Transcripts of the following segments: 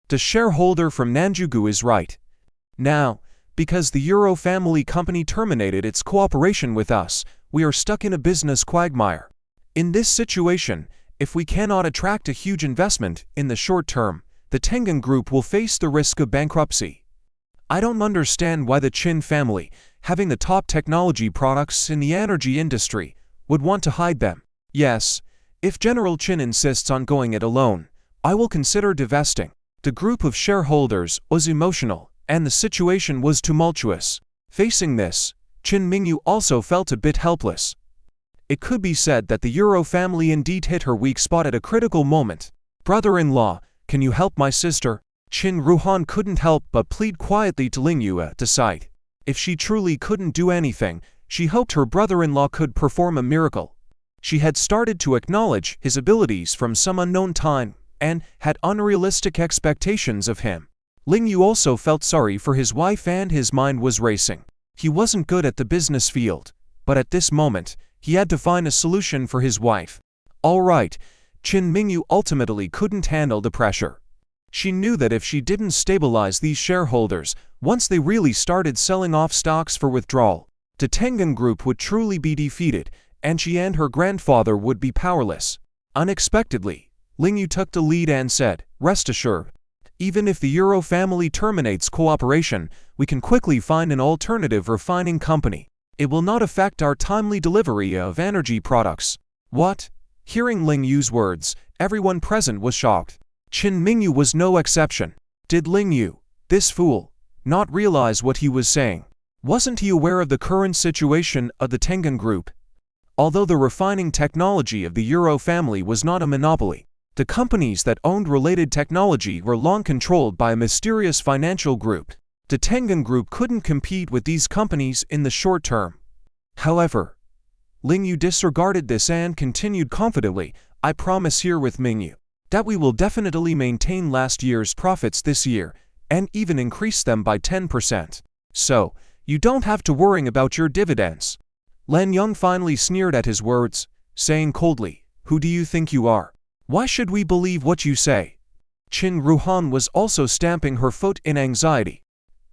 The shareholder from Nanjugu is right. Now, because the Euro family company terminated its cooperation with us, we are stuck in a business quagmire. In this situation, if we cannot attract a huge investment in the short term, the Tengen Group will face the risk of bankruptcy. I don't understand why the Chin family, having the top technology products in the energy industry, would want to hide them. Yes, if General Chin insists on going it alone, I will consider divesting. The group of shareholders was emotional, and the situation was tumultuous. Facing this, Chin Mingyu also felt a bit helpless. It could be said that the Euro family indeed hit her weak spot at a critical moment. "Brother-in-law, can you help my sister?" Chin Ruhan couldn't help but plead quietly to Lingyu at the side. If she truly couldn't do anything, she hoped her brother-in-law could perform a miracle. She had started to acknowledge his abilities from some unknown time, and had unrealistic expectations of him. Lingyu also felt sorry for his wife and his mind was racing. He wasn't good at the business field, but at this moment, he had to find a solution for his wife. Alright, Chin Mingyu ultimately couldn't handle the pressure. She knew that if she didn't stabilize these shareholders, once they really started selling off stocks for withdrawal, the Tengen Group would truly be defeated, and she and her grandfather would be powerless. Unexpectedly, Lingyu took the lead and said, "Rest assured, even if the Euro family terminates cooperation, we can quickly find an alternative refining company. It will not affect our timely delivery of energy products." What? Hearing Lingyu's words, everyone present was shocked. Chin Mingyu was no exception. Did Lingyu, this fool, not realize what he was saying? Wasn't he aware of the current situation of the Tengen Group? Although the refining technology of the Euro family was not a monopoly, the companies that owned related technology were long controlled by a mysterious financial group. The Tengen Group couldn't compete with these companies in the short term. However, Lingyu disregarded this and continued confidently, "I promise here with Mingyu that we will definitely maintain last year's profits this year, and even increase them by 10%. So, you don't have to worry about your dividends." Lan Yong finally sneered at his words, saying coldly, "Who do you think you are? Why should we believe what you say?" Chin Ruhan was also stamping her foot in anxiety.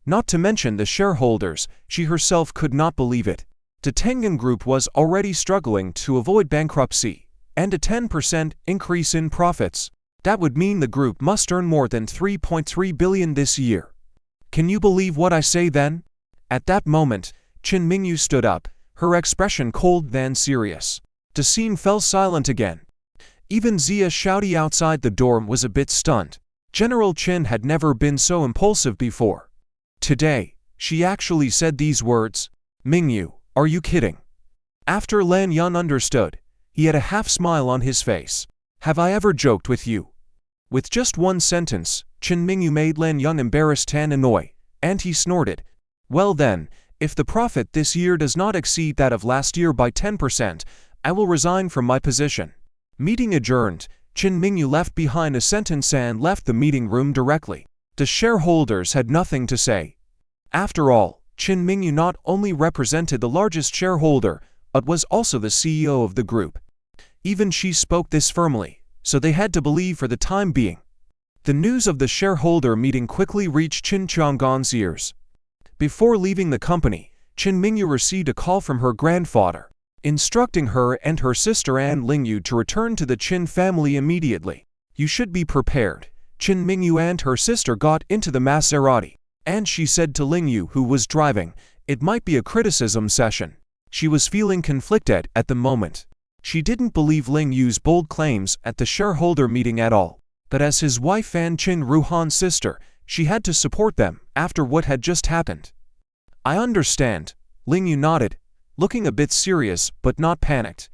Not to mention the shareholders, she herself could not believe it. The Tengen Group was already struggling to avoid bankruptcy, and a 10% increase in profits. That would mean the group must earn more than 3.3 billion this year. Can you believe what I say then? At that moment, Chin Mingyu stood up, her expression cold then serious. The scene fell silent again. Even Zia Shouty outside the dorm was a bit stunned. General Chin had never been so impulsive before. Today, she actually said these words, "Mingyu, are you kidding?" After Lan Yun understood, he had a half-smile on his face. "Have I ever joked with you?" With just one sentence, Chin Mingyu made Lan Yun embarrassed and annoyed, and he snorted. "Well then, if the profit this year does not exceed that of last year by 10%, I will resign from my position." Meeting adjourned, Chin Mingyu left behind a sentence and left the meeting room directly. The shareholders had nothing to say. After all, Chin Mingyu not only represented the largest shareholder, but was also the CEO of the group. Even she spoke this firmly, so they had to believe for the time being. The news of the shareholder meeting quickly reached Chin Chang'an's ears. Before leaving the company, Chin Mingyu received a call from her grandfather, instructing her and her sister and Lingyu to return to the Chin family immediately. "You should be prepared." Chin Mingyu and her sister got into the Maserati, and she said to Lingyu, who was driving, "It might be a criticism session." She was feeling conflicted at the moment. She didn't believe Lingyu's bold claims at the shareholder meeting at all, but as his wife and Chin Ruhan's sister, she had to support them after what had just happened. "I understand," Lingyu nodded, looking a bit serious but not panicked.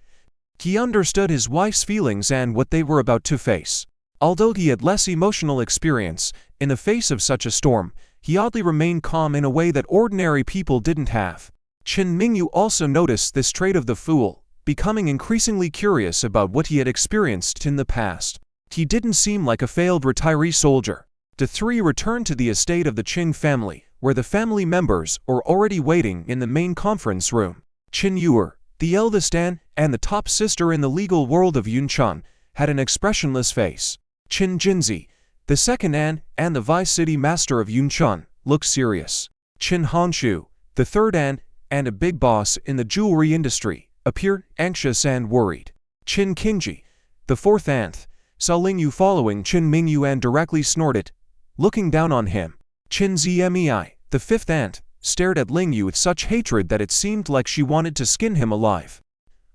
He understood his wife's feelings and what they were about to face. Although he had less emotional experience, in the face of such a storm, he oddly remained calm in a way that ordinary people didn't have. Chin Mingyu also noticed this trait of the fool, becoming increasingly curious about what he had experienced in the past. He didn't seem like a failed retiree soldier. The three returned to the estate of the Chin family, where the family members were already waiting in the main conference room. Chin Yuer, the eldest and the top sister in the legal world of Yunchun, had an expressionless face. Chin Jinzi, the second and and the Vice City Master of Yunchun, looked serious. Qin Honshu, the third and a big boss in the jewelry industry, appeared anxious and worried. Qin Qingji, the fourth aunt, saw Lingyu following Qin Mingyu and directly snorted, looking down on him. Qin Zmei, the fifth aunt, stared at Lingyu with such hatred that it seemed like she wanted to skin him alive.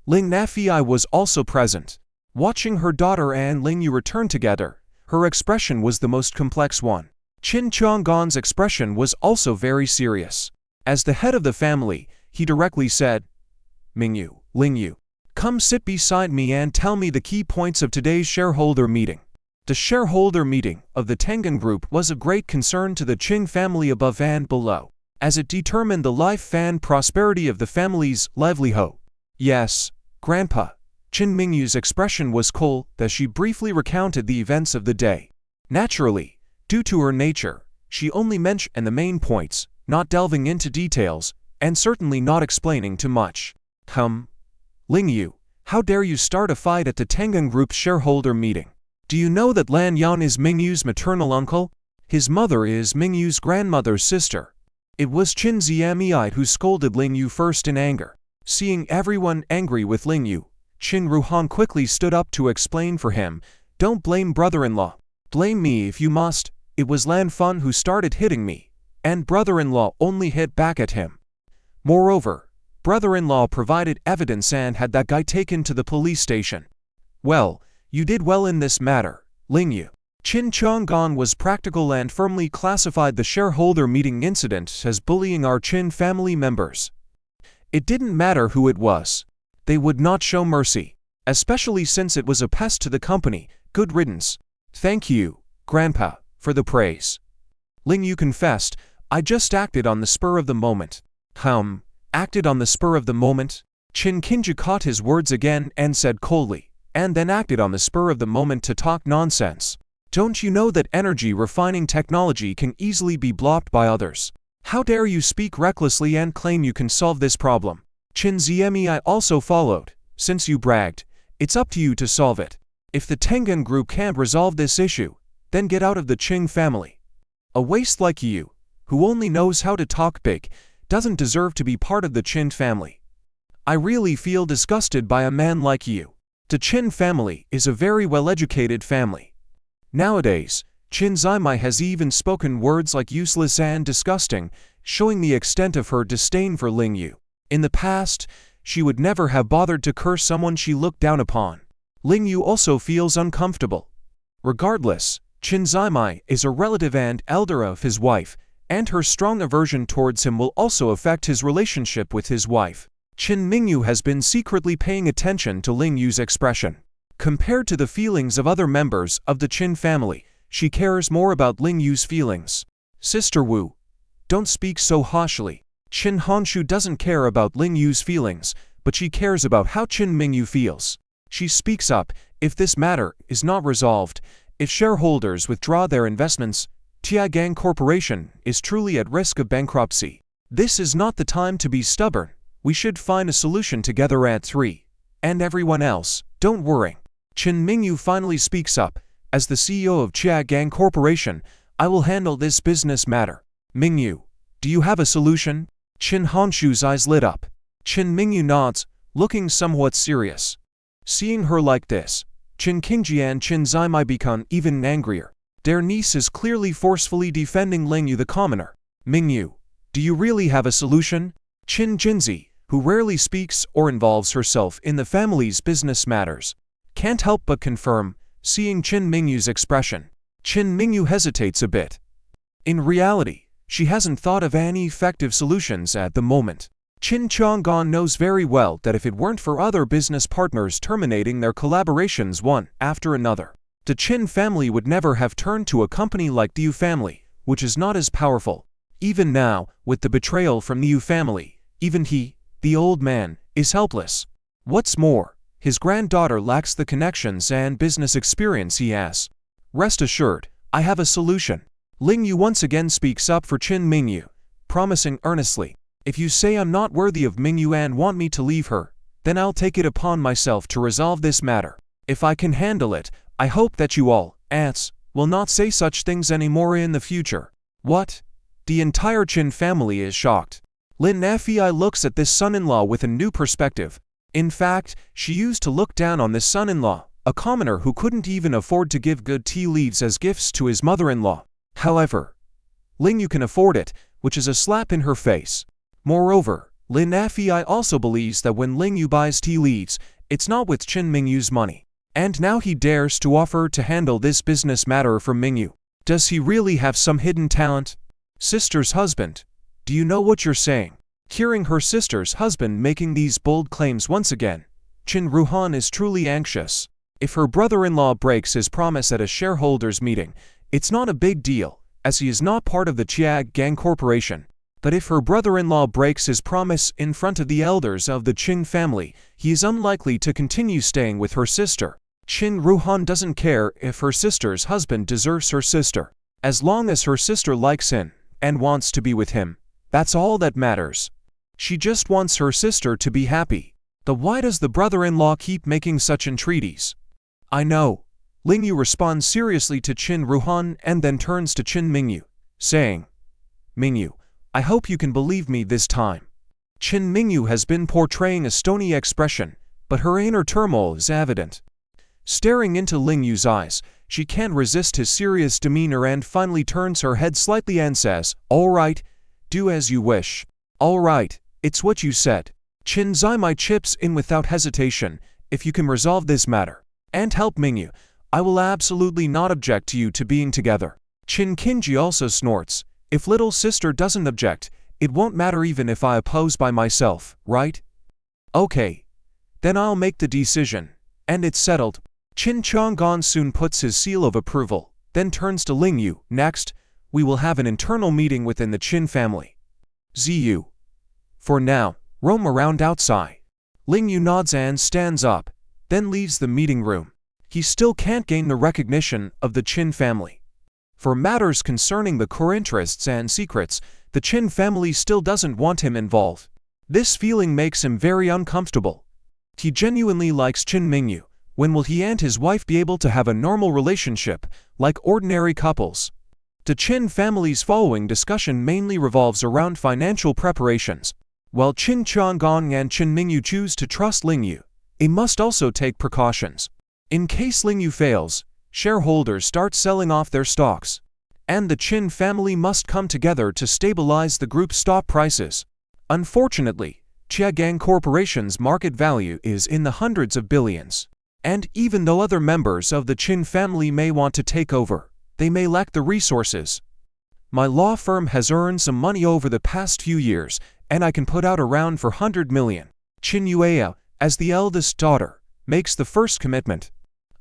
Ling Nafei was also present. Watching her daughter and Lingyu return together, her expression was the most complex one. Qin Chang'an's expression was also very serious. As the head of the family, he directly said, Lingyu, come sit beside me and tell me the key points of today's shareholder meeting. The shareholder meeting of the Tengen Group was of great concern to the Qin family above and below, as it determined the life and prosperity of the family's livelihood. Yes, Grandpa. Qin Mingyu's expression was cold as she briefly recounted the events of the day. Naturally, due to her nature, she only mentioned the main points, not delving into details, and certainly not explaining too much. Lingyu, how dare you start a fight at the Tengen Group's shareholder meeting? Do you know that Lan Yan is Mingyu's maternal uncle? His mother is Mingyu's grandmother's sister. It was Qin Zmei who scolded Lingyu first in anger. Seeing everyone angry with Lingyu, Qin Ruhan quickly stood up to explain for him, "Don't blame brother-in-law. Blame me if you must. It was Lan Fan who started hitting me, and brother-in-law only hit back at him. Moreover, brother-in-law provided evidence and had that guy taken to the police station. Well, you did well in this matter, Lingyu." Qin Chang'an was practical and firmly classified the shareholder meeting incident as bullying our Qin family members. It didn't matter who it was. They would not show mercy, especially since it was a pest to the company. Good riddance. Thank you, Grandpa, for the praise. Lingyu confessed, I just acted on the spur of the moment. Acted on the spur of the moment? Qin Qingji caught his words again and said coldly, and then acted on the spur of the moment to talk nonsense. Don't you know that energy refining technology can easily be blocked by others? How dare you speak recklessly and claim you can solve this problem? Qin Zmei also followed. Since you bragged, it's up to you to solve it. If the Tengen Group can't resolve this issue, then get out of the Qin family. A waste like you, who only knows how to talk big, doesn't deserve to be part of the Qin family. I really feel disgusted by a man like you. The Qin family is a very well-educated family. Nowadays, Qin Zmei has even spoken words like useless and disgusting, showing the extent of her disdain for Lingyu. In the past, she would never have bothered to curse someone she looked down upon. Lingyu also feels uncomfortable. Regardless, Qin Zmei is a relative and elder of his wife, and her strong aversion towards him will also affect his relationship with his wife. Qin Mingyu has been secretly paying attention to Lingyu's expression. Compared to the feelings of other members of the Qin family, she cares more about Lingyu's feelings. Sister Wu, don't speak so harshly. Qin Honshu doesn't care about Lingyu's feelings, but she cares about how Qin Mingyu feels. She speaks up, if this matter is not resolved, if shareholders withdraw their investments, Tiagang Corporation is truly at risk of bankruptcy. This is not the time to be stubborn. We should find a solution together at 3. And everyone else, don't worry. Qin Mingyu finally speaks up. As the CEO of Tiagang Corporation, I will handle this business matter. Mingyu, do you have a solution? Qin Honshu's eyes lit up. Qin Mingyu nods, looking somewhat serious. Seeing her like this, Qin Qingji and Qin Zmei become even angrier. Their niece is clearly forcefully defending Lingyu the commoner. Mingyu, do you really have a solution? Qin Jinzi, who rarely speaks or involves herself in the family's business matters, can't help but confirm, seeing Qin Mingyu's expression. Qin Mingyu hesitates a bit. In reality, she hasn't thought of any effective solutions at the moment. Qin Chang'an knows very well that if it weren't for other business partners terminating their collaborations one after another, the Qin family would never have turned to a company like the Yu family, which is not as powerful. Even now, with the betrayal from the Yu family, even he, the old man, is helpless. What's more, his granddaughter lacks the connections and business experience he has. Rest assured, I have a solution. Lingyu once again speaks up for Qin Mingyu, promising earnestly, if you say I'm not worthy of Mingyu and want me to leave her, then I'll take it upon myself to resolve this matter. If I can handle it, I hope that you all, aunts, will not say such things anymore in the future. What? The entire Chin family is shocked. Lin Fei looks at this son-in-law with a new perspective. In fact, she used to look down on this son-in-law, a commoner who couldn't even afford to give good tea leaves as gifts to his mother-in-law. However, Ling Yu can afford it, which is a slap in her face. Moreover, Lin Fei also believes that when Ling Yu buys tea leaves, it's not with Chin Mingyu's money. And now he dares to offer to handle this business matter for Mingyu. Does he really have some hidden talent? Sister's husband, do you know what you're saying? Hearing her sister's husband making these bold claims once again, Chin Ruhan is truly anxious. If her brother-in-law breaks his promise at a shareholders' meeting, it's not a big deal, as he is not part of the Chiag Gang Corporation. But if her brother-in-law breaks his promise in front of the elders of the Chin family, he is unlikely to continue staying with her sister. Chin Ruhan doesn't care if her sister's husband deserts her sister. As long as her sister likes him and wants to be with him, that's all that matters. She just wants her sister to be happy. Then why does the brother-in-law keep making such entreaties? I know. Ling Yu responds seriously to Chin Ruhan and then turns to Chin Mingyu, saying, Mingyu, I hope you can believe me this time. Chin Mingyu has been portraying a stony expression, but her inner turmoil is evident. Staring into Ling Yu's eyes, she can't resist his serious demeanor and finally turns her head slightly and says, All right, do as you wish. All right, it's what you said. Chin Zimai chips in without hesitation. If you can resolve this matter and help Mingyu, I will absolutely not object to you to being together. Chin Kinji also snorts. If little sister doesn't object, it won't matter even if I oppose by myself, right? Okay. Then I'll make the decision. And it's settled. Chin Chang'an soon puts his seal of approval, then turns to Ling Yu. Next, we will have an internal meeting within the Chin family. Ziyu. For now, roam around outside. Ling Yu nods and stands up, then leaves the meeting room. He still can't gain the recognition of the Chin family. For matters concerning the core interests and secrets, the Chin family still doesn't want him involved. This feeling makes him very uncomfortable. He genuinely likes Chin Mingyu. When will he and his wife be able to have a normal relationship, like ordinary couples? The Chin family's following discussion mainly revolves around financial preparations. While Chin Chang'an and Chin Mingyu choose to trust Ling Yu, they must also take precautions. In case Ling Yu fails, shareholders start selling off their stocks, and the Chin family must come together to stabilize the group's stock prices. Unfortunately, Chiagang Corporation's market value is in the hundreds of billions. And even though other members of the Chin family may want to take over, they may lack the resources. My law firm has earned some money over the past few years, and I can put out around 400 million. Chin Yueya, as the eldest daughter, makes the first commitment.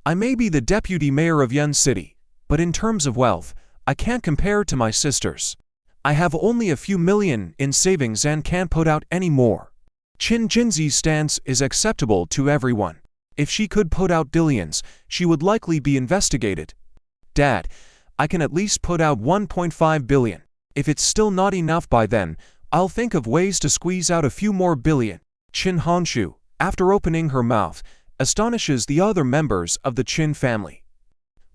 I may be the deputy mayor of Yun City, but in terms of wealth, I can't compare to my sisters. I have only a few million in savings and can't put out any more. Chin Jinzi's stance is acceptable to everyone. If she could put out billions, she would likely be investigated. Dad, I can at least put out 1.5 billion. If it's still not enough by then, I'll think of ways to squeeze out a few more billion. Chin Honshu, after opening her mouth, astonishes the other members of the Chin family.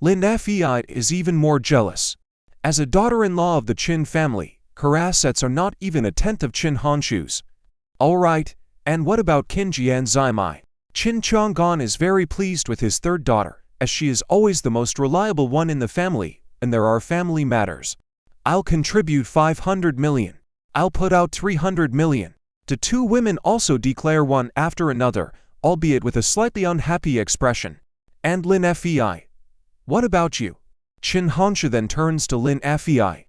Lin Fei is even more jealous. As a daughter-in-law of the Chin family, her assets are not even a tenth of Chin Honshu's. All right, and what about Kinji and Zimai? Chin Chang'an is very pleased with his third daughter, as she is always the most reliable one in the family, and there are family matters. I'll contribute 500 million. I'll put out 300 million. The two women also declare one after another, albeit with a slightly unhappy expression. And Lin Fei. What about you? Chin Honshu then turns to Lin Fei.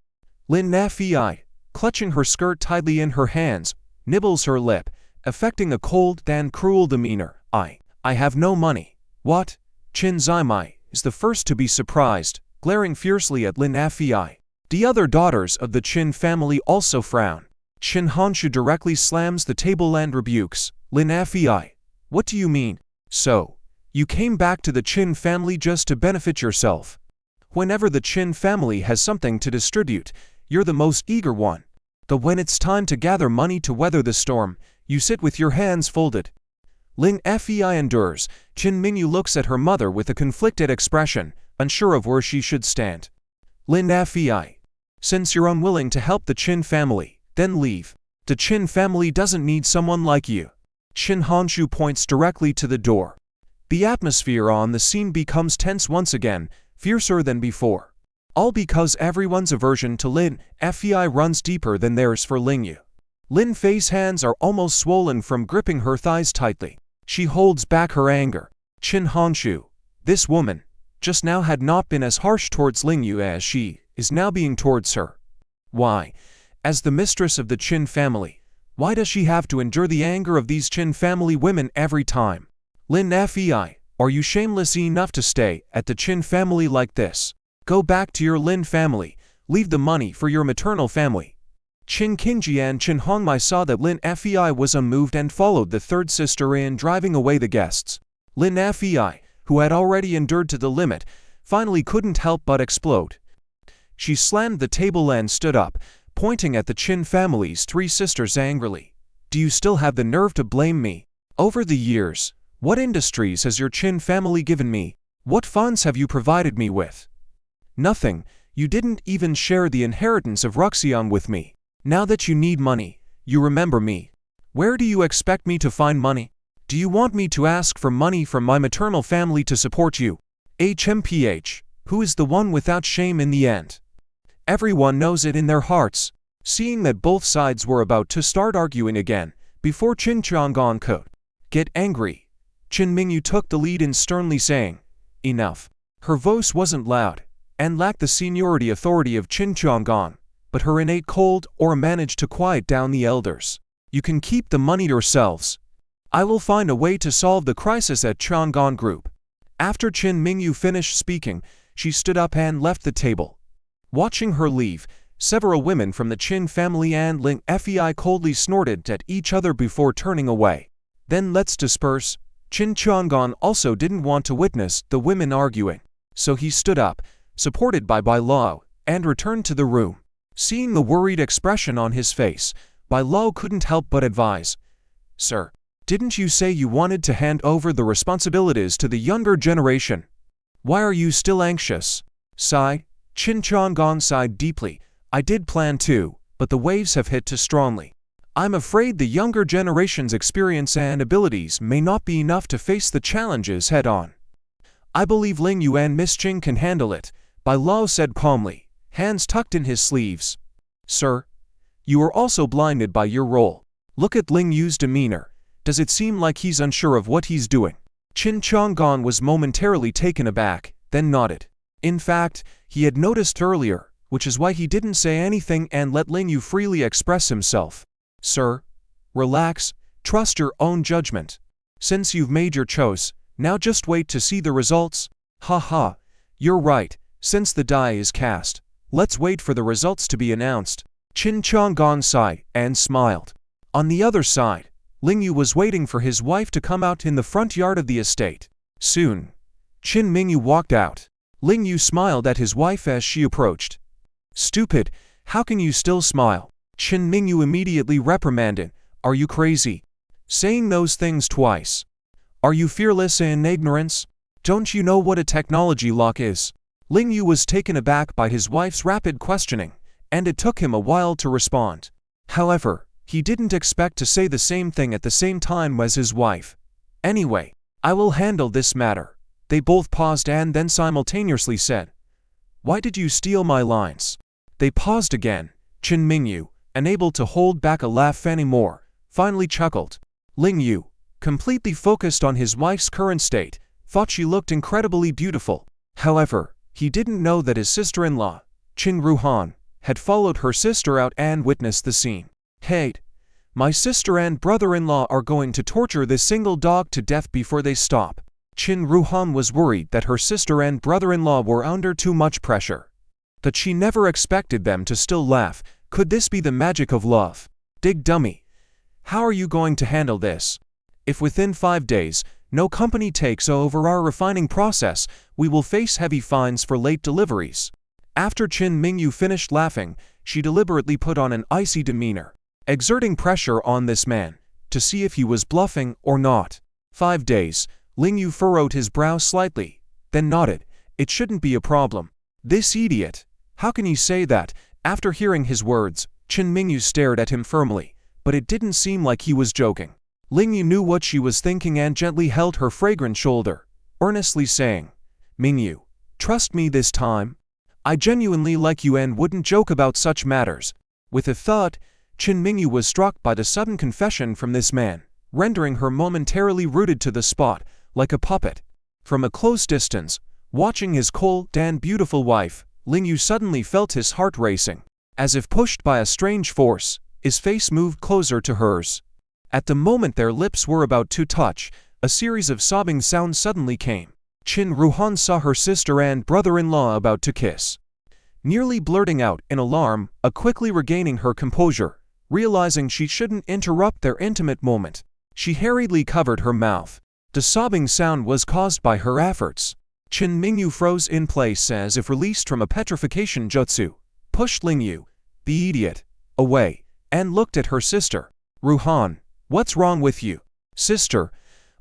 Lin Fei, clutching her skirt tightly in her hands, nibbles her lip, affecting a cold and cruel demeanor. I have no money. What? Chin Zimai is the first to be surprised, glaring fiercely at Lin Fei. The other daughters of the Chin family also frown. Chin Honshu directly slams the table and rebukes Lin Fei. What do you mean? So, you came back to the Chin family just to benefit yourself. Whenever the Chin family has something to distribute, you're the most eager one. But when it's time to gather money to weather the storm, you sit with your hands folded. Lin Fei endures. Chin Mingyu looks at her mother with a conflicted expression, unsure of where she should stand. Lin Fei. Since you're unwilling to help the Qin family, then leave. The Qin family doesn't need someone like you. Qin Hanshu points directly to the door. The atmosphere on the scene becomes tense once again, fiercer than before. All because everyone's aversion to Lin Fei runs deeper than theirs for Lingyu. Lin Fei's hands are almost swollen from gripping her thighs tightly. She holds back her anger. Qin Hanshu, this woman, just now had not been as harsh towards Lingyu as she is now being towards her. Why? As the mistress of the Qin family, why does she have to endure the anger of these Qin family women every time? Lin Fei, are you shameless enough to stay at the Qin family like this? Go back to your Lin family, leave the money for your maternal family. Qin Qingji and Qin Hongmai saw that Lin Fei was unmoved and followed the third sister in driving away the guests. Lin Fei, who had already endured to the limit, finally couldn't help but explode. She slammed the table and stood up, pointing at the Qin family's three sisters angrily. Do you still have the nerve to blame me? Over the years, what industries has your Qin family given me? What funds have you provided me with? Nothing. You didn't even share the inheritance of Ruxian with me. Now that you need money, you remember me. Where do you expect me to find money? Do you want me to ask for money from my maternal family to support you? HMPH, who is the one without shame in the end? Everyone knows it in their hearts. Seeing that both sides were about to start arguing again, before Qin Chang'an could get angry, Qin Mingyu took the lead in sternly saying, enough. Her voice wasn't loud, and lacked the seniority authority of Qin Chang'an, but her innate cold aura managed to quiet down the elders. You can keep the money yourselves. I will find a way to solve the crisis at Chang'an Group. After Qin Mingyu finished speaking, she stood up and left the table. Watching her leave, several women from the Qin family and Lin Fei coldly snorted at each other before turning away. Then let's disperse. Qin Chang'an also didn't want to witness the women arguing, so he stood up, supported by Bai Lao, and returned to the room. Seeing the worried expression on his face, Bai Lao couldn't help but advise, Sir, didn't you say you wanted to hand over the responsibilities to the younger generation? Why are you still anxious? Sigh. Qin Chang'an sighed deeply. I did plan to, but the waves have hit too strongly. I'm afraid the younger generation's experience and abilities may not be enough to face the challenges head-on. I believe Lingyu and Miss Qing can handle it, Bai Lao said calmly, hands tucked in his sleeves. Sir, you are also blinded by your role. Look at Lingyu's demeanor. Does it seem like he's unsure of what he's doing? Qin Chang'an was momentarily taken aback, then nodded. In fact, he had noticed earlier, which is why he didn't say anything and let Lingyu freely express himself. Sir, relax, trust your own judgment. Since you've made your choice, now just wait to see the results. Ha ha, you're right, since the die is cast. Let's wait for the results to be announced. Qin Chang'an sighed and smiled. On the other side, Lingyu was waiting for his wife to come out in the front yard of the estate. Soon, Qin Mingyu walked out. Lingyu smiled at his wife as she approached. Stupid, how can you still smile? Qin Mingyu immediately reprimanded. Are you crazy? Saying those things twice. Are you fearless in ignorance? Don't you know what a technology lock is? Lingyu was taken aback by his wife's rapid questioning, and it took him a while to respond. However, he didn't expect to say the same thing at the same time as his wife. Anyway, I will handle this matter. They both paused and then simultaneously said, Why did you steal my lines? They paused again. Qin Mingyu, unable to hold back a laugh anymore, finally chuckled. Lingyu, completely focused on his wife's current state, thought she looked incredibly beautiful. However, he didn't know that his sister-in-law, Qin Ruhan, had followed her sister out and witnessed the scene. Hey, my sister and brother-in-law are going to torture this single dog to death before they stop. Qin Ruhan was worried that her sister and brother-in-law were under too much pressure. But she never expected them to still laugh. Could this be the magic of love? Dig dummy. How are you going to handle this? If within 5 days, no company takes over our refining process, we will face heavy fines for late deliveries. After Qin Mingyu finished laughing, she deliberately put on an icy demeanor, exerting pressure on this man, to see if he was bluffing or not. 5 days. Lingyu furrowed his brow slightly, then nodded, It shouldn't be a problem. This idiot. How can you say that? After hearing his words, Chen Mingyu stared at him firmly, but it didn't seem like he was joking. Lingyu knew what she was thinking and gently held her fragrant shoulder, earnestly saying, "Mingyu, trust me this time. I genuinely like you and wouldn't joke about such matters." With a thud, Chen Mingyu was struck by the sudden confession from this man, rendering her momentarily rooted to the spot, like a puppet. From a close distance, watching his cold and beautiful wife, Lingyu suddenly felt his heart racing. As if pushed by a strange force, his face moved closer to hers. At the moment their lips were about to touch, a series of sobbing sounds suddenly came. Qin Ruhan saw her sister and brother-in-law about to kiss. Nearly blurting out in alarm, quickly regaining her composure, realizing she shouldn't interrupt their intimate moment, she hurriedly covered her mouth. The sobbing sound was caused by her efforts. Chen Mingyu froze in place as if released from a petrification jutsu, pushed Lingyu, the idiot, away, and looked at her sister. "Ruhan, what's wrong with you?" "Sister,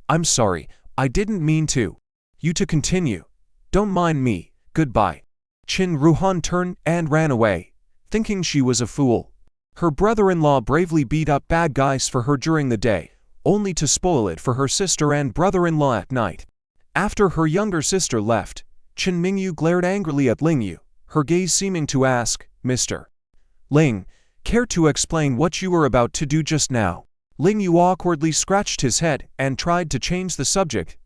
I'm sorry, I didn't mean to." "You to continue. Don't mind me, goodbye." Qin Ruhan turned and ran away, thinking she was a fool. Her brother-in-law bravely beat up bad guys for her during the day, only to spoil it for her sister and brother-in-law at night. After her younger sister left, Chen Mingyu glared angrily at Lingyu, her gaze seeming to ask, "Mr. Ling, care to explain what you were about to do just now?" Lingyu awkwardly scratched his head and tried to change the subject.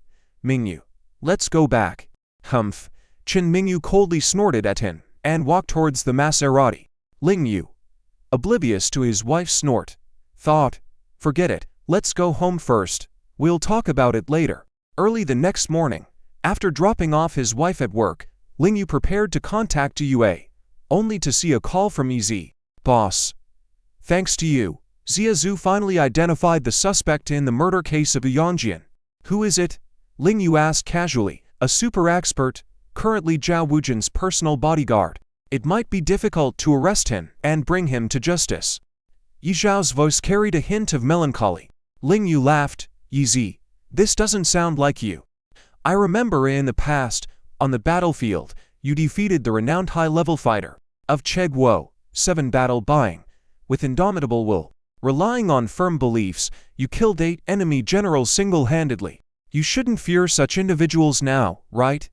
"Mingyu, let's go back." "Humph." Chen Mingyu coldly snorted at him and walked towards the Maserati. Lingyu, oblivious to his wife's snort, thought, "Forget it, let's go home first. We'll talk about it later." Early the next morning, after dropping off his wife at work, Lingyu prepared to contact Yue, only to see a call from Ez. "Boss. Thanks to you, Zhu finally identified the suspect in the murder case of Yanjian." "Who is it?" Lingyu asked casually. "A super expert, currently Zhao Wujin's personal bodyguard. It might be difficult to arrest him and bring him to justice." Yi Zhao's voice carried a hint of melancholy. Lingyu laughed. "Ez, this doesn't sound like you. I remember in the past, on the battlefield, you defeated the renowned high-level fighter of Chegwo, 7 battle buying, with indomitable will. Relying on firm beliefs, you killed 8 enemy generals single-handedly. You shouldn't fear such individuals now, right?"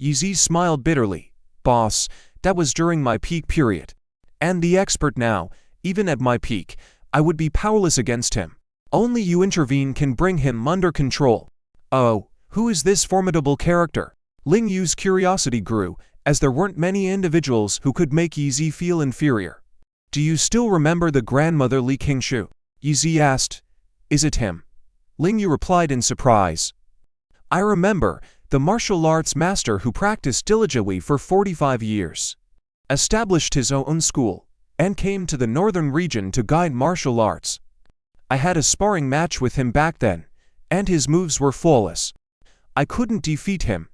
Ez smiled bitterly. "Boss, that was during my peak period. And the expert now, even at my peak, I would be powerless against him. Only you intervene can bring him under control." "Oh, who is this formidable character?" Lingyu's curiosity grew, as there weren't many individuals who could make Ez feel inferior. "Do you still remember the grandmother Li Qingshu?" Ez asked. "Is it him?" Lingyu replied in surprise. "I remember, the martial arts master who practiced diligently for 45 years. Established his own school, and came to the northern region to guide martial arts. I had a sparring match with him back then, and his moves were flawless. I couldn't defeat him.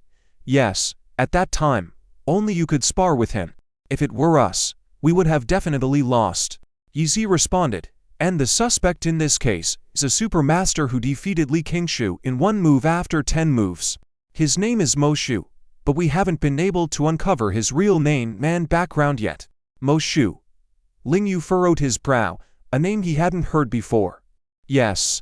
Yes, at that time, only you could spar with him. If it were us, we would have definitely lost." Ez responded, "And the suspect in this case is a super master who defeated Li Qingshu in 1 move after 10 moves. His name is Mo Shu, but we haven't been able to uncover his real name and background yet." "Mo Shu." Lingyu furrowed his brow, a name he hadn't heard before. "Yes,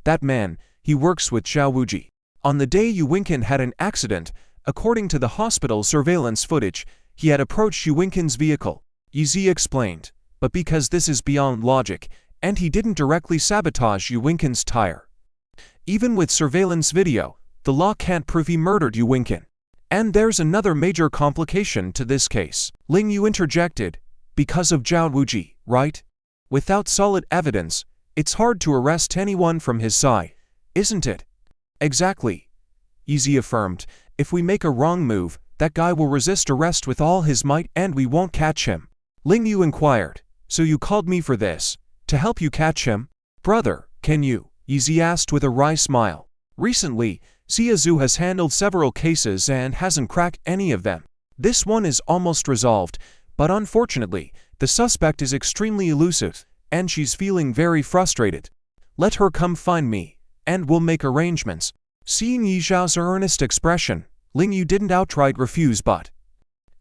that man, he works with Zhao Wuji. On the day Yu Winken had an accident, according to the hospital surveillance footage, he had approached Yu Winken's vehicle," Ez explained, "but because this is beyond logic, and he didn't directly sabotage Yu Winken's tire. Even with surveillance video, the law can't prove he murdered Yu Winken. And there's another major complication to this case," Lingyu interjected, "because of Zhao Wuji, right? Without solid evidence, it's hard to arrest anyone from his side, isn't it?" "Exactly," Ez affirmed. "If we make a wrong move, that guy will resist arrest with all his might and we won't catch him." Lingyu inquired, "So you called me for this, to help you catch him?" "Brother, can you?" Ez asked with a wry smile. "Recently, Zhu has handled several cases and hasn't cracked any of them. This one is almost resolved, but unfortunately, the suspect is extremely elusive, and she's feeling very frustrated. Let her come find me, and we'll make arrangements." Seeing Yi Zhao's earnest expression, Ling Yu didn't outright refuse but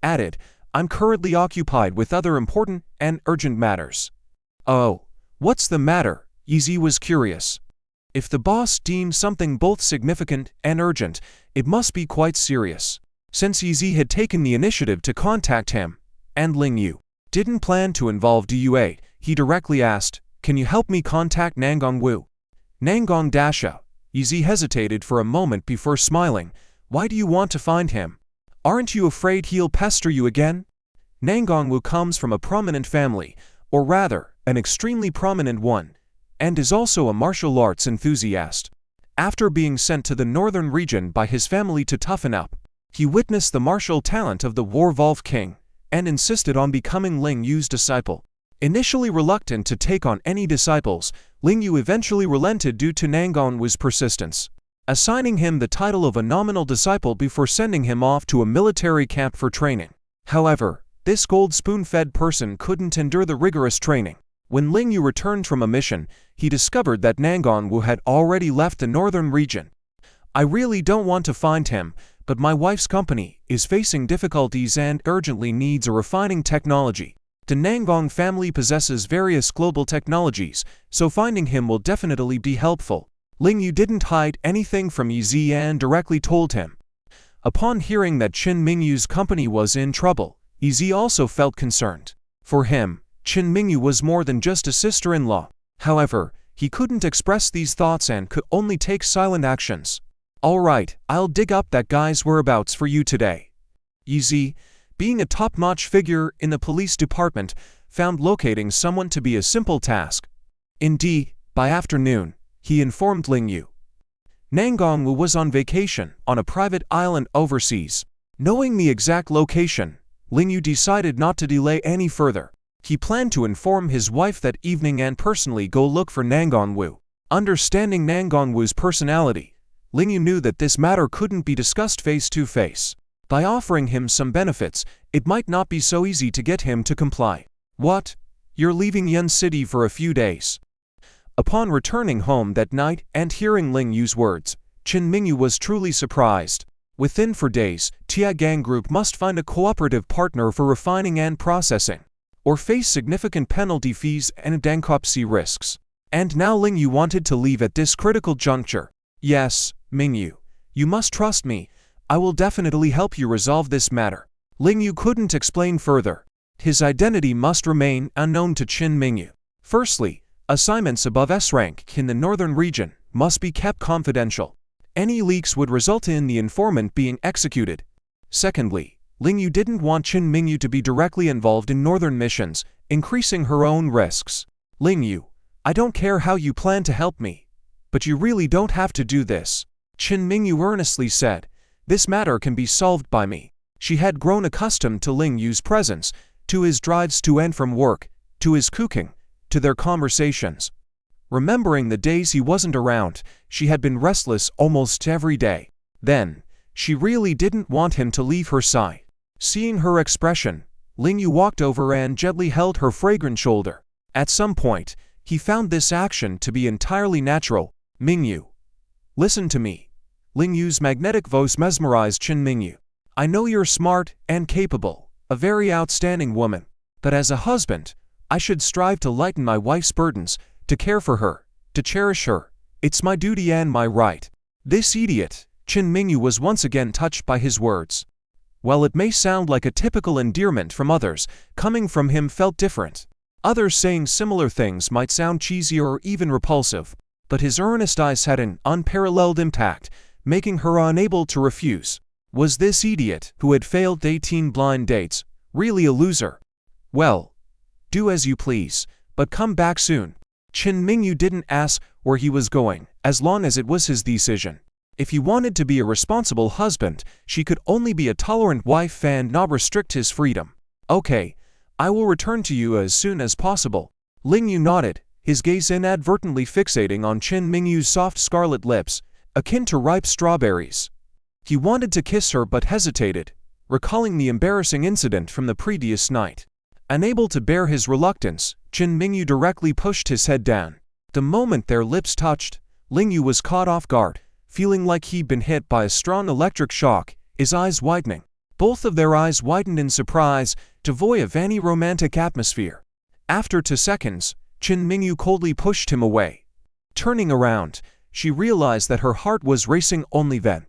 added, "I'm currently occupied with other important and urgent matters." "Oh, what's the matter?" Yizi was curious. If the boss deemed something both significant and urgent, it must be quite serious. Since Yizi had taken the initiative to contact him, and Ling Yu didn't plan to involve DUA, he directly asked, "Can you help me contact Nangong Wu?" Nangong Dasha. Yizi hesitated for a moment before smiling. "Why do you want to find him? Aren't you afraid he'll pester you again?" Nangong Wu comes from a prominent family, or rather, an extremely prominent one, and is also a martial arts enthusiast. After being sent to the northern region by his family to toughen up, he witnessed the martial talent of the War Wolf King, and insisted on becoming Ling Yu's disciple. Initially reluctant to take on any disciples, Ling Yu eventually relented due to Nangong Wu's persistence, assigning him the title of a nominal disciple before sending him off to a military camp for training. However, this gold spoon-fed person couldn't endure the rigorous training. When Ling Yu returned from a mission, he discovered that Nangong Wu had already left the northern region. "I really don't want to find him, but my wife's company is facing difficulties and urgently needs a refining technology. The Nangong family possesses various global technologies, so finding him will definitely be helpful." Ling Yu didn't hide anything from Yizi and directly told him. Upon hearing that Qin Mingyu's company was in trouble, Yizi also felt concerned. For him, Qin Mingyu was more than just a sister-in-law. However, he couldn't express these thoughts and could only take silent actions. "All right, I'll dig up that guy's whereabouts for you today." Yizi, being a top-notch figure in the police department, found locating someone to be a simple task. Indeed, by afternoon, he informed Ling Yu Nangong Wu was on vacation on a private island overseas. Knowing the exact location, Ling Yu decided not to delay any further. He planned to inform his wife that evening and personally go look for Nangong Wu. Understanding Nangong Wu's personality, Ling Yu knew that this matter couldn't be discussed face-to-face. By offering him some benefits, it might not be so easy to get him to comply. "What? You're leaving Yun City for a few days?" Upon returning home that night and hearing Ling Yu's words, Qin Mingyu was truly surprised. Within 4 days, Tia Gang Group must find a cooperative partner for refining and processing, or face significant penalty fees and bankruptcy risks. And now Ling Yu wanted to leave at this critical juncture. "Yes, Mingyu, you must trust me. I will definitely help you resolve this matter." Ling Yu couldn't explain further. His identity must remain unknown to Qin Mingyu. Firstly, assignments above S rank in the northern region must be kept confidential. Any leaks would result in the informant being executed. Secondly, Ling Yu didn't want Qin Mingyu to be directly involved in northern missions, increasing her own risks. "Ling Yu, I don't care how you plan to help me, but you really don't have to do this," Qin Mingyu earnestly said. "This matter can be solved by me." She had grown accustomed to Ling Yu's presence, to his drives to and from work, to his cooking, to their conversations. Remembering the days he wasn't around, she had been restless almost every day. Then, she really didn't want him to leave her side. Seeing her expression, Ling Yu walked over and gently held her fragrant shoulder. At some point, he found this action to be entirely natural. "Mingyu, listen to me." Ling Yu's magnetic voice mesmerized Qin Mingyu. "I know you're smart and capable, a very outstanding woman. But as a husband, I should strive to lighten my wife's burdens, to care for her, to cherish her. It's my duty and my right." This idiot, Qin Mingyu was once again touched by his words. While it may sound like a typical endearment from others, coming from him felt different. Others saying similar things might sound cheesy or even repulsive, but his earnest eyes had an unparalleled impact, making her unable to refuse. Was this idiot, who had failed 18 blind dates, really a loser? "Well, do as you please, but come back soon." Qin Mingyu didn't ask where he was going, as long as it was his decision. If he wanted to be a responsible husband, she could only be a tolerant wife and not restrict his freedom. "Okay, I will return to you as soon as possible." Ling Yu nodded, his gaze inadvertently fixating on Qin Mingyu's soft scarlet lips, akin to ripe strawberries. He wanted to kiss her but hesitated, recalling the embarrassing incident from the previous night. Unable to bear his reluctance, Qin Mingyu directly pushed his head down. The moment their lips touched, Ling Yu was caught off guard, feeling like he'd been hit by a strong electric shock. his eyes widening. Both of their eyes widened in surprise, devoid of any romantic atmosphere. After 2 seconds, Chin Mingyu coldly pushed him away. Turning around, she realized that her heart was racing only then.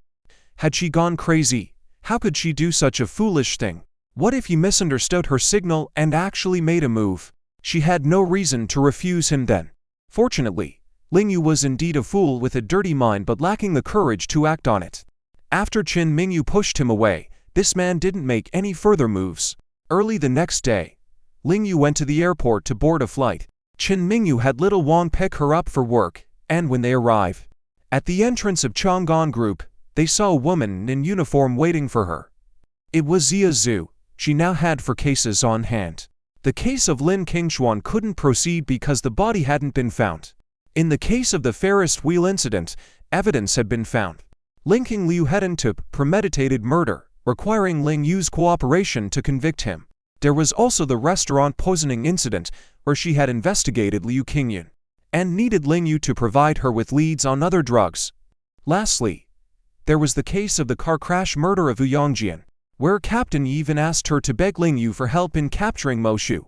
Had she gone crazy? How could she do such a foolish thing? What if he misunderstood her signal and actually made a move? She had no reason to refuse him then. Fortunately, Lingyu was indeed a fool with a dirty mind but lacking the courage to act on it. After Chin Mingyu pushed him away, this man didn't make any further moves. Early the next day, Lingyu went to the airport to board a flight. Chin Mingyu had little Wang pick her up for work, and when they arrived at the entrance of Chang'an Group, they saw a woman in uniform waiting for her. It was Zia Zhu. She now had 4 cases on hand. The case of Lin Qingxuan couldn't proceed because the body hadn't been found. In the case of the Ferris wheel incident, evidence had been found, linking Liu Hedan to premeditated murder, requiring Ling Yu's cooperation to convict him. There was also the restaurant poisoning incident, where she had investigated Liu Qingyun and needed Ling Yu to provide her with leads on other drugs. Lastly, there was the case of the car crash murder of Wu Yongjian, where Captain Yi even asked her to beg Ling Yu for help in capturing Mo Shu.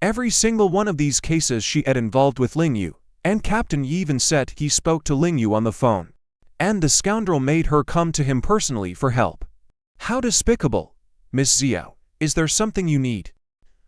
Every single one of these cases she had involved with Ling Yu, and Captain Yi even said he spoke to Ling Yu on the phone. And the scoundrel made her come to him personally for help. How despicable! Miss Zia, is there something you need?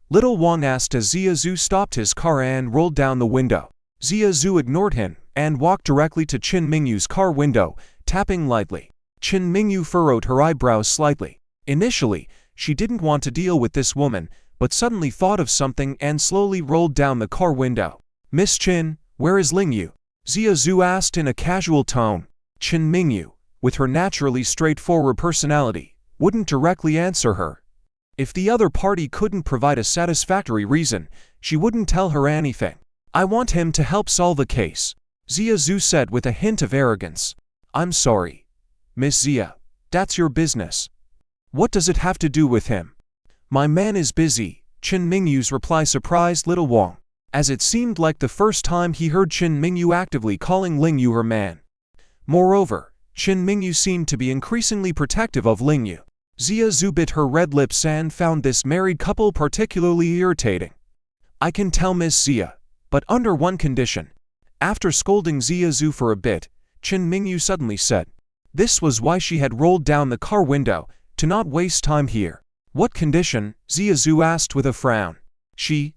Little Wang asked as Zia Zhu stopped his car and rolled down the window. Zia Zhu ignored him and walked directly to Chin Mingyu's car window, tapping lightly. Chin Mingyu furrowed her eyebrows slightly. Initially, she didn't want to deal with this woman, but suddenly thought of something and slowly rolled down the car window. Miss Chin, where is Ling Yu? Zia Zhu asked in a casual tone. Chin Mingyu, with her naturally straightforward personality, wouldn't directly answer her. If the other party couldn't provide a satisfactory reason, she wouldn't tell her anything. I want him to help solve a case, Zia Zhu said with a hint of arrogance. I'm sorry, Miss Zia, that's your business. What does it have to do with him? My man is busy, Chin Mingyu's reply surprised little Wang, as it seemed like the first time he heard Chin Mingyu actively calling Ling Yu her man. Moreover, Chin Mingyu seemed to be increasingly protective of Ling Yu. Zia Zhu bit her red lips and found this married couple particularly irritating. I can tell Miss Zia, but under one condition. After scolding Zia Zhu for a bit, Chin Mingyu suddenly said. This was why she had rolled down the car window, to not waste time here. What condition? Zia Zhu asked with a frown. She,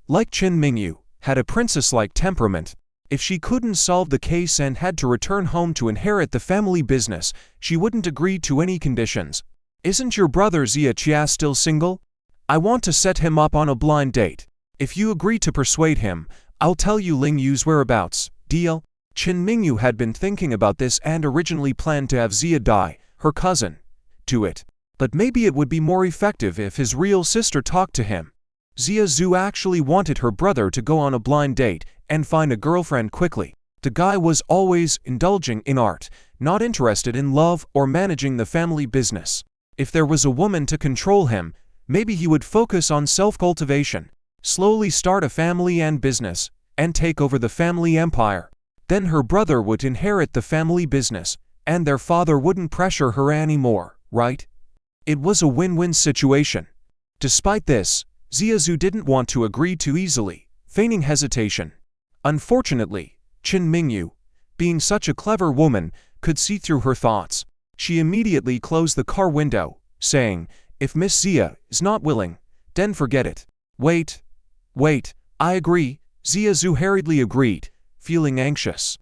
like Chin Mingyu, had a princess-like temperament. If she couldn't solve the case and had to return home to inherit the family business, she wouldn't agree to any conditions. Isn't your brother Zia Chia still single? I want to set him up on a blind date. If you agree to persuade him, I'll tell you Ling Yu's whereabouts. Deal? Chin Mingyu had been thinking about this and originally planned to have Zia Dai, her cousin, do it. But maybe it would be more effective if his real sister talked to him. Zia Zhu actually wanted her brother to go on a blind date and find a girlfriend quickly. The guy was always indulging in art, not interested in love or managing the family business. If there was a woman to control him, maybe he would focus on self-cultivation, slowly start a family and business, and take over the family empire. Then her brother would inherit the family business, and their father wouldn't pressure her anymore, right? It was a win-win situation. Despite this, Zia Zhu didn't want to agree too easily, feigning hesitation. Unfortunately, Chin Mingyu, being such a clever woman, could see through her thoughts. She immediately closed the car window, saying, if Miss Zia is not willing, then forget it. Wait, I agree, Zia Zhu hurriedly agreed, feeling anxious.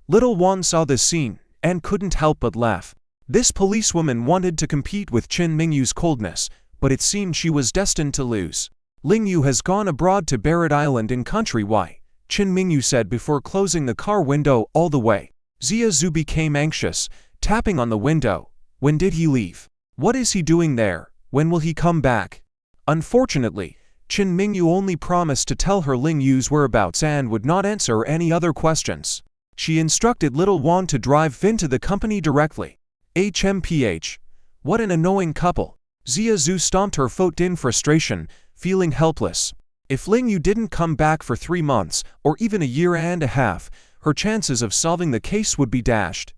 Little Wan saw this scene and couldn't help but laugh. This policewoman wanted to compete with Chin Mingyu's coldness, but it seemed she was destined to lose. Ling Yu has gone abroad to Barrett Island in country Y, Chin Mingyu said before closing the car window all the way. Zia Zhu became anxious, tapping on the window. When did he leave? What is he doing there? When will he come back? Unfortunately, Chin Mingyu only promised to tell her Ling Yu's whereabouts and would not answer any other questions. She instructed little Wan to drive Vin to the company directly. HMPH. What an annoying couple. Zia Zhu stomped her foot in frustration, feeling helpless. If Ling Yu didn't come back for 3 months, or even a year and a half, her chances of solving the case would be dashed.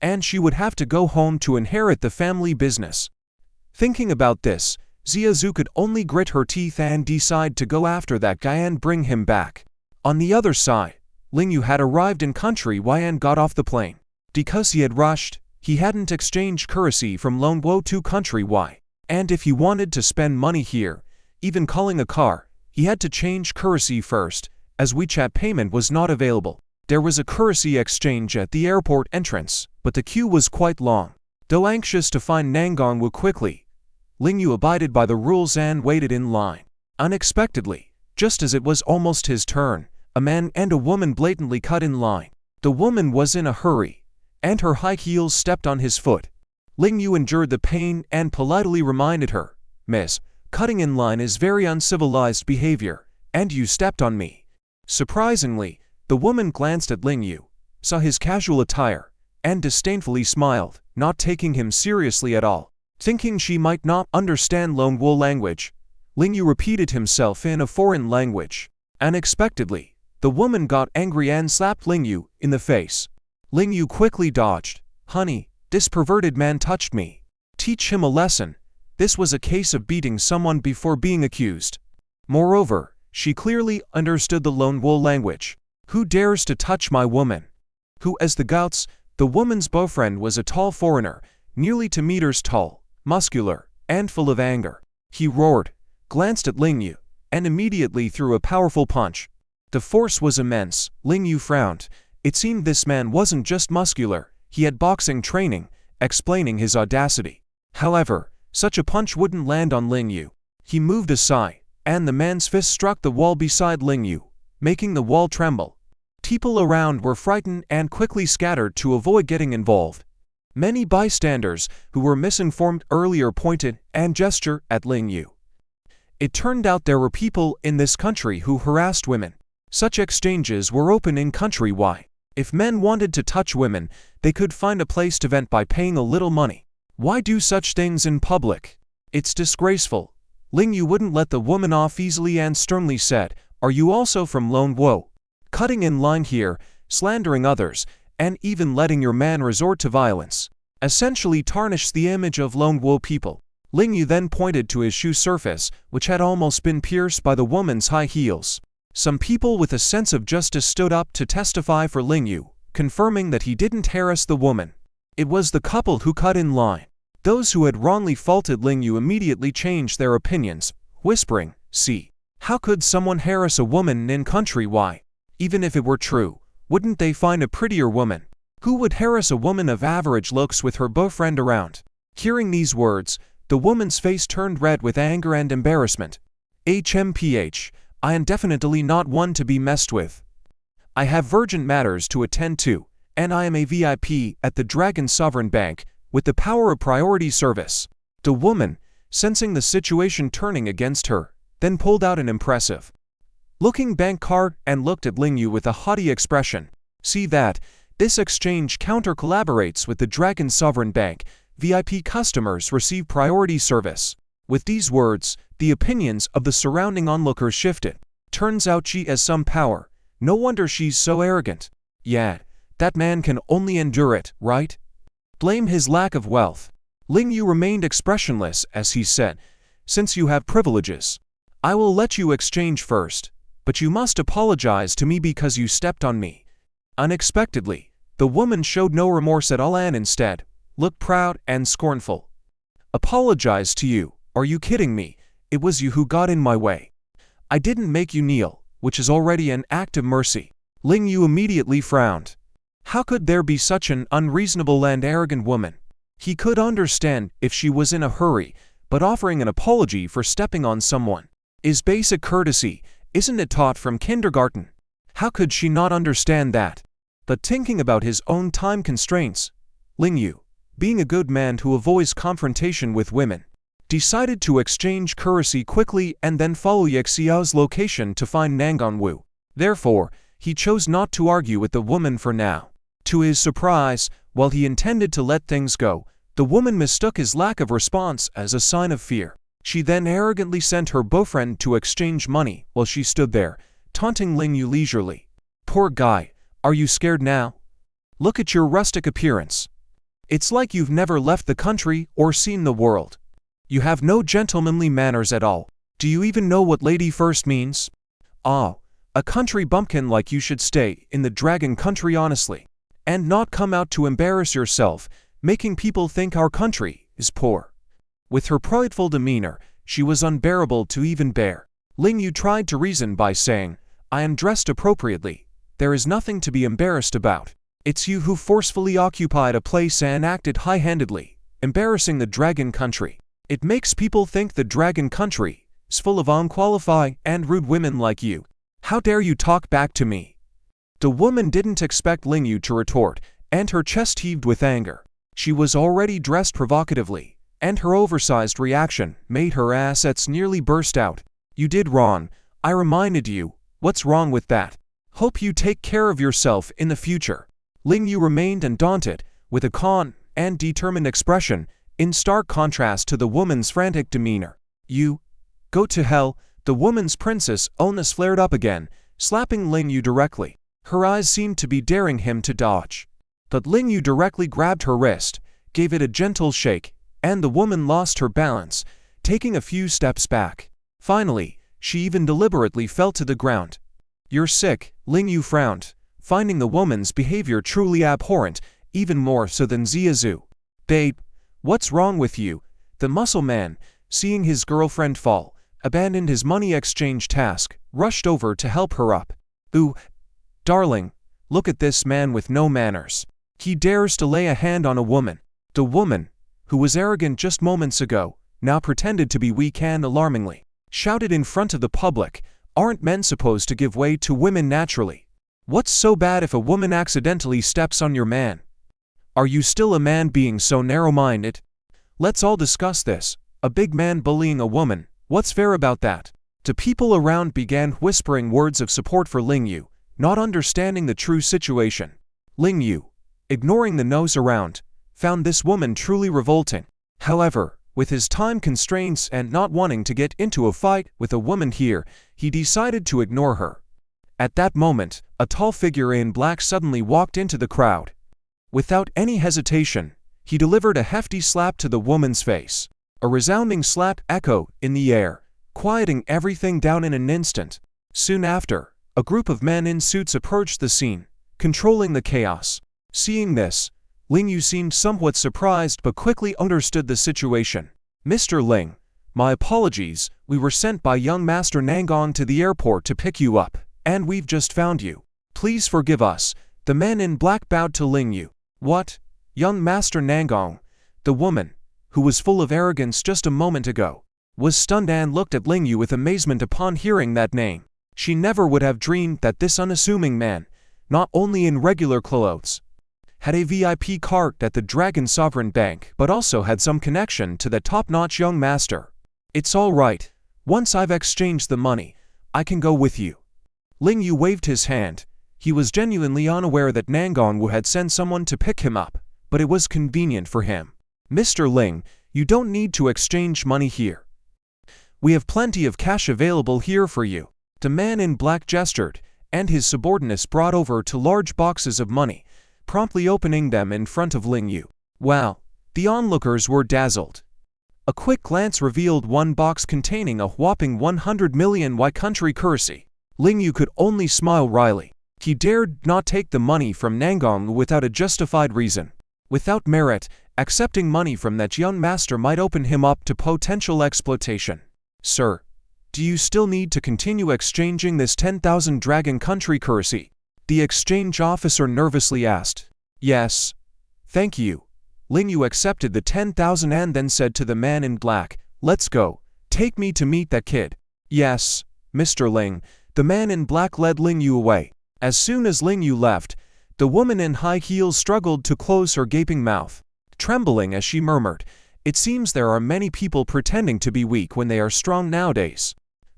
and she would have to go home to inherit the family business. Thinking about this, Zhu could only grit her teeth and decide to go after that guy and bring him back. On the other side, Lingyu had arrived in country Y and got off the plane. Because he had rushed, he hadn't exchanged currency from Longuo to country Y, and if he wanted to spend money here, even calling a car, he had to change currency first, as WeChat payment was not available. There was a currency exchange at the airport entrance, but the queue was quite long. Though anxious to find Nangongwu quickly, Lingyu abided by the rules and waited in line. Unexpectedly, just as it was almost his turn, a man and a woman blatantly cut in line. The woman was in a hurry, and her high heels stepped on his foot. Lingyu endured the pain and politely reminded her, "Miss, cutting in line is very uncivilized behavior, and you stepped on me." Surprisingly, the woman glanced at Lingyu, saw his casual attire, and disdainfully smiled, not taking him seriously at all. Thinking she might not understand Longuo language, Lingyu repeated himself in a foreign language. Unexpectedly, the woman got angry and slapped Lingyu in the face. Lingyu quickly dodged. "Honey, this perverted man touched me. Teach him a lesson." This was a case of beating someone before being accused. Moreover, she clearly understood the Longuo language. "Who dares to touch my woman?" Who as the Gouts, the woman's boyfriend was a tall foreigner, nearly 2 meters tall, muscular, and full of anger. He roared, glanced at Lingyu, and immediately threw a powerful punch. The force was immense. Lingyu frowned. It seemed this man wasn't just muscular, he had boxing training, explaining his audacity. However, such a punch wouldn't land on Lingyu. He moved aside, and the man's fist struck the wall beside Lingyu, making the wall tremble. People around were frightened and quickly scattered to avoid getting involved. Many bystanders who were misinformed earlier pointed and gestured at Lingyu. It turned out there were people in this country who harassed women. Such exchanges were open in country Y. If men wanted to touch women, they could find a place to vent by paying a little money. Why do such things in public? It's disgraceful. Lingyu wouldn't let the woman off easily and sternly said, "Are you also from Longuo? Cutting in line here, slandering others, and even letting your man resort to violence essentially tarnished the image of Longuo people." Lingyu then pointed to his shoe surface, which had almost been pierced by the woman's high heels. Some people with a sense of justice stood up to testify for Lingyu, confirming that he didn't harass the woman. It was the couple who cut in line. Those who had wrongly faulted Lingyu immediately changed their opinions, whispering, "See, how could someone harass a woman in country Y? Even if it were true, wouldn't they find a prettier woman? Who would harass a woman of average looks with her boyfriend around?" Hearing these words, the woman's face turned red with anger and embarrassment. "HMPH, I am definitely not one to be messed with. I have urgent matters to attend to, and I am a VIP at the Dragon Sovereign Bank, with the power of priority service." The woman, sensing the situation turning against her, then pulled out an impressive looking bank card and looked at Lingyu with a haughty expression. "See that, this exchange counter-collaborates with the Dragon Sovereign Bank. VIP customers receive priority service." With these words, the opinions of the surrounding onlookers shifted. Turns out she has some power. No wonder she's so arrogant. Yeah, that man can only endure it, right? Blame his lack of wealth. Lingyu remained expressionless as he said, "Since you have privileges, I will let you exchange first, but you must apologize to me because you stepped on me." Unexpectedly, the woman showed no remorse at all and instead looked proud and scornful. "Apologize to you? Are you kidding me? It was you who got in my way. I didn't make you kneel, which is already an act of mercy." Lingyu immediately frowned. How could there be such an unreasonable and arrogant woman? He could understand if she was in a hurry, but offering an apology for stepping on someone is basic courtesy. Isn't it taught from kindergarten? How could she not understand that? But thinking about his own time constraints, Lingyu, being a good man who avoids confrontation with women, decided to exchange currency quickly and then follow Yexiao's location to find Nangongwu. Therefore, he chose not to argue with the woman for now. To his surprise, while he intended to let things go, the woman mistook his lack of response as a sign of fear. She then arrogantly sent her boyfriend to exchange money while she stood there, taunting Lingyu leisurely. "Poor guy, are you scared now? Look at your rustic appearance. It's like you've never left the country or seen the world. You have no gentlemanly manners at all. Do you even know what lady first means? Ah, a country bumpkin like you should stay in the dragon country honestly, and not come out to embarrass yourself, making people think our country is poor. With her prideful demeanor, she was unbearable to even bear. Ling Yu tried to reason by saying, I am dressed appropriately. There is nothing to be embarrassed about. It's you who forcefully occupied a place and acted high-handedly, embarrassing the dragon country. It makes people think the dragon country is full of unqualified and rude women like you. How dare you talk back to me? The woman didn't expect Ling Yu to retort, and her chest heaved with anger. She was already dressed provocatively, and her oversized reaction made her assets nearly burst out. You did wrong. I reminded you. What's wrong with that? Hope you take care of yourself in the future. Ling Yu remained undaunted, with a calm and determined expression, in stark contrast to the woman's frantic demeanor. You go to hell. The woman's princess onus flared up again, slapping Ling Yu directly. Her eyes seemed to be daring him to dodge. But Ling Yu directly grabbed her wrist, gave it a gentle shake, and the woman lost her balance, taking a few steps back. Finally, she even deliberately fell to the ground. You're sick, Ling Yu frowned, finding the woman's behavior truly abhorrent, even more so than Ziazu. Babe, what's wrong with you? The muscle man, seeing his girlfriend fall, abandoned his money exchange task, rushed over to help her up. Ooh, darling, look at this man with no manners. He dares to lay a hand on a woman. The woman, who was arrogant just moments ago, now pretended to be weak and alarmingly shouted in front of the public, aren't men supposed to give way to women naturally? What's so bad if a woman accidentally steps on your man? Are you still a man being so narrow-minded? Let's all discuss this. A big man bullying a woman, what's fair about that? The people around began whispering words of support for Ling Yu, not understanding the true situation. Ling Yu, ignoring the noise around, found this woman truly revolting. However, with his time constraints and not wanting to get into a fight with a woman here, he decided to ignore her. At that moment, a tall figure in black suddenly walked into the crowd. Without any hesitation, he delivered a hefty slap to the woman's face. A resounding slap echoed in the air, quieting everything down in an instant. Soon after, a group of men in suits approached the scene, controlling the chaos. Seeing this, Ling Yu seemed somewhat surprised but quickly understood the situation. Mr. Ling, my apologies, we were sent by young Master Nangong to the airport to pick you up, and we've just found you. Please forgive us. The man in black bowed to Ling Yu. What? Young Master Nangong? The woman, who was full of arrogance just a moment ago, was stunned and looked at Ling Yu with amazement upon hearing that name. She never would have dreamed that this unassuming man, not only in regular clothes, had a VIP card at the Dragon Sovereign Bank but also had some connection to the top-notch young master. It's all right. Once I've exchanged the money, I can go with you. Ling Yu waved his hand. He was genuinely unaware that Nangong had sent someone to pick him up, but it was convenient for him. Mr. Ling, you don't need to exchange money here. We have plenty of cash available here for you. The man in black gestured, and his subordinates brought over 2 large boxes of money, promptly opening them in front of Ling Yu. Wow, the onlookers were dazzled. A quick glance revealed one box containing a whopping 100 million Y country currency. Ling Yu could only smile wryly. He dared not take the money from Nangong without a justified reason. Without merit, accepting money from that young master might open him up to potential exploitation. Sir, do you still need to continue exchanging this 10,000 dragon country currency? The exchange officer nervously asked. Yes. Thank you. Ling Yu accepted the 10,000 and then said to the man in black, let's go. Take me to meet that kid. Yes, Mr. Ling. The man in black led Ling Yu away. As soon as Ling Yu left, the woman in high heels struggled to close her gaping mouth, trembling as she murmured, it seems there are many people pretending to be weak when they are strong nowadays.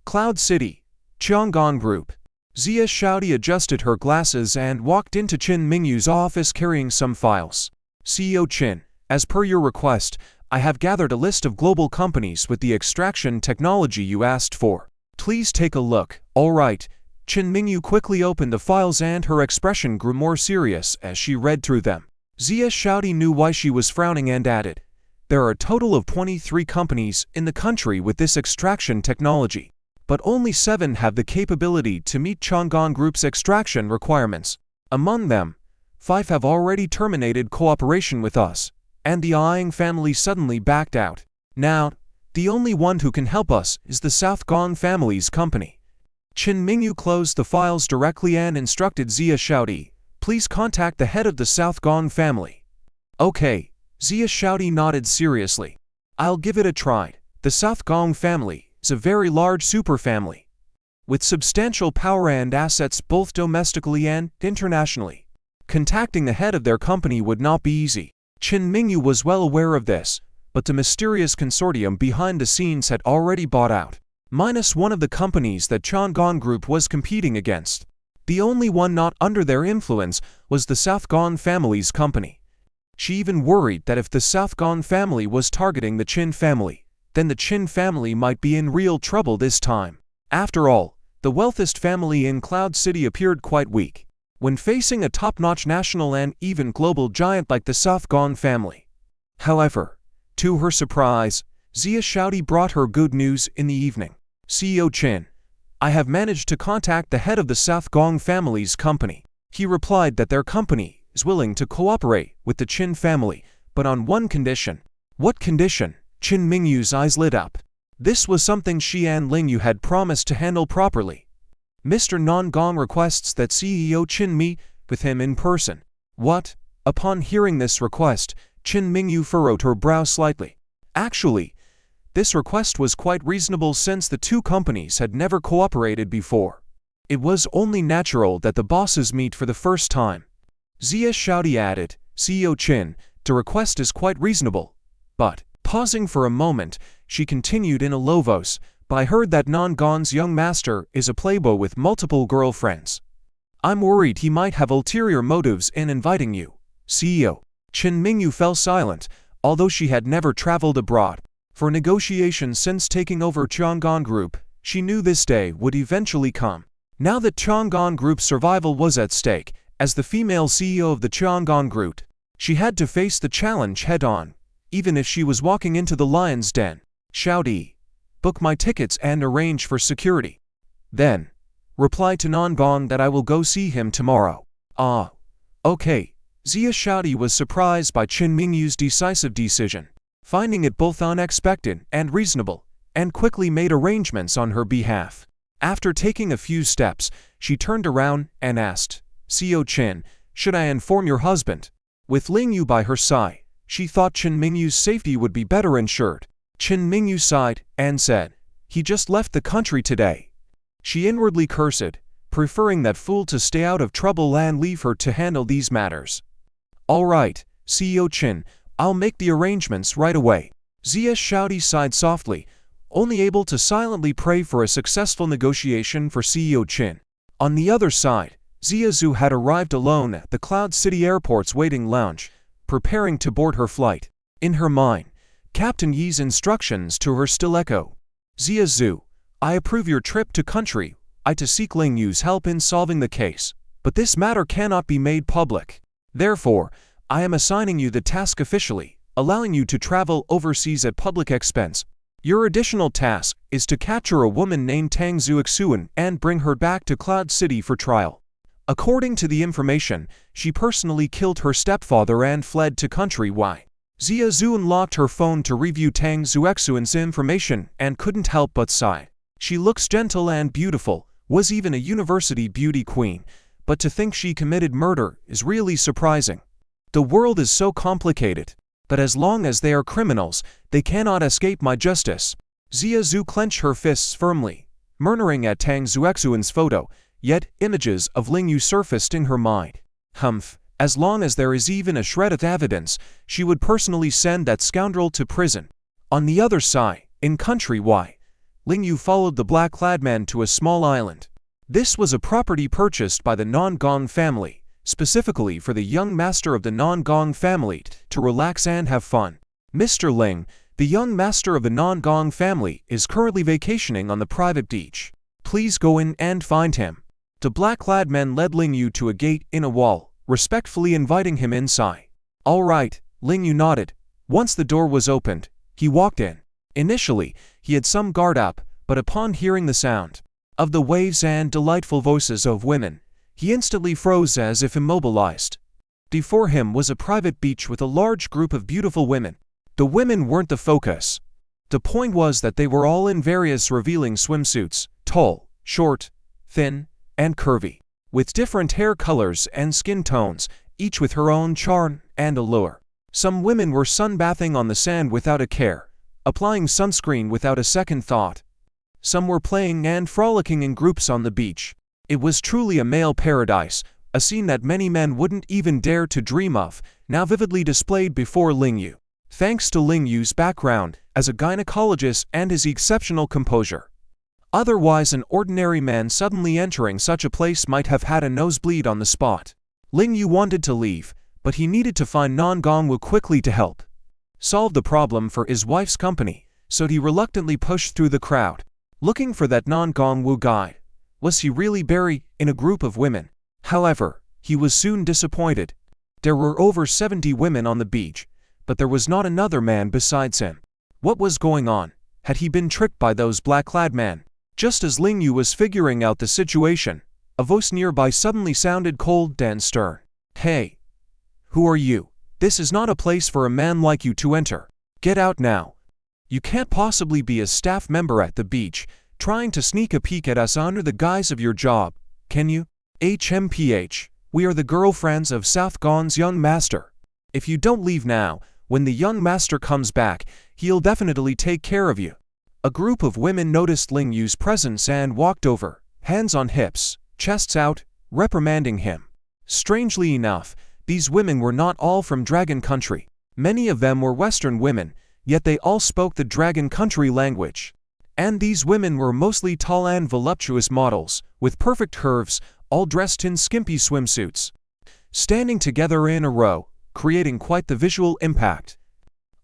Cloud City, Cheonggang Group. Zia Shouty adjusted her glasses and walked into Qin Mingyu's office carrying some files. CEO Qin, as per your request, I have gathered a list of global companies with the extraction technology you asked for. Please take a look. All right. Qin Mingyu quickly opened the files and her expression grew more serious as she read through them. Zia Shouty knew why she was frowning and added, "There are a total of 23 companies in the country with this extraction technology, but only 7 have the capability to meet Chang'an Group's extraction requirements. Among them, 5 have already terminated cooperation with us, and the Ying family suddenly backed out. Now, the only one who can help us is the South Gong family's company." Qin Mingyu closed the files directly and instructed Zia Shouty, "Please contact the head of the South Gong family." "Okay," Zia Shouty nodded seriously. "I'll give it a try. The South Gong family is a very large superfamily, with substantial power and assets both domestically and internationally. Contacting the head of their company would not be easy." Qin Mingyu was well aware of this, but the mysterious consortium behind the scenes had already bought out, minus one of the companies that Chang'an Group was competing against. The only one not under their influence was the South Gong family's company. She even worried that if the South Gong family was targeting the Qin family, then the Qin family might be in real trouble this time. After all, the wealthiest family in Cloud City appeared quite weak when facing a top-notch national and even global giant like the South Gong family. However, to her surprise, Zia Shouty brought her good news in the evening. "CEO Qin, I have managed to contact the head of the South Gong family's company. He replied that their company is willing to cooperate with the Qin family, but on one condition." "What condition?" Qin Mingyu's eyes lit up. This was something she and Lingyu had promised to handle properly. "Mr. Non-Gong requests that CEO Qin meet with him in person." "What?" Upon hearing this request, Qin Mingyu furrowed her brow slightly. Actually, this request was quite reasonable since the two companies had never cooperated before. It was only natural that the bosses meet for the first time. Zia Shouty added, "CEO Qin, the request is quite reasonable, but..." Pausing for a moment, she continued in a low voice, "But I heard that Non-Gong's young master is a playboy with multiple girlfriends. I'm worried he might have ulterior motives in inviting you, CEO." Qin Mingyu fell silent, although she had never traveled abroad for negotiations since taking over Chang'an Group. She knew this day would eventually come. Now that Chang'an Group's survival was at stake, as the female CEO of the Chang'an Group, she had to face the challenge head-on, even if she was walking into the lion's den. "Shouty, book my tickets and arrange for security. Then, reply to Non-Gong that I will go see him tomorrow." "Ah, okay." Zia Shouty was surprised by Qin Mingyu's decisive decision, finding it both unexpected and reasonable, and quickly made arrangements on her behalf. After taking a few steps, she turned around and asked, "CEO Qin, should I inform your husband?" With Lingyu by her side, she thought Qin Mingyu's safety would be better ensured. Qin Mingyu sighed and said, "He just left the country today." She inwardly cursed, preferring that fool to stay out of trouble and leave her to handle these matters. "All right, CEO Qin, I'll make the arrangements right away." Zia Shouty sighed softly, only able to silently pray for a successful negotiation for CEO Qin. On the other side, Zia Zhu had arrived alone at the Cloud City Airport's waiting lounge, preparing to board her flight. In her mind, Captain Yi's instructions to her still echo. "Zia Zhu, I approve your trip to country I to seek Lingyu's help in solving the case, but this matter cannot be made public. Therefore, I am assigning you the task officially, allowing you to travel overseas at public expense. Your additional task is to capture a woman named Tang Zuixuan and bring her back to Cloud City for trial." According to the information, she personally killed her stepfather and fled to country Y. Zia Zhu unlocked her phone to review Tang Zuixuan's information and couldn't help but sigh. She looks gentle and beautiful, was even a university beauty queen, but to think she committed murder is really surprising. The world is so complicated, but as long as they are criminals, they cannot escape my justice. Zia Zhu clenched her fists firmly, murmuring at Tang Zuixuan's photo, yet images of Lingyu surfaced in her mind. Humph, as long as there is even a shred of evidence, she would personally send that scoundrel to prison. On the other side, in country Y, Lingyu followed the black-clad man to a small island. This was a property purchased by the Non-Gong family, specifically for the young master of the Non-Gong family to relax and have fun. Mr. Ling, the young master of the Non-Gong family, is currently vacationing on the private beach. Please go in and find him. The black-clad man led Lingyu to a gate in a wall, respectfully inviting him inside. All right, Ling Yu nodded. Once the door was opened, he walked in. Initially, he had some guard up, but upon hearing the sound of the waves and delightful voices of women, he instantly froze as if immobilized. Before him was a private beach with a large group of beautiful women. The women weren't the focus. The point was that they were all in various revealing swimsuits, tall, short, thin, and curvy, with different hair colors and skin tones, each with her own charm and allure. Some women were sunbathing on the sand without a care, applying sunscreen without a second thought. Some were playing and frolicking in groups on the beach. It was truly a male paradise, a scene that many men wouldn't even dare to dream of, now vividly displayed before Ling Yu. Thanks to Ling Yu's background as a gynecologist and his exceptional composure. Otherwise, an ordinary man suddenly entering such a place might have had a nosebleed on the spot. Ling Yu wanted to leave, but he needed to find Nan Gongwu quickly to help solve the problem for his wife's company, so he reluctantly pushed through the crowd, looking for that Nan Gongwu guy. Was he really buried in a group of women? However, he was soon disappointed. There were over 70 women on the beach, but there was not another man besides him. What was going on? Had he been tricked by those black-clad men? Just as Ling Yu was figuring out the situation, a voice nearby suddenly sounded cold and stern. Hey! Who are you? This is not a place for a man like you to enter. Get out now. You can't possibly be a staff member at the beach, trying to sneak a peek at us under the guise of your job, can you? HMPH, we are the girlfriends of South Gon's young master. If you don't leave now, when the young master comes back, he'll definitely take care of you. A group of women noticed Ling Yu's presence and walked over, hands on hips, chests out, reprimanding him. Strangely enough, these women were not all from Dragon Country. Many of them were Western women, yet they all spoke the Dragon Country language. And these women were mostly tall and voluptuous models, with perfect curves, all dressed in skimpy swimsuits, standing together in a row, creating quite the visual impact.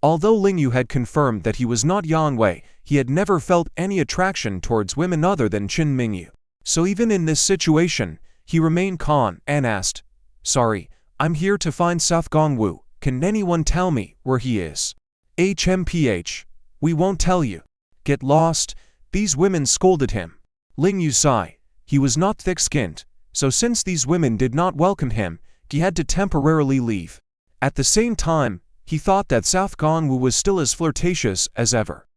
Although Ling Yu had confirmed that he was not Yang Wei, he had never felt any attraction towards women other than Qin Mingyu. So even in this situation, he remained calm and asked, Sorry, I'm here to find South Gongwu. Can anyone tell me where he is? HMPH, we won't tell you. Get lost. These women scolded him. Ling Yu sighed. He was not thick-skinned, so since these women did not welcome him, he had to temporarily leave. At the same time, he thought that South Gongwu was still as flirtatious as ever.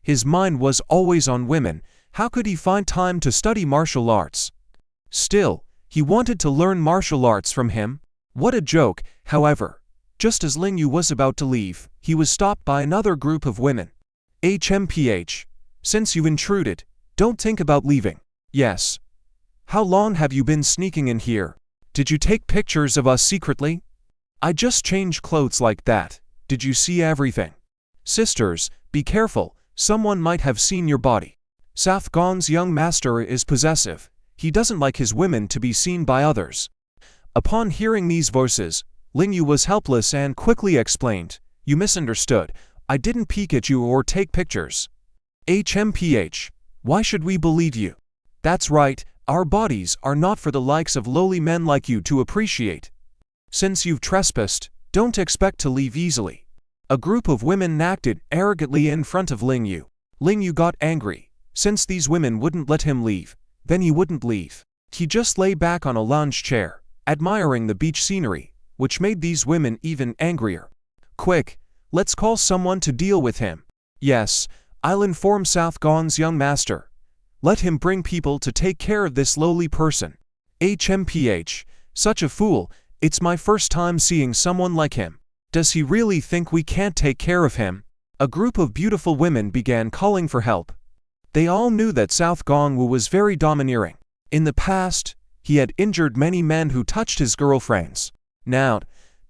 His mind was always on women. How could he find time to study martial arts? Still, he wanted to learn martial arts from him. What a joke, however. Just as Ling Yu was about to leave, he was stopped by another group of women. HMPH, since you intruded, don't think about leaving. Yes. How long have you been sneaking in here? Did you take pictures of us secretly? I just changed clothes like that. Did you see everything? Sisters, be careful, someone might have seen your body. South Gon's young master is possessive. He doesn't like his women to be seen by others. Upon hearing these voices, Ling Yu was helpless and quickly explained, You misunderstood. I didn't peek at you or take pictures. HMPH, why should we believe you? That's right, our bodies are not for the likes of lowly men like you to appreciate. Since you've trespassed, don't expect to leave easily. A group of women acted arrogantly in front of Ling Yu. Ling Yu got angry. Since these women wouldn't let him leave, then he wouldn't leave. He just lay back on a lounge chair, admiring the beach scenery, which made these women even angrier. Quick, let's call someone to deal with him. Yes, I'll inform South Gon's young master. Let him bring people to take care of this lowly person. HMPH, such a fool, it's my first time seeing someone like him. Does he really think we can't take care of him? A group of beautiful women began calling for help. They all knew that South Gongwu was very domineering. In the past, he had injured many men who touched his girlfriends. Now,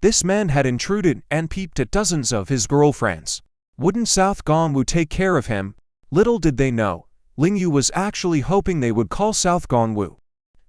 this man had intruded and peeped at dozens of his girlfriends. Wouldn't South Gongwu take care of him? Little did they know, Ling Yu was actually hoping they would call South Gongwu.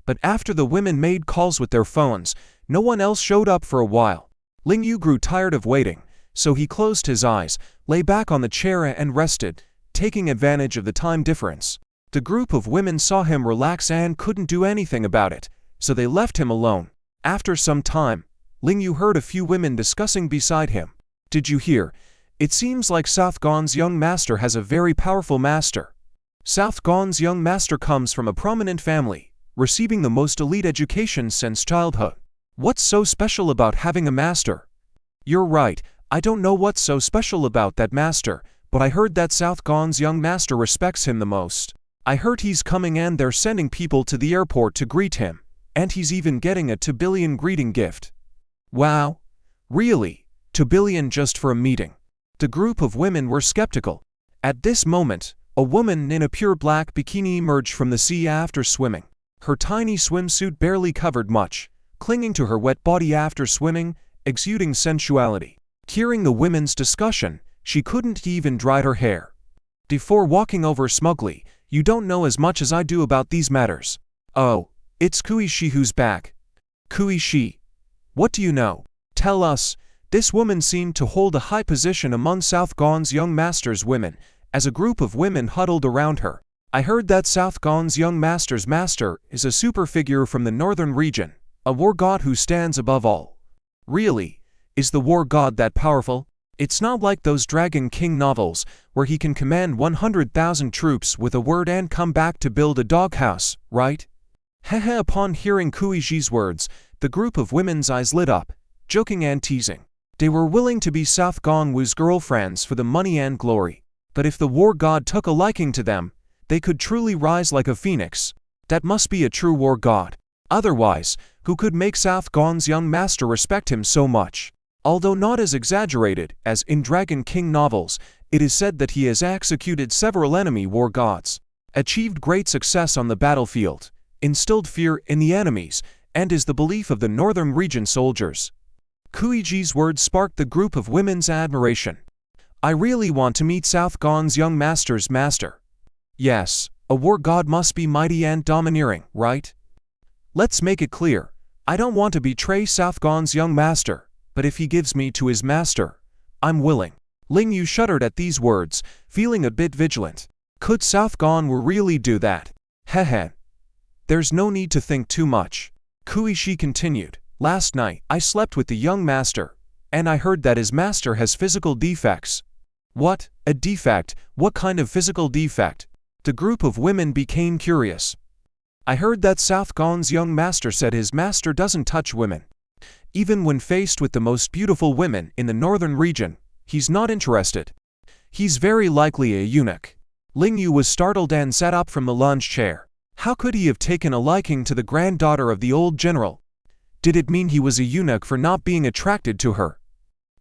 But after the women made calls with their phones, no one else showed up for a while. Ling Yu grew tired of waiting, so he closed his eyes, lay back on the chair and rested, taking advantage of the time difference. The group of women saw him relax and couldn't do anything about it, so they left him alone. After some time, Ling Yu heard a few women discussing beside him. Did you hear? It seems like South Gon's young master has a very powerful master. South Gon's young master comes from a prominent family, receiving the most elite education since childhood. What's so special about having a master? You're right, I don't know what's so special about that master, but I heard that South Gon's young master respects him the most. I heard he's coming and they're sending people to the airport to greet him, and he's even getting a 2 billion greeting gift. Wow! Really? 2 billion just for a meeting? The group of women were skeptical. At this moment, a woman in a pure black bikini emerged from the sea after swimming. Her tiny swimsuit barely covered much, clinging to her wet body after swimming, exuding sensuality. Hearing the women's discussion, she couldn't even dry her hair. Before walking over smugly, you don't know as much as I do about these matters. Oh, it's Kuishi who's back. Kuishi. What do you know? Tell us. This woman seemed to hold a high position among South Gon's young master's women, as a group of women huddled around her. I heard that South Gon's young master's master is a super figure from the northern region, a war god who stands above all. Really? Is the war god that powerful? It's not like those Dragon King novels, where he can command 100,000 troops with a word and come back to build a doghouse, right? Hehe. Upon hearing Kuishi's words, the group of women's eyes lit up, joking and teasing. They were willing to be South Gongwu's girlfriends for the money and glory. But if the war god took a liking to them, they could truly rise like a phoenix. That must be a true war god. Otherwise, who could make South Gon's young master respect him so much? Although not as exaggerated as in Dragon King novels, it is said that he has executed several enemy war gods, achieved great success on the battlefield, instilled fear in the enemies, and is the belief of the northern region soldiers. Kuiji's words sparked the group of women's admiration. I really want to meet South Gon's young master's master. Yes, a war god must be mighty and domineering, right? Let's make it clear. I don't want to betray South Gon's young master, but if he gives me to his master, I'm willing. Ling Yu shuddered at these words, feeling a bit vigilant. Could South Gon really do that? Hehe. There's no need to think too much. Kuishi continued. Last night, I slept with the young master, and I heard that his master has physical defects. What? A defect? What kind of physical defect? The group of women became curious. I heard that South Gon's young master said his master doesn't touch women. Even when faced with the most beautiful women in the northern region, he's not interested. He's very likely a eunuch. Ling Yu was startled and sat up from the lounge chair. How could he have taken a liking to the granddaughter of the old general? Did it mean he was a eunuch for not being attracted to her?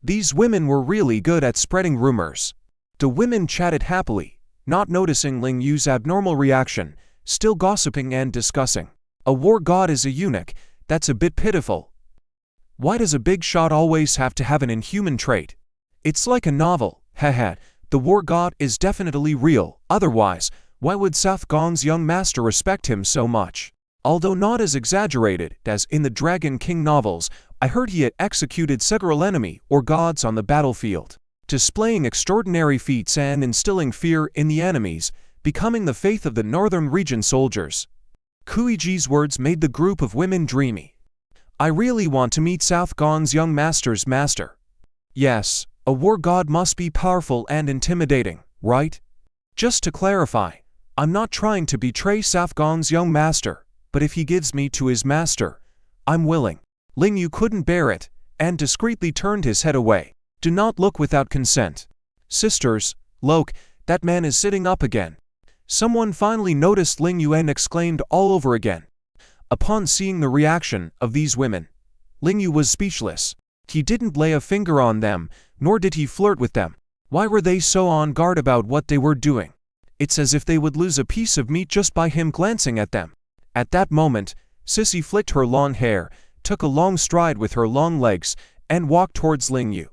These women were really good at spreading rumors. The women chatted happily, not noticing Ling Yu's abnormal reaction, still gossiping and discussing. A war god is a eunuch, that's a bit pitiful. Why does a big shot always have to have an inhuman trait? It's like a novel, haha. The war god is definitely real, otherwise, why would South Gon's young master respect him so much? Although not as exaggerated as in the Dragon King novels, I heard he had executed several enemy or gods on the battlefield, displaying extraordinary feats and instilling fear in the enemies, becoming the faith of the northern region soldiers. Kuiji's words made the group of women dreamy. I really want to meet South Gon's young master's master. Yes, a war god must be powerful and intimidating, right? Just to clarify, I'm not trying to betray South Gon's young master. But if he gives me to his master, I'm willing. Ling Yu couldn't bear it, and discreetly turned his head away. Do not look without consent. Sisters, look, that man is sitting up again. Someone finally noticed Ling Yu and exclaimed all over again. Upon seeing the reaction of these women, Ling Yu was speechless. He didn't lay a finger on them, nor did he flirt with them. Why were they so on guard about what they were doing? It's as if they would lose a piece of meat just by him glancing at them. At that moment, Sissy flicked her long hair, took a long stride with her long legs, and walked towards Ling Yu.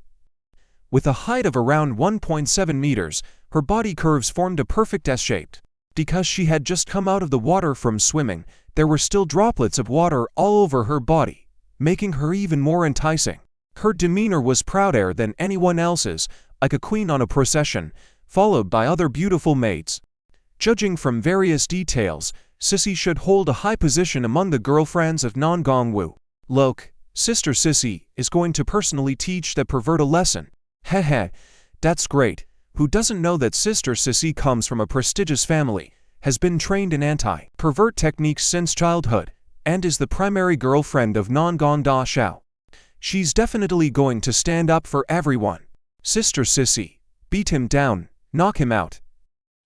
With a height of around 1.7 meters, her body curves formed a perfect S-shape. Because she had just come out of the water from swimming, there were still droplets of water all over her body, making her even more enticing. Her demeanor was prouder than anyone else's, like a queen on a procession, followed by other beautiful maids. Judging from various details, Sissy should hold a high position among the girlfriends of Non Gongwu. Look, Sister Sissy is going to personally teach that pervert a lesson. Heh, that's great. Who doesn't know that Sister Sissy comes from a prestigious family, has been trained in anti-pervert techniques since childhood, and is the primary girlfriend of Non-Gong Da Xiao. She's definitely going to stand up for everyone. Sister Sissy, beat him down, knock him out.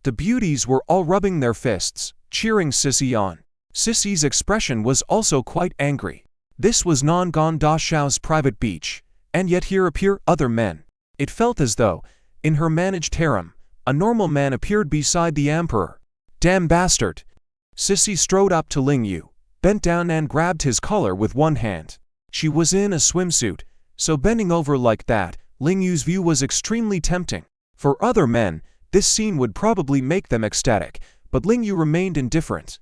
The beauties were all rubbing their fists, cheering Sissy on. Sissy's expression was also quite angry. This was Non-Gong Da Xiao's private beach, and yet here appear other men. It felt as though, in her managed harem, a normal man appeared beside the emperor. Damn bastard! Sissy strode up to Ling Yu, bent down and grabbed his collar with one hand. She was in a swimsuit, so bending over like that, Ling Yu's view was extremely tempting. For other men, this scene would probably make them ecstatic, but Ling Yu remained indifferent.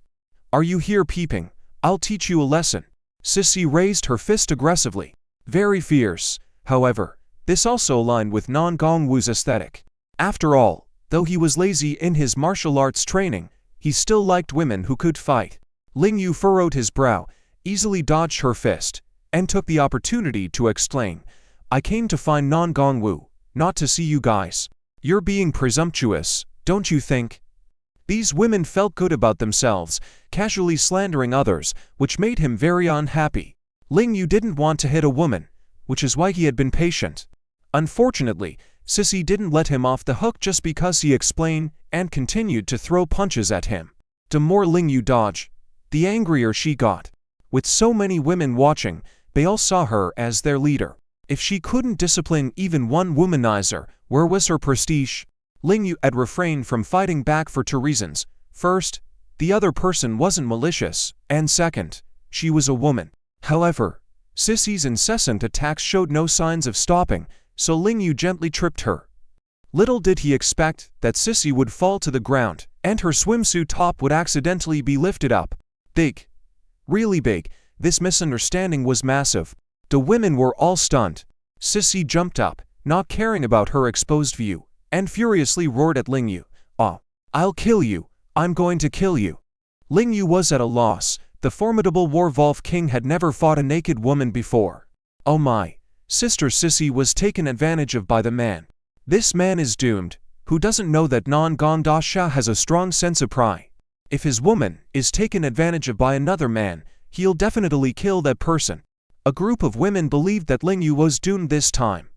Are you here peeping? I'll teach you a lesson. Sissy raised her fist aggressively. Very fierce, however. This also aligned with Non-Gong Wu's aesthetic. After all, though he was lazy in his martial arts training, he still liked women who could fight. Ling Yu furrowed his brow, easily dodged her fist, and took the opportunity to explain. I came to find Non-Gong Wu, not to see you guys. You're being presumptuous, don't you think? These women felt good about themselves, casually slandering others, which made him very unhappy. Ling Yu didn't want to hit a woman, which is why he had been patient. Unfortunately, Sissy didn't let him off the hook just because he explained and continued to throw punches at him. The more Ling Yu dodged, the angrier she got. With so many women watching, they all saw her as their leader. If she couldn't discipline even one womanizer, where was her prestige? Ling Yu had refrained from fighting back for two reasons. First, the other person wasn't malicious, and second, she was a woman. However, Sissy's incessant attacks showed no signs of stopping, so Ling Yu gently tripped her. Little did he expect that Sissy would fall to the ground, and her swimsuit top would accidentally be lifted up. Big. Really big. This misunderstanding was massive. The women were all stunned. Sissy jumped up, not caring about her exposed view, and furiously roared at Ling Yu. "Ah, I'll kill you. I'm going to kill you." Ling Yu was at a loss. The formidable War-Wolf King had never fought a naked woman before. Oh my. Sister Sissy was taken advantage of by the man. This man is doomed. Who doesn't know that Non-Gong Da Xiao has a strong sense of pride? If his woman is taken advantage of by another man, he'll definitely kill that person. A group of women believed that Ling Yu was doomed this time.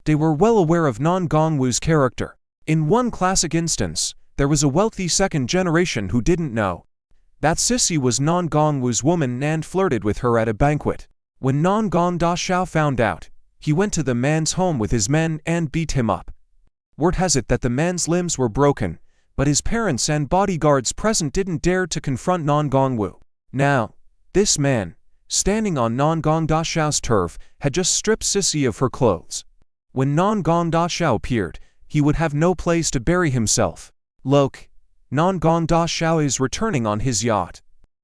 They were well aware of Non-Gong Wu's character. In one classic instance, there was a wealthy second generation who didn't know that Sissy was Non-Gong Wu's woman and flirted with her at a banquet. When Non-Gong Da Xiao found out, he went to the man's home with his men and beat him up. Word has it that the man's limbs were broken, but his parents and bodyguards present didn't dare to confront Non-Gong Wu. Now, this man, standing on Non-Gong Da Xiao's turf, had just stripped Sissy of her clothes. When Non-Gong Da Xiao appeared, he would have no place to bury himself. Look, Non-Gong Da Xiao is returning on his yacht.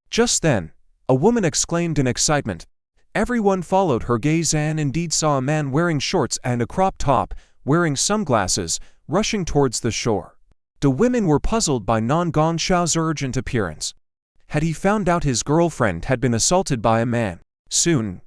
Just then, a woman exclaimed in excitement. Everyone followed her gaze and indeed saw a man wearing shorts and a crop top, wearing sunglasses, rushing towards the shore. The women were puzzled by Non-Gong Xiao's urgent appearance. Had he found out his girlfriend had been assaulted by a man? Soon,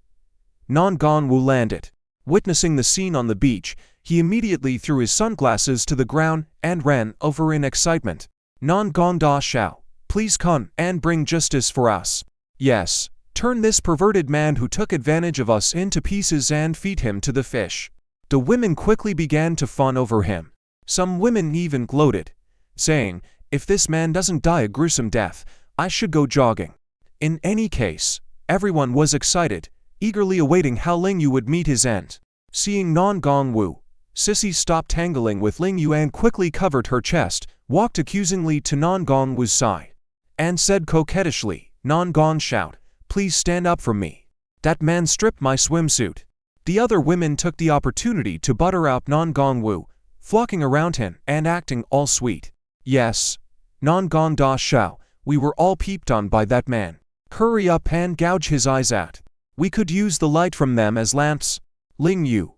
Non-Gong Wu landed. Witnessing the scene on the beach, he immediately threw his sunglasses to the ground and ran over in excitement. Non-Gong Da Xiao, please come and bring justice for us. Yes, turn this perverted man who took advantage of us into pieces and feed him to the fish. The women quickly began to fawn over him. Some women even gloated, saying, if this man doesn't die a gruesome death, I should go jogging. In any case, everyone was excited, eagerly awaiting how Ling Yu would meet his end. Seeing Non-Gong Wu, Sissy stopped tangling with Ling Yu and quickly covered her chest, walked accusingly to Non-Gong Wu's side, and said coquettishly, Non-Gong Xiao, please stand up for me. That man stripped my swimsuit. The other women took the opportunity to butter up Non-Gong Wu, flocking around him and acting all sweet. Yes, Non-Gong Da Xiao, we were all peeped on by that man. Hurry up and gouge his eyes out. We could use the light from them as lamps. Ling Yu,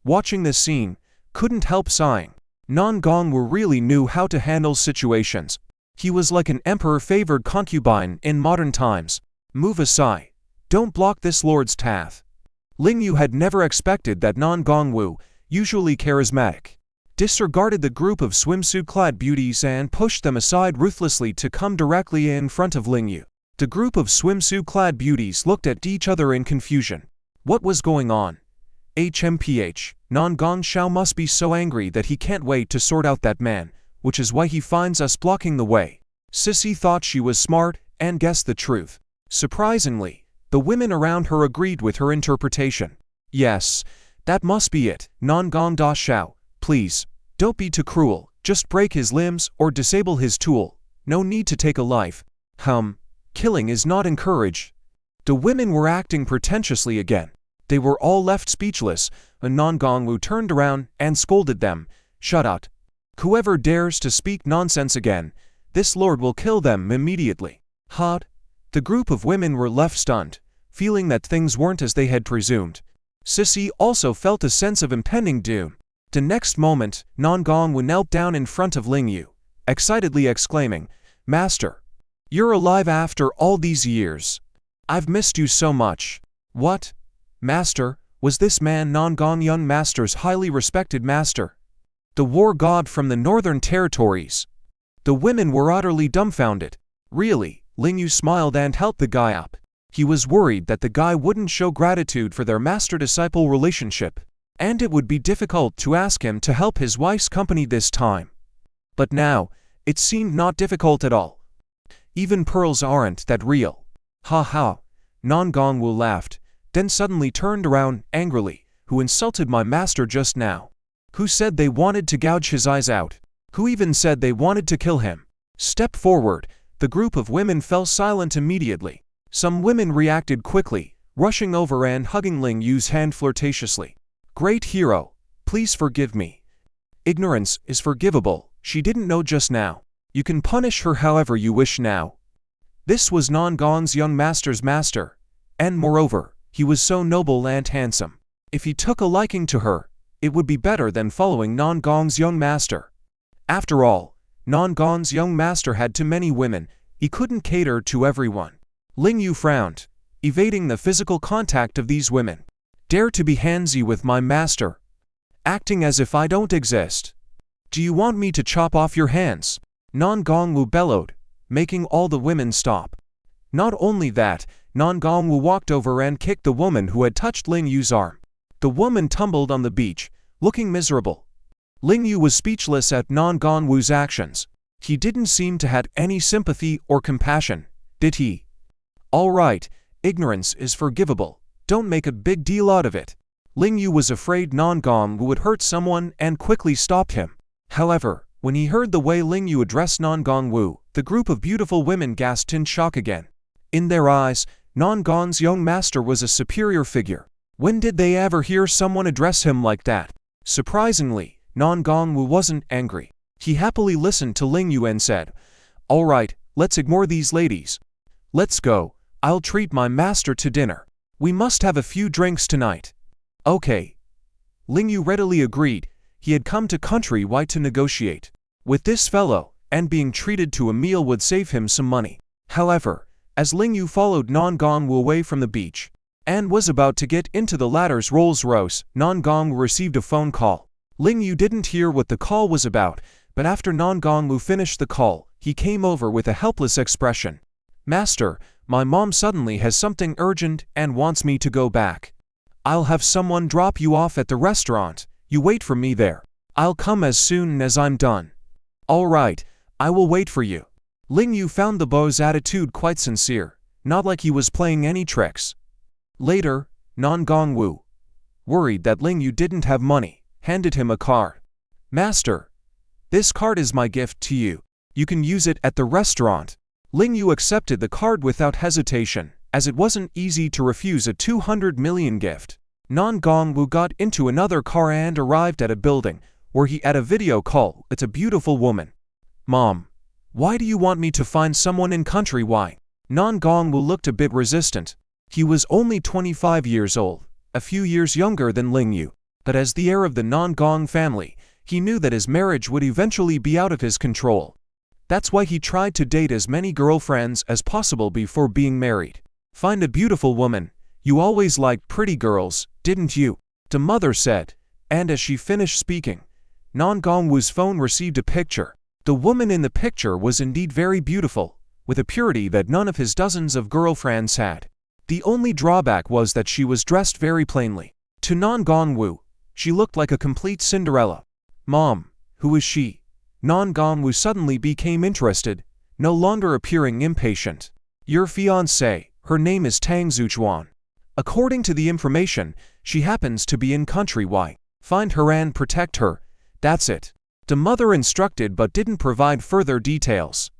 watching this scene, couldn't help sighing. Non-Gong Wu really knew how to handle situations. He was like an emperor-favored concubine in modern times. Move aside. Don't block this lord's path. Ling Yu had never expected that Non Gongwu, usually charismatic, disregarded the group of swimsuit-clad beauties and pushed them aside ruthlessly to come directly in front of Ling Yu. The group of swimsuit-clad beauties looked at each other in confusion. What was going on? HMPH, Non Gongxiao must be so angry that he can't wait to sort out that man, which is why he finds us blocking the way. Sissy thought she was smart and guessed the truth. Surprisingly, the women around her agreed with her interpretation. Yes, that must be it. Non Gongxiao, please, don't be too cruel. Just break his limbs or disable his tool. No need to take a life. Killing is not encouraged. The women were acting pretentiously again. They were all left speechless, and Non Gongwu turned around and scolded them. Shut up. Whoever dares to speak nonsense again, this lord will kill them immediately. Hot. The group of women were left stunned, feeling that things weren't as they had presumed. Sissy also felt a sense of impending doom. The next moment, Non Gongwu knelt down in front of Ling Yu, excitedly exclaiming, "Master, you're alive after all these years. I've missed you so much." What? Master? Was this man Non Gong Master's highly respected master? The war god from the northern territories? The women were utterly dumbfounded. Really? Ling Yu smiled and helped the guy up. He was worried that the guy wouldn't show gratitude for their master-disciple relationship, and it would be difficult to ask him to help his wife's company this time. But now, it seemed not difficult at all. Even pearls aren't that real. Ha ha. Non Gongwu laughed, then suddenly turned around angrily. Who insulted my master just now? Who said they wanted to gouge his eyes out? Who even said they wanted to kill him? Step forward. The group of women fell silent immediately. Some women reacted quickly, rushing over and hugging Ling Yu's hand flirtatiously. Great hero, please forgive me. Ignorance is forgivable. She didn't know just now. You can punish her however you wish now. This was Non Gong's young master's master, and moreover, he was so noble and handsome. If he took a liking to her, it would be better than following Non Gong's young master. After all, Non Gong's young master had too many women. He couldn't cater to everyone. Ling Yu frowned, evading the physical contact of these women. Dare to be handsy with my master? Acting as if I don't exist. Do you want me to chop off your hands? Non Gongwu bellowed, making all the women stop. Not only that, Non Gongwu walked over and kicked the woman who had touched Ling Yu's arm. The woman tumbled on the beach, looking miserable. Ling Yu was speechless at Non Gongwu's actions. He didn't seem to have any sympathy or compassion, did he? All right, ignorance is forgivable. Don't make a big deal out of it. Ling Yu was afraid Non Gongwu would hurt someone and quickly stopped him. However, when he heard the way Ling Yu addressed Non Gongwu, the group of beautiful women gasped in shock again. In their eyes, Non Gong's young master was a superior figure. When did they ever hear someone address him like that? Surprisingly, Non Gongwu wasn't angry. He happily listened to Ling Yu and said, "All right, let's ignore these ladies. Let's go. I'll treat my master to dinner. We must have a few drinks tonight." Okay. Ling Yu readily agreed. He had come to countrywide to negotiate with this fellow, and being treated to a meal would save him some money. However, as Ling Yu followed Non Gongwu away from the beach, and was about to get into the latter's Rolls Royce, Non Gongwu received a phone call. Ling Yu didn't hear what the call was about, but after Non Gongwu finished the call, he came over with a helpless expression. "Master, my mom suddenly has something urgent and wants me to go back. I'll have someone drop you off at the restaurant. You wait for me there. I'll come as soon as I'm done." "All right, I will wait for you." Ling Yu found the boy's attitude quite sincere, not like he was playing any tricks. Later, Non Gongwu, worried that Ling Yu didn't have money, handed him a card. "Master, this card is my gift to you. You can use it at the restaurant." Ling Yu accepted the card without hesitation, as it wasn't easy to refuse a 200 million gift. Non Gongwu got into another car and arrived at a building, where he had a video call. "It's a beautiful woman." "Mom, why do you want me to find someone in countrywide?" Non Gongwu looked a bit resistant. He was only 25 years old, a few years younger than Ling Yu, but as the heir of the Non Gong family, he knew that his marriage would eventually be out of his control. That's why he tried to date as many girlfriends as possible before being married. Find a beautiful woman, You always liked pretty girls, didn't you? The mother said, and as she finished speaking, Non Gongwoo's phone received a picture. The woman in the picture was indeed very beautiful, with a purity that none of his dozens of girlfriends had. The only drawback was that she was dressed very plainly. To Non Gongwoo, she looked like a complete Cinderella. Mom, who is she? Non Gongwoo suddenly became interested, no longer appearing impatient. Your fiancée, her name is Tang Zuchuan. According to the information, she happens to be in country. Why? Find her and protect her. That's it. The mother instructed but didn't provide further details.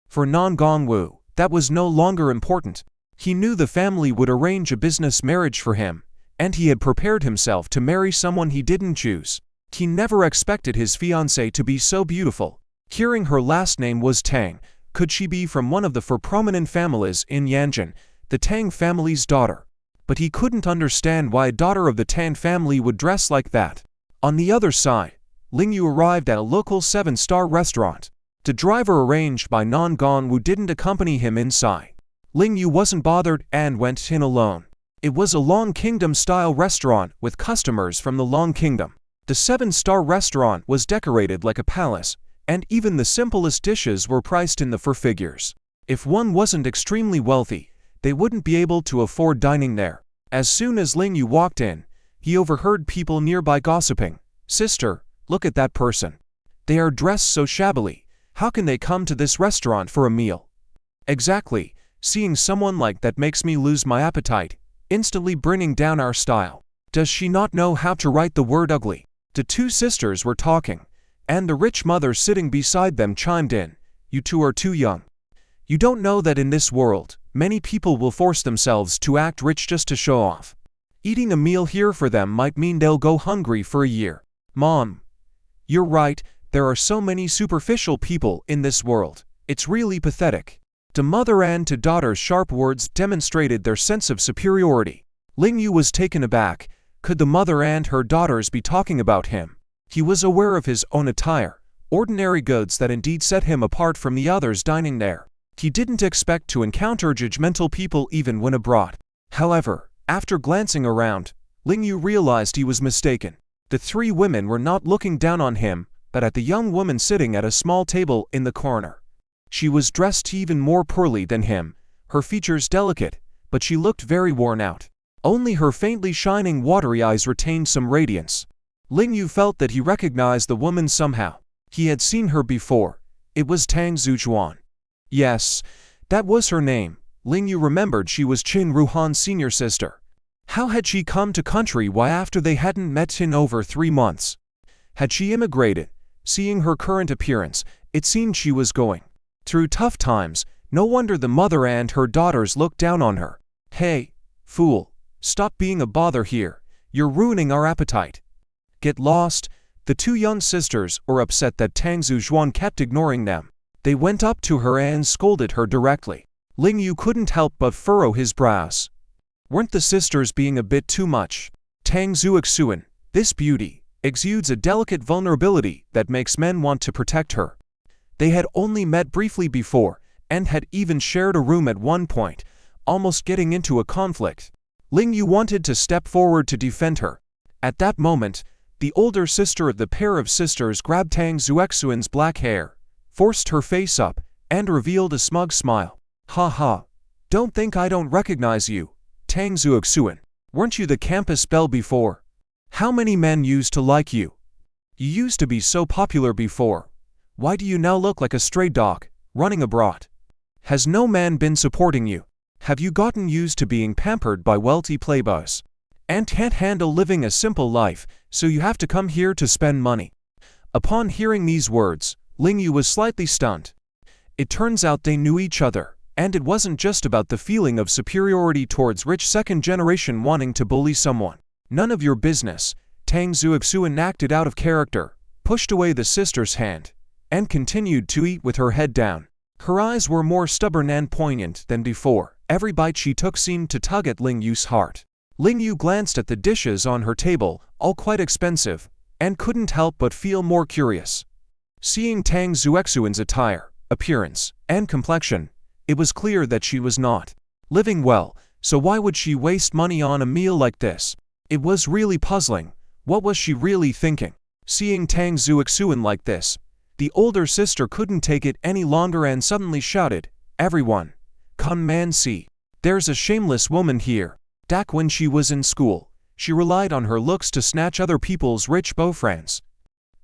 For Non Gongwoo, that was no longer important. He knew the family would arrange a business marriage for him, and he had prepared himself to marry someone he didn't choose. He never expected his fiancée to be so beautiful. Hearing her last name was Tang, could she be from one of the four prominent families in Yanjin, the Tang family's daughter? But he couldn't understand why a daughter of the Tang family would dress like that. On the other side, Lingyu arrived at a local 7-star restaurant. The driver arranged by Non Gongwoo didn't accompany him inside. Lingyu wasn't bothered and went in alone. It was a Long Kingdom-style restaurant with customers from the Long Kingdom. The 7-star restaurant was decorated like a palace, and even the simplest dishes were priced in the four figures. If one wasn't extremely wealthy, they wouldn't be able to afford dining there. As soon as Lingyu walked in, he overheard people nearby gossiping. Sister, look at that person. They are dressed so shabbily. How can they come to this restaurant for a meal? Exactly. Seeing someone like that makes me lose my appetite, instantly bringing down our style. Does she not know how to write the word ugly? The two sisters were talking, and the rich mother sitting beside them chimed in. You two are too young. You don't know that in this world, many people will force themselves to act rich just to show off. Eating a meal here for them might mean they'll go hungry for a year. Mom, you're right, there are so many superficial people in this world. It's really pathetic. The mother and the daughter's sharp words demonstrated their sense of superiority. Lingyu was taken aback. Could the mother and her daughters be talking about him? He was aware of his own attire, ordinary goods that indeed set him apart from the others dining there. He didn't expect to encounter judgmental people even when abroad. However, after glancing around, Lingyu realized he was mistaken. The three women were not looking down on him, but at the young woman sitting at a small table in the corner. She was dressed even more poorly than him, her features delicate, but she looked very worn out. Only her faintly shining watery eyes retained some radiance. Lingyu felt that he recognized the woman somehow. He had seen her before. It was Tang Zuchuan. Yes, that was her name. Lingyu remembered she was Qin Ruhan's senior sister. How had she come to country after they hadn't met in over 3 months? Had she immigrated? Seeing her current appearance, it seemed she was going through tough times. No wonder the mother and her daughters looked down on her. Hey, fool, stop being a bother here. You're ruining our appetite. Get lost. The two young sisters were upset that Tang Zuchuan kept ignoring them. They went up to her and scolded her directly. Lingyu couldn't help but furrow his brows. Weren't the sisters being a bit too much? Tang Zuchuan, this beauty, exudes a delicate vulnerability that makes men want to protect her. They had only met briefly before, and had even shared a room at one point, almost getting into a conflict. Lingyu wanted to step forward to defend her. At that moment, the older sister of the pair of sisters grabbed Tang Zuchuan's black hair, forced her face up, and revealed a smug smile. Ha ha. Don't think I don't recognize you, Tang Zuchuan. Weren't you the campus belle before? How many men used to like you? You used to be so popular before. Why do you now look like a stray dog, running abroad? Has no man been supporting you? Have you gotten used to being pampered by wealthy playboys? And can't handle living a simple life, so you have to come here to spend money? Upon hearing these words, Lingyu was slightly stunned. It turns out they knew each other, and it wasn't just about the feeling of superiority towards rich second generation wanting to bully someone. None of your business. Tang Zuchuan acted out of character, pushed away the sister's hand, and continued to eat with her head down. Her eyes were more stubborn and poignant than before. Every bite she took seemed to tug at Lingyu's heart. Lingyu glanced at the dishes on her table, all quite expensive, and couldn't help but feel more curious. Seeing Tang Zuchuan's attire, appearance, and complexion, it was clear that she was not living well, So why would she waste money on a meal like this? It was really puzzling. What was she really thinking? Seeing Tang Zuoxuan like this, the older sister couldn't take it any longer and suddenly shouted, "Everyone, come and see. There's a shameless woman here." Back when she was in school, she relied on her looks to snatch other people's rich boyfriends.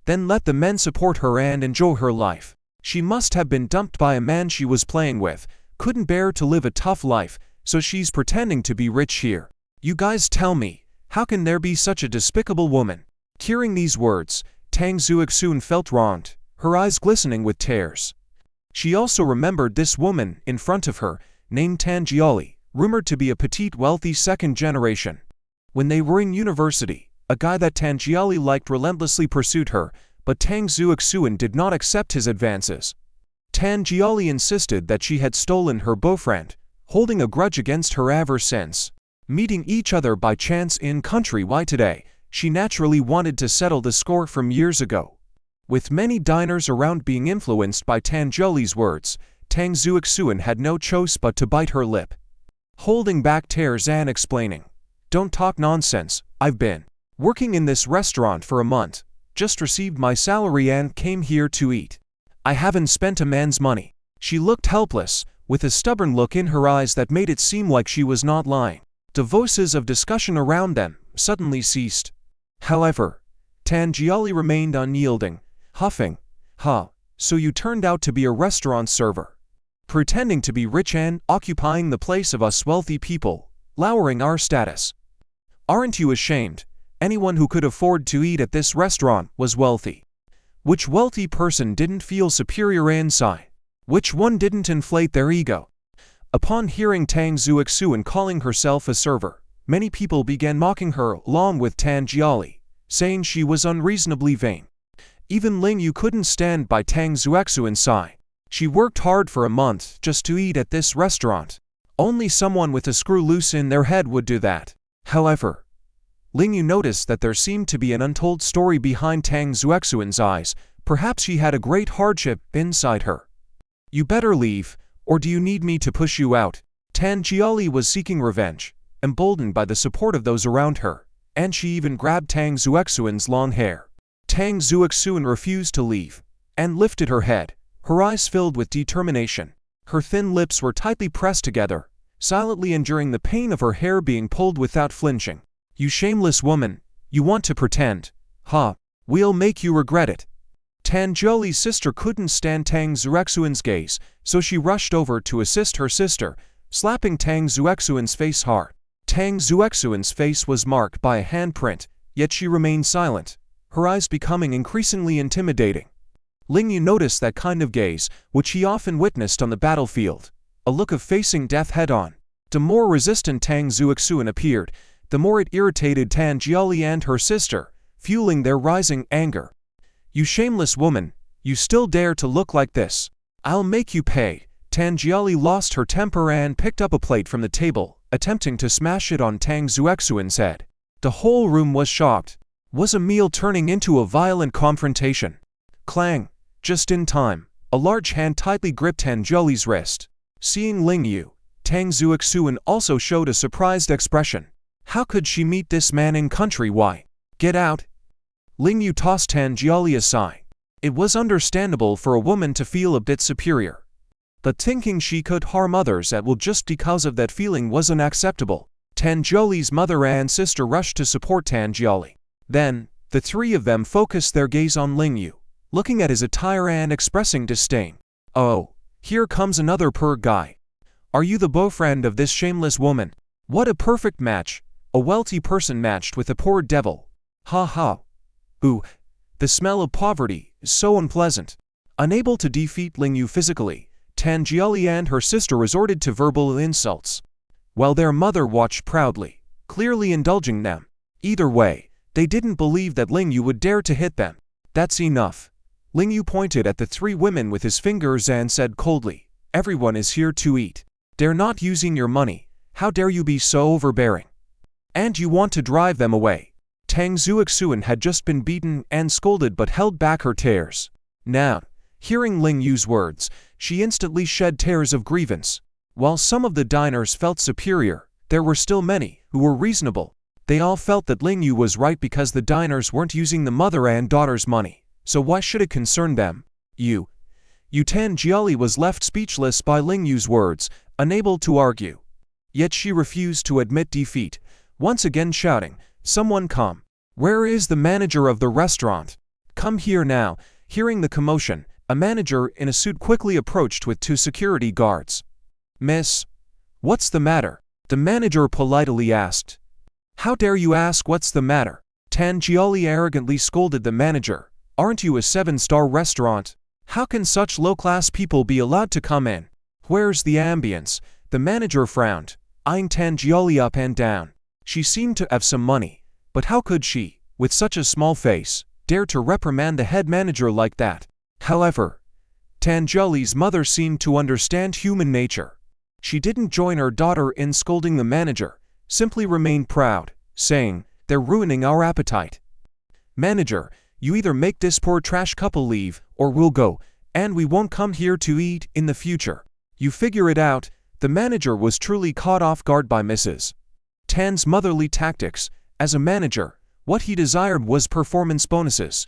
Then let the men support her and enjoy her life. She must have been dumped by a man she was playing with, couldn't bear to live a tough life, so she's pretending to be rich here. You guys tell me, how can there be such a despicable woman? Hearing these words, Tang Zuoxuan felt wronged, her eyes glistening with tears. She also remembered this woman in front of her, named Tan Jiali, rumored to be a petite wealthy second generation. When they were in university, a guy that Tan Jiali liked relentlessly pursued her, but Tang Zuoxuan did not accept his advances. Tan Jiali insisted that she had stolen her boyfriend, holding a grudge against her ever since. Meeting each other by chance in Country Y today, she naturally wanted to settle the score from years ago. With many diners around being influenced by Tan Jiali's words, Tang Zuoxuan had no choice but to bite her lip. Holding back tears and explaining, "Don't talk nonsense, I've been working in this restaurant for a month, just received my salary and came here to eat. I haven't spent a man's money." She looked helpless, with a stubborn look in her eyes that made it seem like she was not lying. The voices of discussion around them suddenly ceased. However, Tan Jiali remained unyielding, huffing, "So you turned out to be a restaurant server, pretending to be rich and occupying the place of us wealthy people, lowering our status. Aren't you ashamed? Anyone who could afford to eat at this restaurant was wealthy. Which wealthy person didn't feel superior inside? Which one didn't inflate their ego?" Upon hearing Tang Zuoxuan calling herself a server, many people began mocking her along with Tan Jiali, saying she was unreasonably vain. Even Ling Yu couldn't stand by Tang Zuoxuan's side. She worked hard for a month just to eat at this restaurant. Only someone with a screw loose in their head would do that. However, Ling Yu noticed that there seemed to be an untold story behind Tang Zuoxuan's eyes. Perhaps she had a great hardship inside her. "You better leave, or do you need me to push you out?" Tan Jiali was seeking revenge, emboldened by the support of those around her, and she even grabbed Tang Zuoxuan's long hair. Tang Zuoxuan refused to leave, and lifted her head, her eyes filled with determination. Her thin lips were tightly pressed together, silently enduring the pain of her hair being pulled without flinching. "You shameless woman, you want to pretend? We'll make you regret it." Tan Jiali's sister couldn't stand Tang Zuoxuan's gaze, so she rushed over to assist her sister, slapping Tang Zuoxuan's face hard. Tang Zuoxuan's face was marked by a handprint, yet she remained silent, her eyes becoming increasingly intimidating. Ling Yu noticed that kind of gaze, which he often witnessed on the battlefield, a look of facing death head-on. The more resistant Tang Zuoxuan appeared, the more it irritated Tan Jiali and her sister, fueling their rising anger. "You shameless woman, you still dare to look like this? I'll make you pay." Tan Jiali lost her temper and picked up a plate from the table, attempting to smash it on Tang Zuoxuan's head. The whole room was shocked. Was a meal turning into a violent confrontation? Clang! Just in time, a large hand tightly gripped Tan Jiali's wrist. Seeing Ling Yu, Tang Zuoxuan also showed a surprised expression. How could she meet this man in Country Y? "Get out!" Ling Yu tossed Tan Jiali aside. It was understandable for a woman to feel a bit superior, but thinking she could harm others at will just because of that feeling was unacceptable. Tan Jiali's mother and sister rushed to support Tan Jiali. Then, the three of them focused their gaze on Ling Yu, looking at his attire and expressing disdain. "Oh, here comes another poor guy. Are you the boyfriend of this shameless woman? What a perfect match, a wealthy person matched with a poor devil. Ooh, the smell of poverty is so unpleasant." Unable to defeat Ling Yu physically, Tan Jiali and her sister resorted to verbal insults, while their mother watched proudly, clearly indulging them. Either way, they didn't believe that Ling Yu would dare to hit them. "That's enough." Ling Yu pointed at the three women with his fingers and said coldly, "Everyone is here to eat. They're not using your money. How dare you be so overbearing? And you want to drive them away?" Tang Zuoxuan had just been beaten and scolded but held back her tears. Now, hearing Ling Yu's words, she instantly shed tears of grievance. While some of the diners felt superior, there were still many who were reasonable. They all felt that Ling Yu was right because the diners weren't using the mother and daughter's money, so why should it concern them? Yu Tanjiali was left speechless by Ling Yu's words, unable to argue. Yet she refused to admit defeat, once again shouting, "Someone come! Where is the manager of the restaurant? Come here now!" Hearing the commotion, a manager in a suit quickly approached with 2 security guards. "Miss, what's the matter?" the manager politely asked. "How dare you ask what's the matter?" Tanjiali arrogantly scolded the manager. "Aren't you a 7-star restaurant? How can such low-class people be allowed to come in? Where's the ambience?" The manager frowned, eyeing Tanjiali up and down. She seemed to have some money, but how could she, with such a small face, dare to reprimand the head manager like that? However, Tanjiali's mother seemed to understand human nature. She didn't join her daughter in scolding the manager, simply remained proud, saying, "They're ruining our appetite. Manager, you either make this poor trash couple leave, or we'll go, and we won't come here to eat in the future. You figure it out." The manager was truly caught off guard by Mrs. Tan's motherly tactics. As a manager, what he desired was performance bonuses.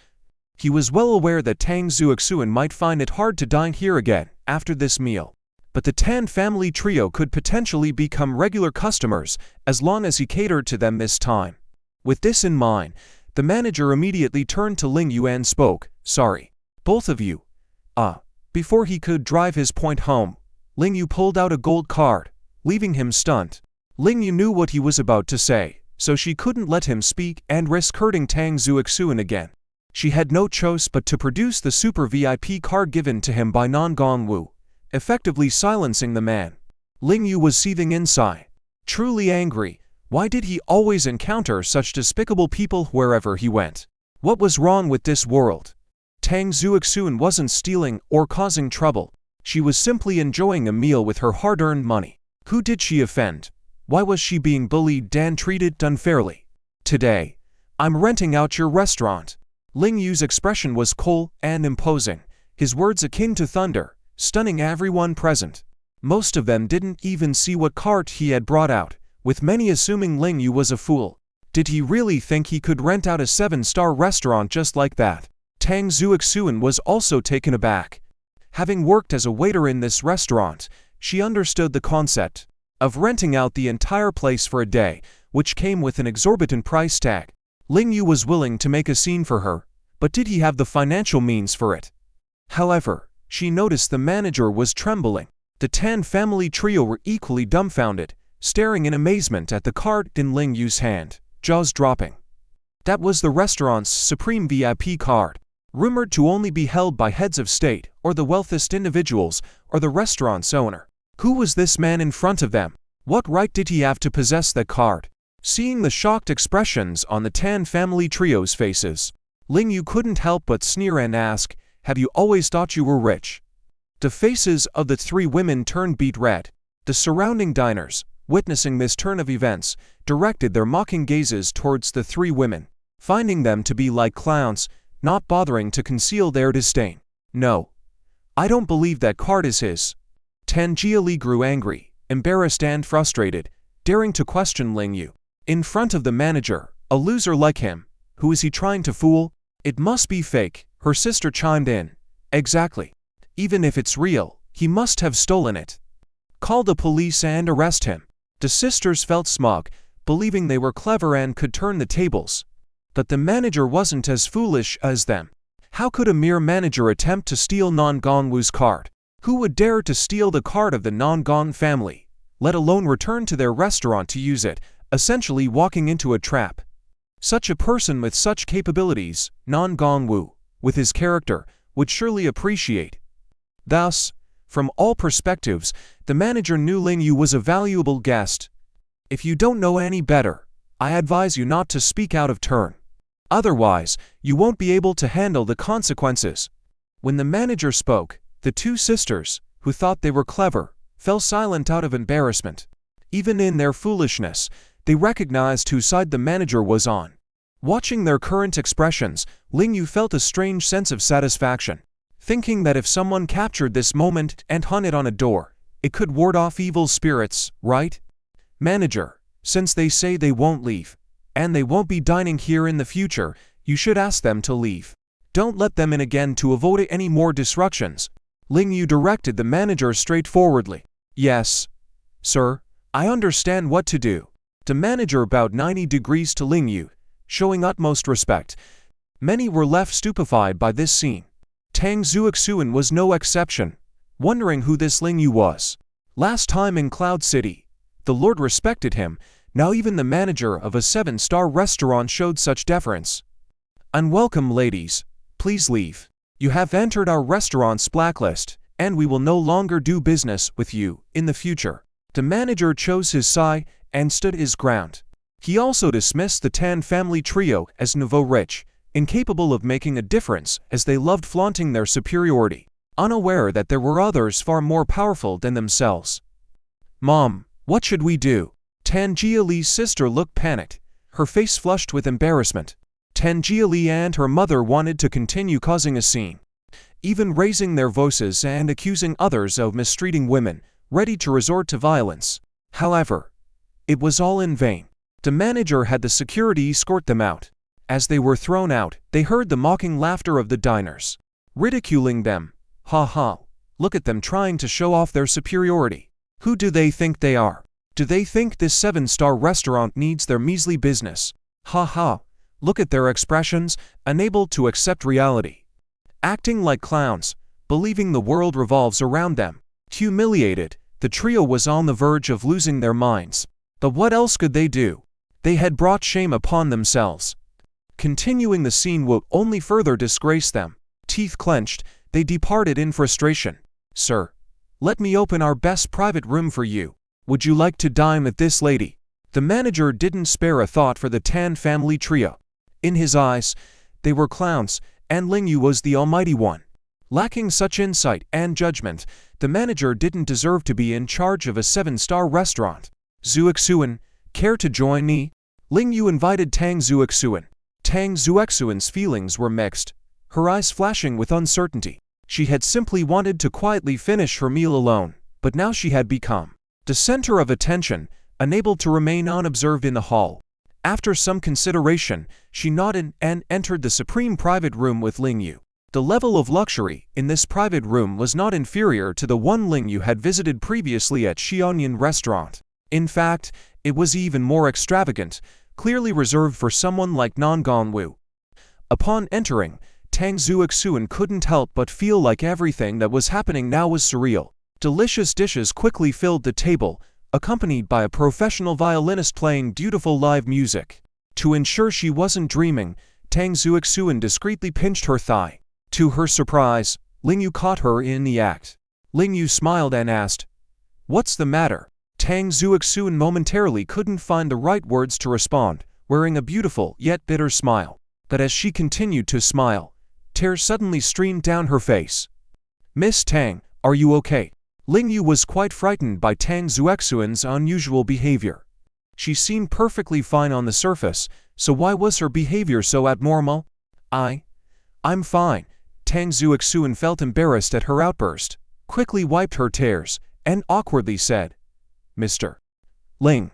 He was well aware that Tang Zuoxuan might find it hard to dine here again after this meal. But the Tan family trio could potentially become regular customers as long as he catered to them this time. With this in mind, the manager immediately turned to Ling Yu and spoke, "Sorry, both of you." Before he could drive his point home, Ling Yu pulled out a gold card, leaving him stunned. Ling Yu knew what he was about to say, so she couldn't let him speak and risk hurting Tang Zuoxuan again. She had no choice but to produce the super VIP card given to him by Non Gongwu, effectively silencing the man. Ling Yu was seething inside, truly angry. Why did he always encounter such despicable people wherever he went? What was wrong with this world? Tang Zuoxuan wasn't stealing or causing trouble. She was simply enjoying a meal with her hard-earned money. Who did she offend? Why was she being bullied and treated unfairly? "Today, I'm renting out your restaurant." Ling Yu's expression was cold and imposing, his words akin to thunder, stunning everyone present. Most of them didn't even see what cart he had brought out, with many assuming Ling Yu was a fool. Did he really think he could rent out a 7-star restaurant just like that? Tang Zuoxuan was also taken aback. Having worked as a waiter in this restaurant, she understood the concept of renting out the entire place for a day, which came with an exorbitant price tag. Ling Yu was willing to make a scene for her, but did he have the financial means for it? However, she noticed the manager was trembling. The Tan family trio were equally dumbfounded, staring in amazement at the card in Ling Yu's hand, jaws dropping. That was the restaurant's supreme VIP card, rumored to only be held by heads of state, or the wealthiest individuals, or the restaurant's owner. Who was this man in front of them? What right did he have to possess that card? Seeing the shocked expressions on the Tan family trio's faces, Ling Yu couldn't help but sneer and ask, "Have you always thought you were rich?" The faces of the 3 women turned beet red. The surrounding diners, witnessing this turn of events, directed their mocking gazes towards the 3 women, finding them to be like clowns, not bothering to conceal their disdain. "No, I don't believe that card is his." Tanjiali grew angry, embarrassed and frustrated, daring to question Ling Yu. In front of the manager, a loser like him, who is he trying to fool? "It must be fake," her sister chimed in. "Exactly. Even if it's real, he must have stolen it. Call the police and arrest him." The sisters felt smug, believing they were clever and could turn the tables. But the manager wasn't as foolish as them. How could a mere manager attempt to steal Non Gongwu's card? Who would dare to steal the card of the Non Gong family, let alone return to their restaurant to use it, essentially walking into a trap? Such a person with such capabilities, Non Gongwu, with his character, would surely appreciate. Thus, from all perspectives, the manager knew Ling Yu was a valuable guest. "If you don't know any better, I advise you not to speak out of turn. Otherwise, you won't be able to handle the consequences." When the manager spoke, the 2 sisters, who thought they were clever, fell silent out of embarrassment. Even in their foolishness, they recognized whose side the manager was on. Watching their current expressions, Ling Yu felt a strange sense of satisfaction, thinking that if someone captured this moment and hung it on a door, it could ward off evil spirits, right? Manager, since they say they won't leave, and they won't be dining here in the future, you should ask them to leave. Don't let them in again to avoid any more disruptions. Ling Yu directed the manager straightforwardly. Yes, sir, I understand what to do. The manager bowed 90 degrees to Ling Yu, showing utmost respect. Many were left stupefied by this scene. Tang Zuoxuan was no exception, wondering who this Ling Yu was. Last time in Cloud City, the Lord respected him. Now even the manager of a 7-star restaurant showed such deference. Unwelcome ladies, please leave. You have entered our restaurant's blacklist, and we will no longer do business with you in the future. The manager chose his side and stood his ground. He also dismissed the Tan family trio as nouveau rich, incapable of making a difference as they loved flaunting their superiority, unaware that there were others far more powerful than themselves. Mom, what should we do? Tan Jiali's sister looked panicked, her face flushed with embarrassment. Tan Jiali and her mother wanted to continue causing a scene, even raising their voices and accusing others of mistreating women, ready to resort to violence. However, it was all in vain. The manager had the security escort them out. As they were thrown out, they heard the mocking laughter of the diners, ridiculing them. Ha ha, look at them trying to show off their superiority. Who do they think they are? Do they think this 7-star restaurant needs their measly business? Ha ha, look at their expressions, unable to accept reality. Acting like clowns, believing the world revolves around them. Humiliated, the trio was on the verge of losing their minds. But what else could they do? They had brought shame upon themselves. Continuing the scene would only further disgrace them. Teeth clenched, they departed in frustration. Sir, let me open our best private room for you. Would you like to dine with this lady? The manager didn't spare a thought for the Tan family trio. In his eyes, they were clowns, and Ling Yu was the almighty one. Lacking such insight and judgment, the manager didn't deserve to be in charge of a 7-star restaurant. Zuoxuan, care to join me? Ling Yu invited Tang Zuoxuan. Tang Zuoxuan's feelings were mixed, her eyes flashing with uncertainty. She had simply wanted to quietly finish her meal alone, but now she had become the center of attention, unable to remain unobserved in the hall. After some consideration, she nodded and entered the supreme private room with Ling Yu. The level of luxury in this private room was not inferior to the one Ling Yu had visited previously at Xianyan restaurant. In fact, it was even more extravagant, clearly reserved for someone like Nan Gongwu. Upon entering, Tang Zuoxuan couldn't help but feel like everything that was happening now was surreal. Delicious dishes quickly filled the table, accompanied by a professional violinist playing beautiful live music. To ensure she wasn't dreaming, Tang Zuoxuan discreetly pinched her thigh. To her surprise, Ling Yu caught her in the act. Ling Yu smiled and asked, "What's the matter?" Tang Zuoxuan momentarily couldn't find the right words to respond, wearing a beautiful yet bitter smile. But as she continued to smile, tears suddenly streamed down her face. "Miss Tang, are you okay?" Ling Yu was quite frightened by Tang Zuoxuan's unusual behavior. She seemed perfectly fine on the surface, so why was her behavior so abnormal? I'm fine." Tang Zuoxuan felt embarrassed at her outburst, quickly wiped her tears, and awkwardly said, "Mr. Ling,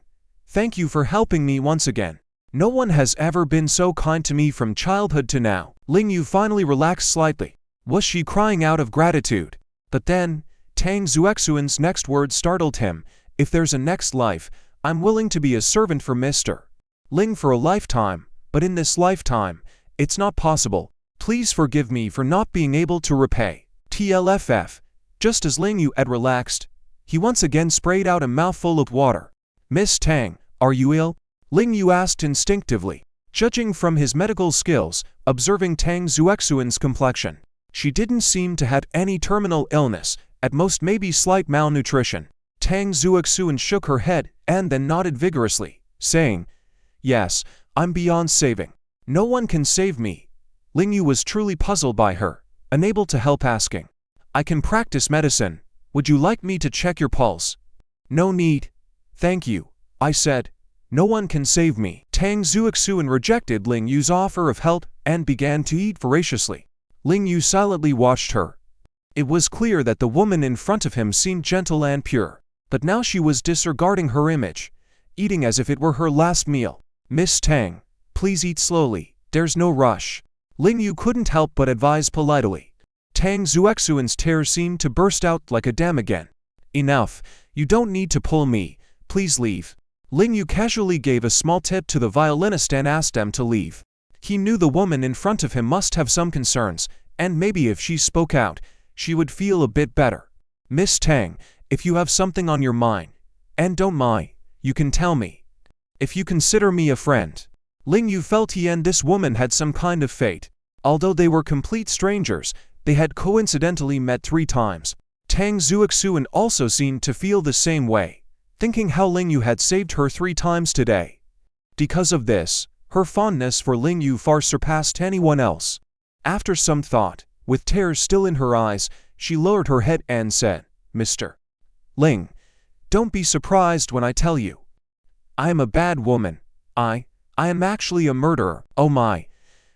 thank you for helping me once again. No one has ever been so kind to me from childhood to now." Ling Yu finally relaxed slightly. Was she crying out of gratitude? But then, Tang Zuoxuan's next words startled him. "If there's a next life, I'm willing to be a servant for Mr. Ling for a lifetime, but in this lifetime, it's not possible. Please forgive me for not being able to repay." TLFF. Just as Ling Yu had relaxed, he once again sprayed out a mouthful of water. "Miss Tang, are you ill?" Ling Yu asked instinctively. Judging from his medical skills, observing Tang Zuoxuan's complexion, she didn't seem to have any terminal illness, at most maybe slight malnutrition. Tang Zuoxuan shook her head and then nodded vigorously, saying, "Yes, I'm beyond saving. No one can save me." Ling Yu was truly puzzled by her, unable to help asking, "I can practice medicine. Would you like me to check your pulse?" "No need. Thank you," I said. "No one can save me." Tang Zuoxuan rejected Ling Yu's offer of help and began to eat voraciously. Ling Yu silently watched her. It was clear that the woman in front of him seemed gentle and pure, but now she was disregarding her image, eating as if it were her last meal. "Miss Tang, please eat slowly, there's no rush," Ling Yu couldn't help but advise politely. Tang Zuexuan's tears seemed to burst out like a dam again. "Enough, you don't need to pull me, please leave." Ling Yu casually gave a small tip to the violinist and asked them to leave. He knew the woman in front of him must have some concerns, and maybe if she spoke out, she would feel a bit better. "Miss Tang, if you have something on your mind, and don't mind, you can tell me. If you consider me a friend." Ling Yu felt he and this woman had some kind of fate. Although they were complete strangers, they had coincidentally met 3 times. Tang Zuexuan also seemed to feel the same way, thinking how Ling Yu had saved her 3 times today. Because of this, her fondness for Ling Yu far surpassed anyone else. After some thought, with tears still in her eyes, she lowered her head and said, "Mr. Ling, don't be surprised when I tell you. I am a bad woman. I am actually a murderer." "Oh my,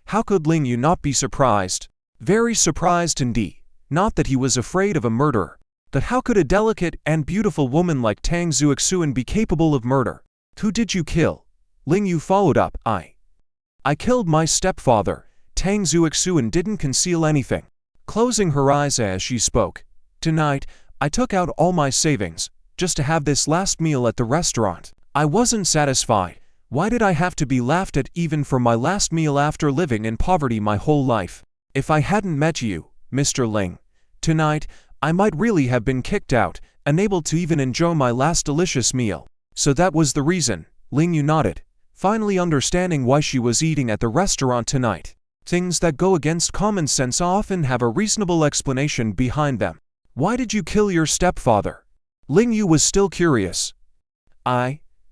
how could Ling Yu not be surprised?" Very surprised indeed. Not that he was afraid of a murderer, but how could a delicate and beautiful woman like Tang Zuexuan be capable of murder? "Who did you kill?" Ling Yu followed up. I killed my stepfather." Tang Zuexuan didn't conceal anything, closing her eyes as she spoke. "Tonight, I took out all my savings, just to have this last meal at the restaurant. I wasn't satisfied. Why did I have to be laughed at even for my last meal after living in poverty my whole life? If I hadn't met you, Mr. Ling, tonight, I might really have been kicked out, unable to even enjoy my last delicious meal." "So that was the reason," Ling Yu nodded, finally understanding why she was eating at the restaurant tonight. Things that go against common sense often have a reasonable explanation behind them. "Why did you kill your stepfather?" Ling Yu was still curious.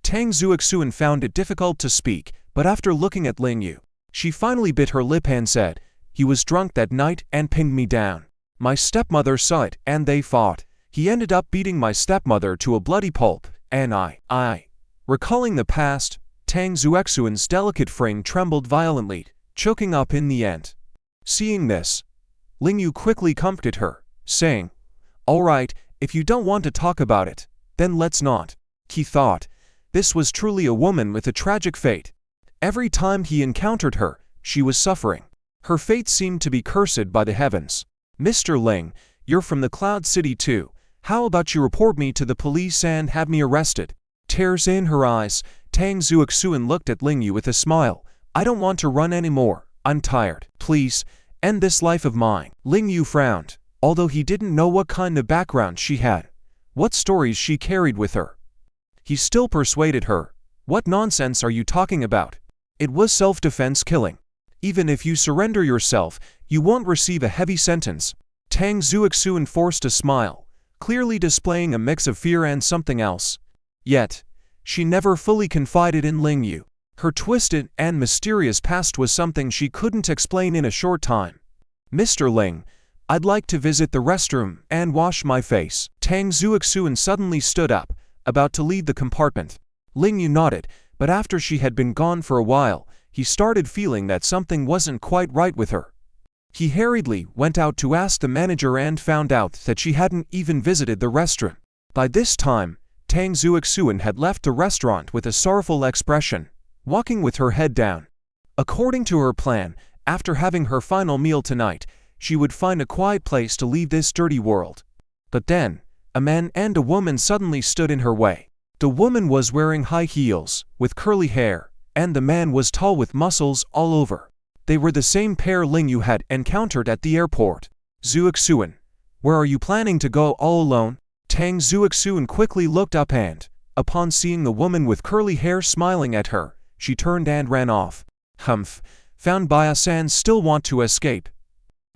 Tang Zuexuan found it difficult to speak, but after looking at Ling Yu, she finally bit her lip and said, "He was drunk that night and pinned me down. My stepmother saw it and they fought. He ended up beating my stepmother to a bloody pulp, and I." Recalling the past, Tang Zuexuan's delicate frame trembled violently, choking up in the end. Seeing this, Ling Yu quickly comforted her, saying, "All right, if you don't want to talk about it, then let's not." He thought, this was truly a woman with a tragic fate. Every time he encountered her, she was suffering. Her fate seemed to be cursed by the heavens. "Mr. Ling, you're from the Cloud City too. How about you report me to the police and have me arrested?" Tears in her eyes, Tang Zuexuan looked at Ling Yu with a smile. "I don't want to run anymore. I'm tired. Please, end this life of mine." Ling Yu frowned, although he didn't know what kind of background she had, what stories she carried with her. He still persuaded her. "What nonsense are you talking about? It was self-defense killing. Even if you surrender yourself, you won't receive a heavy sentence." Tang Zuexuan forced a smile, clearly displaying a mix of fear and something else. Yet, she never fully confided in Ling Yu. Her twisted and mysterious past was something she couldn't explain in a short time. "Mr. Ling, I'd like to visit the restroom and wash my face." Tang Zuexuan suddenly stood up, about to leave the compartment. Ling Yu nodded, but after she had been gone for a while, he started feeling that something wasn't quite right with her. He hurriedly went out to ask the manager and found out that she hadn't even visited the restaurant. By this time, Tang Zuexuan had left the restaurant with a sorrowful expression, walking with her head down. According to her plan, after having her final meal tonight, she would find a quiet place to leave this dirty world. But then, a man and a woman suddenly stood in her way. The woman was wearing high heels, with curly hair, and the man was tall with muscles all over. They were the same pair Ling Yu had encountered at the airport. "Zuexuan, where are you planning to go all alone?" Tang Zuexuan quickly looked up and, upon seeing the woman with curly hair smiling at her, she turned and ran off. "Humph, found bias and still want to escape.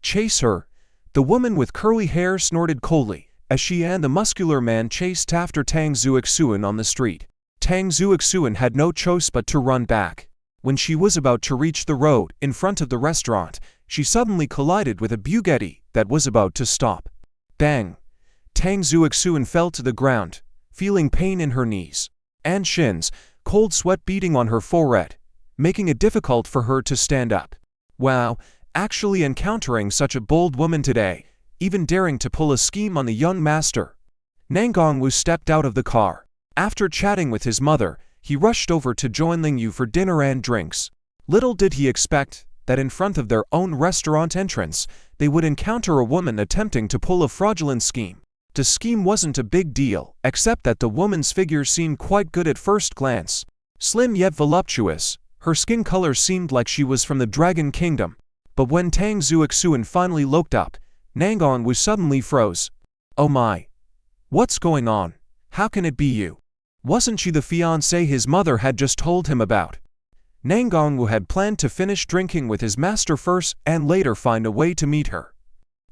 Chase her." The woman with curly hair snorted coldly, as she and the muscular man chased after Tang Zuexuan on the street. Tang Zuexuan had no choice but to run back. When she was about to reach the road in front of the restaurant, she suddenly collided with a Bugatti that was about to stop. Bang! Tang Zuexuan fell to the ground, feeling pain in her knees and shins, cold sweat beading on her forehead, making it difficult for her to stand up. Wow, actually encountering such a bold woman today, even daring to pull a scheme on the young master. Nangong Wu stepped out of the car. After chatting with his mother, he rushed over to join Ling Yu for dinner and drinks. Little did he expect that in front of their own restaurant entrance, they would encounter a woman attempting to pull a fraudulent scheme. The scheme wasn't a big deal, except that the woman's figure seemed quite good at first glance. Slim yet voluptuous, her skin color seemed like she was from the Dragon Kingdom. But when Tang Zuoxuan finally looked up, Nang Gongwu suddenly froze. Oh my! What's going on? How can it be you? Wasn't she the fiancée his mother had just told him about? Nang Gongwu had planned to finish drinking with his master first and later find a way to meet her.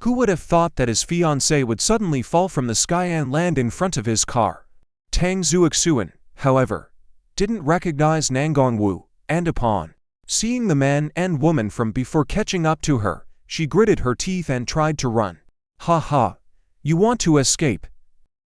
Who would have thought that his fiancée would suddenly fall from the sky and land in front of his car? Tang Zuoxuan, however, didn't recognize Nang Gongwu, and upon seeing the man and woman from before catching up to her, she gritted her teeth and tried to run. Ha ha! You want to escape?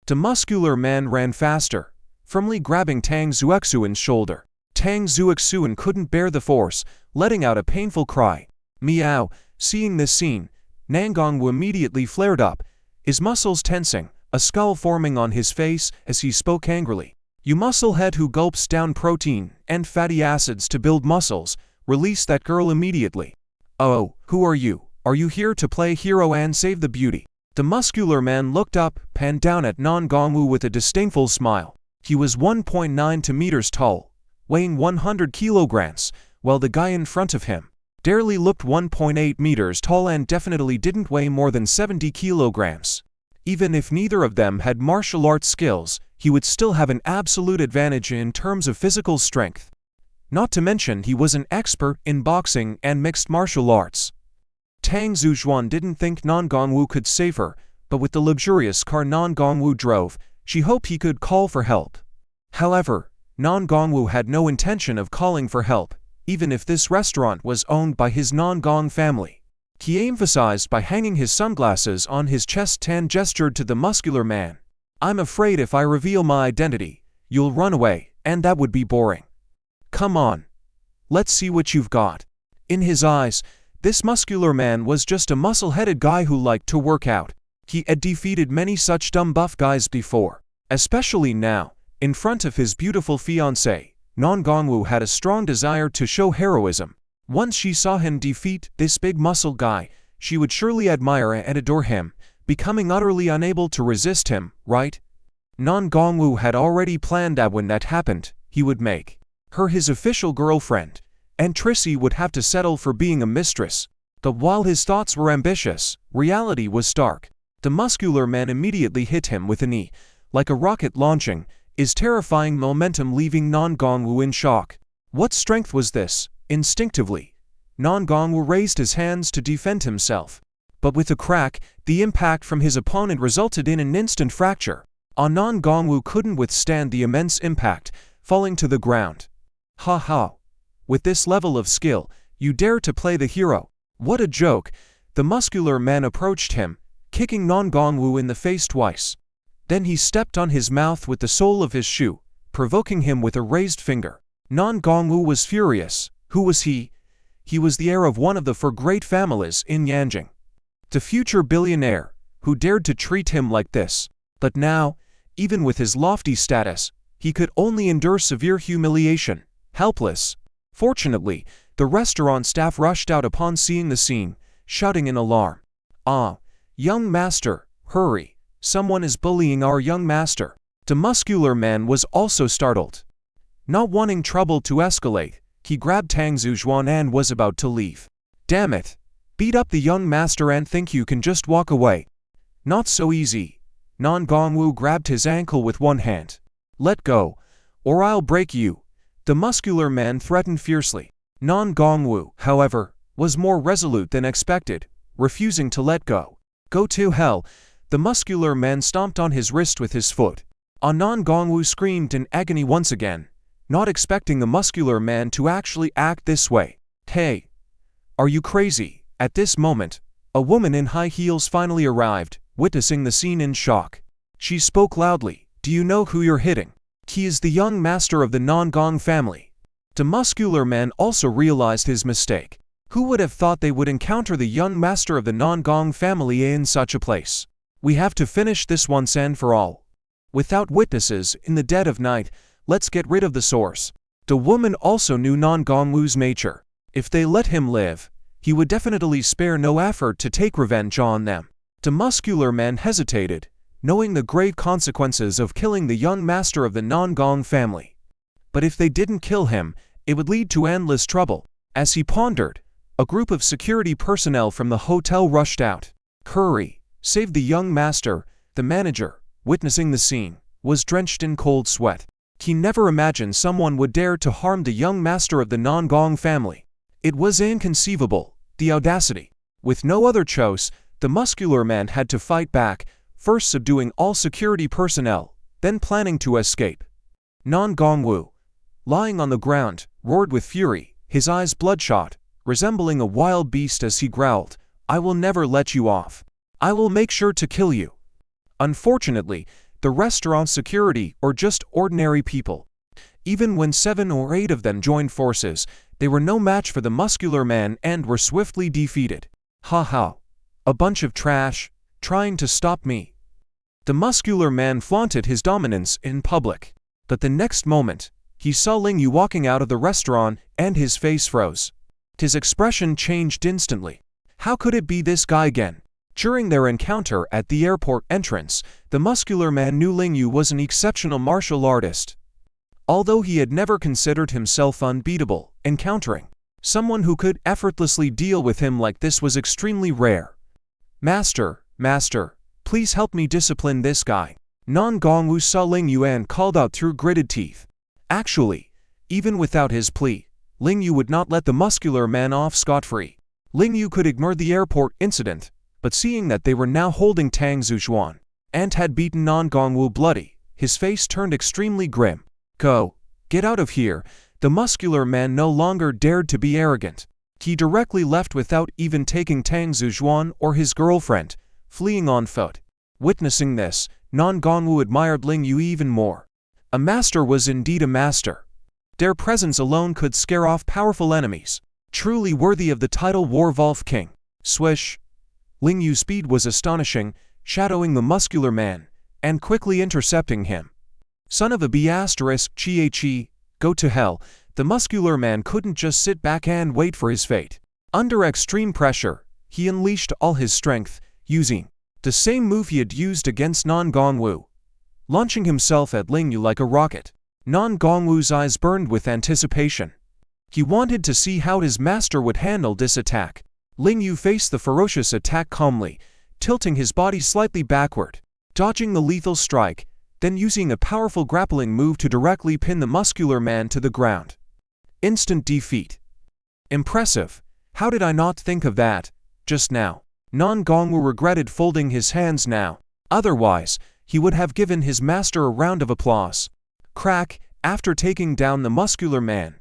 The muscular man ran faster, firmly grabbing Tang Zuoxuan's shoulder. Tang Zuoxuan couldn't bear the force, letting out a painful cry. Meow! Seeing this scene, Nang Gongwu immediately flared up, his muscles tensing, a scowl forming on his face as he spoke angrily. You musclehead who gulps down protein and fatty acids to build muscles, release that girl immediately. Oh, who are you? Are you here to play hero and save the beauty? The muscular man looked up, panned down at Nang Gongwu with a disdainful smile. He was 1.9 meters tall, weighing 100 kilograms, while the guy in front of him barely looked 1.8 meters tall and definitely didn't weigh more than 70 kilograms. Even if neither of them had martial arts skills, he would still have an absolute advantage in terms of physical strength. Not to mention he was an expert in boxing and mixed martial arts. Tang Zuoxuan didn't think Nang Gongwu could save her, but with the luxurious car Nang Gongwu drove, she hoped he could call for help. However, Nang Gongwu had no intention of calling for help, even if this restaurant was owned by his Nang Gong family. He emphasized by hanging his sunglasses on his chest and gestured to the muscular man. I'm afraid if I reveal my identity, you'll run away, and that would be boring. Come on. Let's see what you've got. In his eyes, this muscular man was just a muscle-headed guy who liked to work out. He had defeated many such dumb buff guys before, especially now, in front of his beautiful fiancée. Nang Gongwu had a strong desire to show heroism. Once she saw him defeat this big muscle guy, she would surely admire and adore him, becoming utterly unable to resist him, right? Nang Gongwu had already planned that when that happened, he would make her his official girlfriend, and Trissy would have to settle for being a mistress. But while his thoughts were ambitious, reality was stark. The muscular man immediately hit him with a knee, like a rocket launching, his terrifying momentum leaving Nang Gongwu in shock. What strength was this? Instinctively, Nang Gongwu raised his hands to defend himself. But with a crack, the impact from his opponent resulted in an instant fracture. Nang Gongwu couldn't withstand the immense impact, falling to the ground. Ha ha! With this level of skill, you dare to play the hero? What a joke! The muscular man approached him, kicking Nang Gongwu in the face twice. Then he stepped on his mouth with the sole of his shoe, provoking him with a raised finger. Nang Gongwu was furious. Who was he? He was the heir of one of the four great families in Yanjing. The future billionaire, who dared to treat him like this. But now, even with his lofty status, he could only endure severe humiliation, helpless. Fortunately, the restaurant staff rushed out upon seeing the scene, shouting in alarm. Ah, young master, hurry. Someone is bullying our young master. The muscular man was also startled. Not wanting trouble to escalate, he grabbed Tang Zuoxuan and was about to leave. Damn it! Beat up the young master and think you can just walk away. Not so easy. Nang Gongwu grabbed his ankle with one hand. Let go, or I'll break you. The muscular man threatened fiercely. Nang Gongwu, however, was more resolute than expected, refusing to let go. Go to hell! The muscular man stomped on his wrist with his foot. Nang Gongwu screamed in agony once again, not expecting the muscular man to actually act this way. Hey! Are you crazy? At this moment, a woman in high heels finally arrived, witnessing the scene in shock. She spoke loudly. Do you know who you're hitting? He is the young master of the Nang Gong family. The muscular man also realized his mistake. Who would have thought they would encounter the young master of the Nang Gong family in such a place? We have to finish this once and for all. Without witnesses, in the dead of night, Let's get rid of the source. The woman also knew Non Gongwoo's nature. If they let him live, he would definitely spare no effort to take revenge on them. The muscular man hesitated, knowing the grave consequences of killing the young master of the Non Gong family. But if they didn't kill him, it would lead to endless trouble. As he pondered, a group of security personnel from the hotel rushed out. Hurry, save the young master. The manager, witnessing the scene, was drenched in cold sweat. He never imagined someone would dare to harm the young master of the Non Gong family. It was inconceivable, the audacity. With no other choice, the muscular man had to fight back, first subduing all security personnel, then planning to escape. Non Gongwoo, lying on the ground, roared with fury, his eyes bloodshot, resembling a wild beast as he growled, "I will never let you off. I will make sure to kill you." Unfortunately, the restaurant security are just ordinary people. Even when 7 or 8 of them joined forces, they were no match for the muscular man and were swiftly defeated. "Ha ha. A bunch of trash, trying to stop me." The muscular man flaunted his dominance in public. But the next moment, he saw Ling Yu walking out of the restaurant and his face froze. His expression changed instantly. How could it be this guy again? During their encounter at the airport entrance, the muscular man knew Ling Yu was an exceptional martial artist. Although he had never considered himself unbeatable, encountering someone who could effortlessly deal with him like this was extremely rare. Master, please help me discipline this guy." Non Gongwoo saw Ling Yu and called out through gritted teeth. Actually, even without his plea, Ling Yu would not let the muscular man off scot-free. Ling Yu could ignore the airport incident, but seeing that they were now holding Tang Zuxuan and had beaten Non Gongwoo bloody, his face turned extremely grim. "Go, get out of here." The muscular man no longer dared to be arrogant. He directly left without even taking Tang Zuxuan or his girlfriend, fleeing on foot. Witnessing this, Non Gongwoo admired Ling Yu even more. A master was indeed a master. Their presence alone could scare off powerful enemies, truly worthy of the title Werewolf King. Swish! Ling Yu's speed was astonishing, shadowing the muscular man, and quickly intercepting him. Son of a B***chi, go to hell. The muscular man couldn't just sit back and wait for his fate. Under extreme pressure, he unleashed all his strength, using the same move he had used against Non Gongwoo, launching himself at Ling Yu like a rocket. Non Gongwoo's eyes burned with anticipation. He wanted to see how his master would handle this attack. Ling Yu faced the ferocious attack calmly, tilting his body slightly backward, dodging the lethal strike, then using a powerful grappling move to directly pin the muscular man to the ground. Instant defeat. Impressive. How did I not think of that just now? Non Gongwoo regretted folding his hands now. Otherwise, he would have given his master a round of applause. Crack! After taking down the muscular man,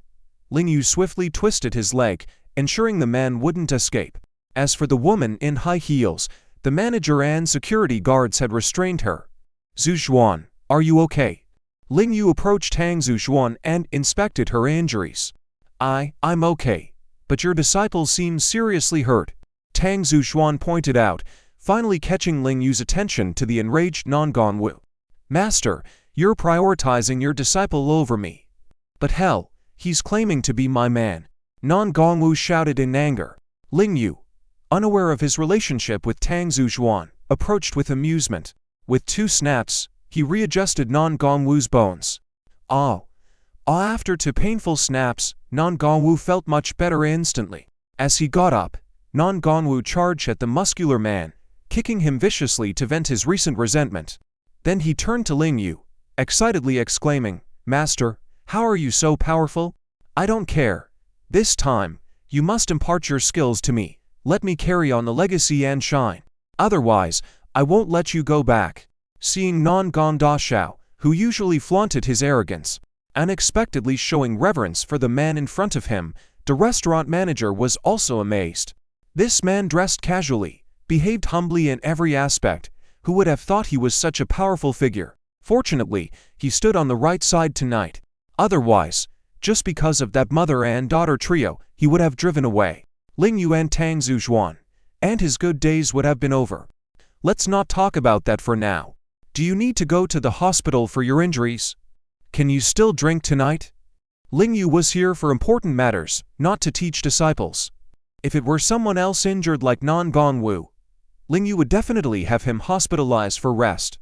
Ling Yu swiftly twisted his leg, ensuring the man wouldn't escape. As for the woman in high heels, the manager and security guards had restrained her. "Zuxuan, are you okay?" Ling Yu approached Tang Zuxuan and inspected her injuries. I'm okay, but your disciple seems seriously hurt," Tang Zuxuan pointed out, finally catching Ling Yu's attention to the enraged Non Gongwoo. "Master, you're prioritizing your disciple over me." "But hell, he's claiming to be my man," Non Gongwoo shouted in anger. Ling Yu, unaware of his relationship with Tang Zuxuan, approached with amusement. With 2 snaps, he readjusted Non Gongwoo's bones. After 2 painful snaps, Non Gongwoo felt much better instantly. As he got up, Non Gongwoo charged at the muscular man, kicking him viciously to vent his recent resentment. Then he turned to Ling Yu, excitedly exclaiming, "Master, how are you so powerful? I don't care. This time, you must impart your skills to me. Let me carry on the legacy and shine. Otherwise, I won't let you go back." Seeing Non Gong Dashao, who usually flaunted his arrogance, unexpectedly showing reverence for the man in front of him, the restaurant manager was also amazed. This man dressed casually, behaved humbly in every aspect. Who would have thought he was such a powerful figure? Fortunately, he stood on the right side tonight. Otherwise, just because of that mother and daughter trio, he would have driven away Ling Yu and Tang Zuxuan, and his good days would have been over. Let's not talk about that for now. Do you need to go to the hospital for your injuries? Can you still drink tonight? Ling Yu was here for important matters, not to teach disciples. If it were someone else injured like Nan Gongwu, Ling Yu would definitely have him hospitalized for rest.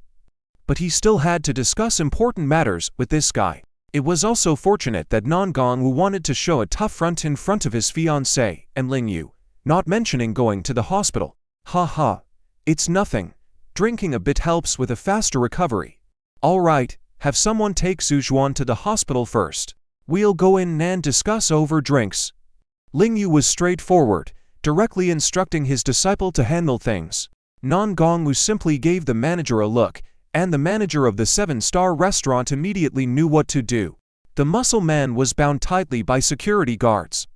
But he still had to discuss important matters with this guy. It was also fortunate that Nan Gongwu wanted to show a tough front in front of his fiancée and Ling Yu, not mentioning going to the hospital. Haha, it's nothing. Drinking a bit helps with a faster recovery. Alright, have someone take Zhujuan to the hospital first. We'll go in and discuss over drinks. Ling Yu was straightforward, directly instructing his disciple to handle things. Nan Gongwu simply gave the manager a look, and the manager of the 7-star restaurant immediately knew what to do. The muscle man was bound tightly by security guards.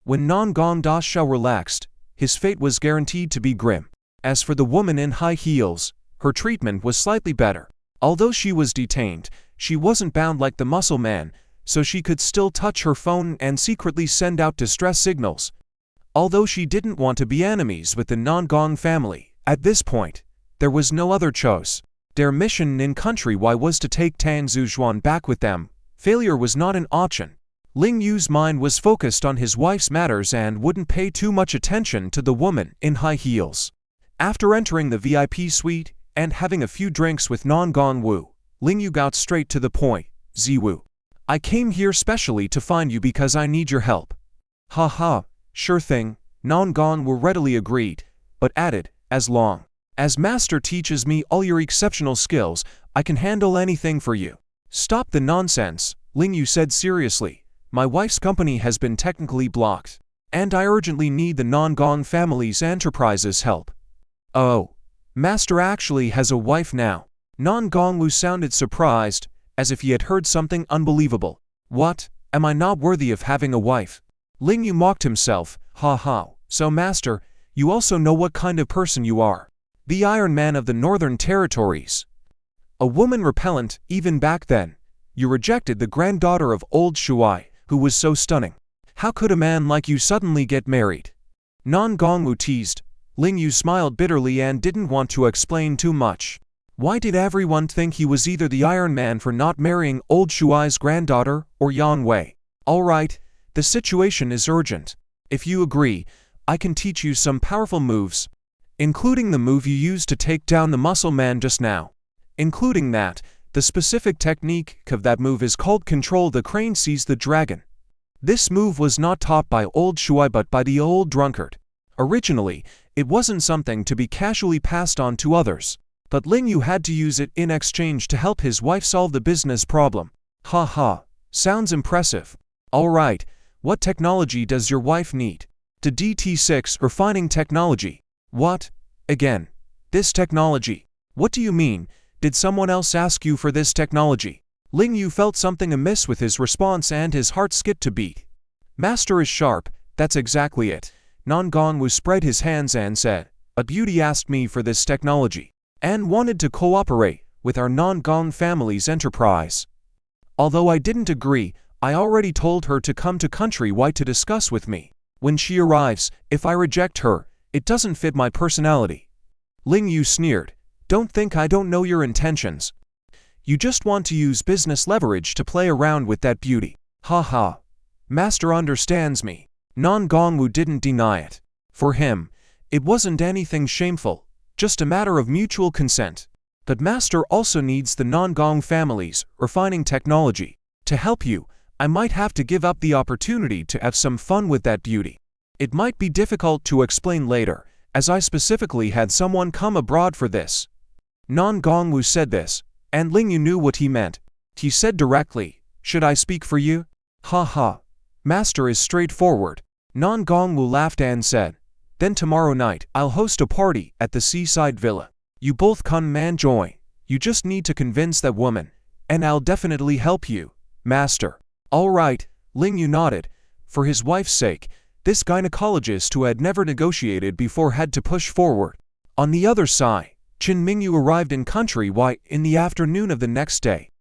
When Nan Gongdasha relaxed, his fate was guaranteed to be grim. As for the woman in high heels, her treatment was slightly better. Although she was detained, she wasn't bound like the muscle man, so she could still touch her phone and secretly send out distress signals. Although she didn't want to be enemies with the Nan Gong family, at this point, there was no other choice. Their mission in Country Y was to take Tang Zhujuan back with them. Failure was not an option. Ling Yu's mind was focused on his wife's matters and wouldn't pay too much attention to the woman in high heels. After entering the VIP suite and having a few drinks with Nan Gongwu, Ling Yu got straight to the point. Ziwu, I came here specially to find you because I need your help. Haha, sure thing, Nan Gongwu readily agreed, but added, as long as Master teaches me all your exceptional skills, I can handle anything for you. Stop the nonsense, Ling Yu said seriously. My wife's company has been technically blocked, and I urgently need the Nan Gong family's enterprise's help. Oh, Master actually has a wife now. Nan Gongwu sounded surprised, as if he had heard something unbelievable. What? Am I not worthy of having a wife? Ling Yu mocked himself. Ha ha, so Master, you also know what kind of person you are. The Iron Man of the Northern Territories. A woman repellent, even back then. You rejected the granddaughter of old Shuai, who was so stunning. How could a man like you suddenly get married? Nan Gongwu teased. Ling Yu smiled bitterly and didn't want to explain too much. Why did everyone think he was either the Iron Man for not marrying old Shuai's granddaughter or Yang Wei? Alright, the situation is urgent. If you agree, I can teach you some powerful moves, including the move you used to take down the muscle man just now. Including that, the specific technique of that move is called Control the Crane Sees the Dragon. This move was not taught by old Shuai but by the old drunkard. Originally, it wasn't something to be casually passed on to others, but Ling Yu had to use it in exchange to help his wife solve the business problem. Ha ha, sounds impressive. Alright, what technology does your wife need? The DT6 refining technology. What? Again, this technology. What do you mean? Did someone else ask you for this technology? Ling Yu felt something amiss with his response and his heart skipped a beat. Master is sharp, that's exactly it. Nan Gongwu spread his hands and said, a beauty asked me for this technology, and wanted to cooperate with our Nan Gong family's enterprise. Although I didn't agree, I already told her to come to Country Y to discuss with me. When she arrives, if I reject her, it doesn't fit my personality. Ling Yu sneered. Don't think I don't know your intentions. You just want to use business leverage to play around with that beauty. Ha ha. Master understands me. Nan Gongwu didn't deny it. For him, it wasn't anything shameful, just a matter of mutual consent. But Master also needs the Nan Gong family's refining technology. To help you, I might have to give up the opportunity to have some fun with that beauty. It might be difficult to explain later, as I specifically had someone come abroad for this. Nan Gongwu said this, and Ling Yu knew what he meant. He said directly, should I speak for you? Ha ha. Master is straightforward. Nan Gongwu laughed and said, then tomorrow night I'll host a party at the seaside villa. You both come and join. You just need to convince that woman, and I'll definitely help you, Master. Alright, Ling Yu nodded. For his wife's sake, this gynecologist who had never negotiated before had to push forward. On the other side, Qin Mingyu arrived in Country Y in the afternoon of the next day.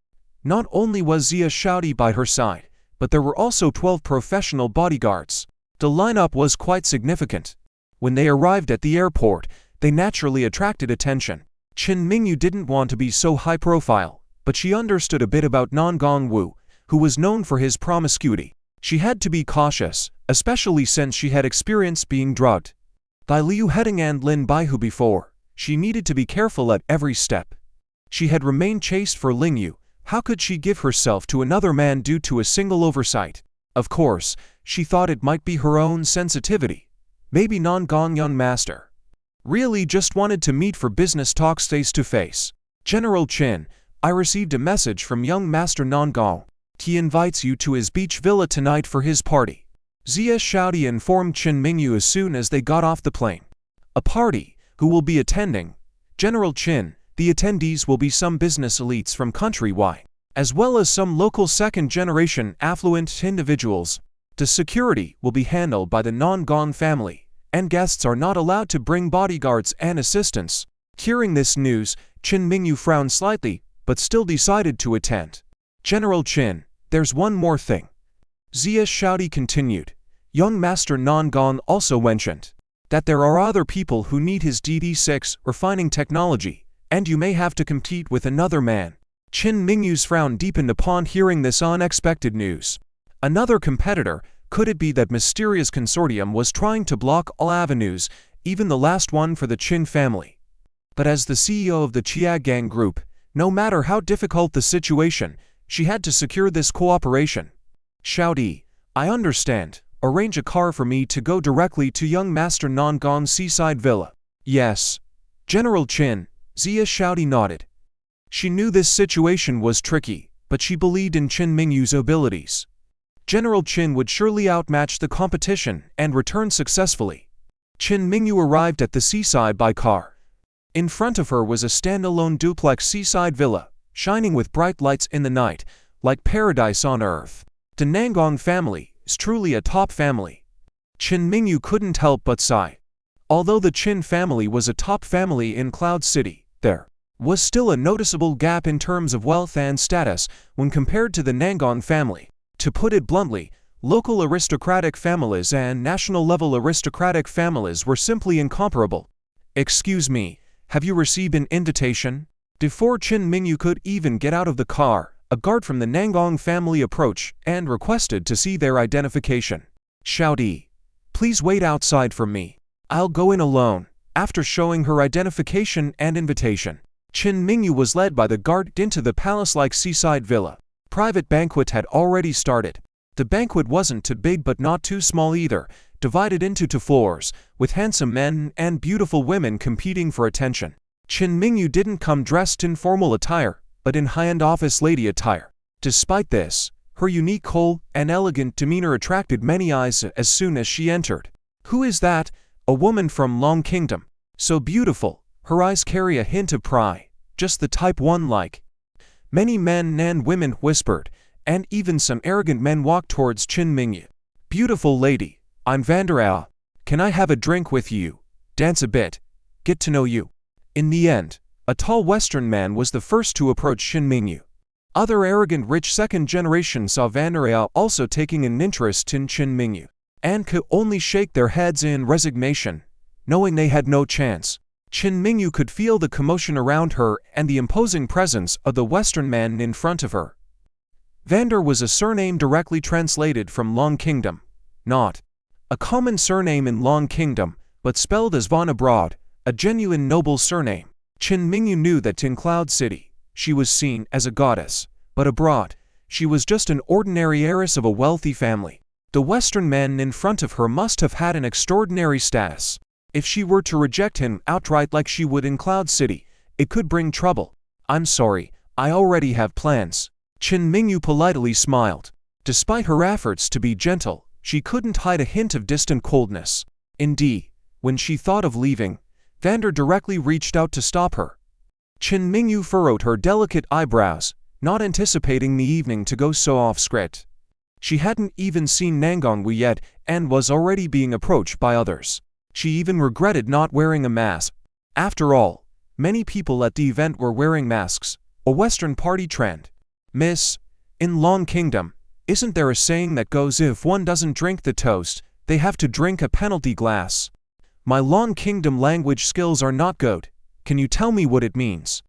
Not only was Zia Shaodi by her side, but there were also 12 professional bodyguards. The lineup was quite significant. When they arrived at the airport, they naturally attracted attention. Qin Mingyu didn't want to be so high profile, but she understood a bit about Non Gongwu, who was known for his promiscuity. She had to be cautious, especially since she had experience being drugged by Liu Heading and Lin Baihu before. She needed to be careful at every step. She had remained chaste for Ling Yu. How could she give herself to another man due to a single oversight? Of course, she thought it might be her own sensitivity. Maybe Non Gong young master really just wanted to meet for business talks face to face. General Qin, I received a message from young master Non Gong. He invites you to his beach villa tonight for his party. Zia Shaodi informed Qin Mingyu as soon as they got off the plane. A party? Who will be attending? General Qin, the attendees will be some business elites from countrywide, as well as some local second-generation affluent individuals. The security will be handled by the Non Gong family, and guests are not allowed to bring bodyguards and assistants. Hearing this news, Qin Mingyu frowned slightly, but still decided to attend. General Qin, there's one more thing. Zia Shaodi continued. Young Master Non Gong also mentioned that there are other people who need his DD6 refining technology, and you may have to compete with another man. Qin Mingyu's frown deepened upon hearing this unexpected news. Another competitor? Could it be that mysterious consortium was trying to block all avenues, even the last one for the Qin family? But as the CEO of the Chiagang Group, no matter how difficult the situation, she had to secure this cooperation. Shaodi, I understand. Arrange a car for me to go directly to young Master Non Gong's seaside villa. Yes. General Qin, Zia Shaodi nodded. She knew this situation was tricky, but she believed in Qin Mingyu's abilities. General Qin would surely outmatch the competition and return successfully. Qin Mingyu arrived at the seaside by car. In front of her was a standalone duplex seaside villa, shining with bright lights in the night, like paradise on earth. The Nangong family is truly a top family. Qin Mingyu couldn't help but sigh. Although the Qin family was a top family in Cloud City, there was still a noticeable gap in terms of wealth and status when compared to the Nangong family. To put it bluntly, local aristocratic families and national-level aristocratic families were simply incomparable. Excuse me, have you received an invitation? Before Qin Mingyu could even get out of the car, a guard from the Nangong family approached and requested to see their identification. Shaodi, please wait outside for me. I'll go in alone. After showing her identification and invitation, Qin Mingyu was led by the guard into the palace-like seaside villa. Private banquet had already started. The banquet wasn't too big but not too small either, divided into 2 floors, with handsome men and beautiful women competing for attention. Qin Mingyu didn't come dressed in formal attire, but in high-end office lady attire. Despite this, her unique, cool, and elegant demeanor attracted many eyes as soon as she entered. Who is that? A woman from Long Kingdom. So beautiful, her eyes carry a hint of pride, just the type one like. Many men and women whispered, and even some arrogant men walked towards Qin Mingyu. Beautiful lady, I'm Vanderaa. Can I have a drink with you? Dance a bit. Get to know you. In the end, a tall Western man was the first to approach Qin Mingyu. Other arrogant rich second generation saw Vanderaa also taking an interest in Qin Mingyu, and could only shake their heads in resignation, knowing they had no chance. Qin Mingyu could feel the commotion around her and the imposing presence of the Western man in front of her. Vander was a surname directly translated from Long Kingdom, not a common surname in Long Kingdom, but spelled as Von abroad, a genuine noble surname. Qin Mingyu knew that in Cloud City, she was seen as a goddess, but abroad, she was just an ordinary heiress of a wealthy family. The Western man in front of her must have had an extraordinary status. If she were to reject him outright like she would in Cloud City, it could bring trouble. I'm sorry, I already have plans. Qin Mingyu politely smiled. Despite her efforts to be gentle, she couldn't hide a hint of distant coldness. Indeed, when she thought of leaving, Vander directly reached out to stop her. Qin Mingyu furrowed her delicate eyebrows, not anticipating the evening to go so off-script. She hadn't even seen Nangongwu yet and was already being approached by others. She even regretted not wearing a mask. After all, many people at the event were wearing masks, a Western party trend. Miss, in Long Kingdom, isn't there a saying that goes if one doesn't drink the toast, they have to drink a penalty glass? My Long Kingdom language skills are not good. Can you tell me what it means?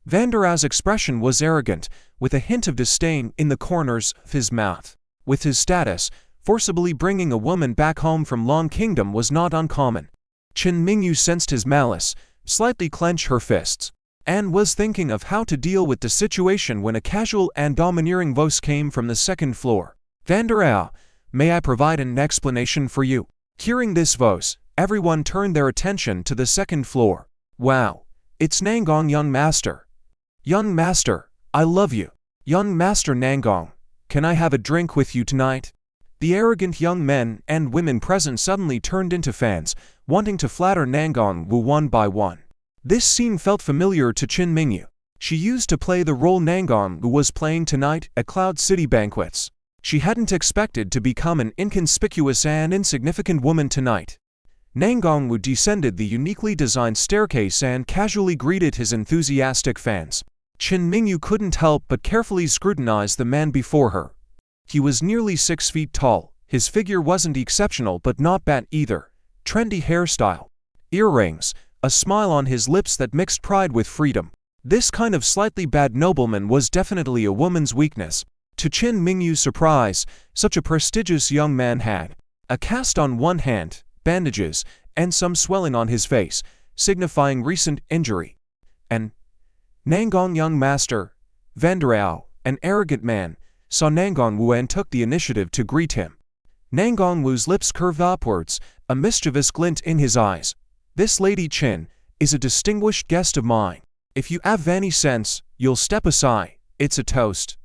Vanderao's expression was arrogant, with a hint of disdain in the corners of his mouth. With his status, forcibly bringing a woman back home from Long Kingdom was not uncommon. Qin Mingyu sensed his malice, slightly clenched her fists, and was thinking of how to deal with the situation when a casual and domineering voice came from the second floor. "Vanderao, may I provide an explanation for you?" Hearing this voice, everyone turned their attention to the second floor. "Wow, it's Nangong, young master." "Young master, I love you." "Young master Nangong, can I have a drink with you tonight?" The arrogant young men and women present suddenly turned into fans, wanting to flatter Nangong Wu one by one. This scene felt familiar to Qin Mingyu. She used to play the role Nangong Wu was playing tonight at Cloud City banquets. She hadn't expected to become an inconspicuous and insignificant woman tonight. Nangong Wu descended the uniquely designed staircase and casually greeted his enthusiastic fans. Qin Mingyu couldn't help but carefully scrutinize the man before her. He was nearly 6 feet tall. His figure wasn't exceptional but not bad either. Trendy hairstyle, earrings, a smile on his lips that mixed pride with freedom. This kind of slightly bad nobleman was definitely a woman's weakness. To Qin Mingyu's surprise, such a prestigious young man had a cast on one hand, bandages, and some swelling on his face, signifying recent injury. And Nangong, young master, Vanderao, an arrogant man, saw Nangong Wu and took the initiative to greet him. Nangong Wu's lips curved upwards, a mischievous glint in his eyes. "This Lady Qin is a distinguished guest of mine. If you have any sense, you'll step aside. It's a toast.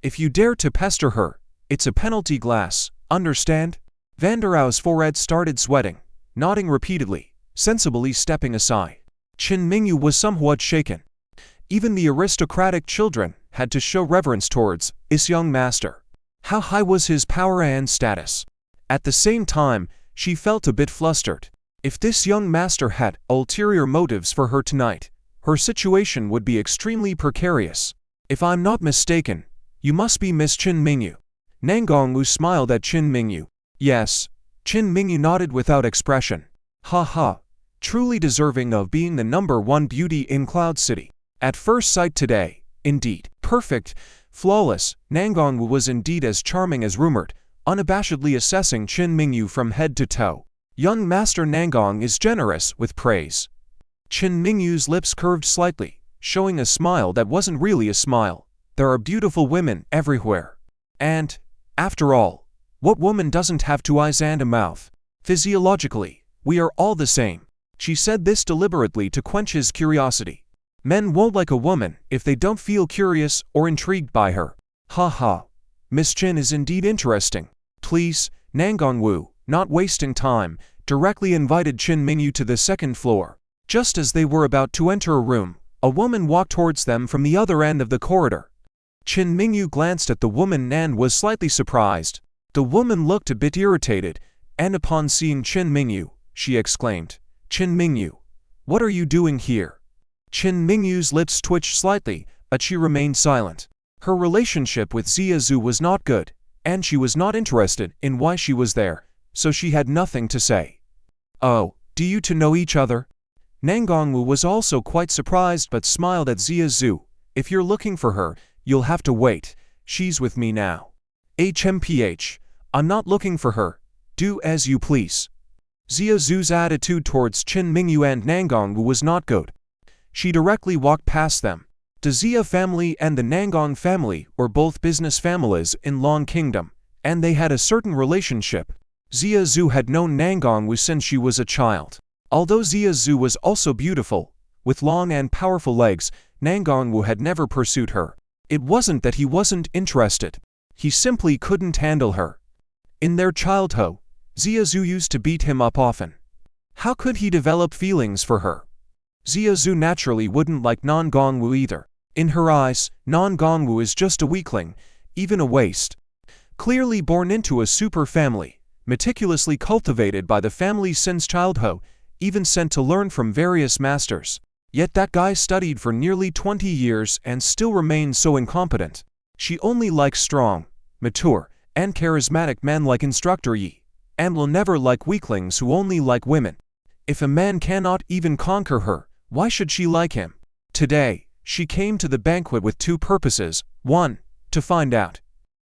If you dare to pester her, it's a penalty glass, understand?" Vanderao's forehead started sweating, nodding repeatedly, sensibly stepping aside. Qin Mingyu was somewhat shaken. Even the aristocratic children had to show reverence towards his young master. How high was his power and status? At the same time, she felt a bit flustered. If this young master had ulterior motives for her tonight, her situation would be extremely precarious. "If I'm not mistaken, you must be Miss Qin Mingyu." Nangong Wu smiled at Qin Mingyu. "Yes." Qin Mingyu nodded without expression. "Ha ha, truly deserving of being the #1 beauty in Cloud City. At first sight today, indeed, perfect, flawless." Nangong Wu was indeed as charming as rumored, unabashedly assessing Qin Mingyu from head to toe. "Young master Nangong is generous with praise." Qin Mingyu's lips curved slightly, showing a smile that wasn't really a smile. There are beautiful women everywhere. And, after all, what woman doesn't have 2 eyes and a mouth? Physiologically, we are all the same. She said this deliberately to quench his curiosity. Men won't like a woman if they don't feel curious or intrigued by her. "Ha ha, Miss Qin is indeed interesting. Please." Nangong Wu, not wasting time, directly invited Qin Mingyu to the second floor. Just as they were about to enter a room, a woman walked towards them from the other end of the corridor. Qin Mingyu glanced at the woman and was slightly surprised. The woman looked a bit irritated, and upon seeing Qin Mingyu, she exclaimed, "Qin Mingyu, what are you doing here?" Qin Mingyu's lips twitched slightly, but she remained silent. Her relationship with Xia Zhu was not good, and she was not interested in why she was there, so she had nothing to say. "Oh, do you two know each other?" Nangong Wu was also quite surprised but smiled at Xia Zhu. "If you're looking for her, you'll have to wait. She's with me now." "HMPH, I'm not looking for her. Do as you please." Xia Zhu's attitude towards Qin Mingyu and Nangong Wu was not good. She directly walked past them. The Xia family and the Nangong family were both business families in Long Kingdom, and they had a certain relationship. Xia Zhu had known Nangong Wu since she was a child. Although Xia Zhu was also beautiful, with long and powerful legs, Nangong Wu had never pursued her. It wasn't that he wasn't interested. He simply couldn't handle her. In their childhood, Xia Zhu used to beat him up often. How could he develop feelings for her? Xia Zhu naturally wouldn't like Nangong Wu either. In her eyes, Nangong Wu is just a weakling, even a waste. Clearly born into a super family, meticulously cultivated by the family since childhood, even sent to learn from various masters. Yet that guy studied for nearly 20 years and still remained so incompetent. She only likes strong, mature, and charismatic men like Instructor Yi, and will never like weaklings who only like women. If a man cannot even conquer her, why should she like him? Today, She came to the banquet with two purposes. 1. To find out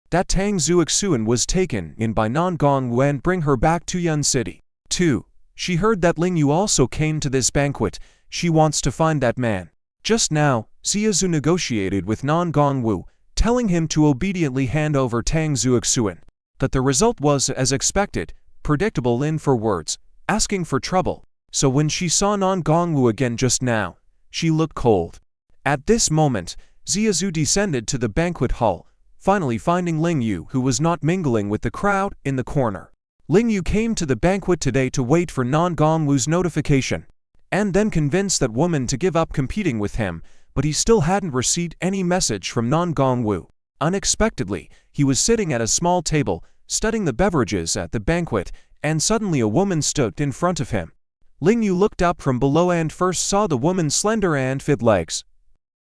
that Tang Zuoxuan was taken in by Nan Gongwu and bring her back to Yun City. 2. She heard that Ling Yu also came to this banquet. She wants to find that man. Just now, Ziazu negotiated with Nan Gongwu, telling him to obediently hand over Tang Zuoxuan. But the result was as expected, predictable in for words, asking for trouble. So when she saw Nan Gongwu again just now, she looked cold. At this moment, Ziazu descended to the banquet hall, finally finding Ling Yu, who was not mingling with the crowd, in the corner. Ling Yu came to the banquet today to wait for Nan Gongwu's notification, and then convince that woman to give up competing with him, but he still hadn't received any message from Nan Gongwu. Unexpectedly, he was sitting at a small table, studying the beverages at the banquet, and suddenly a woman stood in front of him. Ling Yu looked up from below and first saw the woman's slender and fit legs.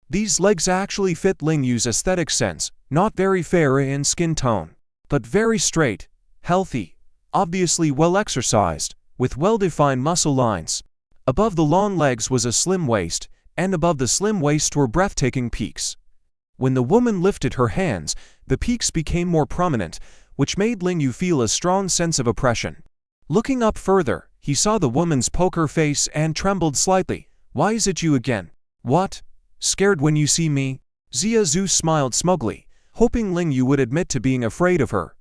These legs actually fit Ling Yu's aesthetic sense, not very fair in skin tone, but very straight, healthy, obviously well exercised, with well-defined muscle lines. Above the long legs was a slim waist, and above the slim waist were breathtaking peaks. When the woman lifted her hands, the peaks became more prominent, which made Ling Yu feel a strong sense of oppression. Looking up further, he saw the woman's poker face and trembled slightly. "Why is it you again? What? Scared when you see me?" Ziazu smiled smugly, hoping Ling Yu would admit to being afraid of her.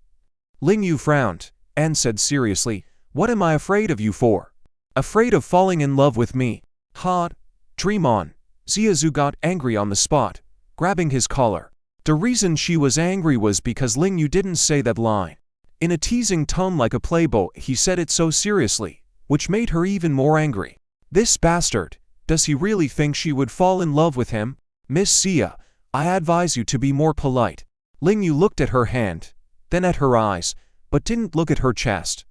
Ling Yu frowned, and said seriously, "What am I afraid of you for? Afraid of falling in love with me? Ha! Dream on." Ziazu got angry on the spot, grabbing his collar. The reason she was angry was because Ling Yu didn't say that line. In a teasing tone like a playboy, he said it so seriously, which made her even more angry. This bastard, does he really think she would fall in love with him? "Miss Zia, I advise you to be more polite." Ling Yu looked at her hand, then at her eyes, but didn't look at her chest.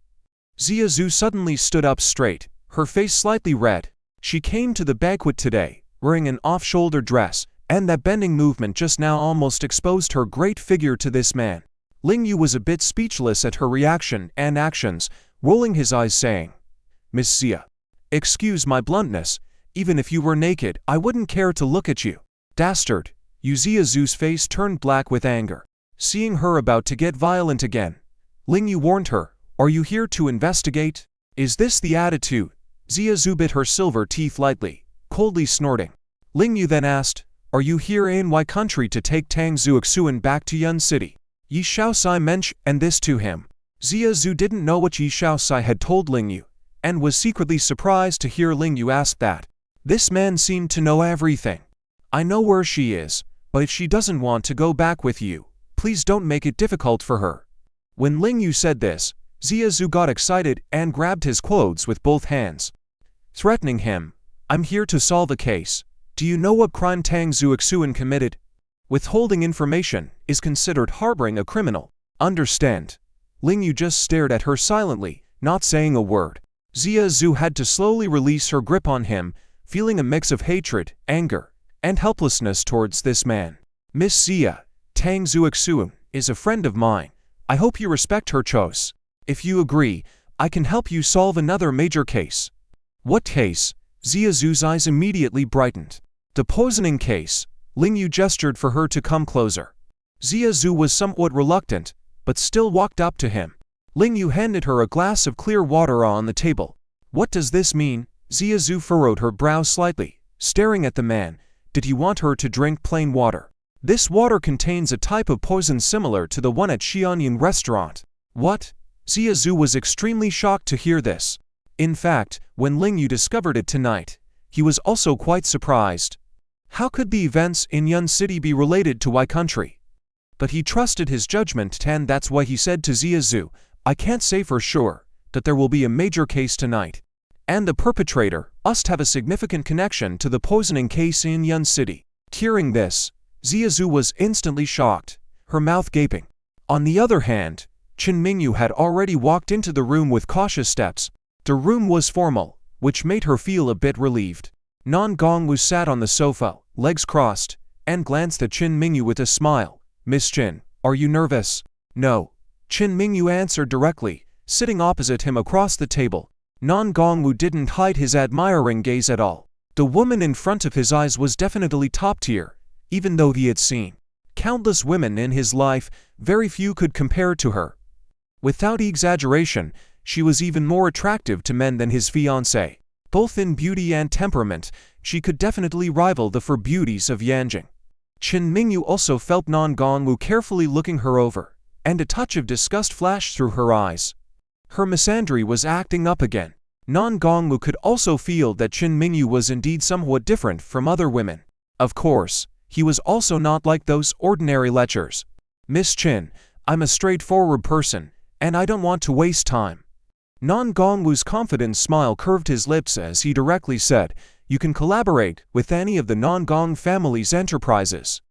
Ziazu suddenly stood up straight, her face slightly red. She came to the banquet today, wearing an off-shoulder dress, and that bending movement just now almost exposed her great figure to this man. Ling Yu was a bit speechless at her reaction and actions, rolling his eyes saying, "Miss Zia, excuse my bluntness, even if you were naked, I wouldn't care to look at you." "Dastard!" Ziazu's face turned black with anger. Seeing her about to get violent again, Ling Yu warned her, "Are you here to investigate? Is this the attitude?" Ziazu bit her silver teeth lightly, coldly snorting. Ling Yu then asked, "Are you here in my country to take Tang Zuoxuan back to Yun City?" Yi Shaosai mentioned this to him. Ziazu didn't know what Yi Shaosai had told Ling Yu, and was secretly surprised to hear Ling Yu ask that. This man seemed to know everything. "I know where she is, but if she doesn't want to go back with you, please don't make it difficult for her." When Ling Yu said this, Ziazu got excited and grabbed his clothes with both hands, threatening him. "I'm here to solve a case. Do you know what crime Tang Zuoxuan committed? Withholding information is considered harboring a criminal. Understand?" Ling Yu just stared at her silently, not saying a word. Ziazu had to slowly release her grip on him, feeling a mix of hatred, anger, and helplessness towards this man. "Miss Zia, Tang Zuoxuan is a friend of mine. I hope you respect her choice. If you agree, I can help you solve another major case." "What case?" Ziazu's eyes immediately brightened. "The poisoning case." Ling Yu gestured for her to come closer. Ziazu was somewhat reluctant, but still walked up to him. Ling Yu handed her a glass of clear water on the table. "What does this mean?" Ziazu furrowed her brow slightly, staring at the man. Did he want her to drink plain water? "This water contains a type of poison similar to the one at Xianyun restaurant." "What?" Ziazu was extremely shocked to hear this. In fact, when Ling Yu discovered it tonight, he was also quite surprised. How could the events in Yun City be related to Y country? But he trusted his judgment, and that's why he said to Ziazu, "I can't say for sure that there will be a major case tonight. And the perpetrator must have a significant connection to the poisoning case in Yun City." Hearing this, Ziazu was instantly shocked, her mouth gaping. On the other hand, Qin Mingyu had already walked into the room with cautious steps. The room was formal, which made her feel a bit relieved. Nan Gongwu sat on the sofa, legs crossed, and glanced at Qin Mingyu with a smile. "Miss Qin, are you nervous?" "No." Qin Mingyu answered directly, sitting opposite him across the table. Nan Gongwu didn't hide his admiring gaze at all. The woman in front of his eyes was definitely top tier, even though he had seen countless women in his life, very few could compare to her. Without exaggeration, she was even more attractive to men than his fiancée. Both in beauty and temperament, she could definitely rival the four beauties of Yanjing. Chen Mingyu also felt Nan Gongwu carefully looking her over, and a touch of disgust flashed through her eyes. Her misandry was acting up again. Nan Gongwu could also feel that Chen Mingyu was indeed somewhat different from other women. Of course, he was also not like those ordinary lechers. "Miss Chen, I'm a straightforward person, and I don't want to waste time." Nan Gongwu's confident smile curved his lips as he directly said, "You can collaborate with any of the Nan Gong family's enterprises.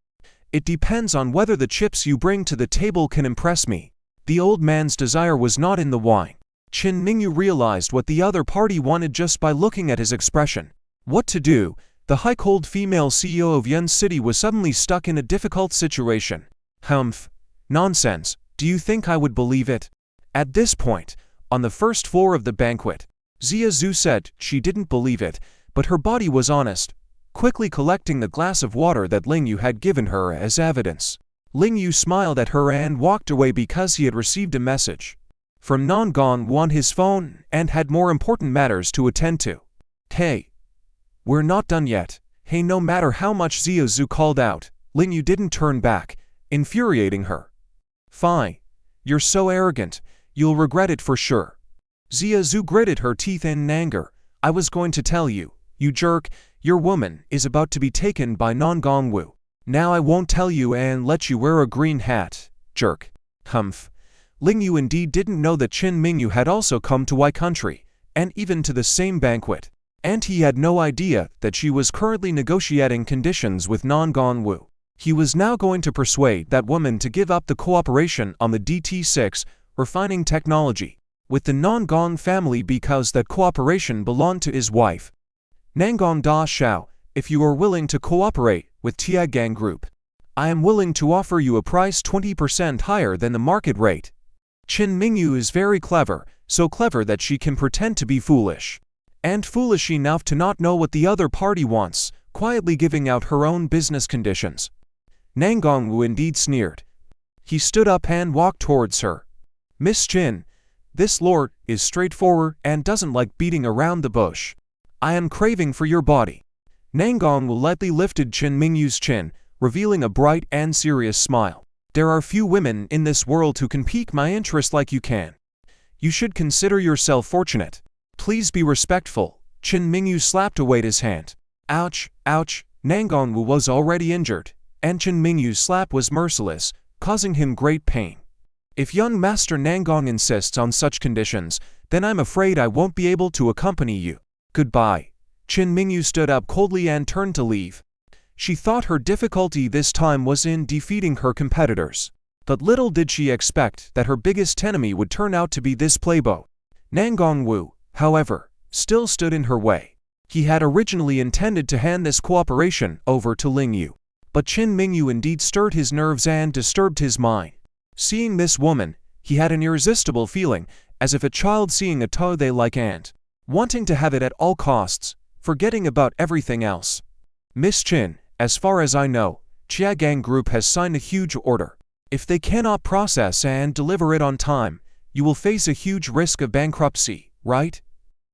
It depends on whether the chips you bring to the table can impress me." The old man's desire was not in the wine. Chen Mingyu realized what the other party wanted just by looking at his expression. What to do? The high-cold female CEO of Yun City was suddenly stuck in a difficult situation. Humph. Nonsense. Do you think I would believe it? At this point, on the first floor of the banquet, Zia Zhu said she didn't believe it, but her body was honest, quickly collecting the glass of water that Ling Yu had given her as evidence. Ling Yu smiled at her and walked away because he had received a message from Nan Gong on his phone and had more important matters to attend to. "Hey, we're not done yet." "Hey," no matter how much Zia Zhu called out, Ling Yu didn't turn back, infuriating her. "Fine. You're so arrogant, you'll regret it for sure." Zia Zhu gritted her teeth in anger. "I was going to tell you, you jerk, your woman is about to be taken by Nan Gongwu. Now I won't tell you and let you wear a green hat, jerk." Humph. Ling Yu indeed didn't know that Chen Mingyu had also come to Y country, and even to the same banquet. And he had no idea that she was currently negotiating conditions with Nan Gongwu. He was now going to persuade that woman to give up the cooperation on the DT6 refining technology with the Nan Gong family because that cooperation belonged to his wife. "Nangong Da Xiao, if you are willing to cooperate with Tiagang Group, I am willing to offer you a price 20% higher than the market rate." Chen Mingyu is very clever, so clever that she can pretend to be foolish. And foolish enough to not know what the other party wants, quietly giving out her own business conditions. Nan Gongwu indeed sneered. He stood up and walked towards her. "Miss Chen, this lord is straightforward and doesn't like beating around the bush. I am craving for your body." Nan Gongwu lightly lifted Chen Mingyu's chin, revealing a bright and serious smile. "There are few women in this world who can pique my interest like you can. You should consider yourself fortunate. Please be respectful." Chen Mingyu slapped away his hand. Ouch, ouch. Nan Gongwu was already injured, and Chen Mingyu's slap was merciless, causing him great pain. "If young Master Nan Gong insists on such conditions, then I'm afraid I won't be able to accompany you. Goodbye." Chen Mingyu stood up coldly and turned to leave. She thought her difficulty this time was in defeating her competitors. But little did she expect that her biggest enemy would turn out to be this playboy. Nan Gongwu, however, still stood in her way. He had originally intended to hand this cooperation over to Ling Yu. But Chen Mingyu indeed stirred his nerves and disturbed his mind. Seeing this woman, he had an irresistible feeling, as if a child seeing a toy-like ant, wanting to have it at all costs, forgetting about everything else. "Miss Chen, as far as I know, Chiagang Group has signed a huge order. If they cannot process and deliver it on time, you will face a huge risk of bankruptcy, right?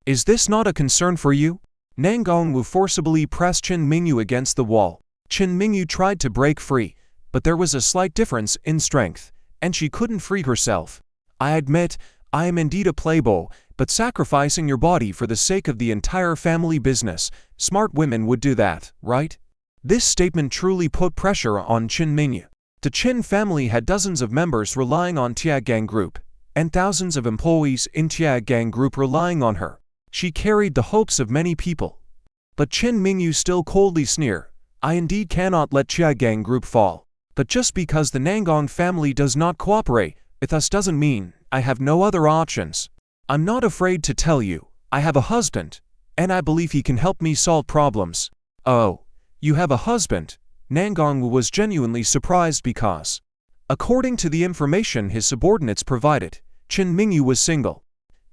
Is this not a concern for you?" Nan Gongwu forcibly pressed Chen Mingyu against the wall. Chen Mingyu tried to break free, but there was a slight difference in strength, and she couldn't free herself. "I admit, I am indeed a playboy, but sacrificing your body for the sake of the entire family business, smart women would do that, right?" This statement truly put pressure on Chen Mingyu. The Chen family had dozens of members relying on Tiagang Group, and thousands of employees in Tiagang Group relying on her. She carried the hopes of many people. But Chen Mingyu still coldly sneered. "I indeed cannot let Tiagang Group fall. But just because the Nangong family does not cooperate with us doesn't mean I have no other options. I'm not afraid to tell you, I have a husband, and I believe he can help me solve problems." "Oh, you have a husband?" Nan Gongwu was genuinely surprised because, according to the information his subordinates provided, Chen Mingyu was single.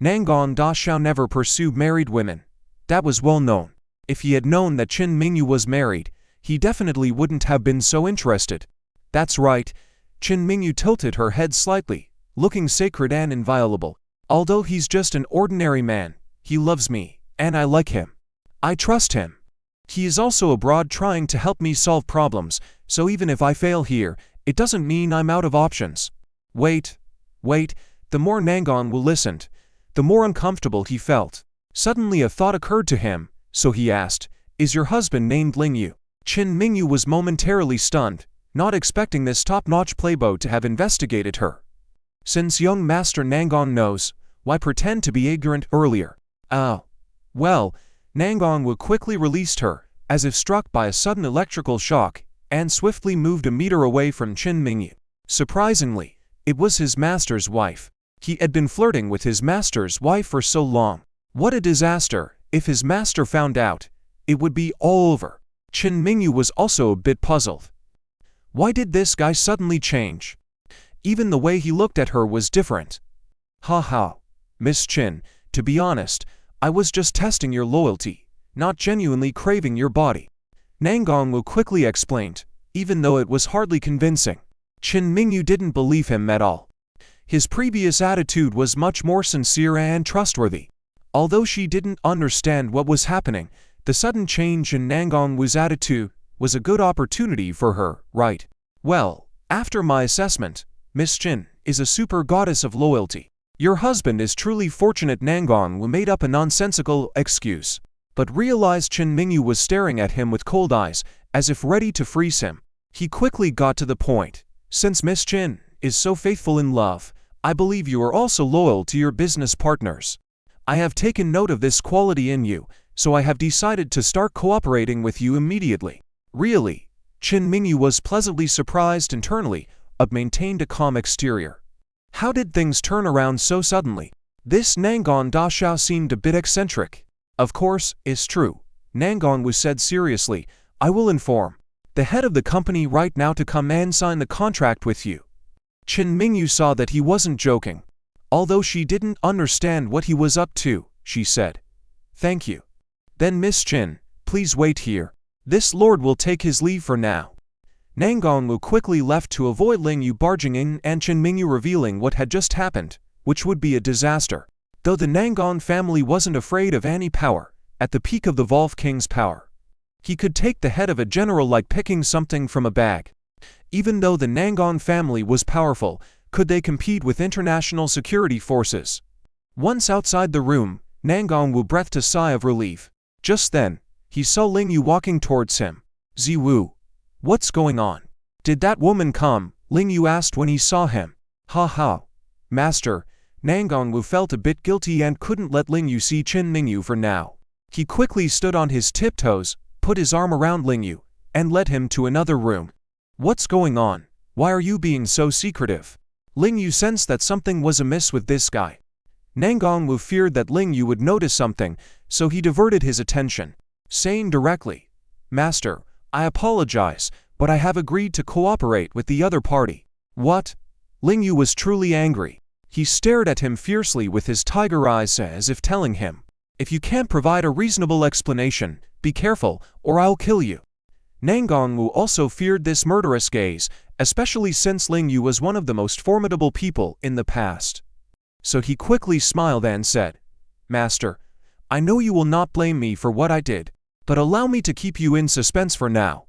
Nangong Da Xiao never pursued married women. That was well known. If he had known that Qin Mingyu was married, he definitely wouldn't have been so interested. That's right. Qin Mingyu tilted her head slightly, looking sacred and inviolable. Although he's just an ordinary man, he loves me, and I like him. I trust him. He is also abroad trying to help me solve problems, so even if I fail here, it doesn't mean I'm out of options. Wait. The more Nangang listened, the more uncomfortable he felt. Suddenly a thought occurred to him, so he asked, "Is your husband named Lingyu?" Qin Mingyu was momentarily stunned, not expecting this top-notch playboy to have investigated her. Since young Master Nangang knows, why pretend to be ignorant earlier? Oh. Well, Nangang quickly released her, as if struck by a sudden electrical shock, and swiftly moved a meter away from Qin Mingyu. Surprisingly, it was his master's wife. He had been flirting with his master's wife for so long. What a disaster! If his master found out, it would be all over. Qin Mingyu was also a bit puzzled. Why did this guy suddenly change? Even the way he looked at her was different. Ha, Miss Qin, to be honest, I was just testing your loyalty, not genuinely craving your body. Nangang quickly explained, even though it was hardly convincing. Qin Mingyu didn't believe him at all. His previous attitude was much more sincere and trustworthy. Although she didn't understand what was happening, the sudden change in Nangang's attitude was a good opportunity for her, right? Well, after my assessment, Miss Qin is a super goddess of loyalty. Your husband is truly fortunate. Nangang made up a nonsensical excuse, but realized Qin Mingyu was staring at him with cold eyes, as if ready to freeze him. He quickly got to the point. Since Miss Qin is so faithful in love, I believe you are also loyal to your business partners. I have taken note of this quality in you, so I have decided to start cooperating with you immediately. Really? Qin Mingyu was pleasantly surprised internally, but maintained a calm exterior. How did things turn around so suddenly? This Nangang Dashao seemed a bit eccentric. Of course, it's true. Nangang said seriously, I will inform the head of the company right now to come and sign the contract with you. Qin Mingyu saw that he wasn't joking. Although she didn't understand what he was up to, she said, Thank you. Then Miss Qin, please wait here. This lord will take his leave for now. Nangang quickly left to avoid Lingyu barging in and Qin Mingyu revealing what had just happened, which would be a disaster. Though the Nangang family wasn't afraid of any power, at the peak of the Wolf King's power, he could take the head of a general like picking something from a bag. Even though the Nangang family was powerful, could they compete with international security forces? Once outside the room, Nangang breathed a sigh of relief. Just then, he saw Lingyu walking towards him. Ziwu. What's going on? Did that woman come? Lingyu asked when he saw him. Ha. Master, Nangang felt a bit guilty and couldn't let Lingyu see Qin Mingyu for now. He quickly stood on his tiptoes, put his arm around Lingyu, and led him to another room. What's going on? Why are you being so secretive? Lingyu sensed that something was amiss with this guy. Nangang feared that Lingyu would notice something, so he diverted his attention, saying directly, Master, I apologize, but I have agreed to cooperate with the other party. What? Lingyu was truly angry. He stared at him fiercely with his tiger eyes as if telling him, if you can't provide a reasonable explanation, be careful, or I'll kill you. Nangang also feared this murderous gaze, especially since Lingyu was one of the most formidable people in the past. So he quickly smiled and said, Master, I know you will not blame me for what I did, but allow me to keep you in suspense for now.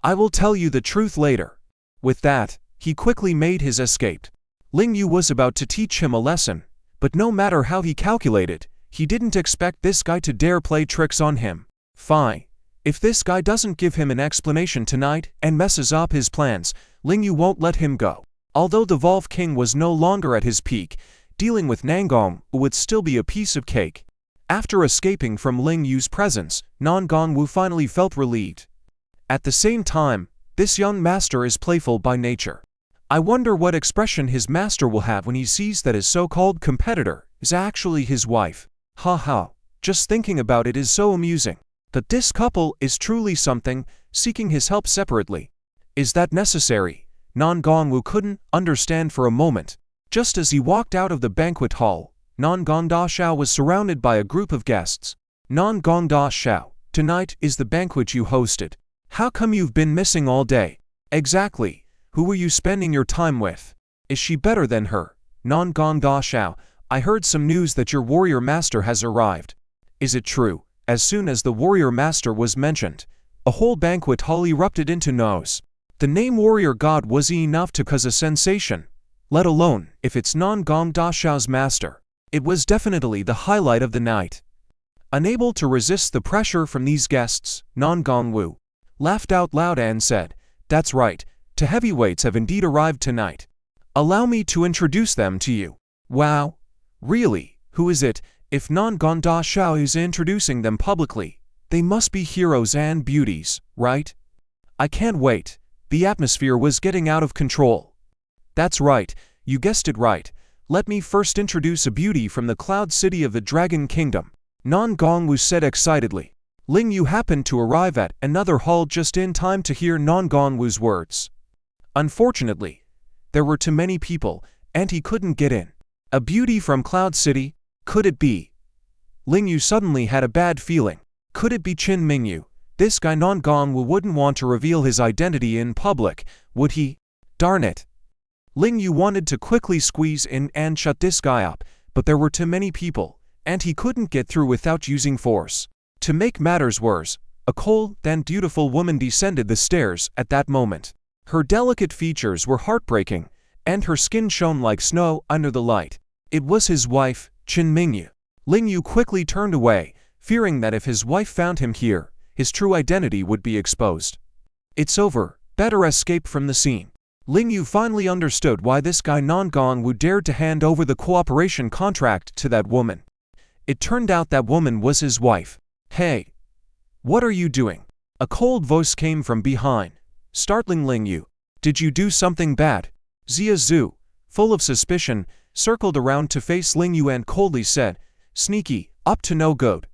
I will tell you the truth later. With that, he quickly made his escape. Lingyu was about to teach him a lesson, but no matter how he calculated, he didn't expect this guy to dare play tricks on him. Fine. If this guy doesn't give him an explanation tonight and messes up his plans, Lingyu won't let him go. Although the Wolf King was no longer at his peak, dealing with Nangang would still be a piece of cake. After escaping from Lingyu's presence, Nangang finally felt relieved. At the same time, this young master is playful by nature. I wonder what expression his master will have when he sees that his so-called competitor is actually his wife. Ha, just thinking about it is so amusing. But this couple is truly something, seeking his help separately. Is that necessary? Nangang couldn't understand for a moment. Just as he walked out of the banquet hall, Nangang Dashao was surrounded by a group of guests. Nangang Dashao, Tonight is the banquet you hosted. How come you've been missing all day? Exactly. Who were you spending your time with? Is she better than her? Non Gong Da Shao, I heard some news that your warrior master has arrived. Is it true? As soon as the warrior master was mentioned, a whole banquet hall erupted into noise. The name warrior god was enough to cause a sensation, let alone if it's Non Gong Da Shao's master. It was definitely the highlight of the night. Unable to resist the pressure from these guests, Non Gong Wu laughed out loud and said, "That's right, the heavyweights have indeed arrived tonight. Allow me to introduce them to you." Wow, really? Who is it? If Non Gong Da Shao is introducing them publicly, they must be heroes and beauties, right? I can't wait. The atmosphere was getting out of control. That's right, you guessed it right. Let me first introduce a beauty from the Cloud City of the Dragon Kingdom. Non Gong Wu said excitedly. Ling Yu happened to arrive at another hall just in time to hear Non Gong Wu's words. Unfortunately, there were too many people, and he couldn't get in. A beauty from Cloud City? Could it be? Ling Yu suddenly had a bad feeling. Could it be Qin Mingyu? This guy Non Gong Wu wouldn't want to reveal his identity in public, would he? Darn it. Ling Yu wanted to quickly squeeze in and shut this guy up, but there were too many people, and he couldn't get through without using force. To make matters worse, a cold and beautiful woman descended the stairs at that moment. Her delicate features were heartbreaking, and her skin shone like snow under the light. It was his wife, Qin Mingyu. Ling Yu quickly turned away, fearing that if his wife found him here, his true identity would be exposed. It's over, better escape from the scene. Ling Yu finally understood why this guy Non Gong Wu dared to hand over the cooperation contract to that woman. It turned out that woman was his wife. Hey! What are you doing? A cold voice came from behind, startling Ling Yu. Did you do something bad? Zia Zhu, full of suspicion, circled around to face Ling Yu and coldly said, "Sneaky, up to no good."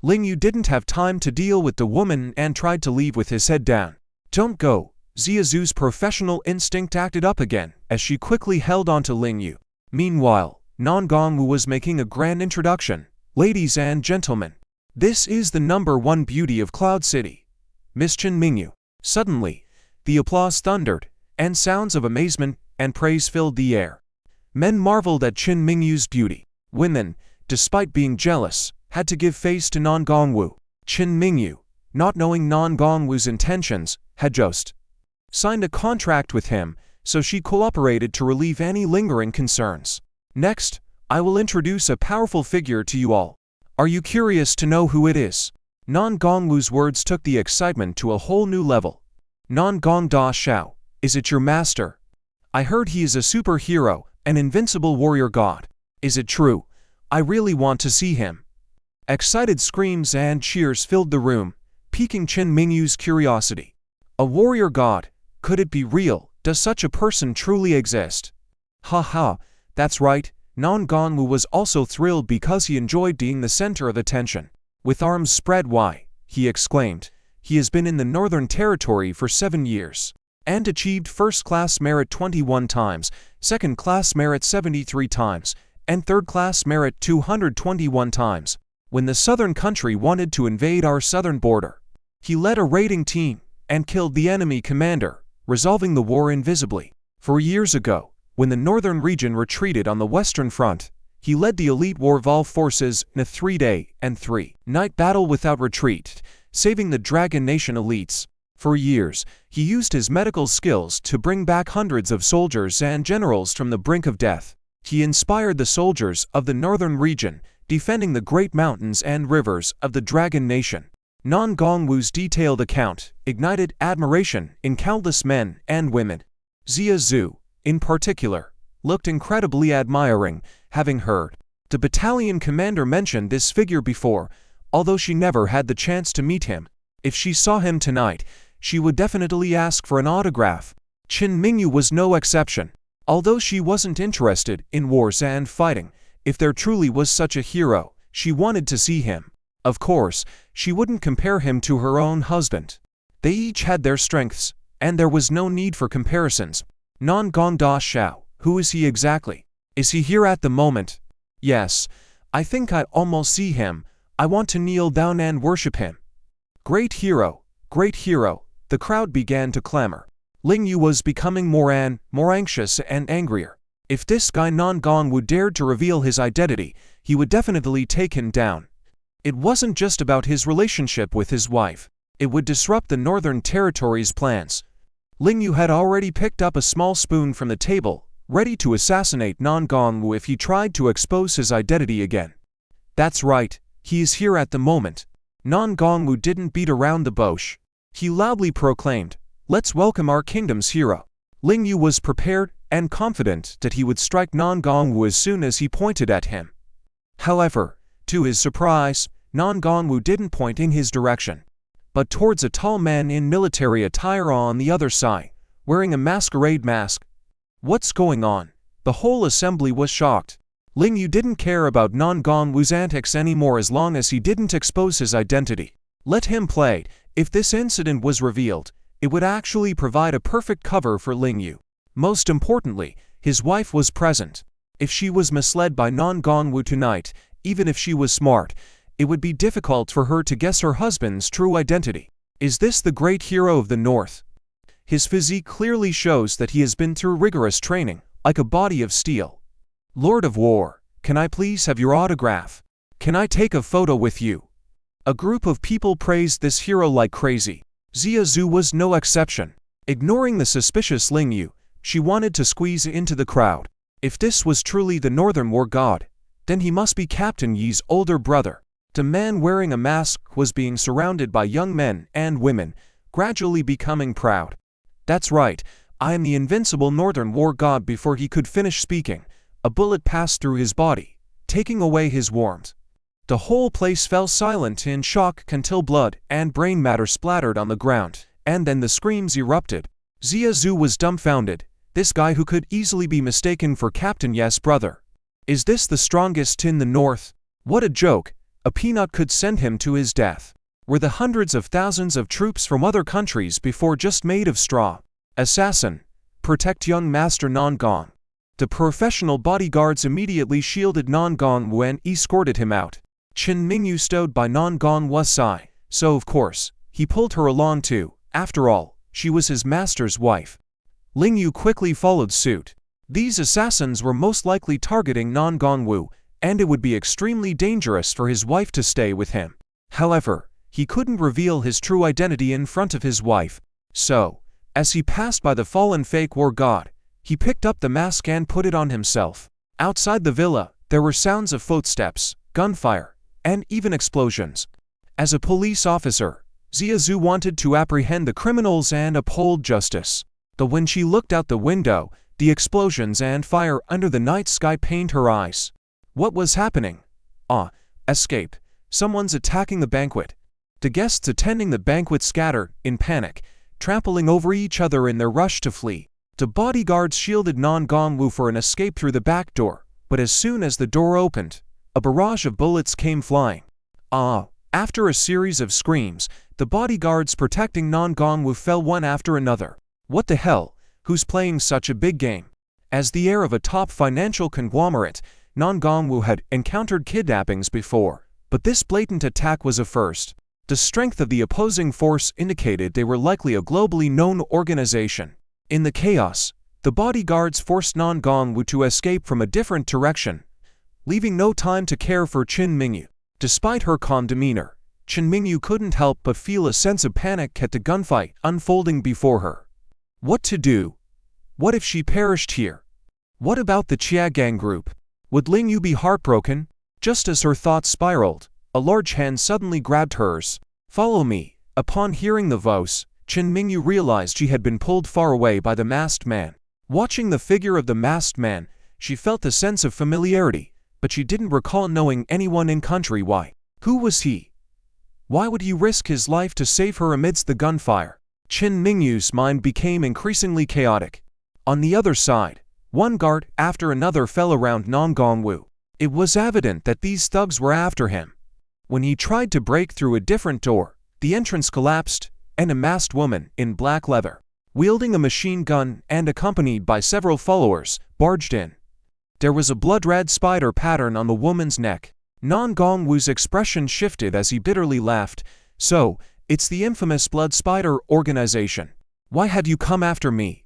Ling Yu didn't have time to deal with the woman and tried to leave with his head down. Don't go. Zia Zhu's professional instinct acted up again as she quickly held onto Ling Yu. Meanwhile, Non Gong Wu was making a grand introduction. Ladies and gentlemen, this is the #1 beauty of Cloud City, Miss Qin Mingyu. Suddenly, the applause thundered, and sounds of amazement and praise filled the air. Men marveled at Qin Mingyu's beauty. Women, despite being jealous, had to give face to Non Gong Wu. Qin Mingyu, not knowing Non Gong Wu's intentions, had just signed a contract with him, so she cooperated to relieve any lingering concerns. Next, I will introduce a powerful figure to you all. Are you curious to know who it is? Non Gong Wu's words took the excitement to a whole new level. Non Gong Da Shao, is it your master? I heard he is a superhero, an invincible warrior god. Is it true? I really want to see him. Excited screams and cheers filled the room, piquing Qin Mingyu's curiosity. A warrior god? Could it be real? Does such a person truly exist? Ha ha, that's right. Non Gong Wu was also thrilled because he enjoyed being the center of attention. With arms spread wide, he exclaimed, he has been in the Northern Territory for 7 years, and achieved first-class merit 21 times, second-class merit 73 times, and third-class merit 221 times. When the southern country wanted to invade our southern border, he led a raiding team and killed the enemy commander, resolving the war invisibly. 4 years ago, when the northern region retreated on the western front, he led the elite Warval forces in a 3-day and 3-night battle without retreat, saving the Dragon Nation elites. For years, he used his medical skills to bring back hundreds of soldiers and generals from the brink of death. He inspired the soldiers of the northern region, defending the great mountains and rivers of the Dragon Nation. Non Gong Wu's detailed account ignited admiration in countless men and women. Zia Zhu, in particular, looked incredibly admiring, having heard the battalion commander mention this figure before, although she never had the chance to meet him. If she saw him tonight, she would definitely ask for an autograph. Qin Mingyu was no exception. Although she wasn't interested in wars and fighting, if there truly was such a hero, she wanted to see him. Of course, she wouldn't compare him to her own husband. They each had their strengths, and there was no need for comparisons. Non Gong Da Shao, who is he exactly? Is he here at the moment? Yes, I think I almost see him. I want to kneel down and worship him. Great hero, great hero, the crowd began to clamor. Ling Yu was becoming more anxious and angrier. If this guy Non Gongwu dared to reveal his identity, he would definitely take him down. It wasn't just about his relationship with his wife. It would disrupt the Northern Territory's plans. Ling Yu had already picked up a small spoon from the table, ready to assassinate Non Gongwu if he tried to expose his identity again. That's right, he is here at the moment. Non Gongwu didn't beat around the bush. He loudly proclaimed, "Let's welcome our kingdom's hero." Ling Yu was prepared and confident that he would strike Non Gongwu as soon as he pointed at him. However, to his surprise, Non Gongwu didn't point in his direction, but towards a tall man in military attire on the other side, wearing a masquerade mask. What's going on? The whole assembly was shocked. Ling Yu didn't care about Non Gongwu's antics anymore as long as he didn't expose his identity. Let him play. If this incident was revealed, it would actually provide a perfect cover for Ling Yu. Most importantly, his wife was present. If she was misled by Non Gongwu tonight, even if she was smart, it would be difficult for her to guess her husband's true identity. Is this the great hero of the North? His physique clearly shows that he has been through rigorous training, like a body of steel. Lord of War, can I please have your autograph? Can I take a photo with you? A group of people praised this hero like crazy. Xia Zhu was no exception. Ignoring the suspicious Ling Yu, she wanted to squeeze into the crowd. If this was truly the Northern War god, then he must be Captain Yi's older brother. The man wearing a mask was being surrounded by young men and women, gradually becoming proud. That's right, I am the invincible Northern War god. Before he could finish speaking, a bullet passed through his body, taking away his warmth. The whole place fell silent in shock until blood and brain matter splattered on the ground, and then the screams erupted. Xia Zhu was dumbfounded. This guy who could easily be mistaken for Captain Yi's brother. Is this the strongest in the North? What a joke! A peanut could send him to his death. Were the hundreds of thousands of troops from other countries before just made of straw? Assassin! Protect young Master Non Gong. The professional bodyguards immediately shielded Non Gongwu and escorted him out. Chen Mingyu stood by Non Gongwu's side, so of course, he pulled her along too. After all, she was his master's wife. Ling Yu quickly followed suit. These assassins were most likely targeting Non Gongwu, and it would be extremely dangerous for his wife to stay with him. However, he couldn't reveal his true identity in front of his wife. So, as he passed by the fallen fake war god, he picked up the mask and put it on himself. Outside the villa, there were sounds of footsteps, gunfire, and even explosions. As a police officer, Xia Zhu wanted to apprehend the criminals and uphold justice. But when she looked out the window, the explosions and fire under the night sky pained her eyes. What was happening? Escape. Someone's attacking the banquet. The guests attending the banquet scattered, in panic, trampling over each other in their rush to flee. The bodyguards shielded Non Gongwu for an escape through the back door, but as soon as the door opened, a barrage of bullets came flying. After a series of screams, the bodyguards protecting Non Gongwu fell one after another. What the hell? Who's playing such a big game? As the heir of a top financial conglomerate, Non Gongwu had encountered kidnappings before, but this blatant attack was a first. The strength of the opposing force indicated they were likely a globally known organization. In the chaos, the bodyguards forced Non Gongwu to escape from a different direction, leaving no time to care for Chen Mingyu. Despite her calm demeanor, Chen Mingyu couldn't help but feel a sense of panic at the gunfight unfolding before her. What to do? What if she perished here? What about the Chiagang group? Would Ling Yu be heartbroken? Just as her thoughts spiraled, a large hand suddenly grabbed hers. Follow me. Upon hearing the voice, Chen Mingyu realized she had been pulled far away by the masked man. Watching the figure of the masked man, she felt a sense of familiarity, but she didn't recall knowing anyone in country. Why? Who was he? Why would he risk his life to save her amidst the gunfire? Chen Mingyu's mind became increasingly chaotic. On the other side, one guard after another fell around Non Gongwu. It was evident that these thugs were after him. When he tried to break through a different door, the entrance collapsed, and a masked woman in black leather, wielding a machine gun and accompanied by several followers, barged in. There was a blood-red spider pattern on the woman's neck. Non Gongwu's expression shifted as he bitterly laughed. So, It's the infamous Blood Spider organization. Why have you come after me?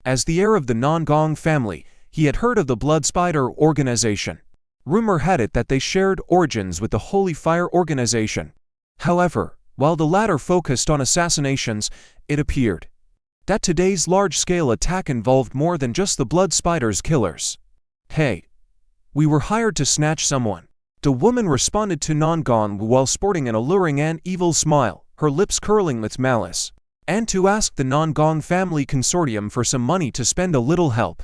As the heir of the Non-Gong family, he had heard of the Blood Spider organization. Rumor had it that they shared origins with the Holy Fire organization. However, while the latter focused on assassinations, it appeared that today's large-scale attack involved more than just the Blood Spider's killers. Hey, we were hired to snatch someone. The woman responded to Non-Gong while sporting an alluring and evil smile, her lips curling with malice, and to ask the Non-Gong family consortium for some money to spend a little help.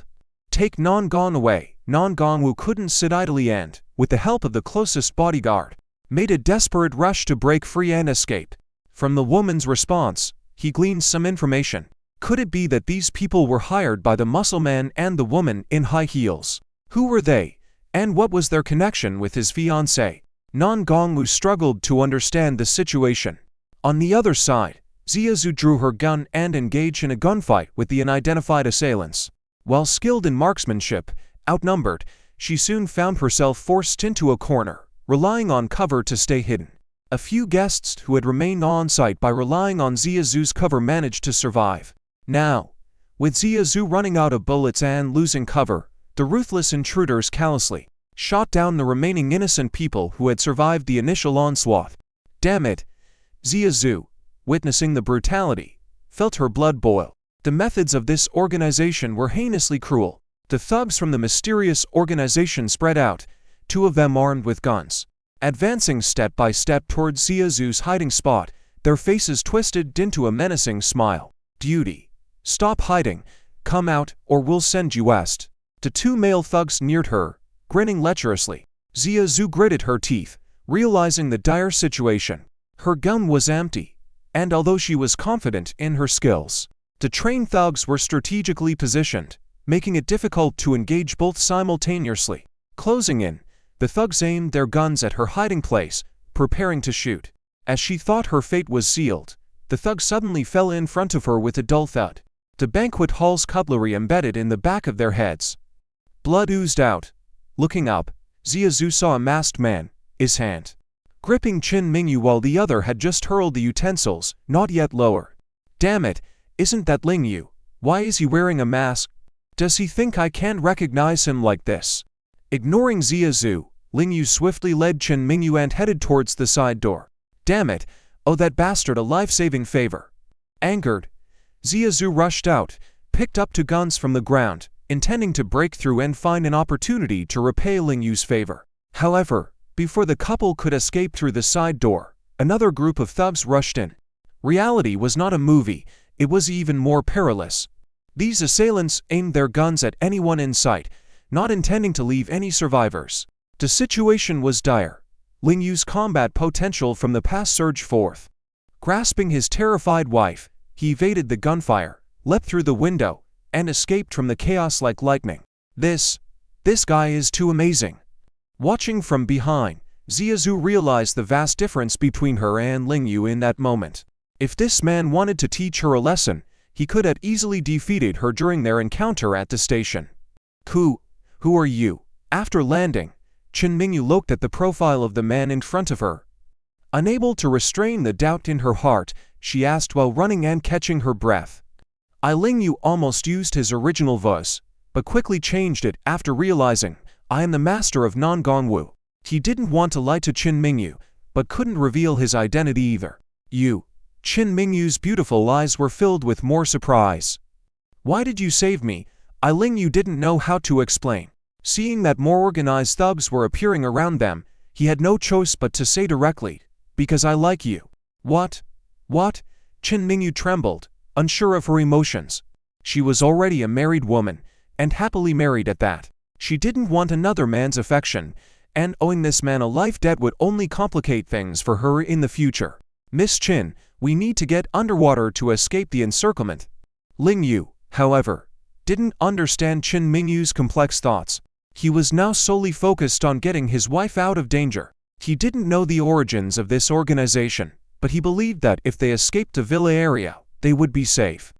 Take Non-Gong away. Non-Gong Wu couldn't sit idly and, with the help of the closest bodyguard, made a desperate rush to break free and escape. From the woman's response, he gleaned some information. Could it be that these people were hired by the muscle man and the woman in high heels? Who were they, and what was their connection with his fiancée? Non-Gong Wu struggled to understand the situation. On the other side, Zhu drew her gun and engaged in a gunfight with the unidentified assailants. While skilled in marksmanship, outnumbered, she soon found herself forced into a corner, relying on cover to stay hidden. A few guests who had remained on site by relying on Zhu's cover managed to survive. Now, with Zhu running out of bullets and losing cover, the ruthless intruders callously shot down the remaining innocent people who had survived the initial onslaught. Damn it! Zhu, witnessing the brutality, felt her blood boil. The methods of this organization were heinously cruel. The thugs from the mysterious organization spread out, two of them armed with guns, advancing step by step towards Zhu's hiding spot, their faces twisted into a menacing smile. Duty. Stop hiding. Come out, or we'll send you west. The two male thugs neared her, grinning lecherously. Zhu gritted her teeth, realizing the dire situation. Her gun was empty, and although she was confident in her skills, the trained thugs were strategically positioned, making it difficult to engage both simultaneously. Closing in, the thugs aimed their guns at her hiding place, preparing to shoot. As she thought her fate was sealed, the thug suddenly fell in front of her with a dull thud. The banquet hall's cutlery embedded in the back of their heads. Blood oozed out. Looking up, Zhu saw a masked man, his hand gripping Qin Mingyu while the other had just hurled the utensils, not yet lower. Damn it, isn't that Ling Yu? Why is he wearing a mask? Does he think I can't recognize him like this? Ignoring Zhu, Ling Yu swiftly led Qin Mingyu and headed towards the side door. Damn it, owe that bastard a life-saving favor. Angered, Zhu rushed out, picked up two guns from the ground, intending to break through and find an opportunity to repay Ling Yu's favor. However, before the couple could escape through the side door, another group of thugs rushed in. Reality was not a movie, it was even more perilous. These assailants aimed their guns at anyone in sight, not intending to leave any survivors. The situation was dire. Ling Yu's combat potential from the past surged forth. Grasping his terrified wife, he evaded the gunfire, leapt through the window, and escaped from the chaos like lightning. This guy is too amazing. Watching from behind, Zhu realized the vast difference between her and Ling Yu in that moment. If this man wanted to teach her a lesson, he could have easily defeated her during their encounter at the station. Who are you? After landing, Qin Mingyu looked at the profile of the man in front of her. Unable to restrain the doubt in her heart, she asked while running and catching her breath. Ling Yu almost used his original voice, but quickly changed it after realizing, I am the master of Non-Gong Wu. He didn't want to lie to Qin Mingyu, but couldn't reveal his identity either. You. Qin Mingyu's beautiful eyes were filled with more surprise. Why did you save me? Ling Yu didn't know how to explain. Seeing that more organized thugs were appearing around them, he had no choice but to say directly, because I like you. What? What? Qin Mingyu trembled, unsure of her emotions. She was already a married woman, and happily married at that. She didn't want another man's affection, and owing this man a life debt would only complicate things for her in the future. Miss Qin, we need to get underwater to escape the encirclement. Ling Yu, however, didn't understand Qin Mingyu's complex thoughts. He was now solely focused on getting his wife out of danger. He didn't know the origins of this organization, but he believed that if they escaped the villa area, they would be safe.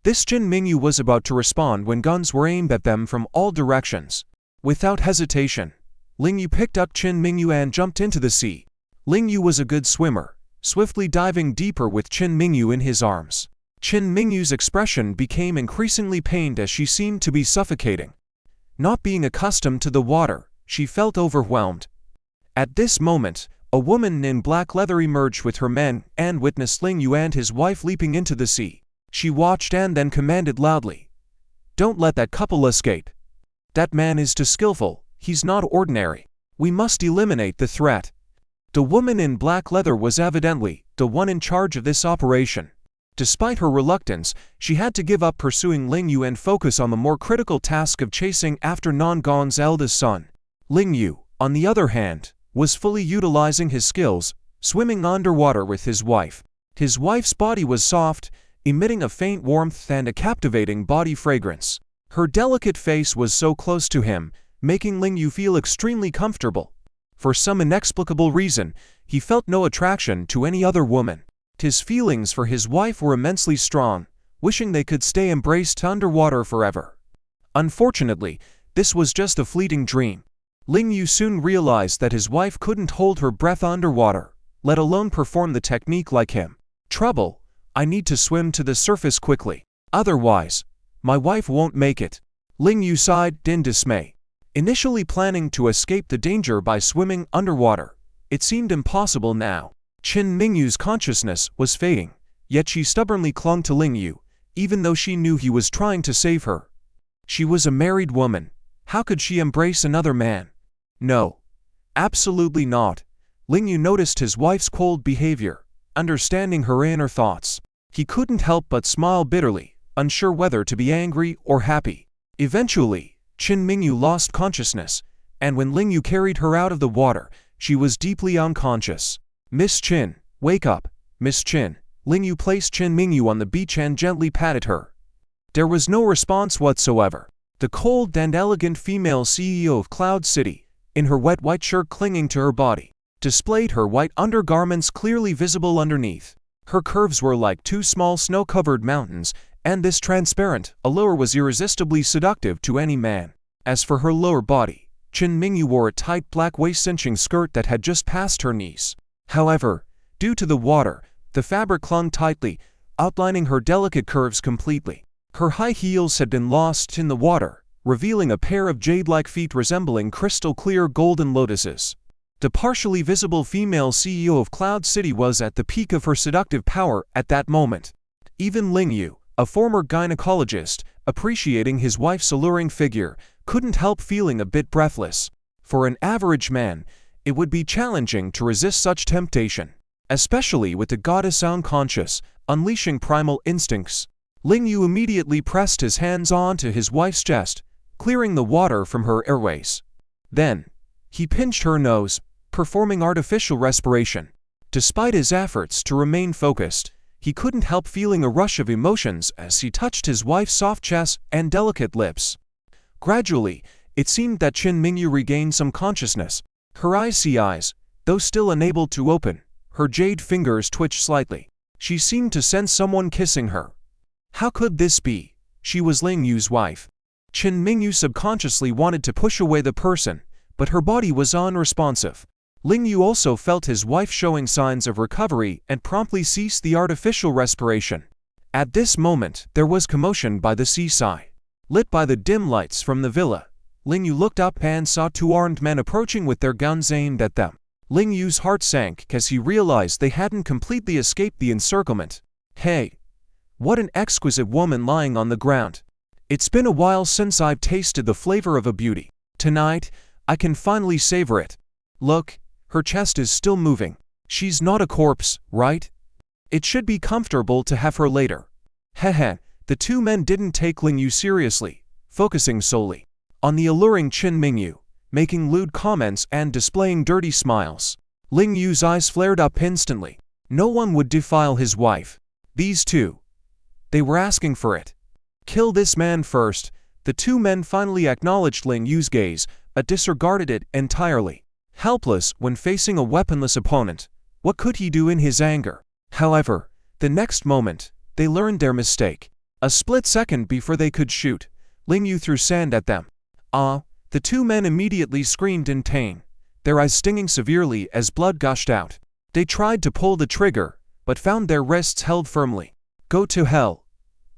This Qin Mingyu was about to respond when guns were aimed at them from all directions. Without hesitation, Ling Yu picked up Qin Mingyu and jumped into the sea. Ling Yu was a good swimmer, swiftly diving deeper with Qin Mingyu in his arms. Qin Mingyu's expression became increasingly pained as she seemed to be suffocating. Not being accustomed to the water, she felt overwhelmed. At this moment, a woman in black leather emerged with her men and witnessed Ling Yu and his wife leaping into the sea. She watched and then commanded loudly, "Don't let that couple escape. That man is too skillful, he's not ordinary. We must eliminate the threat." The woman in black leather was evidently the one in charge of this operation. Despite her reluctance, she had to give up pursuing Ling Yu and focus on the more critical task of chasing after Non-Gon's eldest son. Ling Yu, on the other hand, was fully utilizing his skills, swimming underwater with his wife. His wife's body was soft, emitting a faint warmth and a captivating body fragrance. Her delicate face was so close to him, making Ling Yu feel extremely comfortable. For some inexplicable reason, he felt no attraction to any other woman. His feelings for his wife were immensely strong, wishing they could stay embraced underwater forever. Unfortunately, this was just a fleeting dream. Ling Yu soon realized that his wife couldn't hold her breath underwater, let alone perform the technique like him. "Trouble, I need to swim to the surface quickly. Otherwise, my wife won't make it." Ling Yu sighed in dismay. Initially planning to escape the danger by swimming underwater, it seemed impossible now. Qin Mingyu's consciousness was fading, yet she stubbornly clung to Ling Yu, even though she knew he was trying to save her. She was a married woman. How could she embrace another man? No. Absolutely not. Ling Yu noticed his wife's cold behavior, understanding her inner thoughts. He couldn't help but smile bitterly, unsure whether to be angry or happy. Eventually, Qin Mingyu lost consciousness, and when Ling Yu carried her out of the water, she was deeply unconscious. "Miss Qin, wake up, Miss Qin." Ling Yu placed Qin Mingyu on the beach and gently patted her. There was no response whatsoever. The cold and elegant female CEO of Cloud City, in her wet white shirt clinging to her body, displayed her white undergarments clearly visible underneath. Her curves were like two small snow-covered mountains, and this transparent allure was irresistibly seductive to any man. As for her lower body, Qin Mingyu wore a tight black waist-cinching skirt that had just passed her knees. However, due to the water, the fabric clung tightly, outlining her delicate curves completely. Her high heels had been lost in the water, revealing a pair of jade-like feet resembling crystal-clear golden lotuses. The partially visible female CEO of Cloud City was at the peak of her seductive power at that moment. Even Ling Yu, a former gynecologist, appreciating his wife's alluring figure, couldn't help feeling a bit breathless. For an average man, it would be challenging to resist such temptation, especially with the goddess unconscious, unleashing primal instincts. Ling Yu immediately pressed his hands onto his wife's chest, clearing the water from her airways. Then, he pinched her nose, performing artificial respiration. Despite his efforts to remain focused, he couldn't help feeling a rush of emotions as he touched his wife's soft chest and delicate lips. Gradually, it seemed that Qin Mingyu regained some consciousness. Her eyes, though still unable to open, her jade fingers twitched slightly. She seemed to sense someone kissing her. How could this be? She was Ling Yu's wife. Qin Mingyu subconsciously wanted to push away the person, but her body was unresponsive. Ling Yu also felt his wife showing signs of recovery and promptly ceased the artificial respiration. At this moment, there was commotion by the seaside. Lit by the dim lights from the villa, Ling Yu looked up and saw two armed men approaching with their guns aimed at them. Ling Yu's heart sank as he realized they hadn't completely escaped the encirclement. "Hey, what an exquisite woman lying on the ground. It's been a while since I've tasted the flavor of a beauty. Tonight, I can finally savor it. Look, her chest is still moving. She's not a corpse, right? It should be comfortable to have her later." Heh. The two men didn't take Ling Yu seriously, focusing solely on the alluring Qin Mingyu, making lewd comments and displaying dirty smiles. Ling Yu's eyes flared up instantly. No one would defile his wife. These two. They were asking for it. Kill this man first. The two men finally acknowledged Ling Yu's gaze, but disregarded it entirely. Helpless when facing a weaponless opponent, what could he do in his anger? However, the next moment, they learned their mistake. A split second before they could shoot, Ling Yu threw sand at them. The two men immediately screamed in pain, their eyes stinging severely as blood gushed out. They tried to pull the trigger, but found their wrists held firmly. Go to hell.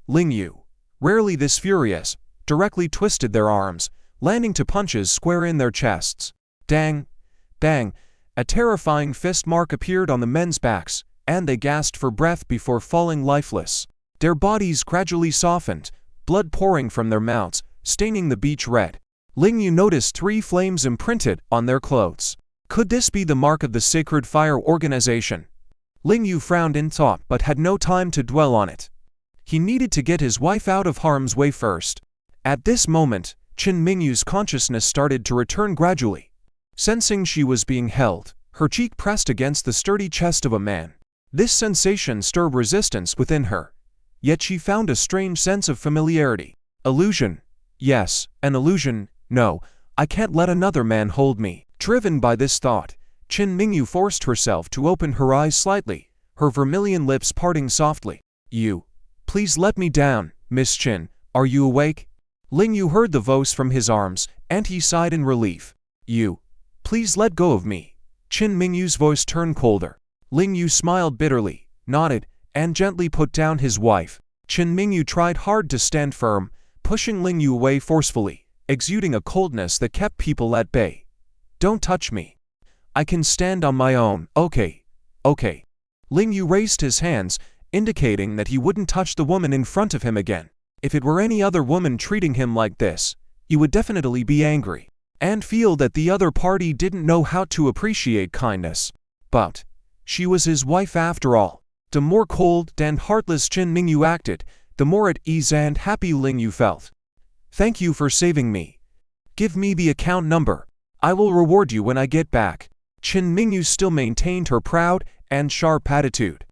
Ling Yu, rarely this furious, directly twisted their arms, landing to punches square in their chests. Dang! Bang! A terrifying fist mark appeared on the men's backs, and they gasped for breath before falling lifeless. Their bodies gradually softened, blood pouring from their mouths, staining the beach red. Ling Yu noticed 3 flames imprinted on their clothes. Could this be the mark of the Sacred Fire Organization? Ling Yu frowned in thought but had no time to dwell on it. He needed to get his wife out of harm's way first. At this moment, Qin Mingyu's consciousness started to return gradually. Sensing she was being held, her cheek pressed against the sturdy chest of a man. This sensation stirred resistance within her. Yet she found a strange sense of familiarity. Illusion. Yes, an illusion. No, I can't let another man hold me. Driven by this thought, Qin Mingyu forced herself to open her eyes slightly, her vermilion lips parting softly. You. Please let me down, Miss Qin. Are you awake? Ling Yu heard the voice from his arms, and he sighed in relief. You. Please let go of me. Qin Mingyu's voice turned colder. Ling Yu smiled bitterly, nodded, and gently put down his wife. Qin Mingyu tried hard to stand firm, pushing Ling Yu away forcefully, exuding a coldness that kept people at bay. Don't touch me. I can stand on my own. Okay. Okay. Ling Yu raised his hands, indicating that he wouldn't touch the woman in front of him again. If it were any other woman treating him like this, he would definitely be angry, and feel that the other party didn't know how to appreciate kindness. But she was his wife after all. The more cold and heartless Qin Mingyu acted, the more at ease and happy Ling Yu felt. Thank you for saving me. Give me the account number. I will reward you when I get back. Qin Mingyu still maintained her proud and sharp attitude.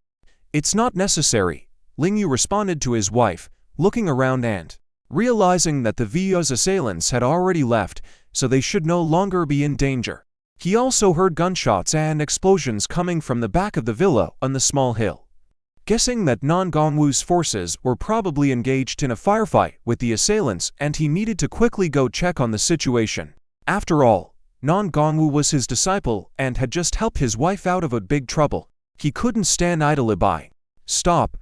It's not necessary, Ling Yu responded to his wife, looking around and realizing that the Villa's assailants had already left, so they should no longer be in danger. He also heard gunshots and explosions coming from the back of the villa on the small hill. Guessing that Nan Gongwu's forces were probably engaged in a firefight with the assailants and he needed to quickly go check on the situation. After all, Nan Gongwu was his disciple and had just helped his wife out of a big trouble. He couldn't stand idly by. Stop!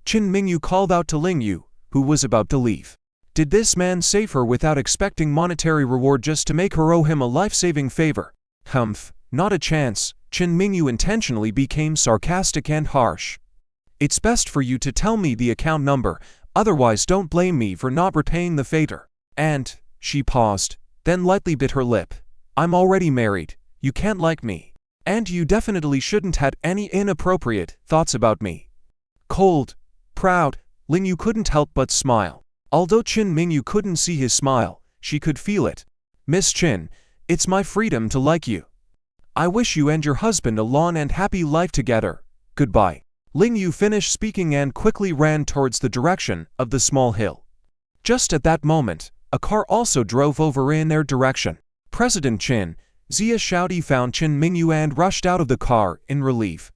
Qin Mingyu called out to Ling Yu, who was about to leave. Did this man save her without expecting monetary reward just to make her owe him a life-saving favor? Humph, not a chance. Qin Mingyu intentionally became sarcastic and harsh. It's best for you to tell me the account number, otherwise don't blame me for not repaying the favor. And, she paused, then lightly bit her lip. I'm already married, you can't like me. And you definitely shouldn't had any inappropriate thoughts about me. Cold, proud, Ling Yu couldn't help but smile. Although Qin Mingyu couldn't see his smile, she could feel it. Miss Qin, it's my freedom to like you. I wish you and your husband a long and happy life together. Goodbye. Ling Yu finished speaking and quickly ran towards the direction of the small hill. Just at that moment, a car also drove over in their direction. President Qin, Zia Shaodi found Qin Mingyu and rushed out of the car in relief,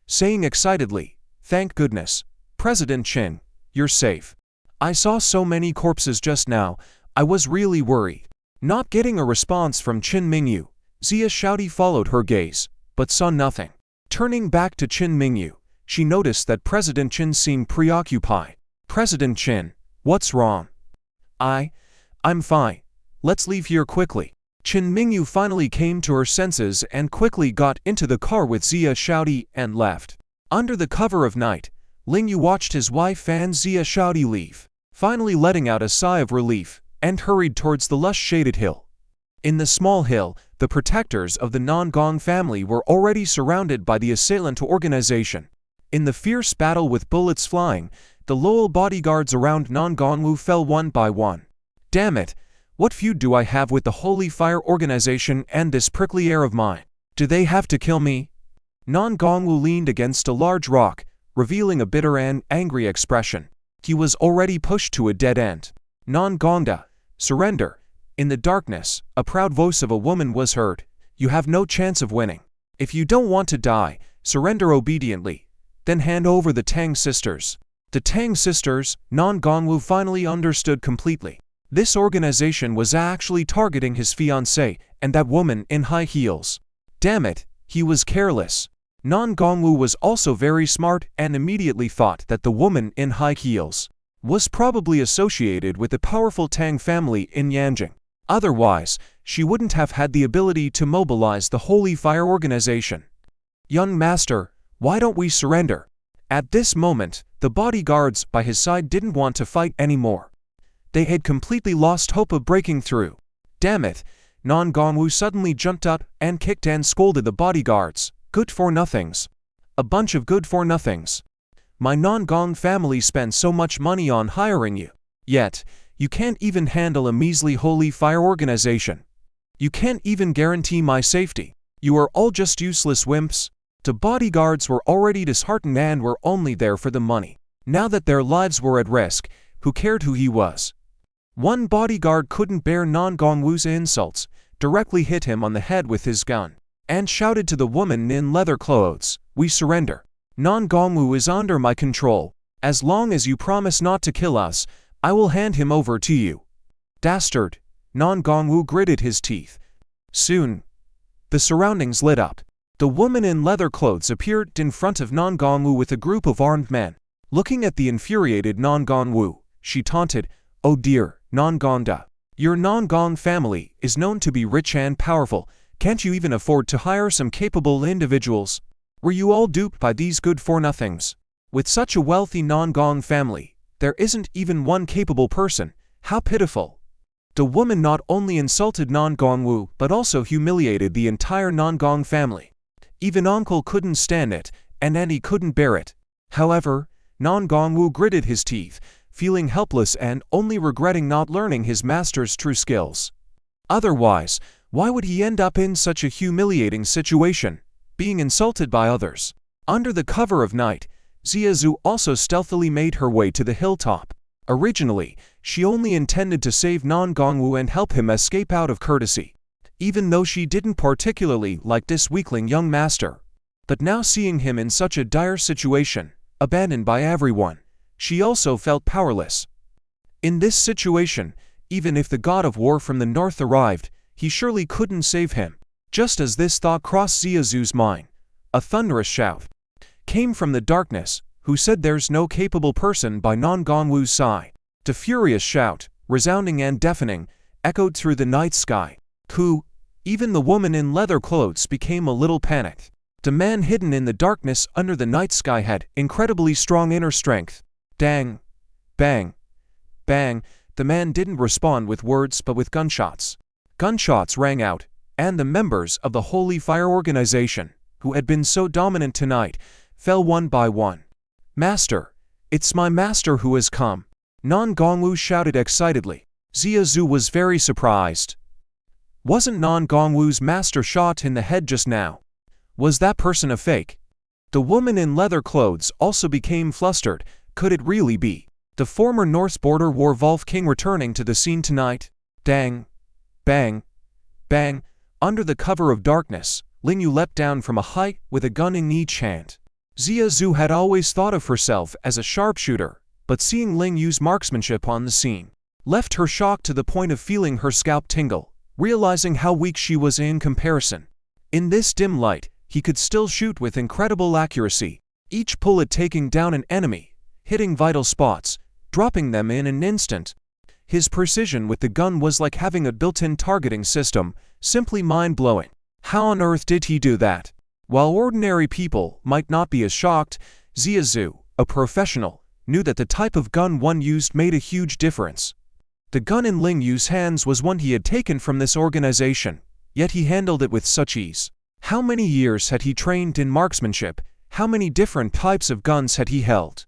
saying excitedly, "Thank goodness, President Qin, you're safe. I saw so many corpses just now, I was really worried." Not getting a response from Qin Mingyu, Zia Shaodi followed her gaze, but saw nothing. Turning back to Qin Mingyu, she noticed that President Qin seemed preoccupied. President Qin, what's wrong? I'm fine. Let's leave here quickly. Qin Mingyu finally came to her senses and quickly got into the car with Zia Shaodi and left. Under the cover of night, Ling Yu watched his wife and Zia Shaodi leave, finally letting out a sigh of relief, and hurried towards the lush shaded hill. In the small hill, the protectors of the Nan Gong family were already surrounded by the assailant organization. In the fierce battle with bullets flying, the loyal bodyguards around Nan Gongwu fell one by one. Damn it! What feud do I have with the Holy Fire Organization and this prickly air of mine? Do they have to kill me? Nan Gongwu leaned against a large rock, revealing a bitter and angry expression. He was already pushed to a dead end. Nan Gongda, surrender. In the darkness, a proud voice of a woman was heard. You have no chance of winning. If you don't want to die, surrender obediently. Then hand over the Tang sisters. The Tang sisters, Nan Gongwu finally understood completely. This organization was actually targeting his fiancée and that woman in high heels. Damn it, he was careless. Non-Gongwu was also very smart and immediately thought that the woman in high heels was probably associated with the powerful Tang family in Yanjing. Otherwise, she wouldn't have had the ability to mobilize the Holy Fire Organization. "Young master, why don't we surrender?" At this moment, the bodyguards by his side didn't want to fight anymore. They had completely lost hope of breaking through. "Damn it!" Non-Gongwu suddenly jumped up and kicked and scolded the bodyguards. "Good-for-nothings. A bunch of good-for-nothings. My Non-Gong family spent so much money on hiring you. Yet, you can't even handle a measly Holy Fire Organization. You can't even guarantee my safety. You are all just useless wimps." The bodyguards were already disheartened and were only there for the money. Now that their lives were at risk, who cared who he was? One bodyguard couldn't bear Non-Gongwu's insults, directly hit him on the head with his gun, and shouted to the woman in leather clothes, "We surrender. Non-Gongwu is under my control. As long as you promise not to kill us, I will hand him over to you." "Dastard!" Non-Gongwu gritted his teeth. Soon, the surroundings lit up. The woman in leather clothes appeared in front of Non-Gongwu with a group of armed men. Looking at the infuriated Non-Gongwu, she taunted, "Oh dear, Non-Gongda. Your Non-Gong family is known to be rich and powerful. Can't you even afford to hire some capable individuals? Were you all duped by these good-for-nothings? With such a wealthy Non-Gong family, there isn't even one capable person. How pitiful." The woman not only insulted Non-Gongwu but also humiliated the entire Non-Gong family. Even uncle couldn't stand it, and auntie couldn't bear it. However, Non-Gongwu gritted his teeth, feeling helpless and only regretting not learning his master's true skills. Otherwise, why would he end up in such a humiliating situation, being insulted by others? Under the cover of night, Ziazu also stealthily made her way to the hilltop. Originally, she only intended to save Non-Gongwu and help him escape out of courtesy, even though she didn't particularly like this weakling young master. But now seeing him in such a dire situation, abandoned by everyone, she also felt powerless. In this situation, even if the god of war from the north arrived, he surely couldn't save him. Just as this thought crossed Ziazu's mind, a thunderous shout came from the darkness, who said there's no capable person by Non-Gongwu's side. The furious shout, resounding and deafening, echoed through the night sky. "Who?" Even the woman in leather clothes became a little panicked. The man hidden in the darkness under the night sky had incredibly strong inner strength. Dang! Bang! Bang! The man didn't respond with words but with gunshots. Gunshots rang out, and the members of the Holy Fire Organization, who had been so dominant tonight, fell one by one. "Master! It's my master who has come!" Non-Gongwu shouted excitedly. Ziazu was very surprised. Wasn't Non-Gongwu's master shot in the head just now? Was that person a fake? The woman in leather clothes also became flustered. Could it really be the former Norse border war Wolf King returning to the scene tonight? Dang! Bang! Bang! Under the cover of darkness, Lingyu leapt down from a height with a gun in each hand. Ziazu had always thought of herself as a sharpshooter, but seeing Lingyu's marksmanship on the scene left her shocked to the point of feeling her scalp tingle, realizing how weak she was in comparison. In this dim light, he could still shoot with incredible accuracy, each bullet taking down an enemy, hitting vital spots, dropping them in an instant. His precision with the gun was like having a built-in targeting system, simply mind-blowing. How on earth did he do that? While ordinary people might not be as shocked, Ziazu, a professional, knew that the type of gun one used made a huge difference. The gun in Lingyu's hands was one he had taken from this organization, yet he handled it with such ease. How many years had he trained in marksmanship? How many different types of guns had he held?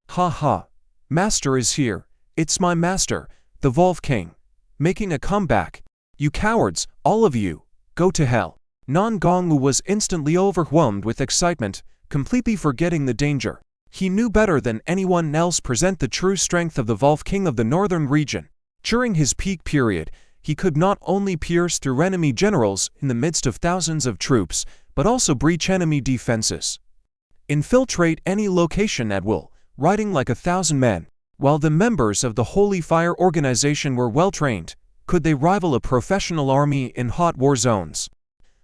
"Ha ha! Master is here. It's my master, the Wolf King, making a comeback. You cowards, all of you, go to hell." Non-Gongwu was instantly overwhelmed with excitement, completely forgetting the danger. He knew better than anyone else present the true strength of the Wolf King of the northern region. During his peak period, he could not only pierce through enemy generals in the midst of thousands of troops, but also breach enemy defenses, infiltrate any location at will, riding like 1,000 men. While the members of the Holy Fire Organization were well-trained, could they rival a professional army in hot war zones?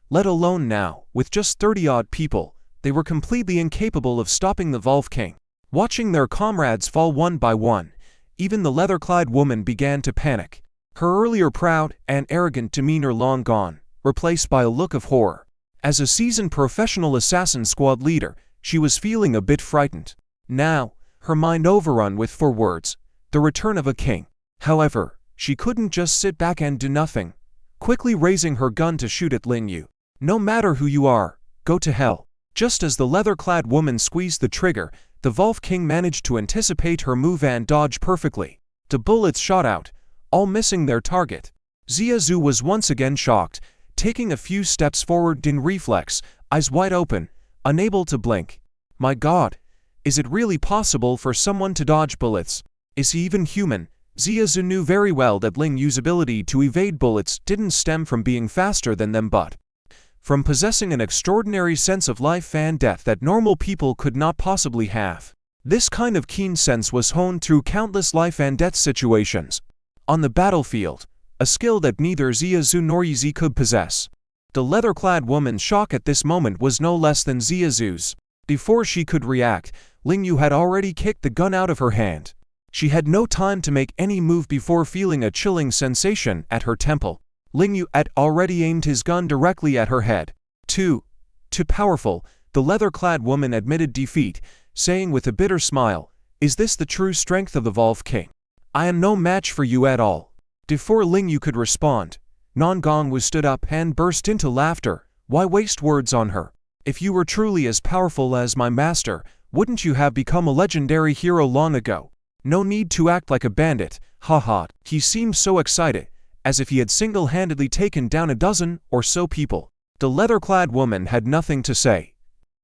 Let alone now, with just 30-odd people, They were completely incapable of stopping the Wolf King. Watching their comrades fall one by one, even the leather-clad woman began to panic. Her earlier proud and arrogant demeanor long gone, replaced by a look of horror. As a seasoned professional assassin squad leader, she was feeling a bit frightened. Now, her mind overrun with 4 words: the return of a king. However, she couldn't just sit back and do nothing. Quickly raising her gun to shoot at Ling Yu. No matter who you are, go to hell. Just as the leather-clad woman squeezed the trigger, the Wolf King managed to anticipate her move and dodge perfectly. The bullets shot out, all missing their target. Xia Zhu was once again shocked, taking a few steps forward in reflex, eyes wide open, unable to blink. My God, is it really possible for someone to dodge bullets? Is he even human? Xia Zhu knew very well that Ling Yu's ability to evade bullets didn't stem from being faster than them but from possessing an extraordinary sense of life and death that normal people could not possibly have. This kind of keen sense was honed through countless life and death situations. On the battlefield, a skill that neither Xia Zhu nor Yizi could possess. The leather-clad woman's shock at this moment was no less than Xia Zhu's. Before she could react, Ling Yu had already kicked the gun out of her hand. She had no time to make any move before feeling a chilling sensation at her temple. Ling Yu had already aimed his gun directly at her head. Too powerful, the leather-clad woman admitted defeat, saying with a bitter smile, "Is this the true strength of the Wolf King? I am no match for you at all." Before Ling Yu could respond, Non Gongwu stood up and burst into laughter. Why waste words on her? If you were truly as powerful as my master, wouldn't you have become a legendary hero long ago? No need to act like a bandit, haha. He seemed so excited, as if he had single-handedly taken down a dozen or so people. The leather-clad woman had nothing to say.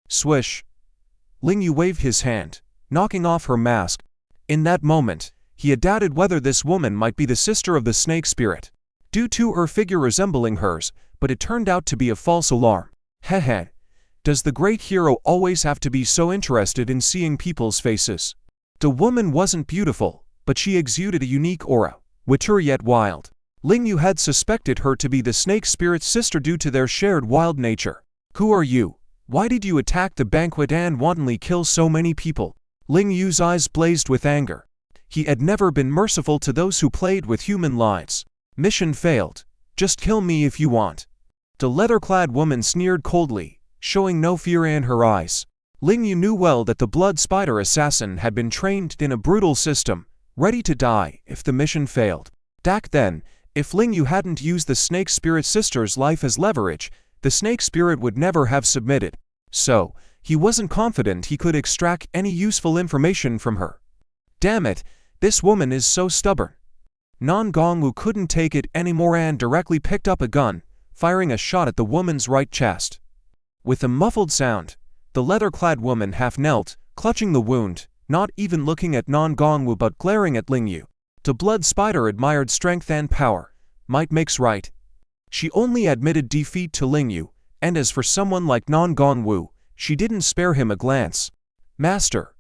Swish. Ling Yu waved his hand, knocking off her mask. In that moment, he had doubted whether this woman might be the sister of the snake spirit, due to her figure resembling hers, but it turned out to be a false alarm. Hehe. Does the great hero always have to be so interested in seeing people's faces? The woman wasn't beautiful, but she exuded a unique aura, witty yet wild. Ling Yu had suspected her to be the snake spirit's sister due to their shared wild nature. Who are you? Why did you attack the banquet and wantonly kill so many people? Ling Yu's eyes blazed with anger. He had never been merciful to those who played with human lives. Mission failed. Just kill me if you want. The leather-clad woman sneered coldly, showing no fear in her eyes. Ling Yu knew well that the blood spider assassin had been trained in a brutal system, ready to die if the mission failed. Back then, if Ling Yu hadn't used the snake spirit sister's life as leverage, the snake spirit would never have submitted. So, he wasn't confident he could extract any useful information from her. Damn it, this woman is so stubborn. Non Gongwu couldn't take it anymore and directly picked up a gun, firing a shot at the woman's right chest. With a muffled sound, the leather-clad woman half knelt, clutching the wound, not even looking at Non Gongwu but glaring at Ling Yu. The blood spider admired strength and power. Might makes right. She only admitted defeat to Ling Yu, and as for someone like Non Gongwu, she didn't spare him a glance. Master,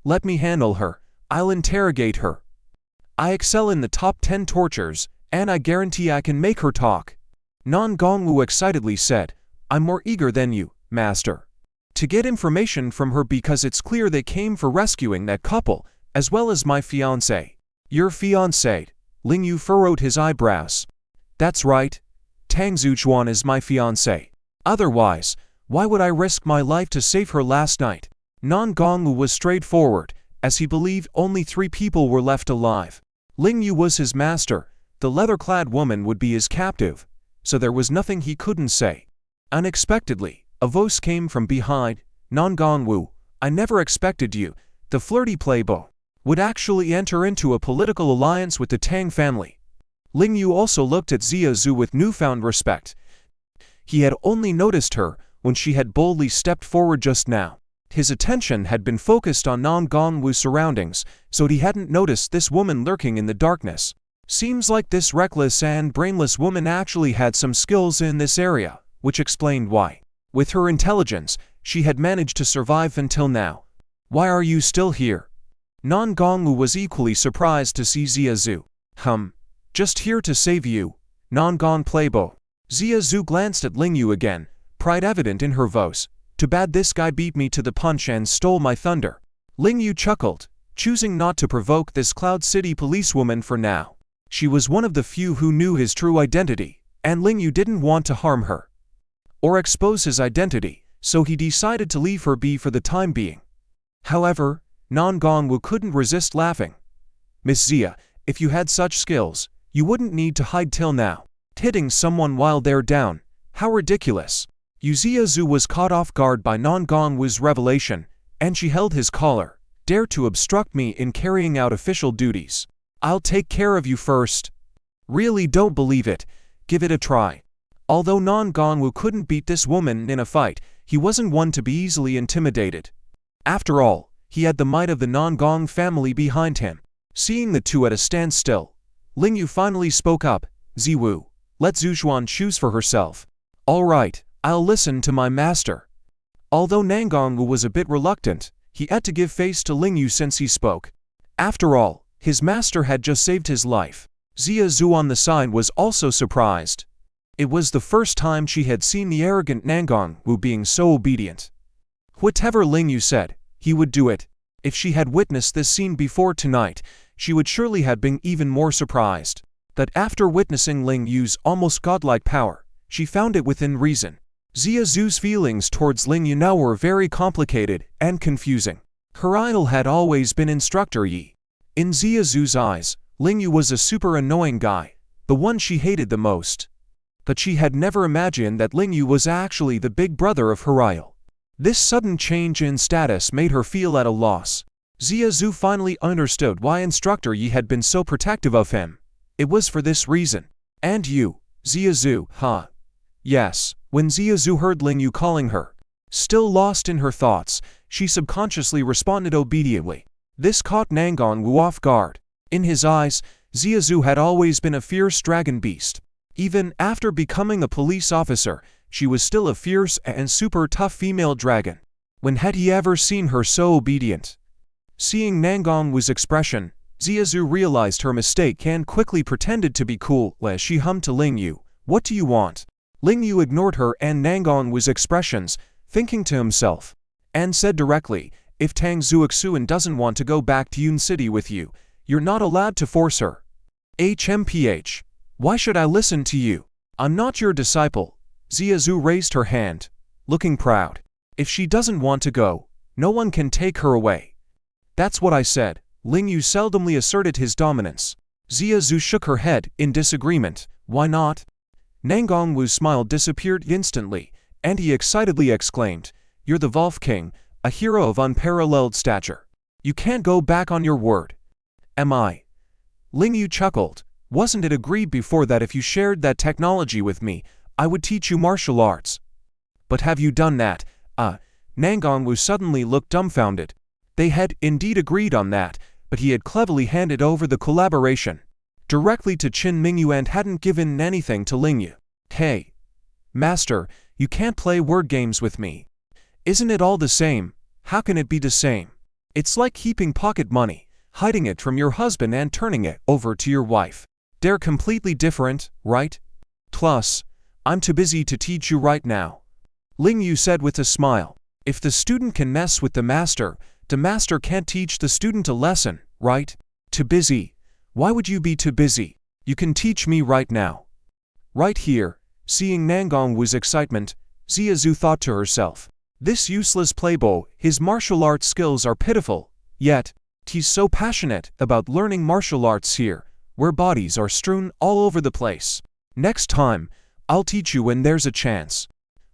let me handle her. I'll interrogate her. I excel in the top 10 tortures, and I guarantee I can make her talk. Non Gongwu excitedly said, I'm more eager than you, master, to get information from her because it's clear they came for rescuing that couple, as well as my fiancé. Your fiancé? Ling Yu furrowed his eyebrows. That's right. Tang Zuchuan is my fiancé. Otherwise, why would I risk my life to save her last night? Non Gongwu was straightforward, as he believed only 3 people were left alive. Ling Yu was his master, the leather-clad woman would be his captive, so there was nothing he couldn't say. Unexpectedly, a voice came from behind. Non Gongwu, I never expected you, the flirty playboy, would actually enter into a political alliance with the Tang family. Ling Yu also looked at Xia Zhu with newfound respect. He had only noticed her when she had boldly stepped forward just now. His attention had been focused on Non Gongwu's surroundings, so he hadn't noticed this woman lurking in the darkness. Seems like this reckless and brainless woman actually had some skills in this area, which explained why, with her intelligence, she had managed to survive until now. Why are you still here? Non Gongwu was equally surprised to see Xia Zhu. Just here to save you, Non Gong playboy. Xia Zhu glanced at Ling Yu again, pride evident in her voice. Too bad this guy beat me to the punch and stole my thunder. Ling Yu chuckled, choosing not to provoke this Cloud City policewoman for now. She was one of the few who knew his true identity, and Ling Yu didn't want to harm her or expose his identity, so he decided to leave her be for the time being. However, Nan Gongwu couldn't resist laughing. Miss Zia, if you had such skills, you wouldn't need to hide till now. Hitting someone while they're down, how ridiculous. Zia Zhu was caught off guard by Nan Gongwu's revelation, and she held his collar. Dare to obstruct me in carrying out official duties. I'll take care of you first. Really don't believe it, give it a try. Although Nan Gongwu couldn't beat this woman in a fight, he wasn't one to be easily intimidated. After all, he had the might of the Nan Gong family behind him. Seeing the two at a standstill, Ling Yu finally spoke up. Ziwu, let Zhuxuan choose for herself. All right, I'll listen to my master. Although Nan Gongwu was a bit reluctant, he had to give face to Ling Yu since he spoke. After all, his master had just saved his life. Zia Zhu on the side was also surprised. It was the first time she had seen the arrogant Nan Gongwu being so obedient. Whatever Ling Yu said, he would do it. If she had witnessed this scene before tonight, she would surely have been even more surprised. That after witnessing Ling Yu's almost godlike power, she found it within reason. Zia Zhu's feelings towards Ling Yu now were very complicated and confusing. Her idol had always been Instructor Yi. In Zia Zhu's eyes, Ling Yu was a super annoying guy, the one she hated the most. But she had never imagined that Ling Yu was actually the big brother of her idol. This sudden change in status made her feel at a loss. Zia Zhu finally understood why Instructor Yi had been so protective of him. It was for this reason. And you, Zia Zhu, huh? Yes, when Zia Zhu heard Ling Yu calling her, still lost in her thoughts, she subconsciously responded obediently. This caught Nan Gongwu off guard. In his eyes, Zia Zhu had always been a fierce dragon beast. Even after becoming a police officer, she was still a fierce and super tough female dragon. When had he ever seen her so obedient? Seeing Nan Gongwu's expression, Zia Zhu realized her mistake and quickly pretended to be cool as she hummed to Ling Yu, "What do you want?" Ling Yu ignored her and Nan Gongwu's expressions, thinking to himself, and said directly, "If Tang Zuoxuan doesn't want to go back to Yun City with you, you're not allowed to force her." HMPH. Why should I listen to you? I'm not your disciple. Zia Zhu raised her hand, looking proud. If she doesn't want to go, no one can take her away. That's what I said. Ling Yu seldomly asserted his dominance. Zia Zhu shook her head in disagreement. Why not? Nan Gongwu's smile disappeared instantly, and he excitedly exclaimed, "You're the Wolf King, a hero of unparalleled stature. You can't go back on your word." Am I? Ling Yu chuckled. Wasn't it agreed before that if you shared that technology with me, I would teach you martial arts? But have you done that? Nan Gongwu suddenly looked dumbfounded. They had indeed agreed on that, but he had cleverly handed over the collaboration directly to Qin Mingyu and hadn't given anything to Ling Yu. Hey, master, you can't play word games with me. Isn't it all the same? How can it be the same? It's like keeping pocket money, hiding it from your husband and turning it over to your wife. They're completely different, right? Plus, I'm too busy to teach you right now. Ling Yu said with a smile. If the student can mess with the master can't teach the student a lesson, right? Too busy. Why would you be too busy? You can teach me right now. Right here. Seeing Nan Gongwu's excitement, Zia Zhu thought to herself, this useless playboy, his martial arts skills are pitiful, yet he's so passionate about learning martial arts here, where bodies are strewn all over the place. Next time, I'll teach you when there's a chance.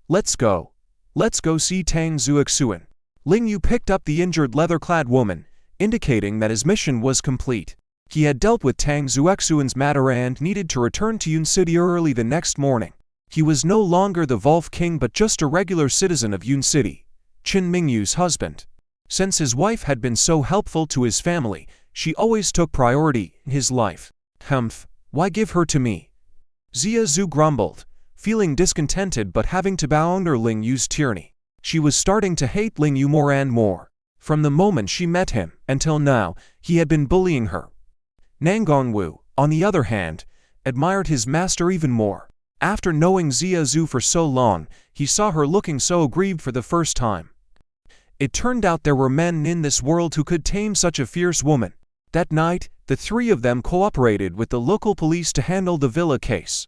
Let's go. Let's go see Tang Zuoxuan. Ling Yu picked up the injured leather-clad woman, indicating that his mission was complete. He had dealt with Tang Zuoxuan's matter and needed to return to Yun City early the next morning. He was no longer the Wolf King but just a regular citizen of Yun City, Qin Mingyu's husband. Since his wife had been so helpful to his family, she always took priority in his life. Humph, why give her to me? Zia Zhu grumbled, feeling discontented but having to bow under Ling Yu's tyranny. She was starting to hate Ling Yu more and more. From the moment she met him until now, he had been bullying her. Nan Gongwu, on the other hand, admired his master even more. After knowing Zia Zhu for so long, he saw her looking so aggrieved for the first time. It turned out there were men in this world who could tame such a fierce woman. That night, the three of them cooperated with the local police to handle the villa case.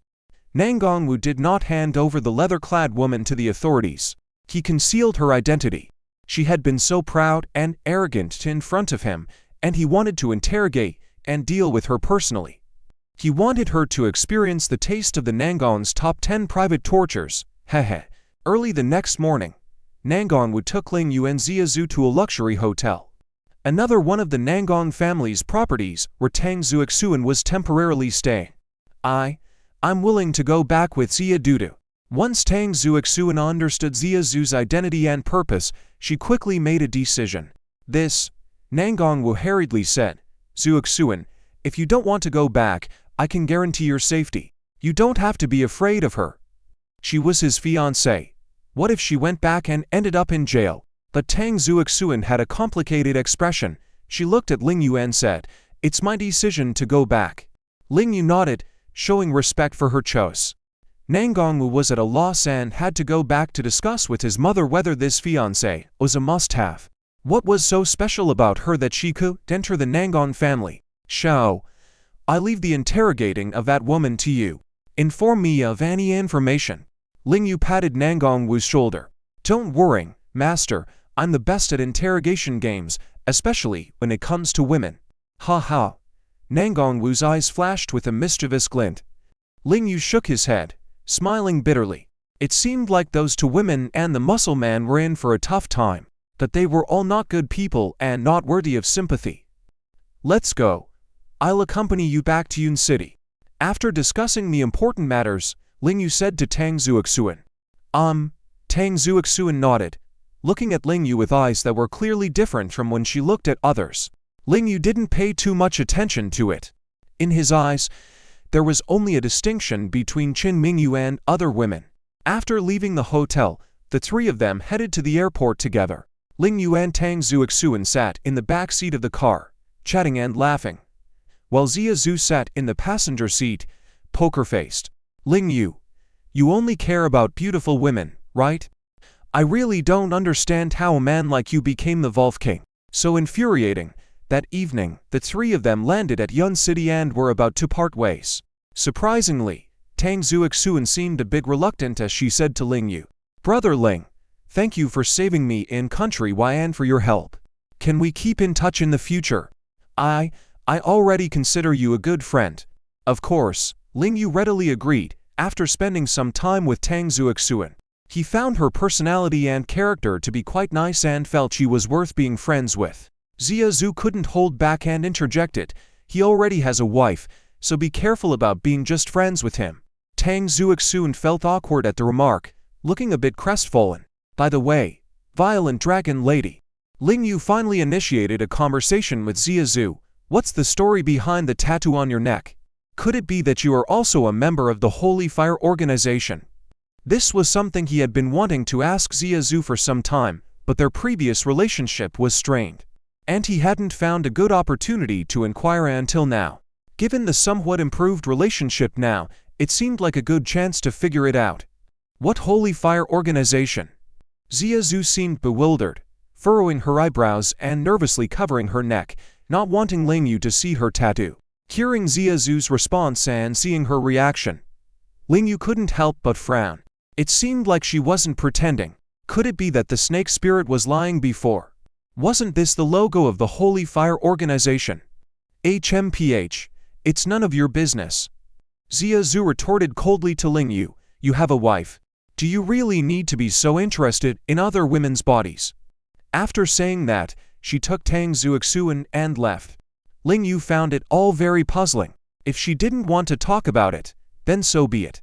Nangongwu did not hand over the leather-clad woman to the authorities. He concealed her identity. She had been so proud and arrogant in front of him, and he wanted to interrogate and deal with her personally. He wanted her to experience the taste of the Nangong's top 10 private tortures. Hehe. Early the next morning, Nangongwu took Ling Yu and Zia Zhu to a luxury hotel. Another one of the Nangong family's properties where Tang Zuoxuan was temporarily staying. I'm willing to go back with Zia Dudu. Once Tang Zuoxuan understood Zia Zhu's identity and purpose, she quickly made a decision. Nangongwu hurriedly said, Zuoxuan, if you don't want to go back, I can guarantee your safety. You don't have to be afraid of her. She was his fiancée. What if she went back and ended up in jail? But Tang Zuoxuan had a complicated expression. She looked at Ling Yu and said, It's my decision to go back. Ling Yu nodded, showing respect for her choice. Nangongwu was at a loss and had to go back to discuss with his mother whether this fiancé was a must-have. What was so special about her that she could enter the Nangong family? Shao, I leave the interrogating of that woman to you. Inform me of any information. Ling Yu patted Nangongwu's shoulder. Don't worry, master, I'm the best at interrogation games, especially when it comes to women. Ha ha. Nangongwu's eyes flashed with a mischievous glint. Ling Yu shook his head, smiling bitterly. It seemed like those two women and the muscle man were in for a tough time, that they were all not good people and not worthy of sympathy. Let's go. I'll accompany you back to Yun City. After discussing the important matters, Ling Yu said to Tang Zuoxuan. Tang Zuoxuan nodded, looking at Ling Yu with eyes that were clearly different from when she looked at others. Ling Yu didn't pay too much attention to it. In his eyes, there was only a distinction between Qin Mingyu and other women. After leaving the hotel, the three of them headed to the airport together. Ling Yu and Tang Zuoxuan sat in the back seat of the car, chatting and laughing, while Zia Zhu sat in the passenger seat, poker-faced. Ling Yu, you only care about beautiful women, right? I really don't understand how a man like you became the Wolf King. So infuriating. That evening, the three of them landed at Yun City and were about to part ways. Surprisingly, Tang Zuoxuan seemed a bit reluctant as she said to Ling Yu, Brother Ling, thank you for saving me in country Y and for your help. Can we keep in touch in the future? I already consider you a good friend. Of course, Ling Yu readily agreed. After spending some time with Tang Zuoxuan, he found her personality and character to be quite nice and felt she was worth being friends with. Zia Zhu couldn't hold back and interjected, he already has a wife, so be careful about being just friends with him. Tang Zuoxuan felt awkward at the remark, looking a bit crestfallen. By the way, Violent Dragon Lady. Ling Yu finally initiated a conversation with Zia Zhu. What's the story behind the tattoo on your neck? Could it be that you are also a member of the Holy Fire Organization? This was something he had been wanting to ask Zia Zhu for some time, but their previous relationship was strained, and he hadn't found a good opportunity to inquire until now. Given the somewhat improved relationship now, it seemed like a good chance to figure it out. What Holy Fire Organization? Zia Zhu seemed bewildered, furrowing her eyebrows and nervously covering her neck, not wanting Ling Yu to see her tattoo. Hearing Zia Zhu's response and seeing her reaction, Ling Yu couldn't help but frown. It seemed like she wasn't pretending. Could it be that the snake spirit was lying before? Wasn't this the logo of the Holy Fire Organization? HMPH, it's none of your business. Zia Zhu retorted coldly to Ling Yu, you have a wife. Do you really need to be so interested in other women's bodies? After saying that, she took Tang Zuoxuan and left. Ling Yu found it all very puzzling. If she didn't want to talk about it, then so be it.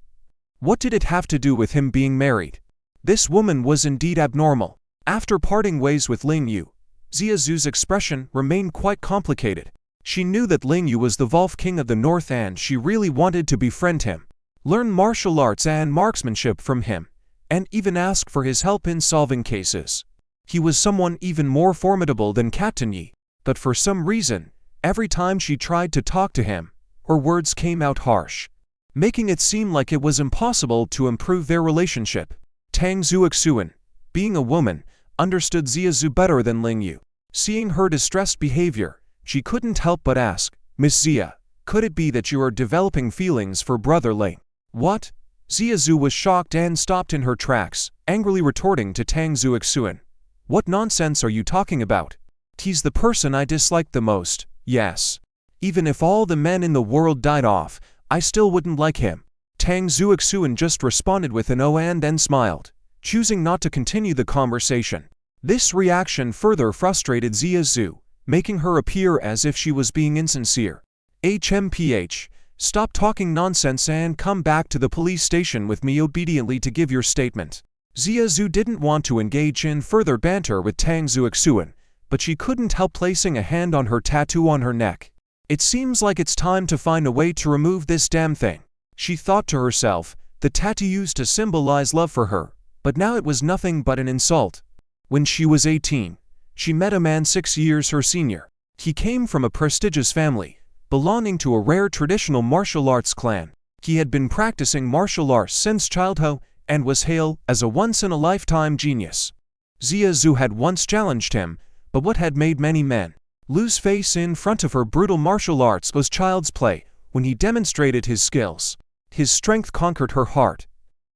What did it have to do with him being married? This woman was indeed abnormal. After parting ways with Ling Yu, Zia Zhu's expression remained quite complicated. She knew that Ling Yu was the Wolf King of the North and she really wanted to befriend him, learn martial arts and marksmanship from him, and even ask for his help in solving cases. He was someone even more formidable than Captain Yi, but for some reason, every time she tried to talk to him, her words came out harsh. making it seem like it was impossible to improve their relationship. Tang Zuoxuan, being a woman, understood Ziazu better than Lingyu. Seeing her distressed behavior, she couldn't help but ask, "Miss Zia, could it be that you are developing feelings for Brother Ling?" "What?" Ziazu was shocked and stopped in her tracks, angrily retorting to Tang Zuoxuan. "What nonsense are you talking about? He's the person I dislike the most, yes. Even if all the men in the world died off, I still wouldn't like him." Tang Zuoxuan just responded with an "oh" and then smiled, choosing not to continue the conversation. This reaction further frustrated Ziazu, making her appear as if she was being insincere. "HMPH, stop talking nonsense and come back to the police station with me obediently to give your statement." Ziazu didn't want to engage in further banter with Tang Zuoxuan, but she couldn't help placing a hand on her tattoo on her neck. "It seems like it's time to find a way to remove this damn thing," she thought to herself. The tattoo used to symbolize love for her, but now it was nothing but an insult. When she was 18, she met a man 6 years her senior. He came from a prestigious family, belonging to a rare traditional martial arts clan. He had been practicing martial arts since childhood and was hailed as a once-in-a-lifetime genius. Ziazu had once challenged him, but what had made many men lose face in front of her brutal martial arts was child's play. When he demonstrated his skills, his strength conquered her heart.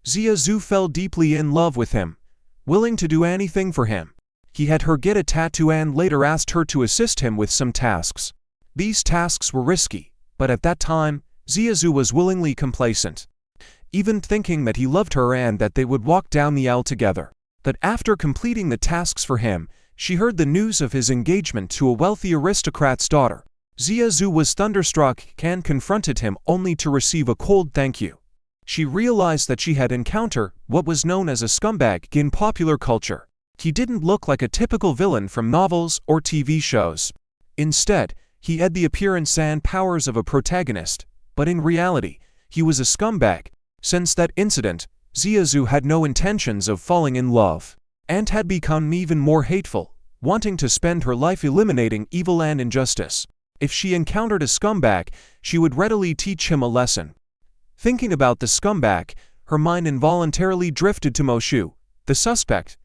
Ziazu fell deeply in love with him, willing to do anything for him. He had her get a tattoo and later asked her to assist him with some tasks. These tasks were risky, but at that time, Ziazu was willingly complacent, even thinking that he loved her and that they would walk down the aisle together. But after completing the tasks for him, she heard the news of his engagement to a wealthy aristocrat's daughter. Ziazu was thunderstruck and confronted him only to receive a cold thank you. She realized that she had encountered what was known as a scumbag in popular culture. He didn't look like a typical villain from novels or TV shows. Instead, he had the appearance and powers of a protagonist, but in reality, he was a scumbag. Since that incident, Ziazu had no intentions of falling in love, and had become even more hateful, wanting to spend her life eliminating evil and injustice. If she encountered a scumbag, she would readily teach him a lesson. Thinking about the scumbag, her mind involuntarily drifted to Moshu, the suspect.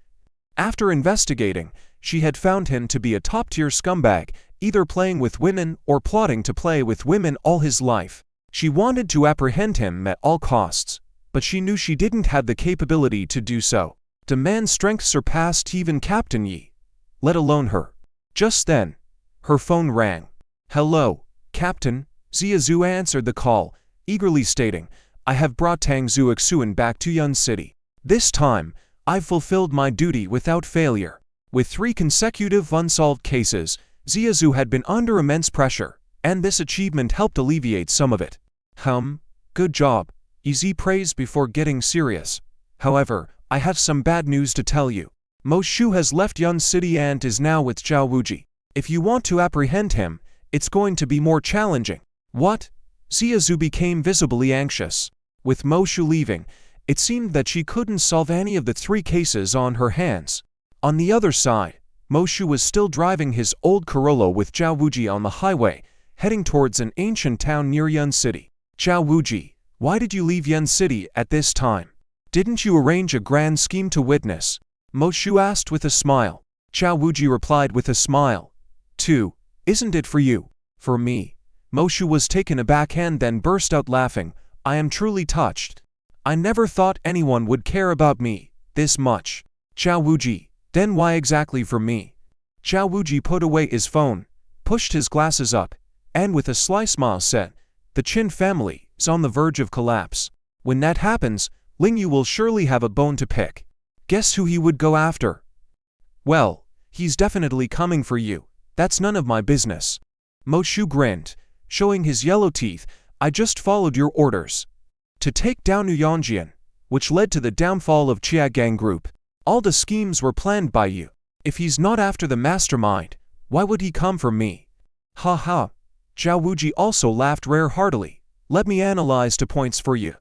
After investigating, she had found him to be a top-tier scumbag, either playing with women or plotting to play with women all his life. She wanted to apprehend him at all costs, but she knew she didn't have the capability to do so. The man's strength surpassed even Captain Yi, let alone her. Just then, her phone rang. "Hello, Captain," Ziazu answered the call, eagerly stating, "I have brought Tang Zuoxuan back to Yun City. This time, I've fulfilled my duty without failure." With 3 consecutive unsolved cases, Ziazu had been under immense pressure, and this achievement helped alleviate some of it. Good job," Yi praised before getting serious. "However, I have some bad news to tell you. Moshu has left Yun City and is now with Zhao Wuji. If you want to apprehend him, it's going to be more challenging." "What?" Ziazu became visibly anxious. With Moshu leaving, it seemed that she couldn't solve any of the 3 cases on her hands. On the other side, Moshu was still driving his old Corolla with Zhao Wuji on the highway, heading towards an ancient town near Yun City. "Zhao Wuji, why did you leave Yun City at this time? Didn't you arrange a grand scheme to witness?" Moshu asked with a smile. Zhao Wuji replied with a smile. "Too, isn't it for you?" "For me?" Moshu was taken aback and then burst out laughing. "I am truly touched. I never thought anyone would care about me this much." "Zhao Wuji, then why exactly for me?" Zhao Wuji put away his phone, pushed his glasses up, and with a sly smile said, "The Qin family is on the verge of collapse. When that happens, Lingyu will surely have a bone to pick. Guess who he would go after?" "Well, he's definitely coming for you. That's none of my business." Moshu grinned, showing his yellow teeth. "I just followed your orders to take down Yongjian, which led to the downfall of Chiagang Group. All the schemes were planned by you. If he's not after the mastermind, why would he come for me?" "Ha ha." Zhao Wuji also laughed heartily. "Let me analyze 2 points for you.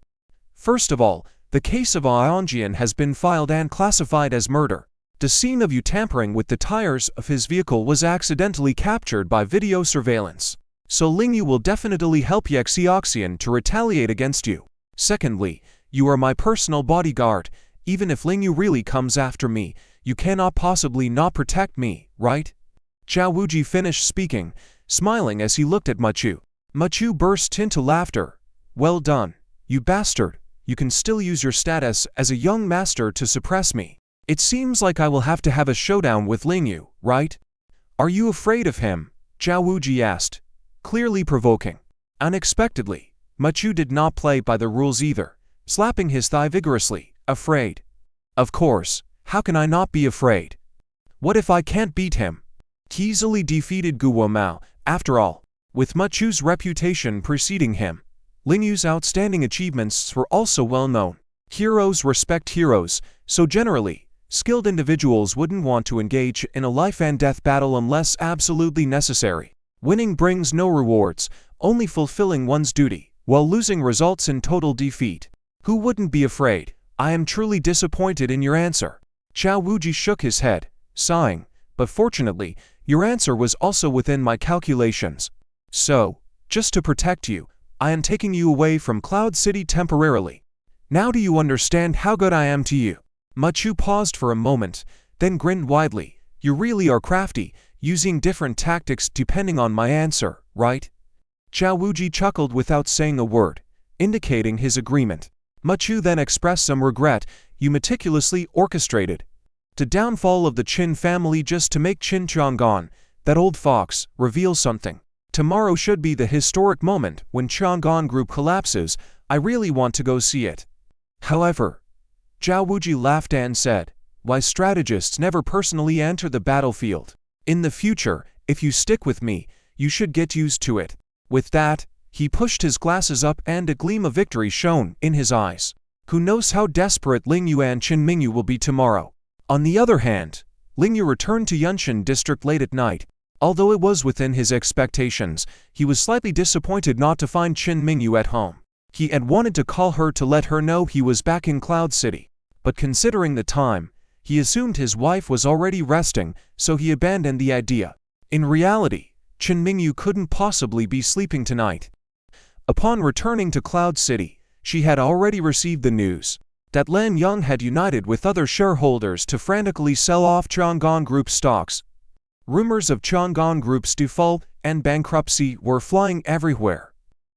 First of all, the case of Yongjian has been filed and classified as murder. The scene of you tampering with the tires of his vehicle was accidentally captured by video surveillance. So Lingyu will definitely help Yexioxian to retaliate against you. Secondly, you are my personal bodyguard. Even if Lingyu really comes after me, you cannot possibly not protect me, right? Zhao Wuji finished speaking, smiling as he looked at Machu. Machu burst into laughter. Well done, you bastard. You can still use your status as a young master to suppress me. It seems like I will have to have a showdown with Lingyu, right? Are you afraid of him? Zhao Wuji asked, clearly provoking. Unexpectedly, Machu did not play by the rules either, slapping his thigh vigorously. Afraid? Of course, how can I not be afraid? What if I can't beat him? He easily defeated Guo Mao, after all. With Machu's reputation preceding him, Lingyu's outstanding achievements were also well known. Heroes respect heroes, so generally, skilled individuals wouldn't want to engage in a life-and-death battle unless absolutely necessary. Winning brings no rewards, only fulfilling one's duty, while losing results in total defeat. Who wouldn't be afraid? I am truly disappointed in your answer. Zhao Wuji shook his head, sighing, but fortunately, your answer was also within my calculations. So, just to protect you, I am taking you away from Cloud City temporarily. Now do you understand how good I am to you? Machu paused for a moment, then grinned widely. You really are crafty, using different tactics depending on my answer, right? Zhao Wuji chuckled without saying a word, indicating his agreement. Machu then expressed some regret. You meticulously orchestrated the downfall of the Qin family just to make Qin Chang'an, that old fox, reveal something. Tomorrow should be the historic moment when Chang'an Group collapses. I really want to go see it. However, Zhao Wuji laughed and said, why strategists never personally enter the battlefield. In the future, if you stick with me, you should get used to it. With that, he pushed his glasses up and a gleam of victory shone in his eyes. Who knows how desperate Lingyu and Qin Mingyu will be tomorrow. On the other hand, Lingyu returned to Yunshan district late at night. Although it was within his expectations, he was slightly disappointed not to find Qin Mingyu at home. He had wanted to call her to let her know he was back in Cloud City. But considering the time, he assumed his wife was already resting, so he abandoned the idea. In reality, Qin Mingyu couldn't possibly be sleeping tonight. Upon returning to Cloud City, she had already received the news that Lan Yang had united with other shareholders to frantically sell off Chang'an Group stocks. Rumors of Chang'an Group's default and bankruptcy were flying everywhere.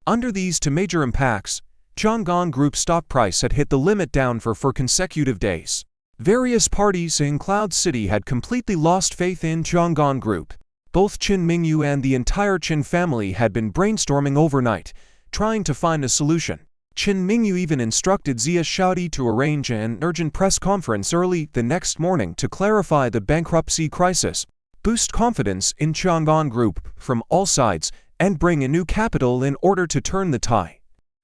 Under these two major impacts, Chang'an Group's stock price had hit the limit down for 4 consecutive days. Various parties in Cloud City had completely lost faith in Chang'an Group. Both Qin Mingyu and the entire Qin family had been brainstorming overnight, trying to find a solution. Qin Mingyu even instructed Xia Shaodi to arrange an urgent press conference early the next morning to clarify the bankruptcy crisis, boost confidence in Chang'an Group from all sides, and bring in new capital in order to turn the tide.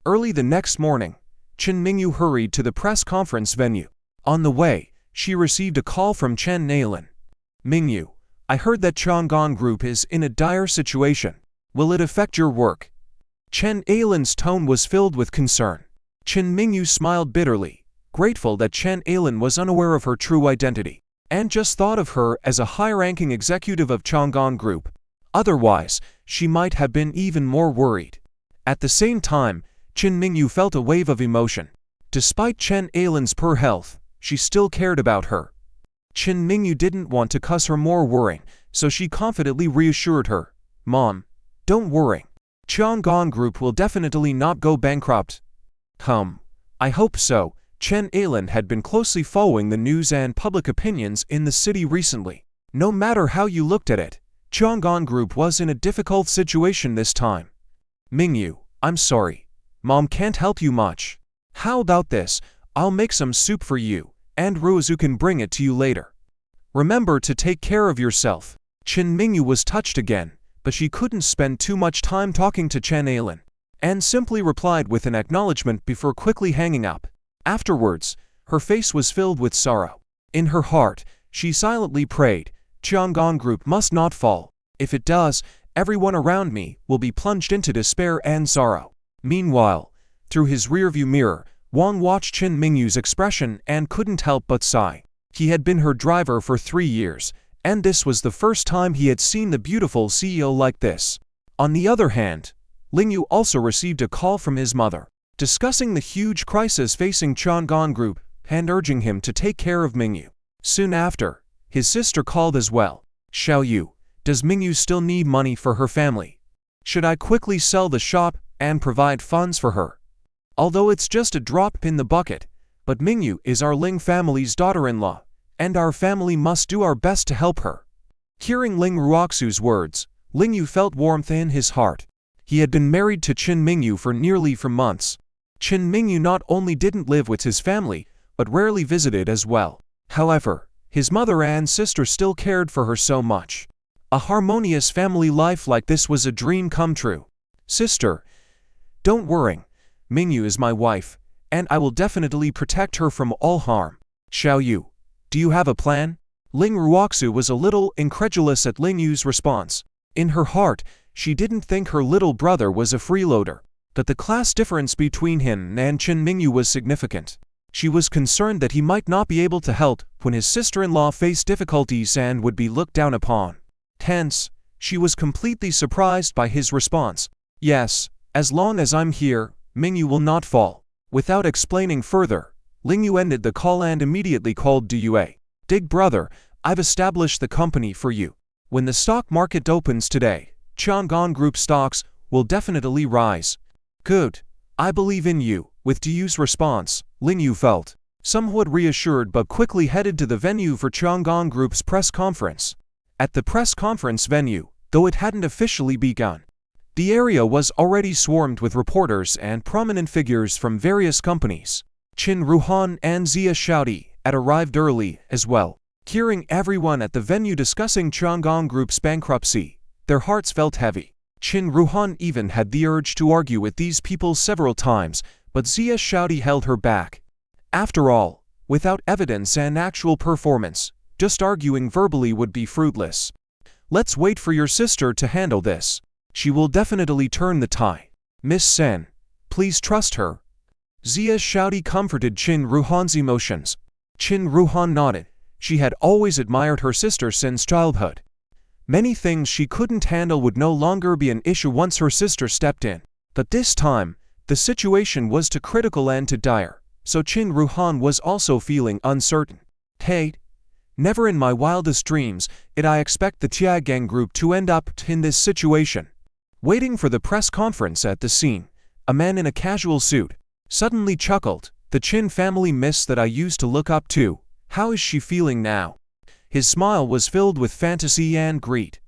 Early the next morning, Qin Mingyu hurried to the press conference venue. On the way, she received a call from Chen Nailin. Mingyu, I heard that Chang'an Group is in a dire situation. Will it affect your work? Chen Ailin's tone was filled with concern. Qin Mingyu smiled bitterly, grateful that Chen Ailin was unaware of her true identity, and just thought of her as a high-ranking executive of Chang'an Group. Otherwise, she might have been even more worried. At the same time, Qin Mingyu felt a wave of emotion. Despite Chen Ailin's poor health, she still cared about her. Qin Mingyu didn't want to cause her more worrying, so she confidently reassured her. Mom, don't worry. Chang'an Group will definitely not go bankrupt. I hope so. Chen Ailin had been closely following the news and public opinions in the city recently. No matter how you looked at it, Chang'an Group was in a difficult situation this time. Mingyu, I'm sorry. Mom can't help you much. How about this? I'll make some soup for you, and Ruozu can bring it to you later. Remember to take care of yourself. Qin Mingyu was touched again, but she couldn't spend too much time talking to Chen Ailin, and simply replied with an acknowledgement before quickly hanging up. Afterwards, her face was filled with sorrow. In her heart, she silently prayed, Chang'an Group must not fall. If it does, everyone around me will be plunged into despair and sorrow. Meanwhile, through his rearview mirror, Wang watched Qin Mingyu's expression and couldn't help but sigh. He had been her driver for 3 years, and this was the first time he had seen the beautiful CEO like this. On the other hand, Lingyu also received a call from his mother, discussing the huge crisis facing Chang'an Group and urging him to take care of Mingyu. Soon after, his sister called as well. Xiao Yu, does Mingyu still need money for her family? Should I quickly sell the shop and provide funds for her? Although it's just a drop in the bucket, but Mingyu is our Ling family's daughter-in-law, and our family must do our best to help her. Hearing Ling Ruoxu's words, Lingyu felt warmth in his heart. He had been married to Qin Mingyu for nearly 4 months. Qin Mingyu not only didn't live with his family, but rarely visited as well. However, his mother and sister still cared for her so much. A harmonious family life like this was a dream come true. Sister, don't worry. Mingyu is my wife, and I will definitely protect her from all harm. Xiao Yu, do you have a plan? Ling Ruoxu was a little incredulous at Lingyu's response. In her heart, she didn't think her little brother was a freeloader, but the class difference between him and Qin Mingyu was significant. She was concerned that he might not be able to help when his sister-in-law faced difficulties and would be looked down upon. Hence, she was completely surprised by his response. Yes, as long as I'm here, Mingyu will not fall. Without explaining further, Lingyu ended the call and immediately called Duyue. Dig brother, I've established the company for you. When the stock market opens today, Chang'an Group stocks will definitely rise. Good. I believe in you. With Duyue's response, Lingyu felt somewhat reassured but quickly headed to the venue for Chang'an Group's press conference. At the press conference venue, though it hadn't officially begun, the area was already swarmed with reporters and prominent figures from various companies. Qin Ruhan and Zia Shaodi had arrived early as well. Hearing everyone at the venue discussing Chang'an Group's bankruptcy, their hearts felt heavy. Qin Ruhan even had the urge to argue with these people several times, but Zia Shaodi held her back. After all, without evidence and actual performance, just arguing verbally would be fruitless. Let's wait for your sister to handle this. She will definitely turn the tide. Miss Sen, please trust her. Zia Shaodi comforted Qin Ruhan's emotions. Qin Ruhan nodded. She had always admired her sister since childhood. Many things she couldn't handle would no longer be an issue once her sister stepped in. But this time, the situation was too critical and too dire, so Qin Ruhan was also feeling uncertain. Hey, never in my wildest dreams did I expect the Tiagang Group to end up in this situation. Waiting for the press conference at the scene, a man in a casual suit suddenly chuckled. The Qin family miss that I used to look up to. How is she feeling now? His smile was filled with fantasy and greed.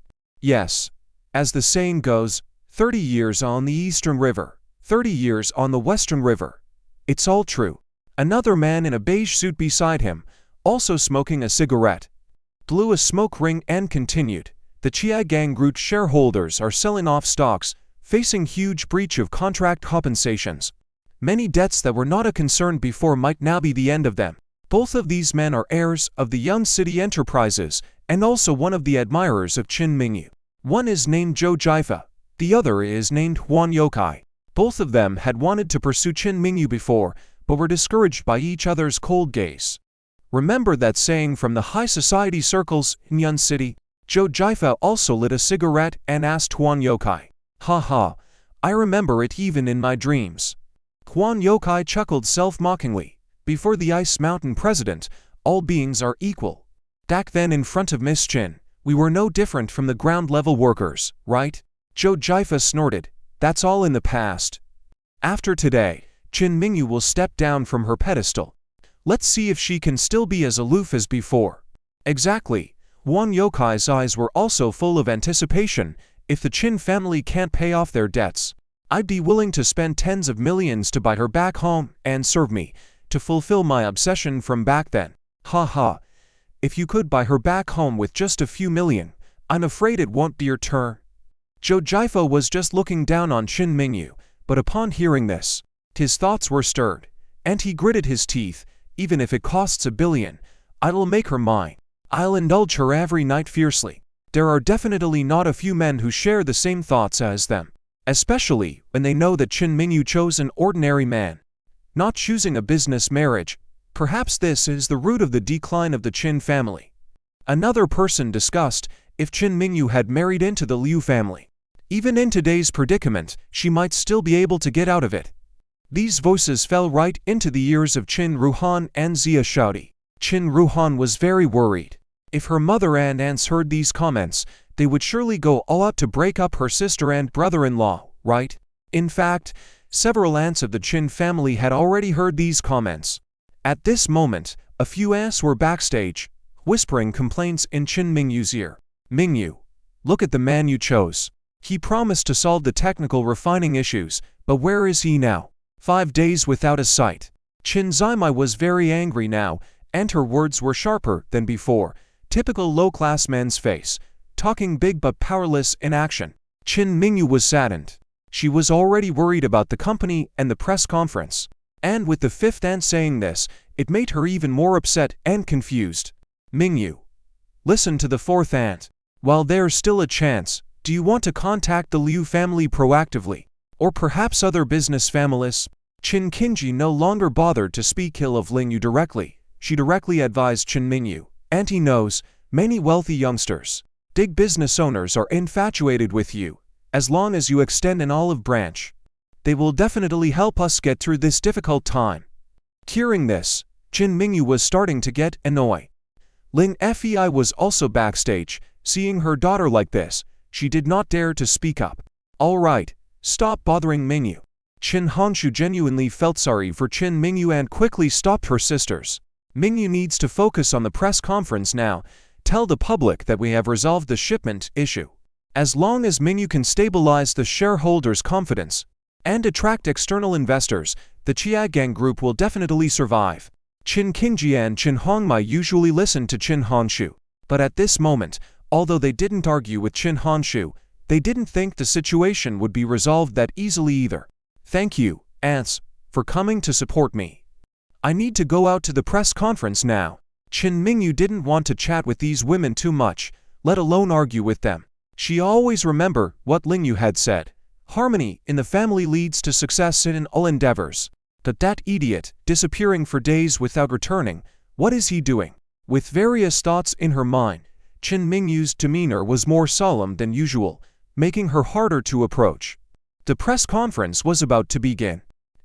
Yes, as the saying goes, 30 years on the Eastern River, 30 years on the Western River. It's all true. Another man in a beige suit beside him, also smoking a cigarette, blew a smoke ring and continued. The Chiagang Group shareholders are selling off stocks, facing huge breach of contract compensations. Many debts that were not a concern before might now be the end of them. Both of these men are heirs of the Young City Enterprises and also one of the admirers of Qin Mingyu. One is named Zhou Jifa, the other is named Huan Yokai. Both of them had wanted to pursue Qin Mingyu before, but were discouraged by each other's cold gaze. Remember that saying from the high society circles in Yun City? Zhou Jifa also lit a cigarette and asked Huan Yokai. Ha ha, I remember it even in my dreams. Huan Yokai chuckled self-mockingly. Before the Ice Mountain president, all beings are equal. Back then in front of Miss Qin, we were no different from the ground-level workers, right? Zhou Jifa snorted. That's all in the past. After today, Qin Mingyu will step down from her pedestal. Let's see if she can still be as aloof as before. Exactly. Huan Yokai's eyes were also full of anticipation. If the Qin family can't pay off their debts, I'd be willing to spend tens of millions to buy her back home and serve me, to fulfill my obsession from back then. Ha ha. If you could buy her back home with just a few million, I'm afraid it won't be your turn. Zhou Jifa was just looking down on Qin Mingyu, but upon hearing this, his thoughts were stirred, and he gritted his teeth. Even if it costs $1 billion, I'll make her mine. I'll indulge her every night fiercely. There are definitely not a few men who share the same thoughts as them, especially when they know that Qin Mingyu chose an ordinary man, not choosing a business marriage. Perhaps this is the root of the decline of the Qin family. Another person discussed if Qin Mingyu had married into the Liu family. Even in today's predicament, she might still be able to get out of it. These voices fell right into the ears of Chin Ruhan and Zia Shaudi. Chin Ruhan was very worried. If her mother and aunts heard these comments, they would surely go all out to break up her sister and brother-in-law, right? In fact, several aunts of the Chin family had already heard these comments. At this moment, a few aunts were backstage, whispering complaints in Chin Mingyu's ear. "Mingyu, look at the man you chose. He promised to solve the technical refining issues, but where is he now? 5 days without a sight." Chin Zimai was very angry now, and her words were sharper than before, typical low-class man's face, talking big but powerless in action. Chin Mingyu was saddened. She was already worried about the company and the press conference. And with the fifth aunt saying this, it made her even more upset and confused. "Mingyu, listen to the fourth aunt. While there's still a chance, do you want to contact the Liu family proactively? Or perhaps other business families?" Chin Qingji no longer bothered to speak ill of Ling Yu directly. She directly advised Chin Mingyu. "Auntie knows, many wealthy youngsters, big business owners are infatuated with you. As long as you extend an olive branch, they will definitely help us get through this difficult time." Hearing this, Chin Mingyu was starting to get annoyed. Ling Fei was also backstage. Seeing her daughter like this, she did not dare to speak up. "All right, stop bothering Mingyu." Chin Hongshu genuinely felt sorry for Chin Mingyu and quickly stopped her sisters. "Mingyu needs to focus on the press conference now. Tell the public that we have resolved the shipment issue. As long as Mingyu can stabilize the shareholders' confidence and attract external investors, the Chiagang Group will definitely survive." Chin Qingji and Chin Hongmai usually listened to Chin Hongshu, but at this moment, although they didn't argue with Chin Hongshu, they didn't think the situation would be resolved that easily either. "Thank you, aunts, for coming to support me. I need to go out to the press conference now." Chin Mingyu didn't want to chat with these women too much, let alone argue with them. She always remembered what Ling Yu had said. Harmony in the family leads to success in all endeavors. But that idiot, disappearing for days without returning, what is he doing? With various thoughts in her mind, Chin Mingyu's demeanor was more solemn than usual, making her harder to approach. The press conference was about to begin.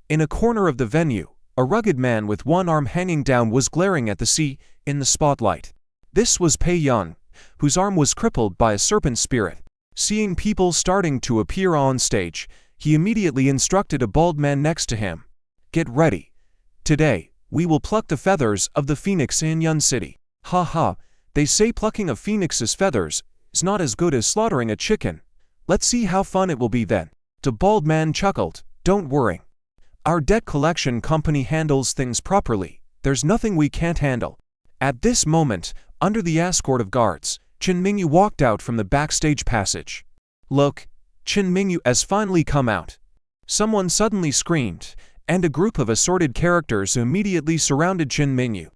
In a corner of the venue, a rugged man with one arm hanging down was glaring at the sea in the spotlight. This was Pei Yun, whose arm was crippled by a serpent spirit. Seeing people starting to appear on stage, he immediately instructed a bald man next to him. "Get ready. Today, we will pluck the feathers of the phoenix in Yun City." "Ha ha, they say plucking a phoenix's feathers is not as good as slaughtering a chicken. Let's see how fun it will be then." The bald man chuckled. "Don't worry. Our debt collection company handles things properly. There's nothing we can't handle." At this moment, under the escort of guards, Chin Mingyu walked out from the backstage passage. "Look, Chin Mingyu has finally come out." Someone suddenly screamed, and a group of assorted characters immediately surrounded Chin Mingyu,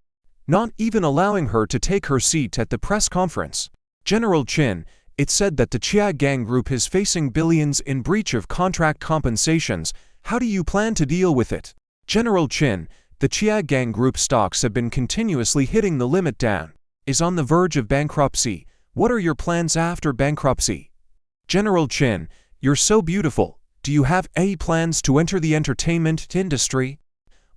not even allowing her to take her seat at the press conference. "General Chin, it's said that the Chiagang Group is facing billions in breach of contract compensations. How do you plan to deal with it?" "General Chin, the Chiagang Group stocks have been continuously hitting the limit down, is on the verge of bankruptcy. What are your plans after bankruptcy?" "General Chin, you're so beautiful. Do you have any plans to enter the entertainment industry?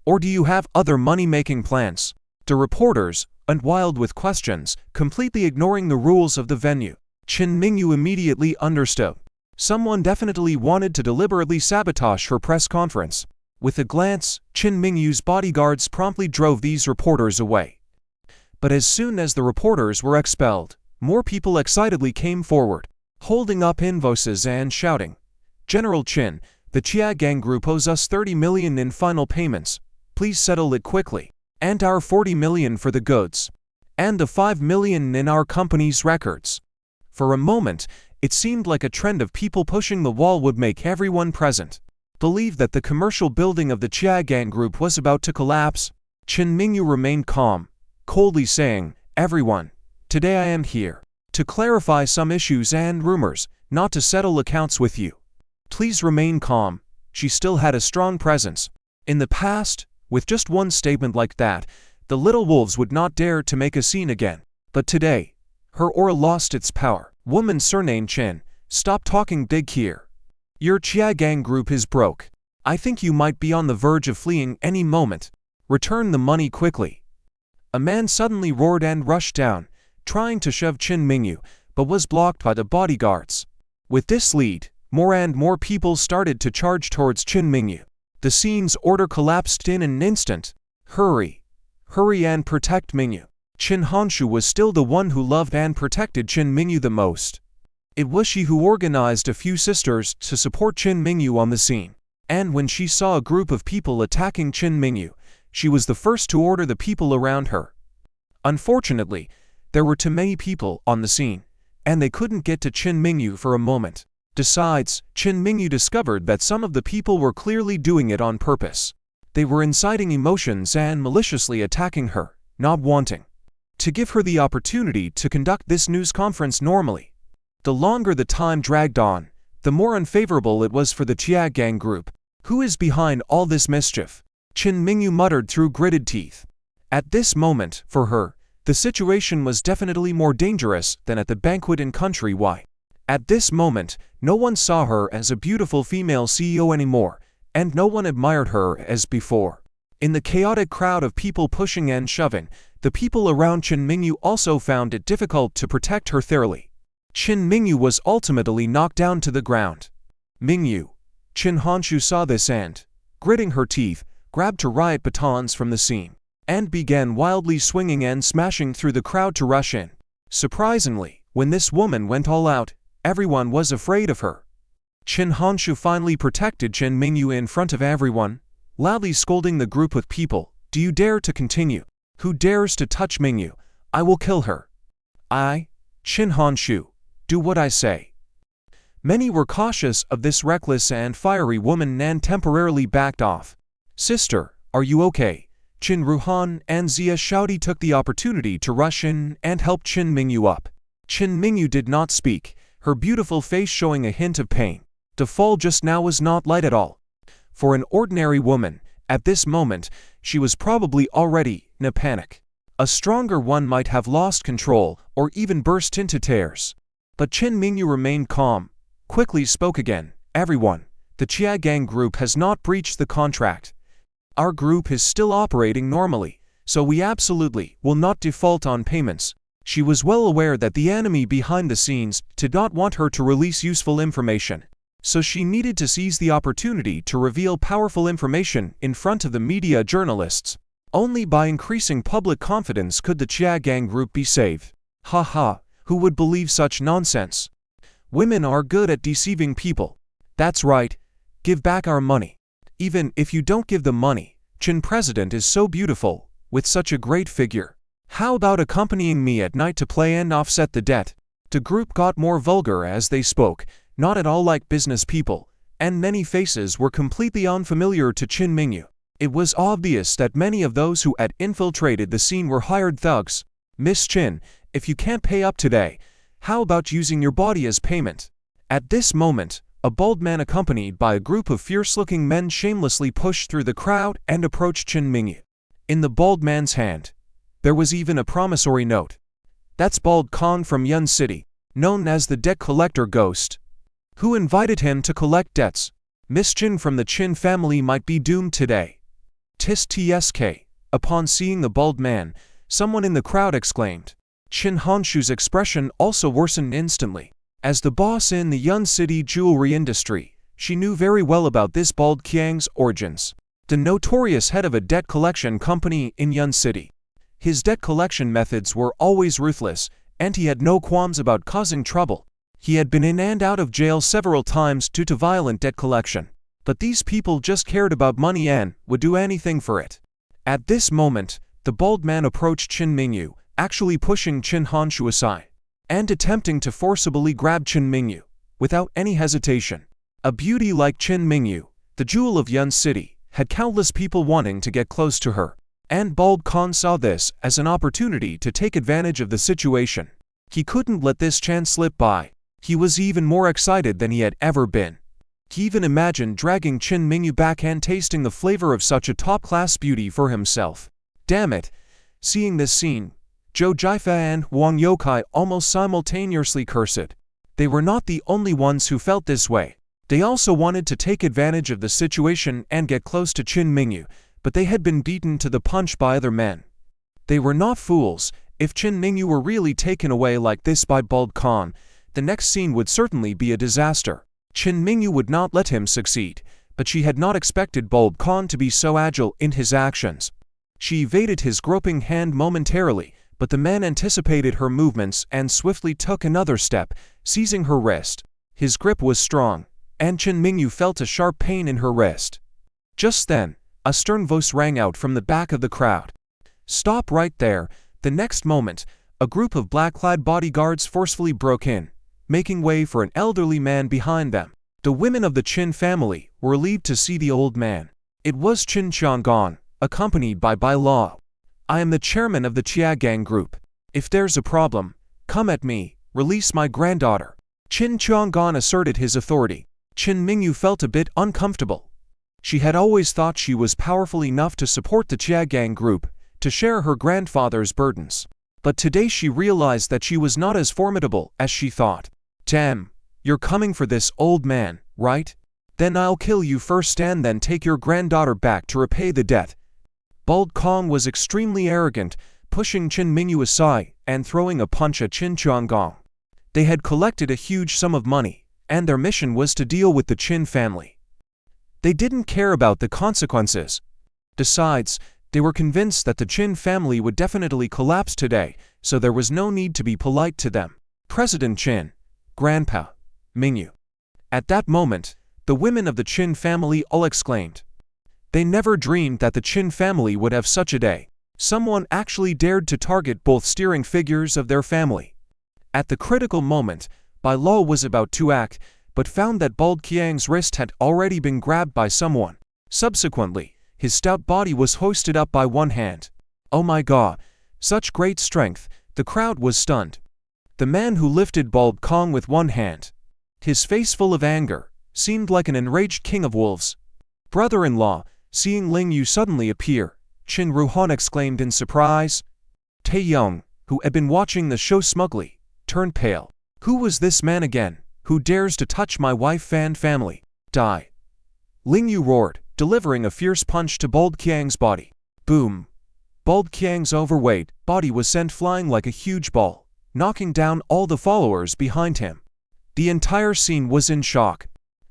Or do you have other money-making plans?" The reporters, wild with questions, completely ignoring the rules of the venue. Chin Mingyu immediately understood. Someone definitely wanted to deliberately sabotage her press conference. With a glance, Chin Mingyu's bodyguards promptly drove these reporters away. But as soon as the reporters were expelled, more people excitedly came forward, holding up invoices and shouting, "General Chin, the Chiagang Group owes us 30 million in final payments. Please settle it quickly. And our 40 million for the goods. And the 5 million in our company's records." For a moment, it seemed like a trend of people pushing the wall would make everyone present believe that the commercial building of the Chiagang Group was about to collapse. Chin Mingyu remained calm, coldly saying, "Everyone, today I am here to clarify some issues and rumors, not to settle accounts with you. Please remain calm." She still had a strong presence. In the past, with just one statement like that, the little wolves would not dare to make a scene again. But today, her aura lost its power. Woman surnamed Chin, Stop talking big here. Your Chia gang group is broke. I think you might be on the verge of fleeing any moment. Return the money quickly. A man suddenly roared and rushed down, trying to shove Qin Mingyu, but was blocked by the bodyguards. With this lead, more and more people started to charge towards Qin Mingyu. The scene's order collapsed in an instant. Hurry! Hurry and protect Mingyu. Qin Honshu was still the one who loved and protected Qin Mingyu the most. It was she who organized a few sisters to support Qin Mingyu on the scene. And when she saw a group of people attacking Qin Mingyu, she was the first to order the people around her. Unfortunately, there were too many people on the scene, and they couldn't get to Qin Mingyu for a moment. Besides, Qin Mingyu discovered that some of the people were clearly doing it on purpose. They were inciting emotions and maliciously attacking her, not wanting to give her the opportunity to conduct this news conference normally. The longer the time dragged on, the more unfavorable it was for the Chia gang group. Who is behind all this mischief? Qin Mingyu muttered through gritted teeth. At this moment, for her, the situation was definitely more dangerous than at the banquet in Country Y. At this moment, no one saw her as a beautiful female CEO anymore, and no one admired her as before. In the chaotic crowd of people pushing and shoving, the people around Qin Mingyu also found it difficult to protect her thoroughly. Qin Mingyu was ultimately knocked down to the ground. Mingyu. Qin Honshu saw this and, gritting her teeth, grabbed her riot batons from the scene, and began wildly swinging and smashing through the crowd to rush in. Surprisingly, when this woman went all out, everyone was afraid of her. Qin Honshu finally protected Qin Mingyu in front of everyone, loudly scolding the group of people. Do you dare to continue? Who dares to touch Mingyu? I will kill her. I, Qin Honshu, do what I say. Many were cautious of this reckless and fiery woman and temporarily backed off. Sister, are you okay? Qin Ruhan and Xia Shaodi took the opportunity to rush in and help Qin Mingyu up. Qin Mingyu did not speak, her beautiful face showing a hint of pain. The fall just now was not light at all. For an ordinary woman, at this moment, she was probably already in a panic. A stronger one might have lost control or even burst into tears. But Qin Mingyu remained calm, quickly spoke again. Everyone, the Chia gang group has not breached the contract. Our group is still operating normally, so we absolutely will not default on payments. She was well aware that the enemy behind the scenes did not want her to release useful information, so she needed to seize the opportunity to reveal powerful information in front of the media journalists. Only by increasing public confidence could the Chia gang group be saved. Ha ha, who would believe such nonsense? Women are good at deceiving people. That's right, give back our money. Even if you don't give the money, Qin President is so beautiful, with such a great figure. How about accompanying me at night to play and offset the debt? The group got more vulgar as they spoke, not at all like business people, and many faces were completely unfamiliar to Qin Mingyu. It was obvious that many of those who had infiltrated the scene were hired thugs. Miss Qin, if you can't pay up today, how about using your body as payment? At this moment, a bald man accompanied by a group of fierce-looking men shamelessly pushed through the crowd and approached Qin Mingyu. In the bald man's hand, there was even a promissory note. That's Bald Khan from Yun City, known as the debt collector ghost. Who invited him to collect debts? Miss Qin from the Qin family might be doomed today. Tsk. Upon seeing the bald man, someone in the crowd exclaimed. Qin Honshu's expression also worsened instantly. As the boss in the Yun City jewelry industry, she knew very well about this bald Qiang's origins. The notorious head of a debt collection company in Yun City. His debt collection methods were always ruthless, and he had no qualms about causing trouble. He had been in and out of jail several times due to violent debt collection. But these people just cared about money and would do anything for it. At this moment, the bald man approached Qin Mingyu, actually pushing Qin Honshu aside, and attempting to forcibly grab Qin Mingyu, without any hesitation. A beauty like Qin Mingyu, the jewel of Yun City, had countless people wanting to get close to her, and Bald Khan saw this as an opportunity to take advantage of the situation. He couldn't let this chance slip by. He was even more excited than he had ever been. He even imagined dragging Qin Mingyu back and tasting the flavor of such a top-class beauty for himself. Damn it! Seeing this scene, Zhou Jifa and Wang Youkai almost simultaneously cursed. They were not the only ones who felt this way. They also wanted to take advantage of the situation and get close to Qin Mingyu, but they had been beaten to the punch by other men. They were not fools. If Qin Mingyu were really taken away like this by Bald Khan, the next scene would certainly be a disaster. Qin Mingyu would not let him succeed, but she had not expected Bald Khan to be so agile in his actions. She evaded his groping hand momentarily, but the man anticipated her movements and swiftly took another step, seizing her wrist. His grip was strong, and Qin Mingyu felt a sharp pain in her wrist. Just then, a stern voice rang out from the back of the crowd. "Stop right there!" The next moment, a group of black-clad bodyguards forcefully broke in, making way for an elderly man behind them. The women of the Qin family were relieved to see the old man. It was Qin Qiangan, accompanied by Bai Lao. "I am the chairman of the Qiagang group. If there's a problem, come at me. Release my granddaughter." Qin Qiangan asserted his authority. Qin Mingyu felt a bit uncomfortable. She had always thought she was powerful enough to support the Qiagang group, to share her grandfather's burdens. But today she realized that she was not as formidable as she thought. "Damn, you're coming for this old man, right? Then I'll kill you first and then take your granddaughter back to repay the debt." Bald Kong was extremely arrogant, pushing Qin Mingyu aside and throwing a punch at Qin Qiangang. They had collected a huge sum of money, and their mission was to deal with the Qin family. They didn't care about the consequences. Besides, they were convinced that the Qin family would definitely collapse today, so there was no need to be polite to them. "President Qin, Grandpa, Mingyu." At that moment, the women of the Qin family all exclaimed. They never dreamed that the Qin family would have such a day. Someone actually dared to target both steering figures of their family. At the critical moment, Bai Lao was about to act, but found that Bald Qiang's wrist had already been grabbed by someone. Subsequently, his stout body was hoisted up by one hand. Oh my god, such great strength, the crowd was stunned. The man who lifted Bald Kong with one hand, his face full of anger, seemed like an enraged king of wolves. Brother-in-law, seeing Ling Yu suddenly appear, Qin Ruhan exclaimed in surprise. Tae Young, who had been watching the show smugly, turned pale. "Who was this man again? Who dares to touch my wife and family? Die!" Ling Yu roared, delivering a fierce punch to Bald Qiang's body. Boom! Bald Qiang's overweight body was sent flying like a huge ball, knocking down all the followers behind him. The entire scene was in shock.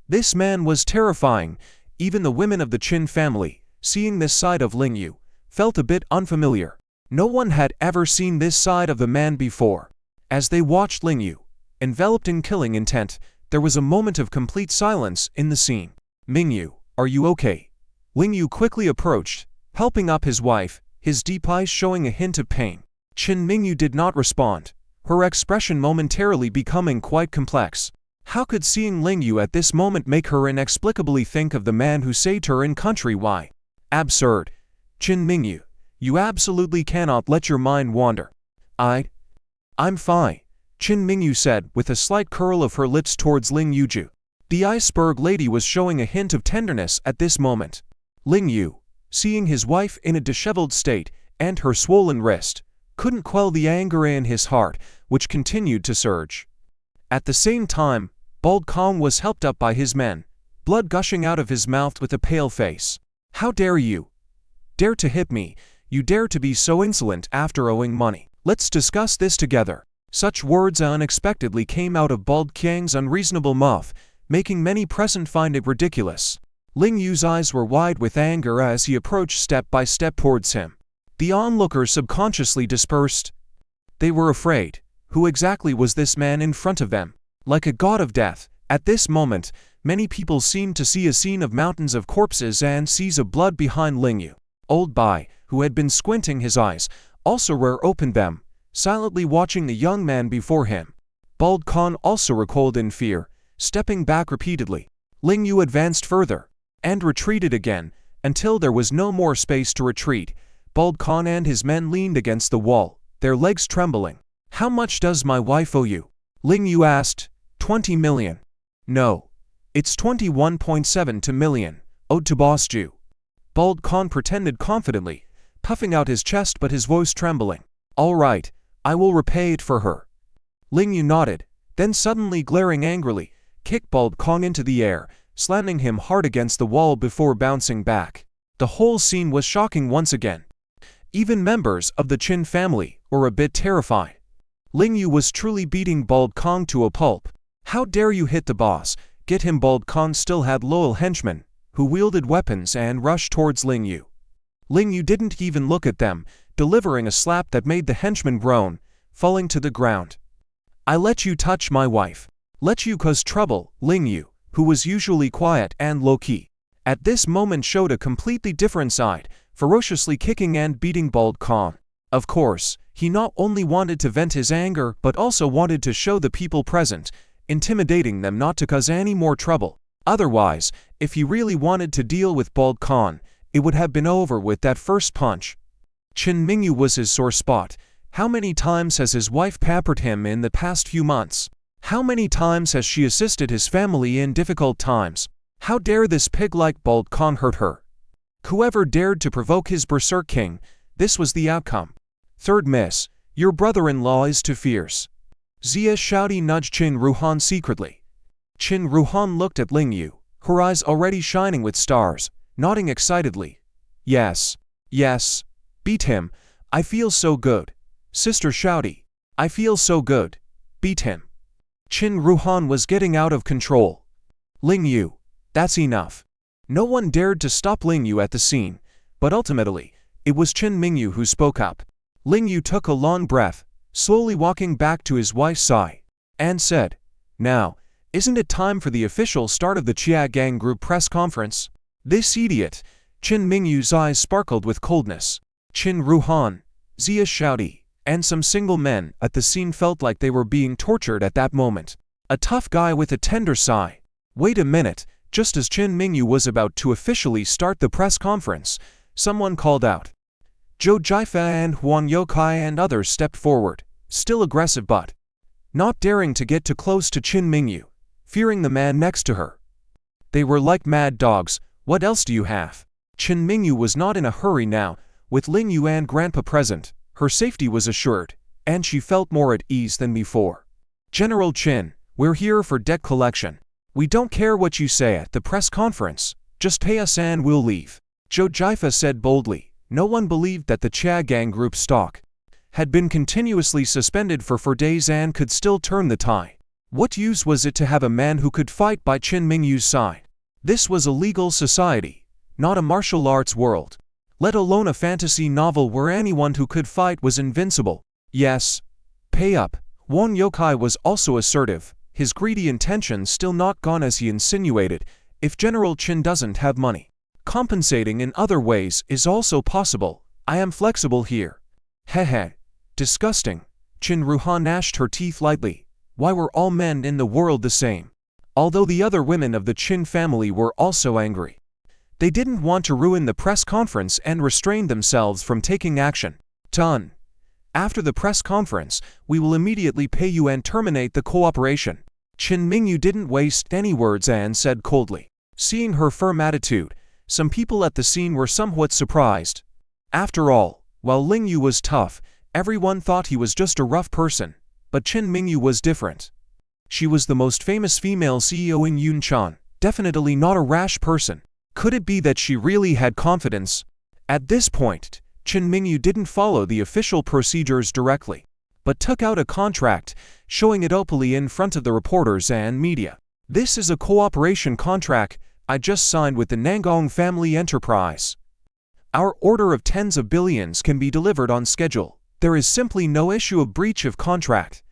This man was terrifying. Even the women of the Qin family, seeing this side of Ling Yu, felt a bit unfamiliar. No one had ever seen this side of the man before. As they watched Ling Yu, enveloped in killing intent, there was a moment of complete silence in the scene. "Mingyu, are you okay?" Ling Yu quickly approached, helping up his wife, his deep eyes showing a hint of pain. Qin Mingyu did not respond, her expression momentarily becoming quite complex. How could seeing Ling Yu at this moment make her inexplicably think of the man who saved her in Country Y? Absurd. Qin Mingyu, you absolutely cannot let your mind wander. I'm fine, Qin Mingyu said with a slight curl of her lips towards Ling Yuju. The iceberg lady was showing a hint of tenderness at this moment. Ling Yu, seeing his wife in a disheveled state and her swollen wrist, couldn't quell the anger in his heart, which continued to surge. At the same time, Bald Kong was helped up by his men, blood gushing out of his mouth with a pale face. "How dare you? Dare to hit me? You dare to be so insolent after owing money? Let's discuss this together." Such words unexpectedly came out of Bald Qiang's unreasonable mouth, making many present find it ridiculous. Ling Yu's eyes were wide with anger as he approached step by step towards him. The onlookers subconsciously dispersed. They were afraid. Who exactly was this man in front of them? Like a god of death, at this moment, many people seemed to see a scene of mountains of corpses and seas of blood behind Ling Yu. Old Bai, who had been squinting his eyes, also opened them, silently watching the young man before him. Bald Khan also recoiled in fear, stepping back repeatedly. Ling Yu advanced further, and retreated again, until there was no more space to retreat. Bald Khan and his men leaned against the wall, their legs trembling. "How much does my wife owe you?" Ling Yu asked. 20 million. "No. It's 21.7 million, owed to Boss Jew." Bald Khan pretended confidently, puffing out his chest but his voice trembling. "All right, I will repay it for her." Ling Yu nodded, then suddenly glaring angrily, kicked Bald Kong into the air, slamming him hard against the wall before bouncing back. The whole scene was shocking once again. Even members of the Qin family were a bit terrified. Ling Yu was truly beating Bald Kong to a pulp. How dare you hit the boss? Get him! Bald Kong still had loyal henchmen, who wielded weapons and rushed towards Ling Yu. Ling Yu didn't even look at them, delivering a slap that made the henchman groan, falling to the ground. I let you touch my wife. Let you cause trouble. Ling Yu, who was usually quiet and low-key, at this moment showed a completely different side, ferociously kicking and beating Bald Kong. Of course, he not only wanted to vent his anger but also wanted to show the people present, intimidating them not to cause any more trouble. Otherwise, if he really wanted to deal with Bald Kong, it would have been over with that first punch. Qin Mingyu was his sore spot. How many times has his wife pampered him in the past few months? How many times has she assisted his family in difficult times? How dare this pig like Bald Kong hurt her? Whoever dared to provoke his berserk king, this was the outcome. Third miss, your brother-in-law is too fierce. Zia Shouty nudged Qin Ruhan secretly. Qin Ruhan looked at Ling Yu, her eyes already shining with stars, nodding excitedly. Yes, yes, beat him, I feel so good. Sister Shouty, I feel so good, beat him. Qin Ruhan was getting out of control. Ling Yu, that's enough. No one dared to stop Ling Yu at the scene, but ultimately, it was Qin Mingyu who spoke up. Ling Yu took a long breath, slowly walking back to his wife's side, and said, Now, isn't it time for the official start of the Chia Gang Group press conference? This idiot! Qin Mingyu's eyes sparkled with coldness. Qin Ruhan, Zia Shouty, and some single men at the scene felt like they were being tortured at that moment. A tough guy with a tender sigh. Wait a minute, just as Qin Mingyu was about to officially start the press conference, someone called out. Zhou Jifa and Huang Youkai and others stepped forward, still aggressive but not daring to get too close to Qin Mingyu, fearing the man next to her. They were like mad dogs. What else do you have? Qin Mingyu was not in a hurry now. With Ling Yu and Grandpa present, her safety was assured, and she felt more at ease than before. General Qin, we're here for debt collection. We don't care what you say at the press conference, just pay us and we'll leave. Zhou Jifa said boldly. No one believed that the Chia Gang Group stock had been continuously suspended for 4 days and could still turn the tide. What use was it to have a man who could fight by Qin Mingyu's side? This was a legal society, not a martial arts world, let alone a fantasy novel where anyone who could fight was invincible. Yes, pay up. Wang Youkai was also assertive, his greedy intentions still not gone as he insinuated. If General Qin doesn't have money, compensating in other ways is also possible. I am flexible here. Hehe. Disgusting. Qin Ruhan gnashed her teeth lightly. Why were all men in the world the same? Although the other women of the Qin family were also angry. They didn't want to ruin the press conference and restrained themselves from taking action. Done. After the press conference, we will immediately pay you and terminate the cooperation. Qin Mingyu didn't waste any words and said coldly. Seeing her firm attitude, some people at the scene were somewhat surprised. After all, while Ling Yu was tough, everyone thought he was just a rough person, but Qin Mingyu was different. She was the most famous female CEO in Yunchan, definitely not a rash person. Could it be that she really had confidence? At this point, Qin Mingyu didn't follow the official procedures directly, but took out a contract, showing it openly in front of the reporters and media. This is a cooperation contract I just signed with the Nangong Family Enterprise. Our order of tens of billions can be delivered on schedule. There is simply no issue of breach of contract.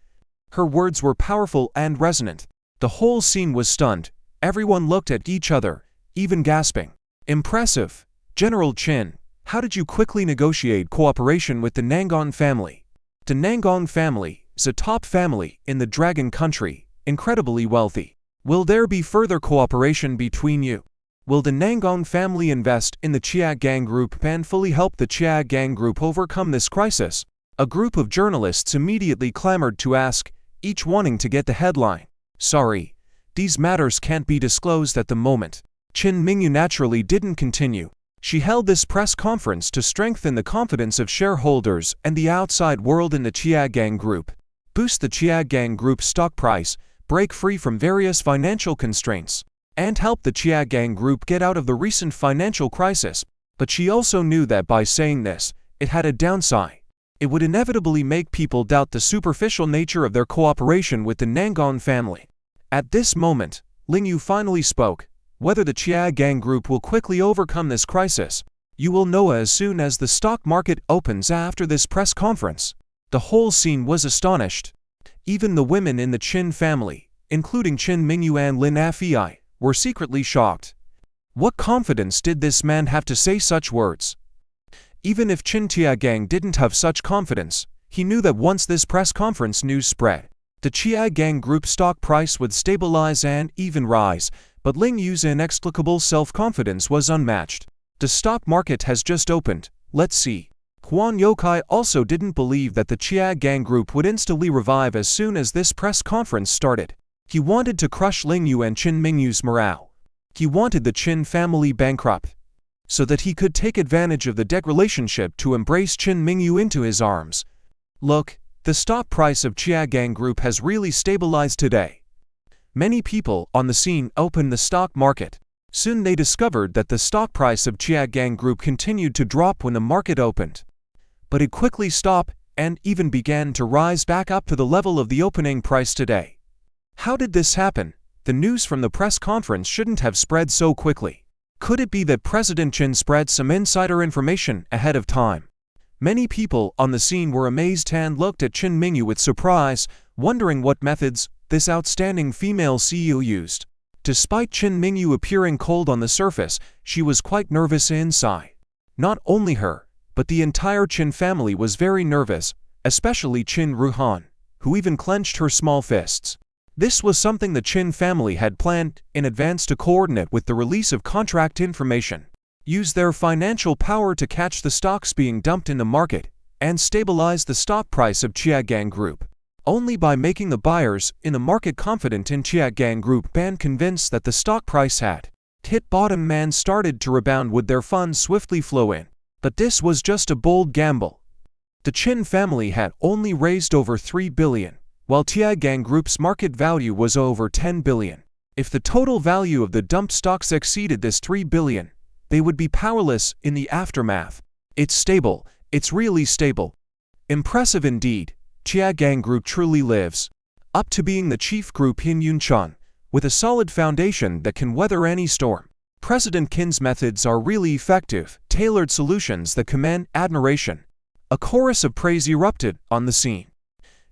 Her words were powerful and resonant. The whole scene was stunned. Everyone looked at each other, even gasping. Impressive. General Qin, how did you quickly negotiate cooperation with the Nangong family? The Nangong family is a top family in the Dragon Country, incredibly wealthy. Will there be further cooperation between you? Will the Nangong family invest in the Chia Gang Group and fully help the Chia Gang Group overcome this crisis? A group of journalists immediately clamored to ask, each wanting to get the headline. Sorry, these matters can't be disclosed at the moment. Qin Mingyu naturally didn't continue. She held this press conference to strengthen the confidence of shareholders and the outside world in the Chia Gang Group. boost the Chiagang Group stock price, break free from various financial constraints, and help the Chiagang Group get out of the recent financial crisis. But she also knew that by saying this, it had a downside. It would inevitably make people doubt the superficial nature of their cooperation with the Nangon family. At this moment, Ling Yu finally spoke. Whether the Chiagang Group will quickly overcome this crisis, you will know as soon as the stock market opens after this press conference. The whole scene was astonished. Even the women in the Qin family, including Qin Mingyu and Lin Afei, were secretly shocked. What confidence did this man have to say such words? Even if Qin Chiagang didn't have such confidence, he knew that once this press conference news spread, the Chiagang Group stock price would stabilize and even rise, but Ling Yu's inexplicable self-confidence was unmatched. The stock market has just opened, let's see. Huan Youkai also didn't believe that the Chiagang Group would instantly revive as soon as this press conference started. He wanted to crush Ling Yu and Qin Mingyu's morale. He wanted the Qin family bankrupt, so that he could take advantage of the debt relationship to embrace Qin Mingyu into his arms. Look, the stock price of Chiagang Group has really stabilized today. Many people on the scene opened the stock market. Soon they discovered that the stock price of Chiagang Group continued to drop when the market opened. But it quickly stopped and even began to rise back up to the level of the opening price today. How did this happen? The news from the press conference shouldn't have spread so quickly. Could it be that President Qin spread some insider information ahead of time? Many people on the scene were amazed and looked at Qin Mingyu with surprise, wondering what methods this outstanding female CEO used. Despite Qin Mingyu appearing cold on the surface, she was quite nervous inside. Not only her, but the entire Qin family was very nervous, especially Qin Ruhan, who even clenched her small fists. This was something the Qin family had planned in advance to coordinate with the release of contract information, use their financial power to catch the stocks being dumped in the market, and stabilize the stock price of Chiagang Group. Only by making the buyers in the market confident in Chiagang Group and convinced that the stock price had hit bottom and started to rebound would their funds swiftly flow in. But this was just a bold gamble. The Qin family had only raised over 3 billion. While Chiagang Group's market value was over 10 billion. If the total value of the dumped stocks exceeded this 3 billion, they would be powerless in the aftermath. It's stable, it's really stable. Impressive indeed, Chiagang Group truly lives up to being the chief group in Yuncheng, with a solid foundation that can weather any storm. President Qin's methods are really effective, tailored solutions that command admiration. A chorus of praise erupted on the scene.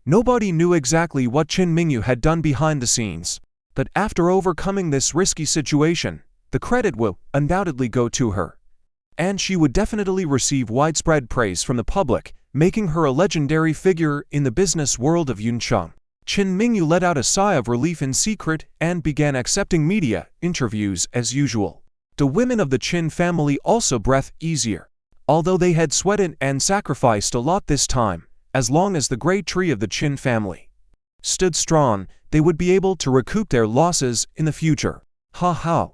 Nobody knew exactly what Qin Mingyu had done behind the scenes, but after overcoming this risky situation, the credit will undoubtedly go to her. And she would definitely receive widespread praise from the public, making her a legendary figure in the business world of Yuncheng. Qin Mingyu let out a sigh of relief in secret and began accepting media interviews as usual. The women of the Qin family also breathed easier. Although they had sweated and sacrificed a lot this time, as long as the great tree of the Qin family stood strong, they would be able to recoup their losses in the future. Ha ha!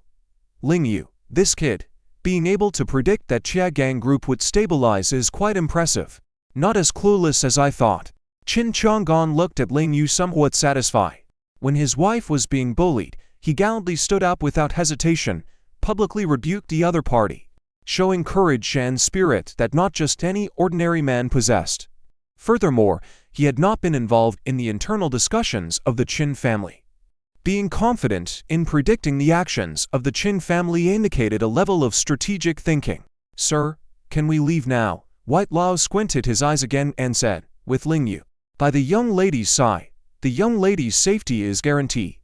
Ling Yu, this kid, being able to predict that Chiagang Group would stabilize is quite impressive. Not as clueless as I thought. Qin Chang'an looked at Ling Yu somewhat satisfied. When his wife was being bullied, he gallantly stood up without hesitation, publicly rebuked the other party, showing courage and spirit that not just any ordinary man possessed. Furthermore, he had not been involved in the internal discussions of the Qin family. Being confident in predicting the actions of the Qin family indicated a level of strategic thinking. Sir, can we leave now? White Lao squinted his eyes again and said, with Ling Yu, by the young lady's side, the young lady's safety is guaranteed.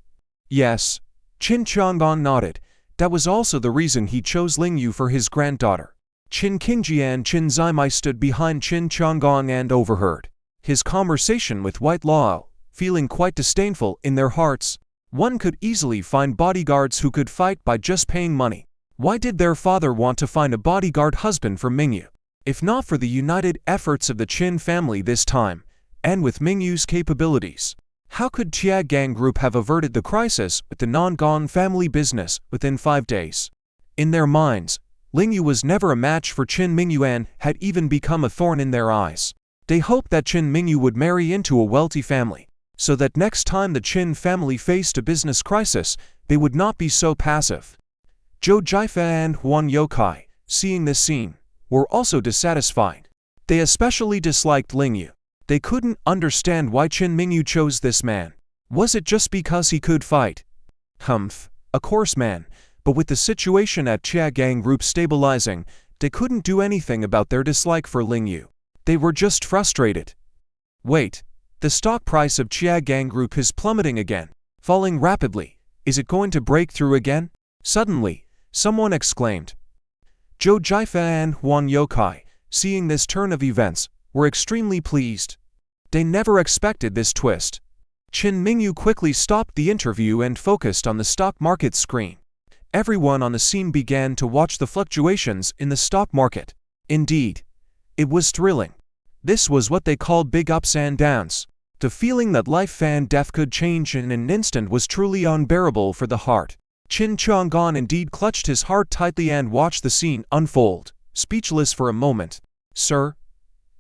Yes. Qin Chang'an nodded. That was also the reason he chose Ling Yu for his granddaughter. Qin Qingji and Qin Zaimai stood behind Qin Chang'an and overheard his conversation with White Lao, feeling quite disdainful in their hearts. One could easily find bodyguards who could fight by just paying money. Why did their father want to find a bodyguard husband for Mingyu? If not for the united efforts of the Qin family this time, and with Mingyu's capabilities, how could Chiagang Group have averted the crisis with the Nangon family business within 5 days? In their minds, Ling Yu was never a match for Qin Mingyu and had even become a thorn in their eyes. They hoped that Qin Mingyu would marry into a wealthy family, so that next time the Qin family faced a business crisis, they would not be so passive. Zhou Jiafe and Huan Youkai, seeing this scene, were also dissatisfied. They especially disliked Lingyu. They couldn't understand why Qin Mingyu chose this man. Was it just because he could fight? Humph, a coarse man, but with the situation at Chia Gang Group stabilizing, they couldn't do anything about their dislike for Lingyu. They were just frustrated. Wait, the stock price of Chia Gang Group is plummeting again, falling rapidly. Is it going to break through again? Suddenly, someone exclaimed. Zhou Jiafe and Huan Youkai, seeing this turn of events, were extremely pleased. They never expected this twist. Qin Mingyu quickly stopped the interview and focused on the stock market screen. Everyone on the scene began to watch the fluctuations in the stock market. Indeed, it was thrilling. This was what they called big ups and downs. The feeling that life and death could change in an instant was truly unbearable for the heart. Qin Chang'an indeed clutched his heart tightly and watched the scene unfold, speechless for a moment. Sir,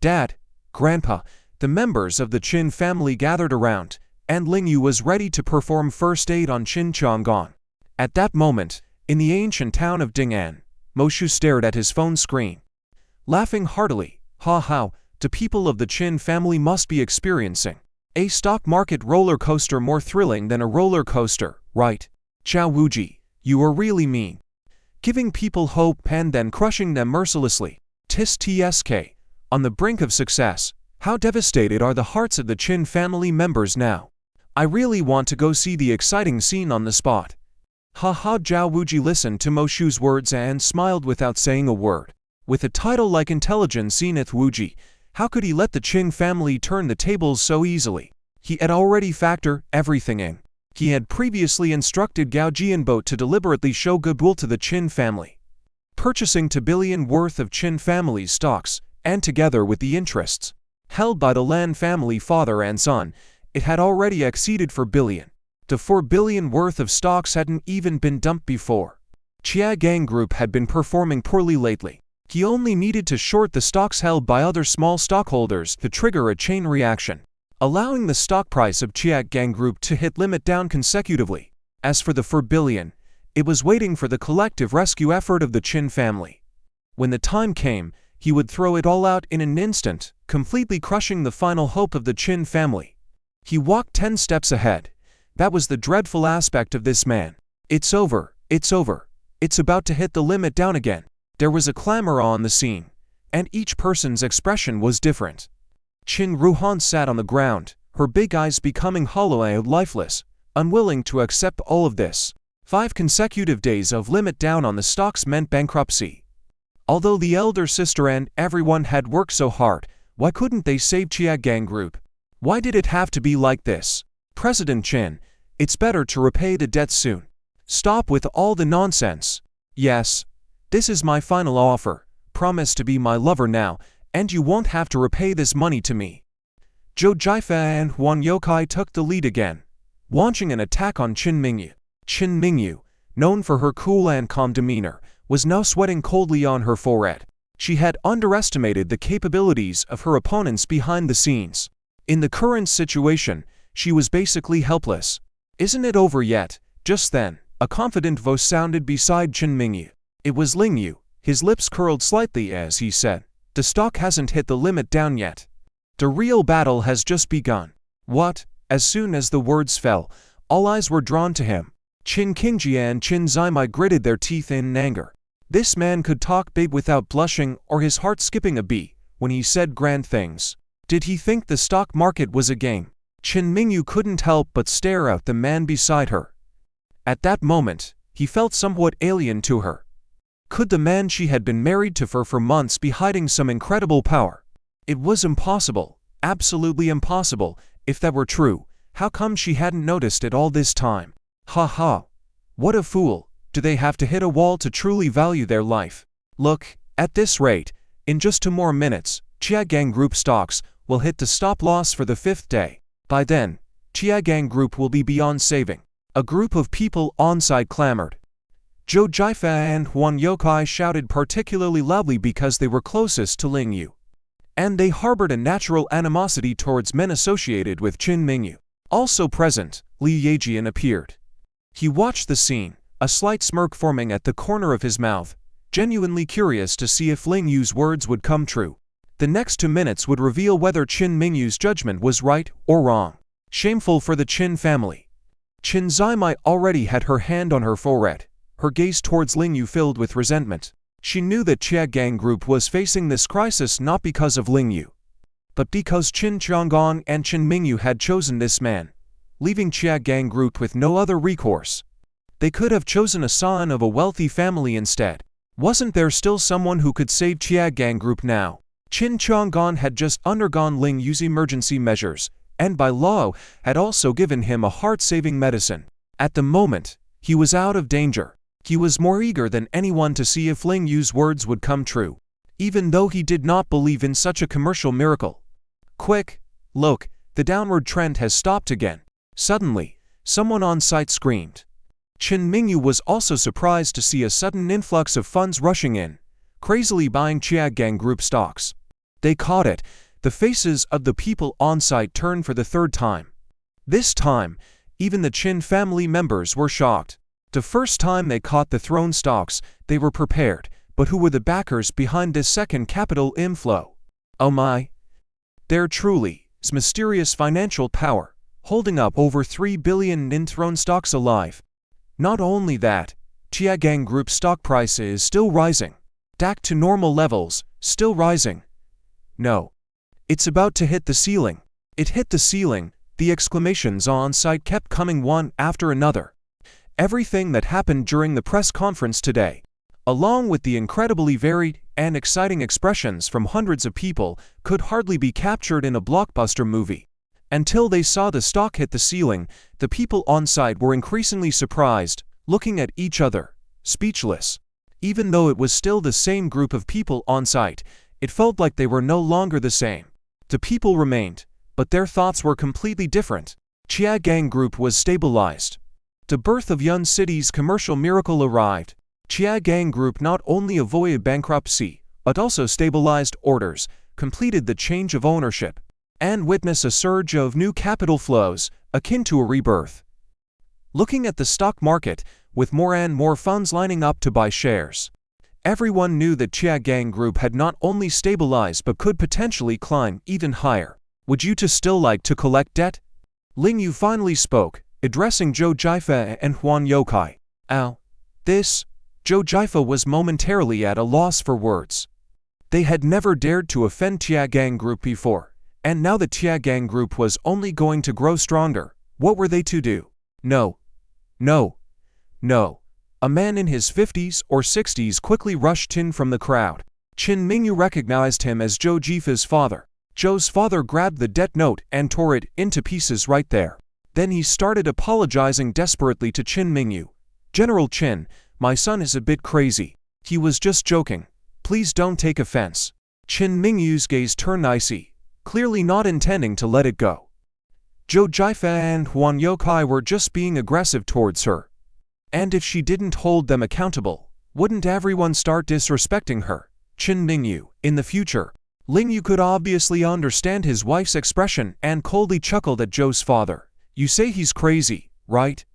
Dad, Grandpa, the members of the Qin family gathered around, and Lingyu was ready to perform first aid on Qin Chang'an. At that moment, in the ancient town of Ding'an, Moshu stared at his phone screen, laughing heartily. Ha ha, the people of the Qin family must be experiencing a stock market roller coaster more thrilling than a roller coaster, right? Zhao Wuji, you are really mean. Giving people hope and then crushing them mercilessly. TSK, on the brink of success. How devastated are the hearts of the Qin family members now? I really want to go see the exciting scene on the spot. Ha ha. Zhao Wuji listened to Moshu's words and smiled without saying a word. With a title like Intelligent Zenith Wuji, how could he let the Qin family turn the tables so easily? He had already factored everything in. He had previously instructed Gao Jianbo to deliberately show goodwill to the Qin family, purchasing $2 billion worth of Qin family's stocks, and together with the interests held by the Lan family father and son, it had already exceeded $4 billion. The $4 billion worth of stocks hadn't even been dumped before. Chia Gang Group had been performing poorly lately. He only needed to short the stocks held by other small stockholders to trigger a chain reaction, allowing the stock price of Chia Gang Group to hit limit down consecutively. As for the $4 billion, it was waiting for the collective rescue effort of the Qin family. When the time came, he would throw it all out in an instant, completely crushing the final hope of the Qin family. He walked 10 steps ahead. That was the dreadful aspect of this man. It's over, it's over. It's about to hit the limit down again. There was a clamor on the scene, and each person's expression was different. Qin Ruhan sat on the ground, her big eyes becoming hollow and lifeless, unwilling to accept all of this. 5 consecutive days of limit down on the stocks meant bankruptcy. Although the elder sister and everyone had worked so hard, why couldn't they save Chia Gang Group? Why did it have to be like this? President Qin, it's better to repay the debt soon. Stop with all the nonsense. Yes, this is my final offer. Promise to be my lover now, and you won't have to repay this money to me. Zhou Jiafe and Huan Youkai took the lead again, launching an attack on Qin Mingyu. Qin Mingyu, known for her cool and calm demeanor, was now sweating coldly on her forehead. She had underestimated the capabilities of her opponents behind the scenes. In the current situation, she was basically helpless. Isn't it over yet? Just then, a confident voice sounded beside Qin Mingyu. It was Lingyu. His lips curled slightly as he said, "The stock hasn't hit the limit down yet. The real battle has just begun." What? As soon as the words fell, all eyes were drawn to him. Qin Qingji and Qin Zaimai gritted their teeth in anger. This man could talk big without blushing or his heart skipping a beat when he said grand things. Did he think the stock market was a game? Qin Mingyu couldn't help but stare at the man beside her. At that moment, he felt somewhat alien to her. Could the man she had been married to for months be hiding some incredible power? It was impossible, absolutely impossible. If that were true, how come she hadn't noticed it all this time? Ha ha. What a fool. Do they have to hit a wall to truly value their life? Look, at this rate, in just 2 more minutes, Chia Gang Group stocks will hit the stop loss for the 5th day. By then, Chia Gang Group will be beyond saving. A group of people on-site clamored. Zhou Jiafe and Huan Youkai shouted particularly loudly because they were closest to Lingyu. and they harbored a natural animosity towards men associated with Chin Mingyu. Also present, Li Yejian appeared. He watched the scene, a slight smirk forming at the corner of his mouth, genuinely curious to see if Ling Yu's words would come true. The next 2 minutes would reveal whether Chin Mingyu's judgment was right or wrong. Shameful for the Chin family. Chin Zimai already had her hand on her forehead, her gaze towards Ling Yu filled with resentment. She knew that Chia Gang Group was facing this crisis not because of Ling Yu, but because Qin Qianggong and Chin Mingyu had chosen this man, leaving Chia Gang Group with no other recourse. They could have chosen a son of a wealthy family instead. Wasn't there still someone who could save Chia Gang Group now? Qin Qianggong had just undergone Ling Yu's emergency measures, and by law had also given him a heart-saving medicine. At the moment, he was out of danger. He was more eager than anyone to see if Ling Yu's words would come true, even though he did not believe in such a commercial miracle. Quick, look, the downward trend has stopped again. Suddenly, someone on site screamed. Chin Mingyu was also surprised to see a sudden influx of funds rushing in, crazily buying Chia Gang Group stocks. They caught it. The faces of the people on site turned for the third time. This time, even the Chin family members were shocked. The first time they caught the thrown stocks, they were prepared, but who were the backers behind this second capital inflow? Oh my! There truly is mysterious financial power, holding up over 3 billion in thrown stocks alive. Not only that, Chia Gang Group stock price is still rising. Back to normal levels, still rising. No. It's about to hit the ceiling. It hit the ceiling. The exclamations on site kept coming one after another. Everything that happened during the press conference today, along with the incredibly varied and exciting expressions from hundreds of people, could hardly be captured in a blockbuster movie. Until they saw the stock hit the ceiling, the people on site were increasingly surprised, looking at each other, speechless. Even though it was still the same group of people on site, it felt like they were no longer the same. The people remained, but their thoughts were completely different. Chia Gang Group was stabilized. The birth of Yun City's commercial miracle arrived. Chia Gang Group not only avoided bankruptcy, but also stabilized orders, completed the change of ownership, and witnessed a surge of new capital flows, akin to a rebirth. Looking at the stock market, with more and more funds lining up to buy shares, everyone knew that Chia Gang Group had not only stabilized but could potentially climb even higher. Would you two still like to collect debt? Ling Yu finally spoke, addressing Zhou Jiafe and Huan Youkai. Ow. This? Zhou Jiafe was momentarily at a loss for words. They had never dared to offend Chia Gang Group before, and now that Chia Gang Group was only going to grow stronger, what were they to do? No. No. No. A man in his 50s or 60s quickly rushed in from the crowd. Chin Mingyu recognized him as Zhou Jife's father. Zhou's father grabbed the debt note and tore it into pieces right there. Then he started apologizing desperately to Chin Mingyu. General Chin, my son is a bit crazy. He was just joking. Please don't take offense. Chin Mingyu's gaze turned icy, clearly not intending to let it go. Zhou Jiafe and Huan Youkai were just being aggressive towards her. And if she didn't hold them accountable, wouldn't everyone start disrespecting her? Chin Mingyu, in the future. Ling Yu could obviously understand his wife's expression and coldly chuckled at Zhou's father. You say he's crazy, right?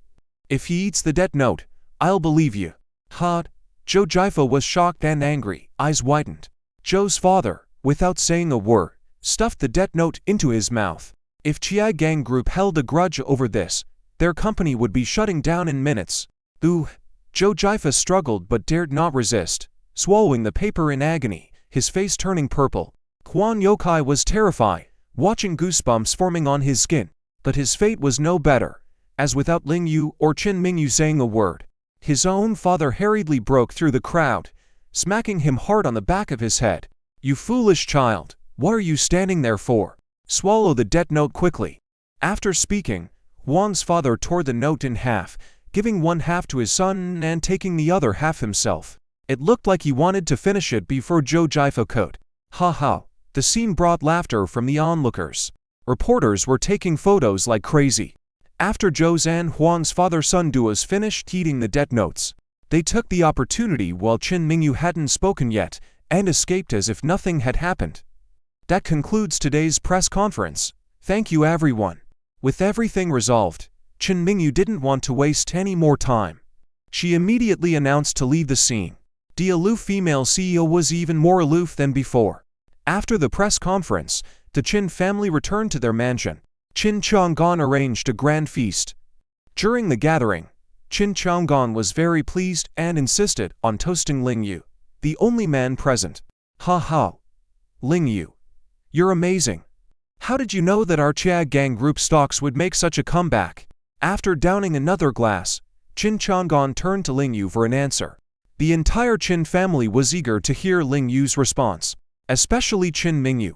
If he eats the debt note, I'll believe you. Huh? Zhou Jiafe was shocked and angry, eyes widened. Zhou's father, without saying a word, stuffed the debt note into his mouth. If Chia Gang Group held a grudge over this, their company would be shutting down in minutes. Zhou Jiafe struggled but dared not resist, swallowing the paper in agony, his face turning purple. Huan Youkai was terrified, watching goosebumps forming on his skin. But his fate was no better, as without Ling Yu or Chin Mingyu saying a word, his own father hurriedly broke through the crowd, smacking him hard on the back of his head. You foolish child, what are you standing there for? Swallow the debt note quickly. After speaking, Huan's father tore the note in half, giving one half to his son and taking the other half himself. It looked like he wanted to finish it before Zhou Jiafe could. Ha ha. The scene brought laughter from the onlookers. Reporters were taking photos like crazy. After Zhou's and Huan's father-son duos finished eating the debt notes, they took the opportunity while Chin Mingyu hadn't spoken yet, and escaped as if nothing had happened. That concludes today's press conference. Thank you everyone. With everything resolved, Chen Mingyu didn't want to waste any more time. She immediately announced to leave the scene. The aloof female CEO was even more aloof than before. After the press conference, the Qin family returned to their mansion. Qin Chang'an arranged a grand feast. During the gathering, Qin Chang'an was very pleased and insisted on toasting Ling Yu, the only man present. Ha ha! Ling Yu, you're amazing. How did you know that our Chia Gang Group stocks would make such a comeback? After downing another glass, Qin Chang'an turned to Ling Yu for an answer. The entire Qin family was eager to hear Ling Yu's response, especially Qin Mingyu.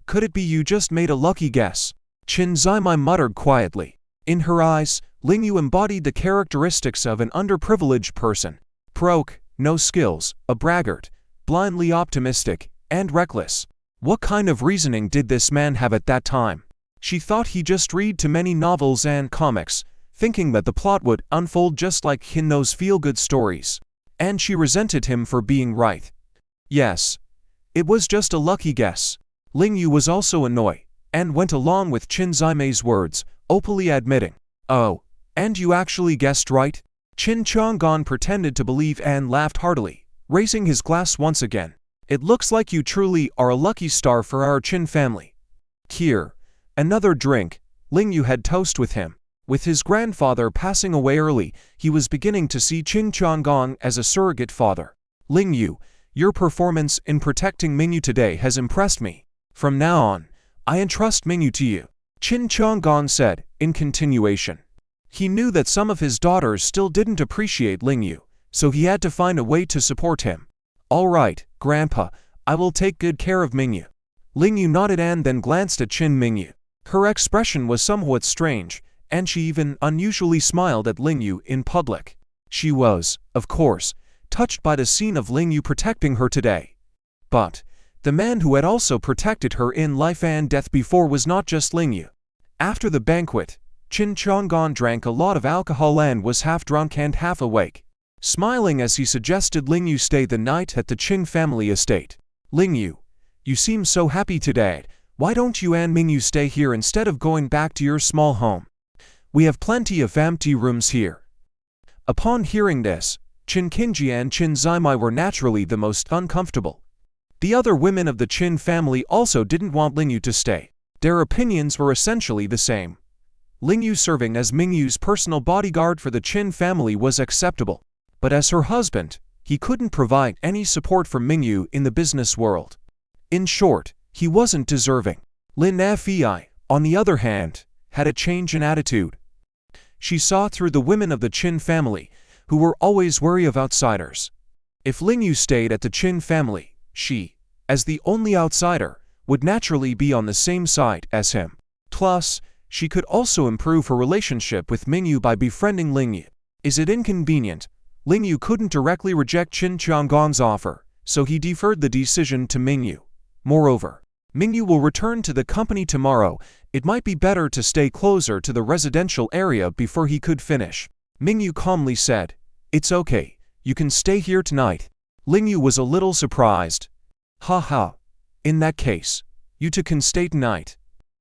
Could it be you just made a lucky guess? Qin Zimai muttered quietly. In her eyes, Ling Yu embodied the characteristics of an underprivileged person. Broke, no skills, a braggart, blindly optimistic, and reckless. What kind of reasoning did this man have at that time? She thought he just read too many novels and comics, thinking that the plot would unfold just like in those feel-good stories. And she resented him for being right. Yes, it was just a lucky guess. Ling Yu was also annoyed, and went along with Qin Zimei's words, openly admitting, "Oh, and you actually guessed right?" Qin Chang'an pretended to believe and laughed heartily, raising his glass once again. "It looks like you truly are a lucky star for our Qin family." Here, another drink. Ling Yu had toast with him. With his grandfather passing away early, he was beginning to see Qin Chang'an as a surrogate father. "Ling Yu, your performance in protecting Mingyu today has impressed me. From now on, I entrust Mingyu to you," Qin Chang'an said, in continuation. He knew that some of his daughters still didn't appreciate Ling Yu, so he had to find a way to support him. "All right, Grandpa, I will take good care of Mingyu." Ling Yu nodded and then glanced at Qin Mingyu. Her expression was somewhat strange, and she even unusually smiled at Ling Yu in public. She was, of course, touched by the scene of Ling Yu protecting her today. But the man who had also protected her in life and death before was not just Ling Yu. After the banquet, Qin Chang'an drank a lot of alcohol and was half drunk and half awake, smiling as he suggested Ling Yu stay the night at the Qin family estate. "Ling Yu, you seem so happy today. Why don't you and Mingyu stay here instead of going back to your small home? We have plenty of empty rooms here." Upon hearing this, Qin Qingji and Qin Zimai were naturally the most uncomfortable. The other women of the Qin family also didn't want Ling Yu to stay. Their opinions were essentially the same. Ling Yu serving as Mingyu's personal bodyguard for the Qin family was acceptable. But as her husband, he couldn't provide any support for Mingyu in the business world. In short, he wasn't deserving. Lin Fei, on the other hand, had a change in attitude. She saw through the women of the Qin family, who were always wary of outsiders. If Ling Yu stayed at the Qin family, she, as the only outsider, would naturally be on the same side as him. Plus, she could also improve her relationship with Mingyu by befriending Ling Yu. Is it inconvenient? Ling Yu couldn't directly reject Qin Chang'an's offer, so he deferred the decision to Mingyu. Moreover, Mingyu will return to the company tomorrow. It might be better to stay closer to the residential area before he could finish. Mingyu calmly said, "It's okay, you can stay here tonight." Ling Yu was a little surprised. "Ha ha. In that case, you two can stay tonight."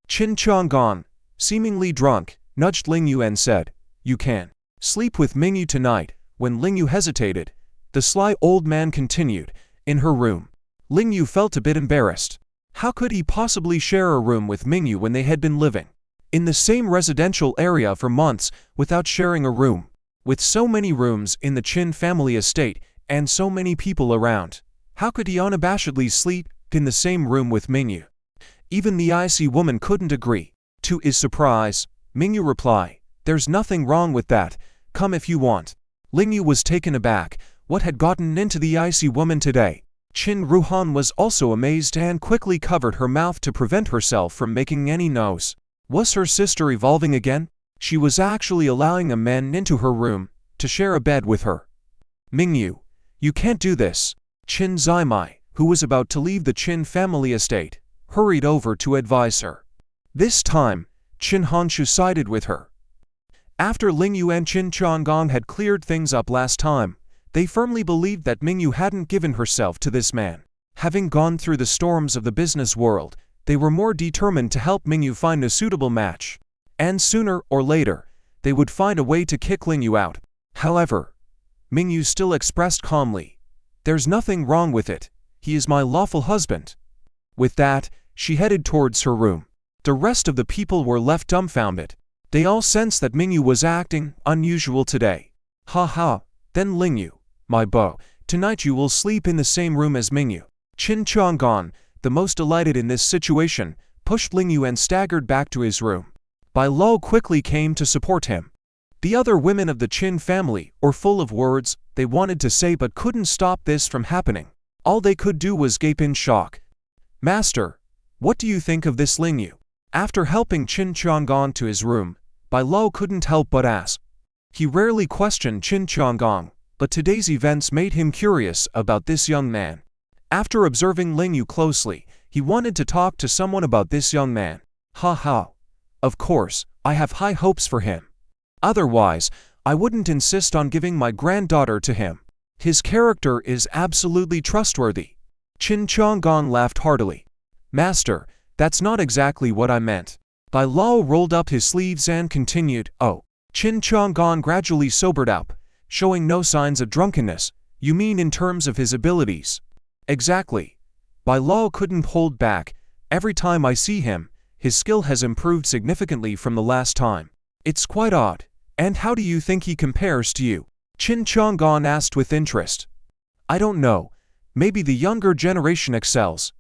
Qin Chang'an, seemingly drunk, nudged Ling Yu and said, "You can sleep with Mingyu tonight." When Ling Yu hesitated, the sly old man continued, "In her room." Ling Yu felt a bit embarrassed. How could he possibly share a room with Mingyu when they had been living in the same residential area for months without sharing a room? With so many rooms in the Qin family estate and so many people around, how could he unabashedly sleep in the same room with Mingyu? Even the icy woman couldn't agree. To his surprise, Mingyu replied, "There's nothing wrong with that, come if you want." Ling Yu was taken aback. What had gotten into the icy woman today? Qin Ruhan was also amazed and quickly covered her mouth to prevent herself from making any noise. Was her sister evolving again? She was actually allowing a man into her room to share a bed with her. "Mingyu, you can't do this." Qin Zimai, who was about to leave the Qin family estate, hurried over to advise her. This time, Qin Hanshu sided with her. After Ling Yu and Qin Chang'an had cleared things up last time, they firmly believed that Mingyu hadn't given herself to this man. Having gone through the storms of the business world, they were more determined to help Mingyu find a suitable match. And sooner or later, they would find a way to kick Lingyu out. However, Mingyu still expressed calmly, "There's nothing wrong with it. He is my lawful husband." With that, she headed towards her room. The rest of the people were left dumbfounded. They all sensed that Mingyu was acting unusual today. "Ha ha, then Lingyu, my beau, tonight you will sleep in the same room as Mingyu." Qin Chang'an, the most delighted in this situation, pushed Lingyu and staggered back to his room. Bai Luo quickly came to support him. The other women of the Qin family were full of words they wanted to say but couldn't stop this from happening. All they could do was gape in shock. "Master, what do you think of this Lingyu?" After helping Qin Chang'an to his room, Bai Luo couldn't help but ask. He rarely questioned Qin Chang'an, but today's events made him curious about this young man. After observing Lingyu closely, he wanted to talk to someone about this young man. "Ha ha. Of course, I have high hopes for him. Otherwise, I wouldn't insist on giving my granddaughter to him. His character is absolutely trustworthy." Qin Chang'an laughed heartily. "Master, that's not exactly what I meant." Bai Luo rolled up his sleeves and continued, "Oh." Qin Chang'an gradually sobered up, showing no signs of drunkenness. "You mean in terms of his abilities?" "Exactly." Bai Luo couldn't hold back. "Every time I see him, his skill has improved significantly from the last time. It's quite odd. And how do you think he compares to you?" Qin Chang'an asked with interest. "I don't know. Maybe the younger generation excels."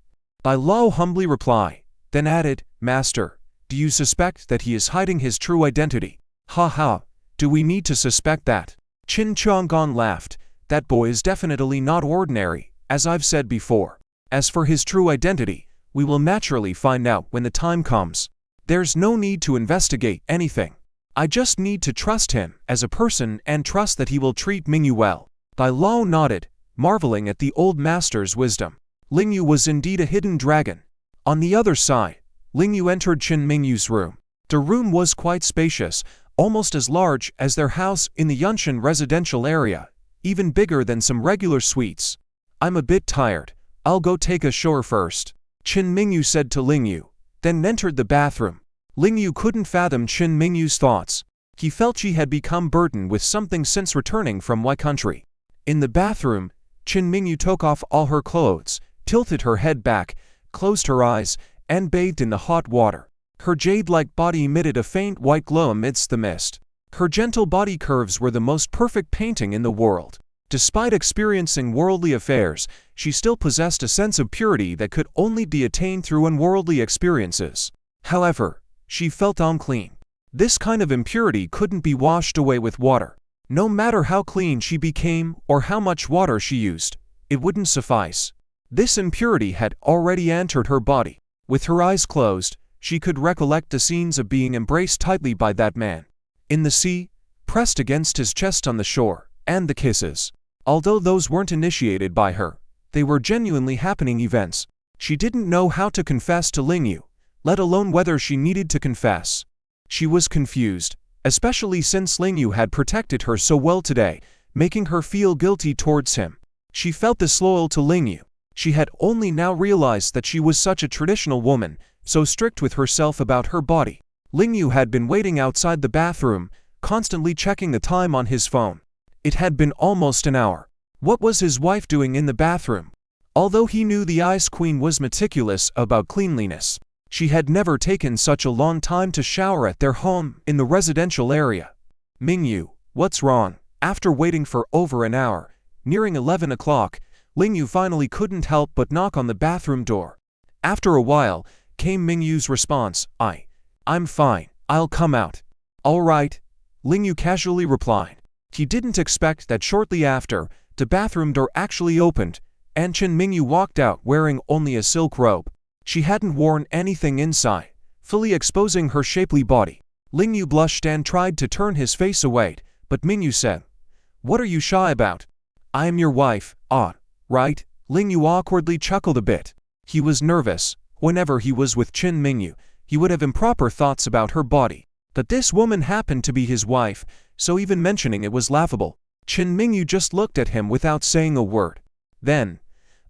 Bai Luo humbly replied, then added, "Master, do you suspect that he is hiding his true identity?" "Ha ha, do we need to suspect that?" Qin Chang'an laughed. "That boy is definitely not ordinary, as I've said before. As for his true identity, we will naturally find out when the time comes. There's no need to investigate anything. I just need to trust him as a person and trust that he will treat Mingyu well." Bai Luo nodded, marveling at the old master's wisdom. Lingyu was indeed a hidden dragon. On the other side, Lingyu entered Qin Mingyu's room. The room was quite spacious, almost as large as their house in the Yunshan residential area, even bigger than some regular suites. "I'm a bit tired. I'll go take a shower first," Qin Mingyu said to Lingyu, then entered the bathroom. Lingyu couldn't fathom Qin Mingyu's thoughts. He felt she had become burdened with something since returning from Y country. In the bathroom, Qin Mingyu took off all her clothes, tilted her head back, closed her eyes, and bathed in the hot water. Her jade-like body emitted a faint white glow amidst the mist. Her gentle body curves were the most perfect painting in the world. Despite experiencing worldly affairs, she still possessed a sense of purity that could only be attained through unworldly experiences. However, she felt unclean. This kind of impurity couldn't be washed away with water. No matter how clean she became or how much water she used, it wouldn't suffice. This impurity had already entered her body. With her eyes closed, she could recollect the scenes of being embraced tightly by that man. In the sea, pressed against his chest on the shore, and the kisses. Although those weren't initiated by her, they were genuinely happening events. She didn't know how to confess to Lingyu, let alone whether she needed to confess. She was confused, especially since Lingyu had protected her so well today, making her feel guilty towards him. She felt disloyal to Lingyu. She had only now realized that she was such a traditional woman, so strict with herself about her body. Lingyu had been waiting outside the bathroom, constantly checking the time on his phone. It had been almost an hour. What was his wife doing in the bathroom? Although he knew the Ice Queen was meticulous about cleanliness, she had never taken such a long time to shower at their home in the residential area. "Mingyu, what's wrong?" After waiting for over an hour, nearing 11 o'clock, Lingyu finally couldn't help but knock on the bathroom door. After a while, came Mingyu's response, I'm fine, I'll come out." "All right," Lingyu casually replied. He didn't expect that shortly after, the bathroom door actually opened, and Qin Mingyu walked out wearing only a silk robe. She hadn't worn anything inside, fully exposing her shapely body. Lingyu blushed and tried to turn his face away, but Mingyu said, "What are you shy about? I am your wife, right?" Lingyu awkwardly chuckled a bit. He was nervous. Whenever he was with Qin Mingyu, he would have improper thoughts about her body. But this woman happened to be his wife, so even mentioning it was laughable. Qin Mingyu just looked at him without saying a word. Then,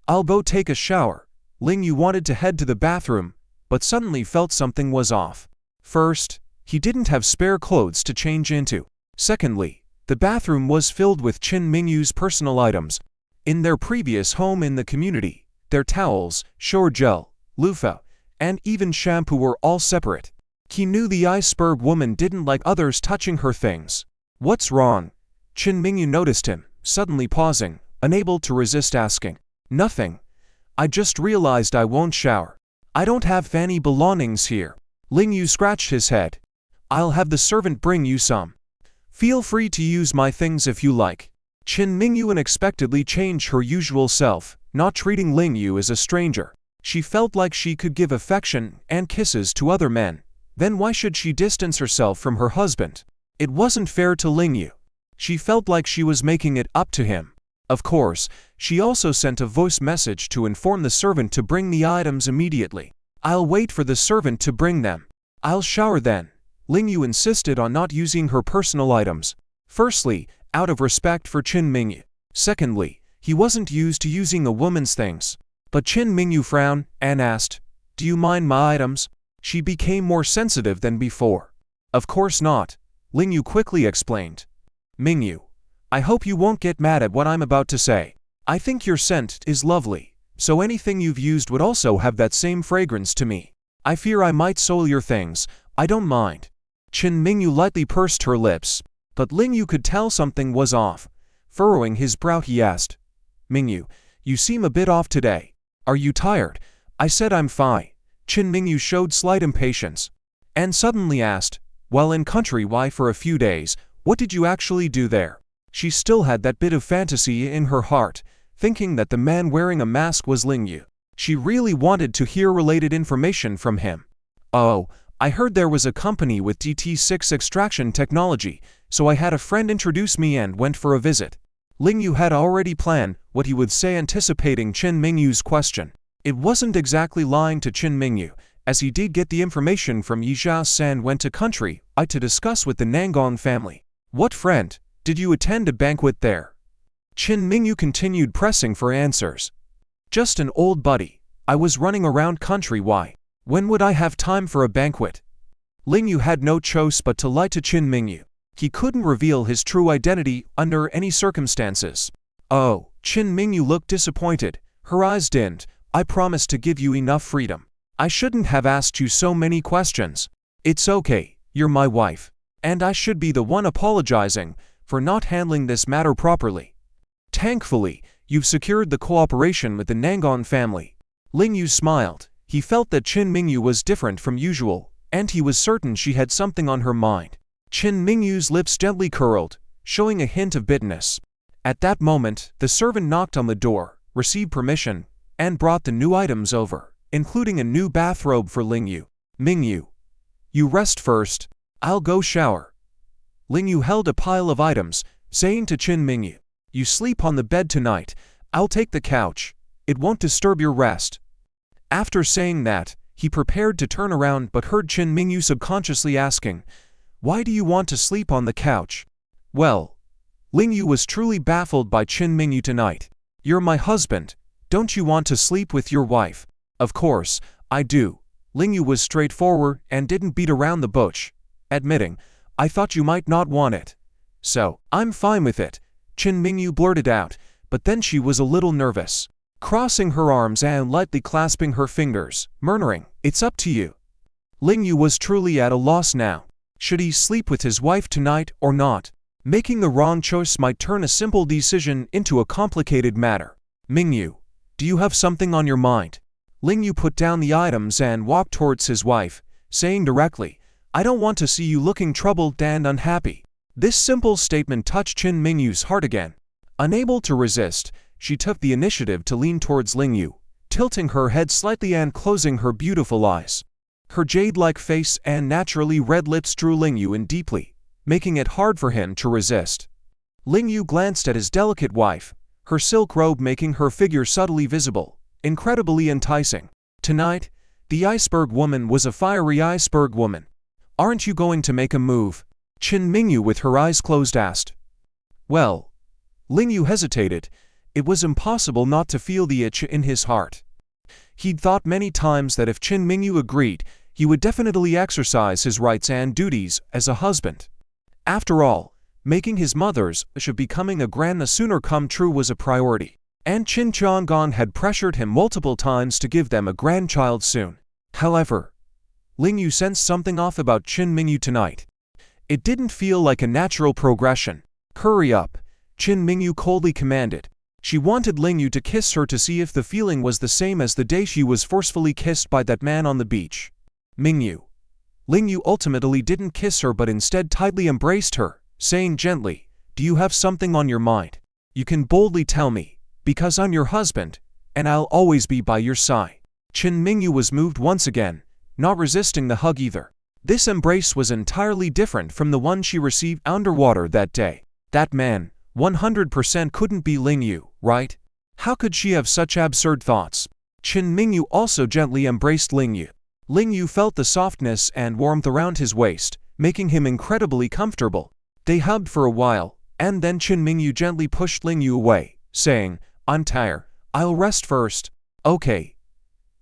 I'll go take a shower. Ling Yu wanted to head to the bathroom, but suddenly felt something was off. First, he didn't have spare clothes to change into. Secondly, the bathroom was filled with Qin Mingyu's personal items. In their previous home in the community, their towels, shower gel, loofah, and even shampoo were all separate. He knew the iceberg woman didn't like others touching her things. What's wrong? Qin Mingyu noticed him, suddenly pausing, unable to resist asking. Nothing. I just realized I won't shower. I don't have any belongings here. Ling Yu scratched his head. I'll have the servant bring you some. Feel free to use my things if you like. Qin Mingyu unexpectedly changed her usual self, not treating Ling Yu as a stranger. She felt like she could give affection and kisses to other men. Then why should she distance herself from her husband? It wasn't fair to Ling Yu. She felt like she was making it up to him. Of course, she also sent a voice message to inform the servant to bring the items immediately. I'll wait for the servant to bring them. I'll shower then. Ling Yu insisted on not using her personal items. Firstly, out of respect for Qin Mingyu. Secondly, he wasn't used to using a woman's things. But Qin Mingyu frowned and asked, "Do you mind my items?" She became more sensitive than before. Of course not, Ling Yu quickly explained. Mingyu, I hope you won't get mad at what I'm about to say. I think your scent is lovely, so anything you've used would also have that same fragrance to me. I fear I might soil your things. I don't mind. Qin Mingyu lightly pursed her lips, but Ling Yu could tell something was off. Furrowing his brow, he asked, Mingyu, you seem a bit off today. Are you tired? I said I'm fine. Qin Mingyu showed slight impatience, and suddenly asked, while in country why for a few days, what did you actually do there? She still had that bit of fantasy in her heart, thinking that the man wearing a mask was Ling Yu. She really wanted to hear related information from him. Oh, I heard there was a company with DT6 extraction technology, so I had a friend introduce me and went for a visit. Ling Yu had already planned what he would say, anticipating Qin Mingyu's question. It wasn't exactly lying to Qin Mingyu, as he did get the information from Yi Zhao and went to country to discuss with the Nangong family. What friend? Did you attend a banquet there? Qin Mingyu continued pressing for answers. Just an old buddy. I was running around country. Why? When would I have time for a banquet? Ling Yu had no choice but to lie to Qin Mingyu. He couldn't reveal his true identity under any circumstances. Oh, Qin Mingyu looked disappointed. Her eyes dimmed. I promised to give you enough freedom. I shouldn't have asked you so many questions. It's okay, you're my wife. And I should be the one apologizing for not handling this matter properly. Thankfully, you've secured the cooperation with the Nangong family. Ling Yu smiled. He felt that Qin Mingyu was different from usual, and he was certain she had something on her mind. Qin Mingyu's lips gently curled, showing a hint of bitterness. At that moment, the servant knocked on the door, received permission, and brought the new items over, including a new bathrobe for Ling Yu. Mingyu, you rest first. I'll go shower. Ling Yu held a pile of items, saying to Qin Mingyu, you sleep on the bed tonight. I'll take the couch. It won't disturb your rest. After saying that, he prepared to turn around but heard Qin Mingyu subconsciously asking, why do you want to sleep on the couch? Well, Ling Yu was truly baffled by Qin Mingyu tonight. You're my husband. Don't you want to sleep with your wife? Of course, I do. Ling Yu was straightforward and didn't beat around the bush, admitting, I thought you might not want it. So, I'm fine with it, Qin Mingyu blurted out, but then she was a little nervous, crossing her arms and lightly clasping her fingers, murmuring, it's up to you. Ling Yu was truly at a loss now. Should he sleep with his wife tonight or not? Making the wrong choice might turn a simple decision into a complicated matter. Mingyu, do you have something on your mind? Ling Yu put down the items and walked towards his wife, saying directly, I don't want to see you looking troubled and unhappy. This simple statement touched Qin Mingyu's heart again. Unable to resist, she took the initiative to lean towards Ling Yu, tilting her head slightly and closing her beautiful eyes. Her jade-like face and naturally red lips drew Ling Yu in deeply, making it hard for him to resist. Ling Yu glanced at his delicate wife, her silk robe making her figure subtly visible, incredibly enticing. Tonight, the iceberg woman was a fiery iceberg woman. Aren't you going to make a move? Qin Mingyu with her eyes closed asked. Well, Ling Yu hesitated, It was impossible not to feel the itch in his heart. He'd thought many times that if Qin Mingyu agreed, he would definitely exercise his rights and duties as a husband. After all, making his mother's wish of becoming a grandma sooner come true was a priority, and Qin Chang'an had pressured him multiple times to give them a grandchild soon. However, Ling Yu sensed something off about Qin Mingyu tonight. It didn't feel like a natural progression. "Hurry up," Qin Mingyu coldly commanded. She wanted Ling Yu to kiss her to see if the feeling was the same as the day she was forcefully kissed by that man on the beach. Mingyu. Ling Yu ultimately didn't kiss her but instead tightly embraced her, saying gently, "Do you have something on your mind? You can boldly tell me, because I'm your husband, and I'll always be by your side." Qin Mingyu was moved once again, not resisting the hug either. This embrace was entirely different from the one she received underwater that day. That man, 100% couldn't be Ling Yu, right? How could she have such absurd thoughts? Qin Mingyu also gently embraced Ling Yu. Ling Yu felt the softness and warmth around his waist, making him incredibly comfortable. They hugged for a while, and then Qin Mingyu gently pushed Ling Yu away, saying, "I'm tired. I'll rest first." "Okay."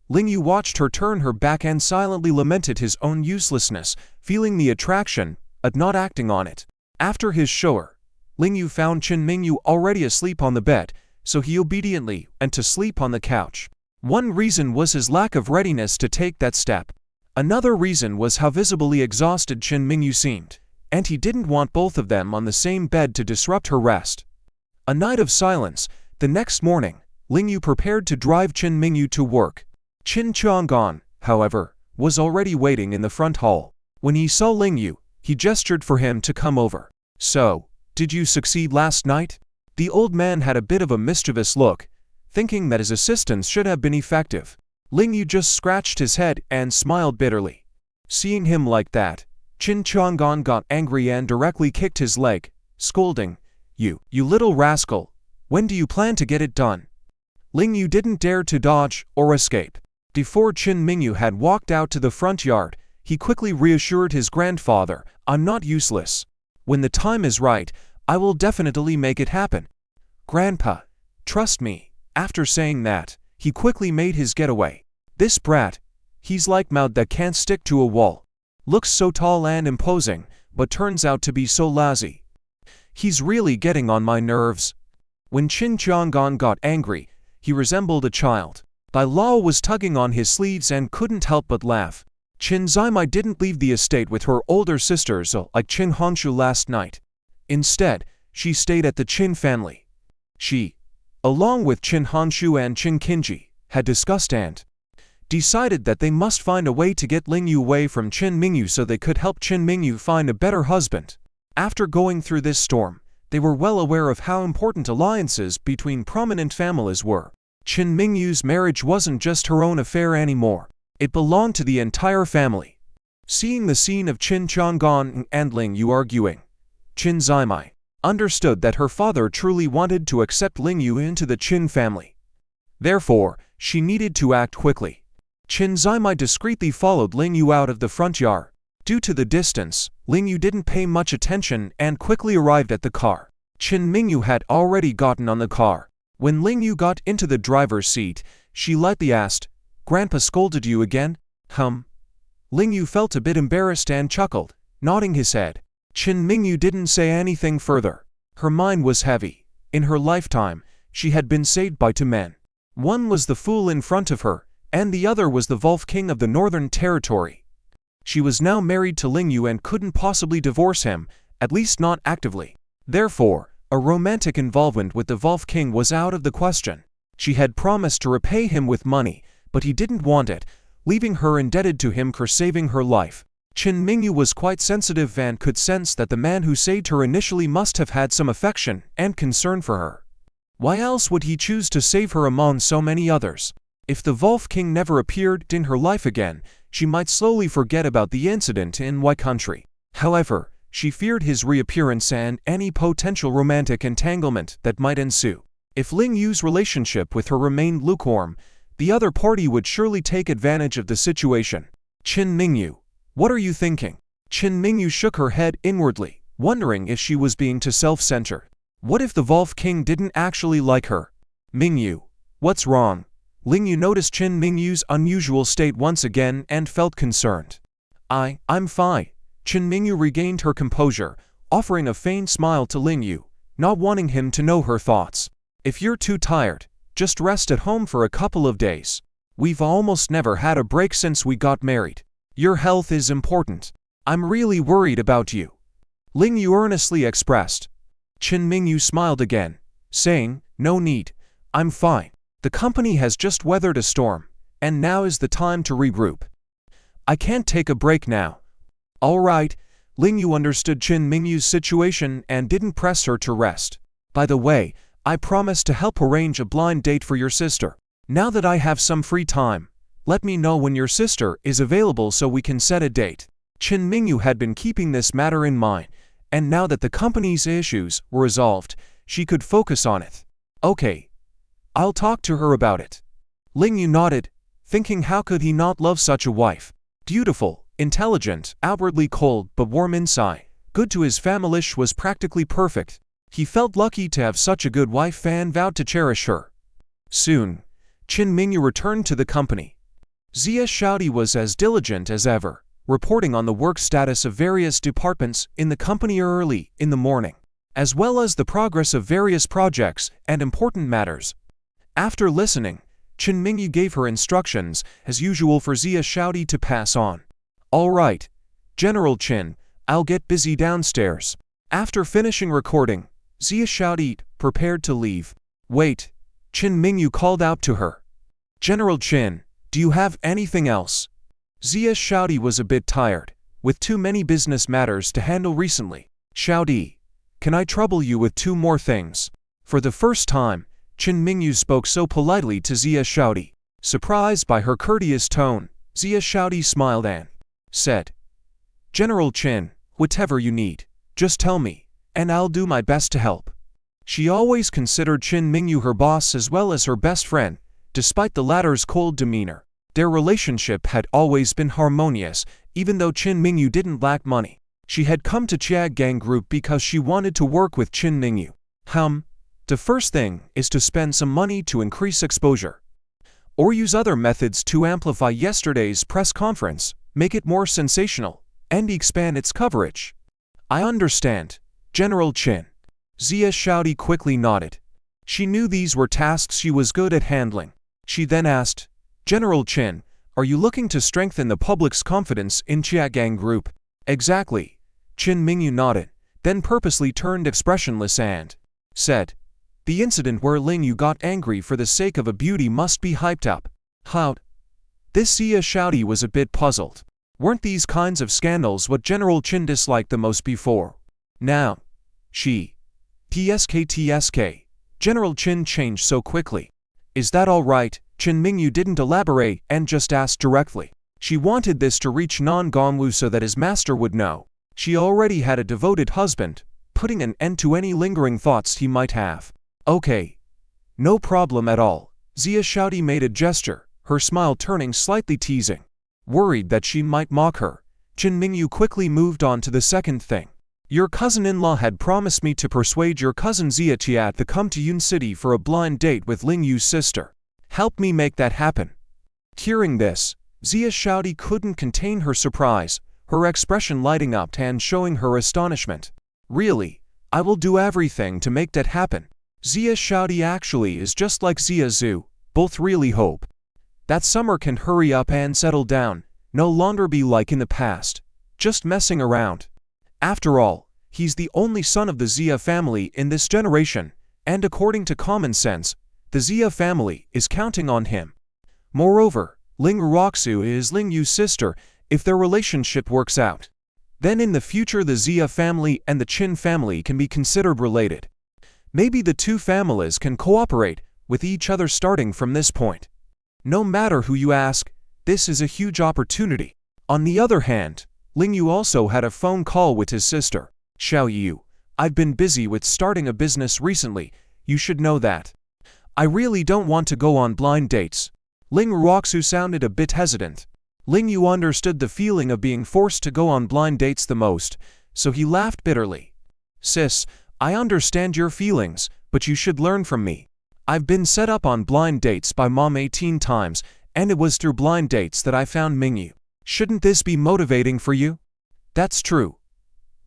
Ling Yu watched her turn her back and silently lamented his own uselessness, feeling the attraction, but not acting on it. After his shower, Ling Yu found Qin Mingyu already asleep on the bed, so he obediently went to sleep on the couch. One reason was his lack of readiness to take that step. Another reason was how visibly exhausted Qin Mingyu seemed, and he didn't want both of them on the same bed to disrupt her rest. A night of silence. The next morning, Ling Yu prepared to drive Qin Mingyu to work. Qin Chang'an, however, was already waiting in the front hall. When he saw Ling Yu, he gestured for him to come over. "So, did you succeed last night?" The old man had a bit of a mischievous look, thinking that his assistance should have been effective. Ling Yu just scratched his head and smiled bitterly. Seeing him like that, Qin Chang'an got angry and directly kicked his leg, scolding, You little rascal, when do you plan to get it done?" Ling Yu didn't dare to dodge or escape. Before Qin Mingyu had walked out to the front yard, he quickly reassured his grandfather, "I'm not useless. When the time is right, I will definitely make it happen. Grandpa, trust me." After saying that, he quickly made his getaway. "This brat, he's like mud that can't stick to a wall. Looks so tall and imposing, but turns out to be so lazy. He's really getting on my nerves." When Qin Chang'an got angry, he resembled a child. Bai Lao was tugging on his sleeves and couldn't help but laugh. Qin Zimai didn't leave the estate with her older sisters like Qin Honshu last night. Instead, she stayed at the Qin family. She, along with Qin Honshu and Qin Qinji, had discussed and decided that they must find a way to get Ling Yu away from Qin Mingyu so they could help Qin Mingyu find a better husband. After going through this storm, they were well aware of how important alliances between prominent families were. Qin Mingyu's marriage wasn't just her own affair anymore. It belonged to the entire family. Seeing the scene of Qin Chang'an and Ling Yu arguing, Qin Zimai understood that her father truly wanted to accept Ling Yu into the Qin family. Therefore, she needed to act quickly. Qin Zimai discreetly followed Ling Yu out of the front yard. Due to the distance, Ling Yu didn't pay much attention and quickly arrived at the car. Qin Mingyu had already gotten on the car. When Ling Yu got into the driver's seat, she lightly asked, "Grandpa scolded you again?" Ling Yu felt a bit embarrassed and chuckled, nodding his head. Qin Mingyu didn't say anything further. Her mind was heavy. In her lifetime, she had been saved by two men. One was the fool in front of her, and the other was the Wolf King of the Northern Territory. She was now married to Ling Yu and couldn't possibly divorce him, at least not actively. Therefore, a romantic involvement with the Wolf King was out of the question. She had promised to repay him with money, but he didn't want it, leaving her indebted to him for saving her life. Qin Mingyu was quite sensitive and could sense that the man who saved her initially must have had some affection and concern for her. Why else would he choose to save her among so many others? If the Wolf King never appeared in her life again, she might slowly forget about the incident in Y country. However, she feared his reappearance and any potential romantic entanglement that might ensue. If Ling Yu's relationship with her remained lukewarm, the other party would surely take advantage of the situation. "Qin Mingyu, what are you thinking?" Qin Mingyu shook her head inwardly, wondering if she was being too self-centered. What if the Wolf King didn't actually like her? Mingyu, what's wrong? Lingyu noticed Qin Mingyu's unusual state once again and felt concerned. I'm fine. Qin Mingyu regained her composure, offering a faint smile to Lingyu, not wanting him to know her thoughts. If you're too tired, just rest at home for a couple of days. We've almost never had a break since we got married. Your health is important. I'm really worried about you, Lingyu earnestly expressed. Qin Mingyu smiled again, saying, no need. I'm fine. The company has just weathered a storm, and now is the time to regroup. I can't take a break now. All right. Lingyu understood Qin Mingyu's situation and didn't press her to rest. By the way, I promised to help arrange a blind date for your sister. Now that I have some free time, let me know when your sister is available so we can set a date. Qin Mingyu had been keeping this matter in mind, and now that the company's issues were resolved, she could focus on it. Okay. I'll talk to her about it. Lingyu nodded, thinking how could he not love such a wife? Beautiful, intelligent, outwardly cold but warm inside, good to his family, was practically perfect. He felt lucky to have such a good wife and vowed to cherish her. Soon, Qin Mingyu returned to the company. Xia Shaodi was as diligent as ever, reporting on the work status of various departments in the company early in the morning, as well as the progress of various projects and important matters. After listening, Qin Mingyu gave her instructions, as usual, for Xia Shaodi to pass on. All right, General Qin, I'll get busy downstairs. After finishing recording, Xia Shaodi prepared to leave. Wait, Qin Mingyu called out to her. General Qin, do you have anything else? Xia Shaodi was a bit tired, with too many business matters to handle recently. Shaodi, can I trouble you with two more things? For the first time, Qin Mingyu spoke so politely to Xia Shaodi. Surprised by her courteous tone, Xia Shaodi smiled and said, General Qin, whatever you need, just tell me, and I'll do my best to help. She always considered Qin Mingyu her boss as well as her best friend, despite the latter's cold demeanor. Their relationship had always been harmonious, even though Qin Mingyu didn't lack money. She had come to Chiagang Group because she wanted to work with Qin Mingyu. The first thing is to spend some money to increase exposure, or use other methods to amplify yesterday's press conference, make it more sensational, and expand its coverage. I understand, General Qin. Xia Shaodi quickly nodded. She knew these were tasks she was good at handling. She then asked, General Qin, are you looking to strengthen the public's confidence in Chiagang Group? Exactly. Qin Mingyu nodded, then purposely turned expressionless and said, the incident where Lingyu got angry for the sake of a beauty must be hyped up. How? This Xia Shaodi was a bit puzzled. Weren't these kinds of scandals what General Qin disliked the most before? Now, she. TSK. General Qin changed so quickly. Is that all right? Qin Mingyu didn't elaborate and just asked directly. She wanted this to reach Nan Gongwu so that his master would know. She already had a devoted husband, putting an end to any lingering thoughts he might have. Okay. No problem at all. Xia Shaodi made a gesture, her smile turning slightly teasing. Worried that she might mock her, Qin Mingyu quickly moved on to the second thing. Your cousin-in-law had promised me to persuade your cousin Xia Tiat to come to Yun City for a blind date with Lingyu's sister. Help me make that happen. Hearing this, Xia Shaodi couldn't contain her surprise, her expression lighting up and showing her astonishment. Really, I will do everything to make that happen. Xia Shaodi actually is just like Xia Zhu, both really hope that summer can hurry up and settle down, no longer be like in the past, just messing around. After all, he's the only son of the Xia family in this generation, and according to common sense, the Xia family is counting on him. Moreover, Ling Roxu is Lingyu's sister. If their relationship works out, then in the future the Xia family and the Qin family can be considered related. Maybe the two families can cooperate with each other starting from this point. No matter who you ask, this is a huge opportunity. On the other hand, Lingyu also had a phone call with his sister. Xiao Yu, I've been busy with starting a business recently, you should know that. I really don't want to go on blind dates. Ling Roxu sounded a bit hesitant. Lingyu understood the feeling of being forced to go on blind dates the most, so he laughed bitterly. Sis, I understand your feelings, but you should learn from me. I've been set up on blind dates by mom 18 times, and it was through blind dates that I found Mingyu. Shouldn't this be motivating for you? That's true.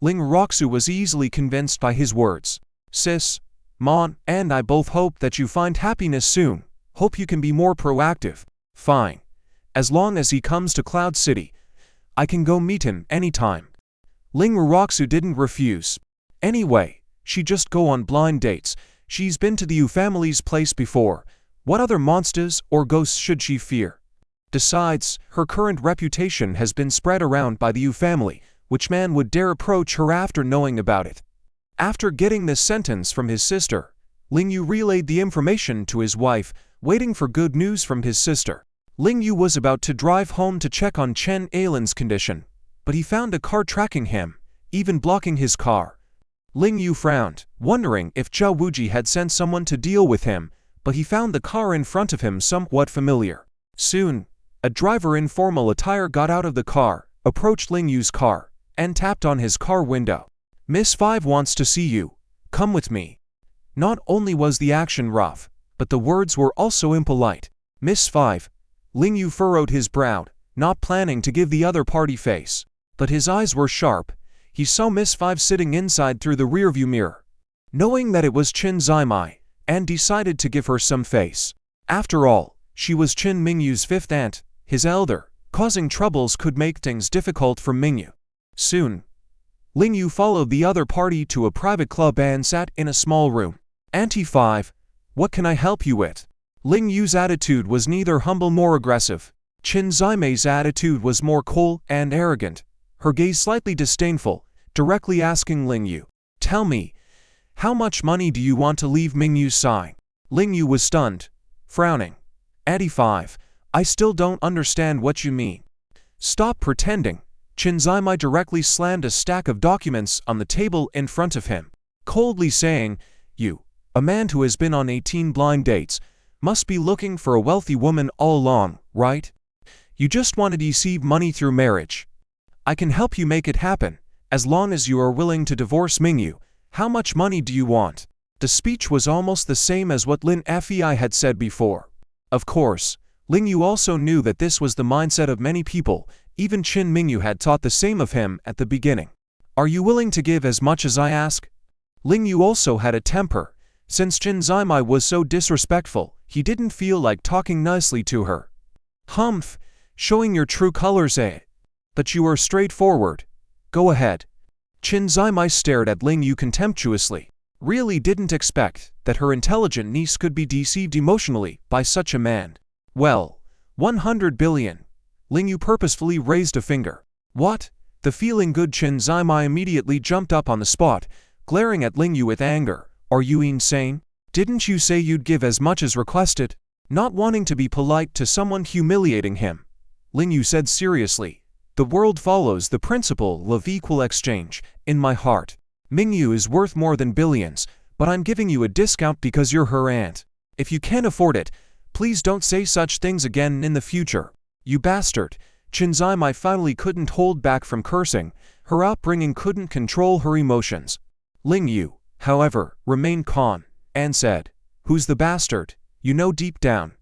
Ling Roxu was easily convinced by his words. Sis, Mon, and I both hope that you find happiness soon. Hope you can be more proactive. Fine. As long as he comes to Cloud City, I can go meet him anytime. Ling Roxu didn't refuse. Anyway, she just go on blind dates. She's been to the Yu family's place before. What other monsters or ghosts should she fear? Besides, her current reputation has been spread around by the Yu family. Which man would dare approach her after knowing about it? After getting this sentence from his sister, Ling Yu relayed the information to his wife, waiting for good news from his sister. Ling Yu was about to drive home to check on Chen Ailin's condition, but he found a car tracking him, even blocking his car. Ling Yu frowned, wondering if Zhao Wuji had sent someone to deal with him, but he found the car in front of him somewhat familiar. Soon, a driver in formal attire got out of the car, approached Ling Yu's car, and tapped on his car window. Miss Five wants to see you. Come with me. Not only was the action rough, but the words were also impolite. Miss Five. Ling Yu furrowed his brow, not planning to give the other party face. But his eyes were sharp. He saw Miss Five sitting inside through the rearview mirror. Knowing that it was Qin Zaimai, and decided to give her some face. After all, she was Qin Mingyu's fifth aunt, his elder. Causing troubles could make things difficult for Mingyu. Soon, Ling Yu followed the other party to a private club and sat in a small room. Auntie Five, what can I help you with? Ling Yu's attitude was neither humble nor aggressive. Qin Zaimei's attitude was more cold and arrogant, her gaze slightly disdainful, directly asking Ling Yu, tell me, how much money do you want to leave Mingyu's side? Ling Yu was stunned, frowning. Auntie Five, I still don't understand what you mean. Stop pretending. Qin Zaimai directly slammed a stack of documents on the table in front of him, coldly saying, You, a man who has been on 18 blind dates, must be looking for a wealthy woman all along, right? You just want to deceive money through marriage. I can help you make it happen, as long as you are willing to divorce Mingyu. How much money do you want? The speech was almost the same as what Lin Fei had said before. Of course, Ling Yu also knew that this was the mindset of many people. Even Qin Mingyu had taught the same of him at the beginning. Are you willing to give as much as I ask? Ling Yu also had a temper. Since Qin Zaimai was so disrespectful, he didn't feel like talking nicely to her. Humph, showing your true colors, eh? But you are straightforward. Go ahead. Qin Zaimai stared at Ling Yu contemptuously. Really didn't expect that her intelligent niece could be deceived emotionally by such a man. Well, 100 billion. Ling Yu purposefully raised a finger. What? The feeling good Qin Zaimai immediately jumped up on the spot, glaring at Ling Yu with anger. Are you insane? Didn't you say you'd give as much as requested? Not wanting to be polite to someone humiliating him, Ling Yu said seriously. The world follows the principle of equal exchange. In my heart, Mingyu is worth more than billions, but I'm giving you a discount because you're her aunt. If you can't afford it, please don't say such things again in the future. You bastard. Qin Zaimai finally couldn't hold back from cursing. Her upbringing couldn't control her emotions. Ling Yu, however, remained calm, and said, Who's the bastard? You know deep down.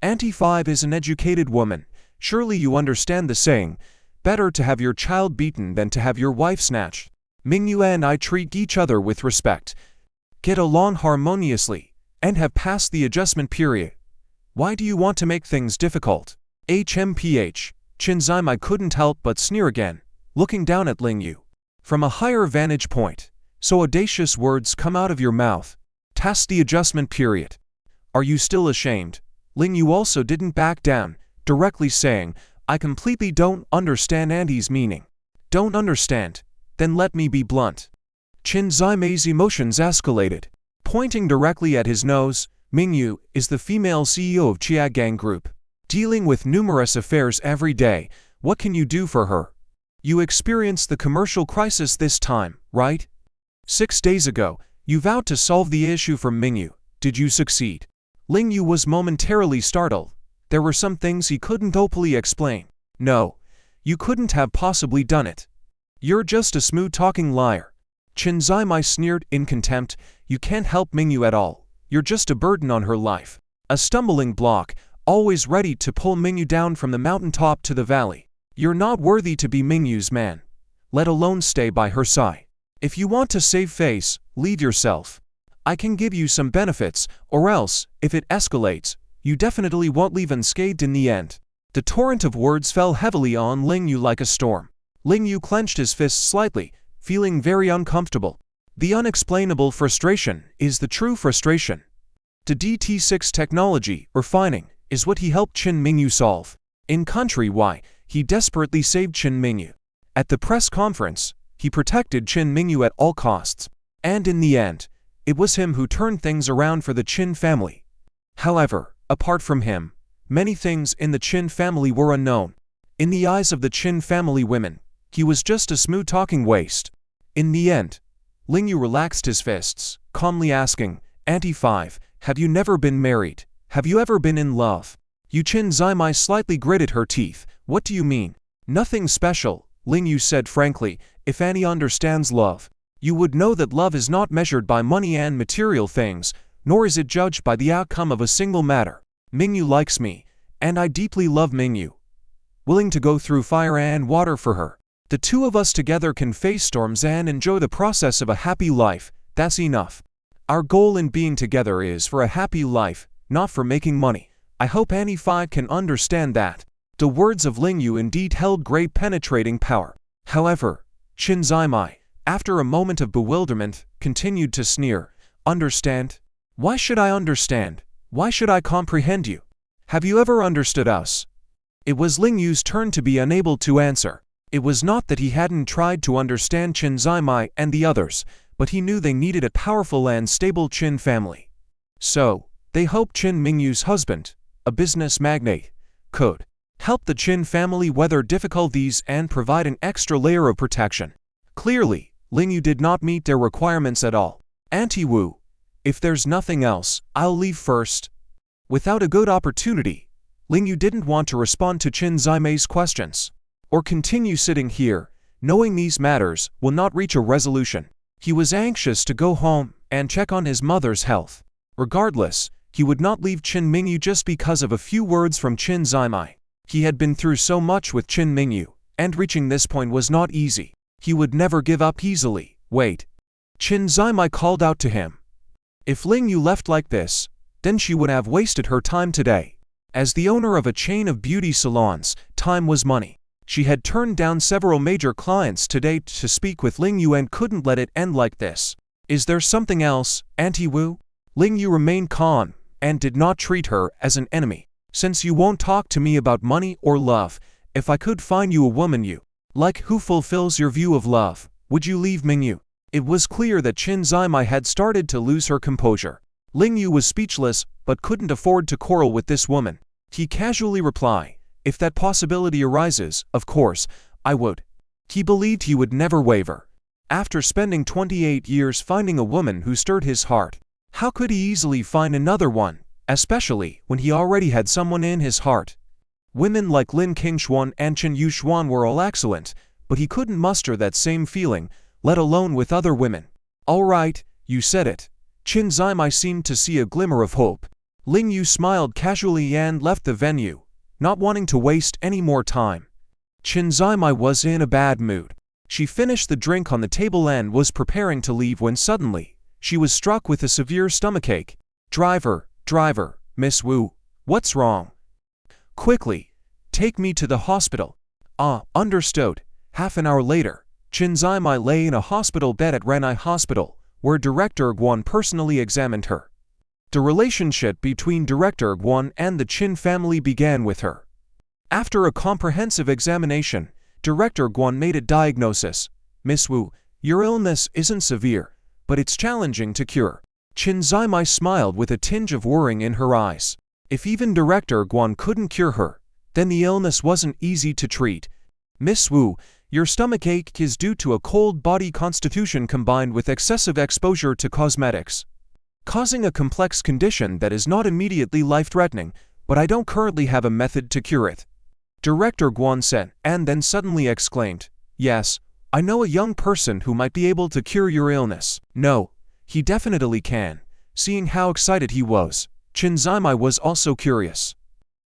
Auntie Five is an educated woman. Surely you understand the saying, better to have your child beaten than to have your wife snatched. Mingyu and I treat each other with respect, get along harmoniously, and have passed the adjustment period. Why do you want to make things difficult? HMPH, Qin Zaimai couldn't help but sneer again, looking down at Ling Yu. From a higher vantage point, so audacious words come out of your mouth. Past the adjustment period. Are you still ashamed? Ling Yu also didn't back down, directly saying, I completely don't understand Auntie's meaning. Don't understand? Then let me be blunt. Qin Zaimai's emotions escalated. Pointing directly at his nose, Mingyu is the female CEO of Chiagang Group. Dealing with numerous affairs every day, what can you do for her? You experienced the commercial crisis this time, right? 6 days ago, you vowed to solve the issue for Mingyu. Did you succeed? Ling Yu was momentarily startled. There were some things he couldn't openly explain. No, you couldn't have possibly done it. You're just a smooth-talking liar. Qin Zaimai sneered in contempt. You can't help Mingyu at all. You're just a burden on her life. A stumbling block, always ready to pull Mingyu down from the mountaintop to the valley. You're not worthy to be Mingyu's man, let alone stay by her side. If you want to save face, leave yourself. I can give you some benefits, or else, if it escalates, you definitely won't leave unscathed in the end. The torrent of words fell heavily on Lingyu like a storm. Lingyu clenched his fists slightly, feeling very uncomfortable. The unexplainable frustration is the true frustration. The DT6 technology, refining, is what he helped Qin Mingyu solve. In Country Y, he desperately saved Qin Mingyu. At the press conference, he protected Qin Mingyu at all costs. And in the end, it was him who turned things around for the Qin family. However, apart from him, many things in the Qin family were unknown. In the eyes of the Qin family women, he was just a smooth-talking waste. In the end, Lingyu relaxed his fists, calmly asking, Auntie 5, have you never been married? Have you ever been in love? Yu Qin Zaimai slightly gritted her teeth. What do you mean? Nothing special, Lingyu said frankly. If Annie understands love, you would know that love is not measured by money and material things, nor is it judged by the outcome of a single matter. Mingyu likes me, and I deeply love Mingyu. Willing to go through fire and water for her. The two of us together can face storms and enjoy the process of a happy life. That's enough. Our goal in being together is for a happy life, not for making money. I hope Annie 5 can understand that. The words of Lingyu indeed held great penetrating power. However, Qin Zaimai, after a moment of bewilderment, continued to sneer. Understand? Why should I understand? Why should I comprehend you? Have you ever understood us? It was Lingyu's turn to be unable to answer. It was not that he hadn't tried to understand Qin Zaimai and the others, but he knew they needed a powerful and stable Qin family. So, they hoped Qin Mingyu's husband, a business magnate, could help the Qin family weather difficulties and provide an extra layer of protection. Clearly, Lingyu did not meet their requirements at all. Auntie Wu, if there's nothing else, I'll leave first. Without a good opportunity, Lingyu didn't want to respond to Qin Zaimai's questions, or continue sitting here, knowing these matters will not reach a resolution. He was anxious to go home and check on his mother's health. Regardless, he would not leave Qin Mingyu just because of a few words from Qin Zaimai. He had been through so much with Qin Mingyu, and reaching this point was not easy. He would never give up easily. Wait. Qin Zaimai called out to him. If Lingyu left like this, then she would have wasted her time today. As the owner of a chain of beauty salons, time was money. She had turned down several major clients today to speak with Lingyu and couldn't let it end like this. Is there something else, Auntie Wu? Lingyu remained calm and did not treat her as an enemy. Since you won't talk to me about money or love, if I could find you a woman you like who fulfills your view of love, would you leave Mingyu? It was clear that Qin Zaimai had started to lose her composure. Lingyu was speechless but couldn't afford to quarrel with this woman. He casually replied, if that possibility arises, of course, I would. He believed he would never waver. After spending 28 years finding a woman who stirred his heart, how could he easily find another one, especially when he already had someone in his heart? Women like Lin Qingshuan and Chen Yushuan were all excellent, but he couldn't muster that same feeling, let alone with other women. All right, you said it. Qin Zaimai seemed to see a glimmer of hope. Lingyu smiled casually and left the venue, not wanting to waste any more time. Qin Zaimai was in a bad mood. She finished the drink on the table and was preparing to leave when suddenly, she was struck with a severe stomachache. Driver, Miss Wu, what's wrong? Quickly, take me to the hospital. Understood. Half an hour later, Qin Zaimai lay in a hospital bed at Renai Hospital, where Director Guan personally examined her. The relationship between Director Guan and the Qin family began with her. After a comprehensive examination, Director Guan made a diagnosis. Miss Wu, your illness isn't severe, but it's challenging to cure. Qin Zaimai smiled with a tinge of worrying in her eyes. If even Director Guan couldn't cure her, then the illness wasn't easy to treat. Miss Wu, your stomachache is due to a cold body constitution combined with excessive exposure to cosmetics, causing a complex condition that is not immediately life-threatening, but I don't currently have a method to cure it. Director Guan said, and then suddenly exclaimed, yes, I know a young person who might be able to cure your illness. No, he definitely can. Seeing how excited he was, Chen Zimai was also curious.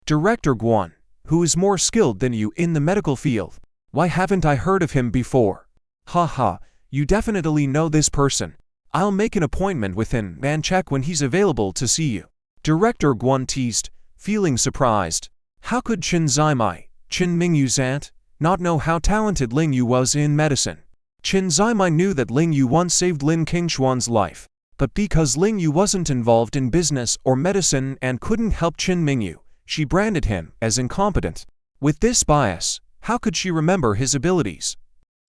Director Guan, who is more skilled than you in the medical field? Why haven't I heard of him before? Haha, you definitely know this person. I'll make an appointment with him and check when he's available to see you. Director Guan teased, feeling surprised. How could Chen Zimai, Chen Mingyu's aunt, not know how talented Ling Yu was in medicine? Chen Zimai knew that Ling Yu once saved Lin Qingshuan's life, but because Ling Yu wasn't involved in business or medicine and couldn't help Chen Mingyu, she branded him as incompetent. With this bias, how could she remember his abilities?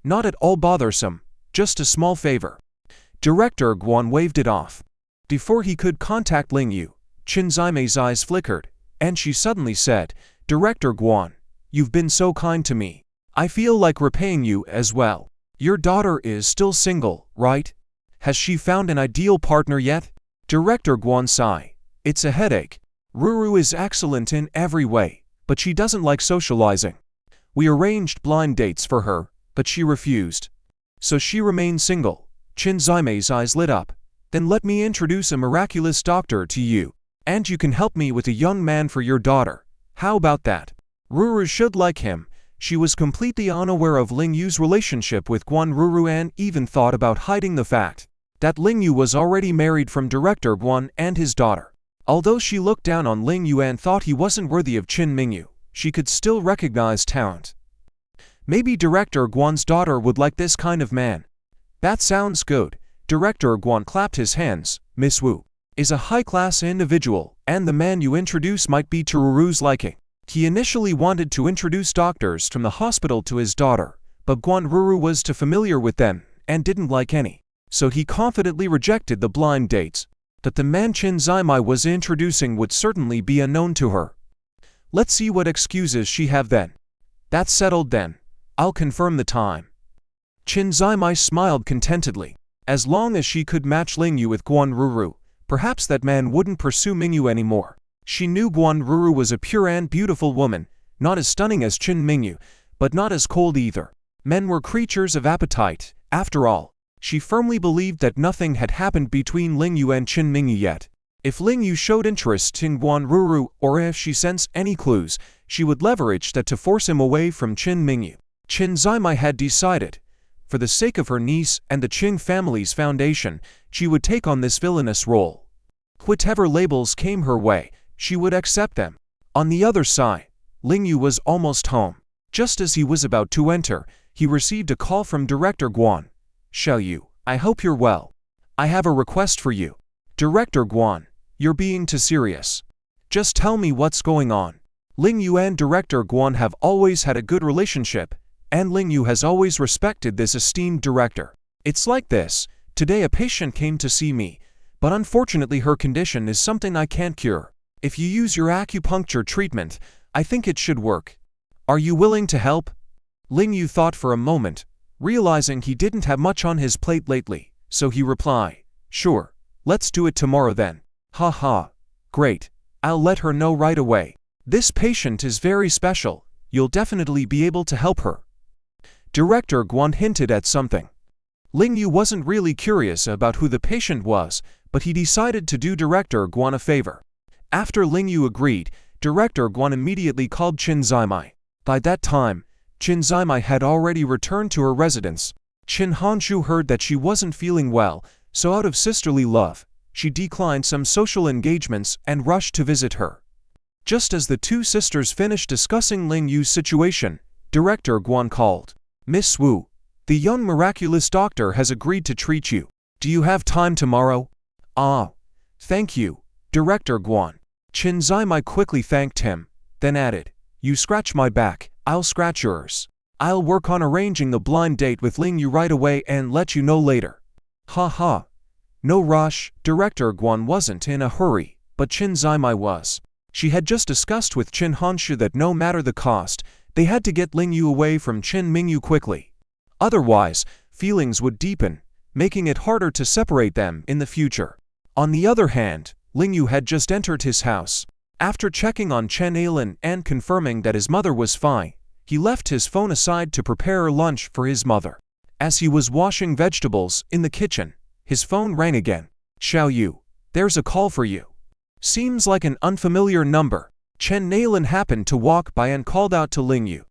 Not at all bothersome, just a small favor. Director Guan waved it off. Before he could contact Ling Yu, Chen Zimai's eyes flickered, and she suddenly said, Director Guan, you've been so kind to me. I feel like repaying you as well. Your daughter is still single, right? Has she found an ideal partner yet? Director Guan sighed. It's a headache. Ruru is excellent in every way, but she doesn't like socializing. We arranged blind dates for her, but she refused. So she remains single. Chen Zimai's eyes lit up. Then let me introduce a miraculous doctor to you, and you can help me with a young man for your daughter. How about that? Ruru should like him. She was completely unaware of Ling Yu's relationship with Guan Ruru and even thought about hiding the fact that Ling Yu was already married from Director Guan and his daughter. Although she looked down on Ling Yu and thought he wasn't worthy of Chen Mingyu, she could still recognize talent. Maybe Director Guan's daughter would like this kind of man. That sounds good. Director Guan clapped his hands. Miss Wu is a high-class individual, and the man you introduce might be to Ruru's liking. He initially wanted to introduce doctors from the hospital to his daughter, but Guan Ruru was too familiar with them and didn't like any. So he confidently rejected the blind dates. That the man Chen Zimai was introducing would certainly be unknown to her. Let's see what excuses she have then. That's settled then. I'll confirm the time. Chen Zimai smiled contentedly. As long as she could match Ling Yu with Guan Ruru, perhaps that man wouldn't pursue Mingyu anymore. She knew Guan Ruru was a pure and beautiful woman, not as stunning as Chen Mingyu, but not as cold either. Men were creatures of appetite, after all. She firmly believed that nothing had happened between Ling Yu and Chen Mingyu yet. If Ling Yu showed interest in Guan Ruru, or if she sensed any clues, she would leverage that to force him away from Chen Mingyu. Chen Zimai had decided, for the sake of her niece and the Qing family's foundation, she would take on this villainous role. Whatever labels came her way, she would accept them. On the other side, Ling Yu was almost home. Just as he was about to enter, he received a call from Director Guan. Xiao Yu, I hope you're well. I have a request for you. Director Guan, you're being too serious. Just tell me what's going on. Ling Yu and Director Guan have always had a good relationship, and Ling Yu has always respected this esteemed director. It's like this. Today a patient came to see me, but unfortunately her condition is something I can't cure. If you use your acupuncture treatment, I think it should work. Are you willing to help? Ling Yu thought for a moment, realizing he didn't have much on his plate lately, so he replied, Sure, let's do it tomorrow then. Ha, great. I'll let her know right away. This patient is very special. You'll definitely be able to help her. Director Guan hinted at something. Ling Yu wasn't really curious about who the patient was, but he decided to do Director Guan a favor. After Ling Yu agreed, Director Guan immediately called Chen Zimai. By that time, Chen Zimai had already returned to her residence. Chen Honshu heard that she wasn't feeling well, so out of sisterly love, she declined some social engagements and rushed to visit her. Just as the two sisters finished discussing Ling Yu's situation, Director Guan called. Miss Wu, the young miraculous doctor has agreed to treat you. Do you have time tomorrow? Ah, thank you, Director Guan. Chen Zimai quickly thanked him, then added, You scratch my back, I'll scratch yours. I'll work on arranging the blind date with Ling Yu right away and let you know later. Ha. No rush. Director Guan wasn't in a hurry, but Chen Zimai was. She had just discussed with Chen Honshu that no matter the cost, they had to get Ling Yu away from Chen Mingyu quickly. Otherwise, feelings would deepen, making it harder to separate them in the future. On the other hand, Ling Yu had just entered his house. After checking on Chen Ailin and confirming that his mother was fine, he left his phone aside to prepare lunch for his mother. As he was washing vegetables in the kitchen, his phone rang again. Xiao Yu, there's a call for you. Seems like an unfamiliar number. Chen Nailin happened to walk by and called out to Ling Yu.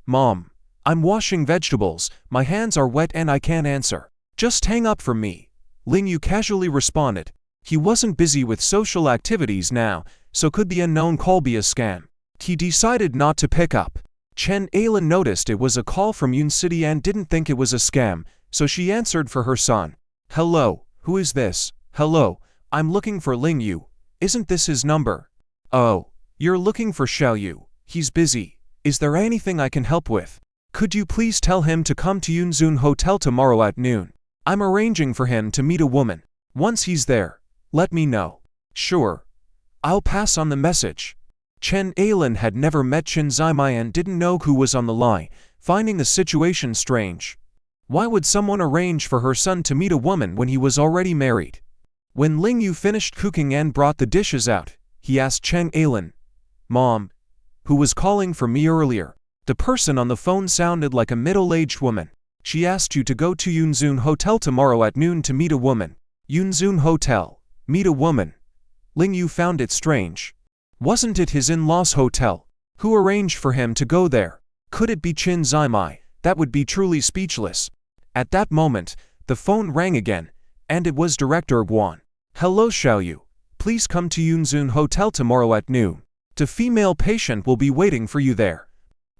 Mom, I'm washing vegetables, my hands are wet and I can't answer. Just hang up from me. Ling Yu casually responded. He wasn't busy with social activities now, so could the unknown call be a scam? He decided not to pick up. Chen Nailin noticed it was a call from Yun City and didn't think it was a scam, so she answered for her son. Hello, who is this? Hello, I'm looking for Ling Yu. Isn't this his number? Oh, you're looking for Xiao Yu. He's busy. Is there anything I can help with? Could you please tell him to come to Yunzun Hotel tomorrow at noon? I'm arranging for him to meet a woman. Once he's there, let me know. Sure. I'll pass on the message. Chen Nailin had never met Chen Zimai and didn't know who was on the line, finding the situation strange. Why would someone arrange for her son to meet a woman when he was already married? When Ling Yu finished cooking and brought the dishes out, he asked Chen Nailin, Mom, who was calling for me earlier? The person on the phone sounded like a middle-aged woman. She asked you to go to Yunzun Hotel tomorrow at noon to meet a woman. Yunzun Hotel, meet a woman. Ling Yu found it strange. Wasn't it his in-laws' hotel? Who arranged for him to go there? Could it be Chen Zimai? That would be truly speechless. At that moment, the phone rang again, and it was Director Guan. Hello Xiao Yu. Please come to Yunzun Hotel tomorrow at noon. The female patient will be waiting for you there.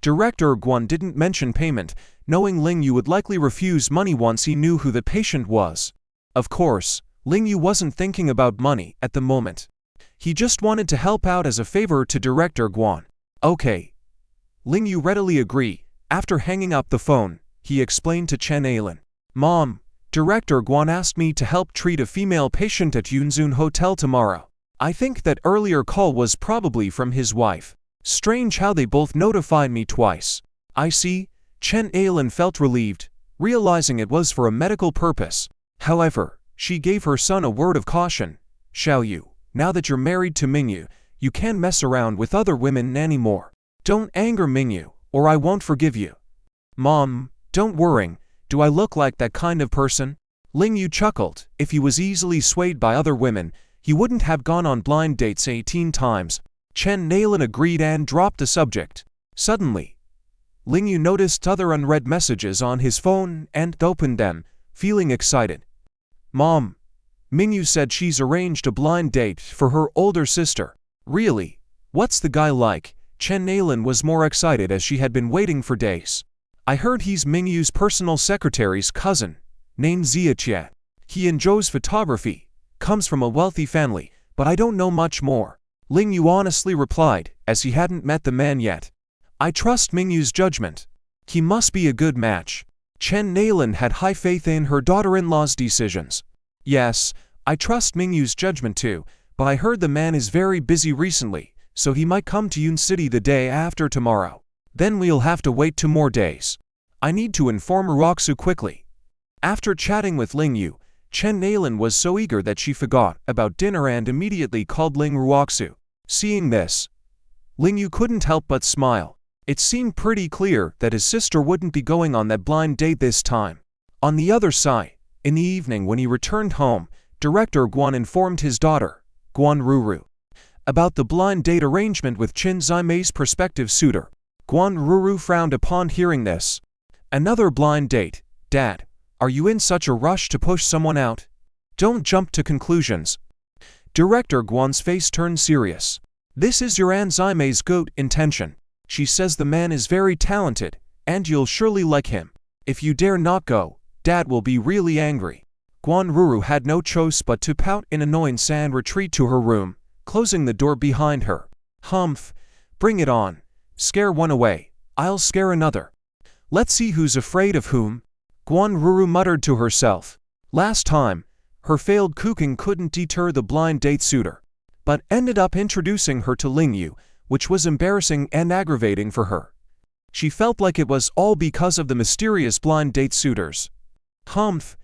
Director Guan didn't mention payment, knowing Ling Yu would likely refuse money once he knew who the patient was. Of course, Ling Yu wasn't thinking about money at the moment. He just wanted to help out as a favor to Director Guan. Okay. Ling Yu readily agreed. After hanging up the phone, he explained to Chen Nailin. Mom, Director Guan asked me to help treat a female patient at Yunzun Hotel tomorrow. I think that earlier call was probably from his wife. Strange how they both notified me twice. I see. Chen Nailin felt relieved, realizing it was for a medical purpose. However, she gave her son a word of caution. Xiao Yu, now that you're married to Mingyu, you can't mess around with other women anymore. Don't anger Mingyu, or I won't forgive you. Mom, don't worry. Do I look like that kind of person? Ling Yu chuckled. If he was easily swayed by other women, he wouldn't have gone on blind dates 18 times. Chen Nailin agreed and dropped the subject. Suddenly, Ling Yu noticed other unread messages on his phone and opened them, feeling excited. Mom, Mingyu said she's arranged a blind date for her older sister. Really? What's the guy like? Chen Nailin was more excited as she had been waiting for days. I heard he's Mingyu's personal secretary's cousin, named Ziachie. He enjoys photography, comes from a wealthy family, but I don't know much more. Ling Yu honestly replied, as he hadn't met the man yet. I trust Mingyu's judgment. He must be a good match. Chen Nailin had high faith in her daughter-in-law's decisions. Yes, I trust Mingyu's judgment too, but I heard the man is very busy recently, so he might come to Yun City the day after tomorrow. Then we'll have to wait 2 more days. I need to inform Ruoxu quickly. After chatting with Ling Yu, Chen Nailin was so eager that she forgot about dinner and immediately called Ling Ruoxu. Seeing this, Ling Yu couldn't help but smile. It seemed pretty clear that his sister wouldn't be going on that blind date this time. On the other side, in the evening when he returned home, Director Guan informed his daughter, Guan Ruru, about the blind date arrangement with Chen Zimai's prospective suitor. Guan Ruru frowned upon hearing this. Another blind date? Dad, are you in such a rush to push someone out? Don't jump to conclusions. Director Guan's face turned serious. This is your Aunt Zimai's good intention. She says the man is very talented, and you'll surely like him. If you dare not go, Dad will be really angry. Guan Ruru had no choice but to pout in annoyance and retreat to her room, closing the door behind her. Humph, bring it on. Scare one away, I'll scare another. Let's see who's afraid of whom. Guan Ruru muttered to herself. Last time, her failed cooking couldn't deter the blind date suitor, but ended up introducing her to Ling Yu, which was embarrassing and aggravating for her. She felt like it was all because of the mysterious blind date suitors. Humph,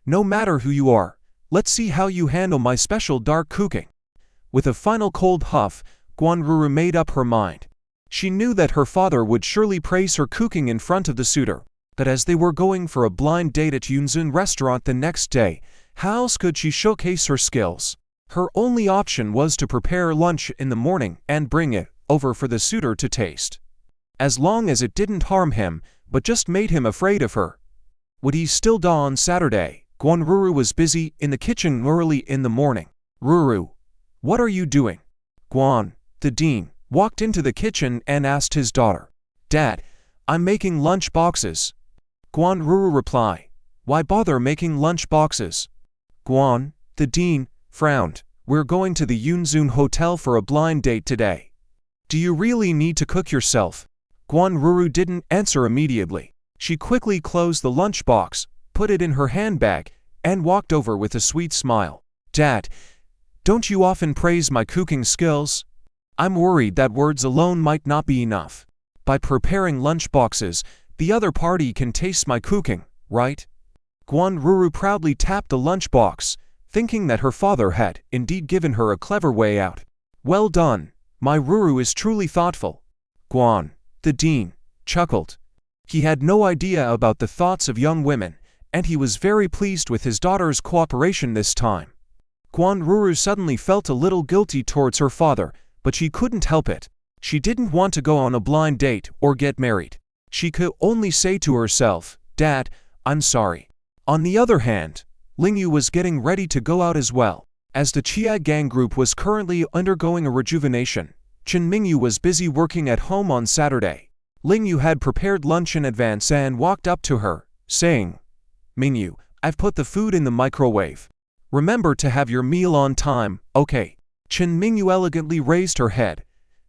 no matter who you are, let's see how you handle my special dark cooking. With a final cold huff, Guan Ruru made up her mind. She knew that her father would surely praise her cooking in front of the suitor, but as they were going for a blind date at Yunzun restaurant the next day, how else could she showcase her skills? Her only option was to prepare lunch in the morning and bring it over for the suitor to taste. As long as it didn't harm him, but just made him afraid of her. Would he still die on Saturday? Ruru was busy in the kitchen early in the morning. Ruru, what are you doing? Guan, the dean, walked into the kitchen and asked his daughter. Dad, I'm making lunch boxes. Ruru replied. Why bother making lunch boxes? Guan, the dean, frowned. We're going to the Yunzun Hotel for a blind date today. Do you really need to cook yourself? Ruru didn't answer immediately. She quickly closed the lunchbox, put it in her handbag, and walked over with a sweet smile. Dad, don't you often praise my cooking skills? I'm worried that words alone might not be enough. By preparing lunchboxes, the other party can taste my cooking, right? Ruru proudly tapped the lunchbox, thinking that her father had indeed given her a clever way out. Well done, my Ruru is truly thoughtful. Guan, the dean, chuckled. He had no idea about the thoughts of young women, and he was very pleased with his daughter's cooperation this time. Ruru suddenly felt a little guilty towards her father, but she couldn't help it. She didn't want to go on a blind date or get married. She could only say to herself, Dad, I'm sorry. On the other hand, Lingyu was getting ready to go out as well. As the Chia gang group was currently undergoing a rejuvenation, Chen Mingyu was busy working at home on Saturday. Lingyu had prepared lunch in advance and walked up to her, saying, Mingyu, I've put the food in the microwave. Remember to have your meal on time, okay? Chen Mingyu elegantly raised her head,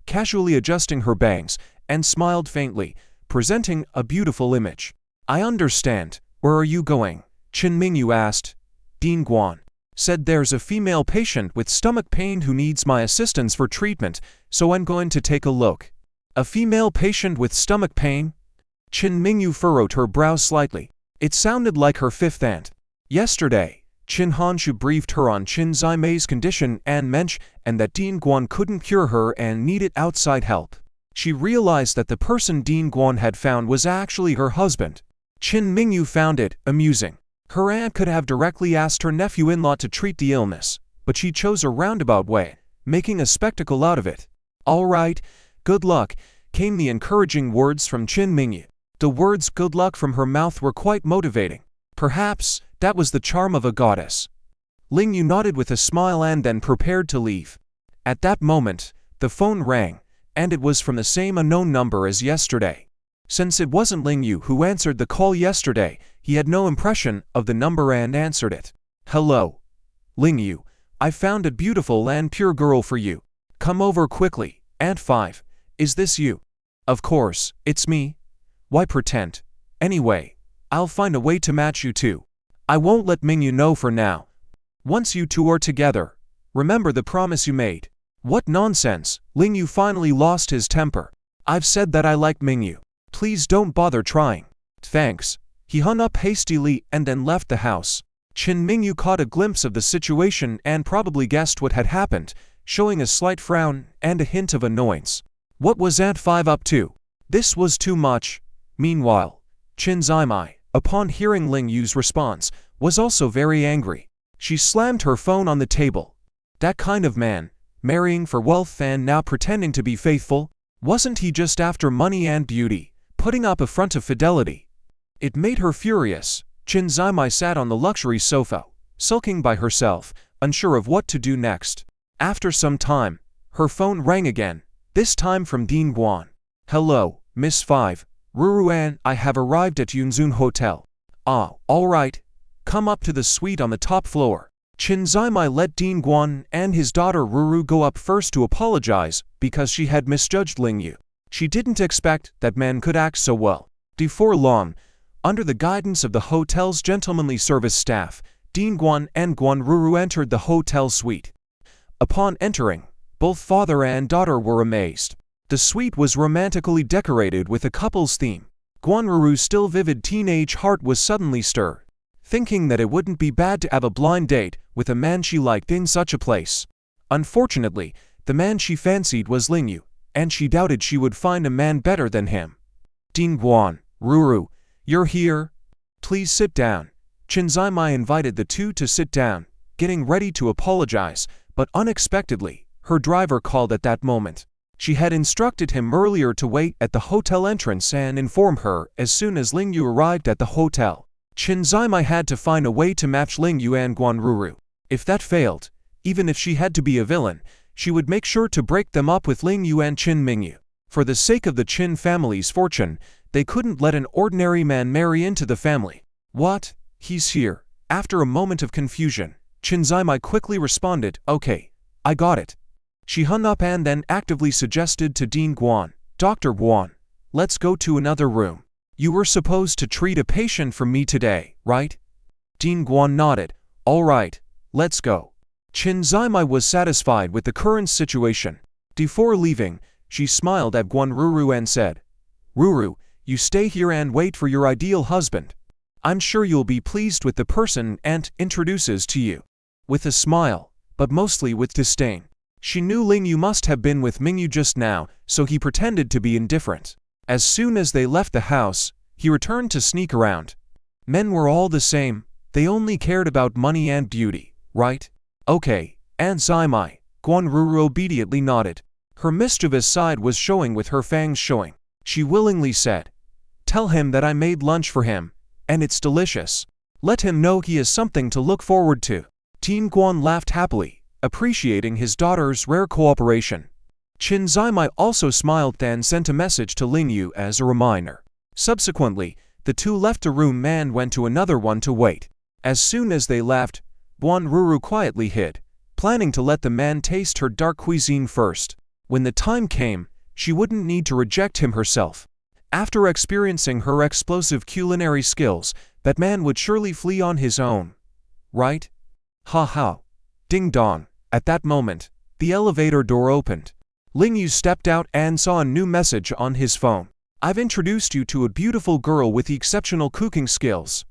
casually adjusting her bangs, and smiled faintly, presenting a beautiful image. I understand. Where are you going? Chen Mingyu asked. Dean Guan said there's a female patient with stomach pain who needs my assistance for treatment, so I'm going to take a look. A female patient with stomach pain? Chen Mingyu furrowed her brow slightly. It sounded like her fifth aunt. Yesterday, Qin Hanshu briefed her on Qin Zimei's condition and mentioned that Dean Guan couldn't cure her and needed outside help. She realized that the person Dean Guan had found was actually her husband. Chen Mingyu found it amusing. Her aunt could have directly asked her nephew-in-law to treat the illness, but she chose a roundabout way, making a spectacle out of it. All right, good luck, came the encouraging words from Chen Mingyu. The words good luck from her mouth were quite motivating. Perhaps that was the charm of a goddess. Lingyu nodded with a smile and then prepared to leave. At that moment, the phone rang, and it was from the same unknown number as yesterday. Since it wasn't Lingyu who answered the call yesterday, he had no impression of the number and answered it. Hello. Lingyu, I found a beautiful and pure girl for you. Come over quickly. Aunt 5, is this you? Of course, it's me. Why pretend? Anyway, I'll find a way to match you two. I won't let Mingyu know for now. Once you two are together, remember the promise you made. What nonsense, Lingyu finally lost his temper. I've said that I like Mingyu. Please don't bother trying. Thanks. He hung up hastily and then left the house. Chen Mingyu caught a glimpse of the situation and probably guessed what had happened, showing a slight frown and a hint of annoyance. What was Aunt 5 up to? This was too much. Meanwhile, Qin Zimei, upon hearing Lingyu's response, was also very angry. She slammed her phone on the table. That kind of man, marrying for wealth and now pretending to be faithful, wasn't he just after money and beauty, putting up a front of fidelity? It made her furious. Qin Zimei sat on the luxury sofa, sulking by herself, unsure of what to do next. After some time, her phone rang again, this time from Dean Guan. Hello, Miss 5. Ruru and I have arrived at Yunzun Hotel. Ah, all right. Come up to the suite on the top floor. Qin Zimei let Dean Guan and his daughter Ruru go up first to apologize because she had misjudged Lingyu. She didn't expect that man could act so well. Before long, under the guidance of the hotel's gentlemanly service staff, Dean Guan and Guan Ruru entered the hotel suite. Upon entering, both father and daughter were amazed. The suite was romantically decorated with a couple's theme. Guan Ruru's still vivid teenage heart was suddenly stirred, thinking that it wouldn't be bad to have a blind date with a man she liked in such a place. Unfortunately, the man she fancied was Lingyu, and she doubted she would find a man better than him. Dean Guan, Ruru, you're here? Please sit down. Qin Zimei invited the two to sit down, getting ready to apologize, But unexpectedly, her driver called at that moment. She had instructed him earlier to wait at the hotel entrance and inform her as soon as Ling Yu arrived at the hotel. Qin Zimai had to find a way to match Ling Yu and Guanruru. If that failed, even if she had to be a villain, she would make sure to break them up with Ling Yu and Qin Mingyu. For the sake of the Qin family's fortune, they couldn't let an ordinary man marry into the family. What? He's here. After a moment of confusion, Qin Zimai quickly responded, "Okay, I got it." She hung up and then actively suggested to Dean Guan, "Dr. Guan, let's go to another room. You were supposed to treat a patient for me today, right?" Dean Guan nodded. "All right, let's go." Qin Zimai was satisfied with the current situation. Before leaving, she smiled at Guanruru and said, "Ruru, you stay here and wait for your ideal husband. I'm sure you'll be pleased with the person Ant introduces to you." With a smile, but mostly with disdain. She knew Ling Yu must have been with Mingyu just now, so he pretended to be indifferent. As soon as they left the house, he returned to sneak around. Men were all the same, they only cared about money and beauty, right? "Okay, Aunt Zimai," Guanruru obediently nodded. Her mischievous side was showing with her fangs showing. She willingly said, "Tell him that I made lunch for him, and it's delicious. Let him know he has something to look forward to." Dean Guan laughed happily, appreciating his daughter's rare cooperation. Qin Zimai also smiled and sent a message to Ling Yu as a reminder. Subsequently, the two left a room and went to another one to wait. As soon as they left, Guanruru quietly hid, planning to let the man taste her dark cuisine first. When the time came, she wouldn't need to reject him herself. After experiencing her explosive culinary skills, that man would surely flee on his own. Right? Ha ha. Ding dong. At that moment, the elevator door opened. Ling Yu stepped out and saw a new message on his phone. "I've introduced you to a beautiful girl with exceptional cooking skills.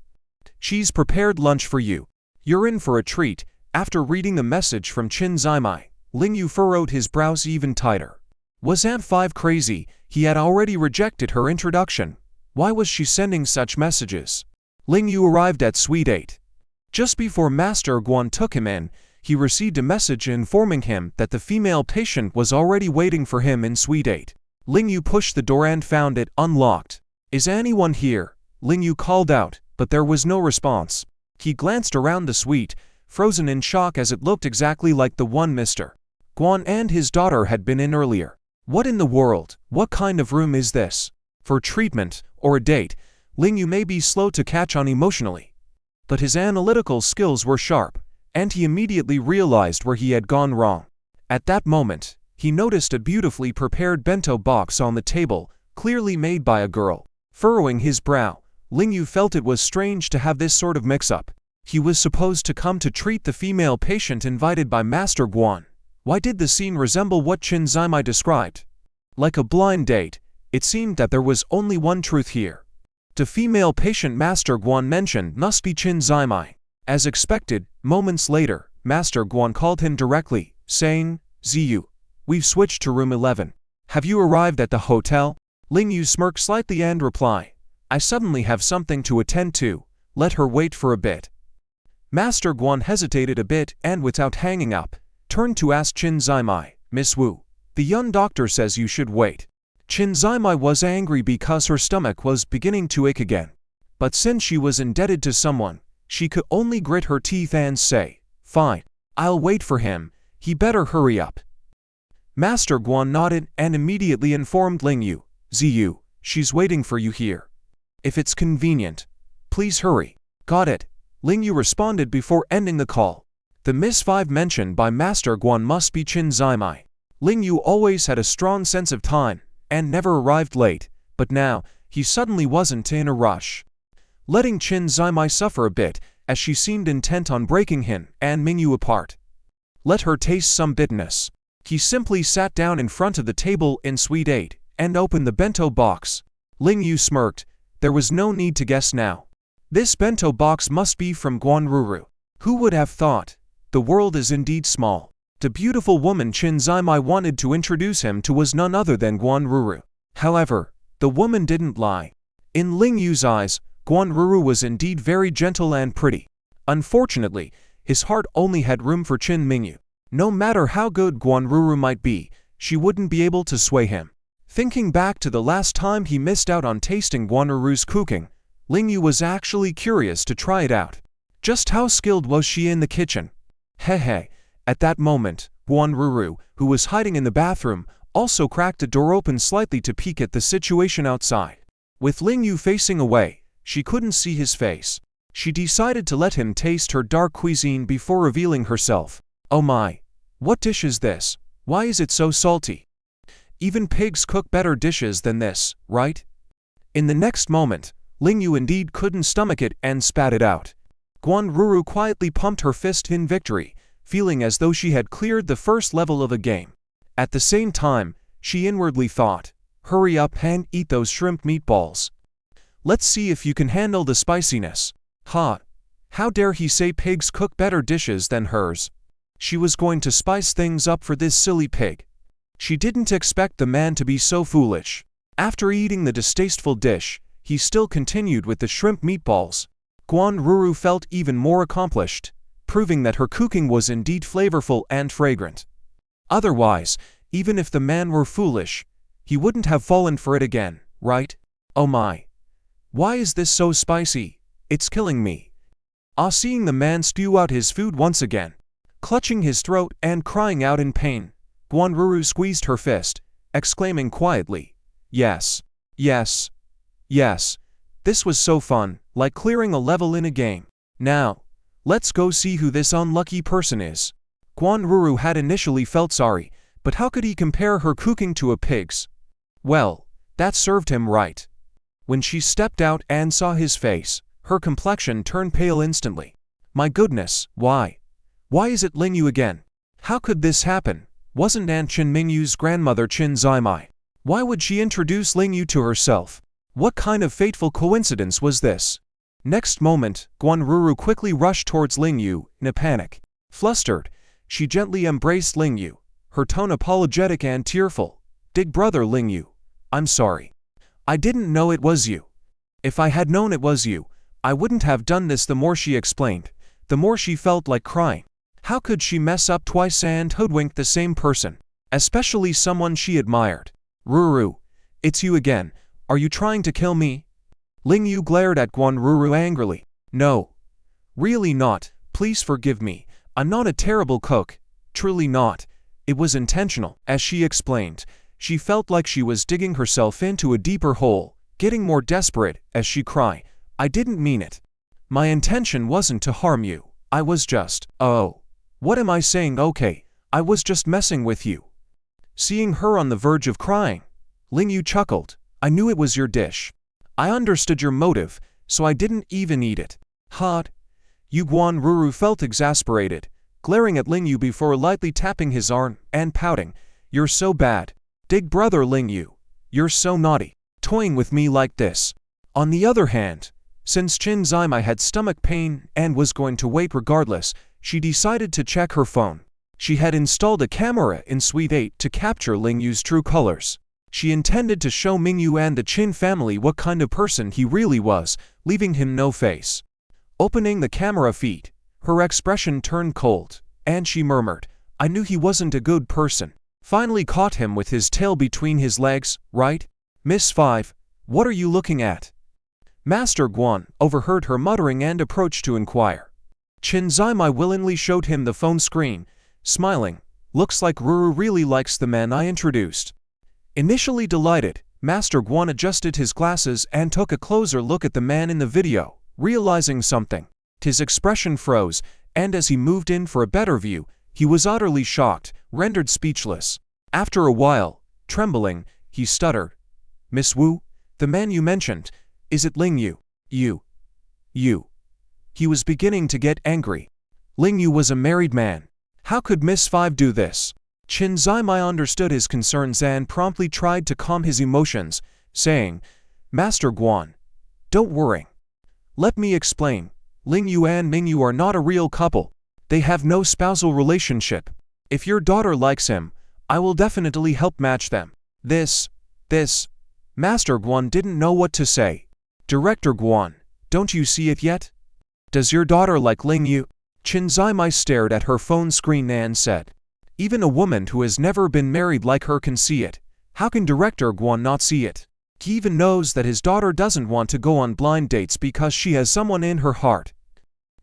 She's prepared lunch for you. You're in for a treat." After reading the message from Qin Zimai, Ling Yu furrowed his brows even tighter. Was Aunt Five crazy? He had already rejected her introduction. Why was she sending such messages? Ling Yu arrived at Suite 8. Just before Master Guan took him in, he received a message informing him that the female patient was already waiting for him in Suite 8. Ling Yu pushed the door and found it unlocked. "Is anyone here?" Ling Yu called out, but there was no response. He glanced around the suite, frozen in shock as it looked exactly like the one Mr. Guan and his daughter had been in earlier. What in the world? What kind of room is this? For treatment, or a date, Ling Yu may be slow to catch on emotionally. But his analytical skills were sharp, and he immediately realized where he had gone wrong. At that moment, he noticed a beautifully prepared bento box on the table, clearly made by a girl. Furrowing his brow, Ling Yu felt it was strange to have this sort of mix-up. He was supposed to come to treat the female patient invited by Master Guan. Why did the scene resemble what Qin Zimai described? Like a blind date, it seemed that there was only one truth here. The female patient Master Guan mentioned must be Qin Zimai. As expected, moments later, Master Guan called him directly, saying, "Ziyu, we've switched to room 11. Have you arrived at the hotel?" Ling Yu smirked slightly and replied, "I suddenly have something to attend to. Let her wait for a bit." Master Guan hesitated a bit and without hanging up, turned to ask Qin Zimai, "Miss Wu, the young doctor says you should wait." Qin Zimai was angry because her stomach was beginning to ache again. But since she was indebted to someone, she could only grit her teeth and say, "Fine, I'll wait for him, he better hurry up." Master Guan nodded and immediately informed Ling Yu, "Ziyu, she's waiting for you here. If it's convenient, please hurry." "Got it," Ling Yu responded before ending the call. The Miss Five mentioned by Master Guan must be Qin Zimai. Ling Yu always had a strong sense of time, and never arrived late, but now, he suddenly wasn't in a rush. Letting Qin Zimai suffer a bit, as she seemed intent on breaking him and Mingyu apart. Let her taste some bitterness. He simply sat down in front of the table in Suite 8, and opened the bento box. Ling Yu smirked. There was no need to guess now. This bento box must be from Guanruru. Who would have thought? The world is indeed small. The beautiful woman Qin Zimai wanted to introduce him to was none other than Guanruru. However, the woman didn't lie. In Ling Yu's eyes, Guanruru was indeed very gentle and pretty. Unfortunately, his heart only had room for Qin Mingyu. No matter how good Guanruru might be, she wouldn't be able to sway him. Thinking back to the last time he missed out on tasting Guanruru's cooking, Lingyu was actually curious to try it out. Just how skilled was she in the kitchen? Hehe. At that moment, Guanruru, who was hiding in the bathroom, also cracked the door open slightly to peek at the situation outside. With Lingyu facing away, she couldn't see his face. She decided to let him taste her dark cuisine before revealing herself. Oh my! What dish is this? Why is it so salty? Even pigs cook better dishes than this, right? In the next moment, Lingyu indeed couldn't stomach it and spat it out. Guanruru quietly pumped her fist in victory, feeling as though she had cleared the first level of a game. At the same time, she inwardly thought, hurry up and eat those shrimp meatballs. Let's see if you can handle the spiciness. Ha! How dare he say pigs cook better dishes than hers? She was going to spice things up for this silly pig. She didn't expect the man to be so foolish. After eating the distasteful dish, he still continued with the shrimp meatballs. Guanruru felt even more accomplished, proving that her cooking was indeed flavorful and fragrant. Otherwise, even if the man were foolish, he wouldn't have fallen for it again, right? Oh my! Why is this so spicy? It's killing me. Seeing the man spew out his food once again, clutching his throat and crying out in pain, Guanruru squeezed her fist, exclaiming quietly, yes, yes, yes. This was so fun, like clearing a level in a game. Now, let's go see who this unlucky person is. Guanruru had initially felt sorry, but how could he compare her cooking to a pig's? Well, that served him right. When she stepped out and saw his face, her complexion turned pale instantly. My goodness, why? Why is it Lingyu again? How could this happen? Wasn't Aunt Qin Mingyu's grandmother Qin Zaimai? Why would she introduce Lingyu to herself? What kind of fateful coincidence was this? Next moment, Guanruru quickly rushed towards Lingyu, in a panic. Flustered, she gently embraced Lingyu, her tone apologetic and tearful. Big brother Lingyu, I'm sorry. I didn't know it was you. If I had known it was you, I wouldn't have done this. The more she explained, the more she felt like crying. How could she mess up twice and hoodwink the same person, especially someone she admired? Ruru, it's you again. Are you trying to kill me? Lingyu glared at Guanruru angrily. No. Really not. Please forgive me. I'm not a terrible cook. Truly not. It was intentional. As she explained, she felt like she was digging herself into a deeper hole, getting more desperate as she cried. I didn't mean it. My intention wasn't to harm you. I was just, oh. What am I saying? Okay, I was just messing with you. Seeing her on the verge of crying, Lingyu chuckled. I knew it was your dish. I understood your motive, so I didn't even eat it. Hot. Guanruru felt exasperated, glaring at Lingyu before lightly tapping his arm and pouting. You're so bad. Big brother Lingyu, you're so naughty, toying with me like this. On the other hand, since Qin Zaimai had stomach pain and was going to wait regardless, she decided to check her phone. She had installed a camera in Suite 8 to capture Lingyu's true colors. She intended to show Mingyu and the Qin family what kind of person he really was, leaving him no face. Opening the camera feed, her expression turned cold, and she murmured, I knew he wasn't a good person. Finally caught him with his tail between his legs, right? Miss 5, what are you looking at? Master Guan overheard her muttering and approached to inquire. Qin Zaimai willingly showed him the phone screen, smiling. Looks like Ruru really likes the man I introduced. Initially delighted, Master Guan adjusted his glasses and took a closer look at the man in the video, realizing something. His expression froze, and as he moved in for a better view, he was utterly shocked, rendered speechless. After a while, trembling, he stuttered. Miss Wu, the man you mentioned, is it Lingyu? You. He was beginning to get angry. Lingyu was a married man. How could Miss 5 do this? Qin Zaimai understood his concerns and promptly tried to calm his emotions, saying, Master Guan, don't worry. Let me explain. Lingyu and Mingyu are not a real couple. They have no spousal relationship. If your daughter likes him, I will definitely help match them. This. Master Guan didn't know what to say. Director Guan, don't you see it yet? Does your daughter like Lingyu? Qin Zaimai stared at her phone screen and said, Even a woman who has never been married like her can see it. How can Director Guan not see it? He even knows that his daughter doesn't want to go on blind dates because she has someone in her heart.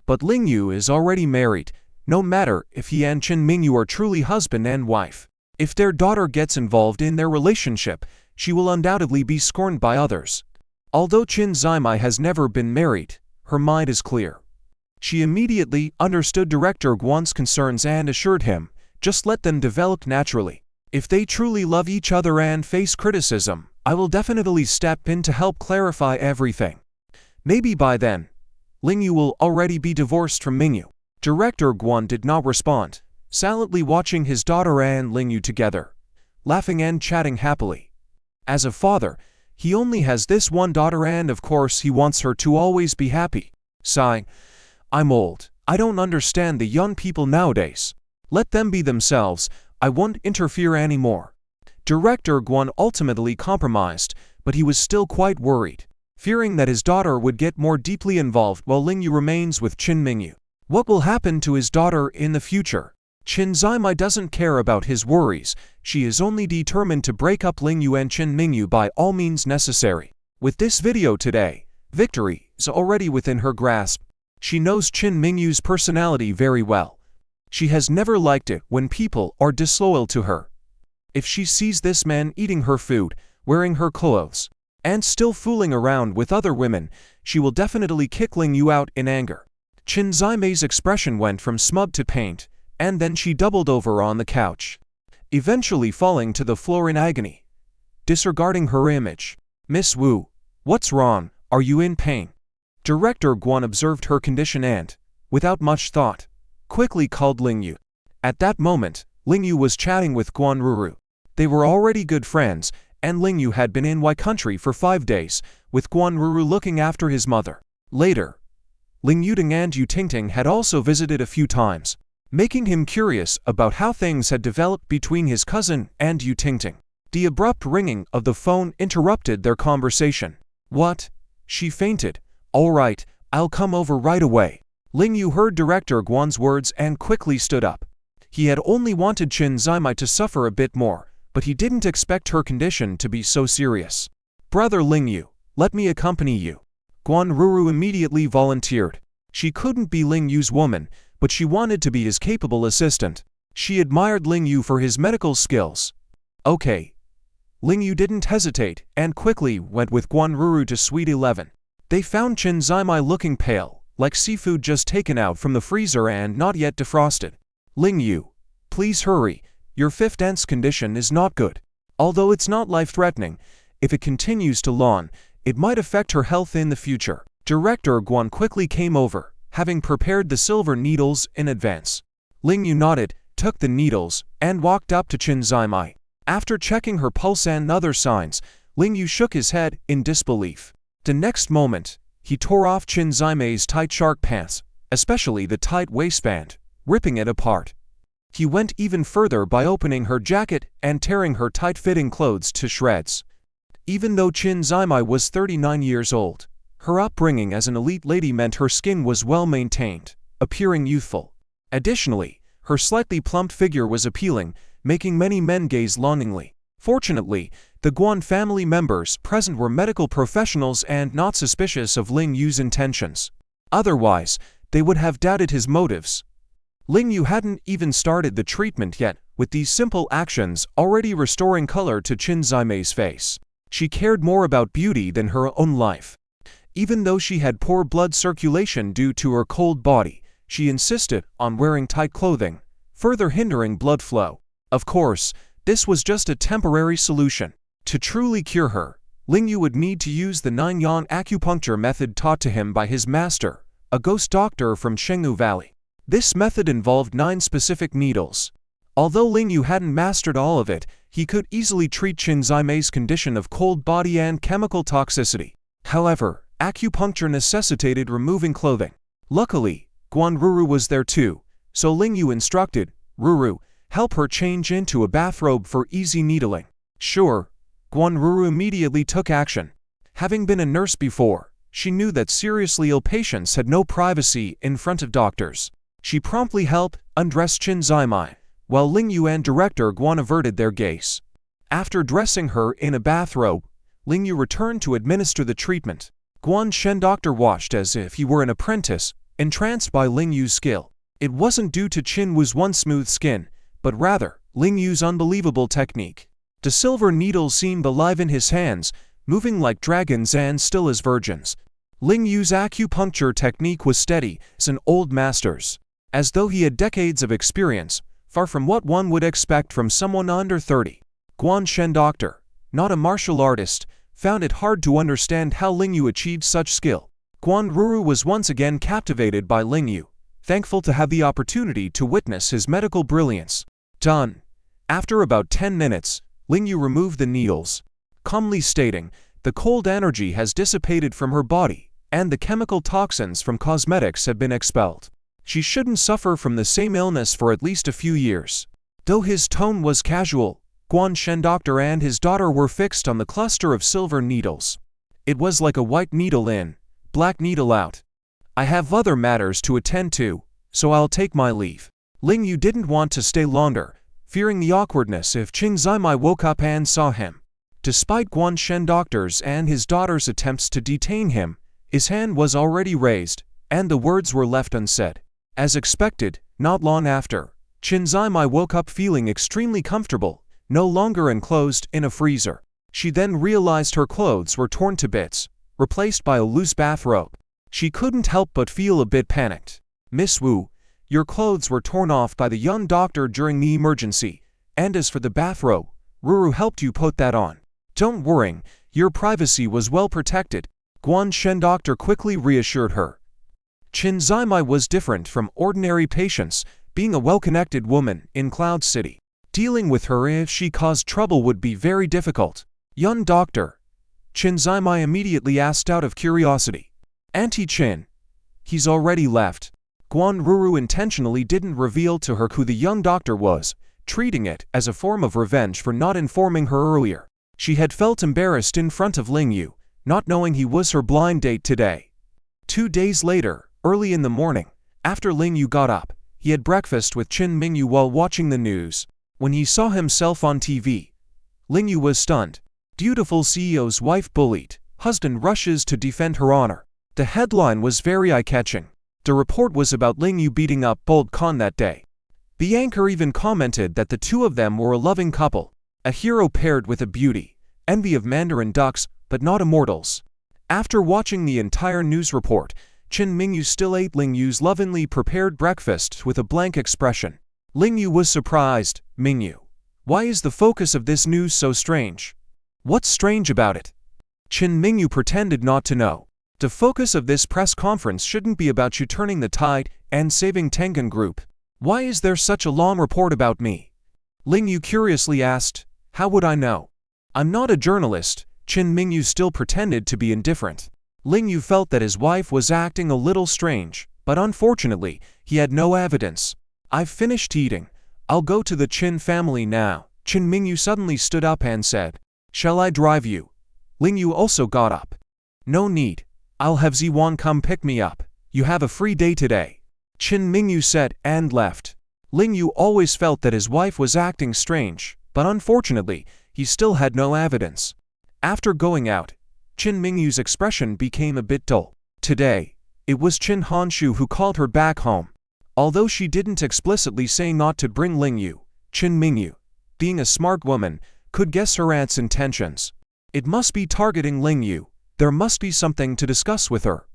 But Ling Yu is already married, no matter if he and Chen Mingyu are truly husband and wife. If their daughter gets involved in their relationship, she will undoubtedly be scorned by others. Although Qin Zimai has never been married, her mind is clear. She immediately understood Director Guan's concerns and assured him, just let them develop naturally. If they truly love each other and face criticism, I will definitely step in to help clarify everything. Maybe by then, Ling Yu will already be divorced from Mingyu. Director Guan did not respond, silently watching his daughter and Ling Yu together, laughing and chatting happily. As a father, he only has this one daughter and of course he wants her to always be happy. Sighing, I'm old. I don't understand the young people nowadays. Let them be themselves. I won't interfere anymore. Director Guan ultimately compromised, but he was still quite worried, fearing that his daughter would get more deeply involved while Ling Yu remains with Qin Mingyu. What will happen to his daughter in the future? Qin Zimai doesn't care about his worries. She is only determined to break up Ling Yu and Qin Mingyu by all means necessary. With this video today, victory is already within her grasp. She knows Qin Mingyu's personality very well. She has never liked it when people are disloyal to her. If she sees this man eating her food, wearing her clothes, and still fooling around with other women, she will definitely kick Ling Yu out in anger. Qin Zimai's expression went from smug to pained, and then she doubled over on the couch, eventually falling to the floor in agony, disregarding her image. Miss Wu, what's wrong? Are you in pain? Director Guan observed her condition and, without much thought, quickly called Ling Yu. At that moment, Ling Yu was chatting with Guan Ruru. They were already good friends, and Ling Yu had been in Y country for 5 days, with Guan Ruru looking after his mother. Later, Ling Yuding and Yu Tingting had also visited a few times, making him curious about how things had developed between his cousin and Yu Tingting. The abrupt ringing of the phone interrupted their conversation. What? She fainted. All right, I'll come over right away. Ling Yu heard Director Guan's words and quickly stood up. He had only wanted Qin Zimai to suffer a bit more, but he didn't expect her condition to be so serious. Brother Ling Yu, let me accompany you. Guan Ruru immediately volunteered. She couldn't be Ling Yu's woman, but she wanted to be his capable assistant. She admired Ling Yu for his medical skills. Okay. Ling Yu didn't hesitate and quickly went with Guan Ruru to Suite 11. They found Qin Zimai looking pale, like seafood just taken out from the freezer and not yet defrosted. Ling Yu, please hurry. Your fifth dance condition is not good. Although it's not life-threatening, if it continues to long, it might affect her health in the future. Director Guan quickly came over, having prepared the silver needles in advance. Ling Yu nodded, took the needles, and walked up to Qin Zimai. After checking her pulse and other signs, Ling Yu shook his head in disbelief. The next moment, he tore off Qin Zimai's tight shark pants, especially the tight waistband, ripping it apart. He went even further by opening her jacket and tearing her tight-fitting clothes to shreds. Even though Qin Zimai was 39 years old, her upbringing as an elite lady meant her skin was well-maintained, appearing youthful. Additionally, her slightly plumped figure was appealing, making many men gaze longingly. Fortunately, the Guan family members present were medical professionals and not suspicious of Ling Yu's intentions. Otherwise, they would have doubted his motives. Ling Yu hadn't even started the treatment yet, with these simple actions already restoring color to Qin Zimai's face. She cared more about beauty than her own life. Even though she had poor blood circulation due to her cold body, she insisted on wearing tight clothing, further hindering blood flow. Of course, this was just a temporary solution. To truly cure her, Ling Yu would need to use the 9-yang acupuncture method taught to him by his master, a ghost doctor from Shengnu Valley. This method involved 9 specific needles. Although Ling Yu hadn't mastered all of it, he could easily treat Qin Zimai's condition of cold body and chemical toxicity. However, acupuncture necessitated removing clothing. Luckily, Guan Ruru was there too, so Ling Yu instructed, Ruru, help her change into a bathrobe for easy needling. Sure, Guan Ruru immediately took action. Having been a nurse before, she knew that seriously ill patients had no privacy in front of doctors. She promptly helped undress Qin Zimai, while Lingyu and director Guan averted their gaze. After dressing her in a bathrobe, Lingyu returned to administer the treatment. Guan Shen doctor watched as if he were an apprentice, entranced by Lingyu's skill. It wasn't due to Qin Wu's once smooth skin, but rather Lingyu's unbelievable technique. The silver needles seemed alive in his hands, moving like dragons and still as virgins. Lingyu's acupuncture technique was steady as an old master's, as though he had decades of experience, far from what one would expect from someone under 30. Guan Shen doctor, not a martial artist, found it hard to understand how Lingyu achieved such skill. Guan Ruru was once again captivated by Lingyu, thankful to have the opportunity to witness his medical brilliance. Done. After about 10 minutes, Lingyu removed the needles, calmly stating, "The cold energy has dissipated from her body, and the chemical toxins from cosmetics have been expelled. She shouldn't suffer from the same illness for at least a few years." Though his tone was casual, Guan Shen doctor and his daughter were fixed on the cluster of silver needles. It was like a white needle in, black needle out. "I have other matters to attend to, so I'll take my leave." Lingyu didn't want to stay longer, fearing the awkwardness if Qin Zimai woke up and saw him. Despite Guan Shen doctor's and his daughter's attempts to detain him, his hand was already raised, and the words were left unsaid. As expected, not long after, Qin Zimai woke up feeling extremely comfortable, no longer enclosed in a freezer. She then realized her clothes were torn to bits, replaced by a loose bathrobe. She couldn't help but feel a bit panicked. "Miss Wu, your clothes were torn off by the young doctor during the emergency, and as for the bathrobe, Ruru helped you put that on. Don't worry, your privacy was well protected," Guan Shen doctor quickly reassured her. Qin Zimai was different from ordinary patients, being a well-connected woman in Cloud City. Dealing with her if she caused trouble would be very difficult. "Young doctor?" Qin Zimai immediately asked out of curiosity. "Auntie Qin." "He's already left." Guan Ruru intentionally didn't reveal to her who the young doctor was, treating it as a form of revenge for not informing her earlier. She had felt embarrassed in front of Lingyu, not knowing he was her blind date today. 2 days later, early in the morning, after Lingyu got up, he had breakfast with Qin Mingyu while watching the news. When he saw himself on TV, Lingyu was stunned. "Dutiful CEO's wife bullied, husband rushes to defend her honor." The headline was very eye-catching. The report was about Lingyu beating up Bold Khan that day. The anchor even commented that the two of them were a loving couple, a hero paired with a beauty, envy of Mandarin ducks, but not immortals. After watching the entire news report, Qin Mingyu still ate Lingyu's lovingly prepared breakfast with a blank expression. Lingyu was surprised. "Mingyu, why is the focus of this news so strange? What's strange about it?" Qin Mingyu pretended not to know. "The focus of this press conference shouldn't be about you turning the tide and saving Tengen Group. Why is there such a long report about me?" Lingyu curiously asked. "How would I know? I'm not a journalist." Qin Mingyu still pretended to be indifferent. Lingyu felt that his wife was acting a little strange, but unfortunately, he had no evidence. "I've finished eating. I'll go to the Qin family now." Qin Mingyu suddenly stood up and said, "Shall I drive you?" Lingyu also got up. "No need. I'll have Ziwan come pick me up. You have a free day today," Qin Mingyu said and left. Lingyu always felt that his wife was acting strange, but unfortunately, he still had no evidence. After going out, Qin Mingyu's expression became a bit dull. Today, it was Qin Hanshu who called her back home. Although she didn't explicitly say not to bring Lingyu, Qin Mingyu, being a smart woman, could guess her aunt's intentions. It must be targeting Lingyu. There must be something to discuss with her.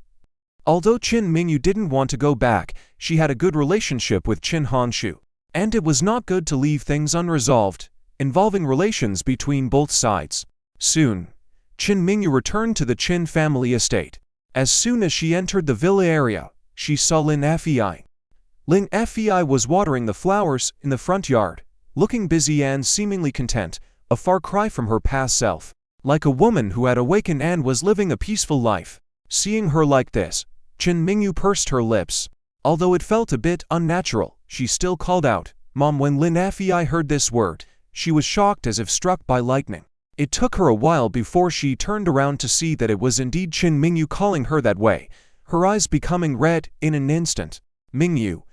Although Qin Mingyu didn't want to go back, she had a good relationship with Qin Hanshu, and it was not good to leave things unresolved, involving relations between both sides. Soon, Qin Mingyu returned to the Qin family estate. As soon as she entered the villa area, she saw Lin Fei. Lin Fei was watering the flowers in the front yard, looking busy and seemingly content, a far cry from her past self. Like a woman who had awakened and was living a peaceful life. Seeing her like this, Qin Mingyu pursed her lips. Although it felt a bit unnatural, she still called out, "Mom." When Lin Fei heard this word, she was shocked as if struck by lightning. It took her a while before she turned around to see that it was indeed Qin Mingyu calling her that way, her eyes becoming red in an instant. "Mingyu,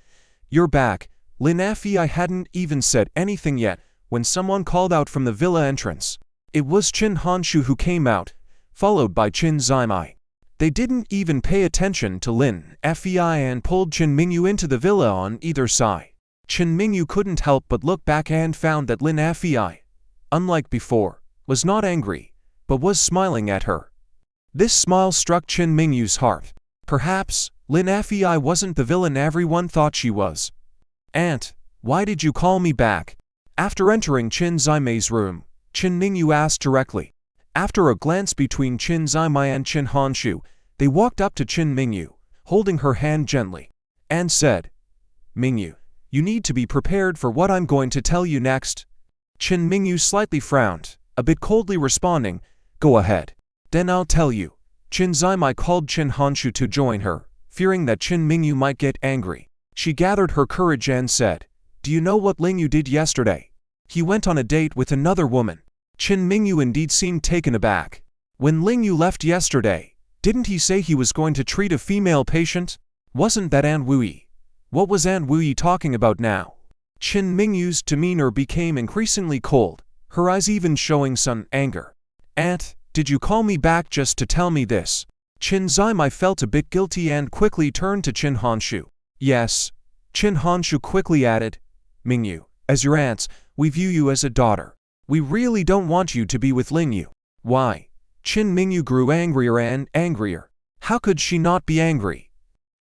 you're back." Lin Fei hadn't even said anything yet when someone called out from the villa entrance. It was Qin Hanshu who came out, followed by Qin Zimai. They didn't even pay attention to Lin Fei and pulled Qin Mingyu into the villa on either side. Qin Mingyu couldn't help but look back and found that Lin Fei, unlike before, was not angry, but was smiling at her. This smile struck Qin Mingyu's heart. Perhaps Lin Fei wasn't the villain everyone thought she was. "Aunt, why did you call me back?" After entering Qin Zimai's room, Qin Mingyu asked directly. After a glance between Qin Zimai and Qin Hanshu, they walked up to Qin Mingyu, holding her hand gently, and said, "Mingyu, you need to be prepared for what I'm going to tell you next." Qin Mingyu slightly frowned, a bit coldly responding, "Go ahead. Then I'll tell you." Qin Zimai called Qin Hanshu to join her, fearing that Qin Mingyu might get angry. She gathered her courage and said, "Do you know what Lingyu did yesterday? He went on a date with another woman." Qin Mingyu indeed seemed taken aback. When Lingyu left yesterday, didn't he say he was going to treat a female patient? Wasn't that Aunt Wuyi? What was Aunt Wuyi talking about now? Qin Mingyu's demeanor became increasingly cold, her eyes even showing some anger. "Aunt, did you call me back just to tell me this?" Qin Zimai felt a bit guilty and quickly turned to Qin Hanshu. "Yes." Qin Hanshu quickly added, "Mingyu, as your aunts, we view you as a daughter. We really don't want you to be with Lingyu." "Why?" Qin Mingyu grew angrier and angrier. How could she not be angry?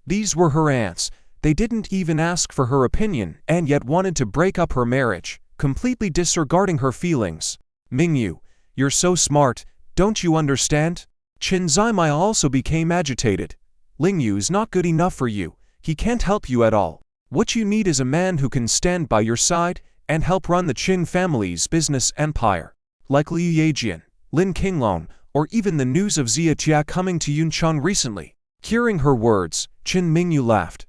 These were her aunts. They didn't even ask for her opinion and yet wanted to break up her marriage, completely disregarding her feelings. "Mingyu, you're so smart, don't you understand?" Qin Zimai also became agitated. "Lingyu is not good enough for you. He can't help you at all. What you need is a man who can stand by your side and help run the Qin family's business empire. Like Liu Yejian, Lin Qinglong, or even the news of Xia Tia coming to Yuncheng recently." Hearing her words, Qin Mingyu laughed.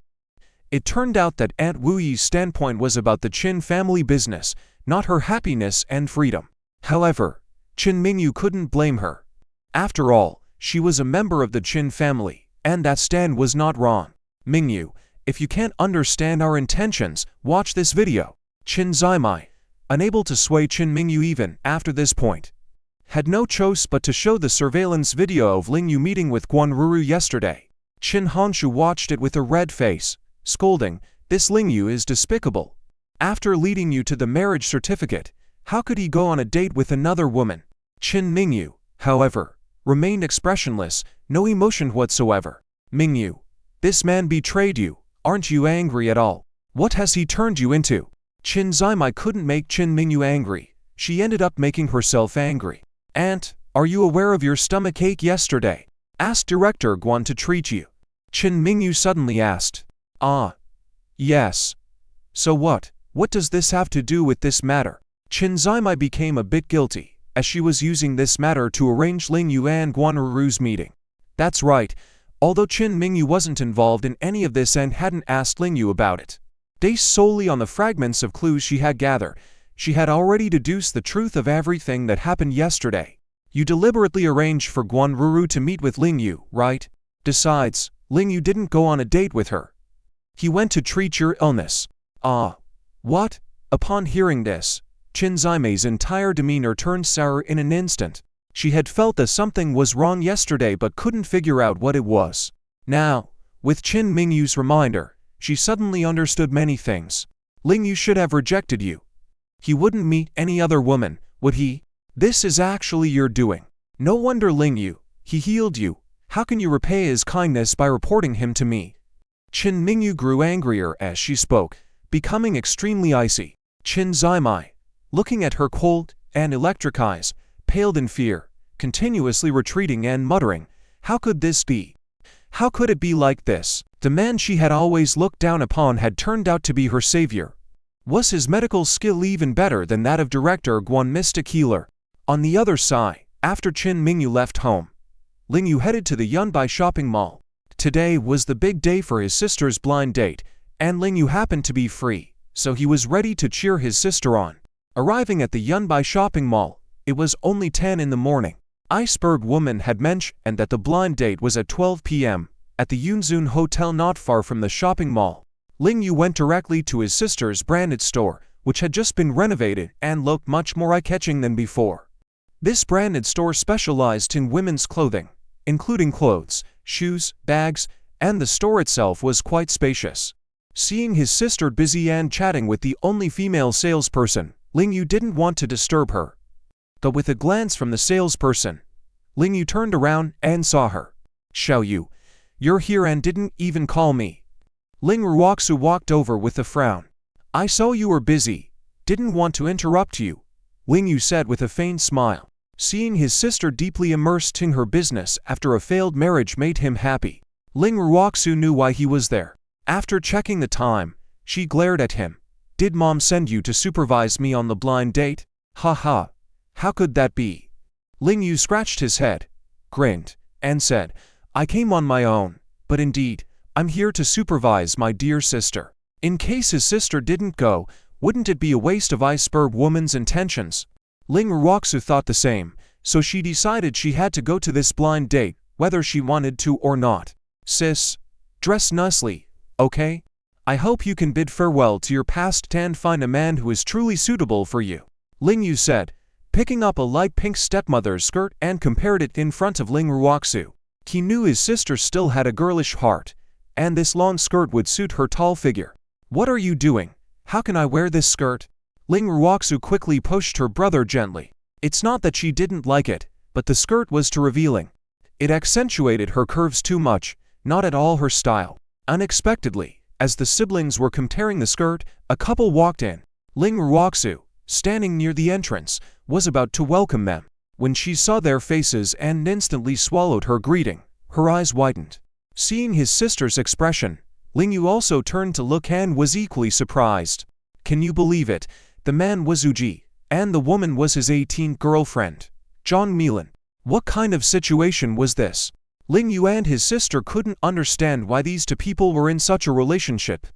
It turned out that Aunt Wuyi's standpoint was about the Qin family business, not her happiness and freedom. However, Qin Mingyu couldn't blame her. After all, she was a member of the Qin family, and that stand was not wrong. "Mingyu, if you can't understand our intentions, watch this video." Qin Zimai, unable to sway Qin Mingyu even after this point, had no choice but to show the surveillance video of Lingyu meeting with Guanruru yesterday. Qin Hanshu watched it with a red face, scolding, "This Lingyu is despicable. After leading you to the marriage certificate, how could he go on a date with another woman?" Qin Mingyu, however, remained expressionless, no emotion whatsoever. "Mingyu, this man betrayed you. Aren't you angry at all? What has he turned you into?" Qin Zimai couldn't make Qin Mingyu angry. She ended up making herself angry. "Aunt, are you aware of your stomachache yesterday? Ask Director Guan to treat you." Qin Mingyu suddenly asked. "Ah, yes. So what? What does this have to do with this matter?" Qin Zimai became a bit guilty, as she was using this matter to arrange Lingyu and Guanruru's meeting. That's right, although Qin Mingyu wasn't involved in any of this and hadn't asked Lingyu about it. Based solely on the fragments of clues she had gathered, she had already deduced the truth of everything that happened yesterday. You deliberately arranged for Guanruru to meet with Lingyu, right? Besides, Lingyu didn't go on a date with her. He went to treat your illness. Ah. What? Upon hearing this, Qin Zimai's entire demeanor turned sour in an instant. She had felt that something was wrong yesterday but couldn't figure out what it was. Now, with Qin Mingyu's reminder, she suddenly understood many things. Lingyu should have rejected you. He wouldn't meet any other woman, would he? This is actually your doing. No wonder Lingyu, he healed you. How can you repay his kindness by reporting him to me? Qin Mingyu grew angrier as she spoke, becoming extremely icy. Qin Zimai, looking at her cold and electric eyes, paled in fear, continuously retreating and muttering, "How could this be? How could it be like this?" The man she had always looked down upon had turned out to be her savior. Was his medical skill even better than that of Director Guan Mystic Healer? On the other side, after Qin Mingyu left home, Lingyu headed to the Yunbai shopping mall. Today was the big day for his sister's blind date, and Lingyu happened to be free, so he was ready to cheer his sister on. Arriving at the Yunbai shopping mall, it was only 10 in the morning. Iceberg Woman had mentioned that the blind date was at 12 p.m. at the Yunzun Hotel not far from the shopping mall. Ling Yu went directly to his sister's branded store, which had just been renovated and looked much more eye-catching than before. This branded store specialized in women's clothing, including clothes, shoes, bags, and the store itself was quite spacious. Seeing his sister busy and chatting with the only female salesperson, Ling Yu didn't want to disturb her. But with a glance from the salesperson, Ling Yu turned around and saw her. "Xiao Yu, you're here and didn't even call me." Ling Ruoxu walked over with a frown. "I saw you were busy. Didn't want to interrupt you," Ling Yu said with a faint smile. Seeing his sister deeply immersed in her business after a failed marriage made him happy. Ling Ruoxu knew why he was there. After checking the time, she glared at him. "Did Mom send you to supervise me on the blind date? Ha ha. How could that be?" Ling Yu scratched his head, grinned, and said, "I came on my own, but indeed, I'm here to supervise my dear sister." In case his sister didn't go, wouldn't it be a waste of iceberg woman's intentions? Ling Ruoxu thought the same, so she decided she had to go to this blind date, whether she wanted to or not. "Sis, dress nicely, okay? I hope you can bid farewell to your past and find a man who is truly suitable for you," Ling Yu said, picking up a light pink stepmother's skirt and compared it in front of Ling Ruoxu. He knew his sister still had a girlish heart, and this long skirt would suit her tall figure. "What are you doing? How can I wear this skirt?" Ling Ruoxu quickly pushed her brother gently. It's not that she didn't like it, but the skirt was too revealing. It accentuated her curves too much, not at all her style. Unexpectedly, as the siblings were comparing the skirt, a couple walked in. Ling Ruoxu, standing near the entrance, was about to welcome them. When she saw their faces and instantly swallowed her greeting, her eyes widened. Seeing his sister's expression, Ling Yu also turned to look and was equally surprised. Can you believe it? The man was Uji, and the woman was his 18th girlfriend, Zhang Milan. What kind of situation was this? Ling Yu and his sister couldn't understand why these two people were in such a relationship.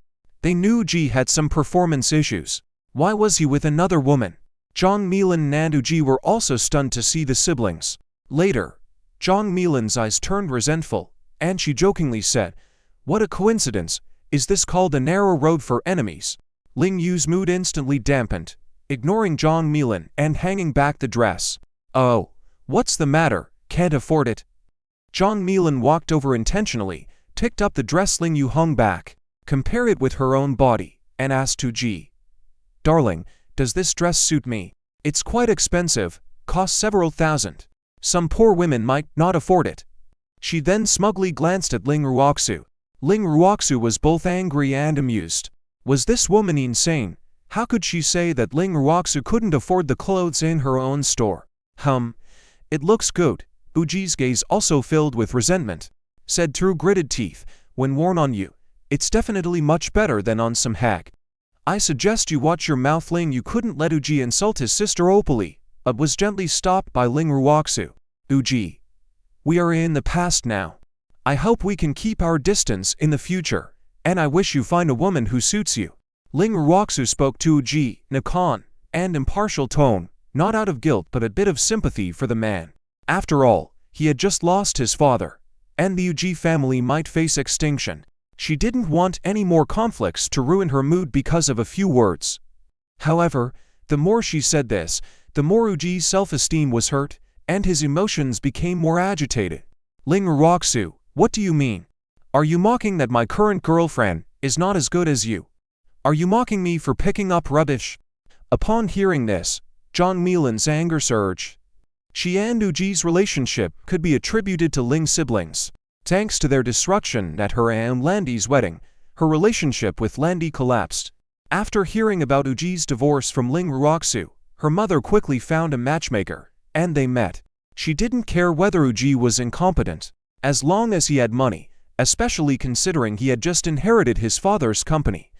They knew Uji had some performance issues. Why was he with another woman? Zhang Milan and Uji were also stunned to see the siblings. Later, Zhang Milan's eyes turned resentful, and she jokingly said, "What a coincidence, is this called a narrow road for enemies?" Ling Yu's mood instantly dampened, ignoring Zhang Milan and hanging back the dress. "Oh, what's the matter, can't afford it?" Zhang Milan walked over intentionally, picked up the dress Ling Yu hung back, compared it with her own body, and asked Uji, "Darling, does this dress suit me? It's quite expensive, costs several thousand. Some poor women might not afford it." She then smugly glanced at Ling Ruoxu. Ling Ruoxu was both angry and amused. Was this woman insane? How could she say that Ling Ruoxu couldn't afford the clothes in her own store? It looks good. Uji's gaze also filled with resentment. Said through gritted teeth, "When worn on you, it's definitely much better than on some hag. I suggest you watch your mouth." Ling Yu couldn't let Uji insult his sister openly, but was gently stopped by Ling Ruoxu. "Uji, we are in the past now. I hope we can keep our distance in the future, and I wish you find a woman who suits you." Ling Ruoxu spoke to Uji in a calm and impartial tone, not out of guilt but a bit of sympathy for the man. After all, he had just lost his father, and the Uji family might face extinction. She didn't want any more conflicts to ruin her mood because of a few words. However, the more she said this, the more Uji's self-esteem was hurt, and his emotions became more agitated. "Ling Ruoxu, what do you mean? Are you mocking that my current girlfriend is not as good as you? Are you mocking me for picking up rubbish?" Upon hearing this, Zhang Milan's anger surged. She and Uji's relationship could be attributed to Ling's siblings. Thanks to their destruction at her and Landi's wedding, her relationship with Landi collapsed. After hearing about Uji's divorce from Ling Ruoxu, her mother quickly found a matchmaker, and they met. She didn't care whether Uji was incompetent, as long as he had money, especially considering he had just inherited his father's company.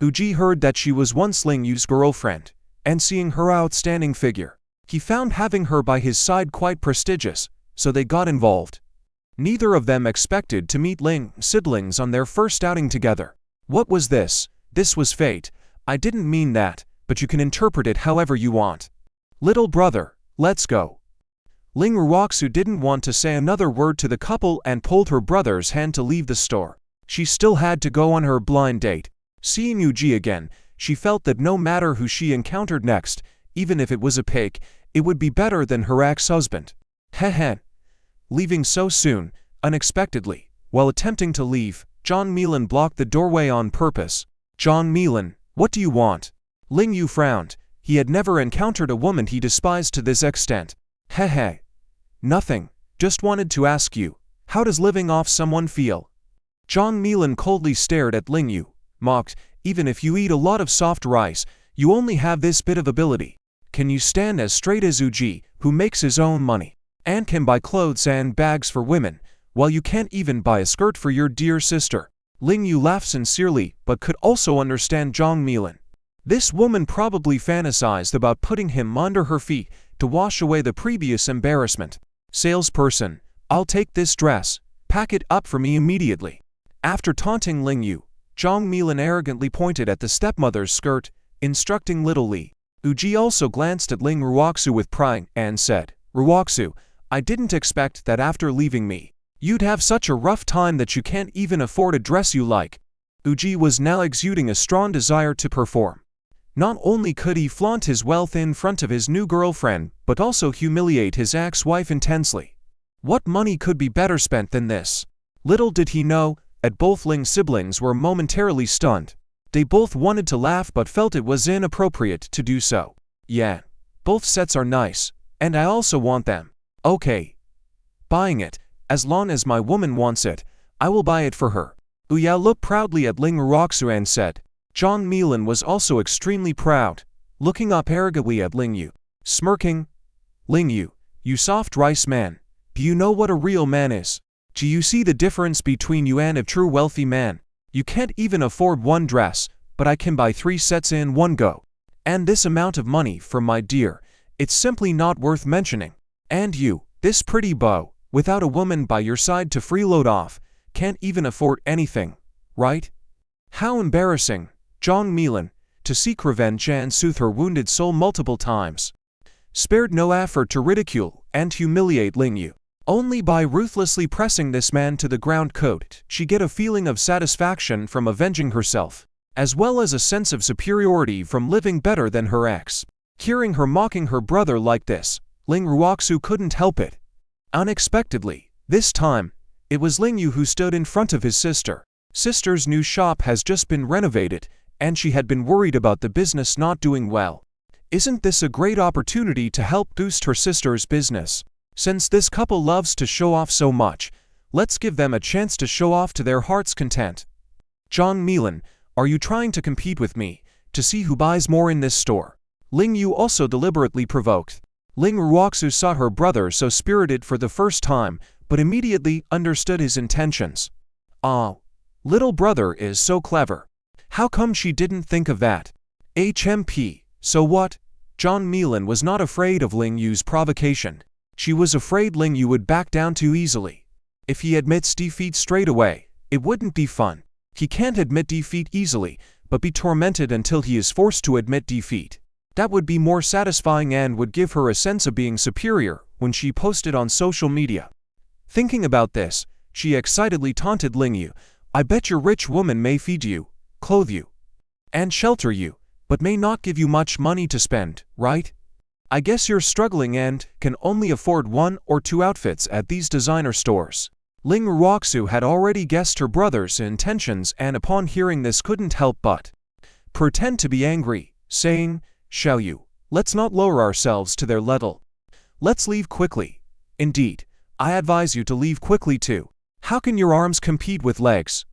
Uji heard that she was once Ling Yu's girlfriend, and seeing her outstanding figure, he found having her by his side quite prestigious, so they got involved. Neither of them expected to meet Ling siblings on their first outing together. What was this? This was fate. I didn't mean that, but you can interpret it however you want. Little brother, let's go. Ling Ruoxu didn't want to say another word to the couple and pulled her brother's hand to leave the store. She still had to go on her blind date, Seeing Uji again, she felt that no matter who she encountered next, even if it was a pig, it would be better than her ex-husband. Heh. Leaving so soon, unexpectedly. While attempting to leave, John Milan blocked the doorway on purpose. John Milan, what do you want? Ling Yu frowned. He had never encountered a woman he despised to this extent. Heh. Nothing. Just wanted to ask you, how does living off someone feel? John Milan coldly stared at Ling Yu, mocked, even if you eat a lot of soft rice, you only have this bit of ability. Can you stand as straight as Uji, who makes his own money, and can buy clothes and bags for women, while you can't even buy a skirt for your dear sister? Ling Yu laughed sincerely, but could also understand John Milan. This woman probably fantasized about putting him under her feet to wash away the previous embarrassment. Salesperson, I'll take this dress. Pack it up for me immediately. After taunting Ling Yu, John Milan arrogantly pointed at the stepmother's skirt, instructing little Li. Uji also glanced at Ling Ruoxu with pride and said, Ruoxu, I didn't expect that after leaving me, you'd have such a rough time that you can't even afford a dress you like. Uji was now exuding a strong desire to perform. Not only could he flaunt his wealth in front of his new girlfriend, but also humiliate his ex-wife intensely. What money could be better spent than this? Little did he know, both Ling siblings were momentarily stunned. They both wanted to laugh but felt it was inappropriate to do so. Yeah, both sets are nice, and I also want them. Okay. Buying it, as long as my woman wants it, I will buy it for her. Uya looked proudly at Ling Ruoxu and said. John Milan was also extremely proud, looking up arrogantly at Ling Yu, smirking. Ling Yu, you soft rice man, do you know what a real man is? Do you see the difference between you and a true wealthy man? You can't even afford one dress, but I can buy 3 sets in one go. And this amount of money from my dear, it's simply not worth mentioning. And you, this pretty beau, without a woman by your side to freeload off, can't even afford anything, right? How embarrassing. John Milan, to seek revenge and soothe her wounded soul multiple times, spared no effort to ridicule and humiliate Ling Yu. Only by ruthlessly pressing this man to the ground could she get a feeling of satisfaction from avenging herself, as well as a sense of superiority from living better than her ex. Hearing her mocking her brother like this, Ling Ruoxu couldn't help it. Unexpectedly, this time, it was Ling Yu who stood in front of his sister. Sister's new shop has just been renovated, and she had been worried about the business not doing well. Isn't this a great opportunity to help boost her sister's business? Since this couple loves to show off so much, let's give them a chance to show off to their heart's content. John Milan, are you trying to compete with me, to see who buys more in this store? Ling Yu also deliberately provoked. Ling Ruoxu saw her brother so spirited for the first time, but immediately understood his intentions. Ah, little brother is so clever. How come she didn't think of that? HMP, so what? John Milan was not afraid of Ling Yu's provocation. She was afraid Ling Yu would back down too easily. If he admits defeat straight away, it wouldn't be fun. He can't admit defeat easily, but be tormented until he is forced to admit defeat. That would be more satisfying and would give her a sense of being superior when she posted on social media. Thinking about this, she excitedly taunted Ling Yu. I bet your rich woman may feed you, clothe you, and shelter you, but may not give you much money to spend, right? I guess you're struggling and can only afford 1 or 2 outfits at these designer stores. Ling Ruoxu had already guessed her brother's intentions and upon hearing this couldn't help but pretend to be angry, saying, Shall you, let's not lower ourselves to their level. Let's leave quickly. Indeed, I advise you to leave quickly too. How can your arms compete with legs?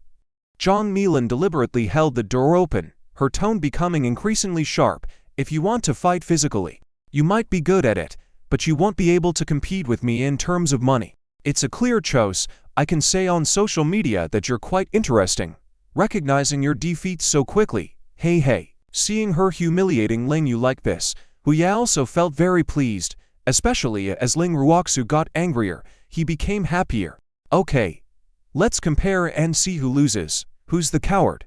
John Milan deliberately held the door open, her tone becoming increasingly sharp. If you want to fight physically, you might be good at it, but you won't be able to compete with me in terms of money. It's a clear choice. I can say on social media that you're quite interesting, recognizing your defeats so quickly. Hey. Seeing her humiliating Ling Yu like this, Huya also felt very pleased, especially as Ling Ruoxu got angrier. He became happier. Okay. Let's compare and see who loses. Who's the coward?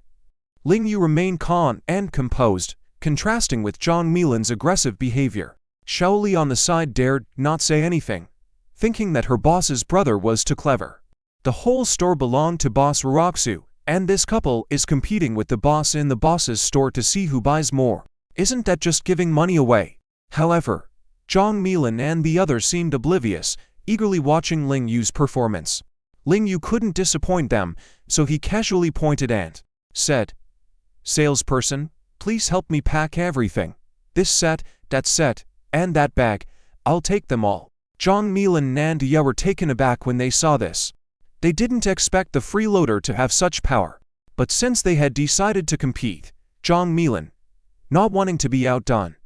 Ling Yu remained calm and composed, contrasting with John Milan's aggressive behavior. Shaoli on the side dared not say anything, thinking that her boss's brother was too clever. The whole store belonged to Boss Ruoxu, And this couple is competing with the boss in the boss's store to see who buys more. Isn't that just giving money away? However, Zhang Milin and the others seemed oblivious, eagerly watching Ling Yu's performance. Ling Yu couldn't disappoint them, so he casually pointed and said, "Salesperson, please help me pack everything. This set, that set, and that bag. I'll take them all." Zhang Milin and Ya were taken aback when they saw this. They didn't expect the freeloader to have such power. But since they had decided to compete, Zhang Milin, not wanting to be outdone,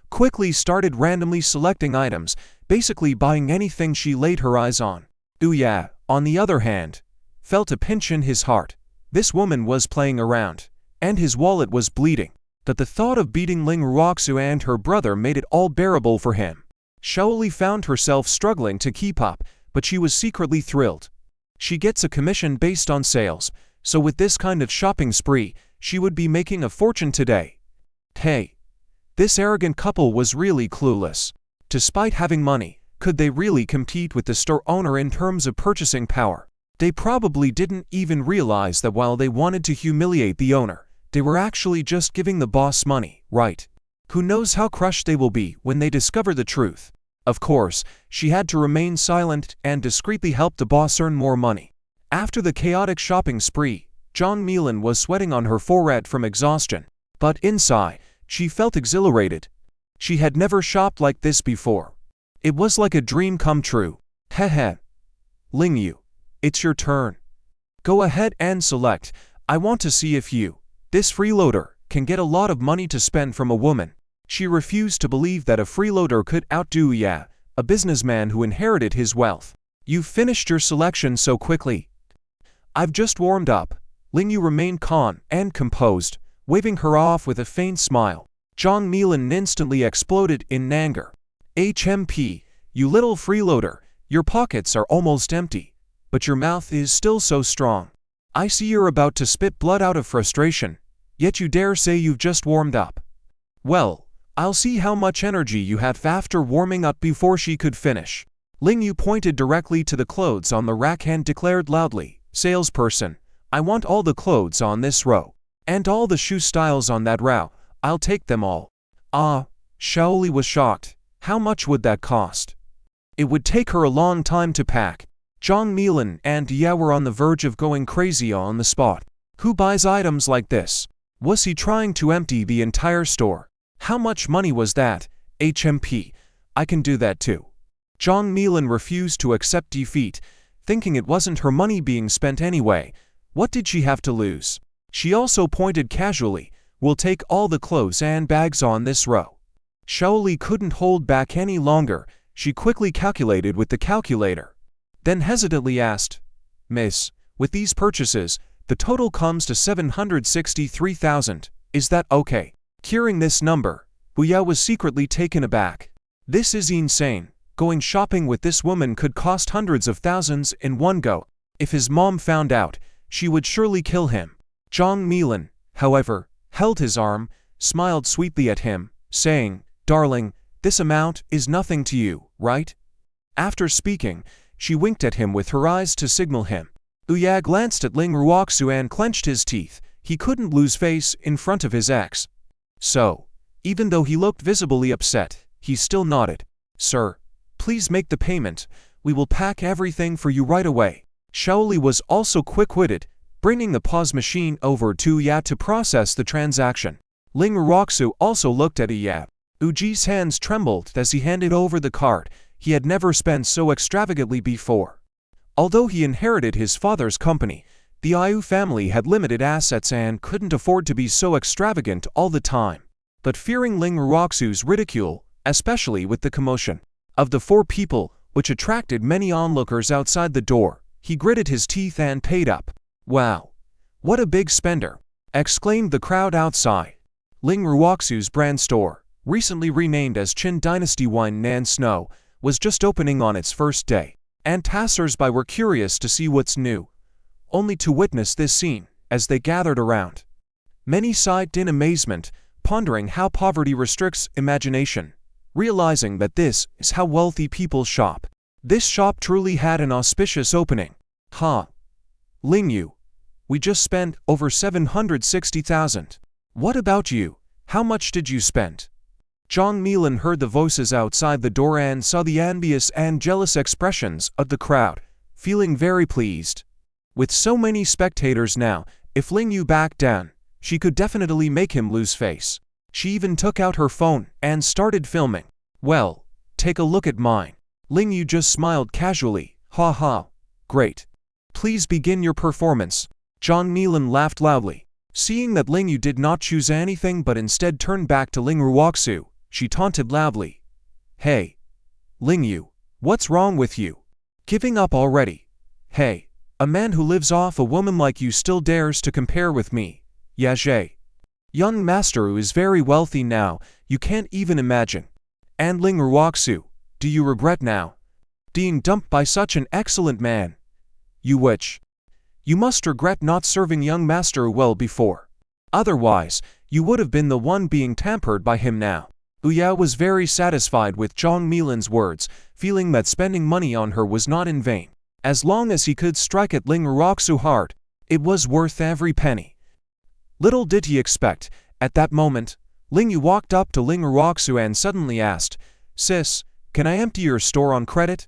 quickly started randomly selecting items, basically buying anything she laid her eyes on. Ya, on the other hand, felt a pinch in his heart. This woman was playing around, and his wallet was bleeding. But the thought of beating Ling Ruoxu and her brother made it all bearable for him. Shaoli found herself struggling to keep up, but she was secretly thrilled. She gets a commission based on sales, so with this kind of shopping spree, she would be making a fortune today. Hey, this arrogant couple was really clueless. Despite having money, could they really compete with the store owner in terms of purchasing power? They probably didn't even realize that while they wanted to humiliate the owner, they were actually just giving the boss money, right? Who knows how crushed they will be when they discover the truth. Of course, she had to remain silent and discreetly help the boss earn more money. After the chaotic shopping spree, Zhang Milin was sweating on her forehead from exhaustion. But inside, she felt exhilarated. She had never shopped like this before. It was like a dream come true. Heh. Ling Yu, it's your turn. Go ahead and select. I want to see if you, this freeloader, can get a lot of money to spend from a woman. She refused to believe that a freeloader could outdo Ya, a businessman who inherited his wealth. You've finished your selection so quickly. I've just warmed up. Ling Yu remained calm and composed, waving her off with a faint smile. Zhang Milin instantly exploded in anger. HMP, you little freeloader, your pockets are almost empty, but your mouth is still so strong. I see you're about to spit blood out of frustration, yet you dare say you've just warmed up. Well, I'll see how much energy you have after warming up before she could finish. Ling Yu pointed directly to the clothes on the rack and declared loudly, "Salesperson, I want all the clothes on this row. And all the shoe styles on that row. I'll take them all." Ah, Shaoli was shocked. How much would that cost? It would take her a long time to pack. Zhang Milin and Ya were on the verge of going crazy on the spot. Who buys items like this? Was he trying to empty the entire store? How much money was that? HMP, I can do that too. Zhang Milin refused to accept defeat, thinking it wasn't her money being spent anyway. What did she have to lose? She also pointed casually, "We'll take all the clothes and bags on this row." Shaoli couldn't hold back any longer. She quickly calculated with the calculator, then hesitantly asked, "Miss, with these purchases, the total comes to 763,000. Is that okay?" Hearing this number, Ya was secretly taken aback. This is insane. Going shopping with this woman could cost hundreds of thousands in one go. If his mom found out, she would surely kill him. Zhang Milin, however, held his arm, smiled sweetly at him, saying, "Darling, this amount is nothing to you, right?" After speaking, she winked at him with her eyes to signal him. Ya glanced at Ling Ruoxu and clenched his teeth. He couldn't lose face in front of his ex. So, even though he looked visibly upset, he still nodded. "Sir, please make the payment. We will pack everything for you right away." Shaoli was also quick-witted, bringing the POS machine over to Ya to process the transaction. Ling Ruoxu also looked at Ya. Uji's hands trembled as he handed over the card. He had never spent so extravagantly before. Although he inherited his father's company, the Ayu family had limited assets and couldn't afford to be so extravagant all the time. But fearing Ling Ruoxu's ridicule, especially with the commotion of the four people, which attracted many onlookers outside the door, he gritted his teeth and paid up. "Wow, what a big spender!" exclaimed the crowd outside. Ling Ruoxu's brand store, recently renamed as Qin Dynasty Wine Nan Snow, was just opening on its first day, and passers-by were curious to see what's new, only to witness this scene as they gathered around. Many sighed in amazement, pondering how poverty restricts imagination, realizing that this is how wealthy people shop. This shop truly had an auspicious opening. "Ha! Ling Yu, We just spent over 760,000. What about you? How much did you spend? Jong Mi-lin heard the voices outside the door and saw the envious and jealous expressions of the crowd, feeling very pleased. With so many spectators now, if Ling Yu backed down, she could definitely make him lose face. She even took out her phone and started filming. Well, take a look at mine. Ling Yu just smiled casually. Ha ha. Great. Please begin your performance. Jong Mi-lin laughed loudly. Seeing that Ling Yu did not choose anything but instead turned back to Ling Ruoxu, she taunted loudly. Hey, Ling Yu, what's wrong with you? Giving up already? Hey, a man who lives off a woman like you still dares to compare with me. Yaje. Young master who is very wealthy now, you can't even imagine. And Ling Ruoxu, do you regret now being dumped by such an excellent man? You witch. You must regret not serving young master well before. Otherwise, you would have been the one being tampered by him now. Uya was very satisfied with Jong Mi-lin's words, feeling that spending money on her was not in vain. As long as he could strike at Ling Ruoxu hard, it was worth every penny. Little did he expect, at that moment, Ling Yu walked up to Ling Ruoxu and suddenly asked, Sis, can I empty your store on credit?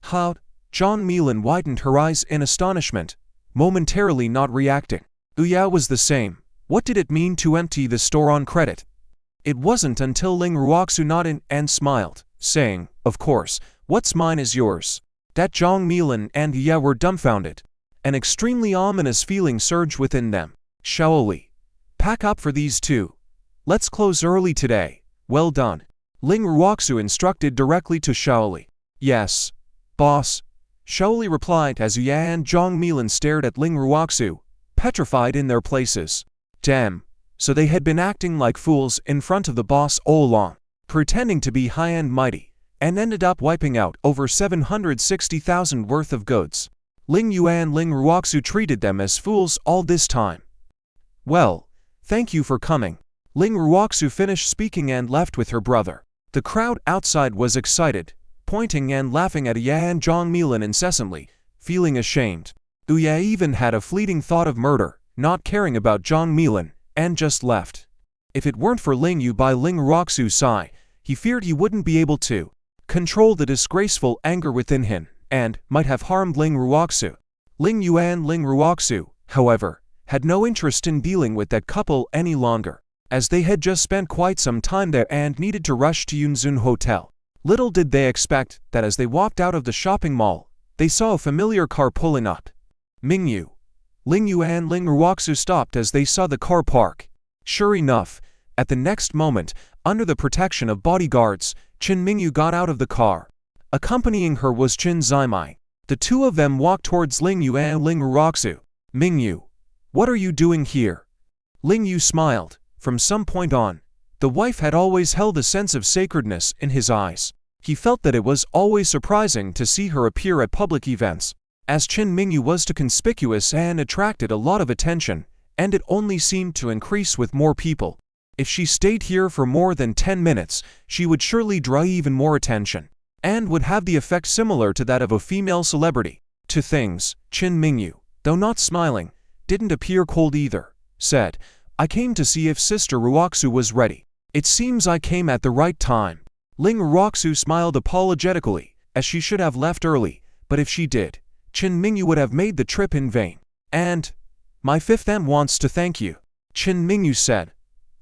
How? Jong Mi-lin widened her eyes in astonishment, momentarily not reacting. Uya was the same. What did it mean to empty the store on credit? It wasn't until Ling Ruoxu nodded and smiled, saying, Of course, what's mine is yours. That Jong Mi-lin and Uya were dumbfounded. An extremely ominous feeling surged within them. Shaoli. Pack up for these two. Let's close early today. Well done. Ling Ruoxu instructed directly to Shaoli. Yes, boss. Shaoli replied as Uya and Jong Mi-lin stared at Ling Ruoxu, petrified in their places. Damn. So they had been acting like fools in front of the boss all along, pretending to be high and mighty, and ended up wiping out over 760,000 worth of goods. Ling Yu and Ling Ruoxu treated them as fools all this time. Well, thank you for coming. Ling Ruoxu finished speaking and left with her brother. The crowd outside was excited, pointing and laughing at Uya and Jong Mi-lin incessantly, feeling ashamed. Uya even had a fleeting thought of murder, not caring about Jong Mi-lin, and just left. If it weren't for Ling Yu by Ling Ruoxu's side, he feared he wouldn't be able to control the disgraceful anger within him, and might have harmed Ling Ruoxu. Ling Yu and Ling Ruoxu, however, had no interest in dealing with that couple any longer, as they had just spent quite some time there and needed to rush to Yunzun Hotel. Little did they expect that as they walked out of the shopping mall, they saw a familiar car pulling up. Mingyu. Ling Yu and Ling Ruoxu stopped as they saw the car park. Sure enough, at the next moment, under the protection of bodyguards, Qin Mingyu got out of the car. Accompanying her was Qin Zimai. The two of them walked towards Ling Yu and Ling Ruoxu. Mingyu, what are you doing here? Ling Yu smiled. From some point on, the wife had always held a sense of sacredness in his eyes. He felt that it was always surprising to see her appear at public events, as Qin Mingyu was too conspicuous and attracted a lot of attention, and it only seemed to increase with more people. If she stayed here for more than 10 minutes, she would surely draw even more attention, and would have the effect similar to that of a female celebrity. To things, Qin Mingyu, though not smiling, didn't appear cold either, said, I came to see if Sister Ruoxu was ready. It seems I came at the right time. Ling Ruoxu smiled apologetically, as she should have left early, but if she did, Qin Mingyu would have made the trip in vain. And, my fifth M wants to thank you, Qin Mingyu said,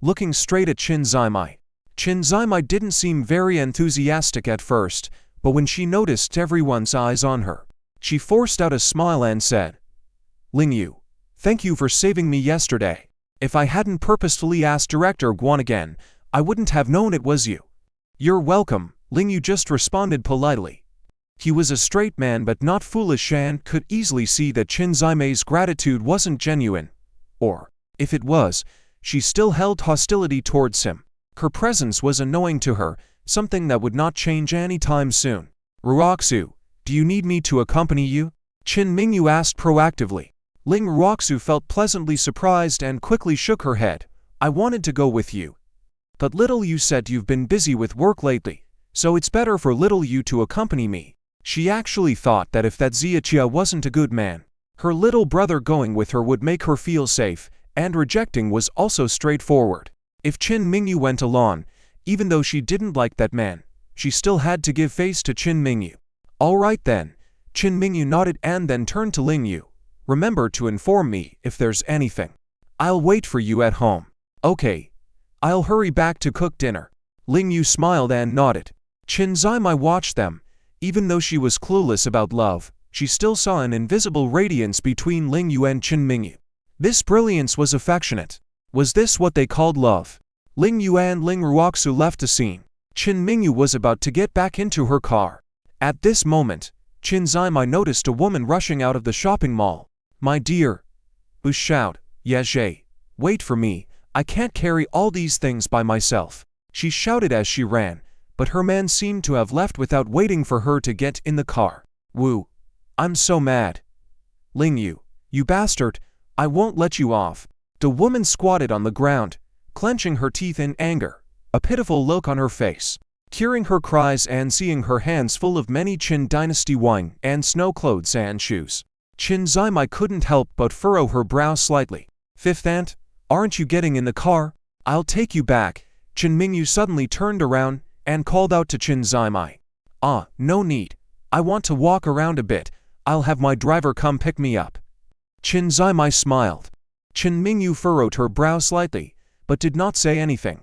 looking straight at Qin Zimai. Qin Zimai didn't seem very enthusiastic at first, but when she noticed everyone's eyes on her, she forced out a smile and said, Ling Yu, thank you for saving me yesterday. If I hadn't purposefully asked Director Guan again, I wouldn't have known it was you. You're welcome, Ling Yu just responded politely. He was a straight man but not foolish and could easily see that Qin Zimai's gratitude wasn't genuine. Or, if it was, she still held hostility towards him. Her presence was annoying to her, something that would not change anytime soon. Ruoxu, do you need me to accompany you? Qin Mingyu asked proactively. Ling Ruoxu felt pleasantly surprised and quickly shook her head. I wanted to go with you. But little Yu said you've been busy with work lately, so it's better for little Yu to accompany me. She actually thought that if that Ziachia wasn't a good man, Her little brother going with her would make her feel safe, and rejecting was also straightforward. If Chin Mingyu went along, even though she didn't like that man, she still had to give face to Chin Mingyu. Alright then, Chin Mingyu nodded and then turned to Ling Yu. Remember to inform me if there's anything. I'll wait for you at home. Okay. I'll hurry back to cook dinner. Ling Yu smiled and nodded. Chin Zimai watched them. Even though she was clueless about love, she still saw an invisible radiance between Ling Yu and Chin Mingyu. This brilliance was affectionate. Was this what they called love? Ling Yu and Ling Ruoxu left the scene. Chin Mingyu was about to get back into her car. At this moment, Chin Zimai noticed a woman rushing out of the shopping mall. My dear, Bu shout, Ye, wait for me, I can't carry all these things by myself. She shouted as she ran, but her man seemed to have left without waiting for her to get in the car. Woo, I'm so mad. Ling Yu, you bastard, I won't let you off. The woman squatted on the ground, clenching her teeth in anger, a pitiful look on her face. Hearing her cries and seeing her hands full of many Qin dynasty wine and snow clothes and shoes, Chin Zimai couldn't help but furrow her brow slightly. Fifth aunt, aren't you getting in the car? I'll take you back. Chin Mingyu suddenly turned around and called out to Chin Zimai. Ah, no need. I want to walk around a bit. I'll have my driver come pick me up. Chin Zimai smiled. Chin Mingyu furrowed her brow slightly, but did not say anything.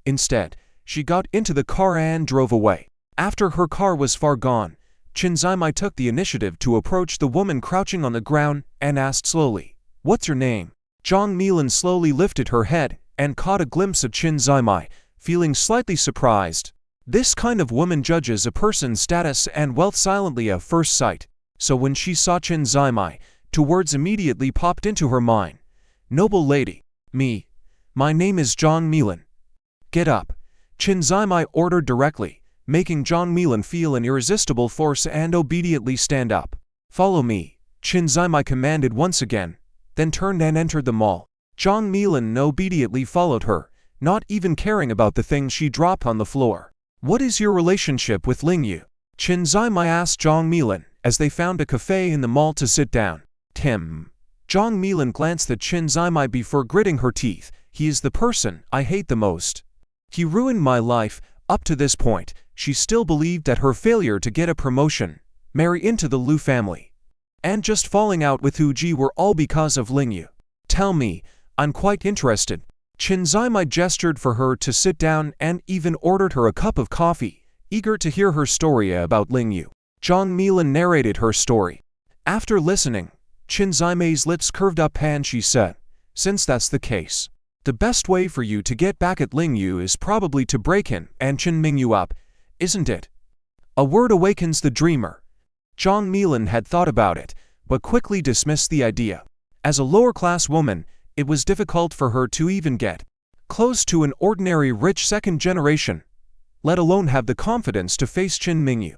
Instead, she got into the car and drove away. After her car was far gone, Chin Zimai took the initiative to approach the woman crouching on the ground and asked slowly, "What's your name?" Zhang Milan slowly lifted her head and caught a glimpse of Chin Zimai, feeling slightly surprised. This kind of woman judges a person's status and wealth silently at first sight, so when she saw Chin Zimai, two words immediately popped into her mind. Noble lady, my name is Zhang Milan. Get up. Chin Zimai ordered directly, making Zhang Milan feel an irresistible force and obediently stand up. Follow me, Chin Zimai commanded once again, then turned and entered the mall. Zhang Milan obediently followed her, not even caring about the things she dropped on the floor. What is your relationship with Ling Yu? Chin Zimai asked Zhang Milan as they found a cafe in the mall to sit down. Tim. Zhang Milan glanced at Chin Zimai before gritting her teeth. He is the person I hate the most. He ruined my life. Up to this point, she still believed that her failure to get a promotion, marry into the Liu family, and just falling out with Hu Ji were all because of Ling Yu. Tell me, I'm quite interested. Chin Zimai gestured for her to sit down and even ordered her a cup of coffee, eager to hear her story about Ling Yu. Zhang Milan narrated her story. After listening, Chin Zimai's lips curved up and she said, since that's the case, the best way for you to get back at Ling Yu is probably to break him and Chin Mingyu up, isn't it? A word awakens the dreamer. Zhang Milan had thought about it, but quickly dismissed the idea. As a lower-class woman, it was difficult for her to even get close to an ordinary rich second generation, let alone have the confidence to face Chin Mingyu.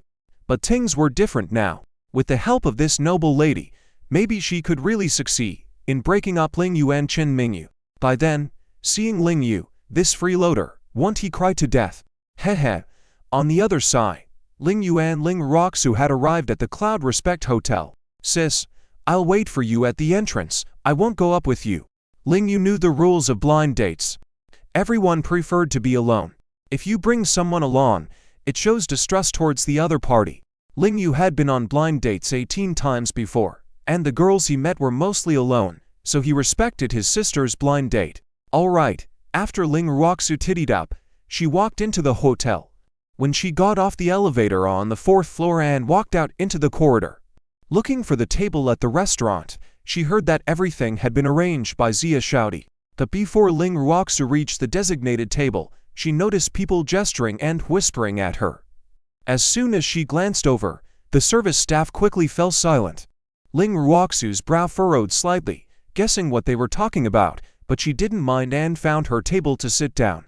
But things were different now. With the help of this noble lady, maybe she could really succeed in breaking up Ling Yu and Chin Mingyu. By then, seeing Ling Yu, this freeloader, won't he cry to death? Hehe. On the other side, Ling Yu and Ling Ruoxu had arrived at the Cloud Respect Hotel. Sis, I'll wait for you at the entrance. I won't go up with you. Ling Yu knew the rules of blind dates. Everyone preferred to be alone. If you bring someone along, it shows distrust towards the other party. Ling Yu had been on blind dates 18 times before, and the girls he met were mostly alone, so he respected his sister's blind date. Alright, after Ling Ruoxu tittied up, she walked into the hotel. When she got off the elevator on the 4th floor and walked out into the corridor, looking for the table at the restaurant, she heard that everything had been arranged by Xia Shaodi. But before Ling Ruoxu reached the designated table, she noticed people gesturing and whispering at her. As soon as she glanced over, the service staff quickly fell silent. Ling Ruoxu's brow furrowed slightly, guessing what they were talking about, but she didn't mind and found her table to sit down.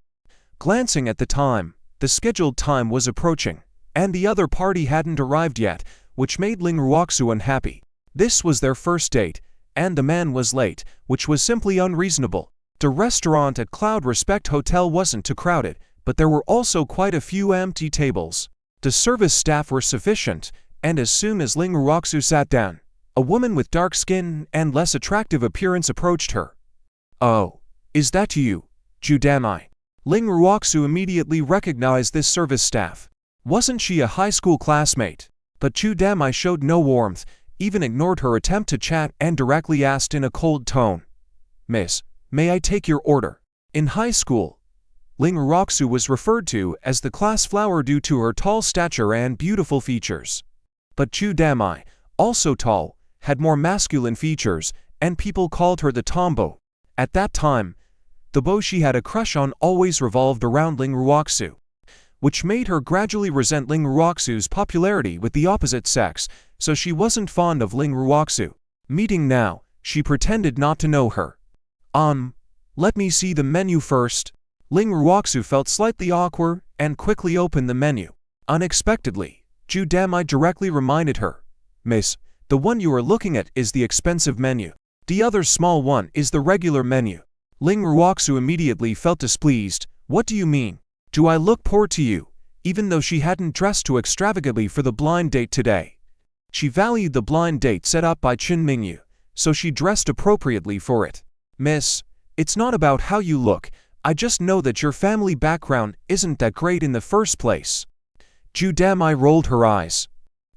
Glancing at the time, the scheduled time was approaching, and the other party hadn't arrived yet, which made Ling Ruoxu unhappy. This was their first date, and the man was late, which was simply unreasonable. The restaurant at Cloud Respect Hotel wasn't too crowded, but there were also quite a few empty tables. The service staff were sufficient, and as soon as Ling Ruoxu sat down, A woman with dark skin and less attractive appearance approached her. "Oh, is that you, Judami?" Ling Ruoxu immediately recognized this service staff. Wasn't she a high school classmate? But Judami showed no warmth, even ignored her attempt to chat and directly asked in a cold tone, "Miss, may I take your order?" In high school, Ling Ruoxu was referred to as the class flower due to her tall stature and beautiful features. But Judami, also tall, had more masculine features, and people called her the tomboy. At that time, the boy she had a crush on always revolved around Ling Ruoxu, which made her gradually resent Ling Ruoxu's popularity with the opposite sex, so she wasn't fond of Ling Ruoxu. Meeting now, she pretended not to know her. Let me see the menu first." Ling Ruoxu felt slightly awkward and quickly opened the menu. Unexpectedly, Judami directly reminded her, "Miss, the one you are looking at is the expensive menu. The other small one is the regular menu." Ling Ruoxu immediately felt displeased. "What do you mean? Do I look poor to you?" Even though she hadn't dressed too extravagantly for the blind date today, she valued the blind date set up by Qin Mingyu, so she dressed appropriately for it. "Miss, it's not about how you look, I just know that your family background isn't that great in the first place." Judami rolled her eyes.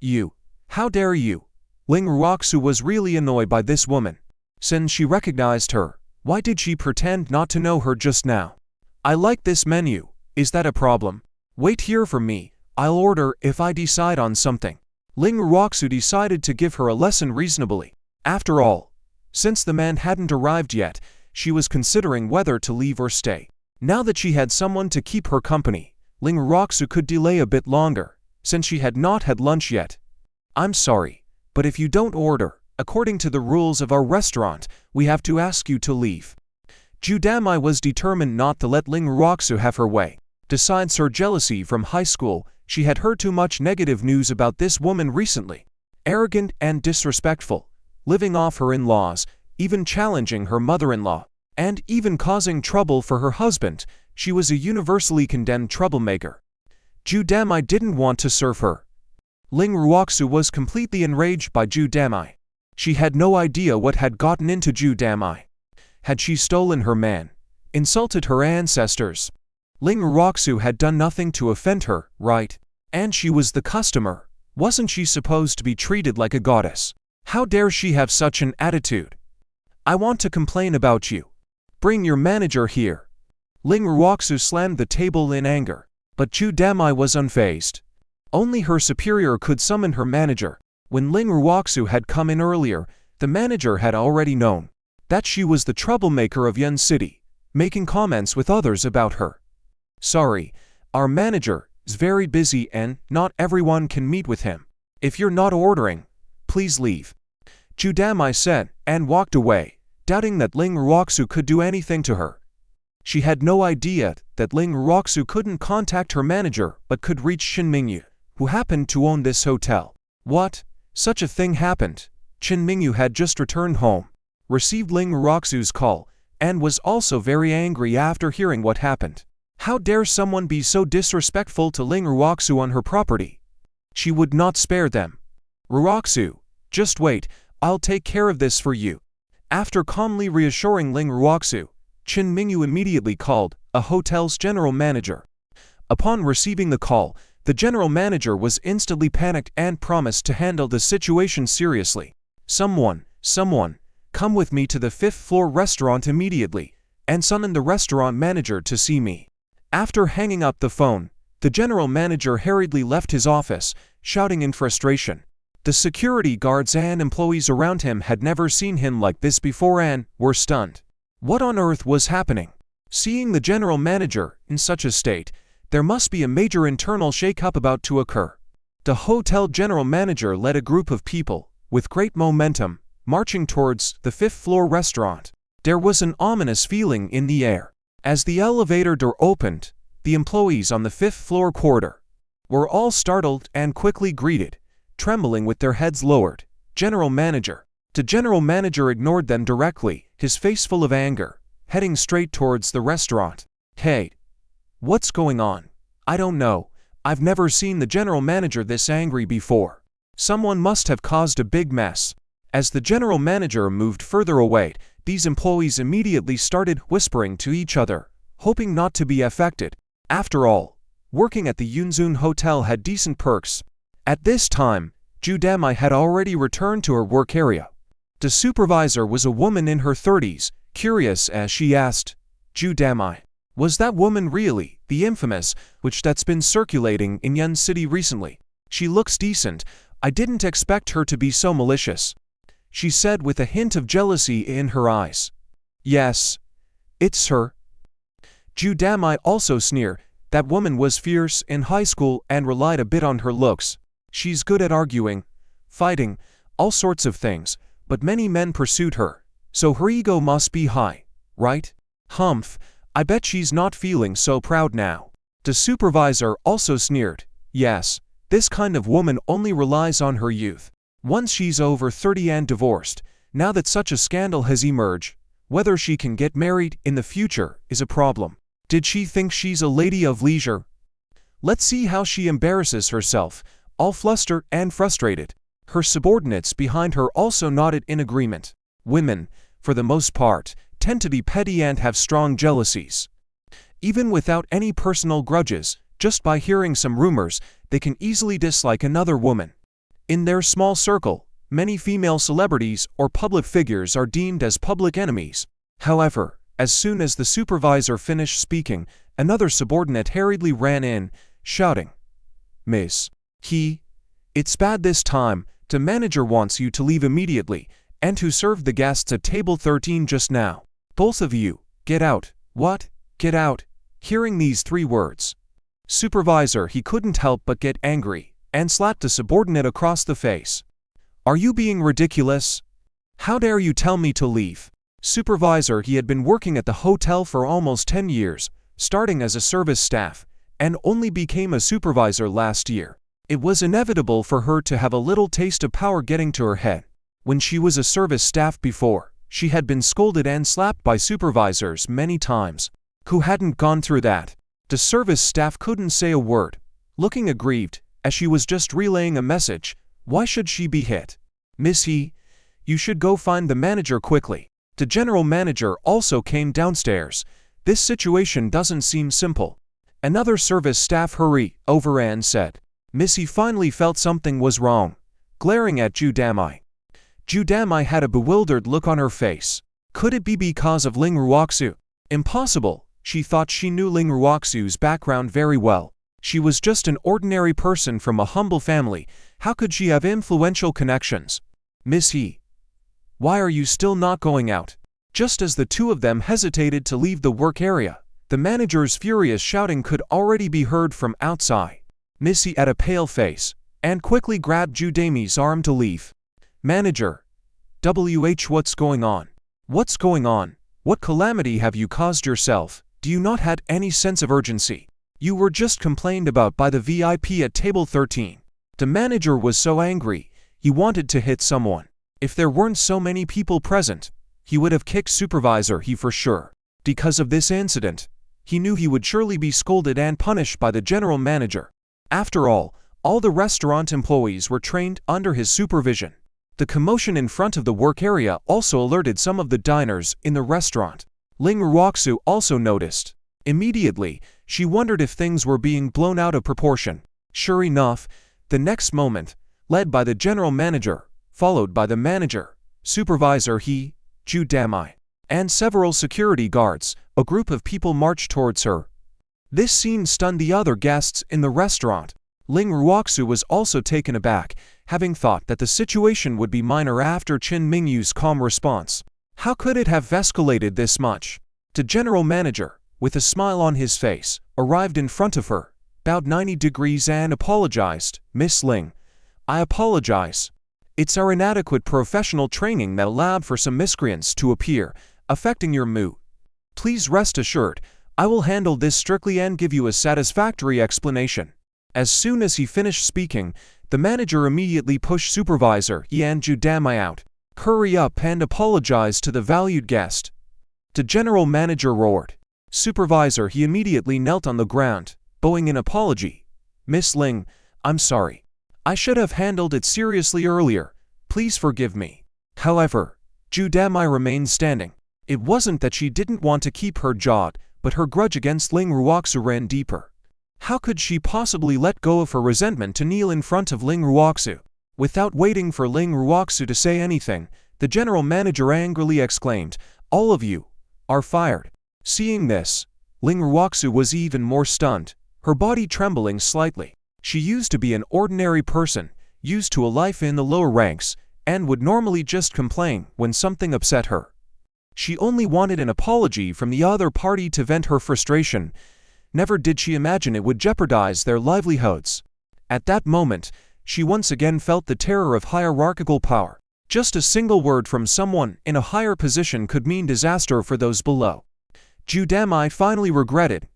"You, how dare you?" Ling Ruoxu was really annoyed by this woman. Since she recognized her, why did she pretend not to know her just now? "I like this menu, is that a problem? Wait here for me, I'll order if I decide on something." Ling Ruoxu decided to give her a lesson reasonably. After all, since the man hadn't arrived yet, she was considering whether to leave or stay. Now that she had someone to keep her company, Ling Ruoxu could delay a bit longer, since she had not had lunch yet. "I'm sorry, but if you don't order, according to the rules of our restaurant, we have to ask you to leave." Judami was determined not to let Ling Ruoxu have her way. Besides her jealousy from high school, she had heard too much negative news about this woman recently. Arrogant and disrespectful, living off her in-laws, even challenging her mother-in-law, and even causing trouble for her husband, she was a universally condemned troublemaker. Judami didn't want to serve her. Ling Ruoxu was completely enraged by Judami. She had no idea what had gotten into Judami. Had she stolen her man? Insulted her ancestors? Ling Ruoxu had done nothing to offend her, right? And she was the customer. Wasn't she supposed to be treated like a goddess? How dare she have such an attitude? "I want to complain about you. Bring your manager here." Ling Ruoxu slammed the table in anger, but Judami was unfazed. Only her superior could summon her manager. When Ling Ruoxu had come in earlier, the manager had already known that she was the troublemaker of Yun City, making comments with others about her. "Sorry, our manager is very busy and not everyone can meet with him. If you're not ordering, please leave," Judami said, and walked away, doubting that Ling Ruoxu could do anything to her. She had no idea that Ling Ruoxu couldn't contact her manager but could reach Qin Mingyu, who happened to own this hotel. What? Such a thing happened. Qin Mingyu had just returned home, received Ling Ruoxu's call, and was also very angry after hearing what happened. How dare someone be so disrespectful to Ling Ruoxu on her property? She would not spare them. "Ruoxu, just wait, I'll take care of this for you." After calmly reassuring Ling Ruoxu, Qin Mingyu immediately called a hotel's general manager. Upon receiving the call, the general manager was instantly panicked and promised to handle the situation seriously. Someone, come with me to the 5th-floor restaurant immediately, and summon the restaurant manager to see me." After hanging up the phone, the general manager hurriedly left his office, shouting in frustration. The security guards and employees around him had never seen him like this before and were stunned. What on earth was happening? Seeing the general manager in such a state, there must be a major internal shake-up about to occur. The hotel general manager led a group of people, with great momentum, marching towards the 5th-floor restaurant. There was an ominous feeling in the air. As the elevator door opened, the employees on the 5th-floor corridor were all startled and quickly greeted, trembling with their heads lowered. "General manager." The general manager ignored them directly, his face full of anger, heading straight towards the restaurant. "Hey, what's going on? I don't know. I've never seen the general manager this angry before. Someone must have caused a big mess." As the general manager moved further away, these employees immediately started whispering to each other, hoping not to be affected. After all, working at the Yunzun Hotel had decent perks. At this time, Ju Damai had already returned to her work area. The supervisor was a woman in her 30s, curious as she asked, "Ju Damai, was that woman really the infamous witch that's been circulating in Yun City recently? She looks decent. I didn't expect her to be so malicious," she said with a hint of jealousy in her eyes. "Yes, it's her." Ju Damai also sneered. That woman was fierce in high school and relied a bit on her looks. She's good at arguing, fighting, all sorts of things, but many men pursued her, so her ego must be high, right? Humph, I bet she's not feeling so proud now. The supervisor also sneered. Yes, this kind of woman only relies on her youth. Once she's over 30 and divorced, now that such a scandal has emerged, whether she can get married in the future is a problem. Did she think she's a lady of leisure? Let's see how she embarrasses herself, all flustered and frustrated. Her subordinates behind her also nodded in agreement. Women, for the most part, tend to be petty and have strong jealousies. Even without any personal grudges, just by hearing some rumors, they can easily dislike another woman. In their small circle, many female celebrities or public figures are deemed as public enemies. However, as soon as the supervisor finished speaking, another subordinate hurriedly ran in, shouting, "Miss, it's bad this time. The manager wants you to leave immediately, and who served the guests at table 13 just now. Both of you, get out." "What? Get out?" Hearing these 3 words, supervisor he couldn't help but get angry, and slapped the subordinate across the face. "Are you being ridiculous? How dare you tell me to leave?" Supervisor he had been working at the hotel for almost 10 years, starting as a service staff, and only became a supervisor last year. It was inevitable for her to have a little taste of power getting to her head. When she was a service staff before, she had been scolded and slapped by supervisors many times. Who hadn't gone through that? The service staff couldn't say a word, looking aggrieved, as she was just relaying a message. Why should she be hit? "Miss you should go find the manager quickly." The general manager also came downstairs. "This situation doesn't seem simple." Another service staff hurried over and said. Missy finally felt something was wrong, glaring at Ju Damai. Ju Damai had a bewildered look on her face. Could it be because of Ling Ruoxu? Impossible. She thought she knew Ling Ruoxu's background very well. She was just an ordinary person from a humble family. How could she have influential connections? "Miss why are you still not going out?" Just as the 2 of them hesitated to leave the work area, the manager's furious shouting could already be heard from outside. Missy had a pale face, and quickly grabbed Ju Damai's arm to leave. "Manager, what's going on? What's going on? What calamity have you caused yourself? Do you not have any sense of urgency? You were just complained about by the VIP at table 13. The manager was so angry, he wanted to hit someone. If there weren't so many people present, he would have kicked supervisor he for sure. Because of this incident, he knew he would surely be scolded and punished by the general manager. After all the restaurant employees were trained under his supervision. The commotion in front of the work area also alerted some of the diners in the restaurant. Ling Ruoxu also noticed. Immediately, she wondered if things were being blown out of proportion. Sure enough, the next moment, led by the general manager, followed by the manager, supervisor Ju Damai, and several security guards, a group of people marched towards her. This scene stunned the other guests in the restaurant. Ling Ruoxu was also taken aback, having thought that the situation would be minor after Qin Mingyu's calm response. How could it have escalated this much? The general manager, with a smile on his face, arrived in front of her, bowed 90 degrees and apologized. "Miss Ling, I apologize. It's our inadequate professional training that allowed for some miscreants to appear, affecting your mood. Please rest assured, I will handle this strictly and give you a satisfactory explanation." As soon as he finished speaking, the manager immediately pushed supervisor and Ju Damai out. "Hurry up and apologize to the valued guest." The general manager roared. Supervisor he immediately knelt on the ground, bowing in apology. "Miss Ling, I'm sorry. I should have handled it seriously earlier. Please forgive me." However, Ju Damai remained standing. It wasn't that she didn't want to keep her job, but her grudge against Ling Ruoxu ran deeper. How could she possibly let go of her resentment to kneel in front of Ling Ruoxu? Without waiting for Ling Ruoxu to say anything, the general manager angrily exclaimed, "All of you are fired." Seeing this, Ling Ruoxu was even more stunned, her body trembling slightly. She used to be an ordinary person, used to a life in the lower ranks, and would normally just complain when something upset her. She only wanted an apology from the other party to vent her frustration. Never did she imagine it would jeopardize their livelihoods. At that moment, she once again felt the terror of hierarchical power. Just a single word from someone in a higher position could mean disaster for those below. Ju Damai finally regretted,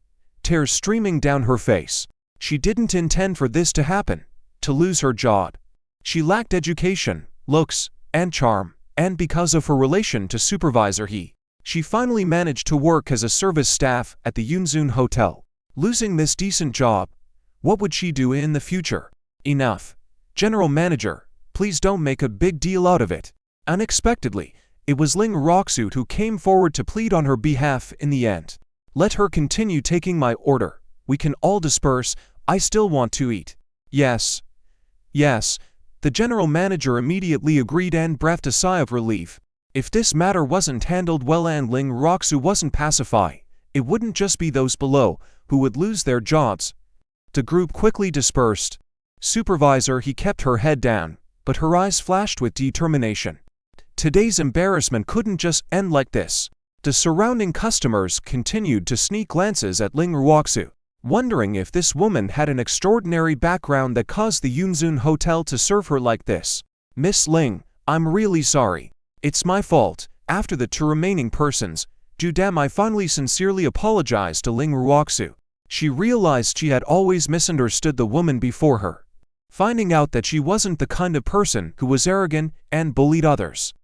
tears streaming down her face. She didn't intend for this to happen, to lose her job. She lacked education, looks, and charm, and because of her relation to Supervisor He, she finally managed to work as a service staff at the Yunzun Hotel. Losing this decent job, what would she do in the future? Enough. General Manager, please don't make a big deal out of it. Unexpectedly, it was Ling Ruoxu who came forward to plead on her behalf in the end. Let her continue taking my order. We can all disperse. I still want to eat. Yes. Yes. The general manager immediately agreed and breathed a sigh of relief. If this matter wasn't handled well and Ling Ruoxu wasn't pacified, it wouldn't just be those below who would lose their jobs. The group quickly dispersed. Supervisor He kept her head down, but her eyes flashed with determination. Today's embarrassment couldn't just end like this. The surrounding customers continued to sneak glances at Ling Ruoxu, wondering if this woman had an extraordinary background that caused the Yunzun Hotel to serve her like this. "Miss Ling, I'm really sorry. It's my fault." After the two remaining persons, Ju Damai finally sincerely apologized to Ling Ruoxu. She realized she had always misunderstood the woman before her, finding out that she wasn't the kind of person who was arrogant and bullied others.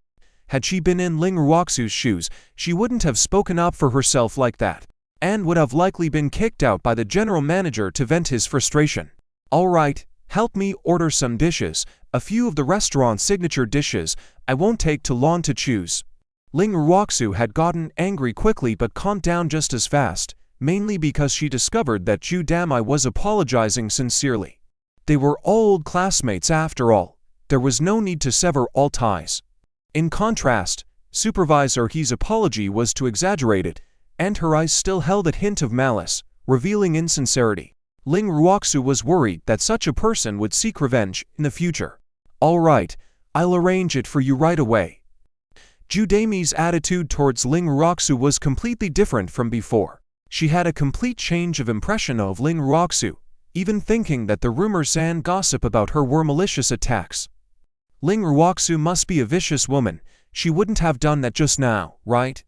Had she been in Ling Ruoxu's shoes, she wouldn't have spoken up for herself like that, and would have likely been kicked out by the general manager to vent his frustration. "All right, help me order some dishes, a few of the restaurant's signature dishes. I won't take too long to choose." Ling Ruoxu had gotten angry quickly but calmed down just as fast, mainly because she discovered that Ju Damai was apologizing sincerely. They were all old classmates after all. There was no need to sever all ties. In contrast, Supervisor He's apology was too exaggerated, and her eyes still held a hint of malice, revealing insincerity. Ling Ruoxu was worried that such a person would seek revenge in the future. "All right, I'll arrange it for you right away." Ju Damai's attitude towards Ling Ruoxu was completely different from before. She had a complete change of impression of Ling Ruoxu, even thinking that the rumors and gossip about her were malicious attacks. Ling Ruoxu must be a vicious woman. She wouldn't have done that just now, right?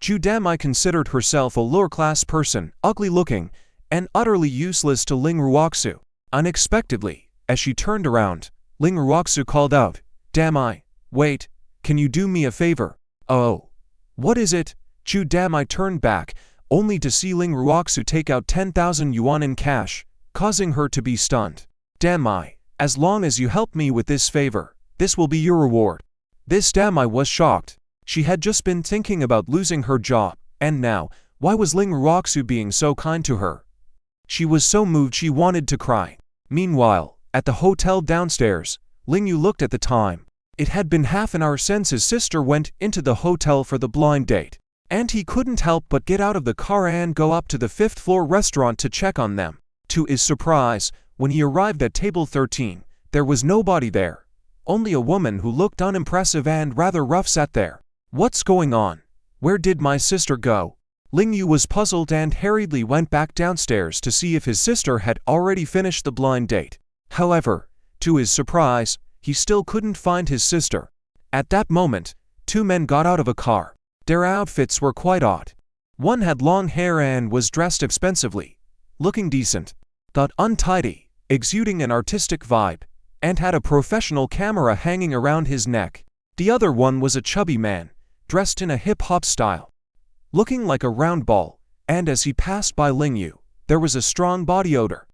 Ju Damai considered herself a lower-class person, ugly-looking, and utterly useless to Ling Ruoxu. Unexpectedly, as she turned around, Ling Ruoxu called out, "Damai, wait, can you do me a favor?" "Oh, what is it?" Ju Damai turned back, only to see Ling Ruoxu take out 10,000 yuan in cash, causing her to be stunned. "Damai, as long as you help me with this favor, this will be your reward." This Damai was shocked. She had just been thinking about losing her job, and now, why was Ling Ruoxu being so kind to her? She was so moved she wanted to cry. Meanwhile, at the hotel downstairs, Ling Yu looked at the time. It had been half an hour since his sister went into the hotel for the blind date, and he couldn't help but get out of the car and go up to the 5th-floor restaurant to check on them. To his surprise, when he arrived at table 13, there was nobody there. Only a woman who looked unimpressive and rather rough sat there. "What's going on? Where did my sister go?" Ling Yu was puzzled and hurriedly went back downstairs to see if his sister had already finished the blind date. However, to his surprise, he still couldn't find his sister. At that moment, two men got out of a car. Their outfits were quite odd. One had long hair and was dressed expensively, looking decent, but untidy, exuding an artistic vibe, and had a professional camera hanging around his neck. The other one was a chubby man, dressed in a hip-hop style, looking like a round ball, and as he passed by Ling Yu, there was a strong body odor.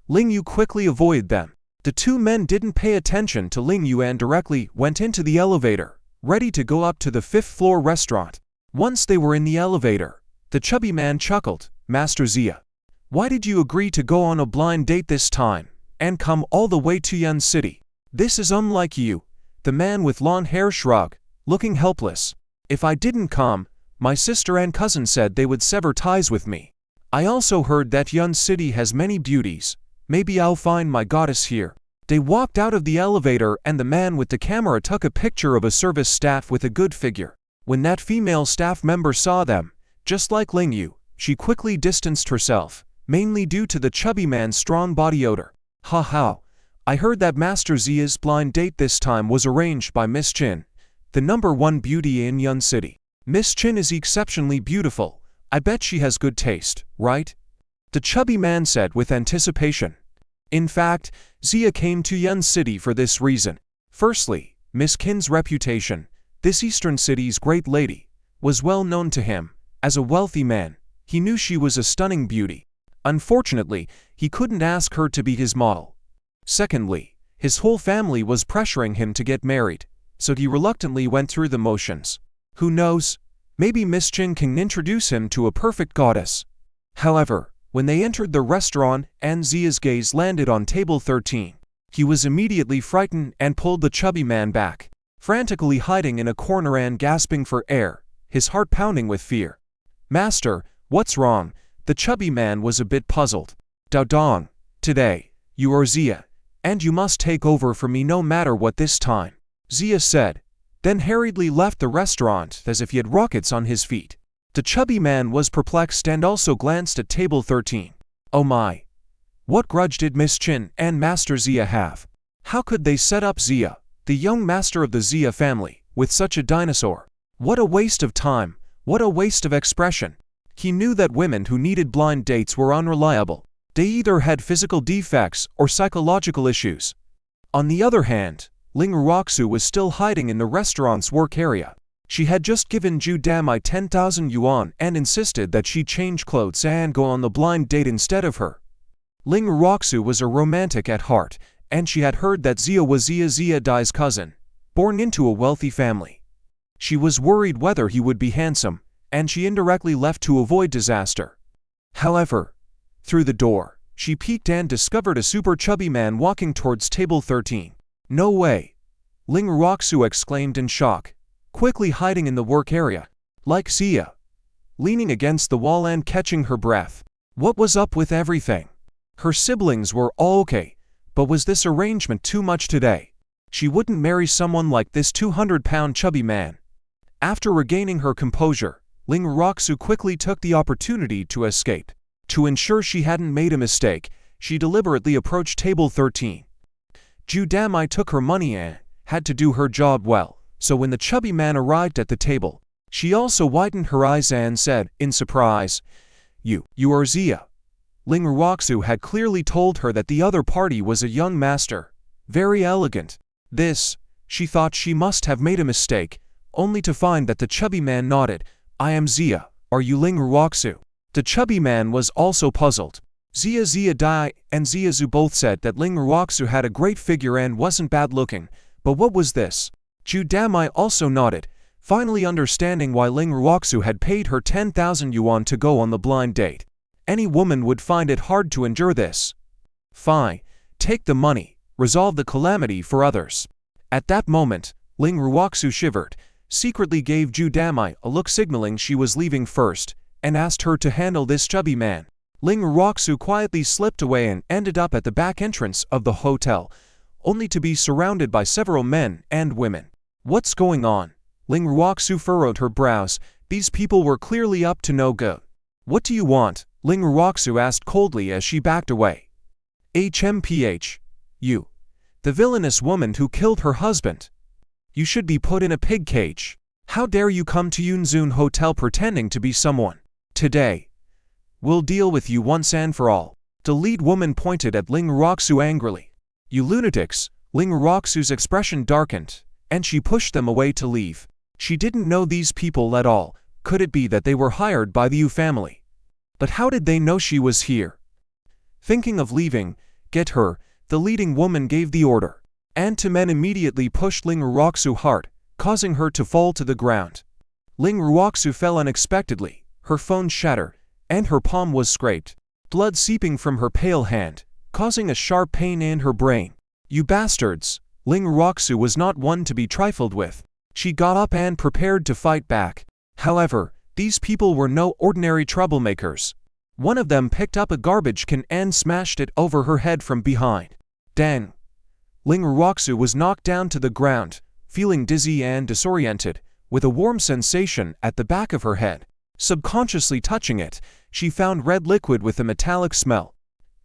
Ling Yu quickly avoided them. The two men didn't pay attention to Ling Yu and directly went into the elevator, ready to go up to the 5th-floor restaurant. Once they were in the elevator, the chubby man chuckled. Master Zia, why did you agree to go on a blind date this time, and come all the way to Yun City? This is unlike you. The man with long hair shrugged, looking helpless. If I didn't come, my sister and cousin said they would sever ties with me. I also heard that Yun City has many beauties. Maybe I'll find my goddess here. They walked out of the elevator and the man with the camera took a picture of a service staff with a good figure. When that female staff member saw them, just like Ling Yu, she quickly distanced herself, mainly due to the chubby man's strong body odor. Ha ha. I heard that Master Zia's blind date this time was arranged by Miss Chin, the #1 beauty in Yun City. Miss Chin is exceptionally beautiful. I bet she has good taste, right? The chubby man said with anticipation. In fact, Zia came to Yun City for this reason. Firstly, Miss Kin's reputation, this eastern city's great lady, was well known to him. As a wealthy man, he knew she was a stunning beauty. Unfortunately, he couldn't ask her to be his model. Secondly, his whole family was pressuring him to get married, so he reluctantly went through the motions. Who knows? Maybe Miss Chin can introduce him to a perfect goddess. However, when they entered the restaurant and Zia's gaze landed on table 13, he was immediately frightened and pulled the chubby man back, frantically hiding in a corner and gasping for air, his heart pounding with fear. Master, what's wrong? The chubby man was a bit puzzled. Dao Dong, today, you are Zia, and you must take over for me no matter what this time, Zia said, then hurriedly left the restaurant as if he had rockets on his feet. The chubby man was perplexed and also glanced at table 13. Oh my! What grudge did Miss Chin and Master Zia have? How could they set up Zia, the young master of the Zia family, with such a dinosaur? What a waste of time! What a waste of expression! He knew that women who needed blind dates were unreliable. They either had physical defects or psychological issues. On the other hand, Ling Ruoxu was still hiding in the restaurant's work area. She had just given Zhu Damai 10,000 yuan and insisted that she change clothes and go on the blind date instead of her. Ling Ruoxu was a romantic at heart, and she had heard that Zia was Zia Dai's cousin, born into a wealthy family. She was worried whether he would be handsome, and she indirectly left to avoid disaster. However, through the door, she peeked and discovered a super chubby man walking towards table 13. No way! Ling Ruoxu exclaimed in shock, quickly hiding in the work area, like Zia, leaning against the wall and catching her breath. What was up with everything? Her siblings were all okay, but was this arrangement too much today? She wouldn't marry someone like this 200-pound chubby man. After regaining her composure, Ling Ruoxu quickly took the opportunity to escape. To ensure she hadn't made a mistake, she deliberately approached table 13. Zhu Damai took her money and had to do her job well, so when the chubby man arrived at the table, she also widened her eyes and said, in surprise, You are Zia. Ling Ruoxu had clearly told her that the other party was a young master, very elegant. She thought she must have made a mistake, only to find that the chubby man nodded. I am Zia, are you Ling Ruoxu? The chubby man was also puzzled. Zia Dai and Zia Zhu both said that Ling Ruoxu had a great figure and wasn't bad looking, but what was this? Zhu Damai also nodded, finally understanding why Ling Ruoxu had paid her 10,000 yuan to go on the blind date. Any woman would find it hard to endure this. Fine, take the money, resolve the calamity for others. At that moment, Ling Ruoxu shivered, secretly gave Zhu Damai a look signaling she was leaving first, and asked her to handle this chubby man. Ling Ruoxu quietly slipped away and ended up at the back entrance of the hotel, only to be surrounded by several men and women. What's going on? Ling Ruoxu furrowed her brows. These people were clearly up to no good. What do you want? Ling Ruoxu asked coldly as she backed away. HMPH. You. The villainous woman who killed her husband. You should be put in a pig cage. How dare you come to Yunzun Hotel pretending to be someone? Today, we'll deal with you once and for all. The lead woman pointed at Ling Ruoxu angrily. You lunatics! Ling Ruoxu's expression darkened, and she pushed them away to leave. She didn't know these people at all. Could it be that they were hired by the Yu family? But how did they know she was here? Thinking of leaving, get her, the leading woman gave the order. And two men immediately pushed Ling Ruoxu hard, causing her to fall to the ground. Ling Ruoxu fell unexpectedly, her phone shattered, and her palm was scraped, blood seeping from her pale hand, causing a sharp pain in her brain. "You bastards!" Ling Ruoxu was not one to be trifled with. She got up and prepared to fight back. However, these people were no ordinary troublemakers. One of them picked up a garbage can and smashed it over her head from behind. Dang! Ling Ruoxu was knocked down to the ground, feeling dizzy and disoriented, with a warm sensation at the back of her head. Subconsciously touching it, she found red liquid with a metallic smell.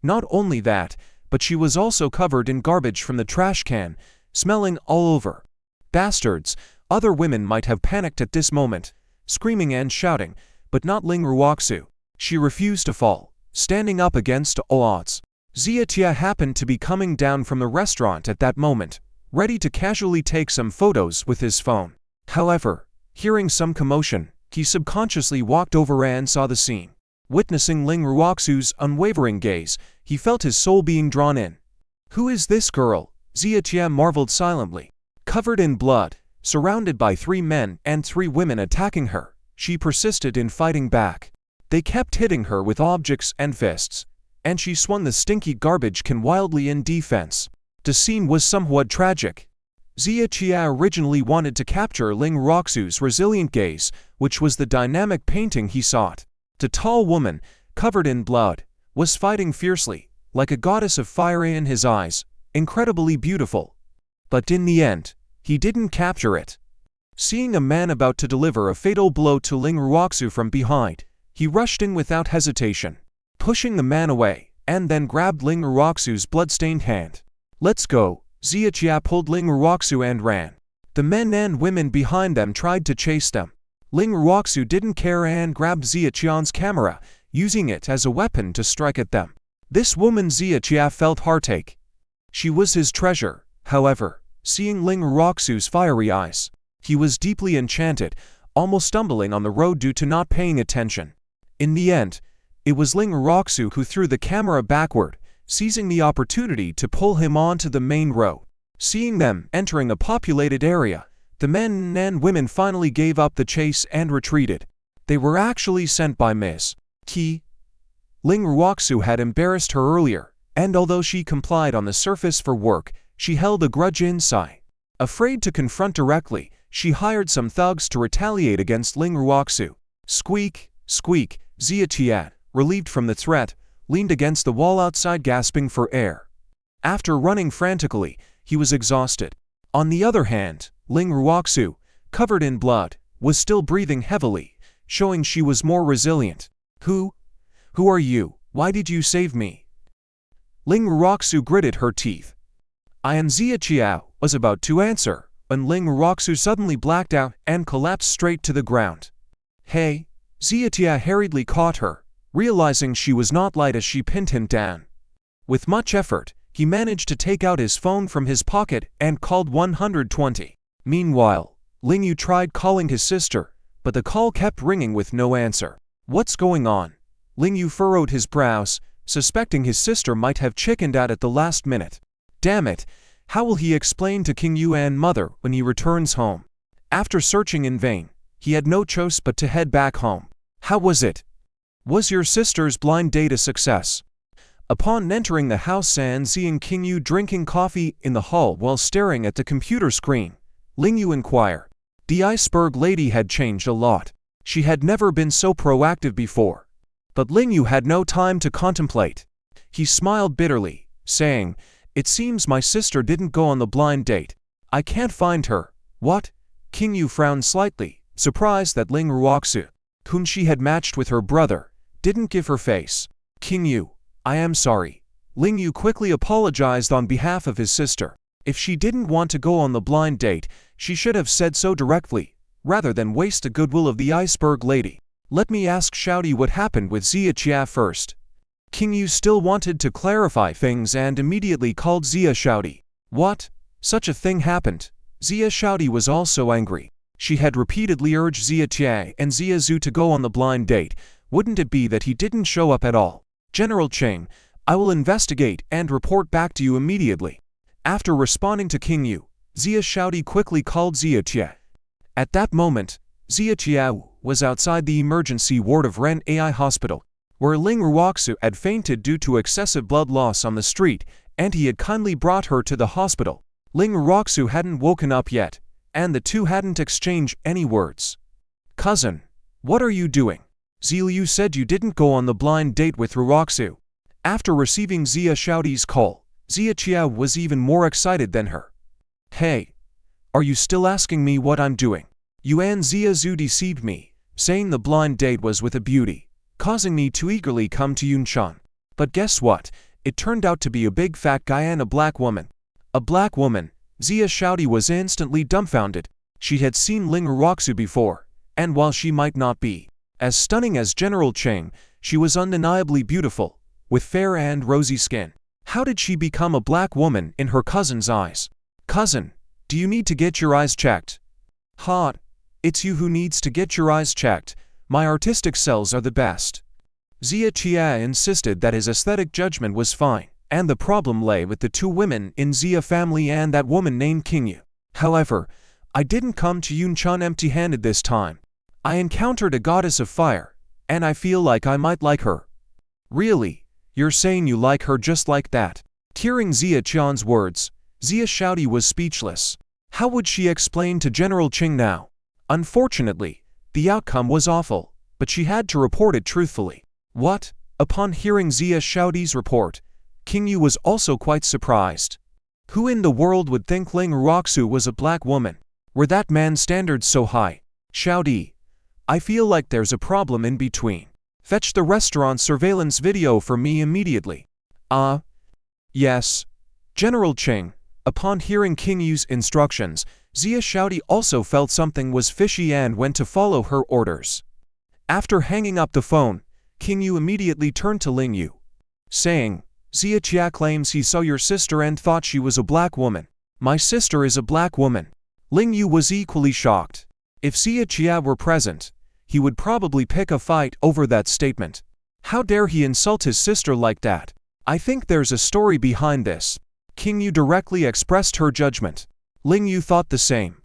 Not only that, but she was also covered in garbage from the trash can, smelling all over. Bastards! Other women might have panicked at this moment, screaming and shouting, but not Ling Ruoxu. She refused to fall, standing up against all odds. Xia Tia happened to be coming down from the restaurant at that moment, ready to casually take some photos with his phone. However, hearing some commotion, he subconsciously walked over and saw the scene. Witnessing Ling Ruoxu's unwavering gaze, he felt his soul being drawn in. "Who is this girl?" Xia Tia marveled silently. Covered in blood, surrounded by 3 men and 3 women attacking her, she persisted in fighting back. They kept hitting her with objects and fists, and she swung the stinky garbage can wildly in defense. The scene was somewhat tragic. Xia Tia originally wanted to capture Ling Ruoxu's resilient gaze, which was the dynamic painting he sought. The tall woman, covered in blood, was fighting fiercely, like a goddess of fire in his eyes, incredibly beautiful. But in the end, he didn't capture it. Seeing a man about to deliver a fatal blow to Ling Ruoxu from behind, he rushed in without hesitation, pushing the man away, and then grabbed Ling Ruoxu's blood-stained hand. "Let's go!" Xia Tia pulled Ling Ruoxu and ran. The men and women behind them tried to chase them. Ling Ruoxu didn't care and grabbed Xia Tian's camera, using it as a weapon to strike at them. This woman Xia Tia felt heartache. She was his treasure, however, seeing Ling Ruoxu's fiery eyes. He was deeply enchanted, almost stumbling on the road due to not paying attention. In the end, it was Ling Ruoxu who threw the camera backward, seizing the opportunity to pull him onto the main road. Seeing them entering a populated area, the men and women finally gave up the chase and retreated. They were actually sent by Ms. Qi. Ling Ruoxu had embarrassed her earlier, and although she complied on the surface for work, she held a grudge inside. Afraid to confront directly, she hired some thugs to retaliate against Ling Ruoxu. Squeak, squeak, Xia Tia, relieved from the threat, leaned against the wall outside gasping for air. After running frantically, he was exhausted. On the other hand, Ling Ruoxu, covered in blood, was still breathing heavily, showing she was more resilient. Who are you? Why did you save me?" Ling Ruoxu gritted her teeth. "I am Xia Tia," was about to answer, when Ling Ruoxu suddenly blacked out and collapsed straight to the ground. "Hey!" Xia Tia hurriedly caught her, realizing she was not light as she pinned him down. With much effort, he managed to take out his phone from his pocket and called 120. Meanwhile, Ling Yu tried calling his sister, but the call kept ringing with no answer. "What's going on?" Ling Yu furrowed his brows, suspecting his sister might have chickened out at the last minute. Damn it, how will he explain to King Yu and Mother when he returns home? After searching in vain, he had no choice but to head back home. "How was it? Was your sister's blind date a success?" Upon entering the house and seeing King Yu drinking coffee in the hall while staring at the computer screen, Ling Yu inquired. The iceberg lady had changed a lot. She had never been so proactive before. But Ling Yu had no time to contemplate. He smiled bitterly, saying, "It seems my sister didn't go on the blind date. I can't find her." "What?" King Yu frowned slightly, surprised that Ling Ruoxu, whom she had matched with her brother, didn't give her face. "King Yu, I am sorry." Ling Yu quickly apologized on behalf of his sister. If she didn't want to go on the blind date, she should have said so directly, rather than waste the goodwill of the iceberg lady. "Let me ask Shouty what happened with Xia Tia first." King Yu still wanted to clarify things and immediately called Xia Shouty. "What? Such a thing happened?" Xia Shouty was also angry. She had repeatedly urged Xia Tia and Xia Zhu to go on the blind date. Wouldn't it be that he didn't show up at all? "General Cheng, I will investigate and report back to you immediately." After responding to King Yu, Xia Shouty quickly called Xia Tia, At that moment, Xia Qiao was outside the emergency ward of Ren AI Hospital, where Ling Ruoxu had fainted due to excessive blood loss on the street, and he had kindly brought her to the hospital. Ling Ruoxu hadn't woken up yet, and the two hadn't exchanged any words. "Cousin, what are you doing? Ziliu said you didn't go on the blind date with Ruoxu." After receiving Xia Xiaoti's call, Xia Qiao was even more excited than her. "Hey, are you still asking me what I'm doing? Yuan Xia Zhu deceived me, saying the blind date was with a beauty, causing me to eagerly come to Yunshan. But guess what? It turned out to be a big fat guy and a black woman." A black woman? Xia Xiaoti was instantly dumbfounded. She had seen Ling Ruoxu before, and while she might not be as stunning as General Cheng, she was undeniably beautiful, with fair and rosy skin. How did she become a black woman in her cousin's eyes? "Cousin, do you need to get your eyes checked?" "Hot. It's you who needs to get your eyes checked. My artistic cells are the best." Xia Qiao insisted that his aesthetic judgment was fine, and the problem lay with the two women in Xia family and that woman named Qingyu. "However, I didn't come to Yunshan empty-handed this time. I encountered a goddess of fire, and I feel like I might like her." "Really? You're saying you like her just like that?" Hearing Xia Qian's words, Xia Xiaoti was speechless. How would she explain to General Qing now? Unfortunately, the outcome was awful, but she had to report it truthfully. "What?" Upon hearing Xia Xiaoti's report, Qingyu was also quite surprised. Who in the world would think Ling Ruoxu was a black woman? Were that man's standards so high? "Xiaoti, I feel like there's a problem in between. Fetch the restaurant surveillance video for me immediately." Yes. General Cheng. Upon hearing Qingyu's instructions, Xia Xiaoti also felt something was fishy and went to follow her orders. After hanging up the phone, Qingyu immediately turned to Ling Yu, saying, "Xia Qiao claims he saw your sister and thought she was a black woman." "My sister is a black woman." Ling Yu was equally shocked. If Xia Qiao were present, he would probably pick a fight over that statement. How dare he insult his sister like that? "I think there's a story behind this." Qingyu directly expressed her judgment. Ling Yu thought the same.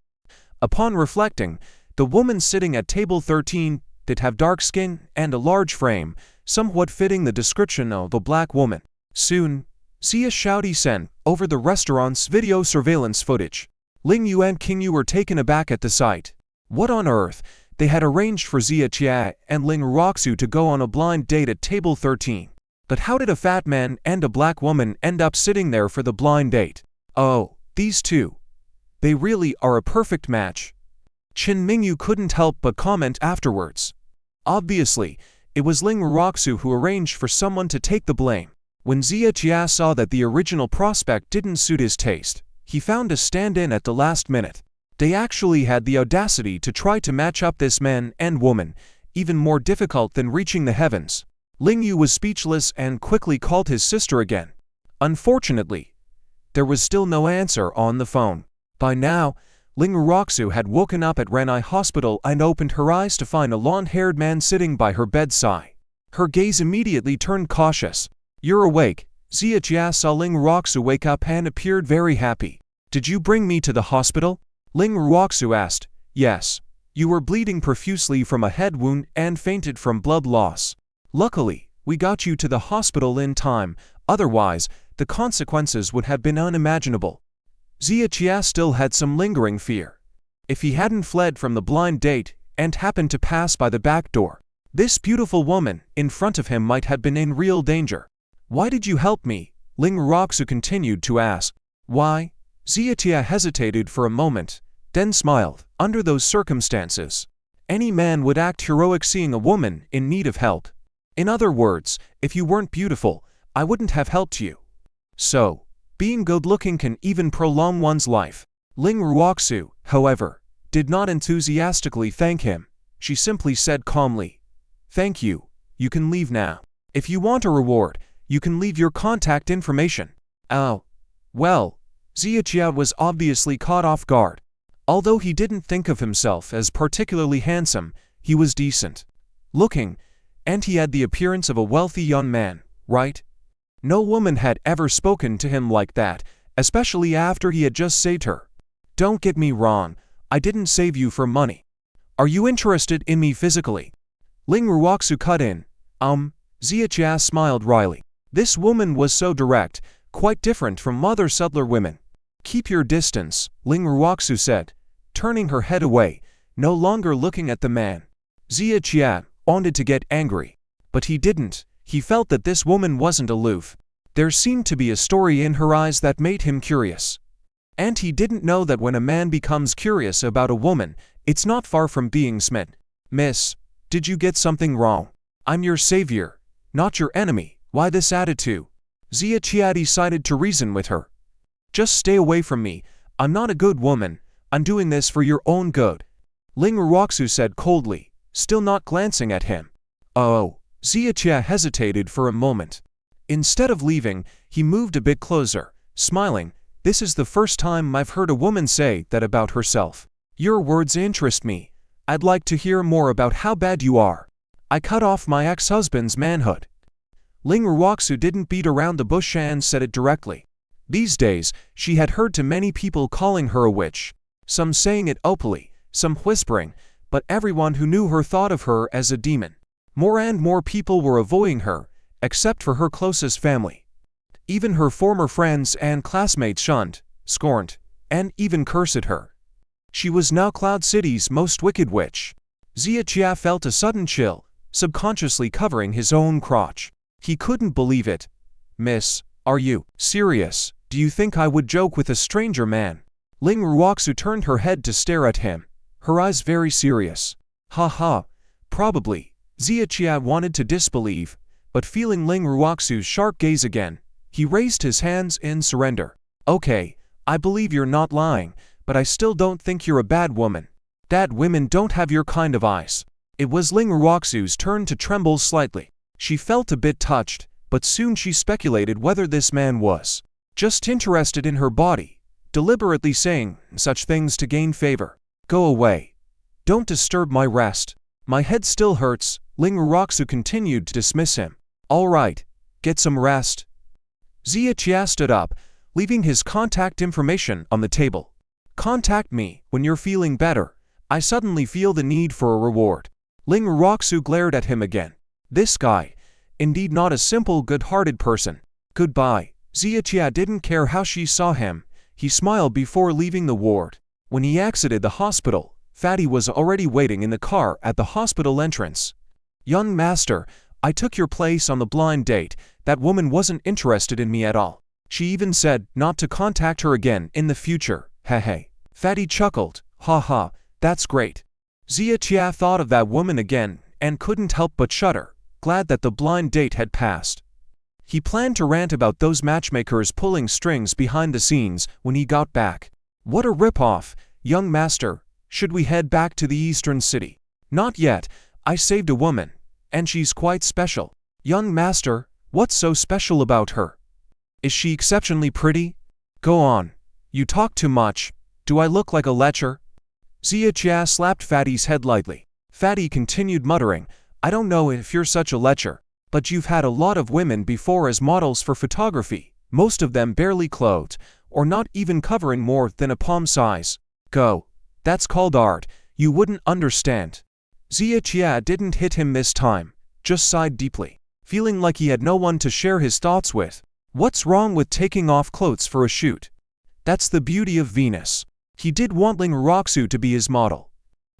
Upon reflecting, the woman sitting at table 13 did have dark skin and a large frame, somewhat fitting the description of a black woman. Soon, Xia Xiaoti sent over the restaurant's video surveillance footage. Ling Yu and Qingyu were taken aback at the sight. What on earth? They had arranged for Xia Qiao and Ling Ruoxu to go on a blind date at table 13. But how did a fat man and a black woman end up sitting there for the blind date? "Oh, these two. They really are a perfect match." Qin Mingyu couldn't help but comment afterwards. Obviously, it was Ling Ruoxu who arranged for someone to take the blame. When Xia Qiao saw that the original prospect didn't suit his taste, he found a stand-in at the last minute. They actually had the audacity to try to match up this man and woman, even more difficult than reaching the heavens. Ling Yu was speechless and quickly called his sister again. Unfortunately, there was still no answer on the phone. By now, Ling Ruoxu had woken up at Renai Hospital and opened her eyes to find a blonde-haired man sitting by her bedside. Her gaze immediately turned cautious. "You're awake." Xia Qiao saw Ling Ruoxu wake up and appeared very happy. "Did you bring me to the hospital?" Ling Ruoxu asked. "Yes. You were bleeding profusely from a head wound and fainted from blood loss. Luckily, we got you to the hospital in time, otherwise, the consequences would have been unimaginable." Xia Qiao still had some lingering fear. If he hadn't fled from the blind date and happened to pass by the back door, this beautiful woman in front of him might have been in real danger. "Why did you help me?" Ling Ruoxu continued to ask. "Why?" Xia Qiao hesitated for a moment, then smiled. "Under those circumstances, any man would act heroic seeing a woman in need of help. In other words, if you weren't beautiful, I wouldn't have helped you. So, being good-looking can even prolong one's life." Ling Ruoxu, however, did not enthusiastically thank him. She simply said calmly, "Thank you, you can leave now. If you want a reward, you can leave your contact information." "Oh, well." Xia Qiao was obviously caught off guard. Although he didn't think of himself as particularly handsome, he was decent looking, and he had the appearance of a wealthy young man, right? No woman had ever spoken to him like that, especially after he had just saved her. Don't get me wrong, I didn't save you for money. Are you interested in me physically? Ling Ruoxu cut in. Ziachia smiled wryly. This woman was so direct, quite different from other subtler women. Keep your distance, Ling Ruoxu said, turning her head away, no longer looking at the man. Ziachia wanted to get angry, but he didn't. He felt that this woman wasn't aloof. There seemed to be a story in her eyes that made him curious. And he didn't know that when a man becomes curious about a woman, it's not far from being smitten. Miss, did you get something wrong? I'm your savior, not your enemy. Why this attitude? Ziachia decided to reason with her. Just stay away from me. I'm not a good woman. I'm doing this for your own good. Ling Ruoxu said coldly, still not glancing at him. Oh, Ziachia hesitated for a moment. Instead of leaving, he moved a bit closer, smiling. This is the first time I've heard a woman say that about herself. Your words interest me. I'd like to hear more about how bad you are. I cut off my ex-husband's manhood. Ling Ruoxu didn't beat around the bush and said it directly. These days, she had heard too many people calling her a witch, some saying it openly, some whispering, but everyone who knew her thought of her as a demon. More and more people were avoiding her, except for her closest family. Even her former friends and classmates shunned, scorned, and even cursed her. She was now Cloud City's most wicked witch. Ziachia felt a sudden chill, subconsciously covering his own crotch. He couldn't believe it. Miss, are you serious? Do you think I would joke with a stranger man? Ling Ruoxu turned her head to stare at him, her eyes very serious. Ha ha, probably. Ziachia wanted to disbelieve, but feeling Ling Ruoxu's sharp gaze again, he raised his hands in surrender. Okay, I believe you're not lying, but I still don't think you're a bad woman. Bad women don't have your kind of eyes. It was Ling Ruoxu's turn to tremble slightly. She felt a bit touched, but soon she speculated whether this man was just interested in her body, deliberately saying such things to gain favor. Go away. Don't disturb my rest. My head still hurts. Ling Ruoxu continued to dismiss him. All right, get some rest. Ziachia stood up, leaving his contact information on the table. Contact me when you're feeling better. I suddenly feel the need for a reward. Ling Ruoxu glared at him again. This guy, indeed not a simple, good-hearted person. Goodbye. Ziachia didn't care how she saw him. He smiled before leaving the ward. When he exited the hospital, Fatty was already waiting in the car at the hospital entrance. Young master, I took your place on the blind date. That woman wasn't interested in me at all. She even said not to contact her again in the future. Hey. Fatty chuckled. Ha ha, that's great. Ziachia thought of that woman again and couldn't help but shudder, glad that the blind date had passed. He planned to rant about those matchmakers pulling strings behind the scenes when he got back. What a rip-off, young master. Should we head back to the eastern city? Not yet. I saved a woman, and she's quite special. Young master, what's so special about her? Is she exceptionally pretty? Go on. You talk too much. Do I look like a lecher? Ziachia slapped Fatty's head lightly. Fatty continued muttering, I don't know if you're such a lecher, but you've had a lot of women before as models for photography, most of them barely clothed, or not even covering more than a palm size. Go. That's called art. You wouldn't understand. Ziachia didn't hit him this time, just sighed deeply, feeling like he had no one to share his thoughts with. What's wrong with taking off clothes for a shoot? That's the beauty of Venus. He did want Ling Ruoxu to be his model.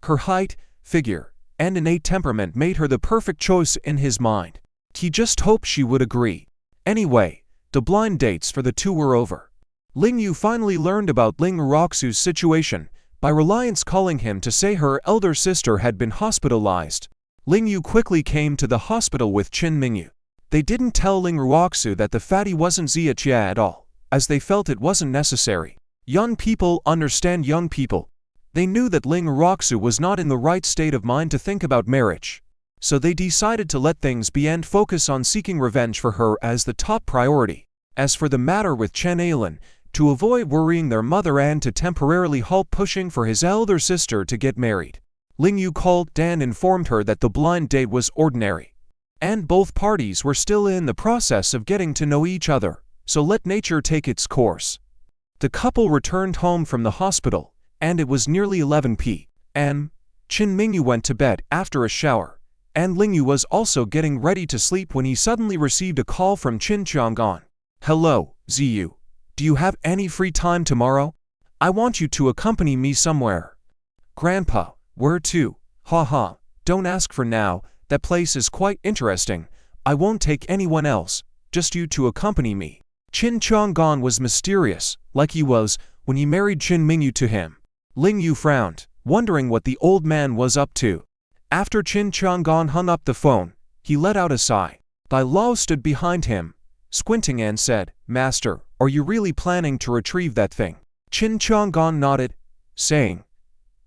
Her height, figure, and innate temperament made her the perfect choice in his mind. He just hoped she would agree. Anyway, the blind dates for the two were over. Ling Yu finally learned about Ling Ruoxu's situation by Reliance calling him to say her elder sister had been hospitalized. Ling Yu quickly came to the hospital with Qin Mingyu. They didn't tell Ling Ruoxu that the fatty wasn't Ziachia at all, as they felt it wasn't necessary. Young people understand young people. They knew that Ling Ruoxu was not in the right state of mind to think about marriage, so they decided to let things be and focus on seeking revenge for her as the top priority. As for the matter with Chen Ailin, to avoid worrying their mother and to temporarily halt pushing for his elder sister to get married, Ling Yu called Dan and informed her that the blind date was ordinary, and both parties were still in the process of getting to know each other, so let nature take its course. The couple returned home from the hospital, and it was nearly 11 p.m. Qin Mingyu went to bed after a shower, and Lingyu was also getting ready to sleep when he suddenly received a call from Qin Chang'an. "Hello, Ziyu. Do you have any free time tomorrow? I want you to accompany me somewhere." "Grandpa, where to?" "Haha, don't ask for now, that place is quite interesting. I won't take anyone else, just you to accompany me." Qin Chang'an was mysterious, like he was when he married Qin Mingyu to him. Lingyu frowned, wondering what the old man was up to. After Qin Chang'an hung up the phone, he let out a sigh. Bai Lao stood behind him, squinting, and said, "Master, are you really planning to retrieve that thing?" Qin Chang'an nodded, saying,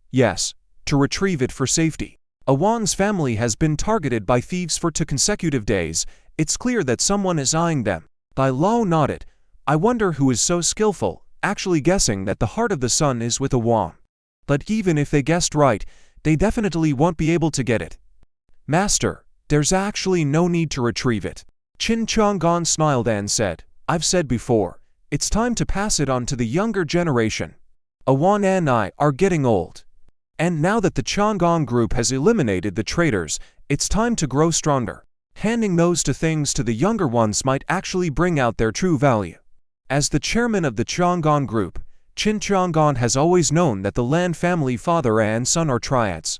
"Yes, to retrieve it for safety. Awan's family has been targeted by thieves for 2 consecutive days. It's clear that someone is eyeing them." Bai Lao nodded. "I wonder who is so skillful, actually guessing that the heart of the sun is with Awan. But even if they guessed right, they definitely won't be able to get it." "Master, there's actually no need to retrieve it." Qin Chang'an smiled and said, "I've said before, it's time to pass it on to the younger generation. Awan and I are getting old. And now that the Chang'an group has eliminated the traitors, it's time to grow stronger. Handing those things to the younger ones might actually bring out their true value." As the chairman of the Chang'an group, Qin Chang'an has always known that the Lan family father and son are triads.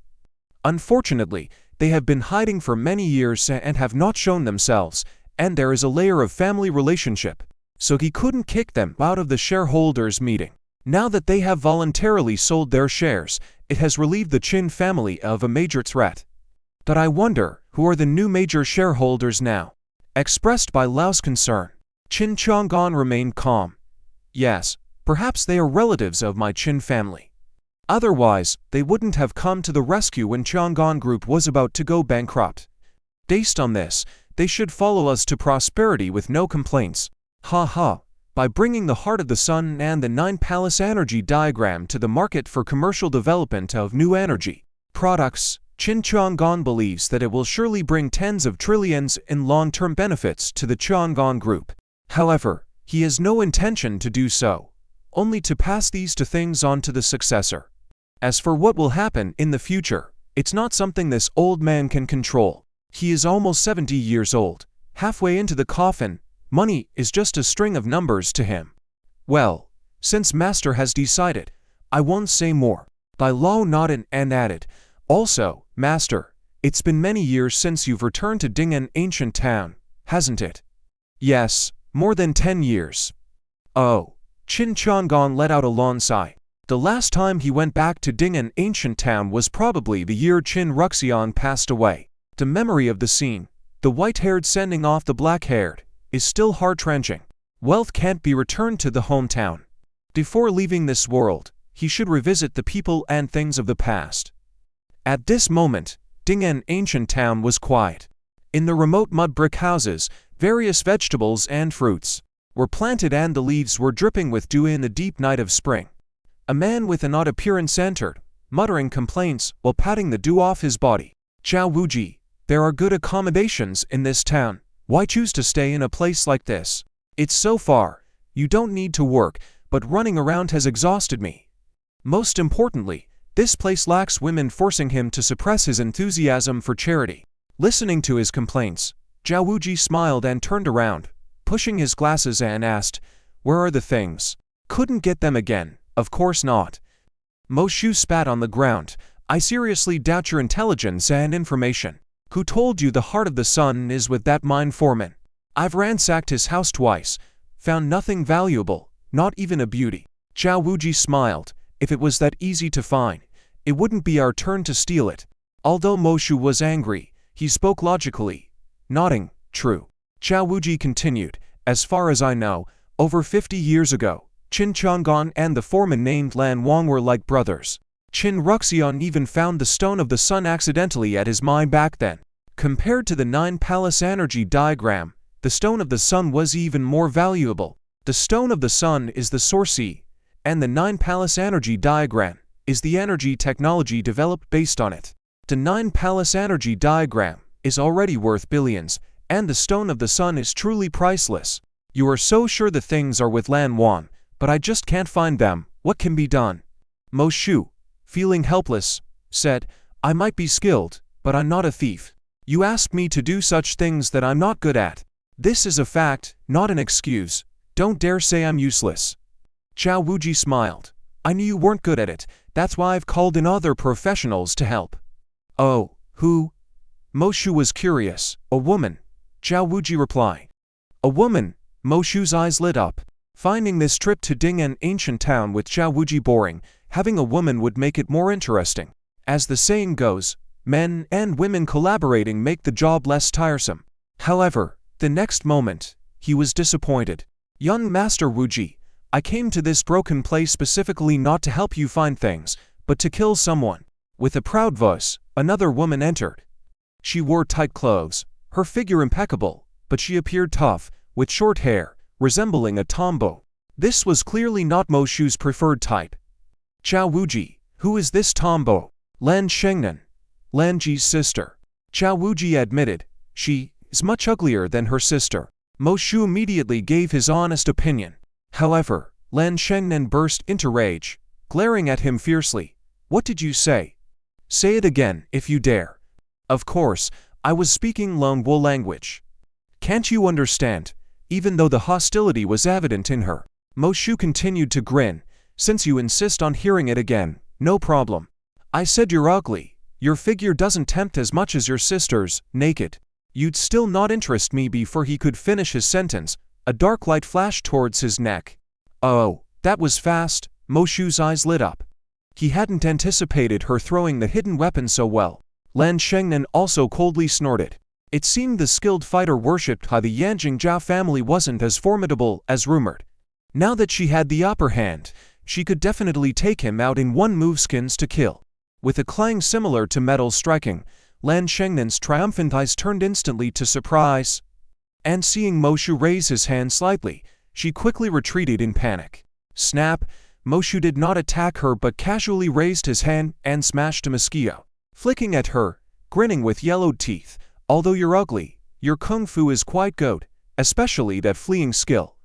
Unfortunately, they have been hiding for many years and have not shown themselves, and there is a layer of family relationship, so he couldn't kick them out of the shareholders' meeting. Now that they have voluntarily sold their shares, it has relieved the Qin family of a major threat. "But I wonder, who are the new major shareholders now?" expressed Bai Lao's concern. Qin Chang'an remained calm. "Yes, perhaps they are relatives of my Qin family. Otherwise, they wouldn't have come to the rescue when Chang'an Group was about to go bankrupt. Based on this, they should follow us to prosperity with no complaints. Ha ha. By bringing the Heart of the Sun and the 9 Palace Energy Diagram to the market for commercial development of new energy products, Qin Chang'an believes that it will surely bring tens of trillions in long-term benefits to the Chang'an Group. However, he has no intention to do so, only to pass these things on to the successor. As for what will happen in the future, it's not something this old man can control. He is almost 70 years old, halfway into the coffin. Money is just a string of numbers to him. Well, since Master has decided, I won't say more." Bai Lao nodded and added, "Also, Master, it's been many years since you've returned to Ding'an ancient town, hasn't it?" "Yes, more than 10 years. "Oh." Qin Chang'an let out a long sigh. The last time he went back to Ding'an ancient town was probably the year Qin Ruxian passed away. The memory of the scene, the white-haired sending off the black-haired, is still heart-wrenching. Wealth can't be returned to the hometown. Before leaving this world, he should revisit the people and things of the past. At this moment, Ding'an ancient town was quiet. In the remote mud brick houses, various vegetables and fruits were planted and the leaves were dripping with dew in the deep night of spring. A man with an odd appearance entered, muttering complaints while patting the dew off his body. "Zhao Wuji, there are good accommodations in this town. Why choose to stay in a place like this? It's so far, you don't need to work, but running around has exhausted me. Most importantly, this place lacks women, forcing him to suppress his enthusiasm for charity." Listening to his complaints, Zhao Wuji smiled and turned around, pushing his glasses, and asked, "Where are the things?" "Couldn't get them again." "Of course not." Mo Shu spat on the ground. "I seriously doubt your intelligence and information. Who told you the Heart of the Sun is with that mine foreman? I've ransacked his house twice, found nothing valuable, not even a beauty." Zhao Wuji smiled. "If it was that easy to find, it wouldn't be our turn to steal it." Although Mo Shu was angry, he spoke logically, nodding, "True." Zhao Wuji continued, "As far as I know, over 50 years ago, Qin Chang'an and the foreman named Lan Wang were like brothers. Qin Ruxian even found the Stone of the Sun accidentally at his mine back then. Compared to the 9 Palace Energy Diagram, the Stone of the Sun was even more valuable. The Stone of the Sun is the source, and the 9 Palace Energy Diagram is the energy technology developed based on it. The 9 Palace Energy Diagram is already worth billions, and the Stone of the Sun is truly priceless. You are so sure the things are with Lan Wang, but I just can't find them. What can be done?" Mo Shu, feeling helpless, said, I might be skilled, but I'm not a thief. You asked me to do such things that I'm not good at. This is a fact, not an excuse. Don't dare say I'm useless. Zhao Wuji smiled. I knew you weren't good at it, that's why I've called in other professionals to help. Oh, who? Mo Shu was curious. A woman. Zhao Wuji replied. A woman? Mo Shu's eyes lit up. Finding this trip to Ding, an ancient town, with Zhao Wuji boring, having a woman would make it more interesting. As the saying goes, men and women collaborating make the job less tiresome. However, the next moment, he was disappointed. Young Master Wuji, I came to this broken place specifically not to help you find things, but to kill someone. With a proud voice, another woman entered. She wore tight clothes, her figure impeccable, but she appeared tough, with short hair, resembling a tomboy. This was clearly not Mo Shu's preferred type. Zhao Wuji, who is this tomboy? Lan Shengnan, Lan Ji's sister. Zhao Wuji admitted, she is much uglier than her sister. Mo Shu immediately gave his honest opinion. However, Lan Shengnan burst into rage, glaring at him fiercely. What did you say? Say it again, if you dare. Of course, I was speaking Longwo language. Can't you understand? Even though the hostility was evident in her, Mo Shu continued to grin. Since you insist on hearing it again, no problem. I said you're ugly. Your figure doesn't tempt as much as your sister's, naked. You'd still not interest me. Before he could finish his sentence, a dark light flashed towards his neck. Oh, that was fast. Mo Shu's eyes lit up. He hadn't anticipated her throwing the hidden weapon so well. Lan Shengnan also coldly snorted. It seemed the skilled fighter worshipped by the Yanjing Zhao family wasn't as formidable as rumored. Now that she had the upper hand, she could definitely take him out in one move. Skins to kill. With a clang similar to metal striking, Lan Shengnan's triumphant eyes turned instantly to surprise. And seeing Mo Shu raise his hand slightly, she quickly retreated in panic. Snap! Mo Shu did not attack her but casually raised his hand and smashed a mosquito, flicking at her, grinning with yellowed teeth. Although you're ugly, your kung fu is quite good, especially that fleeing skill.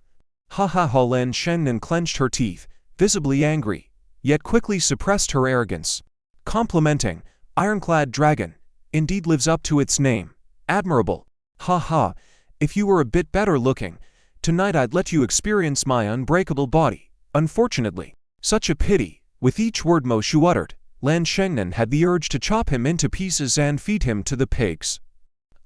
Ha ha ha! Lan Shengnan clenched her teeth, visibly angry, yet quickly suppressed her arrogance. Complimenting, Ironclad Dragon, indeed lives up to its name. Admirable. Ha ha, if you were a bit better looking, tonight I'd let you experience my unbreakable body. Unfortunately, such a pity. With each word Mo Shu uttered, Lan Shengnan had the urge to chop him into pieces and feed him to the pigs.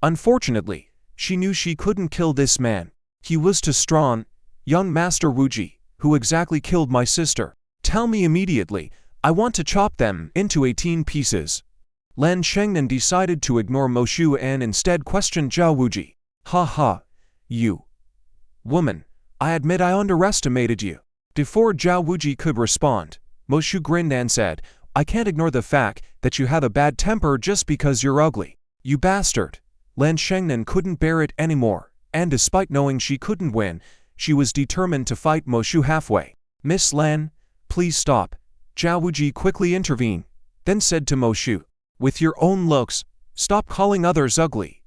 Unfortunately, she knew she couldn't kill this man. He was too strong. Young Master Wuji, who exactly killed my sister? Tell me immediately. I want to chop them into 18 pieces. Lan Shengnan decided to ignore Mo Shu and instead questioned Zhao Wuji. Ha ha. You. Woman, I admit I underestimated you. Before Zhao Wuji could respond, Mo Shu grinned and said, I can't ignore the fact that you have a bad temper just because you're ugly. You bastard. Lan Shengnan couldn't bear it anymore, and despite knowing she couldn't win, she was determined to fight Mo Shu halfway. Miss Lan, please stop. Zhao Wuji quickly intervened, then said to Mo Shu, with your own looks, stop calling others ugly.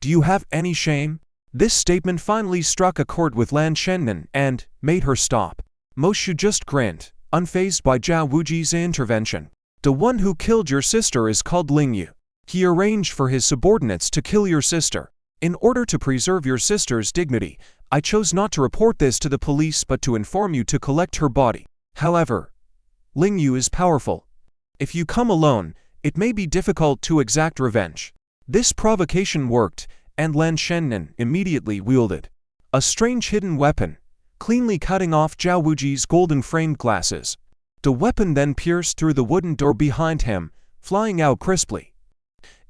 Do you have any shame? This statement finally struck a chord with Lan Shengnan and made her stop. Mo Shu just grinned, unfazed by Zhao Wuji's intervention. The one who killed your sister is called Ling Yu. He arranged for his subordinates to kill your sister. In order to preserve your sister's dignity, I chose not to report this to the police but to inform you to collect her body. However, Ling Yu is powerful. If you come alone, it may be difficult to exact revenge. This provocation worked, and Lan Shengnan immediately wielded a strange hidden weapon, cleanly cutting off Zhao Wuji's golden-framed glasses. The weapon then pierced through the wooden door behind him, flying out crisply.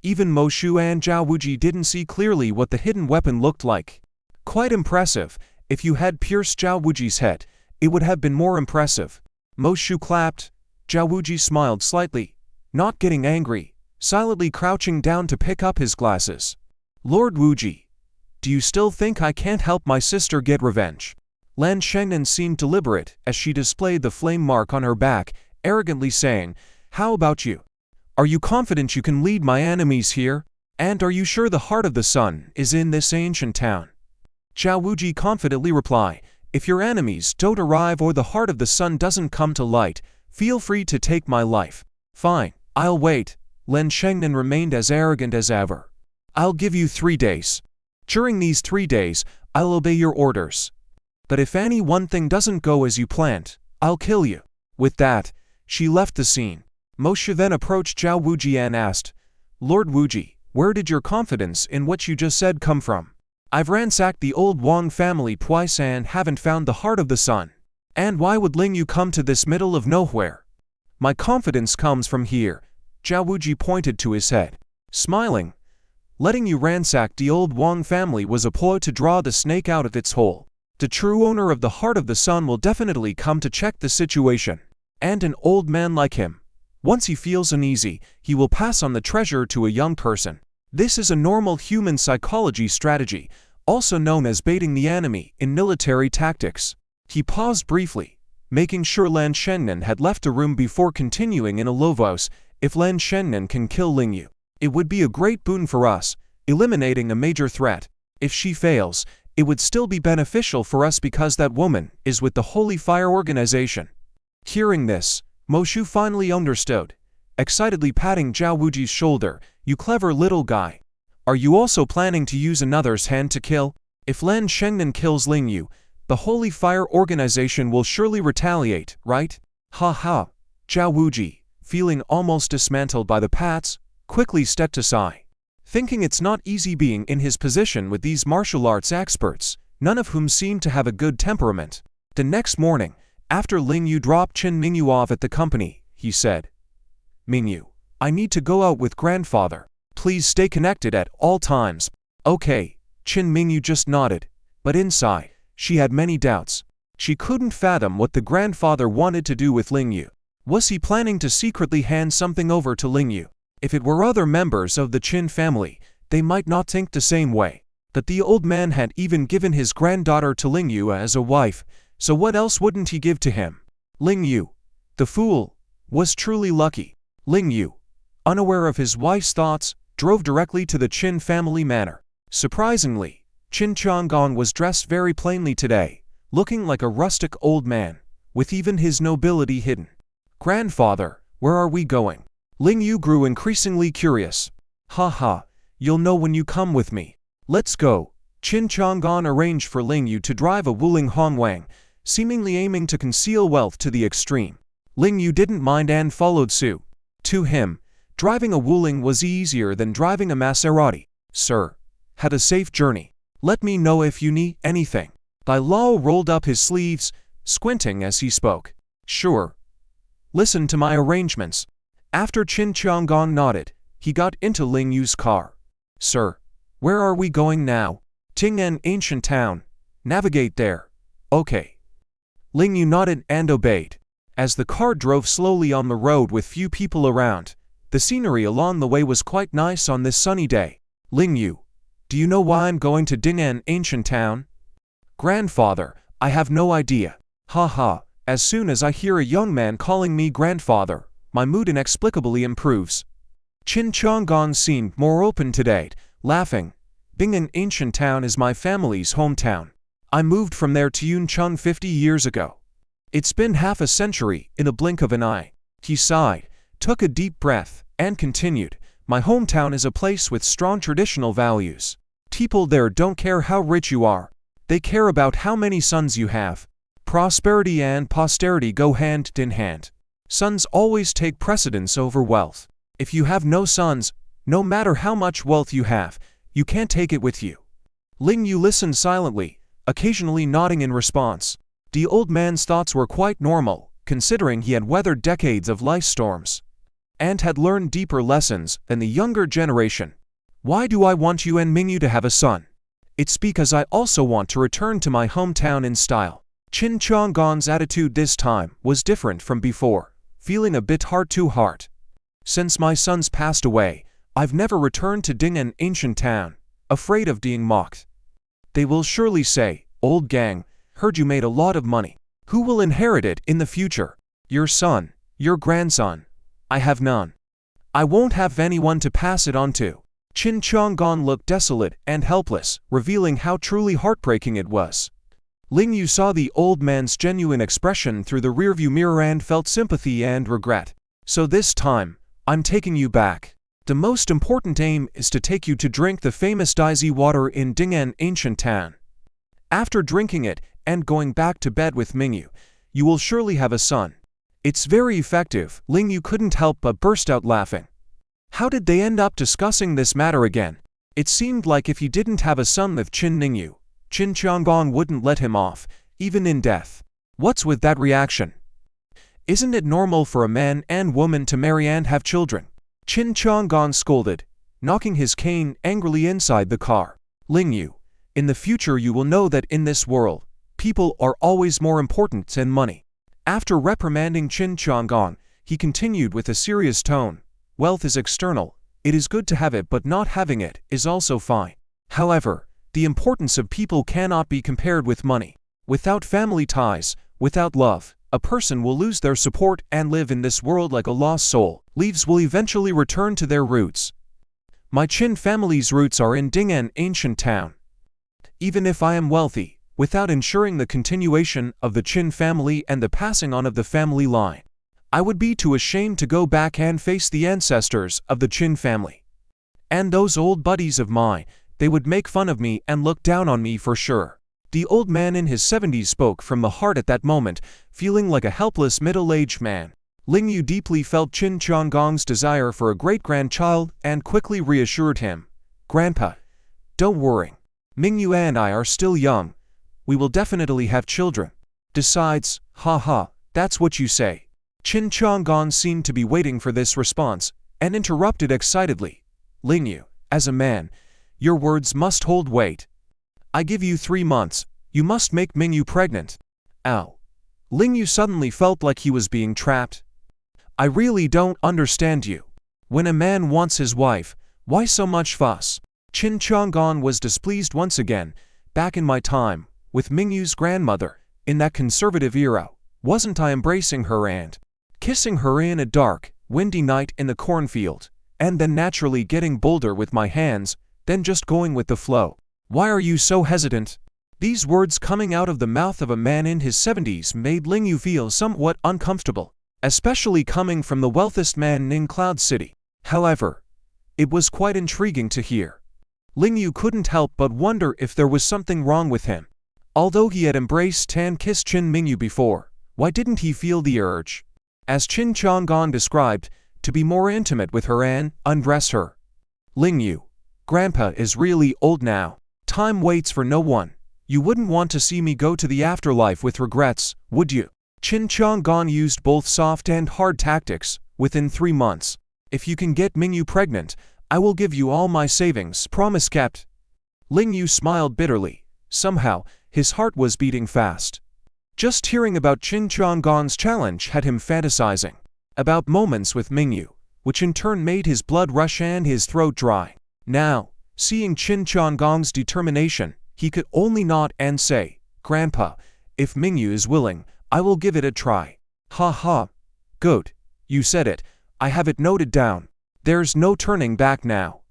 Even Mo Shu and Zhao Wuji didn't see clearly what the hidden weapon looked like. Quite impressive. If you had pierced Zhao Wuji's head, it would have been more impressive. Mo Shu clapped. Zhao Wuji smiled slightly, not getting angry, silently crouching down to pick up his glasses. Lord Wuji, do you still think I can't help my sister get revenge? Lan Shengnan seemed deliberate as she displayed the flame mark on her back, arrogantly saying, how about you? Are you confident you can lead my enemies here? And are you sure the heart of the sun is in this ancient town? Zhao Wuji confidently replied, if your enemies don't arrive or the heart of the sun doesn't come to light, Feel free to take my life. Fine, I'll wait. Lin Shengnan remained as arrogant as ever. I'll give you 3 days. During these 3 days, I'll obey your orders. But if any one thing doesn't go as you planned, I'll kill you. With that, she left the scene. Moshe then approached Zhao Wuji and asked, Lord Wuji, where did your confidence in what you just said come from? I've ransacked the old Wang family twice and haven't found the heart of the son. And why would Ling Yu come to this middle of nowhere? My confidence comes from here. Zhao Wuji pointed to his head. Smiling, letting you ransack the old Wang family was a ploy to draw the snake out of its hole. The true owner of the heart of the son will definitely come to check the situation. And an old man like him, once he feels uneasy, he will pass on the treasure to a young person. This is a normal human psychology strategy, also known as baiting the enemy in military tactics. He paused briefly, making sure Lan Shengnan had left the room before continuing in a low voice. If Lan Shengnan can kill Ling Yu, it would be a great boon for us, eliminating a major threat. If she fails, it would still be beneficial for us because that woman is with the Holy Fire Organization. Hearing this, Moshe finally understood, excitedly patting Zhao Wuji's shoulder. You clever little guy. Are you also planning to use another's hand to kill? If Lan Shengnan kills Ling Yu, the Holy Fire Organization will surely retaliate, right? Ha ha. Zhao Wuji, feeling almost dismantled by the pats, quickly stepped aside. Thinking it's not easy being in his position with these martial arts experts, none of whom seemed to have a good temperament. The next morning, after Ling Yu dropped Qin Mingyu off at the company, he said, Mingyu, I need to go out with grandfather. Please stay connected at all times. Okay, Qin Mingyu just nodded, but inside, she had many doubts. She couldn't fathom what the grandfather wanted to do with Ling Yu. Was he planning to secretly hand something over to Ling Yu? If it were other members of the Qin family, they might not think the same way. But the old man had even given his granddaughter to Ling Yu as a wife, so what else wouldn't he give to him? Ling Yu, the fool, was truly lucky. Ling Yu, unaware of his wife's thoughts, drove directly to the Qin family manor. Surprisingly, Qin Changong was dressed very plainly today, looking like a rustic old man, with even his nobility hidden. Grandfather, where are we going? Ling Yu grew increasingly curious. Ha ha, you'll know when you come with me. Let's go. Qin Changong arranged for Ling Yu to drive a Wuling Hongwang, seemingly aiming to conceal wealth to the extreme. Ling Yu didn't mind and followed suit. To him, driving a Wuling was easier than driving a Maserati. Sir, had a safe journey. Let me know if you need anything. Bai Lao rolled up his sleeves, squinting as he spoke. Sure. Listen to my arrangements. After Qin Changong nodded, he got into Ling Yu's car. Sir, where are we going now? Ting'an ancient town. Navigate there. Okay. Ling Yu nodded and obeyed. As the car drove slowly on the road with few people around, the scenery along the way was quite nice on this sunny day. Ling Yu, do you know why I'm going to Ting'an ancient town? Grandfather, I have no idea. Ha ha, as soon as I hear a young man calling me grandfather, my mood inexplicably improves. Qin Changong seemed more open today, laughing. Bing'an ancient town is my family's hometown. I moved from there to Yuncheng 50 years ago. It's been half a century in a blink of an eye. He sighed, took a deep breath, and continued. My hometown is a place with strong traditional values. People there don't care how rich you are. They care about how many sons you have. Prosperity and posterity go hand in hand. Sons always take precedence over wealth. If you have no sons, no matter how much wealth you have, you can't take it with you. Ling Yu listened silently, occasionally nodding in response. The old man's thoughts were quite normal, considering he had weathered decades of life storms and had learned deeper lessons than the younger generation. Why do I want you and Mingyu to have a son? It's because I also want to return to my hometown in style. Qin Changong's attitude this time was different from before, feeling a bit heart to heart. Since my sons passed away, I've never returned to Ding'an ancient town, afraid of being mocked. They will surely say, old gang, heard you made a lot of money. Who will inherit it in the future? Your son, your grandson. I have none. I won't have anyone to pass it on to. Qin Changong looked desolate and helpless, revealing how truly heartbreaking it was. Ling Yu saw the old man's genuine expression through the rearview mirror and felt sympathy and regret. So this time, I'm taking you back. The most important aim is to take you to drink the famous DRIZZLE water in Ding'an ancient town. After drinking it and going back to bed with Mingyu, you will surely have a son. It's very effective. Ling Yu couldn't help but burst out laughing. How did they end up discussing this matter again? It seemed like if he didn't have a son with Qin Ningyu, Qin Qianggong wouldn't let him off, even in death. What's with that reaction? Isn't it normal for a man and woman to marry and have children? Qin Qianggong scolded, knocking his cane angrily inside the car. Ling Yu, in the future you will know that in this world, people are always more important than money. After reprimanding Qin Qianggong, he continued with a serious tone. Wealth is external. It is good to have it, but not having it is also fine. However, the importance of people cannot be compared with money. Without family ties, without love, a person will lose their support and live in this world like a lost soul. Leaves will eventually return to their roots. My Qin family's roots are in Ding'an ancient town. Even if I am wealthy, without ensuring the continuation of the Qin family and the passing on of the family line, I would be too ashamed to go back and face the ancestors of the Qin family. And those old buddies of mine, they would make fun of me and look down on me for sure. The old man in his 70s spoke from the heart at that moment, feeling like a helpless middle-aged man. Ling Yu deeply felt Qin Qianggong's desire for a great-grandchild and quickly reassured him. Grandpa, don't worry. Mingyu and I are still young. We will definitely have children. Besides, haha, that's what you say. Qin Qianggong seemed to be waiting for this response, and interrupted excitedly. Ling Yu, as a man, your words must hold weight. I give you 3 months. You must make Mingyu pregnant. Ow. Ling Yu suddenly felt like he was being trapped. I really don't understand you. When a man wants his wife, why so much fuss? Qin Qianggong was displeased once again. Back in my time, with Mingyu's grandmother, in that conservative era, wasn't I embracing her and kissing her in a dark, windy night in the cornfield, and then naturally getting bolder with my hands, then just going with the flow? Why are you so hesitant? These words coming out of the mouth of a man in his 70s made Ling Yu feel somewhat uncomfortable, especially coming from the wealthiest man in Cloud City. However, it was quite intriguing to hear. Ling Yu couldn't help but wonder if there was something wrong with him. Although he had embraced and kissed Qin Mingyu before, why didn't he feel the urge, as Qin Qianggong described, to be more intimate with her and undress her? Ling Yu, Grandpa is really old now. Time waits for no one. You wouldn't want to see me go to the afterlife with regrets, would you? Qin Qianggong used both soft and hard tactics. Within 3 months, if you can get Mingyu pregnant, I will give you all my savings. Promise kept. Ling Yu smiled bitterly. Somehow, his heart was beating fast. Just hearing about Qin Qianggong's challenge had him fantasizing about moments with Mingyu, which in turn made his blood rush and his throat dry. Now, seeing Qin Qianggong's determination, he could only nod and say, Grandpa, if Mingyu is willing, I will give it a try. Ha ha. Good. You said it. I have it noted down. There's no turning back now.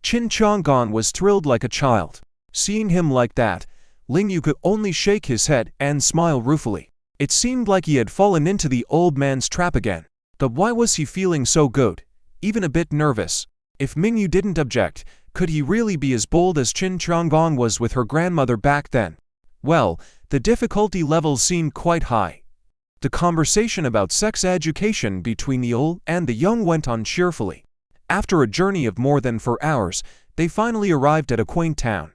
Qin Qianggong was thrilled like a child. Seeing him like that, Ling Yu could only shake his head and smile ruefully. It seemed like he had fallen into the old man's trap again. But why was he feeling so good, even a bit nervous? If Mingyu didn't object, could he really be as bold as Qin Qianggong was with her grandmother back then? Well, the difficulty level seemed quite high. The conversation about sex education between the old and the young went on cheerfully. After a journey of more than 4 hours, they finally arrived at a quaint town.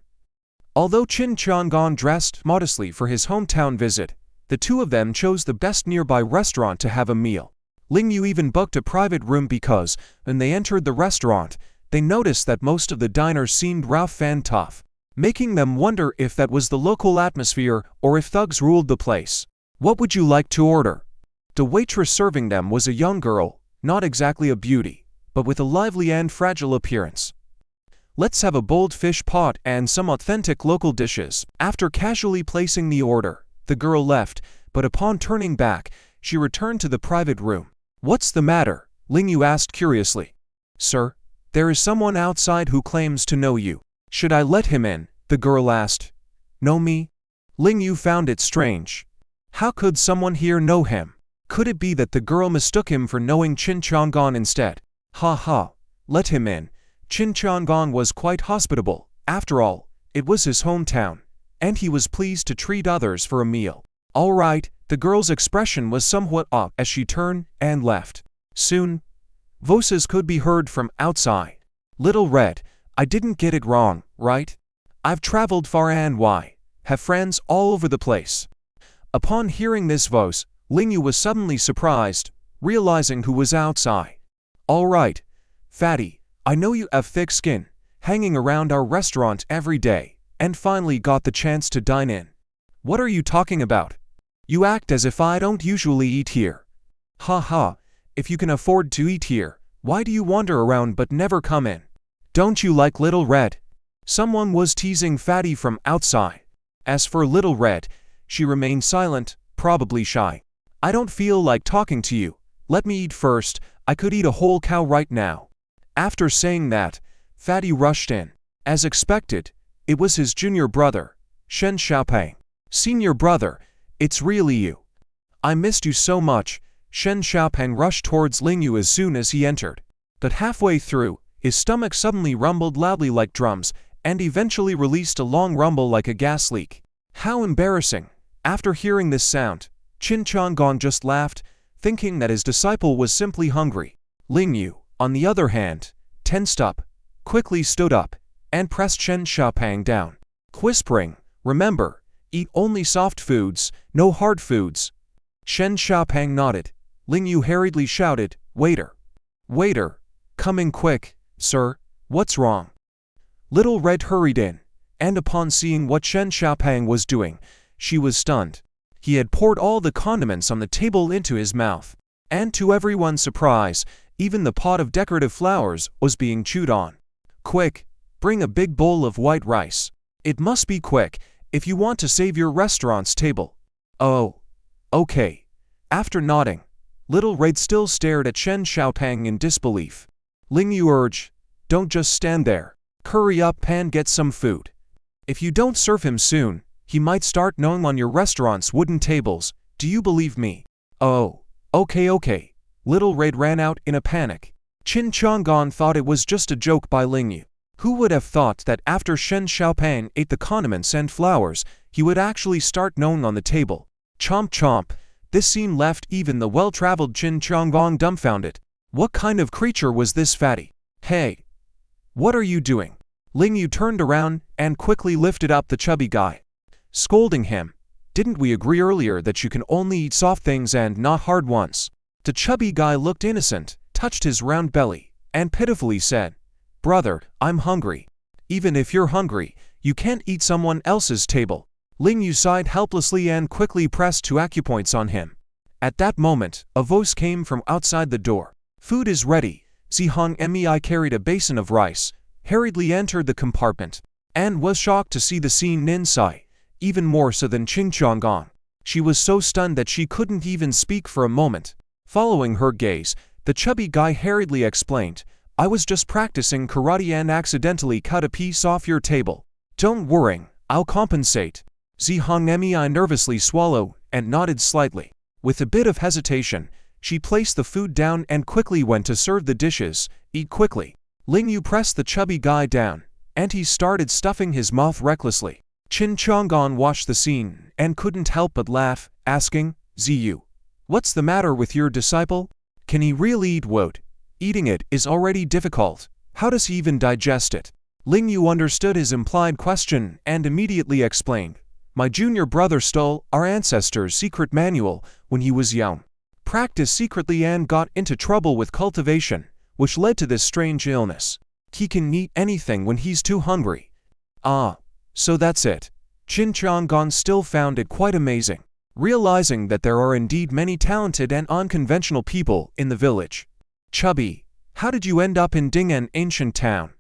Although Qin Qianggong dressed modestly for his hometown visit, the two of them chose the best nearby restaurant to have a meal. Ling Yu even booked a private room because, when they entered the restaurant, they noticed that most of the diners seemed rough and tough, making them wonder if that was the local atmosphere or if thugs ruled the place. What would you like to order? The waitress serving them was a young girl, not exactly a beauty, but with a lively and fragile appearance. Let's have a boiled fish pot and some authentic local dishes. After casually placing the order, the girl left, but upon turning back, she returned to the private room. What's the matter? Ling Yu asked curiously. Sir, there is someone outside who claims to know you. Should I let him in? The girl asked. Know me? Ling Yu found it strange. How could someone here know him? Could it be that the girl mistook him for knowing Qin Chang'an instead? Ha ha, let him in. Qin Chang'an was quite hospitable. After all, it was his hometown, and he was pleased to treat others for a meal. All right, the girl's expression was somewhat off as she turned and left. Soon, voices could be heard from outside. Little Red, I didn't get it wrong, right? I've traveled far and wide, have friends all over the place. Upon hearing this voice, Ling Yu was suddenly surprised, realizing who was outside. All right, fatty, I know you have thick skin, hanging around our restaurant every day, and finally got the chance to dine in. What are you talking about? You act as if I don't usually eat here. Ha ha, if you can afford to eat here, why do you wander around but never come in? Don't you like Little Red? Someone was teasing Fatty from outside. As for Little Red, she remained silent, probably shy. I don't feel like talking to you. Let me eat first. I could eat a whole cow right now. After saying that, Fatty rushed in. As expected, it was his junior brother, Shen Xiaopeng. Senior brother, it's really you. I missed you so much. Shen Xiaopeng rushed towards Ling Yu as soon as he entered. But halfway through, his stomach suddenly rumbled loudly like drums, and eventually released a long rumble like a gas leak. How embarrassing! After hearing this sound, Qin Chang'an just laughed, thinking that his disciple was simply hungry. Ling Yu, on the other hand, tensed up, quickly stood up, and pressed Shen Xiaopeng down, whispering, "Remember, eat only soft foods, no hard foods." Shen Xiaopeng nodded. Ling Yu hurriedly shouted, "Waiter! Waiter! Coming quick, sir, what's wrong?" Little Red hurried in, and upon seeing what Shen Xiaopeng was doing, she was stunned. He had poured all the condiments on the table into his mouth, and to everyone's surprise, even the pot of decorative flowers was being chewed on. "Quick, bring a big bowl of white rice. It must be quick, if you want to save your restaurant's table." "Oh, okay." After nodding, Little Red still stared at Shen Xiaopeng in disbelief. Ling Yu urged, "Don't just stand there. Hurry up and get some food. If you don't serve him soon, he might start gnawing on your restaurant's wooden tables. Do you believe me?" "Oh, okay. Little Red ran out in a panic. Qin Chang'an thought it was just a joke by Ling Yu. Who would have thought that after Shen Xiaopeng ate the condiments and flowers, he would actually start gnawing on the table? Chomp chomp. This scene left even the well-traveled Qin Chang'an dumbfounded. What kind of creature was this fatty? "Hey, what are you doing?" Ling Yu turned around and quickly lifted up the chubby guy, scolding him. "Didn't we agree earlier that you can only eat soft things and not hard ones?" The chubby guy looked innocent, touched his round belly, and pitifully said, "Brother, I'm hungry." "Even if you're hungry, you can't eat someone else's table." Ling Yu sighed helplessly and quickly pressed two acupoints on him. At that moment, a voice came from outside the door. "Food is ready." Zihong Mei carried a basin of rice, hurriedly entered the compartment, and was shocked to see the scene inside, even more so than Qin Chang'an. She was so stunned that she couldn't even speak for a moment. Following her gaze, the chubby guy hurriedly explained, "I was just practicing karate and accidentally cut a piece off your table. Don't worry, I'll compensate." Zihong Mei nervously swallowed and nodded slightly. With a bit of hesitation, she placed the food down and quickly went to serve the dishes. "Eat quickly." Ling Yu pressed the chubby guy down, and he started stuffing his mouth recklessly. Qin Chang'an watched the scene and couldn't help but laugh, asking, "Ziyu, what's the matter with your disciple? Can he really eat wood? Eating it is already difficult. How does he even digest it?" Ling Yu understood his implied question and immediately explained, "My junior brother stole our ancestors' secret manual when he was young. Practiced secretly and got into trouble with cultivation, which led to this strange illness. He can eat anything when he's too hungry." "Ah, so that's it." Qin Chang'an still found it quite amazing, realizing that there are indeed many talented and unconventional people in the village. "Chubby, how did you end up in Ding'an ancient town?"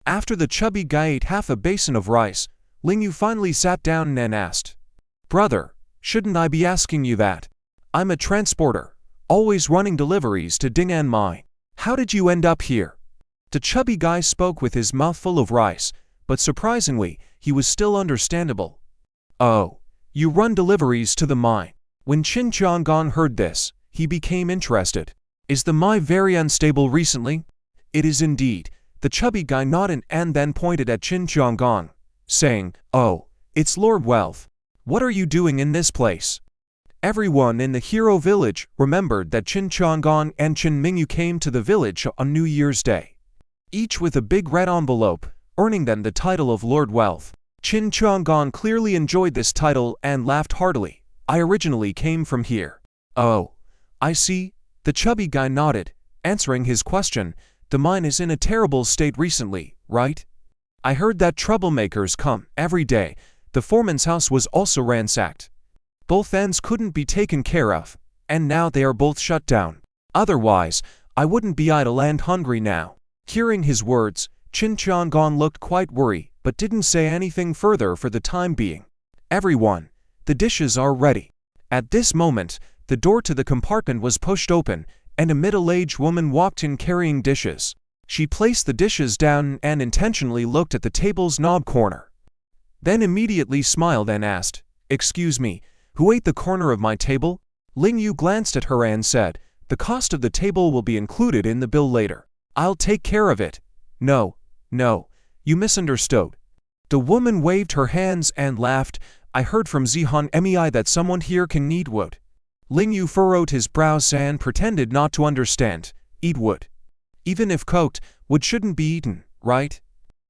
After the chubby guy ate half a basin of rice, Ling Yu finally sat down and asked, "Brother, shouldn't I be asking you that? I'm a transporter, always running deliveries to Ding'an Mine. How did you end up here?" The chubby guy spoke with his mouth full of rice, but surprisingly, he was still understandable. "Oh, You run deliveries to the mine. When Qin Chang'an heard this, he became interested. Is the mine very unstable recently? It is indeed. The chubby guy nodded and then pointed at Qin Chang'an, saying, "Oh, it's Lord Wealth. What are you doing in this place?" Everyone in the hero village remembered that Qin Chang'an and Qin Mingyu came to the village on New Year's Day, each with a big red envelope, earning them the title of Lord Wealth. Qin Chang'an clearly enjoyed this title and laughed heartily. "I originally came from here." "Oh, I see." The chubby guy nodded, answering his question. "The mine is in a terrible state recently, right? I heard that troublemakers come every day. The foreman's house was also ransacked. Both ends couldn't be taken care of, and now they are both shut down. Otherwise, I wouldn't be idle and hungry now." Hearing his words, Qin Chang'an looked quite worried, but didn't say anything further for the time being. "Everyone, the dishes are ready." At this moment, the door to the compartment was pushed open, and a middle-aged woman walked in carrying dishes. She placed the dishes down and intentionally looked at the table's knob corner. Then immediately smiled and asked, "Excuse me, who ate the corner of my table?" Ling Yu glanced at her and said, "The cost of the table will be included in the bill later. I'll take care of it." No, you misunderstood." The woman waved her hands and laughed. "I heard from Zihan Mei that someone here can eat wood." Ling Yu furrowed his brows and pretended not to understand. "Eat wood? Even if cooked, wood shouldn't be eaten, right?"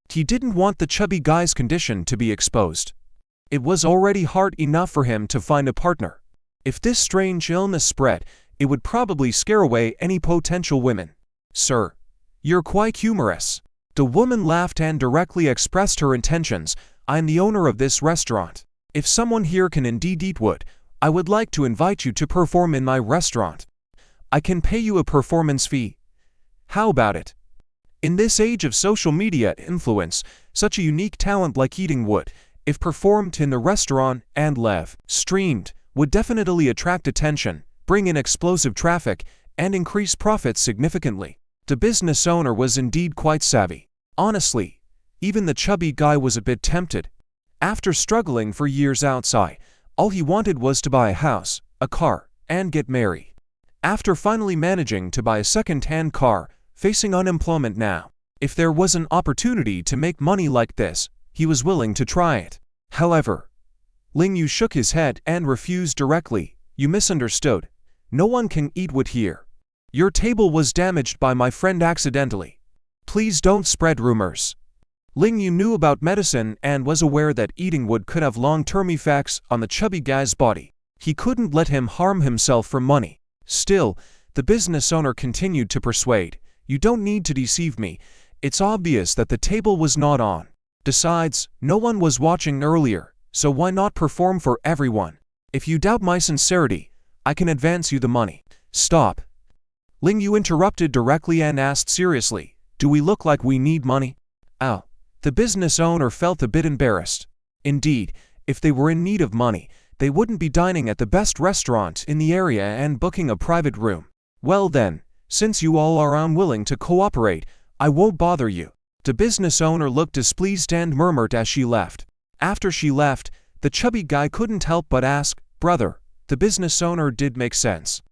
He didn't want the chubby guy's condition to be exposed. It was already hard enough for him to find a partner. If this strange illness spread, it would probably scare away any potential women. "Sir, you're quite humorous." The woman laughed and directly expressed her intentions. "I am the owner of this restaurant. If someone here can indeed eat wood, I would like to invite you to perform in my restaurant. I can pay you a performance fee. How about it?" In this age of social media influence, such a unique talent like eating wood, if performed in the restaurant and live streamed, would definitely attract attention, bring in explosive traffic, and increase profits significantly. The business owner was indeed quite savvy. Honestly, even the chubby guy was a bit tempted. After struggling for years outside, all he wanted was to buy a house, a car, and get married. After finally managing to buy a second-hand car, facing unemployment now, if there was an opportunity to make money like this, he was willing to try it. However, Ling Yu shook his head and refused directly. "You misunderstood. No one can eat wood here. Your table was damaged by my friend accidentally. Please don't spread rumors." Ling Yu knew about medicine and was aware that eating wood could have long-term effects on the chubby guy's body. He couldn't let him harm himself for money. Still, the business owner continued to persuade, "You don't need to deceive me. It's obvious that the table was not on. Besides, no one was watching earlier, so why not perform for everyone? If you doubt my sincerity, I can advance you the money." "Stop." Ling Yu interrupted directly and asked seriously, "Do we look like we need money?" "Oh." The business owner felt a bit embarrassed. Indeed, if they were in need of money, they wouldn't be dining at the best restaurant in the area and booking a private room. "Well then, since you all are unwilling to cooperate, I won't bother you." The business owner looked displeased and murmured as she left. After she left, the chubby guy couldn't help but ask, "Brother, the business owner did make sense.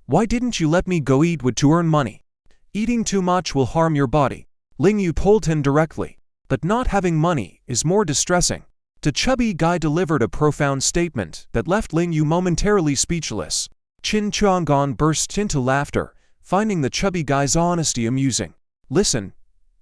Why didn't you let me go eat wood to earn money? Eating too much will harm your body." Ling Yu told him directly. But not having money is more distressing. The chubby guy delivered a profound statement that left Ling Yu momentarily speechless. Qin Chang'an burst into laughter, finding the chubby guy's honesty amusing. "Listen,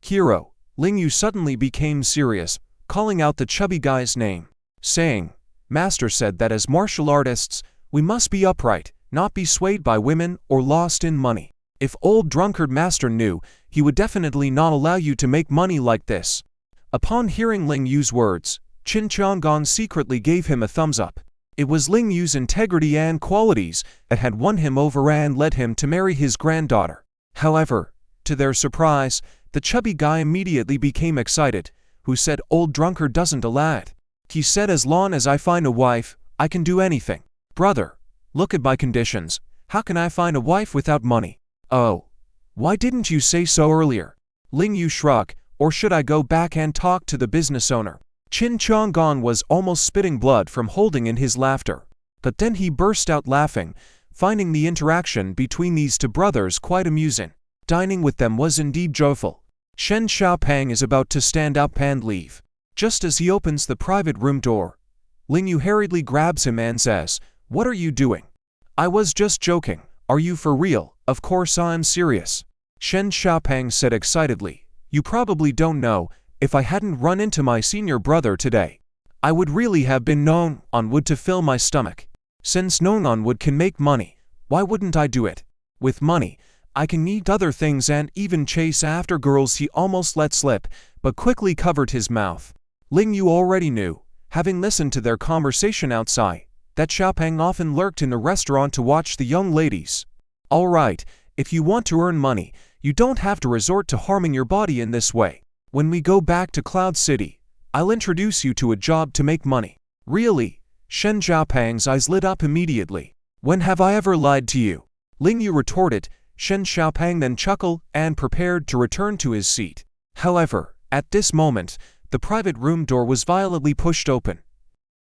hero." Ling Yu suddenly became serious, calling out the chubby guy's name, saying, "Master said that as martial artists, we must be upright, not be swayed by women or lost in money. If old drunkard master knew, he would definitely not allow you to make money like this." Upon hearing Ling Yu's words, Qin Chang'an secretly gave him a thumbs up. It was Ling Yu's integrity and qualities that had won him over and led him to marry his granddaughter. However, to their surprise, the chubby guy immediately became excited. "Who said old drunkard doesn't allow it? He said as long as I find a wife, I can do anything." "Brother, look at my conditions. How can I find a wife without money?" "Oh, why didn't you say so earlier?" Ling Yu shrugged. "Or should I go back and talk to the business owner?" Qin Chang'an was almost spitting blood from holding in his laughter. But then he burst out laughing, finding the interaction between these two brothers quite amusing. Dining with them was indeed joyful. Shen Xiaopeng is about to stand up and leave. Just as he opens the private room door, Ling Yu hurriedly grabs him and says, "What are you doing?" "I was just joking. Are you for real?" "Of course I'm serious," Shen Xiaopeng said excitedly. "You probably don't know, if I hadn't run into my senior brother today, I would really have been known on wood to fill my stomach. Since known on wood can make money, why wouldn't I do it? With money, I can eat other things and even chase after girls." He almost let slip, but quickly covered his mouth. Ling Yu already knew, having listened to their conversation outside, that Xiaopeng often lurked in the restaurant to watch the young ladies. "All right, if you want to earn money, you don't have to resort to harming your body in this way. When we go back to Cloud City, I'll introduce you to a job to make money." "Really?" Shen Xiaopeng's eyes lit up immediately. "When have I ever lied to you?" Ling Yu retorted. Shen Xiaopeng then chuckled and prepared to return to his seat. However, at this moment, the private room door was violently pushed open.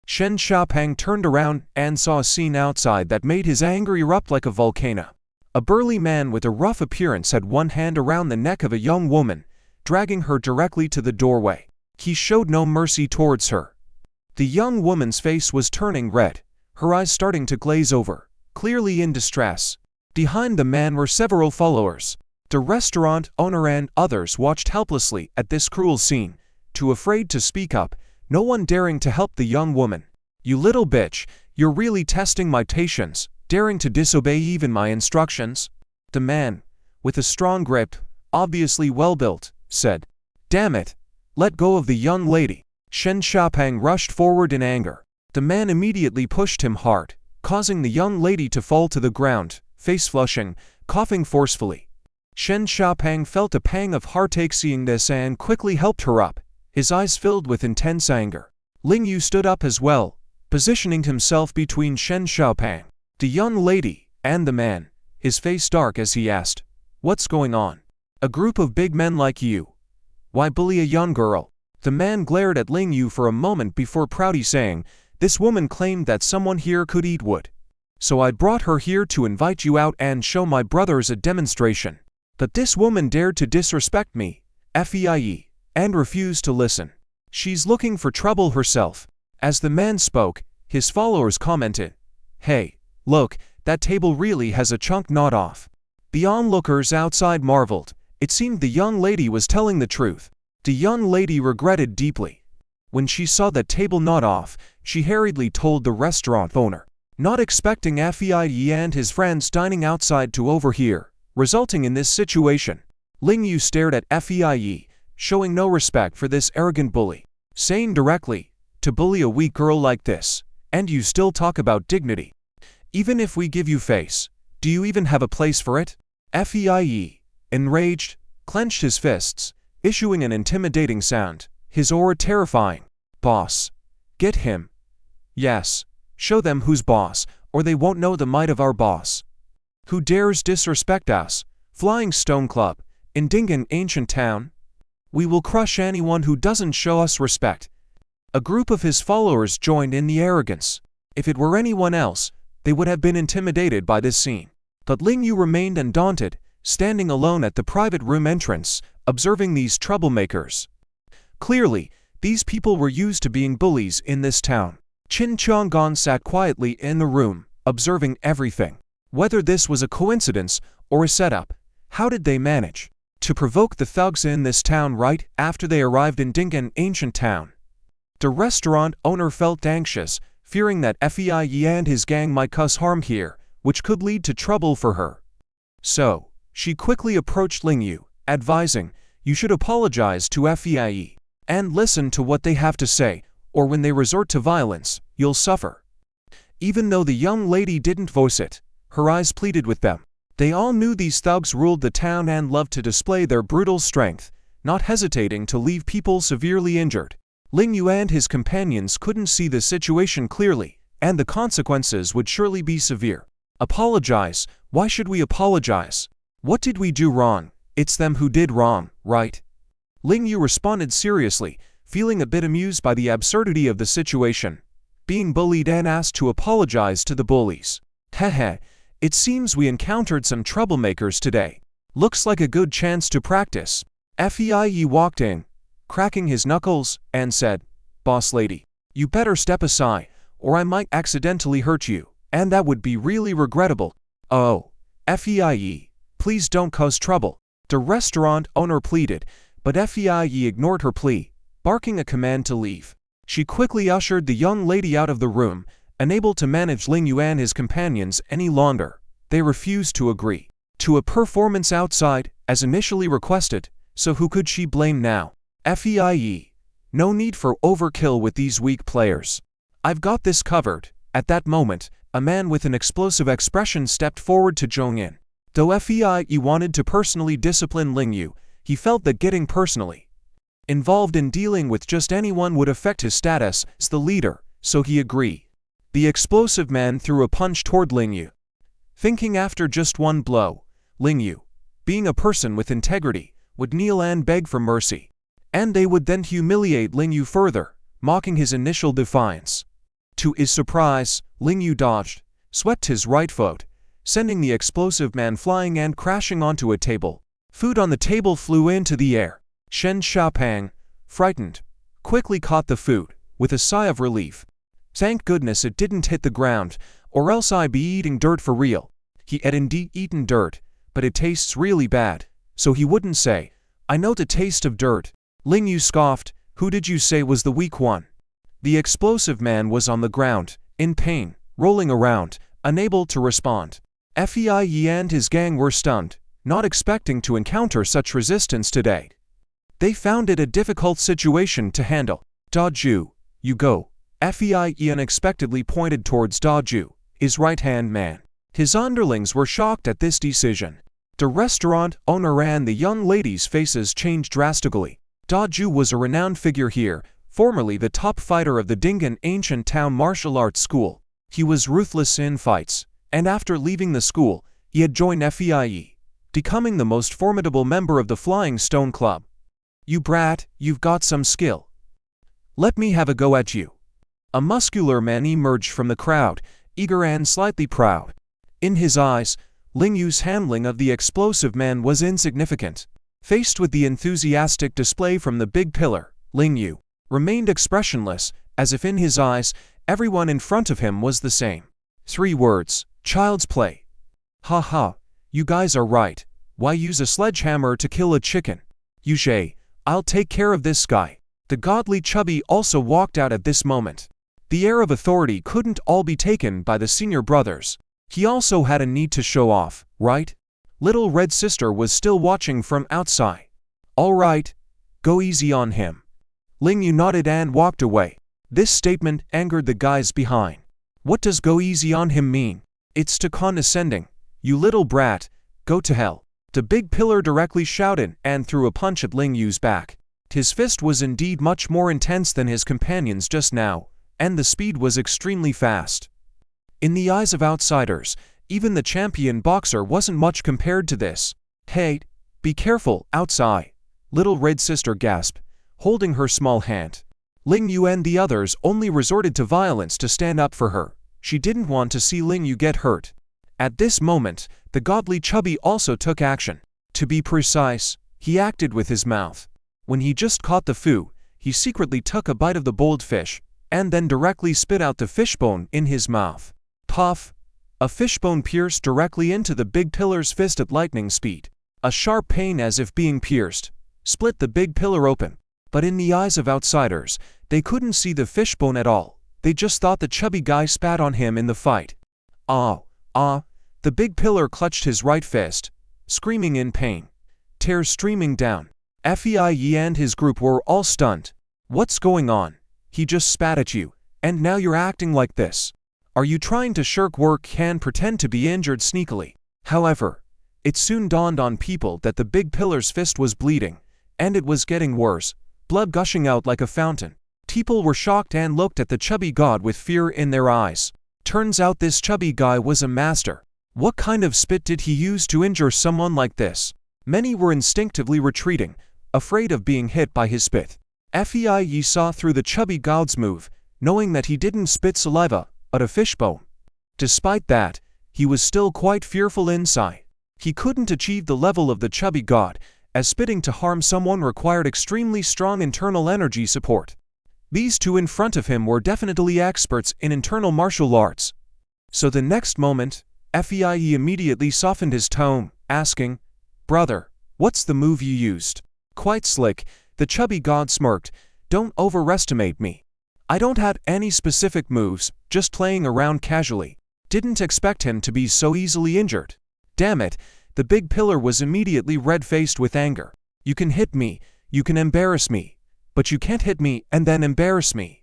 Shen Xiaopeng turned around and saw a scene outside that made his anger erupt like a volcano. A burly man with a rough appearance had one hand around the neck of a young woman, dragging her directly to the doorway. He showed no mercy towards her. The young woman's face was turning red, her eyes starting to glaze over, clearly in distress. Behind the man were several followers. The restaurant owner and others watched helplessly at this cruel scene, too afraid to speak up, no one daring to help the young woman. "You little bitch, you're really testing my patience, daring to disobey even my instructions?" The man, with a strong grip, obviously well-built, said. "Damn it! Let go of the young lady." Shen Xiaopeng rushed forward in anger. The man immediately pushed him hard, causing the young lady to fall to the ground, face flushing, coughing forcefully. Shen Xiaopeng felt a pang of heartache seeing this and quickly helped her up, his eyes filled with intense anger. Ling Yu stood up as well, positioning himself between Shen Xiaopeng, the young lady, and the man, his face dark as he asked, "What's going on? A group of big men like you. Why bully a young girl?" The man glared at Ling Yu for a moment before proudly saying, "This woman claimed that someone here could eat wood. So I brought her here to invite you out and show my brothers a demonstration. But this woman dared to disrespect me, FEIE, and refused to listen. She's looking for trouble herself." As the man spoke, his followers commented, "Hey, look, that table really has a chunk gnawed off." The onlookers outside marveled. It seemed the young lady was telling the truth. The young lady regretted deeply. When she saw that table gnawed off, she hurriedly told the restaurant owner, not expecting FEIE and his friends dining outside to overhear, resulting in this situation. Ling Yu stared at FEIE, showing no respect for this arrogant bully, saying directly, "To bully a weak girl like this, and you still talk about dignity. Even if we give you face, do you even have a place for it?" FEIE, enraged, clenched his fists, issuing an intimidating sound, his aura terrifying. "Boss. Get him. Yes, show them who's boss, or they won't know the might of our boss. Who dares disrespect us, Flying Stone Club, in Dingan Ancient Town? We will crush anyone who doesn't show us respect." A group of his followers joined in the arrogance. If it were anyone else, they would have been intimidated by this scene. But Ling Yu remained undaunted, standing alone at the private room entrance, observing these troublemakers. Clearly, these people were used to being bullies in this town. Qin Chang'an sat quietly in the room, observing everything. Whether this was a coincidence or a setup, how did they manage to provoke the thugs in this town right after they arrived in Dingan Ancient Town? The restaurant owner felt anxious, fearing that FEIE and his gang might cause harm here, which could lead to trouble for her. So, she quickly approached Ling Yu, advising, "You should apologize to FEIE, and listen to what they have to say, or when they resort to violence, you'll suffer." Even though the young lady didn't voice it, her eyes pleaded with them. They all knew these thugs ruled the town and loved to display their brutal strength, not hesitating to leave people severely injured. Ling Yu and his companions couldn't see the situation clearly, and the consequences would surely be severe. "Apologize? Why should we apologize? What did we do wrong? It's them who did wrong, right?" Ling Yu responded seriously, feeling a bit amused by the absurdity of the situation. Being bullied, Anne asked to apologize to the bullies. Heh, it seems we encountered some troublemakers today. Looks like a good chance to practice. Fei walked in, cracking his knuckles, and said, "Boss lady, you better step aside, or I might accidentally hurt you, and that would be really regrettable." "Oh, Fei, please don't cause trouble," the restaurant owner pleaded, but Fei ignored her plea, barking a command to leave. She quickly ushered the young lady out of the room, unable to manage Ling Yu and his companions any longer. They refused to agree to a performance outside, as initially requested, so who could she blame now? Fei, no need for overkill with these weak players. I've got this covered. At that moment, a man with an explosive expression stepped forward to join in. Though Fei wanted to personally discipline Ling Yu, he felt that getting personally involved in dealing with just anyone would affect his status as the leader, so he agreed. The explosive man threw a punch toward Ling Yu. Thinking after just one blow, Ling Yu, being a person with integrity, would kneel and beg for mercy. And they would then humiliate Ling Yu further, mocking his initial defiance. To his surprise, Ling Yu dodged, swept his right foot, sending the explosive man flying and crashing onto a table. Food on the table flew into the air. Shen Xiaopang, frightened, quickly caught the food, with a sigh of relief. Thank goodness it didn't hit the ground, or else I'd be eating dirt for real. He had indeed eaten dirt, but it tastes really bad, so he wouldn't say, "I know the taste of dirt." Ling Yu scoffed, "Who did you say was the weak one?" The explosive man was on the ground, in pain, rolling around, unable to respond. Fei and his gang were stunned, not expecting to encounter such resistance today. They found it a difficult situation to handle. "Daju, you go." Fei unexpectedly pointed towards Daju, his right-hand man. His underlings were shocked at this decision. The restaurant owner and the young ladies' faces changed drastically. Daju was a renowned figure here, formerly the top fighter of the Dingan Ancient Town Martial Arts School. He was ruthless in fights, and after leaving the school, he had joined Fei, becoming the most formidable member of the Flying Stone Club. "You brat, you've got some skill. Let me have a go at you." A muscular man emerged from the crowd, eager and slightly proud. In his eyes, Ling Yu's handling of the explosive man was insignificant. Faced with the enthusiastic display from the big pillar, Ling Yu remained expressionless, as if in his eyes, everyone in front of him was the same. 3 words, child's play. "Ha ha, you guys are right. Why use a sledgehammer to kill a chicken? Yushe, I'll take care of this guy." The godly chubby also walked out at this moment. The air of authority couldn't all be taken by the senior brothers. He also had a need to show off, right? Little red sister was still watching from outside. "All right, go easy on him." Ling Yu nodded and walked away. This statement angered the guys behind. What does "go easy on him" mean? It's too condescending. "You little brat, go to hell." The big pillar directly shouted and threw a punch at Ling Yu's back. His fist was indeed much more intense than his companions just now, and the speed was extremely fast. In the eyes of outsiders, even the champion boxer wasn't much compared to this. "Hey, be careful, outside," little red sister gasped, holding her small hand. Ling Yu and the others only resorted to violence to stand up for her. She didn't want to see Ling Yu get hurt. At this moment, the godly chubby also took action. To be precise, he acted with his mouth. When he just caught the food, he secretly took a bite of the boiled fish, and then directly spit out the fishbone in his mouth. Puff! A fishbone pierced directly into the big pillar's fist at lightning speed. A sharp pain, as if being pierced, split the big pillar open. But in the eyes of outsiders, they couldn't see the fishbone at all. They just thought the chubby guy spat on him in the fight. "Ah, ah!" The big pillar clutched his right fist, screaming in pain. Tears streaming down. Fei and his group were all stunned. "What's going on? He just spat at you, and now you're acting like this. Are you trying to shirk work and pretend to be injured sneakily?" However, it soon dawned on people that the big pillar's fist was bleeding, and it was getting worse, blood gushing out like a fountain. People were shocked and looked at the chubby god with fear in their eyes. Turns out this chubby guy was a master. What kind of spit did he use to injure someone like this? Many were instinctively retreating, afraid of being hit by his spit. Fei saw through the chubby god's move, knowing that he didn't spit saliva, but a fishbone. Despite that, he was still quite fearful inside. He couldn't achieve the level of the chubby god, as spitting to harm someone required extremely strong internal energy support. These two in front of him were definitely experts in internal martial arts. So the next moment, Fei immediately softened his tone, asking, "Brother, what's the move you used?" Quite slick, the chubby god smirked, "Don't overestimate me. I don't have any specific moves, just playing around casually." Didn't expect him to be so easily injured. Damn it, the big pillar was immediately red-faced with anger. "You can hit me, you can embarrass me, but you can't hit me and then embarrass me.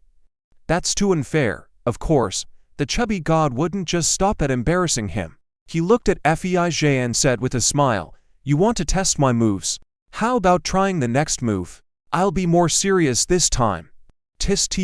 That's too unfair." Of course, the chubby god wouldn't just stop at embarrassing him. He looked at Fei and said with a smile, "You want to test my moves? How about trying the next move? I'll be more serious this time." Tsk.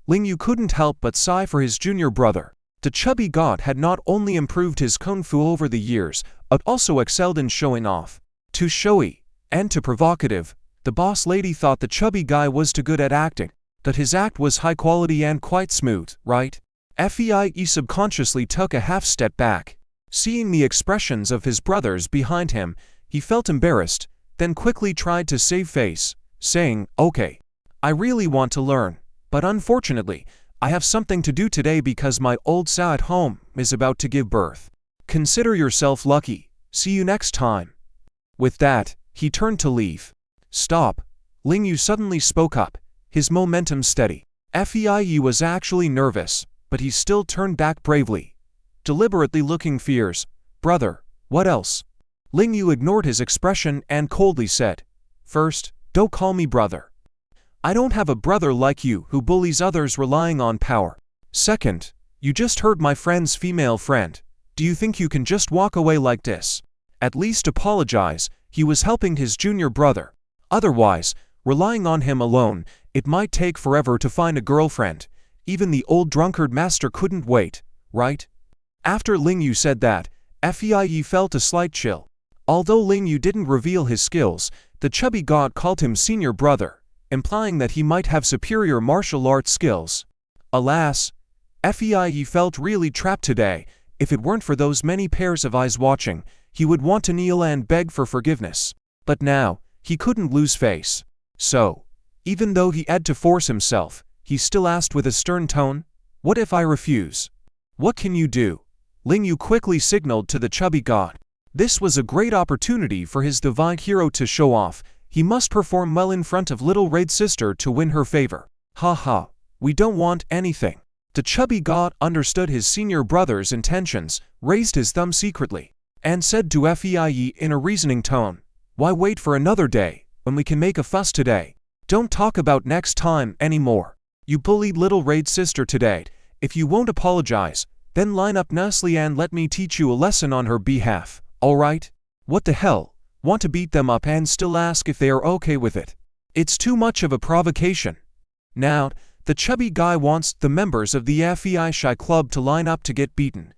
Ling Yu couldn't help but sigh for his junior brother. The chubby god had not only improved his kung fu over the years, but also excelled in showing off. Too showy, and too provocative, the boss lady thought the chubby guy was too good at acting, that his act was high quality and quite smooth, right? Fei subconsciously took a half step back. Seeing the expressions of his brothers behind him, he felt embarrassed, then quickly tried to save face, saying, "Okay, I really want to learn, but unfortunately, I have something to do today because my old sa at home is about to give birth. Consider yourself lucky. See you next time." With that, he turned to leave. "Stop." Ling Yu suddenly spoke up, his momentum steady. Fei was actually nervous, but he still turned back bravely, deliberately looking fierce. "Brother, what else?" Ling Yu ignored his expression and coldly said, "First, don't call me brother. I don't have a brother like you who bullies others relying on power. Second, you just hurt my friend's female friend. Do you think you can just walk away like this? At least apologize." He was helping his junior brother. Otherwise, relying on him alone, it might take forever to find a girlfriend. Even the old drunkard master couldn't wait, right? After Ling Yu said that, Fei felt a slight chill. Although Ling Yu didn't reveal his skills, the chubby god called him senior brother, implying that he might have superior martial arts skills. Alas, Fei felt really trapped today. If it weren't for those many pairs of eyes watching, he would want to kneel and beg for forgiveness. But now, he couldn't lose face. So, even though he had to force himself, he still asked with a stern tone, "What if I refuse?" "What can you do?" Ling Yu quickly signaled to the chubby god. This was a great opportunity for his divine hero to show off. He must perform well in front of little Raid sister to win her favor. "Ha, we don't want anything." The chubby god understood his senior brother's intentions, raised his thumb secretly, and said to Fei in a reasoning tone, "Why wait for another day, when we can make a fuss today? Don't talk about next time anymore. You bullied little Raid sister today. If you won't apologize, then line up nicely and let me teach you a lesson on her behalf, alright?" What the hell? Want to beat them up and still ask if they are okay with it? It's too much of a provocation. Now, the chubby guy wants the members of the Fei club to line up to get beaten.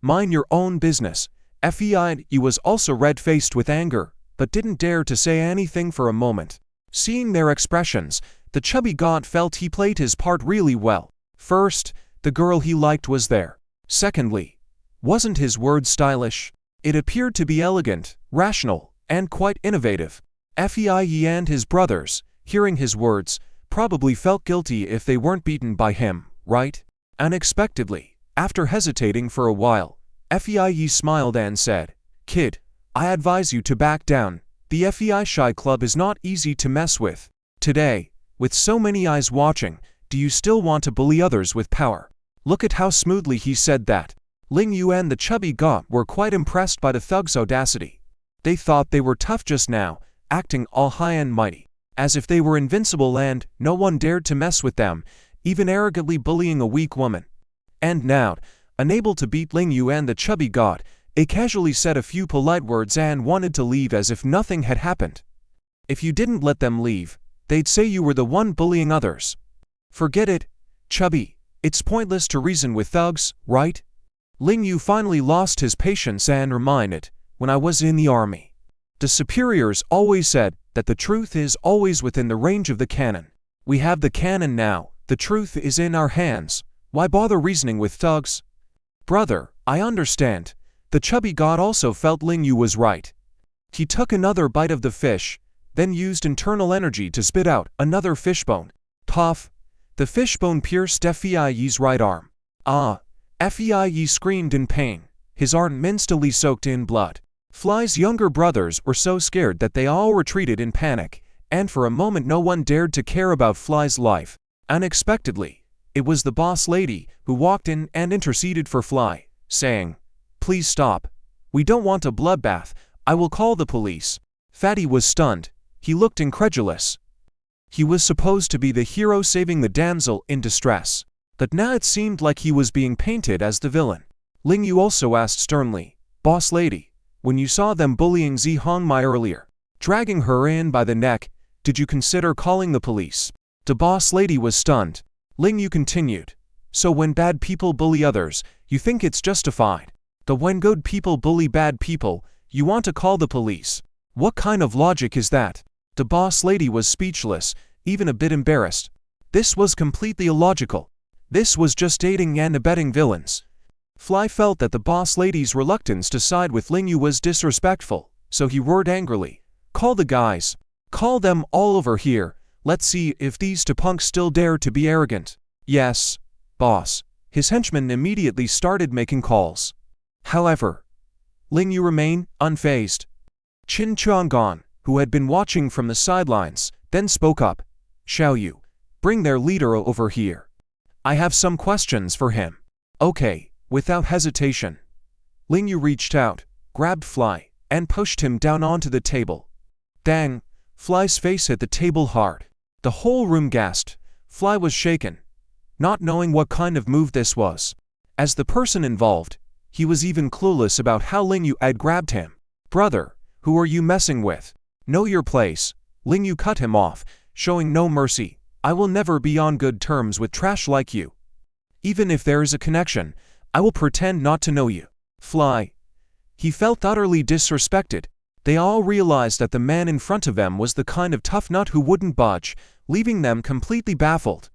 Mind your own business. Fei was also red-faced with anger, but didn't dare to say anything for a moment. Seeing their expressions, the chubby god felt he played his part really well. First, the girl he liked was there. Secondly, wasn't his word stylish? It appeared to be elegant, rational, and quite innovative. Fei and his brothers, hearing his words, probably felt guilty if they weren't beaten by him, right? Unexpectedly, after hesitating for a while, Fei smiled and said, "Kid, I advise you to back down. The Fei club is not easy to mess with. Today, with so many eyes watching, do you still want to bully others with power?" Look at how smoothly he said that. Ling Yu and the chubby god were quite impressed by the thug's audacity. They thought they were tough just now, acting all high and mighty, as if they were invincible and no one dared to mess with them, even arrogantly bullying a weak woman. And now, unable to beat Ling Yu and the chubby god, they casually said a few polite words and wanted to leave as if nothing had happened. If you didn't let them leave, they'd say you were the one bullying others. Forget it, chubby. It's pointless to reason with thugs, right? Ling Yu finally lost his patience and reminded, "When I was in the army, the superiors always said, that the truth is always within the range of the canon. We have the canon now, the truth is in our hands. Why bother reasoning with thugs? Brother, I understand. The chubby god also felt Ling Yu was right. He took another bite of the fish, then used internal energy to spit out another fishbone. Puff! The fishbone pierced Fei's right arm. Ah! Fei screamed in pain. His arm instantly soaked in blood. Fly's younger brothers were so scared that they all retreated in panic, and for a moment no one dared to care about Fly's life. Unexpectedly, it was the boss lady who walked in and interceded for Fly, saying, "Please stop. We don't want a bloodbath. I will call the police." Fatty was stunned. He looked incredulous. He was supposed to be the hero saving the damsel in distress, but now it seemed like he was being painted as the villain. Ling Yu also asked sternly, "Boss lady, when you saw them bullying Zi Hongmai earlier, dragging her in by the neck, did you consider calling the police?" The boss lady was stunned. Ling Yu continued, "So when bad people bully others, you think it's justified. But when good people bully bad people, you want to call the police. What kind of logic is that?" The boss lady was speechless, even a bit embarrassed. This was completely illogical. This was just aiding and abetting villains. Fly felt that the boss lady's reluctance to side with Ling Yu was disrespectful, so he roared angrily, "Call the guys. Call them all over here. Let's see if these two punks still dare to be arrogant." "Yes, boss." His henchmen immediately started making calls. However, Ling Yu remained unfazed. Qin Chang'an, who had been watching from the sidelines, then spoke up, "Xiao Yu, bring their leader over here. I have some questions for him." "Okay." Without hesitation, Ling Yu reached out, grabbed Fly, and pushed him down onto the table. Dang! Fly's face hit the table hard. The whole room gasped. Fly was shaken, not knowing what kind of move this was. As the person involved, he was even clueless about how Ling Yu had grabbed him. "Brother, who are you messing with? Know your place." Ling Yu cut him off, showing no mercy. "I will never be on good terms with trash like you. Even if there is a connection, I will pretend not to know you." Fly. He felt utterly disrespected. They all realized that the man in front of them was the kind of tough nut who wouldn't budge, leaving them completely baffled.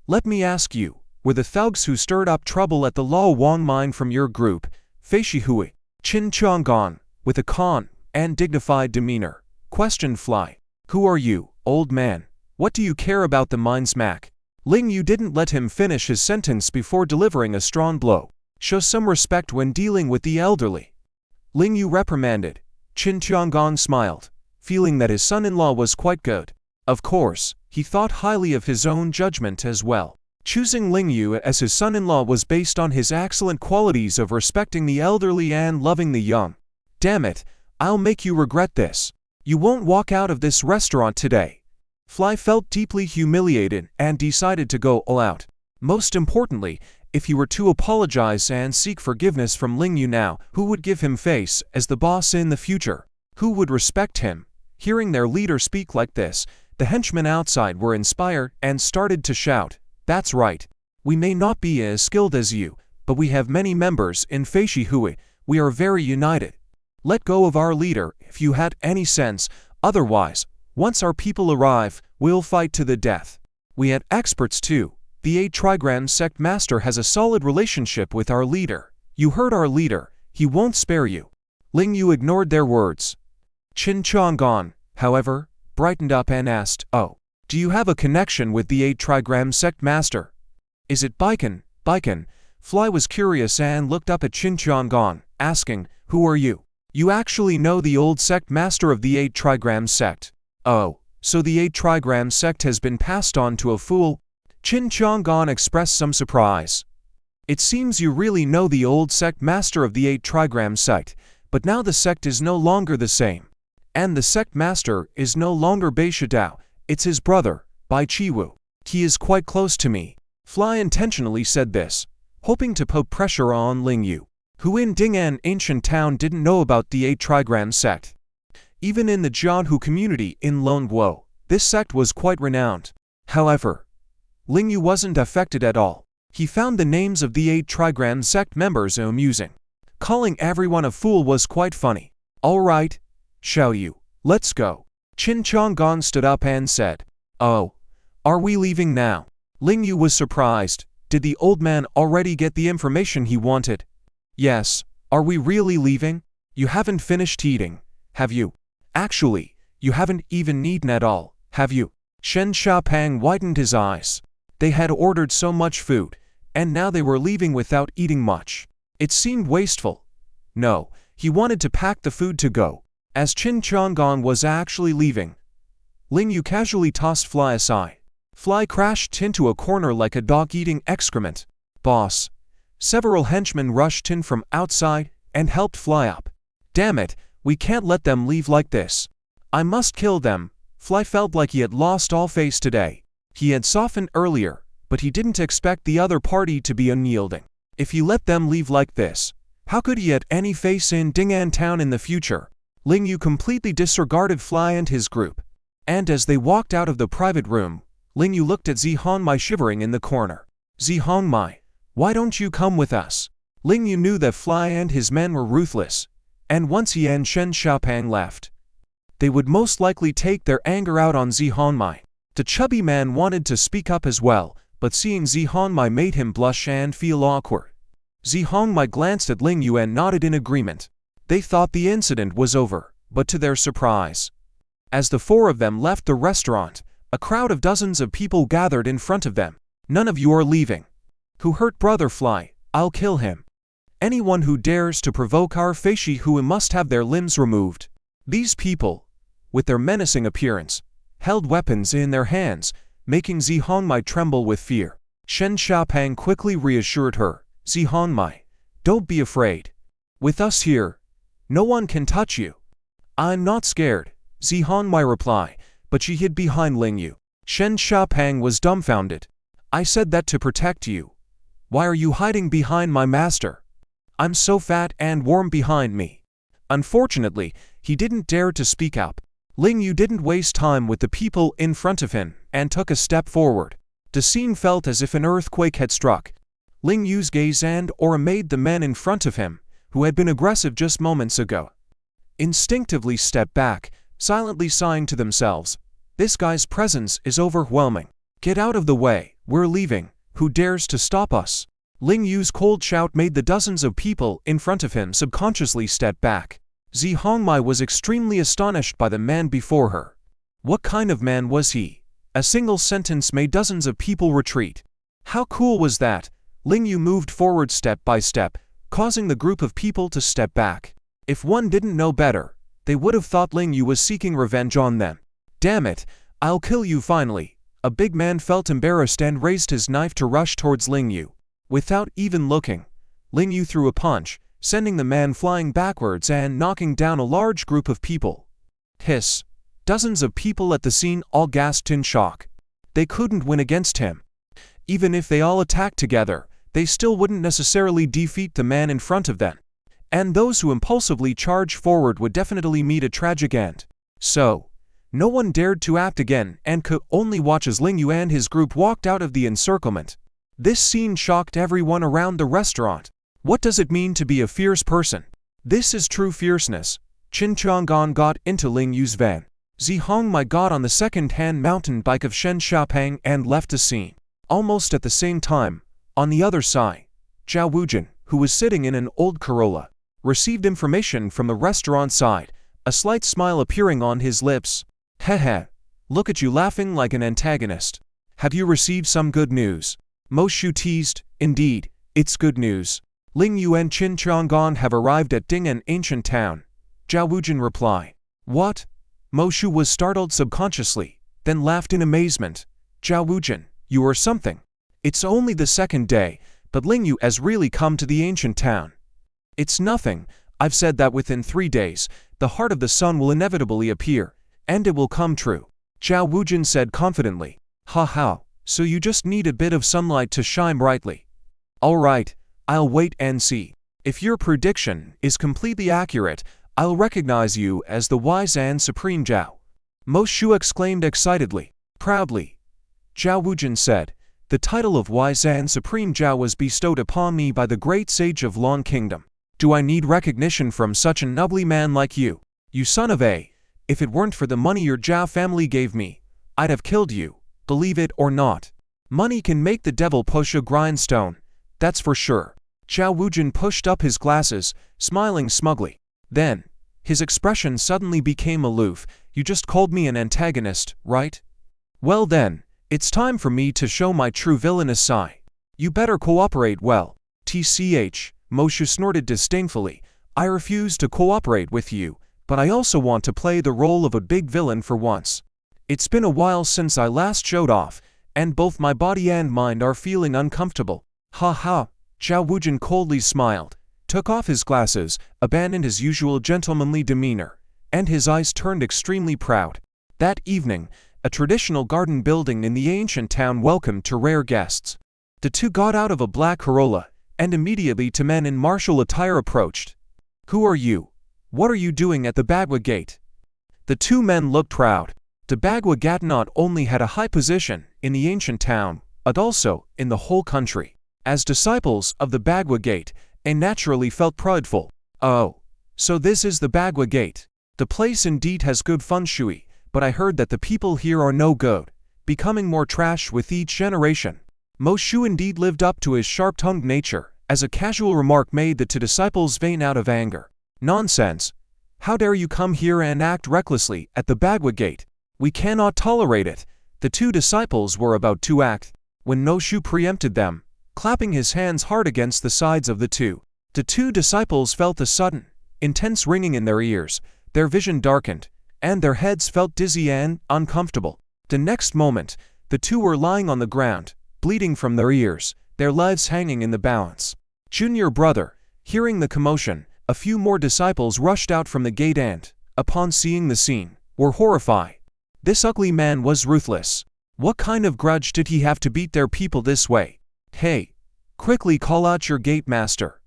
"Let me ask you, were the thugs who stirred up trouble at the Lao Wang mine from your group?" Feishi Hui, Qin Chang'an, with a calm and dignified demeanor, questioned Fly. "Who are you, old man? What do you care about the mine's Mac?" Ling Yu didn't let him finish his sentence before delivering a strong blow. "Show some respect when dealing with the elderly." Ling Yu reprimanded. Qin Chang'an smiled, feeling that his son-in-law was quite good. Of course, he thought highly of his own judgment as well. Choosing Ling Yu as his son-in-law was based on his excellent qualities of respecting the elderly and loving the young. "Damn it, I'll make you regret this. You won't walk out of this restaurant today." Fly felt deeply humiliated and decided to go all out. Most importantly, if he were to apologize and seek forgiveness from Ling Yu now, who would give him face as the boss in the future? Who would respect him? Hearing their leader speak like this, the henchmen outside were inspired and started to shout, "That's right. We may not be as skilled as you, but we have many members in Feishi Hui. We are very united. Let go of our leader if you had any sense, otherwise, once our people arrive, we'll fight to the death." We had experts too. The 8 Trigram sect master has a solid relationship with our leader. You heard our leader, he won't spare you. Ling Yu ignored their words. Qin Chang'an, however, brightened up and asked, "Oh, do you have a connection with the 8 Trigram sect master? Is it Baikan?" Baikan. Fly was curious and looked up at Qin Chang'an, asking, "Who are you? You actually know the old sect master of the 8 Trigram sect? Oh, so the 8 Trigram sect has been passed on to a fool?" Qin Chang'an expressed some surprise. "It seems you really know the old sect master of the 8 Trigram sect, but now the sect is no longer the same. And the sect master is no longer Bai Shidao, it's his brother, Bai Chiwu. He is quite close to me." Fly intentionally said this, hoping to put pressure on Ling Yu, who in Ding'an ancient town didn't know about the 8 Trigram sect. Even in the Jianhu community in Longuo, this sect was quite renowned. However, Ling Yu wasn't affected at all. He found the names of the 8 Trigram sect members amusing. Calling everyone a fool was quite funny. "All right, Xiao Yu, let's go." Qin Chang'an stood up and said, "Oh, are we leaving now?" Ling Yu was surprised. Did the old man already get the information he wanted? Yes. Are we really leaving? You haven't finished eating, have you? Actually, you haven't even eaten at all, have you? Shen Xiaopeng widened his eyes. They had ordered so much food, and now they were leaving without eating much. It seemed wasteful. No, he wanted to pack the food to go. As Qin Chang'an was actually leaving, Ling Yu casually tossed Fly aside. Fly crashed into a corner like a dog eating excrement. Boss. Several henchmen rushed in from outside and helped Fly up. Damn it, we can't let them leave like this. I must kill them. Fly felt like he had lost all face today. He had softened earlier, but he didn't expect the other party to be unyielding. If he let them leave like this, how could he have any face in Ding'an town in the future? Ling Yu completely disregarded Fly and his group. And as they walked out of the private room, Ling Yu looked at Zi Hongmai shivering in the corner. Zi Hongmai, why don't you come with us? Ling Yu knew that Fly and his men were ruthless, and once he and Shen Xiaopeng left, they would most likely take their anger out on Zi Hongmai. The chubby man wanted to speak up as well, but seeing Zi Hongmai made him blush and feel awkward. Zi Hongmai glanced at Ling Yu and nodded in agreement. They thought the incident was over, but to their surprise, as the four of them left the restaurant, a crowd of dozens of people gathered in front of them. None of you are leaving. Who hurt Brother Fly? I'll kill him. Anyone who dares to provoke our Feishi Hui must have their limbs removed. These people, with their menacing appearance, held weapons in their hands, making Zi Hongmai tremble with fear. Shen Xiaopeng quickly reassured her. Zi Hongmai, don't be afraid. With us here, no one can touch you. I'm not scared, Zi Hongmai replied, but she hid behind Ling Yu. Shen Xiaopeng was dumbfounded. I said that to protect you. Why are you hiding behind my master? I'm so fat and warm behind me. Unfortunately, he didn't dare to speak up. Ling Yu didn't waste time with the people in front of him and took a step forward. The scene felt as if an earthquake had struck. Ling Yu's gaze and aura made the men in front of him, who had been aggressive just moments ago, instinctively step back, silently sighing to themselves. This guy's presence is overwhelming. Get out of the way, we're leaving. Who dares to stop us? Ling Yu's cold shout made the dozens of people in front of him subconsciously step back. Zi Hongmai was extremely astonished by the man before her. What kind of man was he? A single sentence made dozens of people retreat. How cool was that? Ling Yu moved forward step by step, causing the group of people to step back. If one didn't know better, they would have thought Ling Yu was seeking revenge on them. Damn it, I'll kill you finally. A big man felt embarrassed and raised his knife to rush towards Ling Yu. Without even looking, Ling Yu threw a punch, sending the man flying backwards and knocking down a large group of people. Hiss. Dozens of people at the scene all gasped in shock. They couldn't win against him. Even if they all attacked together, they still wouldn't necessarily defeat the man in front of them. And those who impulsively charged forward would definitely meet a tragic end. So, no one dared to act again and could only watch as Ling Yu and his group walked out of the encirclement. This scene shocked everyone around the restaurant. What does it mean to be a fierce person? This is true fierceness. Qin Chang'an got into Ling Yu's van. Zi Hongmai got on the second-hand mountain bike of Shen Xiaopeng and left the scene. Almost at the same time, on the other side, Zhao Wujin, who was sitting in an old Corolla, received information from the restaurant side, a slight smile appearing on his lips. Heh, look at you laughing like an antagonist. Have you received some good news? Mo Shu teased. Indeed, it's good news. Ling Yu and Qin Chang'an have arrived at Ding'an ancient town. Zhao Wujin replied. What? Mo Shu was startled subconsciously, then laughed in amazement. Zhao Wujin, you are something. It's only the second day, but Ling Yu has really come to the ancient town. It's nothing. I've said that within 3 days, the heart of the sun will inevitably appear, and it will come true. Zhao Wujin said confidently. Ha, so you just need a bit of sunlight to shine brightly. All right, I'll wait and see. If your prediction is completely accurate, I'll recognize you as the wise and supreme Zhao. Mo Shu exclaimed excitedly. Proudly, Zhao Wujin said, the title of wise and supreme Zhao was bestowed upon me by the great sage of Long Kingdom. Do I need recognition from such an ugly man like you? You son of a... If it weren't for the money your Zhao family gave me, I'd have killed you, believe it or not. Money can make the devil push a grindstone, that's for sure. Zhao Wujin pushed up his glasses, smiling smugly. Then, his expression suddenly became aloof. You just called me an antagonist, right? Well then, it's time for me to show my true villainous side. You better cooperate well. TCH, Moshu snorted disdainfully. I refuse to cooperate with you, but I also want to play the role of a big villain for once. It's been a while since I last showed off, and both my body and mind are feeling uncomfortable. Ha ha, Zhao Wujin coldly smiled, took off his glasses, abandoned his usual gentlemanly demeanor, and his eyes turned extremely proud. That evening, a traditional garden building in the ancient town welcomed two rare guests. The two got out of a black Corolla, and immediately two men in martial attire approached. Who are you? What are you doing at the Bagua Gate? The two men looked proud. The Bagua Gate not only had a high position in the ancient town, but also in the whole country. As disciples of the Bagua Gate, they naturally felt prideful. Oh, so this is the Bagua Gate. The place indeed has good feng shui, but I heard that the people here are no good, becoming more trash with each generation. Moshu indeed lived up to his sharp-tongued nature, as a casual remark made the two disciples vain out of anger. Nonsense! How dare you come here and act recklessly at the Bagua Gate? We cannot tolerate it. The two disciples were about to act, when Moshu preempted them, clapping his hands hard against the sides of the two. The two disciples felt a sudden, intense ringing in their ears, their vision darkened, and their heads felt dizzy and uncomfortable. The next moment, the two were lying on the ground, bleeding from their ears, their lives hanging in the balance. Junior brother, hearing the commotion, a few more disciples rushed out from the gate and, upon seeing the scene, were horrified. This ugly man was ruthless. What kind of grudge did he have to beat their people this way? Hey, quickly call out your gate master.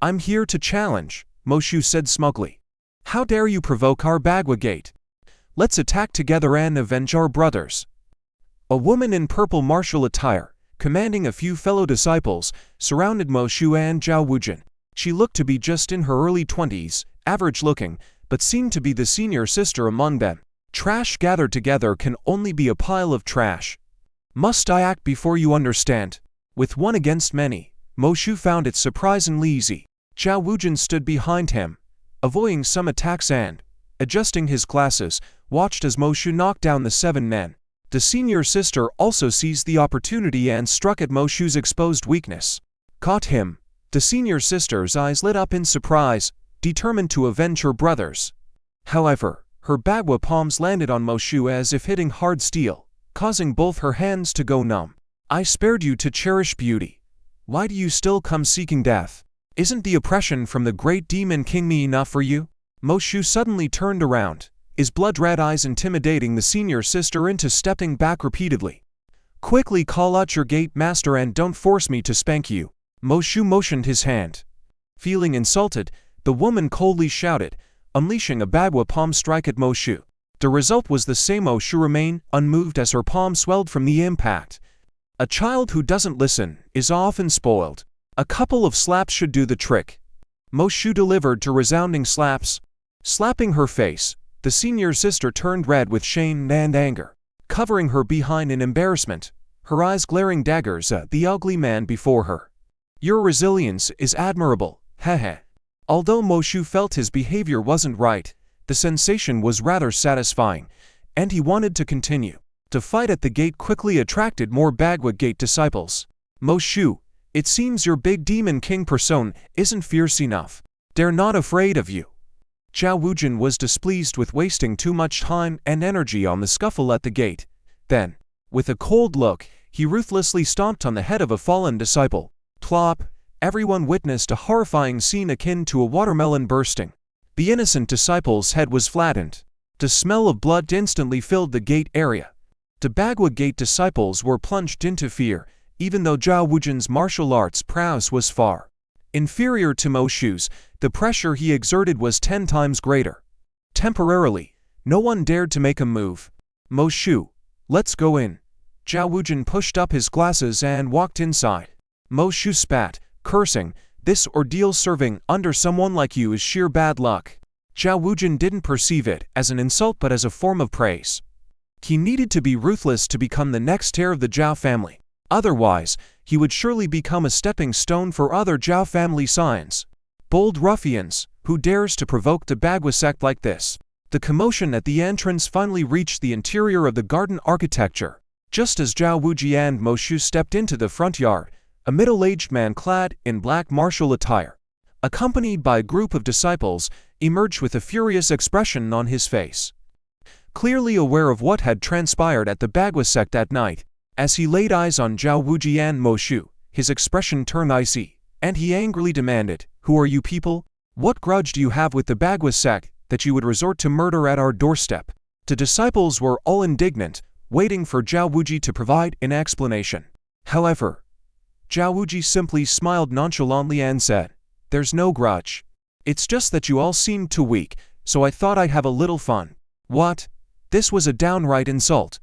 I'm here to challenge, Moshu said smugly. How dare you provoke our Bagua Gate? Let's attack together and avenge our brothers. A woman in purple martial attire, commanding a few fellow disciples, surrounded Moshu and Zhao Wujin. She looked to be just in her early 20s, average looking, but seemed to be the senior sister among them. Trash gathered together can only be a pile of trash. Must I act before you understand? With one against many, Moshu found it surprisingly easy. Zhao Wujin stood behind him, avoiding some attacks and, adjusting his glasses, watched as Moshu knocked down the 7 men. The senior sister also seized the opportunity and struck at Moshu's exposed weakness. Caught him. The senior sister's eyes lit up in surprise, determined to avenge her brothers. However, her Bagua palms landed on Moshu as if hitting hard steel, causing both her hands to go numb. I spared you to cherish beauty. Why do you still come seeking death? Isn't the oppression from the great demon king me enough for you? Moshu suddenly turned around, his blood-red eyes intimidating the senior sister into stepping back repeatedly. Quickly call out your gate master and don't force me to spank you. Moshu motioned his hand. Feeling insulted, the woman coldly shouted, unleashing a Bagua palm strike at Moshu. The result was the same. Moshu remained unmoved as her palm swelled from the impact. A child who doesn't listen is often spoiled. A couple of slaps should do the trick. Moshu delivered 2 resounding slaps. Slapping her face, the senior sister turned red with shame and anger, covering her behind in embarrassment, her eyes glaring daggers at the ugly man before her. Your resilience is admirable, heh. Although Moshu felt his behavior wasn't right, the sensation was rather satisfying, and he wanted to continue. The fight at the gate quickly attracted more Bagua Gate disciples. Moshu, it seems your big demon king person isn't fierce enough. They're not afraid of you. Zhao Wujin was displeased with wasting too much time and energy on the scuffle at the gate. Then, with a cold look, he ruthlessly stomped on the head of a fallen disciple. Plop! Everyone witnessed a horrifying scene akin to a watermelon bursting. The innocent disciple's head was flattened. The smell of blood instantly filled the gate area. The Bagua Gate disciples were plunged into fear, even though Zhao Wujin's martial arts prowess was far inferior to Moshu's. The pressure he exerted was 10 times greater. Temporarily, no one dared to make a move. Moshu, let's go in. Zhao Wujin pushed up his glasses and walked inside. Moshu spat, cursing, this ordeal serving under someone like you is sheer bad luck. Zhao Wujin didn't perceive it as an insult but as a form of praise. He needed to be ruthless to become the next heir of the Zhao family. Otherwise, he would surely become a stepping stone for other Zhao family scions. Bold ruffians, who dares to provoke the Bagua sect like this? The commotion at the entrance finally reached the interior of the garden architecture. Just as Zhao Wuji and Mo Shu stepped into the front yard, a middle-aged man clad in black martial attire, accompanied by a group of disciples, emerged with a furious expression on his face. Clearly aware of what had transpired at the Bagua sect that night, as he laid eyes on Zhao Wuji and Mo Shu, his expression turned icy, and he angrily demanded, "Who are you people? What grudge do you have with the Bagua sect that you would resort to murder at our doorstep?" The disciples were all indignant, waiting for Zhao Wuji to provide an explanation. However, Zhao Wuji simply smiled nonchalantly and said, "There's no grudge. It's just that you all seemed too weak, so I thought I'd have a little fun." What? This was a downright insult.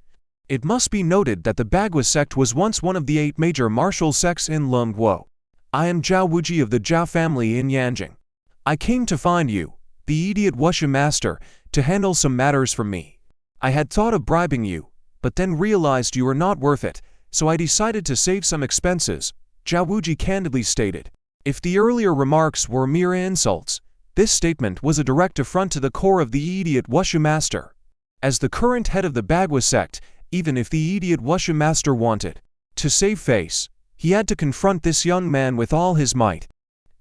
It must be noted that the Bagua sect was once one of the 8 major martial sects in Lungguo. "I am Zhao Wuji of the Zhao family in Yanjing. I came to find you, the idiot Wushu master, to handle some matters for me. I had thought of bribing you, but then realized you were not worth it, so I decided to save some expenses," Zhao Wuji candidly stated. If the earlier remarks were mere insults, this statement was a direct affront to the core of the idiot Wushu master. As the current head of the Bagua sect, even if the idiot Wushu master wanted to save face, he had to confront this young man with all his might.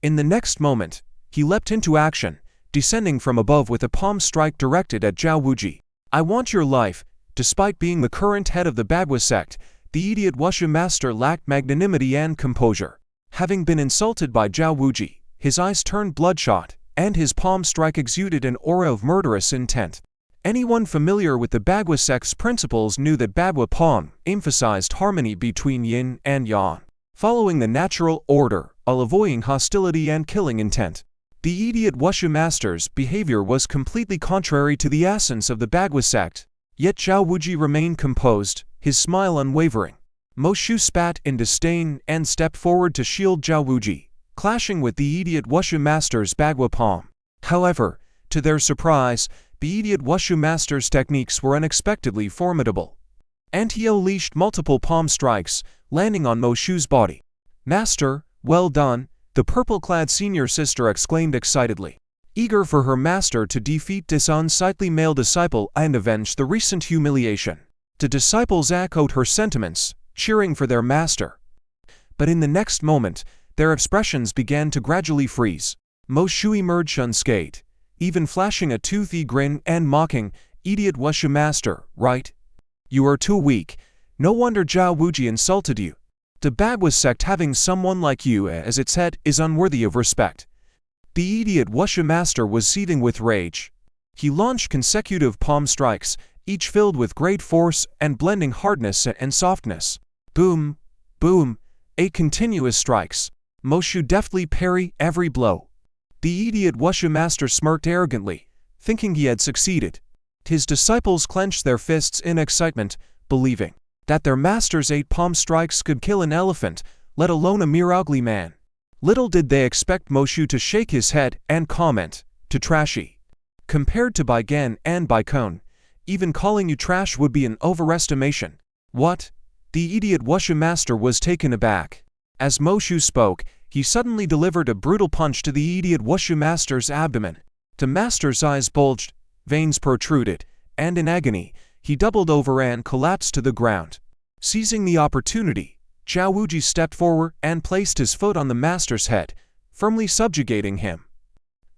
In the next moment, he leapt into action, descending from above with a palm strike directed at Zhao Wuji. "I want your life." Despite being the current head of the Bagua sect, the idiot Wushu master lacked magnanimity and composure. Having been insulted by Zhao Wuji, his eyes turned bloodshot, and his palm strike exuded an aura of murderous intent. Anyone familiar with the Bagua sect's principles knew that Bagua palm emphasized harmony between yin and yang, following the natural order, while avoiding hostility and killing intent. The idiot Wushu master's behavior was completely contrary to the essence of the Bagua sect, yet Zhao Wuji remained composed, his smile unwavering. Mo Shu spat in disdain and stepped forward to shield Zhao Wuji, clashing with the idiot Wushu master's Bagua palm. However, to their surprise, the idiot Wushu master's techniques were unexpectedly formidable, and he unleashed multiple palm strikes, landing on Mo Shu's body. "Master, well done," the purple-clad senior sister exclaimed excitedly. Eager for her master to defeat this unsightly male disciple and avenge the recent humiliation, the disciples echoed her sentiments, cheering for their master. But in the next moment, their expressions began to gradually freeze. Mo Shu emerged unscathed, even flashing a toothy grin and mocking, "Idiot Wushu master, right? You are too weak. No wonder Zhao Wuji insulted you. The Bagua sect having someone like you as its head is unworthy of respect." The idiot Wushu master was seething with rage. He launched consecutive palm strikes, each filled with great force and blending hardness and softness. Boom, boom, 8 continuous strikes. Mo Shu deftly parried every blow. The idiot Wushu master smirked arrogantly, thinking he had succeeded. His disciples clenched their fists in excitement, believing that their master's 8 palm strikes could kill an elephant, let alone a mere ugly man. Little did they expect Mo Shu to shake his head and comment, "To trashy. Compared to Bai Gan and Bai Kong, even calling you trash would be an overestimation." "What?" The idiot Wushu master was taken aback. As Mo Shu spoke, he suddenly delivered a brutal punch to the idiot Wushu master's abdomen. The master's eyes bulged, veins protruded, and in agony, he doubled over and collapsed to the ground. Seizing the opportunity, Zhao Wuji stepped forward and placed his foot on the master's head, firmly subjugating him.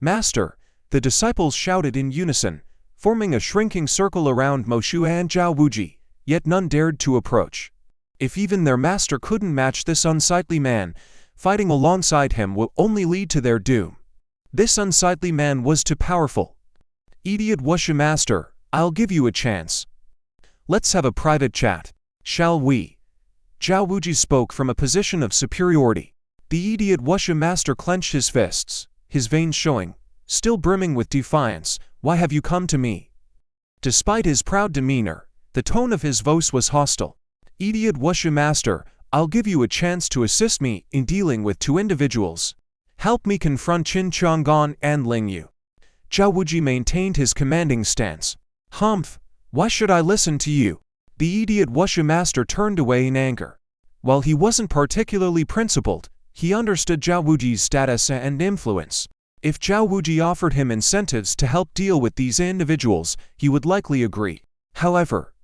"Master!" the disciples shouted in unison, forming a shrinking circle around Mo Shu and Zhao Wuji, yet none dared to approach. If even their master couldn't match this unsightly man, fighting alongside him will only lead to their doom. This unsightly man was too powerful. "Idiot Wushu master, I'll give you a chance. Let's have a private chat, shall we?" Zhao Wuji spoke from a position of superiority. The idiot Wushu master clenched his fists, his veins showing, still brimming with defiance. "Why have you come to me?" Despite his proud demeanor, the tone of his voice was hostile. "Idiot Wushu master, I'll give you a chance to assist me in dealing with 2 individuals. Help me confront Qin Chang'an and Ling Yu." Zhao Wuji maintained his commanding stance. Humph! Why should I listen to you? The idiot Wushu master turned away in anger. While he wasn't particularly principled, he understood Zhao Wuji's status and influence. If Zhao Wuji offered him incentives to help deal with these individuals, he would likely agree. However,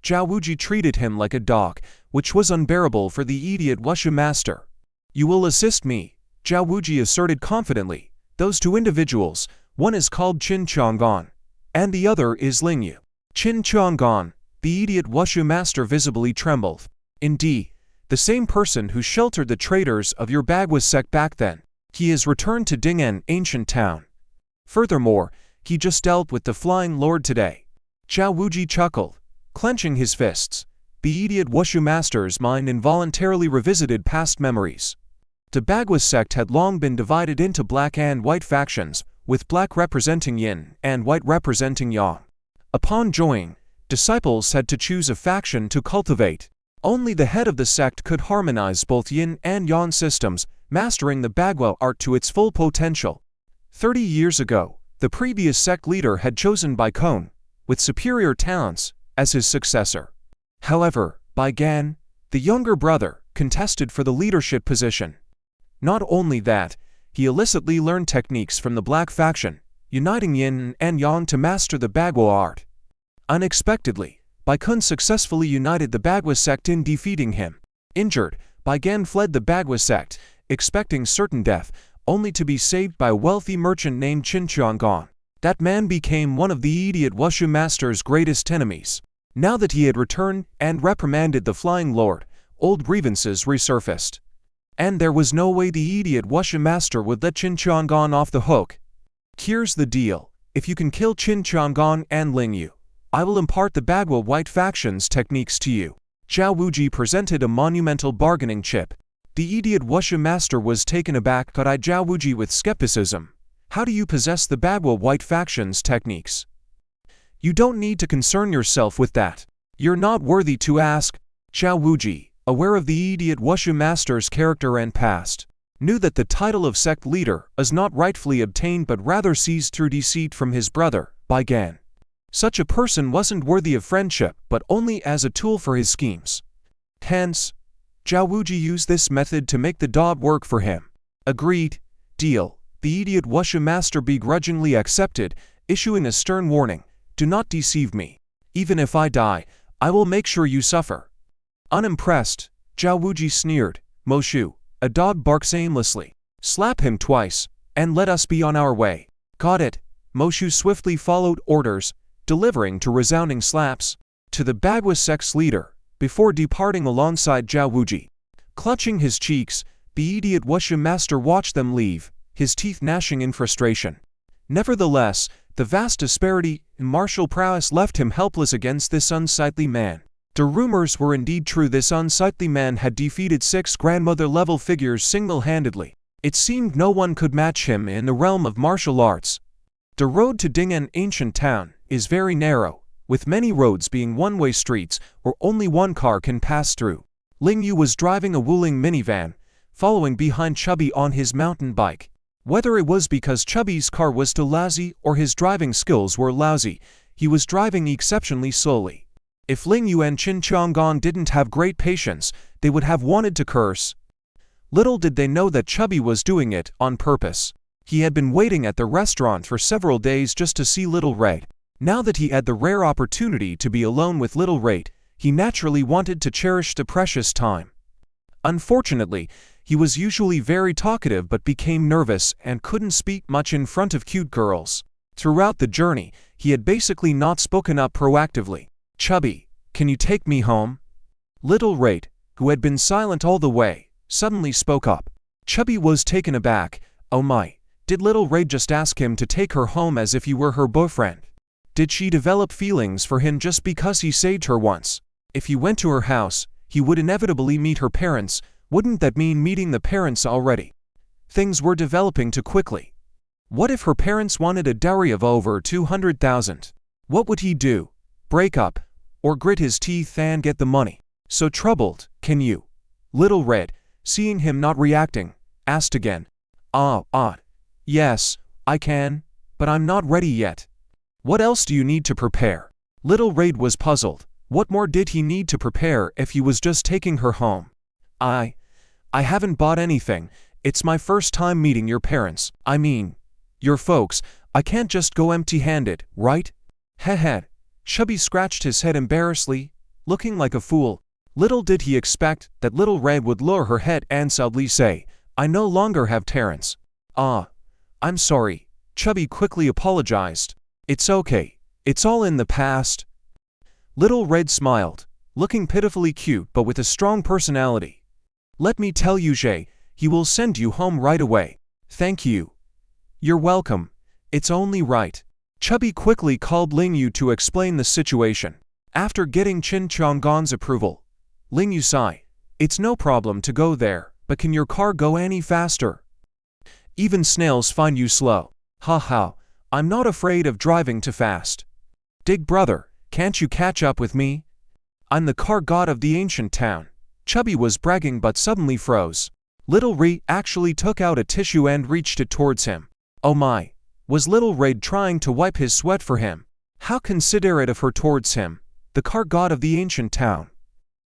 Zhao Wuji treated him like a dog, which was unbearable for the idiot Wushu master. You will assist me, Zhao Wuji asserted confidently. Those two individuals, one is called Qin Chang'an, and the other is Lingyu. Qin Chang'an, the idiot Wushu master visibly trembled. Indeed, the same person who sheltered the traders of your Bagua sect back then. He has returned to Ding'an ancient town. Furthermore, he just dealt with the Flying Lord today. Zhao Wuji chuckled, clenching his fists. The idiot Wushu master's mind involuntarily revisited past memories. The Bagua sect had long been divided into black and white factions, with black representing yin and white representing yang. Upon joining, disciples had to choose a faction to cultivate. Only the head of the sect could harmonize both yin and yang systems, mastering the Bagua art to its full potential. 30 years ago, the previous sect leader had chosen Bai Kong, with superior talents, as his successor. However, Bai Gan, the younger brother, contested for the leadership position. Not only that, he illicitly learned techniques from the black faction, uniting yin and yang to master the Bagua art. Unexpectedly, Bai Kun successfully united the Bagua sect in defeating him. Injured, Bai Gan fled the Bagua sect, expecting certain death, only to be saved by a wealthy merchant named Qin Chang'an. That man became one of the idiot Wushu master's greatest enemies. Now that he had returned and reprimanded the Flying Lord, old grievances resurfaced. And there was no way the idiot Wushu master would let Qin Chang'an off the hook. Here's the deal. If you can kill Qin Chang'an and Lingyu, I will impart the Bagua white faction's techniques to you. Zhao Wuji presented a monumental bargaining chip. The idiot Wushu master was taken aback but eyed Zhao Wuji with skepticism. How do you possess the Bagua white faction's techniques? You don't need to concern yourself with that. You're not worthy to ask. Zhao Wuji, aware of the idiot Wushu master's character and past, knew that the title of sect leader is not rightfully obtained but rather seized through deceit from his brother, Bai Gan. Such a person wasn't worthy of friendship, but only as a tool for his schemes. Hence, Zhao Wuji used this method to make the dog work for him. Agreed. Deal. The idiot Wushu master begrudgingly accepted, issuing a stern warning. Do not deceive me. Even if I die, I will make sure you suffer. Unimpressed, Zhao Wuji sneered. Moshu, a dog barks aimlessly. Slap him twice, and let us be on our way. Got it. Moshu swiftly followed orders, delivering two resounding slaps to the Bagua sect's leader, before departing alongside Zhao Wuji. Clutching his cheeks, the idiot Wushu master watched them leave, his teeth gnashing in frustration. Nevertheless, the vast disparity in martial prowess left him helpless against this unsightly man. The rumors were indeed true. This unsightly man had defeated 6 grandmother-level figures single-handedly. It seemed no one could match him in the realm of martial arts. The road to Ding'an ancient town is very narrow, with many roads being one-way streets where only one car can pass through. Lingyu was driving a Wuling minivan, following behind Chubby on his mountain bike. Whether it was because Chubby's car was too lousy or his driving skills were lousy, he was driving exceptionally slowly. If Lingyu and Qin Chang'an didn't have great patience, they would have wanted to curse. Little did they know that Chubby was doing it on purpose. He had been waiting at the restaurant for several days just to see Little Red. Now that he had the rare opportunity to be alone with Little Red, he naturally wanted to cherish the precious time. Unfortunately, he was usually very talkative but became nervous and couldn't speak much in front of cute girls. Throughout the journey, he had basically not spoken up proactively. Chubby, can you take me home? Little Red, who had been silent all the way, suddenly spoke up. Chubby was taken aback. Oh my. Did Little Red just ask him to take her home as if he were her boyfriend? Did she develop feelings for him just because he saved her once? If he went to her house, he would inevitably meet her parents. Wouldn't that mean meeting the parents already? Things were developing too quickly. What if her parents wanted a dowry of over 200,000? What would he do? Break up? Or grit his teeth and get the money? So troubled, can you? Little Red, seeing him not reacting, asked again. Yes, I can. but I'm not ready yet. What else do you need to prepare? Little Raid was puzzled. What more did he need to prepare if he was just taking her home? I haven't bought anything. It's my first time meeting your parents. I mean, your folks. I can't just go empty-handed, right? Heh. Chubby scratched his head embarrassedly, looking like a fool. Little did he expect that Little Red would lower her head and sadly say, I no longer have parents. I'm sorry. Chubby quickly apologized. It's okay. It's all in the past. Little Red smiled, looking pitifully cute but with a strong personality. Let me tell you, Jay, he will send you home right away. Thank you. You're welcome. It's only right. Chubby quickly called Ling Yu to explain the situation. After getting Qin Chang'an's approval, Ling Yu sighed. It's no problem to go there, but can your car go any faster? Even snails find you slow. Ha. I'm not afraid of driving too fast. Dig brother, can't you catch up with me? I'm the car god of the ancient town. Chubby was bragging but suddenly froze. Little Ray actually took out a tissue and reached it towards him. Oh my. Was Little Raid trying to wipe his sweat for him? How considerate of her towards him, the car god of the ancient town.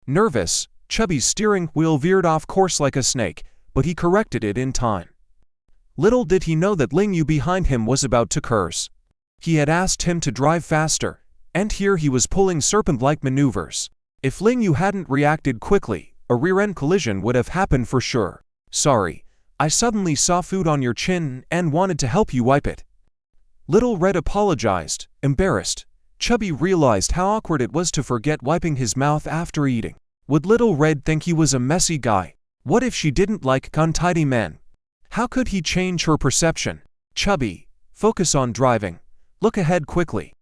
Nervous, Chubby's steering wheel veered off course like a snake, but he corrected it in time. Little did he know that Ling Yu behind him was about to curse. He had asked him to drive faster, and here he was pulling serpent-like maneuvers. If Ling Yu hadn't reacted quickly, a rear-end collision would have happened for sure. Sorry, I suddenly saw food on your chin and wanted to help you wipe it. Little Red apologized, embarrassed. Chubby realized how awkward it was to forget wiping his mouth after eating. Would Little Red think he was a messy guy? What if she didn't like untidy men? How could he change her perception? Chubby, focus on driving. Look ahead quickly.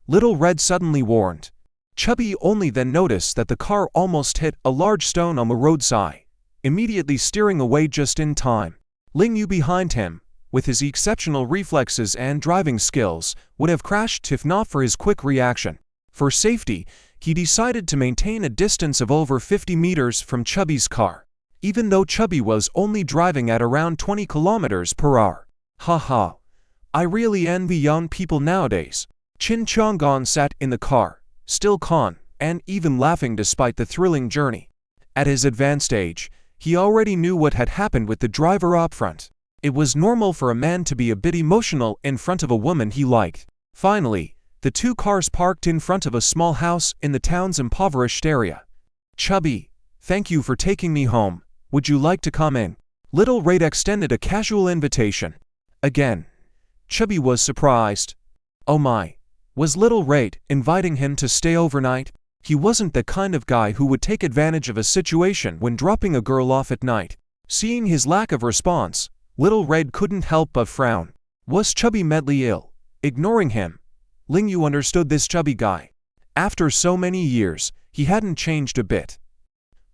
Little Red suddenly warned. Chubby only then noticed that the car almost hit a large stone on the roadside, immediately steering away just in time. Ling Yu behind him, with his exceptional reflexes and driving skills, would have crashed if not for his quick reaction. For safety, he decided to maintain a distance of over 50 meters from Chubby's car, even though Chubby was only driving at around 20 kilometers per hour. Ha. I really envy young people nowadays. Qin Chang'an sat in the car, still calm, and even laughing despite the thrilling journey. At his advanced age, he already knew what had happened with the driver up front. It was normal for a man to be a bit emotional in front of a woman he liked. Finally, the two cars parked in front of a small house in the town's impoverished area. Chubby, thank you for taking me home. Would you like to come in? Little Raid extended a casual invitation. Again, Chubby was surprised. Oh my, was Little Raid inviting him to stay overnight? He wasn't the kind of guy who would take advantage of a situation when dropping a girl off at night. Seeing his lack of response, Little Red couldn't help but frown. Was Chubby medley ill? Ignoring him, Ling Yu understood this chubby guy. After so many years, he hadn't changed a bit.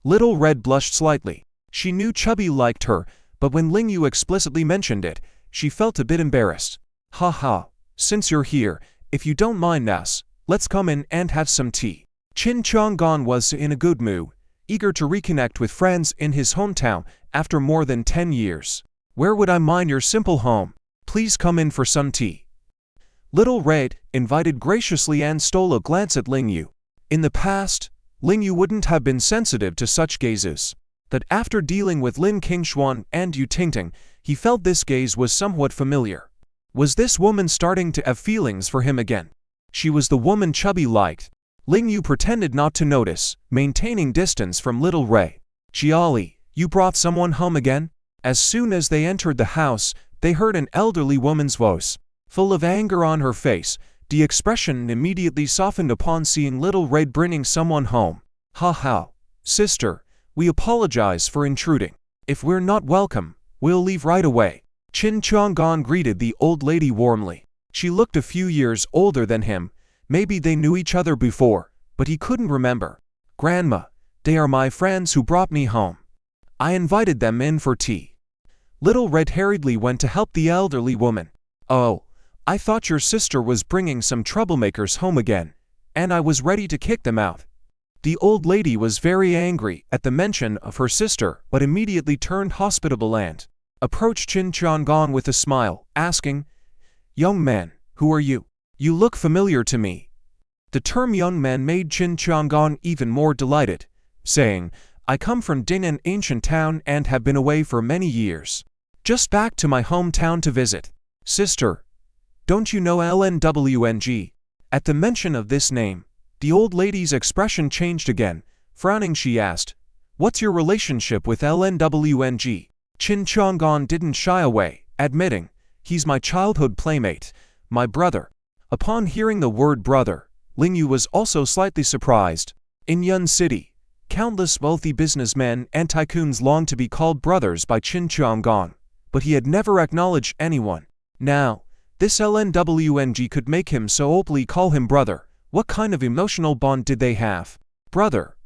Little Red blushed slightly. She knew Chubby liked her, but when Ling Yu explicitly mentioned it, she felt a bit embarrassed. Ha. Since you're here, if you don't mind us, let's come in and have some tea. Qin Chang'an was in a good mood, eager to reconnect with friends in his hometown after more than 10 years. Where would I mind your simple home? Please come in for some tea. Little Red invited graciously and stole a glance at Ling Yu. In the past, Ling Yu wouldn't have been sensitive to such gazes. But after dealing with Lin Qingshuan and Yu Tingting, he felt this gaze was somewhat familiar. Was this woman starting to have feelings for him again? She was the woman Chubby liked. Ling Yu pretended not to notice, maintaining distance from Little Ray. Jiali, you brought someone home again? As soon as they entered the house, they heard an elderly woman's voice. Full of anger on her face, the expression immediately softened upon seeing Little Ray bringing someone home. Ha. Sister, we apologize for intruding. If we're not welcome, we'll leave right away. Qin Chang'an greeted the old lady warmly. She looked a few years older than him. Maybe they knew each other before, but he couldn't remember. Grandma, they are my friends who brought me home. I invited them in for tea. Little Red hurriedly went to help the elderly woman. Oh, I thought your sister was bringing some troublemakers home again, and I was ready to kick them out. The old lady was very angry at the mention of her sister, but immediately turned hospitable and approached Qin Chang'an with a smile, asking, Young man, who are you? You look familiar to me. The term young man made Qin Chang'an even more delighted, saying, I come from Ding, an ancient town, and have been away for many years. Just back to my hometown to visit. Sister, don't you know LNWNG? At the mention of this name, the old lady's expression changed again. Frowning, she asked, What's your relationship with LNWNG? Qin Chang'an didn't shy away, admitting, He's my childhood playmate, my brother. Upon hearing the word brother, Ling Yu was also slightly surprised. In Yun City, countless wealthy businessmen and tycoons longed to be called brothers by Qin Chang'an, but he had never acknowledged anyone. Now, this LNWNG could make him so openly call him brother. What kind of emotional bond did they have? Brother.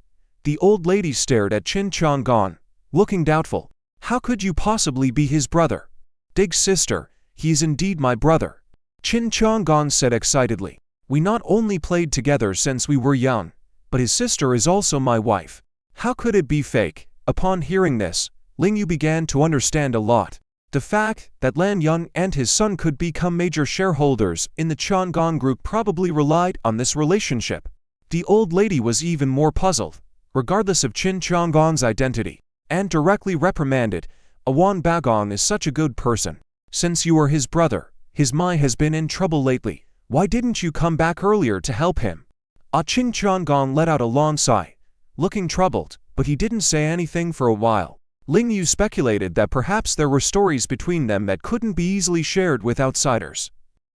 The old lady stared at Qin Chang'an, looking doubtful. How could you possibly be his brother? Dig sister, he is indeed my brother. Qin Chang'an said excitedly. We not only played together since we were young, but his sister is also my wife. How could it be fake? Upon hearing this, Ling Yu began to understand a lot. The fact that Lan Yun and his son could become major shareholders in the Chang'an group probably relied on this relationship. The old lady was even more puzzled, regardless of Qin Chang'an's identity, and directly reprimanded, Awan Bagong is such a good person. Since you are his brother, his Mai has been in trouble lately. Why didn't you come back earlier to help him? Qin Chang'an let out a long sigh, looking troubled, but he didn't say anything for a while. Ling Yu speculated that perhaps there were stories between them that couldn't be easily shared with outsiders.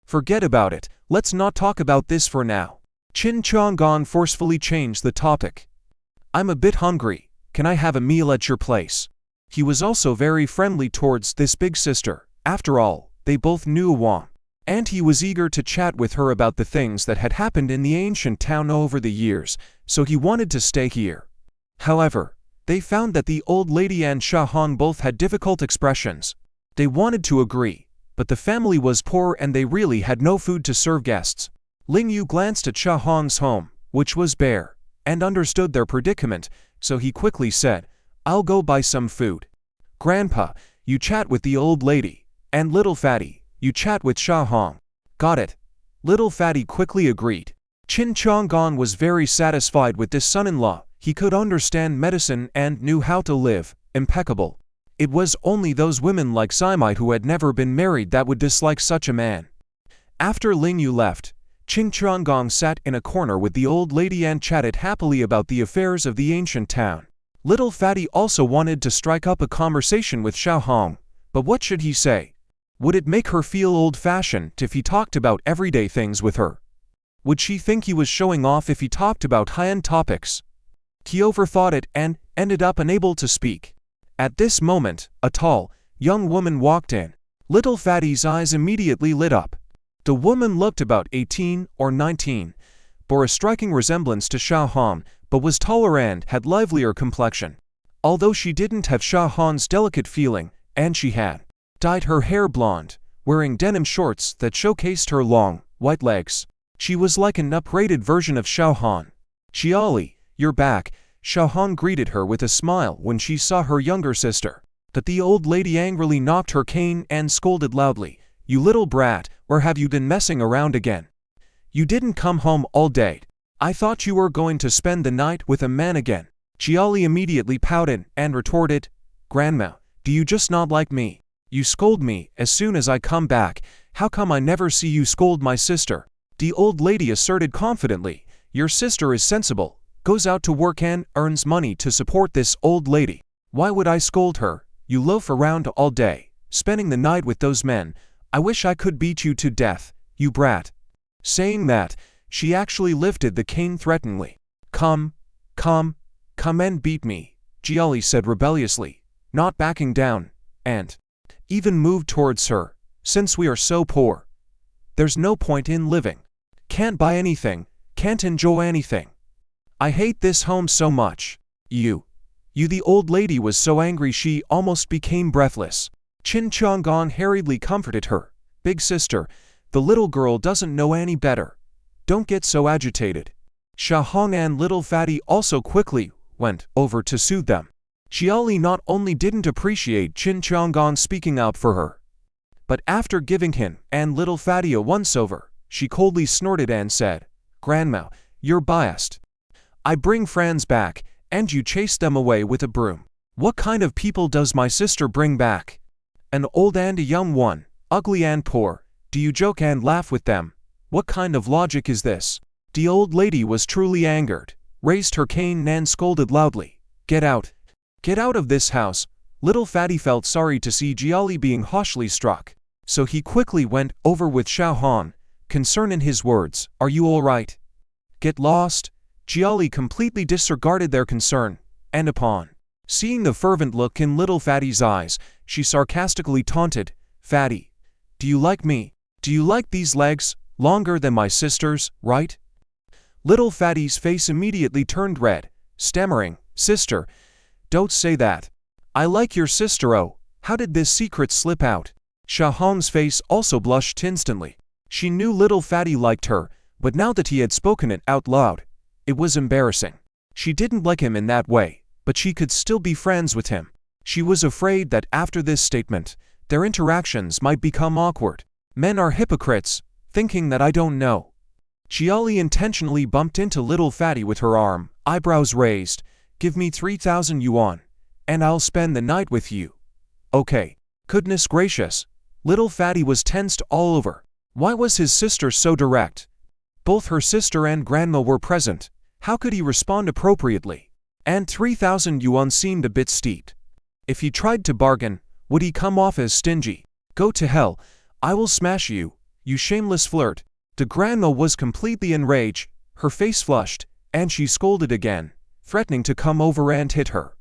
Forget about it, let's not talk about this for now. Qin Chang'an forcefully changed the topic. I'm a bit hungry, can I have a meal at your place? He was also very friendly towards this big sister. After all, they both knew Wang, and he was eager to chat with her about the things that had happened in the ancient town over the years, so he wanted to stay here. However, they found that the old lady and Sha Han both had difficult expressions. They wanted to agree, but the family was poor and they really had no food to serve guests. Ling Yu glanced at Sha Han's home, which was bare, and understood their predicament, so he quickly said, I'll go buy some food. Grandpa, you chat with the old lady, and little fatty, you chat with Sha Han. Got it. Little fatty quickly agreed. Qin Chang'an was very satisfied with this son-in-law. He could understand medicine and knew how to live. Impeccable. It was only those women like Simai who had never been married that would dislike such a man. After Ling Yu left, Qin Chang'an sat in a corner with the old lady and chatted happily about the affairs of the ancient town. Little fatty also wanted to strike up a conversation with Xiao Hong, but what should he say? Would it make her feel old-fashioned if he talked about everyday things with her? Would she think he was showing off if he talked about high-end topics? He overthought it and ended up unable to speak. At this moment, a tall, young woman walked in. Little Fatty's eyes immediately lit up. The woman looked about 18 or 19, bore a striking resemblance to Xiao Han, but was taller and had livelier complexion. Although she didn't have Xiao Han's delicate feeling, and she had dyed her hair blonde, wearing denim shorts that showcased her long, white legs. She was like an upgraded version of Xiao Han. Xiaoli, you're back, Xiao Han greeted her with a smile when she saw her younger sister. But the old lady angrily knocked her cane and scolded loudly, You little brat, where have you been messing around again? You didn't come home all day. I thought you were going to spend the night with a man again. Xiaoli immediately pouted and retorted, Grandma, do you just not like me? You scold me as soon as I come back. How come I never see you scold my sister? The old lady asserted confidently, Your sister is sensible, goes out to work and earns money to support this old lady. Why would I scold her? You loaf around all day, spending the night with those men. I wish I could beat you to death, you brat. Saying that, she actually lifted the cane threateningly. Come and beat me, Xiaoli said rebelliously, not backing down, and even moved towards her. Since we are so poor, there's no point in living. Can't buy anything, can't enjoy anything. I hate this home so much. You, the old lady was so angry she almost became breathless. Qin Chang'an hurriedly comforted her. Big sister, the little girl doesn't know any better. Don't get so agitated. Xiao Hong and little Fatty also quickly went over to soothe them. Xiaoli not only didn't appreciate Qin Chang'an speaking out for her, But after giving him and little Fatty a once-over, she coldly snorted and said, "Grandma, you're biased. I bring friends back, and you chase them away with a broom. What kind of people does my sister bring back? An old and a young one, ugly and poor. Do you joke and laugh with them? What kind of logic is this?" The old lady was truly angered, raised her cane and scolded loudly, "Get out! Get out of this house!" Little Fatty felt sorry to see Jiali being harshly struck, so he quickly went over with Xiao Han, concern in his words, "Are you all right? Get lost." Jiali completely disregarded their concern, and upon seeing the fervent look in little Fatty's eyes, she sarcastically taunted, "Fatty, do you like me? Do you like these legs, longer than my sister's, right?" Little Fatty's face immediately turned red, stammering, "Sister, don't say that. I like your sister. Oh, how did this secret slip out?" Shahan's face also blushed instantly. She knew little Fatty liked her, but now that he had spoken it out loud, it was embarrassing. She didn't like him in that way, but she could still be friends with him. She was afraid that after this statement, their interactions might become awkward. Men are hypocrites, thinking that I don't know. Jiali intentionally bumped into little Fatty with her arm, eyebrows raised. "Give me 3,000 yuan, and I'll spend the night with you." "Okay." Goodness gracious. Little Fatty was tensed all over. Why was his sister so direct? Both her sister and grandma were present. How could he respond appropriately? And 3,000 yuan seemed a bit steep. If he tried to bargain, would he come off as stingy? "Go to hell. I will smash you, you shameless flirt." The grandma was completely enraged, her face flushed, and she scolded again, threatening to come over and hit her.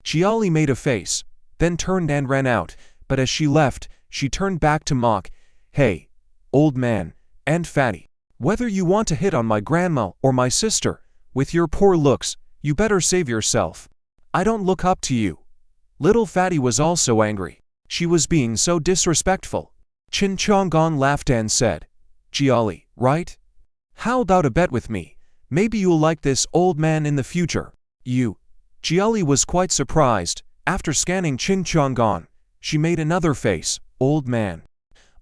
Jiali made a face, then turned and ran out, but as she left, she turned back to mock, "Hey, old man, and Fatty, whether you want to hit on my grandma or my sister, with your poor looks, you better save yourself. I don't look up to you." Little Fatty was also angry. She was being so disrespectful. Qin Chang'an laughed and said, "Jiali, right? How about a bet with me? Maybe you'll like this old man in the future." "You?" Jiali was quite surprised. After scanning Qin Chang'an, she made another face, "Old man.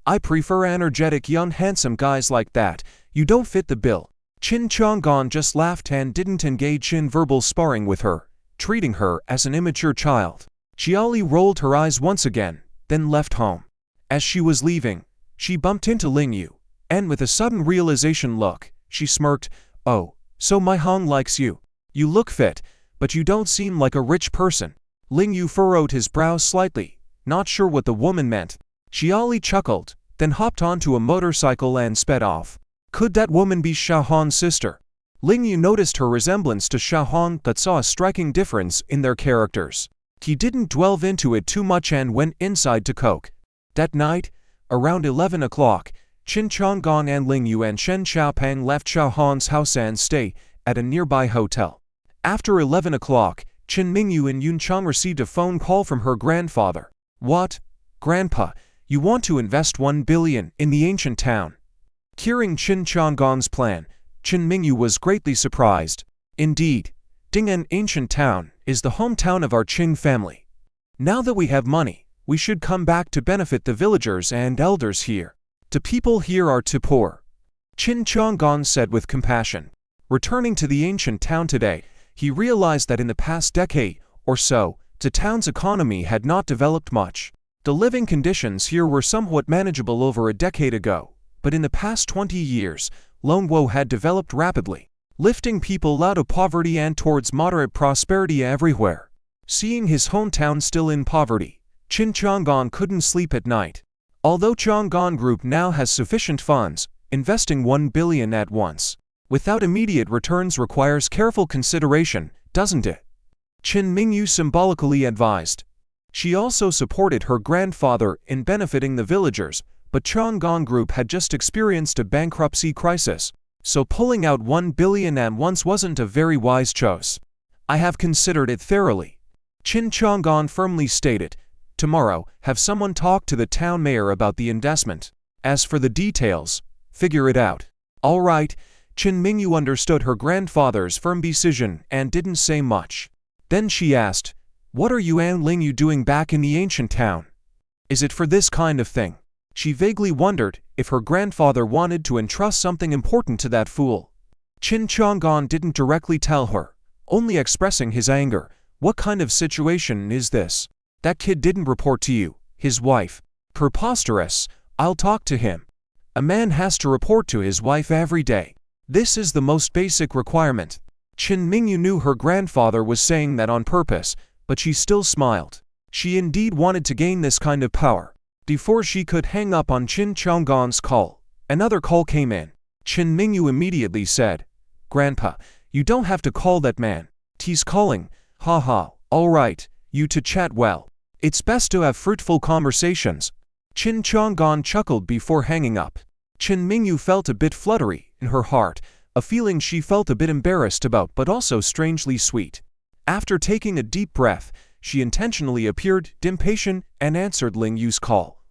I prefer energetic young handsome guys like that. You don't fit the bill." Qin Chang'an just laughed and didn't engage in verbal sparring with her, treating her as an immature child. Jiali rolled her eyes once again, then left home. As she was leaving, she bumped into Ling Yu, and with a sudden realization look, she smirked, "Oh, so my Hong likes you. You look fit, but you don't seem like a rich person." Ling Yu furrowed his brows slightly, not sure what the woman meant. Jiali chuckled, then hopped onto a motorcycle and sped off. Could that woman be Shahan's sister? Ling Yu noticed her resemblance to Shahan but saw a striking difference in their characters. He didn't delve into it too much and went inside to coke. That night, around 11 o'clock, Qin Chang'an and Ling Yu and Shen Xiaopeng left Shahan's house and stay at a nearby hotel. After 11 o'clock, Qin Mingyu and Yun Chang received a phone call from her grandfather. "What? Grandpa, you want to invest 1 billion in the ancient town?" Hearing Qin Chang'an's plan, Qin Mingyu was greatly surprised. "Indeed, Ding'an Ancient Town is the hometown of our Qing family. Now that we have money, we should come back to benefit the villagers and elders here. The people here are too poor," Qin Chang'an said with compassion. Returning to the ancient town today, he realized that in the past decade or so, the town's economy had not developed much. The living conditions here were somewhat manageable over a decade ago, but in the past 20 years, Longwo had developed rapidly, lifting people out of poverty and towards moderate prosperity everywhere. Seeing his hometown still in poverty, Qin Chang'an couldn't sleep at night. Although Chang'an Group now has sufficient funds, investing 1 billion at once without immediate returns requires careful consideration, doesn't it? Qin Mingyu symbolically advised. She also supported her grandfather in benefiting the villagers, but Chang'an Group had just experienced a bankruptcy crisis, so pulling out 1 billion at once wasn't a very wise choice. "I have considered it thoroughly," Qin Chang'an firmly stated. "Tomorrow, have someone talk to the town mayor about the investment. As for the details, figure it out." "All right." Qin Mingyu understood her grandfather's firm decision and didn't say much. Then she asked, "What are you and Ling Yu doing back in the ancient town? Is it for this kind of thing?" She vaguely wondered if her grandfather wanted to entrust something important to that fool. Qin Chang'an didn't directly tell her, only expressing his anger. What kind of situation is this? That kid didn't report to you, his wife. Preposterous. I'll talk to him. A man has to report to his wife every day. This is the most basic requirement. Qin Mingyu knew her grandfather was saying that on purpose, but she still smiled. She indeed wanted to gain this kind of power. Before she could hang up on Qin Chang'an's call, another call came in. Qin Mingyu immediately said, "Grandpa, you don't have to call that man. He's calling. Haha, all right, you to chat well. It's best to have fruitful conversations." Qin Chang'an chuckled before hanging up. Qin Mingyu felt a bit fluttery in her heart, a feeling she felt a bit embarrassed about but also strangely sweet. After taking a deep breath, she intentionally appeared impatient and answered Ling Yu's call.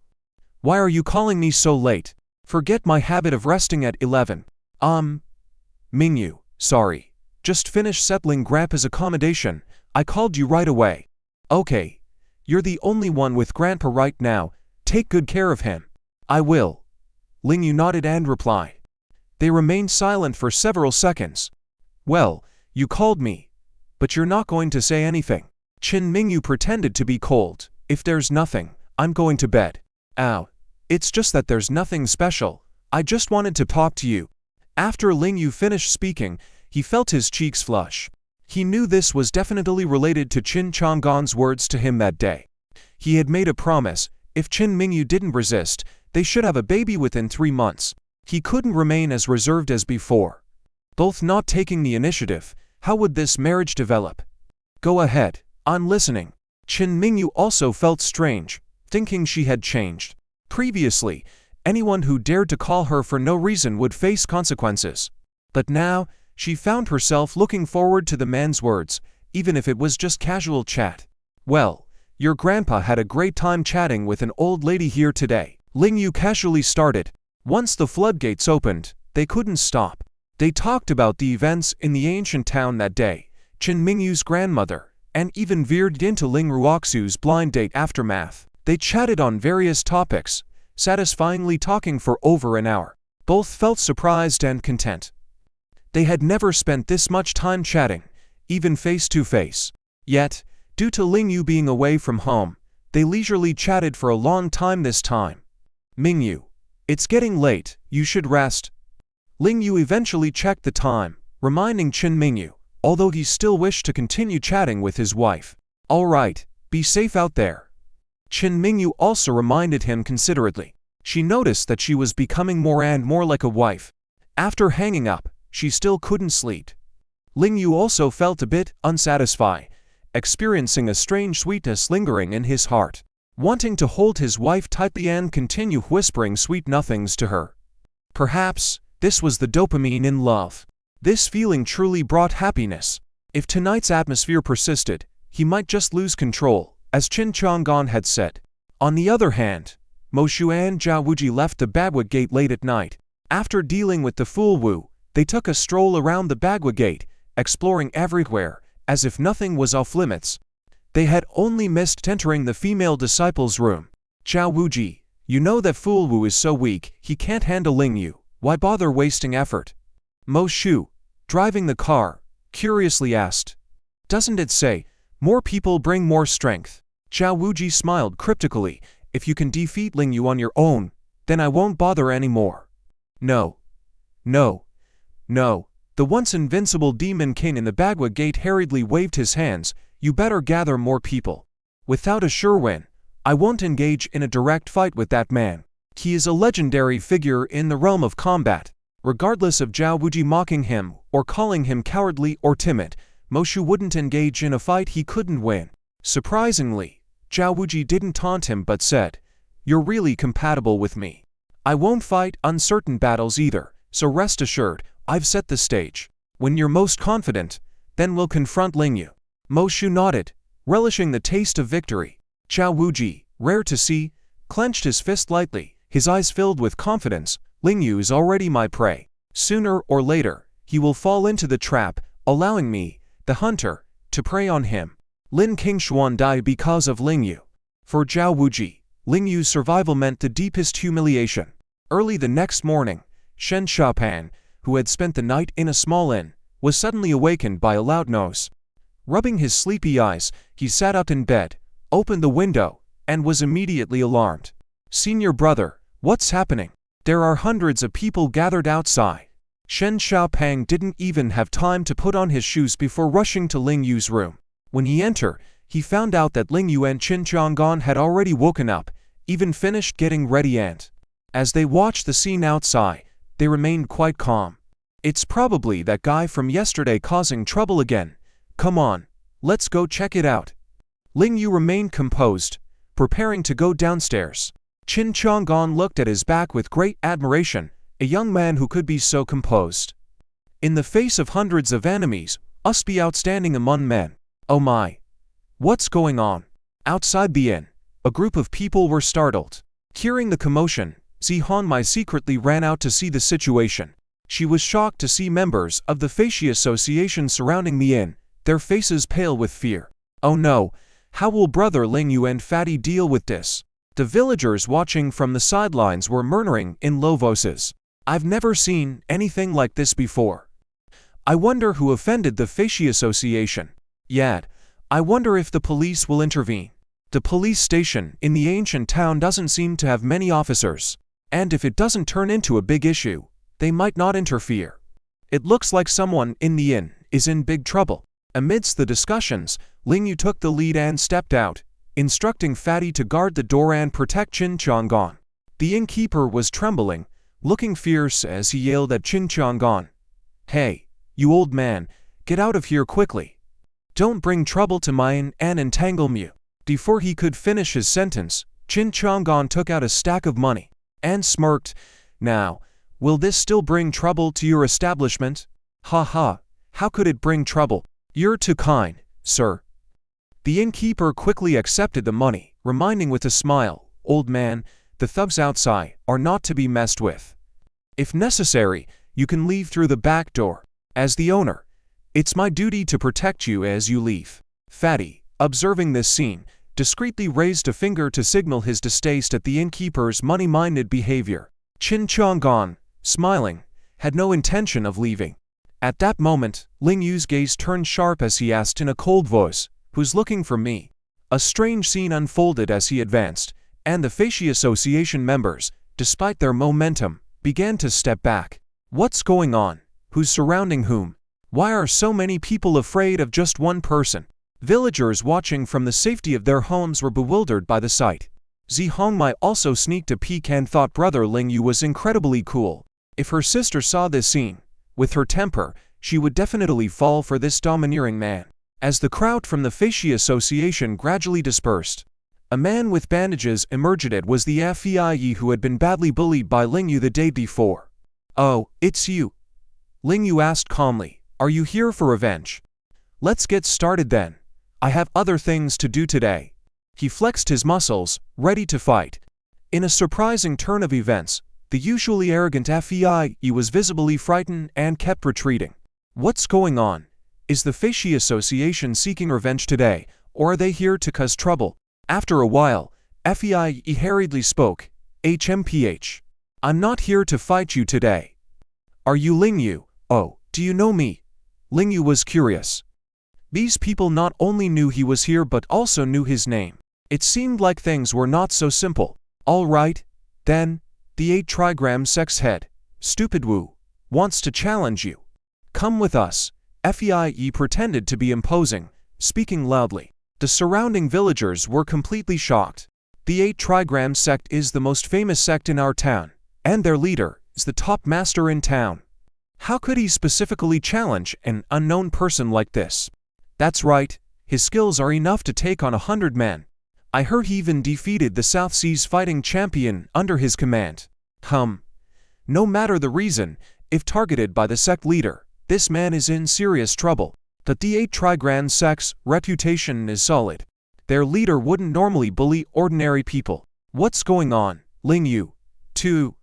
"Why are you calling me so late? Forget my habit of resting at 11. Mingyu, sorry. Just finished settling Grandpa's accommodation. I called you right away." "Okay. You're the only one with Grandpa right now. Take good care of him." "I will." Ling Yu nodded and replied. They remained silent for several seconds. "Well, you called me, but you're not going to say anything." Qin Mingyu pretended to be cold. "If there's nothing, I'm going to bed." "Ow. It's just that there's nothing special. I just wanted to talk to you." After Ling Yu finished speaking, he felt his cheeks flush. He knew this was definitely related to Qin Chang'an's words to him that day. He had made a promise, if Qin Mingyu didn't resist, they should have a baby within 3 months. He couldn't remain as reserved as before. Both not taking the initiative, how would this marriage develop? "Go ahead, I'm listening." Qin Mingyu also felt strange, thinking she had changed. Previously, anyone who dared to call her for no reason would face consequences. But now, she found herself looking forward to the man's words, even if it was just casual chat. "Well, your grandpa had a great time chatting with an old lady here today," Ling Yu casually started. Once the floodgates opened, they couldn't stop. They talked about the events in the ancient town that day, Qin Mingyu's grandmother, and even veered into Ling Ruoxu's blind date aftermath. They chatted on various topics, satisfyingly talking for over an hour. Both felt surprised and content. They had never spent this much time chatting, even face to face. Yet, due to Ling Yu being away from home, they leisurely chatted for a long time this time. "Mingyu, it's getting late, you should rest." Ling Yu eventually checked the time, reminding Qin Mingyu, although he still wished to continue chatting with his wife. "All right, be safe out there." Qin Mingyu also reminded him considerately. She noticed that she was becoming more and more like a wife. After hanging up, she still couldn't sleep. Ling Yu also felt a bit unsatisfied, experiencing a strange sweetness lingering in his heart, wanting to hold his wife tightly and continue whispering sweet nothings to her. Perhaps, this was the dopamine in love. This feeling truly brought happiness. If tonight's atmosphere persisted, he might just lose control, as Qin Chang'an had said. On the other hand, Mo Shu and Zhao Wuji left the Bagua Gate late at night. After dealing with the fool Wu, they took a stroll around the Bagua Gate, exploring everywhere, as if nothing was off limits. They had only missed entering the female disciple's room. "Zhao Wuji, you know that fool Wu is so weak, he can't handle Ling Yu. Why bother wasting effort?" Mo Shu, driving the car, curiously asked. "Doesn't it say, more people bring more strength?" Zhao Wuji smiled cryptically. "If you can defeat Ling Yu on your own, then I won't bother anymore." No. The once invincible demon king in the Bagua Gate hurriedly waved his hands. "You better gather more people. Without a sure win, I won't engage in a direct fight with that man. He is a legendary figure in the realm of combat." Regardless of Zhao Wuji mocking him or calling him cowardly or timid, Mo Shu wouldn't engage in a fight he couldn't win. Surprisingly, Zhao Wuji didn't taunt him but said, "You're really compatible with me. I won't fight uncertain battles either, so rest assured, I've set the stage. When you're most confident, then we'll confront Ling Yu." Mo Shu nodded, relishing the taste of victory. Zhao Wuji, rare to see, clenched his fist lightly, his eyes filled with confidence. "Ling Yu is already my prey. Sooner or later, he will fall into the trap, allowing me, the hunter, to prey on him. Lin Qingshuan died because of Ling Yu." For Zhao Wuji, Ling Yu's survival meant the deepest humiliation. Early the next morning, Shen Xiaopang, who had spent the night in a small inn, was suddenly awakened by a loud noise. Rubbing his sleepy eyes, he sat up in bed, opened the window, and was immediately alarmed. "Senior brother, what's happening? There are hundreds of people gathered outside." Shen Xiaopang didn't even have time to put on his shoes before rushing to Ling Yu's room. When he entered, he found out that Ling Yu and Qin Chang'an had already woken up, even finished getting ready, and as they watched the scene outside, they remained quite calm. "It's probably that guy from yesterday causing trouble again. Come on, let's go check it out." Ling Yu remained composed, preparing to go downstairs. Qin Chang'an looked at his back with great admiration, a young man who could be so composed. In the face of hundreds of enemies, must be outstanding among men. "Oh my! What's going on?" Outside the inn, a group of people were startled. Hearing the commotion, Zihongmai secretly ran out to see the situation. She was shocked to see members of the Feishi Association surrounding the inn, their faces pale with fear. "Oh no, how will brother Ling Yu and Fatty deal with this?" The villagers watching from the sidelines were murmuring in low voices. "I've never seen anything like this before. I wonder who offended the Feishi Association. Yet, I wonder if the police will intervene. The police station in the ancient town doesn't seem to have many officers, and if it doesn't turn into a big issue, they might not interfere. It looks like someone in the inn is in big trouble." Amidst the discussions, Ling Yu took the lead and stepped out, instructing Fatty to guard the door and protect Qin Chang'an. The innkeeper was trembling, looking fierce as he yelled at Qin Chang'an. "Hey, you old man, get out of here quickly. Don't bring trouble to my inn and entangle me." Before he could finish his sentence, Qin Chang'an took out a stack of money and smirked. "Now, will this still bring trouble to your establishment?" "Ha ha, how could it bring trouble? You're too kind, sir." The innkeeper quickly accepted the money, reminding with a smile, "Old man, the thugs outside are not to be messed with. If necessary, you can leave through the back door. As the owner, it's my duty to protect you as you leave." Fatty, observing this scene, discreetly raised a finger to signal his distaste at the innkeeper's money-minded behavior. Qin Chang'an, smiling, had no intention of leaving. At that moment, Ling Yu's gaze turned sharp as he asked in a cold voice, "Who's looking for me?" A strange scene unfolded as he advanced, and the Feishi Association members, despite their momentum, began to step back. What's going on? Who's surrounding whom? Why are so many people afraid of just one person? Villagers watching from the safety of their homes were bewildered by the sight. Zihongmai also sneaked a peek and thought brother Ling Yu was incredibly cool. If her sister saw this scene, with her temper, she would definitely fall for this domineering man. As the crowd from the Feishi Association gradually dispersed, a man with bandages emerged. It was the FEIE who had been badly bullied by Ling Yu the day before. "Oh, it's you," Ling Yu asked calmly. "Are you here for revenge? Let's get started then. I have other things to do today." He flexed his muscles, ready to fight. In a surprising turn of events, the usually arrogant FEIE was visibly frightened and kept retreating. What's going on? Is the Feishi Association seeking revenge today, or are they here to cause trouble? After a while, FEIE hurriedly spoke. "HMPH. I'm not here to fight you today." "Are you Ling Yu? Oh, do you know me?" Ling Yu was curious. These people not only knew he was here but also knew his name. It seemed like things were not so simple. "All right, then, the 8 trigram sex head, Stupid Wu, wants to challenge you. Come with us." FEIE pretended to be imposing, speaking loudly. The surrounding villagers were completely shocked. The 8 trigram sect is the most famous sect in our town, and their leader is the top master in town. How could he specifically challenge an unknown person like this? That's right, his skills are enough to take on 100 men. I heard he even defeated the South Seas fighting champion under his command. No matter the reason, if targeted by the sect leader, this man is in serious trouble. But the 8 trigram sect's reputation is solid. Their leader wouldn't normally bully ordinary people. What's going on? Ling Yu, too,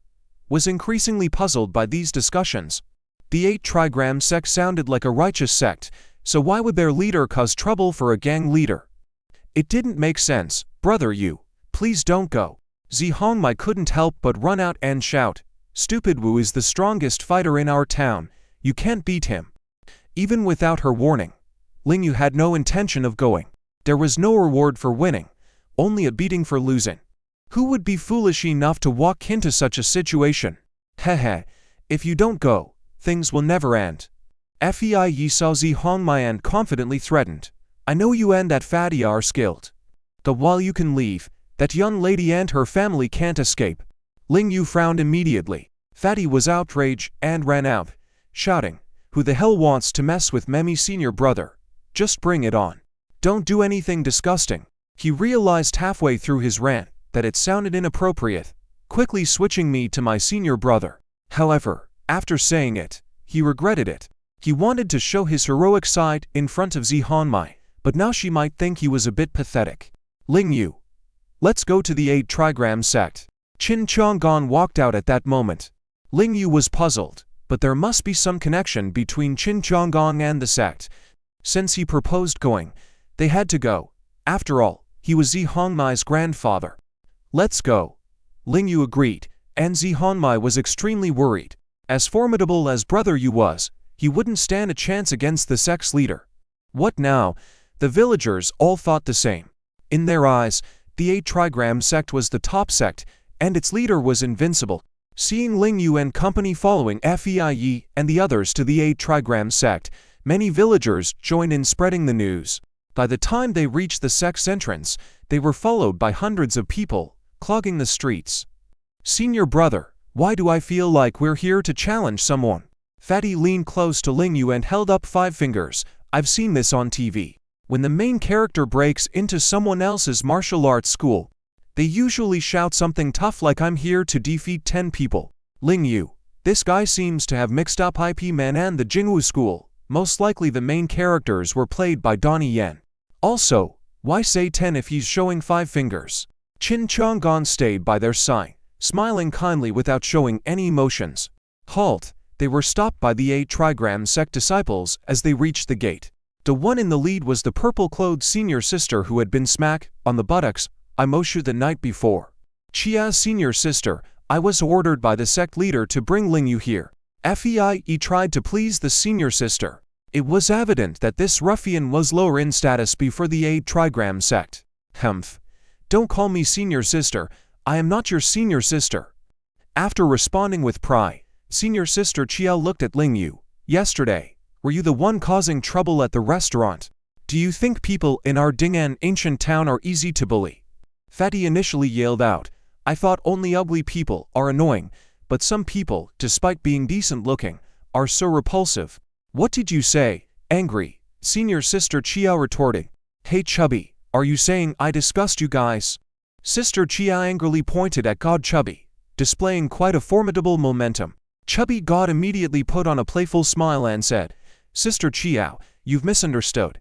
was increasingly puzzled by these discussions. The 8 trigram sect sounded like a righteous sect, so why would their leader cause trouble for a gang leader? It didn't make sense. "Brother Yu, please don't go. Zhongmai couldn't help but run out and shout, "Stupid Wu is the strongest fighter in our town, you can't beat him." Even without her warning, Lingyu had no intention of going. There was no reward for winning, only a beating for losing. Who would be foolish enough to walk into such a situation? Hehe, if you don't go, things will never end. Fei saw Zhongmai and confidently threatened, "I know you and that fatty are skilled. But while you can leave, that young lady and her family can't escape." Lingyu frowned immediately. Fatty was outraged and ran out, shouting, "Who the hell wants to mess with Memi's senior brother? Just bring it on. Don't do anything disgusting." He realized halfway through his rant that it sounded inappropriate, quickly switching me to my senior brother. However, after saying it, he regretted it. He wanted to show his heroic side in front of Zhongmai, but now she might think he was a bit pathetic. "Lingyu, let's go to the 8 trigram sect." Qin Chang'an walked out at that moment. Lingyu was puzzled, but there must be some connection between Qin Chang'an and the sect. Since he proposed going, they had to go. After all, he was Zhongmai's grandfather. "Let's go." Lingyu agreed, and Zhongmai was extremely worried. As formidable as Brother Yu was, he wouldn't stand a chance against the sect's leader. What now? The villagers all thought the same. In their eyes, the 8 trigram sect was the top sect, and its leader was invincible. Seeing Lingyu and company following Fei and the others to the 8 trigram sect, many villagers joined in spreading the news. By the time they reached the sect's entrance, they were followed by hundreds of people, clogging the streets. "Senior brother, why do I feel like we're here to challenge someone?" Fatty leaned close to Lingyu and held up 5 fingers. "I've seen this on TV. When the main character breaks into someone else's martial arts school, they usually shout something tough like 'I'm here to defeat 10 people. Lingyu, this guy seems to have mixed up IP Man and the Jingwu school. Most likely the main characters were played by Donnie Yen. Also, why say 10 if he's showing 5 fingers? Qin Chang'an stayed by their side, smiling kindly without showing any emotions. Halt! They were stopped by the 8 trigram sect disciples as they reached the gate. The one in the lead was the purple-clothed senior sister who had been smacked on the buttocks by Moshu the night before. "Chia's senior sister, I was ordered by the sect leader to bring Lingyu here." Fei tried to please the senior sister. It was evident that this ruffian was lower in status before the 8 trigram sect. "Humph. Don't call me senior sister, I am not your senior sister." After responding with pride, senior sister Chia looked at Lingyu. "Yesterday, were you the one causing trouble at the restaurant? Do you think people in our Ding'an ancient town are easy to bully?" Fatty initially yelled out, "I thought only ugly people are annoying, but some people, despite being decent looking, are so repulsive." "What did you say?" Angry, senior sister Chia retorted. "Hey Chubby, are you saying I disgust you guys?" Sister Chia angrily pointed at God Chubby, displaying quite a formidable momentum. Chubby God immediately put on a playful smile and said, "Sister Chia, you've misunderstood.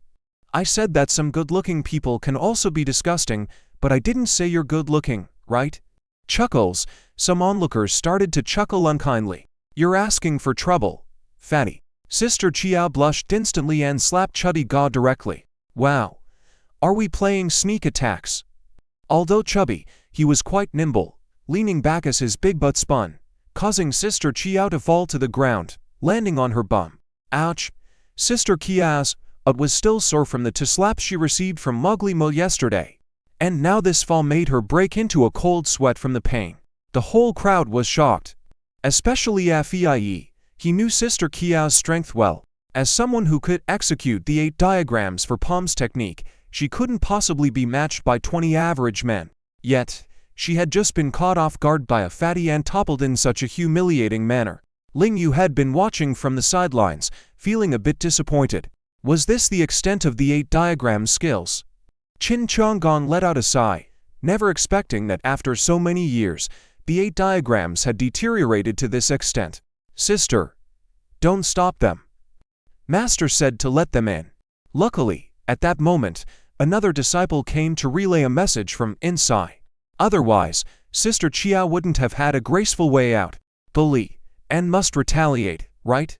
I said that some good-looking people can also be disgusting, but I didn't say you're good-looking, right?" Chuckles, some onlookers started to chuckle unkindly. "You're asking for trouble, Fatty." Sister Chia blushed instantly and slapped Chubby God directly. "Wow. Are we playing sneak attacks?" Although chubby, he was quite nimble, leaning back as his big butt spun, causing Sister Chia to fall to the ground, landing on her bum. "Ouch!" Sister Chia's butt was still sore from the 2 slaps she received from Mowgli Mo yesterday, and now this fall made her break into a cold sweat from the pain. The whole crowd was shocked, especially Fei. He knew Sister Chia's strength well. As someone who could execute the 8 diagrams for Palm's technique, she couldn't possibly be matched by 20 average men. Yet, she had just been caught off guard by a fatty and toppled in such a humiliating manner. Lingyu had been watching from the sidelines, feeling a bit disappointed. Was this the extent of the 8 diagram skills? Qin Chang'an let out a sigh, never expecting that after so many years, the 8 diagrams had deteriorated to this extent. "Sister, don't stop them," Master said to let them in. Luckily, at that moment, another disciple came to relay a message from inside. Otherwise, Sister Chia wouldn't have had a graceful way out. Bully, and must retaliate, right?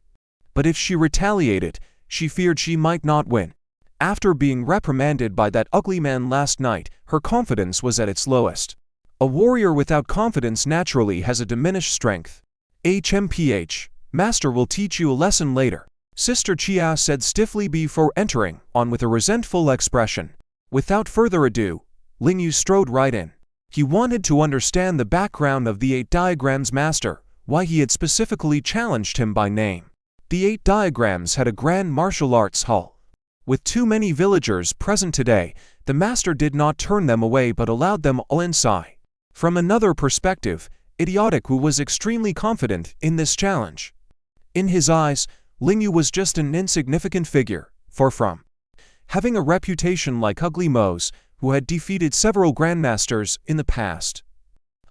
But if she retaliated, she feared she might not win. After being reprimanded by that ugly man last night, her confidence was at its lowest. A warrior without confidence naturally has a diminished strength. HMPH, Master will teach you a lesson later, Sister Chia said stiffly before entering on with a resentful expression. Without further ado, Lingyu strode right in. He wanted to understand the background of the 8 diagrams master, why he had specifically challenged him by name. The 8 diagrams had a grand martial arts hall. With too many villagers present today, the master did not turn them away but allowed them all inside. From another perspective, Idiotic Wu was extremely confident in this challenge. In his eyes, Lingyu was just an insignificant figure, far from having a reputation like Ugly Mo's, who had defeated several grandmasters in the past.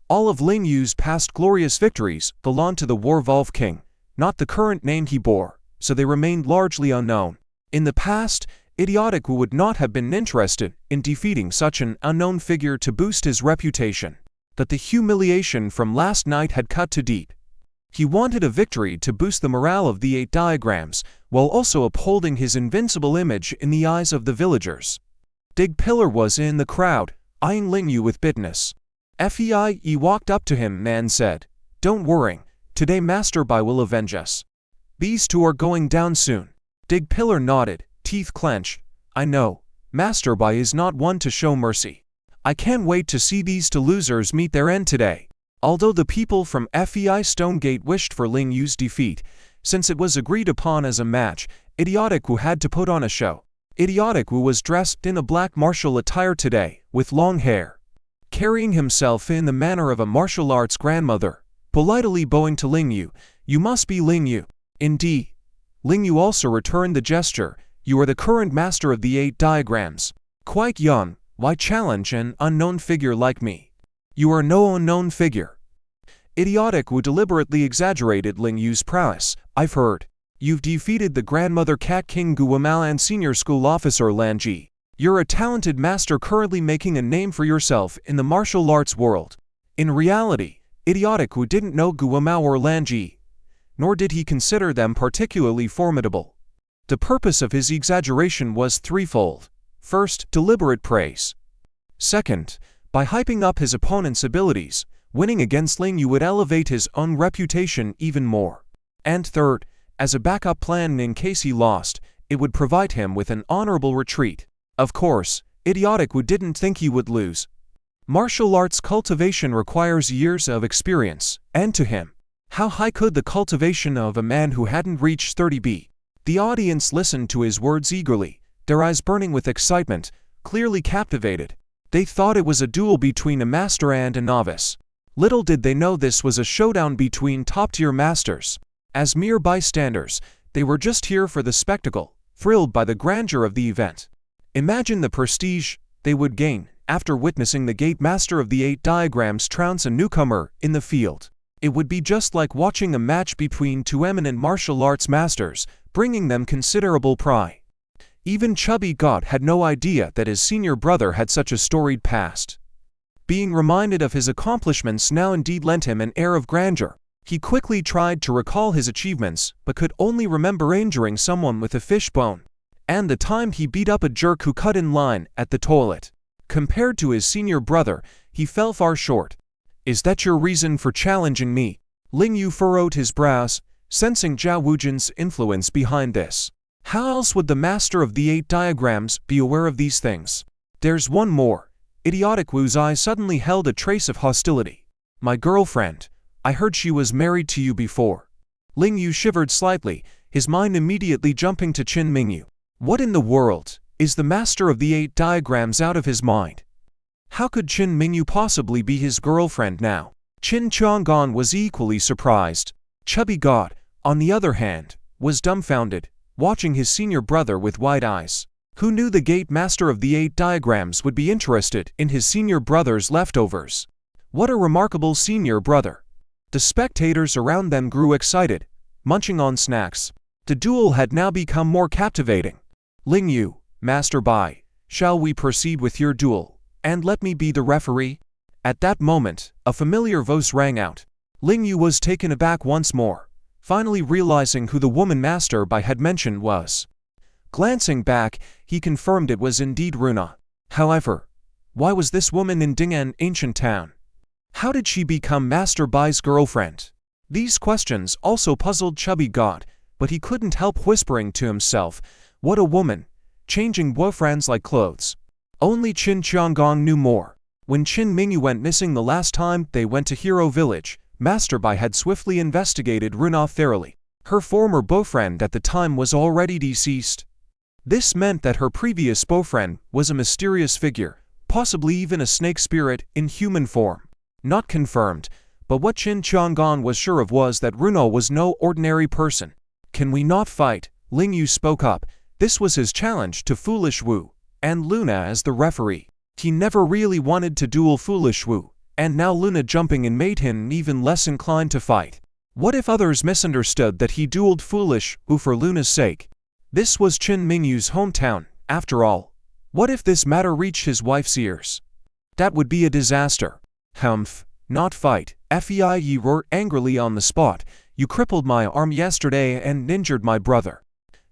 All of Lingyu's past glorious victories belonged to the War-Volve King, not the current name he bore, so they remained largely unknown. In the past, Idiotic Wu would not have been interested in defeating such an unknown figure to boost his reputation. But the humiliation from last night had cut too deep. He wanted a victory to boost the morale of the 8 diagrams, while also upholding his invincible image in the eyes of the villagers. Dig Pillar was in the crowd, eyeing Lingyu with bitterness. Fei walked up to him and said, "Don't worry, today Master Bai will avenge us. These two are going down soon." Dig Pillar nodded, teeth clenched. "I know, Master Bai is not one to show mercy. I can't wait to see these two losers meet their end today." Although the people from Fei Stonegate wished for Lingyu's defeat, since it was agreed upon as a match, Idiotic Wu had to put on a show. Idiotic Wu was dressed in a black martial attire today, with long hair. Carrying himself in the manner of a martial arts grandmother, politely bowing to Lingyu, "You must be Lingyu." "Indeed." Lingyu also returned the gesture, "You are the current master of the 8 diagrams. Quite young, why challenge an unknown figure like me?" "You are no unknown figure." Idiotic Wu deliberately exaggerated Lingyu's prowess. "I've heard. You've defeated the grandmother Cat King Guamal and senior school officer Lan Ji. You're a talented master currently making a name for yourself in the martial arts world." In reality, Idiotic Wu didn't know Guamal or Lan Ji, nor did he consider them particularly formidable. The purpose of his exaggeration was threefold. First, deliberate praise. Second, by hyping up his opponent's abilities, winning against Lingyu would elevate his own reputation even more. And third, as a backup plan in case he lost, it would provide him with an honorable retreat. Of course, Idiotic Wu didn't think he would lose. Martial arts cultivation requires years of experience, and to him, how high could the cultivation of a man who hadn't reached 30 be? The audience listened to his words eagerly, their eyes burning with excitement, clearly captivated. They thought it was a duel between a master and a novice. Little did they know this was a showdown between top-tier masters. As mere bystanders, they were just here for the spectacle, thrilled by the grandeur of the event. Imagine the prestige they would gain after witnessing the gate master of the 8 diagrams trounce a newcomer in the field. It would be just like watching a match between two eminent martial arts masters, bringing them considerable pride. Even Chubby God had no idea that his senior brother had such a storied past. Being reminded of his accomplishments now indeed lent him an air of grandeur. He quickly tried to recall his achievements, but could only remember injuring someone with a fishbone, and the time he beat up a jerk who cut in line at the toilet. Compared to his senior brother, he fell far short. "Is that your reason for challenging me?" Lingyu furrowed his brows, sensing Zhao Wujin's influence behind this. How else would the master of the 8 diagrams be aware of these things? "There's one more." Idiotic Wu's eyes suddenly held a trace of hostility. "My girlfriend. I heard she was married to you before." Lingyu shivered slightly, his mind immediately jumping to Qin Mingyu. What in the world? Is the master of the 8 diagrams out of his mind? How could Qin Mingyu possibly be his girlfriend now? Qin Chang'an was equally surprised. Chubby God, on the other hand, was dumbfounded, watching his senior brother with wide eyes. Who knew the gate master of the 8 diagrams would be interested in his senior brother's leftovers? What a remarkable senior brother. The spectators around them grew excited, munching on snacks. The duel had now become more captivating. "Lingyu, Master Bai, shall we proceed with your duel, and let me be the referee?" At that moment, a familiar voice rang out. Lingyu was taken aback once more, finally realizing who the woman Master Bai had mentioned was. Glancing back, he confirmed it was indeed Runa. However, why was this woman in Ding'an ancient town? How did she become Master Bai's girlfriend? These questions also puzzled Chubby God, but he couldn't help whispering to himself, what a woman, changing boyfriends like clothes. Only Qin Qianggong knew more. When Qin Mingyu went missing the last time they went to Hero Village, Master Bai had swiftly investigated Runa thoroughly. Her former boyfriend at the time was already deceased. This meant that her previous boyfriend was a mysterious figure, possibly even a snake spirit in human form. Not confirmed, but what Qin Qianggong was sure of was that Runa was no ordinary person. Can we not fight? Ling Yu spoke up. This was his challenge to Foolish Wu, and Luna as the referee. He never really wanted to duel Foolish Wu, and now Luna jumping in made him even less inclined to fight. What if others misunderstood that he dueled Foolish Wu for Luna's sake? This was Qin Mingyu's hometown, after all. What if this matter reached his wife's ears? That would be a disaster. Humph, not fight. Fei roared angrily on the spot. You crippled my arm yesterday and injured my brother.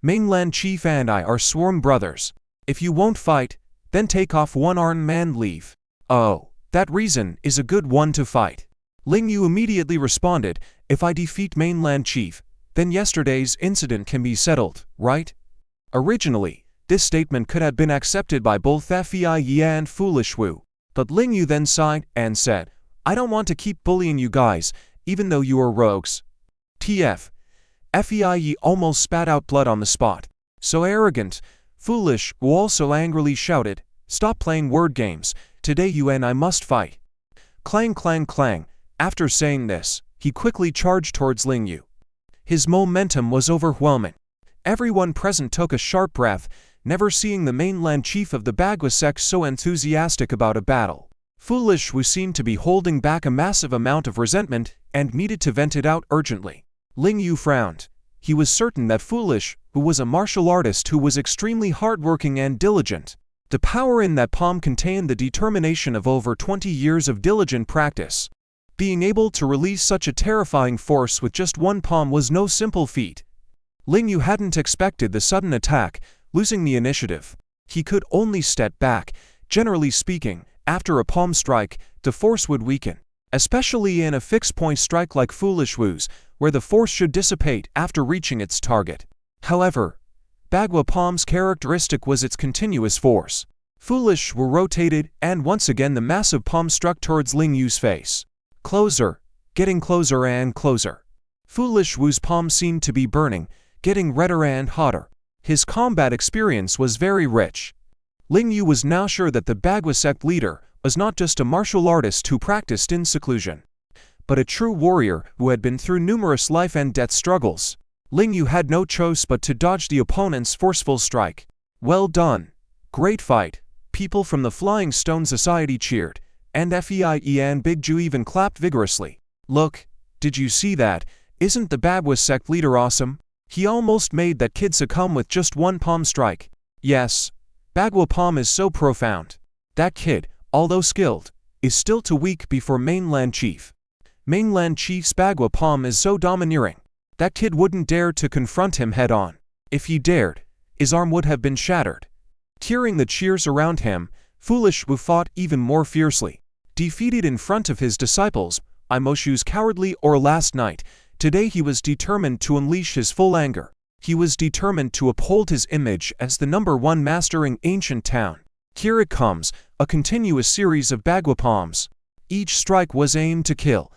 Mainland Chief and I are sworn brothers. If you won't fight, then take off one arm and leave. Oh, that reason is a good one to fight. Ling Yu immediately responded, if I defeat Mainland Chief, then yesterday's incident can be settled, right? Originally, this statement could have been accepted by both Fei and Foolish Wu, but Ling Yu then sighed and said, I don't want to keep bullying you guys, even though you are rogues. TF. Fei almost spat out blood on the spot. So arrogant. Foolish Wu also angrily shouted, stop playing word games, today you and I must fight. Clang clang clang. After saying this, he quickly charged towards Ling Yu. His momentum was overwhelming. Everyone present took a sharp breath, never seeing the mainland chief of the Bagua sect so enthusiastic about a battle. Foolish Wu seemed to be holding back a massive amount of resentment and needed to vent it out urgently. Ling Yu frowned. He was certain that Foolish Wu was a martial artist who was extremely hardworking and diligent. The power in that palm contained the determination of over 20 years of diligent practice. Being able to release such a terrifying force with just one palm was no simple feat. Ling Yu hadn't expected the sudden attack, losing the initiative. He could only step back. Generally speaking, after a palm strike, the force would weaken, especially in a fixed-point strike like Foolish Wu's, where the force should dissipate after reaching its target. However, Bagua Palm's characteristic was its continuous force. Foolish Wu rotated, and once again the massive palm struck towards Ling Yu's face. Closer, getting closer and closer. Foolish Wu's palm seemed to be burning, getting redder and hotter. His combat experience was very rich. Ling Yu was now sure that the Bagua sect leader was not just a martial artist who practiced in seclusion, but a true warrior who had been through numerous life and death struggles. Ling Yu had no choice but to dodge the opponent's forceful strike. Well done. Great fight. People from the Flying Stone Society cheered, and Fei and Big Ju even clapped vigorously. Look, did you see that? Isn't the Bagua sect leader awesome? He almost made that kid succumb with just one palm strike. Yes, Bagua Palm is so profound. That kid, although skilled, is still too weak before Mainland Chief. Mainland Chief's Bagua Palm is so domineering. That kid wouldn't dare to confront him head-on. If he dared, his arm would have been shattered. Hearing the cheers around him, Foolish Wu fought even more fiercely. Defeated in front of his disciples, Imoshu's cowardly or last night, today he was determined to unleash his full anger. He was determined to uphold his image as the #1 master in ancient town. Here it comes, a continuous series of Bagua Palms. Each strike was aimed to kill.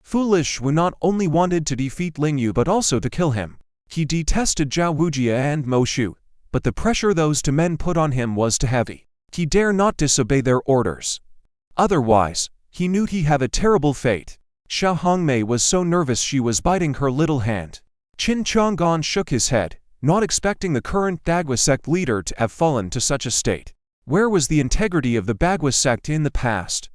Foolish Wu not only wanted to defeat Ling Yu but also to kill him. He detested Zhao Wujia and Mo Shu, but the pressure those two men put on him was too heavy. He dare not disobey their orders. Otherwise, he knew he'd have a terrible fate. Xiao Hongmei was so nervous she was biting her little hand. Qin Qianggong shook his head, not expecting the current Bagua sect leader to have fallen to such a state. Where was the integrity of the Bagua sect in the past?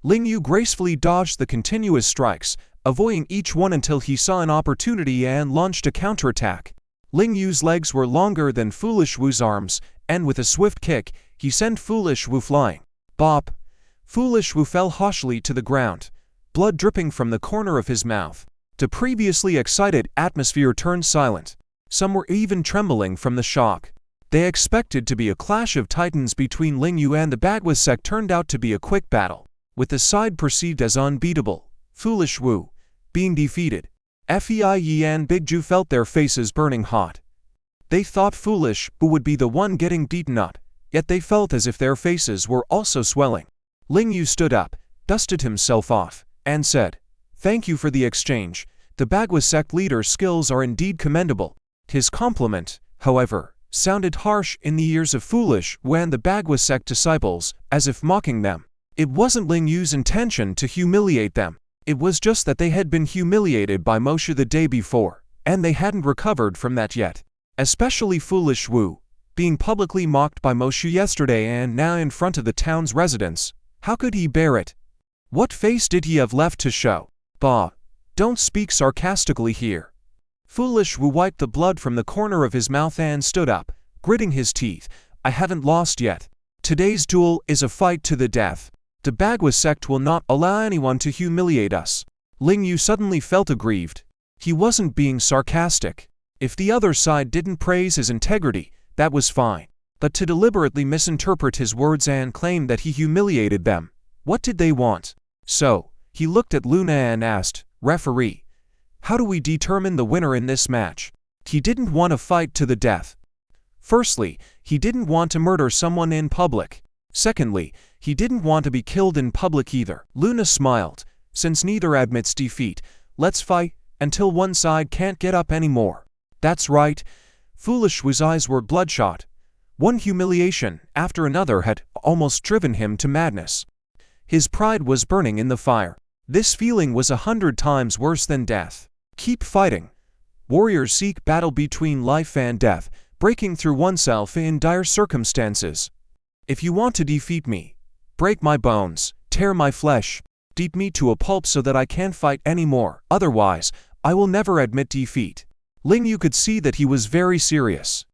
Ling Yu gracefully dodged the continuous strikes, avoiding each one until he saw an opportunity and launched a counterattack. Ling Yu's legs were longer than Foolish Wu's arms, and with a swift kick, he sent Foolish Wu flying. Bop! Foolish Wu fell harshly to the ground, blood dripping from the corner of his mouth. The previously excited atmosphere turned silent. Some were even trembling from the shock. They expected to be a clash of titans between Ling Yu and the Bagua sect turned out to be a quick battle, with the side perceived as unbeatable, Foolish Wu, being defeated. Fei Yi and Big Ju felt their faces burning hot. They thought Foolish Wu would be the one getting beaten up, yet they felt as if their faces were also swelling. Ling Yu stood up, dusted himself off, and said, "Thank you for the exchange. The Bagua sect leader's skills are indeed commendable." His compliment, however, sounded harsh in the ears of Foolish Wu and the Bagua sect disciples, as if mocking them. It wasn't Ling Yu's intention to humiliate them. It was just that they had been humiliated by Moshe the day before, and they hadn't recovered from that yet. Especially Foolish Wu, being publicly mocked by Moshe yesterday and now in front of the town's residents. How could he bear it? What face did he have left to show? Bah, don't speak sarcastically here. Foolish Wu wiped the blood from the corner of his mouth and stood up, gritting his teeth. I haven't lost yet. Today's duel is a fight to the death. The Bagua sect will not allow anyone to humiliate us. Ling Yu suddenly felt aggrieved. He wasn't being sarcastic. If the other side didn't praise his integrity, that was fine. But to deliberately misinterpret his words and claim that he humiliated them, what did they want? So, he looked at Luna and asked, "Referee, how do we determine the winner in this match?" He didn't want a fight to the death. Firstly, he didn't want to murder someone in public. Secondly, he didn't want to be killed in public either. Luna smiled. Since neither admits defeat, let's fight until one side can't get up anymore. That's right. Foolish Wu's eyes were bloodshot. One humiliation after another had almost driven him to madness. His pride was burning in the fire. This feeling was 100 times worse than death. Keep fighting. Warriors seek battle between life and death, breaking through oneself in dire circumstances. If you want to defeat me, break my bones, tear my flesh, beat me to a pulp so that I can't fight anymore. Otherwise, I will never admit defeat. Ling Yu could see that he was very serious.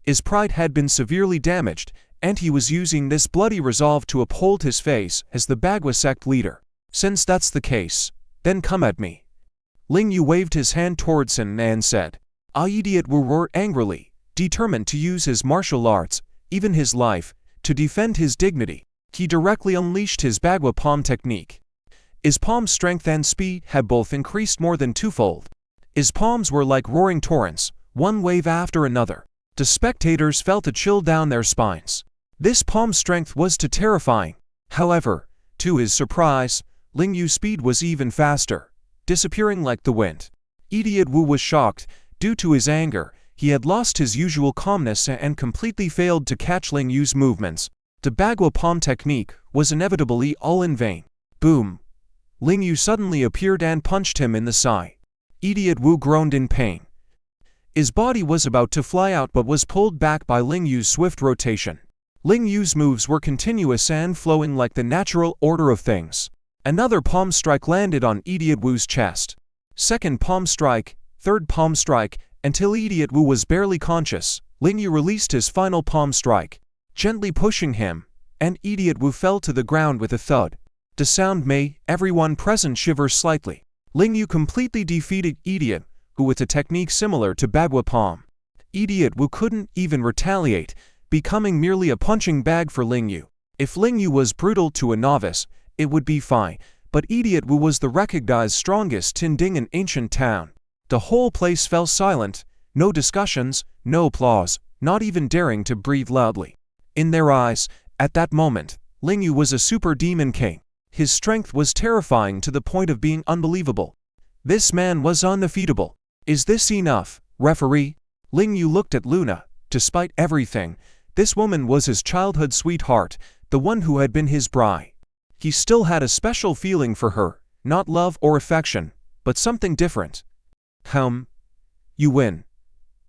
His pride had been severely damaged, and he was using this bloody resolve to uphold his face as the Bagua sect leader. Since that's the case, then come at me. Ling Yu waved his hand towards him and said, Idiot Wu roared angrily, determined to use his martial arts, even his life, to defend his dignity. He directly unleashed his Bagua palm technique. His palm strength and speed had both increased more than twofold. His palms were like roaring torrents, one wave after another. The spectators felt a chill down their spines. This palm strength was too terrifying. However, to his surprise, Ling Yu's speed was even faster, disappearing like the wind. Idiot Wu was shocked. Due to his anger, he had lost his usual calmness and completely failed to catch Ling Yu's movements. The Bagua palm technique was inevitably all in vain. Boom! Ling Yu suddenly appeared and punched him in the side. Idiot Wu groaned in pain. His body was about to fly out but was pulled back by Ling Yu's swift rotation. Ling Yu's moves were continuous and flowing like the natural order of things. Another palm strike landed on Idiot Wu's chest. Second palm strike, third palm strike, until Idiot Wu was barely conscious. Ling Yu released his final palm strike, gently pushing him, and Idiot Wu fell to the ground with a thud. The sound made everyone present shiver slightly. Ling Yu completely defeated Idiot Wu with a technique similar to Bagua palm. Idiot Wu couldn't even retaliate, becoming merely a punching bag for Ling Yu. If Ling Yu was brutal to a novice, it would be fine, but Idiot Wu was the recognized strongest Tinding in ancient town. The whole place fell silent, no discussions, no applause, not even daring to breathe loudly. In their eyes, at that moment, Ling Yu was a super demon king. His strength was terrifying to the point of being unbelievable. This man was undefeatable. Is this enough, referee? Ling Yu looked at Luna. Despite everything, this woman was his childhood sweetheart, the one who had been his bride. He still had a special feeling for her, not love or affection, but something different. You win.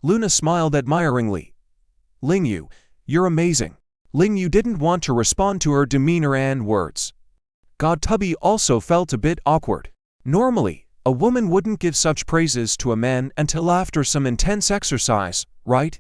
Luna smiled admiringly. Ling Yu, you're amazing. Ling Yu didn't want to respond to her demeanor and words. God Tubby also felt a bit awkward. Normally, a woman wouldn't give such praises to a man until after some intense exercise, right?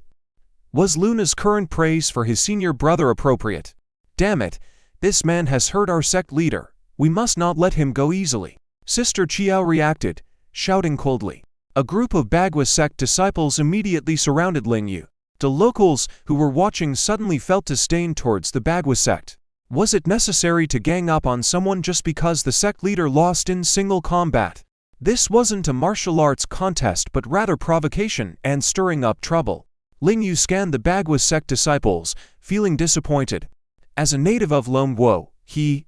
Was Luna's current praise for his senior brother appropriate? Damn it, this man has hurt our sect leader. We must not let him go easily. Sister Chiao reacted, shouting coldly. A group of Bagua sect disciples immediately surrounded Ling Yu. The locals who were watching suddenly felt disdain towards the Bagua sect. Was it necessary to gang up on someone just because the sect leader lost in single combat? This wasn't a martial arts contest but rather provocation and stirring up trouble. Ling Yu scanned the Bagua sect disciples, feeling disappointed. As a native of Lombo, he,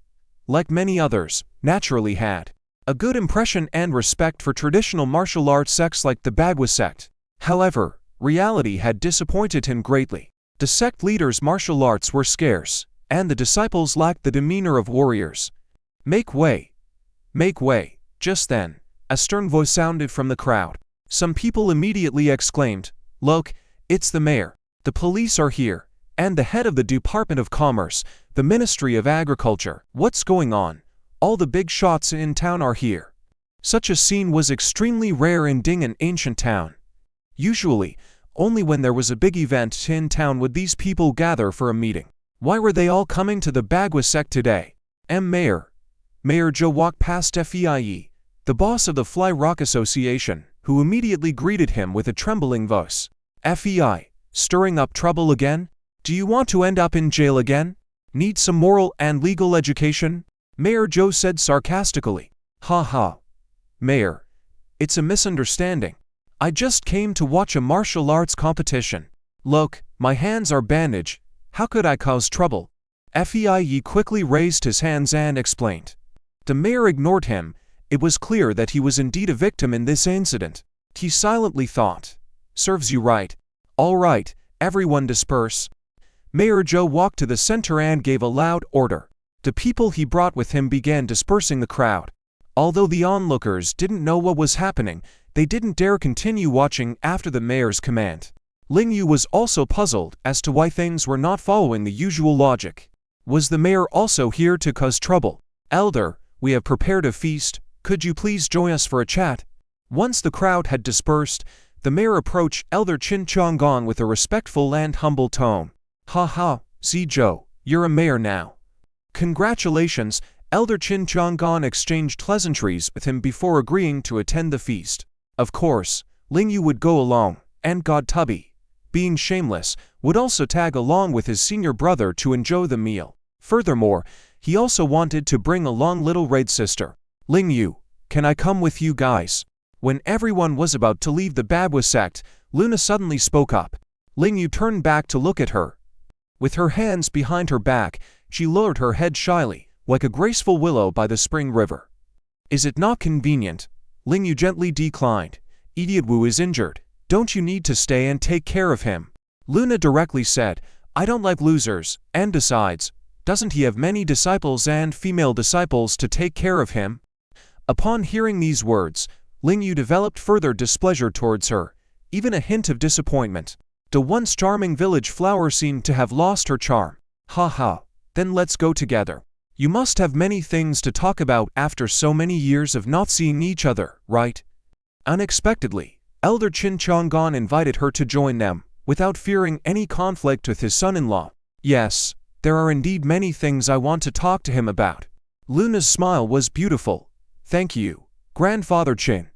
like many others, naturally had a good impression and respect for traditional martial arts sects like the Bagua sect. However, reality had disappointed him greatly. The sect leader's martial arts were scarce, and the disciples lacked the demeanor of warriors. Make way! Make way! Just then, a stern voice sounded from the crowd. Some people immediately exclaimed, "Look, it's the mayor. The police are here, and the head of the Department of Commerce, the Ministry of Agriculture. What's going on? All the big shots in town are here." Such a scene was extremely rare in Ding, an ancient town. Usually, only when there was a big event in town would these people gather for a meeting. Why were they all coming to the Bagua sect today? Mayor Zhou walked past Fei, the boss of the Fly Rock Association, who immediately greeted him with a trembling voice. "Fei, stirring up trouble again? Do you want to end up in jail again? Need some moral and legal education?" Mayor Zhou said sarcastically. "Ha ha. Mayor, it's a misunderstanding. I just came to watch a martial arts competition. Look, my hands are bandaged. How could I cause trouble?" Fei quickly raised his hands and explained. The mayor ignored him. It was clear that he was indeed a victim in this incident. He silently thought, "Serves you right. All right, everyone disperse." Mayor Zhou walked to the center and gave a loud order. The people he brought with him began dispersing the crowd. Although the onlookers didn't know what was happening, they didn't dare continue watching after the mayor's command. Ling Yu was also puzzled as to why things were not following the usual logic. Was the mayor also here to cause trouble? "Elder, we have prepared a feast. Could you please join us for a chat?" Once the crowd had dispersed, the mayor approached Elder Qin Chang'an with a respectful and humble tone. "Ha ha, Zhou, you're a mayor now." "Congratulations." Elder Qin Chang'an exchanged pleasantries with him before agreeing to attend the feast. Of course, Ling Yu would go along, and God Tubby, being shameless, would also tag along with his senior brother to enjoy the meal. Furthermore, he also wanted to bring along little Raid's sister. "Ling Yu, can I come with you guys?" When everyone was about to leave the Bagua sect, Luna suddenly spoke up. Ling Yu turned back to look at her. With her hands behind her back, she lowered her head shyly, like a graceful willow by the spring river. "Is it not convenient?" Ling Yu gently declined. "Idiot Wu is injured. Don't you need to stay and take care of him?" Luna directly said, "I don't like losers, and besides, doesn't he have many disciples and female disciples to take care of him?" Upon hearing these words, Ling Yu developed further displeasure towards her, even a hint of disappointment. The once charming village flower seemed to have lost her charm. "Ha ha, then let's go together. You must have many things to talk about after so many years of not seeing each other, right?" Unexpectedly, Elder Qin Chang'an invited her to join them, without fearing any conflict with his son-in-law. "Yes, there are indeed many things I want to talk to him about." Luna's smile was beautiful. "Thank you, Grandfather Qin."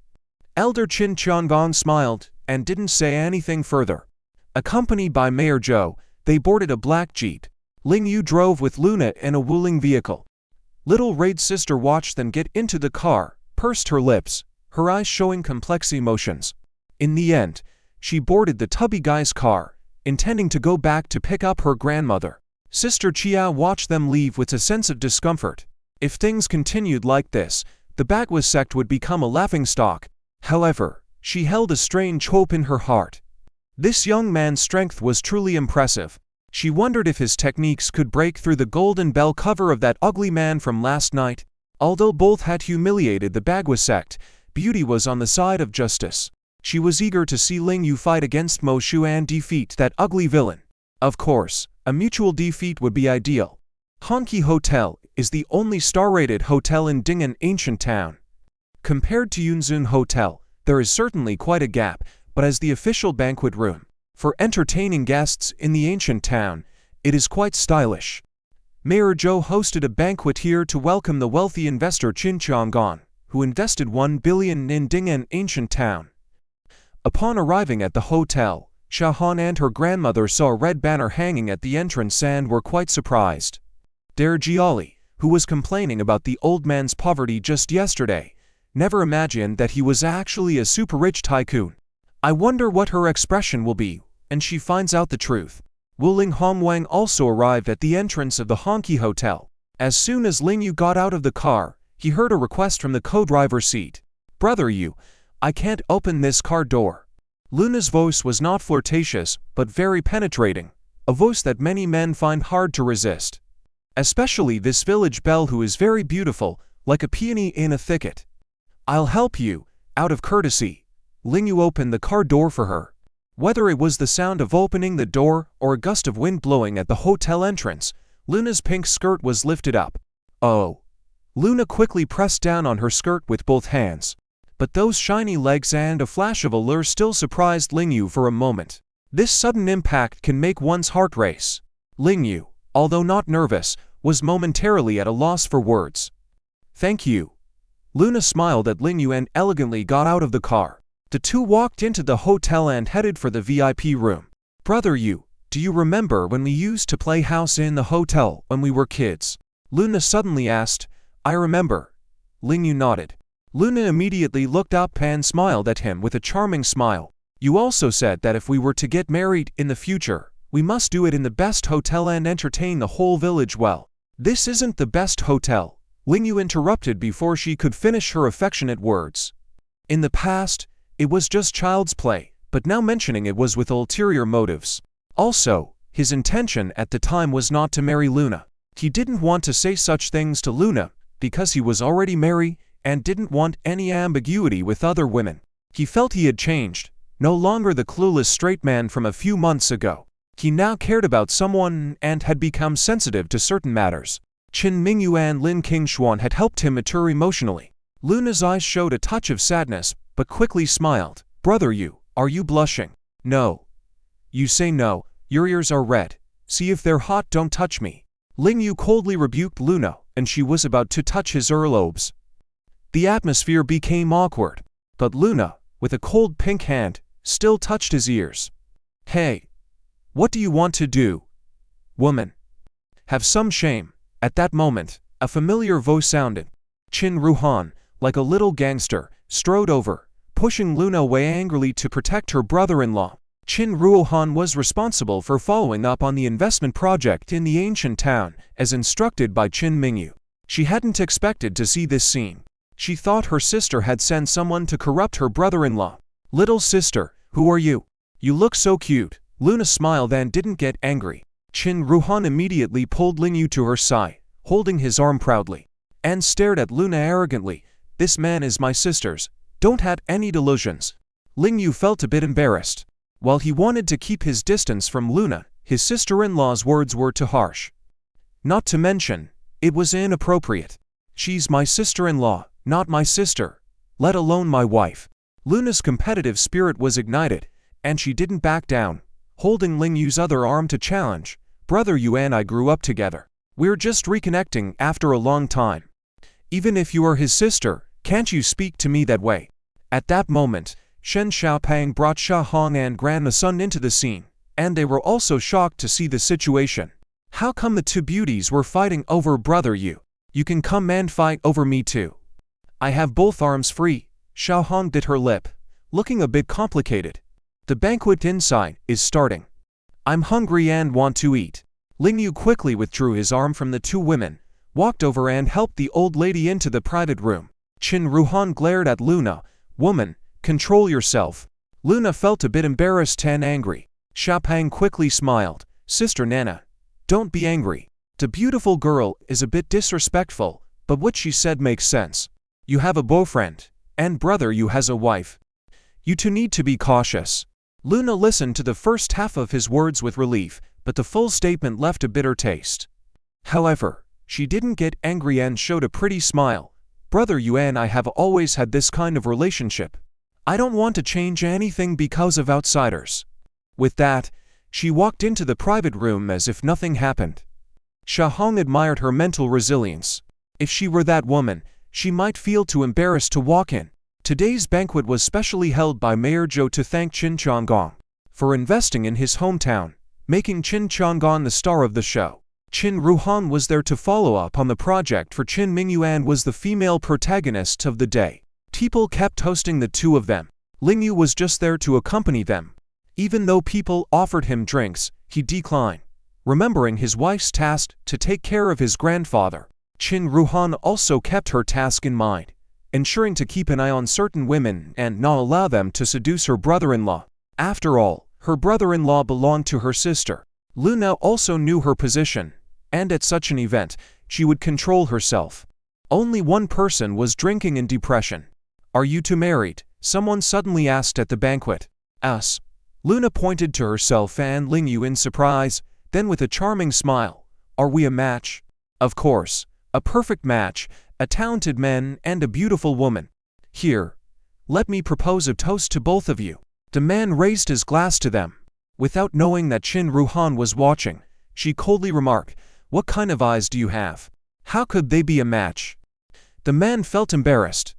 Elder Qin Chang'an smiled, and didn't say anything further. Accompanied by Mayor Zhou, they boarded a black jeep. Ling Yu drove with Luna in a Wuling vehicle. Little Raid's sister watched them get into the car, pursed her lips, her eyes showing complex emotions. In the end, she boarded the tubby guy's car, intending to go back to pick up her grandmother. Sister Chia watched them leave with a sense of discomfort. If things continued like this, the Bagua sect would become a laughingstock. However, she held a strange hope in her heart. This young man's strength was truly impressive. She wondered if his techniques could break through the golden bell cover of that ugly man from last night. Although both had humiliated the Bagua sect, beauty was on the side of justice. She was eager to see Ling Yu fight against Mo Shu and defeat that ugly villain. Of course, a mutual defeat would be ideal. Honki Hotel is the only star-rated hotel in Ding, an ancient town. Compared to Yunzun Hotel, there is certainly quite a gap, but as the official banquet room for entertaining guests in the ancient town, it is quite stylish. Mayor Zhou hosted a banquet here to welcome the wealthy investor Qin Chang'an, who invested 1 billion in Ding, an ancient town. Upon arriving at the hotel, Shahan and her grandmother saw a red banner hanging at the entrance and were quite surprised. DRIZZLE, who was complaining about the old man's poverty just yesterday, never imagined that he was actually a super rich tycoon. I wonder what her expression will be when she finds out the truth. Wuling Hongwang also arrived at the entrance of the Honky Hotel. As soon as Ling Yu got out of the car, he heard a request from the co-driver's seat. "Brother Yu, I can't open this car door." Luna's voice was not flirtatious, but very penetrating, a voice that many men find hard to resist. Especially this village belle who is very beautiful, like a peony in a thicket. "I'll help you," out of courtesy. Ling Yu opened the car door for her. Whether it was the sound of opening the door or a gust of wind blowing at the hotel entrance, Luna's pink skirt was lifted up. "Oh." Luna quickly pressed down on her skirt with both hands. But those shiny legs and a flash of allure still surprised Ling Yu for a moment. This sudden impact can make one's heart race. Ling Yu, although not nervous, was momentarily at a loss for words. "Thank you." Luna smiled at Ling Yu and elegantly got out of the car. The two walked into the hotel and headed for the VIP room. "Brother Yu, do you remember when we used to play house in the hotel when we were kids?" Luna suddenly asked. "I remember." Ling Yu nodded. Luna immediately looked up and smiled at him with a charming smile. "You also said that if we were to get married in the future, we must do it in the best hotel and entertain the whole village well." "This isn't the best hotel," Ling Yu interrupted before she could finish her affectionate words. In the past, it was just child's play, but now mentioning it was with ulterior motives. Also, his intention at the time was not to marry Luna. He didn't want to say such things to Luna, because he was already married and didn't want any ambiguity with other women. He felt he had changed, no longer the clueless straight man from a few months ago. He now cared about someone and had become sensitive to certain matters. Qin Mingyu and Lin Qingshuan had helped him mature emotionally. Luna's eyes showed a touch of sadness, but quickly smiled. "Brother Yu, are you blushing?" "No." "You say no, your ears are red. See if they're hot, don't touch me." Ling Yu coldly rebuked Luna, and she was about to touch his earlobes. The atmosphere became awkward, but Luna, with a cold pink hand, still touched his ears. "Hey, what do you want to do? Woman. Have some shame." At that moment, a familiar voice sounded. Qin Ruhan, like a little gangster, strode over, pushing Luna away angrily to protect her brother-in-law. Qin Ruohan was responsible for following up on the investment project in the ancient town, as instructed by Qin Mingyu. She hadn't expected to see this scene. She thought her sister had sent someone to corrupt her brother-in-law. "Little sister, who are you? You look so cute." Luna smiled and didn't get angry. Qin Ruhan immediately pulled Ling Yu to her side, holding his arm proudly, and stared at Luna arrogantly. "This man is my sister's. Don't have any delusions." Ling Yu felt a bit embarrassed. While he wanted to keep his distance from Luna, his sister-in-law's words were too harsh. Not to mention, it was inappropriate. "She's my sister-in-law, not my sister, let alone my wife." Luna's competitive spirit was ignited, and she didn't back down, holding Ling Yu's other arm to challenge. "Brother Yu and I grew up together. We're just reconnecting after a long time. Even if you are his sister, can't you speak to me that way?" At that moment, Shen Xiaopang brought Sha Hong and Grandma Sun into the scene, and they were also shocked to see the situation. "How come the two beauties were fighting over Brother Yu? You can come and fight over me too. I have both arms free." Sha Hong bit her lip, looking a bit complicated. "The banquet inside is starting. I'm hungry and want to eat." Ling Yu quickly withdrew his arm from the two women, walked over and helped the old lady into the private room. Qin Ruhan glared at Luna. "Woman, control yourself." Luna felt a bit embarrassed and angry. Xiaopang quickly smiled. "Sister Nana, don't be angry. The beautiful girl is a bit disrespectful, but what she said makes sense. You have a boyfriend, and Brother Yu has a wife. You two need to be cautious." Luna listened to the first half of his words with relief, but the full statement left a bitter taste. However, she didn't get angry and showed a pretty smile. "Brother Yu and I have always had this kind of relationship. I don't want to change anything because of outsiders." With that, she walked into the private room as if nothing happened. Sha Hong admired her mental resilience. If she were that woman, she might feel too embarrassed to walk in. Today's banquet was specially held by Mayor Zhou to thank Qin Changong. for investing in his hometown, making Qin Chang'an the star of the show. Qin Ruhan was there to follow up on the project for Qin Mingyuan was the female protagonist of the day. People kept toasting the two of them. Lingyu was just there to accompany them. Even though people offered him drinks, he declined, remembering his wife's task to take care of his grandfather. Qin Ruhan also kept her task in mind, ensuring to keep an eye on certain women and not allow them to seduce her brother-in-law. After all, her brother-in-law belonged to her sister. Luna also knew her position, and at such an event, she would control herself. Only one person was drinking in depression. "Are you two married?" someone suddenly asked at the banquet. "Us." Luna pointed to herself and Lingyu in surprise, then with a charming smile, "Are we a match?" "Of course. A perfect match, a talented man and a beautiful woman. Here, let me propose a toast to both of you." The man raised his glass to them. Without knowing that Qin Ruhan was watching, she coldly remarked, "What kind of eyes do you have? How could they be a match?" The man felt embarrassed.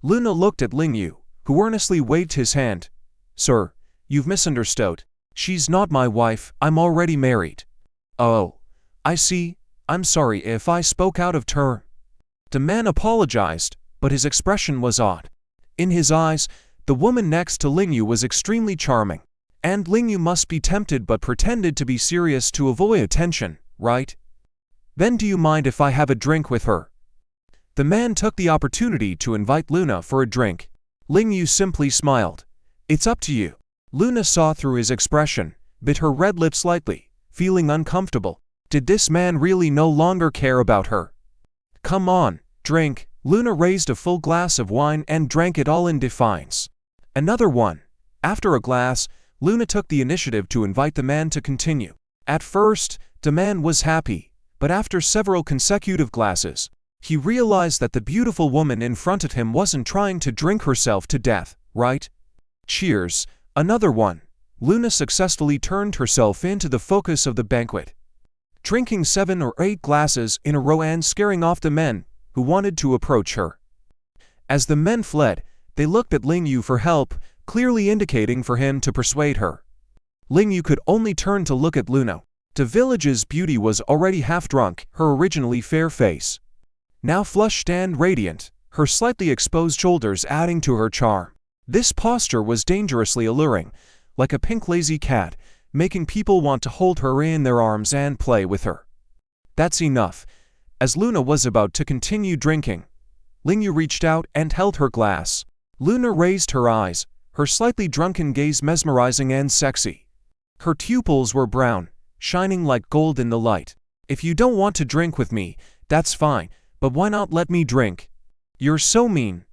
Luna looked at Lingyu, who earnestly waved his hand. "Sir, you've misunderstood. She's not my wife, I'm already married." "Oh, I see. I'm sorry if I spoke out of turn." The man apologized, but his expression was odd. In his eyes, the woman next to Lingyu was extremely charming. And Lingyu must be tempted but pretended to be serious to avoid attention, right? "Then do you mind if I have a drink with her?" The man took the opportunity to invite Luna for a drink. Lingyu simply smiled. "It's up to you." Luna saw through his expression, bit her red lips slightly, feeling uncomfortable. Did this man really no longer care about her? "Come on, drink." Luna raised a full glass of wine and drank it all in defiance. Another one. After a glass, Luna took the initiative to invite the man to continue. At first, the man was happy, but after several consecutive glasses, he realized that the beautiful woman in front of him wasn't trying to drink herself to death, right? Cheers. Another one. Luna successfully turned herself into the focus of the banquet, drinking 7 or 8 glasses in a row and scaring off the men who wanted to approach her. As the men fled, they looked at Lingyu for help, clearly indicating for him to persuade her. Lingyu could only turn to look at Luna. The village's beauty was already half drunk, her originally fair face now flushed and radiant, her slightly exposed shoulders adding to her charm. This posture was dangerously alluring, like a pink lazy cat, making people want to hold her in their arms and play with her. "That's enough." As Luna was about to continue drinking, Lingyu reached out and held her glass. Luna raised her eyes, her slightly drunken gaze mesmerizing and sexy. Her pupils were brown, shining like gold in the light. "If you don't want to drink with me, that's fine, but why not let me drink?" "You're so mean."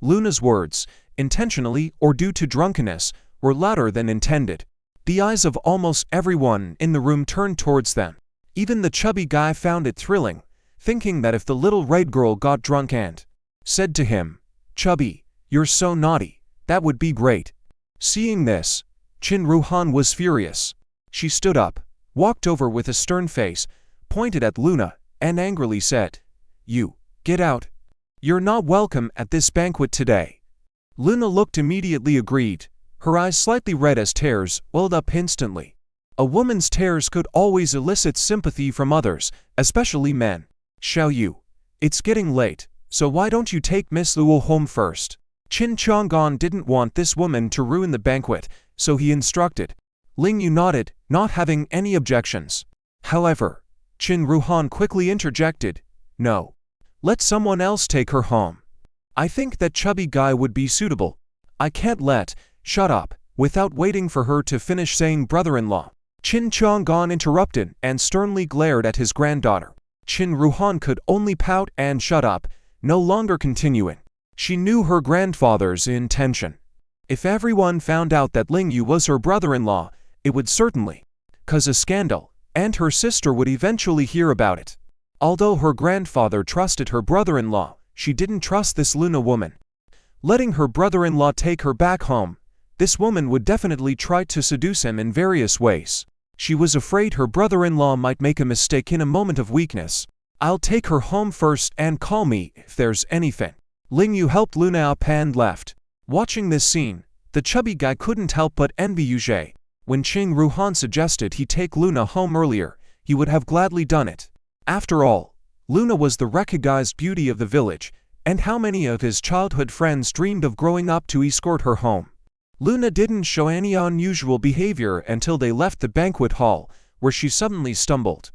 Luna's words, intentionally or due to drunkenness, were louder than intended. The eyes of almost everyone in the room turned towards them. Even the chubby guy found it thrilling, thinking that if the little red girl got drunk and said to him, "Chubby, you're so naughty," that would be great. Seeing this, Qin Ruhan was furious. She stood up, walked over with a stern face, pointed at Luna, and angrily said, "You, get out. You're not welcome at this banquet today." Luna looked immediately agreed, her eyes slightly red as tears welled up instantly. A woman's tears could always elicit sympathy from others, especially men. "Xiao Yu, it's getting late, so why don't you take Miss Luo home first?" Qin Chang'an didn't want this woman to ruin the banquet, so he instructed. Lingyu nodded, not having any objections. However, Qin Ruhan quickly interjected, "No. Let someone else take her home. I think that chubby guy would be suitable." "I can't let." "Shut up." Without waiting for her to finish saying brother-in-law, Qin Chang'an interrupted and sternly glared at his granddaughter. Qin Ruhan could only pout and shut up, no longer continuing. She knew her grandfather's intention. If everyone found out that Lingyu was her brother-in-law, it would certainly cause a scandal, and her sister would eventually hear about it. Although her grandfather trusted her brother-in-law, she didn't trust this Luna woman. Letting her brother-in-law take her back home, this woman would definitely try to seduce him in various ways. She was afraid her brother-in-law might make a mistake in a moment of weakness. "I'll take her home first and call me if there's anything." Lingyu helped Luna up and left. Watching this scene, the chubby guy couldn't help but envy Yuzhe. When Qing Ruhan suggested he take Luna home earlier, he would have gladly done it. After all, Luna was the recognized beauty of the village, and how many of his childhood friends dreamed of growing up to escort her home. Luna didn't show any unusual behavior until they left the banquet hall, where she suddenly stumbled.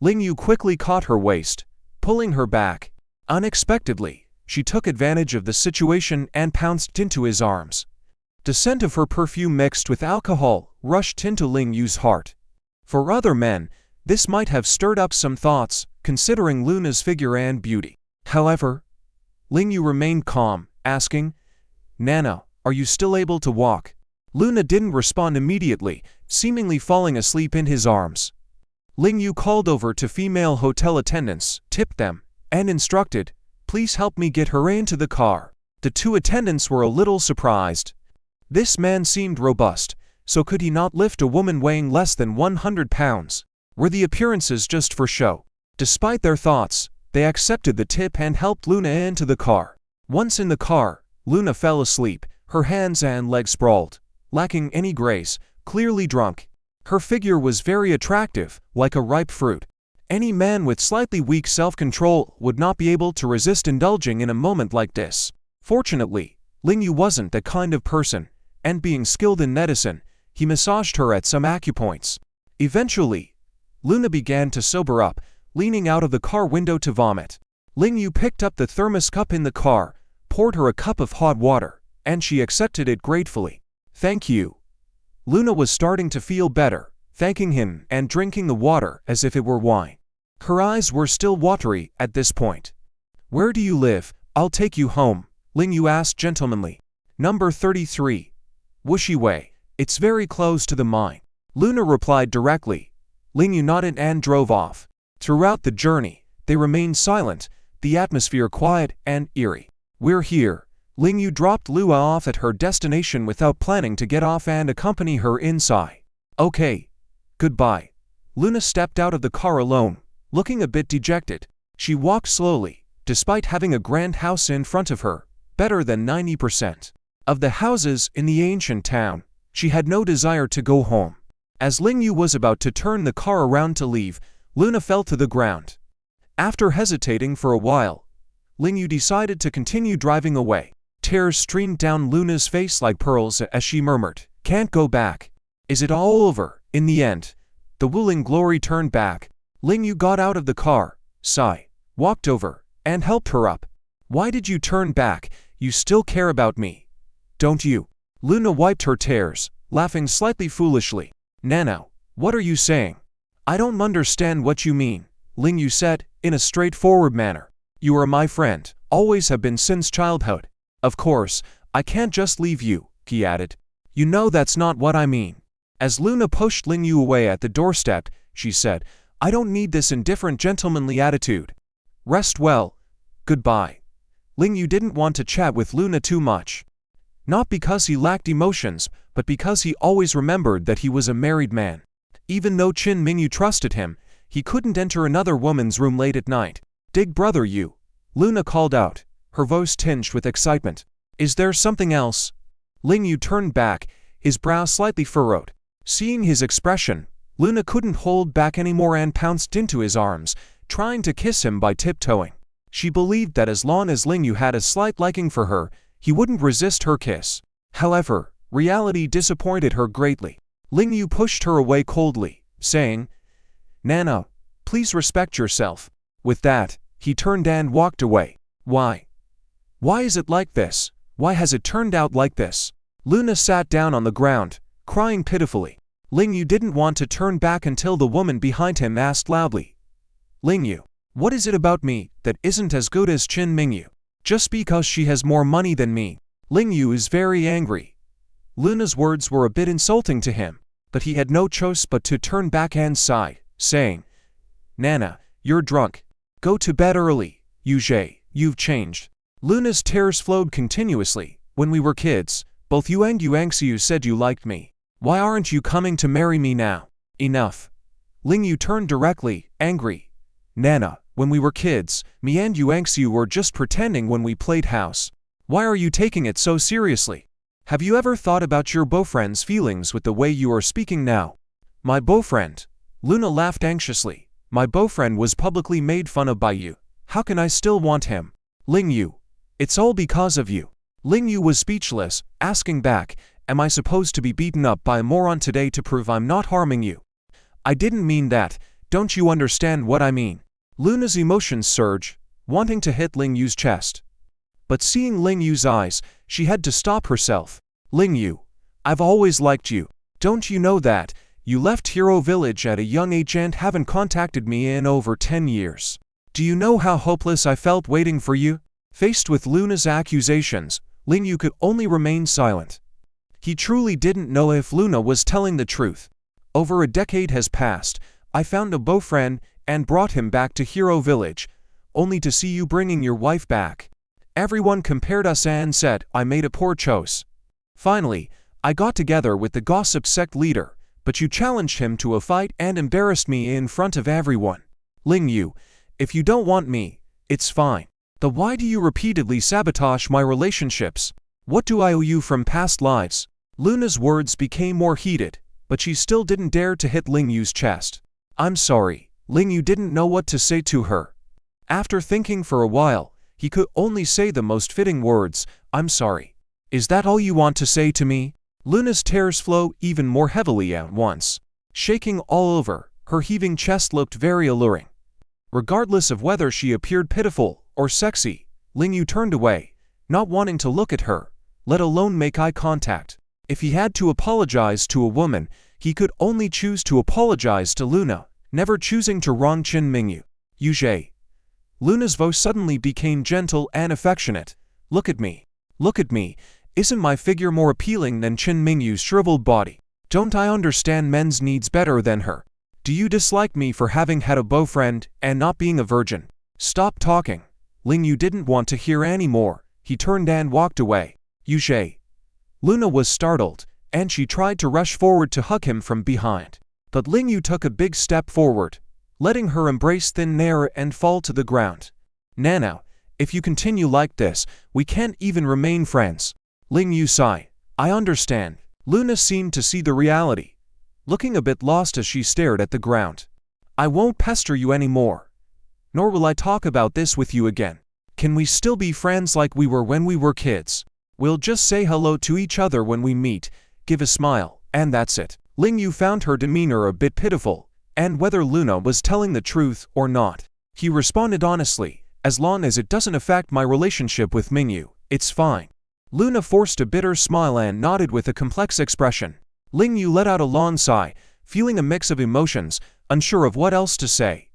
Ling Yu quickly caught her waist, pulling her back. Unexpectedly, she took advantage of the situation and pounced into his arms. The scent of her perfume mixed with alcohol rushed into Ling Yu's heart. For other men, this might have stirred up some thoughts, considering Luna's figure and beauty. However, Ling Yu remained calm, asking, "Nana, are you still able to walk?" Luna didn't respond immediately, seemingly falling asleep in his arms. Ling Yu called over to female hotel attendants, tipped them, and instructed, "Please help me get her into the car." The two attendants were a little surprised. This man seemed robust, so could he not lift a woman weighing less than 100 pounds? Were the appearances just for show? Despite their thoughts, they accepted the tip and helped Luna into the car. Once in the car, Luna fell asleep, her hands and legs sprawled, lacking any grace, clearly drunk. Her figure was very attractive, like a ripe fruit. Any man with slightly weak self-control would not be able to resist indulging in a moment like this. Fortunately, Ling Yu wasn't that kind of person, and being skilled in medicine, he massaged her at some acupoints. Eventually, Luna began to sober up, leaning out of the car window to vomit. Ling Yu picked up the thermos cup in the car, poured her a cup of hot water, and she accepted it gratefully. "Thank you." Luna was starting to feel better, thanking him and drinking the water as if it were wine. Her eyes were still watery at this point. "Where do you live? I'll take you home," Ling Yu asked gentlemanly. "Number 33. Wuxi Wei. It's very close to the mine." Luna replied directly. Ling Yu nodded and drove off. Throughout the journey, they remained silent, the atmosphere quiet and eerie. "We're here." Ling Yu dropped Lua off at her destination without planning to get off and accompany her inside. "Okay. Goodbye." Luna stepped out of the car alone, looking a bit dejected. She walked slowly, despite having a grand house in front of her, better than 90% of the houses in the ancient town. She had no desire to go home. As Ling Yu was about to turn the car around to leave, Luna fell to the ground. After hesitating for a while, Ling Yu decided to continue driving away. Tears streamed down Luna's face like pearls as she murmured, "Can't go back. Is it all over?" In the end, the Wuling glory turned back. Ling Yu got out of the car, sighed, walked over, and helped her up. "Why did you turn back? You still care about me, don't you?" Luna wiped her tears, laughing slightly foolishly. "Nana, what are you saying?" "I don't understand what you mean," Ling Yu said, in a straightforward manner. "You are my friend, always have been since childhood. Of course, I can't just leave you," he added. "You know that's not what I mean." As Luna pushed Ling Yu away at the doorstep, she said, "I don't need this indifferent gentlemanly attitude. Rest well. Goodbye." Ling Yu didn't want to chat with Luna too much. Not because he lacked emotions, but because he always remembered that he was a married man. Even though Qin Mingyu trusted him, he couldn't enter another woman's room late at night. "Dig brother you," Luna called out, her voice tinged with excitement. "Is there something else?" Ling Yu turned back, his brow slightly furrowed. Seeing his expression, Luna couldn't hold back anymore and pounced into his arms, trying to kiss him by tiptoeing. She believed that as long as Ling Yu had a slight liking for her, he wouldn't resist her kiss. However, reality disappointed her greatly. Ling Yu pushed her away coldly, saying, "Nana, please respect yourself." With that, he turned and walked away. "Why? Why is it like this? Why has it turned out like this?" Luna sat down on the ground, crying pitifully. Ling Yu didn't want to turn back until the woman behind him asked loudly, "Ling Yu, what is it about me that isn't as good as Qin Mingyu? Just because she has more money than me?" Ling Yu is very angry. Luna's words were a bit insulting to him, but he had no choice but to turn back and sigh, saying, "Nana, you're drunk. Go to bed early, Yuzhe, you've changed." Luna's tears flowed continuously. "When we were kids, both you and Yuangxiu said you liked me. Why aren't you coming to marry me now?" "Enough." Ling Yu turned directly, angry. "Nana, when we were kids, me and Yuangxiu were just pretending when we played house. Why are you taking it so seriously?" Have you ever thought about your boyfriend's feelings with the way you are speaking now? My boyfriend. Luna laughed anxiously. My boyfriend was publicly made fun of by you. How can I still want him? Ling Yu. It's all because of you. Ling Yu was speechless, asking back, am I supposed to be beaten up by a moron today to prove I'm not harming you? I didn't mean that, don't you understand what I mean? Luna's emotions surged, wanting to hit Ling Yu's chest. But seeing Ling Yu's eyes, she had to stop herself. Ling Yu, I've always liked you. Don't you know that? You left Hero Village at a young age and haven't contacted me in over 10 years. Do you know how hopeless I felt waiting for you? Faced with Luna's accusations, Ling Yu could only remain silent. He truly didn't know if Luna was telling the truth. Over a decade has passed, I found a boyfriend and brought him back to Hero Village, only to see you bringing your wife back. Everyone compared us and said I made a poor choice. Finally, I got together with the gossip sect leader, but you challenged him to a fight and embarrassed me in front of everyone. Ling Yu, if you don't want me, it's fine. Then why do you repeatedly sabotage my relationships? What do I owe you from past lives? Luna's words became more heated, but she still didn't dare to hit Ling Yu's chest. I'm sorry. Ling Yu didn't know what to say to her. After thinking for a while, he could only say the most fitting words, I'm sorry. Is that all you want to say to me? Luna's tears flowed even more heavily at once. Shaking all over, her heaving chest looked very alluring. Regardless of whether she appeared pitiful or sexy, Ling Yu turned away, not wanting to look at her, let alone make eye contact. If he had to apologize to a woman, he could only choose to apologize to Luna, never choosing to wrong Qin Mingyu. Yuzhe. Luna's voice suddenly became gentle and affectionate. Look at me. Look at me. Isn't my figure more appealing than Qin Mingyu's shriveled body? Don't I understand men's needs better than her? Do you dislike me for having had a boyfriend and not being a virgin? Stop talking. Ling Yu didn't want to hear any more. He turned and walked away. Yuzhe. Luna was startled, and she tried to rush forward to hug him from behind. But Ling Yu took a big step forward, letting her embrace thin air and fall to the ground. Nana, if you continue like this, we can't even remain friends. Ling Yu sighed. I understand. Luna seemed to see the reality, looking a bit lost as she stared at the ground. I won't pester you anymore. Nor will I talk about this with you again. Can we still be friends like we were when we were kids? We'll just say hello to each other when we meet, give a smile, and that's it. Ling Yu found her demeanor a bit pitiful, and whether Luna was telling the truth or not, he responded honestly, as long as it doesn't affect my relationship with Mingyu, it's fine. Luna forced a bitter smile and nodded with a complex expression. Ling Yu let out a long sigh, feeling a mix of emotions, unsure of what else to say.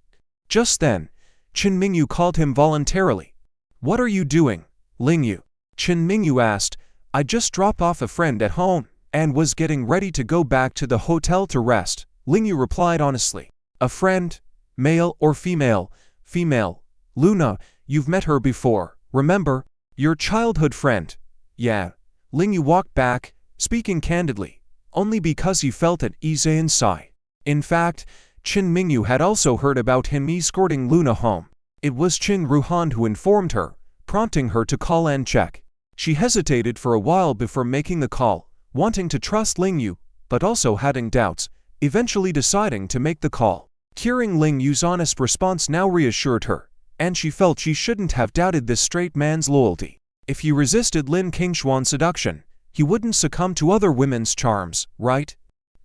Just then, Qin Mingyu called him voluntarily. What are you doing, Ling Yu? Qin Mingyu asked. I just dropped off a friend at home, and was getting ready to go back to the hotel to rest. Ling Yu replied honestly. A friend? Male or female? Female. Luna, you've met her before, remember? Your childhood friend. Yeah. Ling Yu walked back, speaking candidly, only because he felt at ease inside. In fact, Qin Mingyu had also heard about him escorting Luna home. It was Qin Ruhan who informed her, prompting her to call and check. She hesitated for a while before making the call, wanting to trust Ling Yu, but also having doubts, eventually deciding to make the call. Hearing Ling Yu's honest response now reassured her, and she felt she shouldn't have doubted this straight man's loyalty. If he resisted Lin Qingshuan's seduction, he wouldn't succumb to other women's charms, right?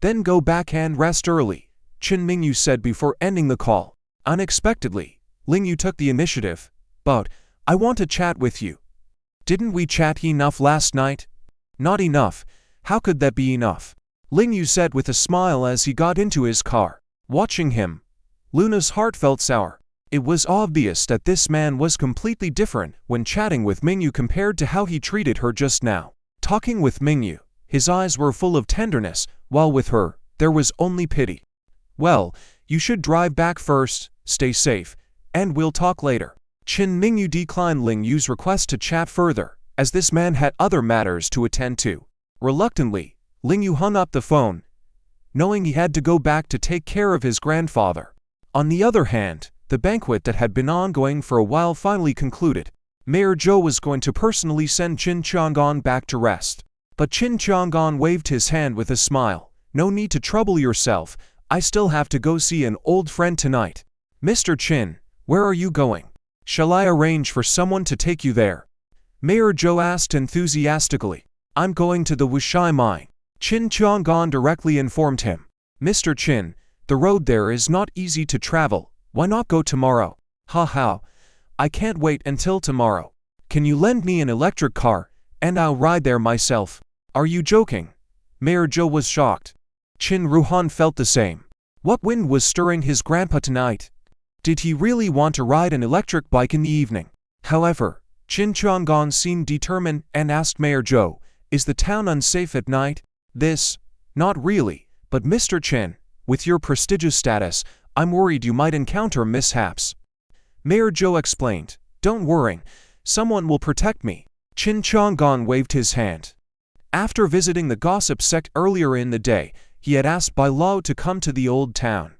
Then go back and rest early, Qin Mingyu said before ending the call. Unexpectedly, Ling Yu took the initiative. But, I want to chat with you. Didn't we chat enough last night? Not enough. How could that be enough? Ling Yu said with a smile as he got into his car. Watching him, Luna's heart felt sour. It was obvious that this man was completely different when chatting with Mingyu compared to how he treated her just now. Talking with Mingyu, his eyes were full of tenderness, while with her, there was only pity. Well, you should drive back first, stay safe, and we'll talk later. Qin Mingyu declined Ling Yu's request to chat further, as this man had other matters to attend to. Reluctantly, Ling Yu hung up the phone, knowing he had to go back to take care of his grandfather. On the other hand, the banquet that had been ongoing for a while finally concluded. Mayor Zhou was going to personally send Qin Chang'an back to rest. But Chin Chang'an waved his hand with a smile. No need to trouble yourself, I still have to go see an old friend tonight. Mr. Chin, where are you going? Shall I arrange for someone to take you there? Mayor Zhou asked enthusiastically. I'm going to the Wushai mine. Chin Chang'an directly informed him. Mr. Chin, the road there is not easy to travel. Why not go tomorrow? Ha. I can't wait until tomorrow. Can you lend me an electric car, and I'll ride there myself? Are you joking? Mayor Zhou was shocked. Chin Ruhan felt the same. What wind was stirring his grandpa tonight? Did he really want to ride an electric bike in the evening? However, Chin Chang'an seemed determined and asked Mayor Zhou, is the town unsafe at night? Not really, but Mr. Chin, with your prestigious status, I'm worried you might encounter mishaps. Mayor Zhou explained, don't worry, someone will protect me. Chin Chang'an waved his hand. After visiting the gossip sect earlier in the day, he had asked Bai Lao to come to the old town.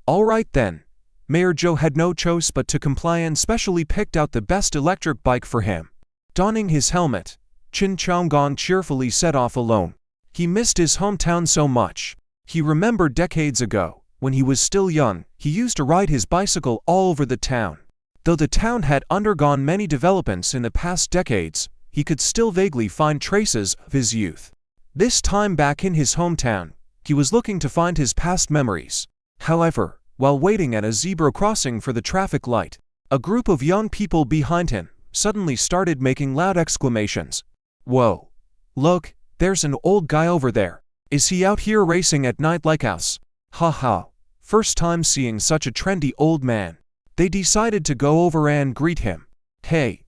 All right then. Mayor Zhou had no choice but to comply and specially picked out the best electric bike for him. Donning his helmet, Chin Chang'an cheerfully set off alone. He missed his hometown so much. He remembered decades ago, when he was still young, he used to ride his bicycle all over the town. Though the town had undergone many developments in the past decades, he could still vaguely find traces of his youth. This time back in his hometown, he was looking to find his past memories. However, while waiting at a zebra crossing for the traffic light, a group of young people behind him suddenly started making loud exclamations. Whoa! Look, there's an old guy over there. Is he out here racing at night like us? Ha. First time seeing such a trendy old man. They decided to go over and greet him. Hey,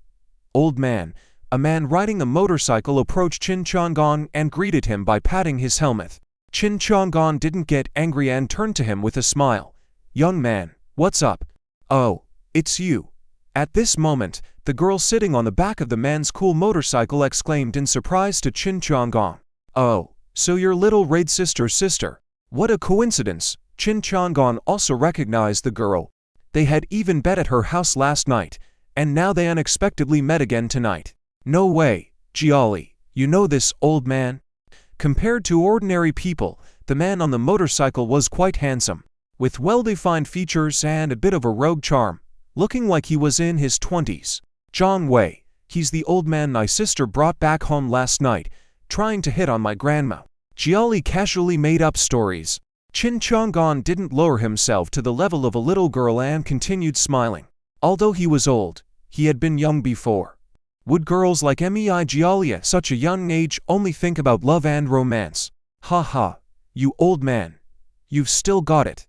old man. A man riding a motorcycle approached Chin Chang'an and greeted him by patting his helmet. Chin Chang'an didn't get angry and turned to him with a smile. Young man, what's up? Oh, it's you. At this moment, the girl sitting on the back of the man's cool motorcycle exclaimed in surprise to Chin Chang'an. Oh, so you're little Raid's sister. What a coincidence. Chin Chang'an also recognized the girl. They had even bet at her house last night, and now they unexpectedly met again tonight. No way, Jiali, you know this old man? Compared to ordinary people, the man on the motorcycle was quite handsome, with well-defined features and a bit of a rogue charm, looking like he was in his 20s. Zhang Wei, he's the old man my sister brought back home last night, trying to hit on my grandma. Jiali casually made up stories. Chin Chang'an didn't lower himself to the level of a little girl and continued smiling. Although he was old, he had been young before. Would girls like Mei Jiali at such a young age only think about love and romance? Ha, you old man. You've still got it.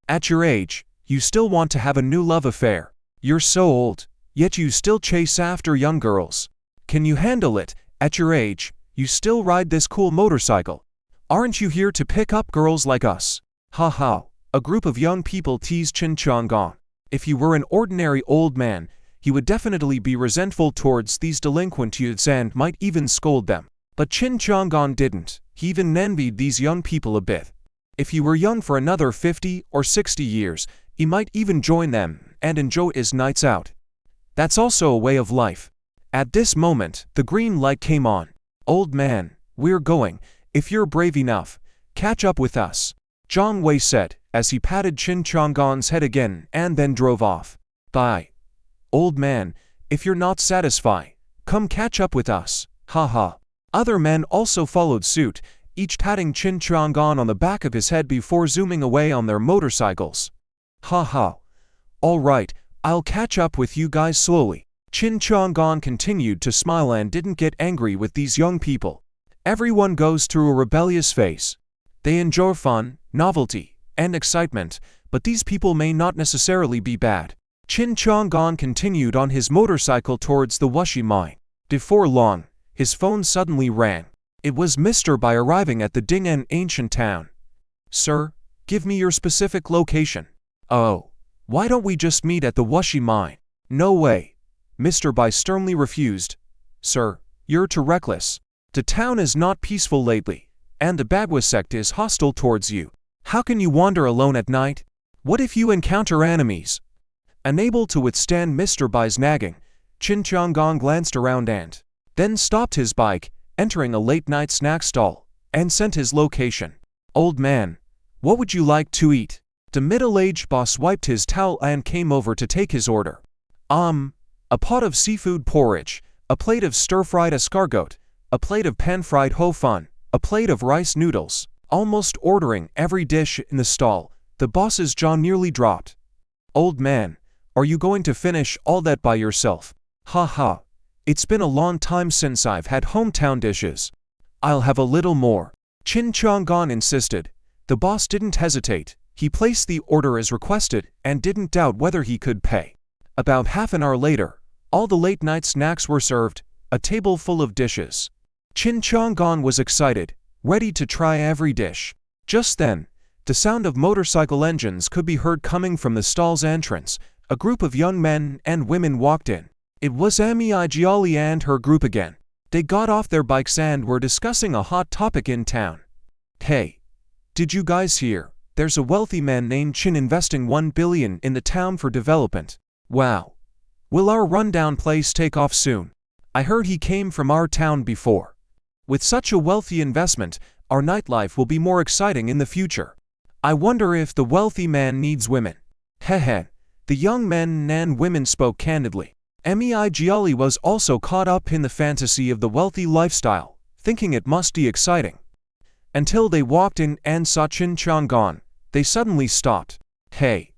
At your age, you still want to have a new love affair. You're so old, yet you still chase after young girls. Can you handle it? At your age, you still ride this cool motorcycle. Aren't you here to pick up girls like us? Ha, a group of young people teased Chin Chang'an. If he were an ordinary old man, he would definitely be resentful towards these delinquent youths and might even scold them. But Chin Chang'an didn't. He even envied these young people a bit. If he were young for another 50 or 60 years, he might even join them and enjoy his nights out. That's also a way of life. At this moment, the green light came on. Old man, we're going. If you're brave enough, catch up with us, Zhang Wei said, as he patted Chin Chang'an's head again and then drove off. Bye. Old man, if you're not satisfied, come catch up with us, ha. Other men also followed suit, each patting Chin Chang'an on the back of his head before zooming away on their motorcycles. Ha. All right, I'll catch up with you guys slowly. Chin Chang'an continued to smile and didn't get angry with these young people. Everyone goes through a rebellious phase. They enjoy fun, novelty, and excitement, but these people may not necessarily be bad. Chin Chang'an continued on his motorcycle towards the Wuxi mine. Before long, his phone suddenly rang. It was Mr. Bai arriving at the Ding'an ancient town. Sir, give me your specific location. Oh, why don't we just meet at the Wuxi mine? No way. Mr. Bai sternly refused. Sir, you're too reckless. The town is not peaceful lately, and the Bagua sect is hostile towards you. How can you wander alone at night? What if you encounter enemies? Unable to withstand Mr. Bai's nagging, Chin Chang'an glanced around and then stopped his bike entering a late-night snack stall, and sent his location. "Old man, what would you like to eat?" The middle-aged boss wiped his towel and came over to take his order. A pot of seafood porridge, a plate of stir-fried escargot, a plate of pan-fried ho fun, a plate of rice noodles. Almost ordering every dish in the stall, the boss's jaw nearly dropped. "Old man, are you going to finish all that by yourself?" "Ha ha. It's been a long time since I've had hometown dishes. I'll have a little more," Chin Chong-gon insisted. The boss didn't hesitate. He placed the order as requested and didn't doubt whether he could pay. About half an hour later, all the late-night snacks were served, a table full of dishes. Chin Chong-gon was excited, ready to try every dish. Just then, the sound of motorcycle engines could be heard coming from the stall's entrance. A group of young men and women walked in. It was Amiijiali and her group again. They got off their bikes and were discussing a hot topic in town. "Hey, did you guys hear? There's a wealthy man named Chin investing 1 billion in the town for development. Wow. Will our rundown place take off soon? I heard he came from our town before. With such a wealthy investment, our nightlife will be more exciting in the future. I wonder if the wealthy man needs women." Heh. The young men and women spoke candidly. Amiijiali was also caught up in the fantasy of the wealthy lifestyle, thinking it must be exciting. Until they walked in and saw Chin Chong-gon, they suddenly stopped. "Hey,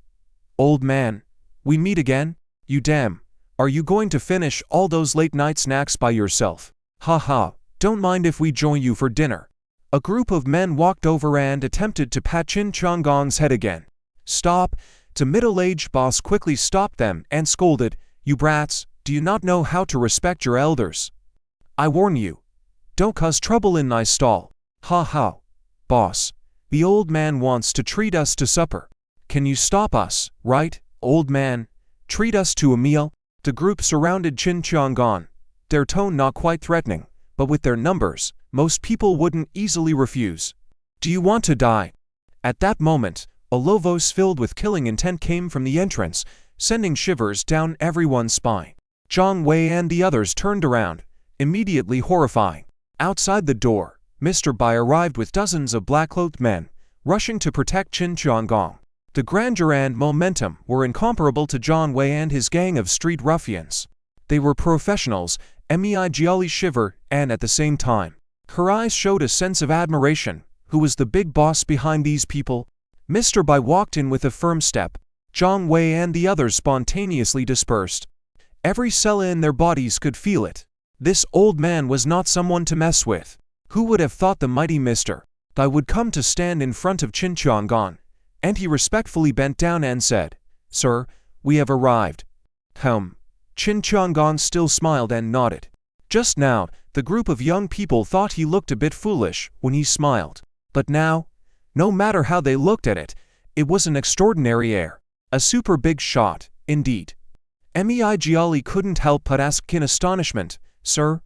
old man, we meet again? You damn, are you going to finish all those late-night snacks by yourself? Ha. Don't mind if we join you for dinner." A group of men walked over and attempted to pat Chin Chong-gon's head again. "Stop." The middle-aged boss quickly stopped them and scolded, "You brats, do you not know how to respect your elders? I warn you, don't cause trouble in my stall." Ha. "Boss, the old man wants to treat us to supper. Can you stop us, right, old man? Treat us to a meal?" The group surrounded Chin Chong-gon, their tone not quite threatening, but with their numbers, most people wouldn't easily refuse. "Do you want to die?" At that moment, a low voice filled with killing intent came from the entrance, sending shivers down everyone's spine. Zhang Wei and the others turned around, immediately horrifying. Outside the door, Mr. Bai arrived with dozens of black-clothed men, rushing to protect Chin Chong-gon. The grandeur and momentum were incomparable to Zhang Wei and his gang of street ruffians. They were professionals. Amiijiali shivered, and at the same time, her eyes showed a sense of admiration. Who was the big boss behind these people? Mr. Bai walked in with a firm step. Zhang Wei and the others spontaneously dispersed. Every cell in their bodies could feel it. This old man was not someone to mess with. Who would have thought the mighty Mr. Bai would come to stand in front of Chin Chong-gon? And he respectfully bent down and said, "Sir, we have arrived." Chin Chong-gon still smiled and nodded. Just now, the group of young people thought he looked a bit foolish when he smiled. But now, no matter how they looked at it, it was an extraordinary air. A super big shot, indeed. Amiijiali couldn't help but ask in astonishment, "Sir?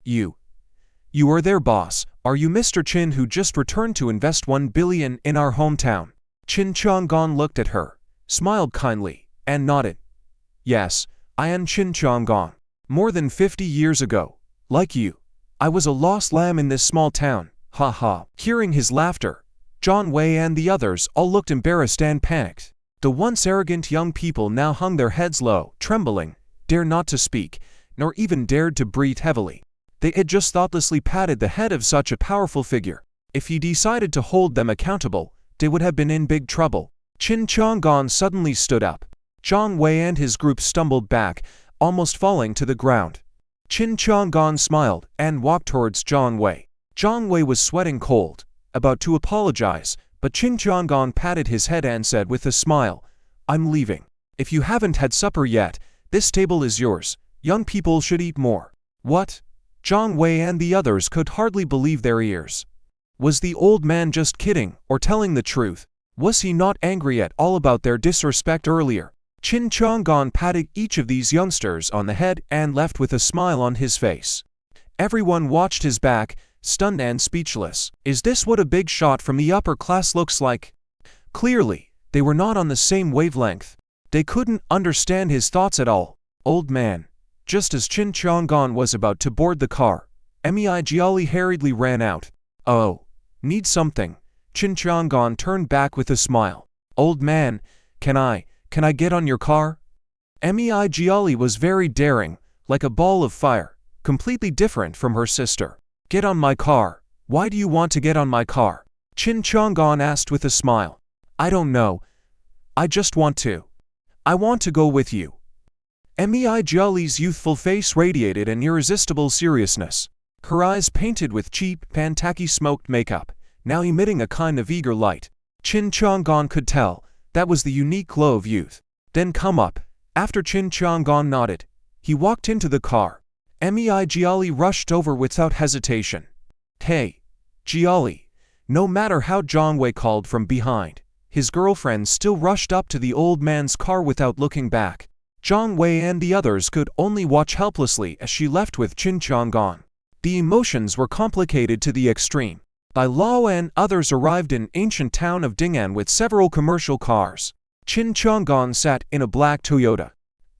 You are their boss, are you Mr. Chin who just returned to invest 1 billion in our hometown?" Chin Chong-gon looked at her, smiled kindly, and nodded. "Yes, I am Chin Chong-gon. More than 50 years ago, like you, I was a lost lamb in this small town." Ha. Hearing his laughter, Zhang Wei and the others all looked embarrassed and panicked. The once arrogant young people now hung their heads low, trembling, dared not to speak, nor even dared to breathe heavily. They had just thoughtlessly patted the head of such a powerful figure. If he decided to hold them accountable, they would have been in big trouble. Chin Chong-gon suddenly stood up. Zhang Wei and his group stumbled back, almost falling to the ground. Chin Chong-gon smiled and walked towards Zhang Wei. Zhang Wei was sweating cold, about to apologize, but Chin Chong-gon patted his head and said with a smile, "I'm leaving. If you haven't had supper yet, this table is yours. Young people should eat more." What? Zhang Wei and the others could hardly believe their ears. Was the old man just kidding or telling the truth? Was he not angry at all about their disrespect earlier? Chin Chong-gon patted each of these youngsters on the head and left with a smile on his face. Everyone watched his back, stunned and speechless. Is this what a big shot from the upper class looks like? Clearly, they were not on the same wavelength. They couldn't understand his thoughts at all. Old man. Just as Chin Chong-gon was about to board the car, Meijiali hurriedly ran out. Oh, need something? Chin Chang'an turned back with a smile. Old man, can I get on your car? Meijiali was very daring, like a ball of fire, completely different from her sister. Get on my car. Why do you want to get on my car? Chin Chang'an asked with a smile. I don't know. I just want to. I want to go with you. Meijiali's youthful face radiated an irresistible seriousness. Her eyes painted with cheap, pantaki smoked makeup, now emitting a kind of eager light. Chin Chang'an could tell that was the unique glow of youth. Then come up. After Chin Chang'an nodded, he walked into the car. Meijiali rushed over without hesitation. Hey, Jiali. No matter how Zhang Wei called from behind, his girlfriend still rushed up to the old man's car without looking back. Zhang Wei and the others could only watch helplessly as she left with Chin Chang'an. The emotions were complicated to the extreme. Bai Lao and others arrived in ancient town of Ding'an with several commercial cars. Chin Chang'an sat in a black Toyota.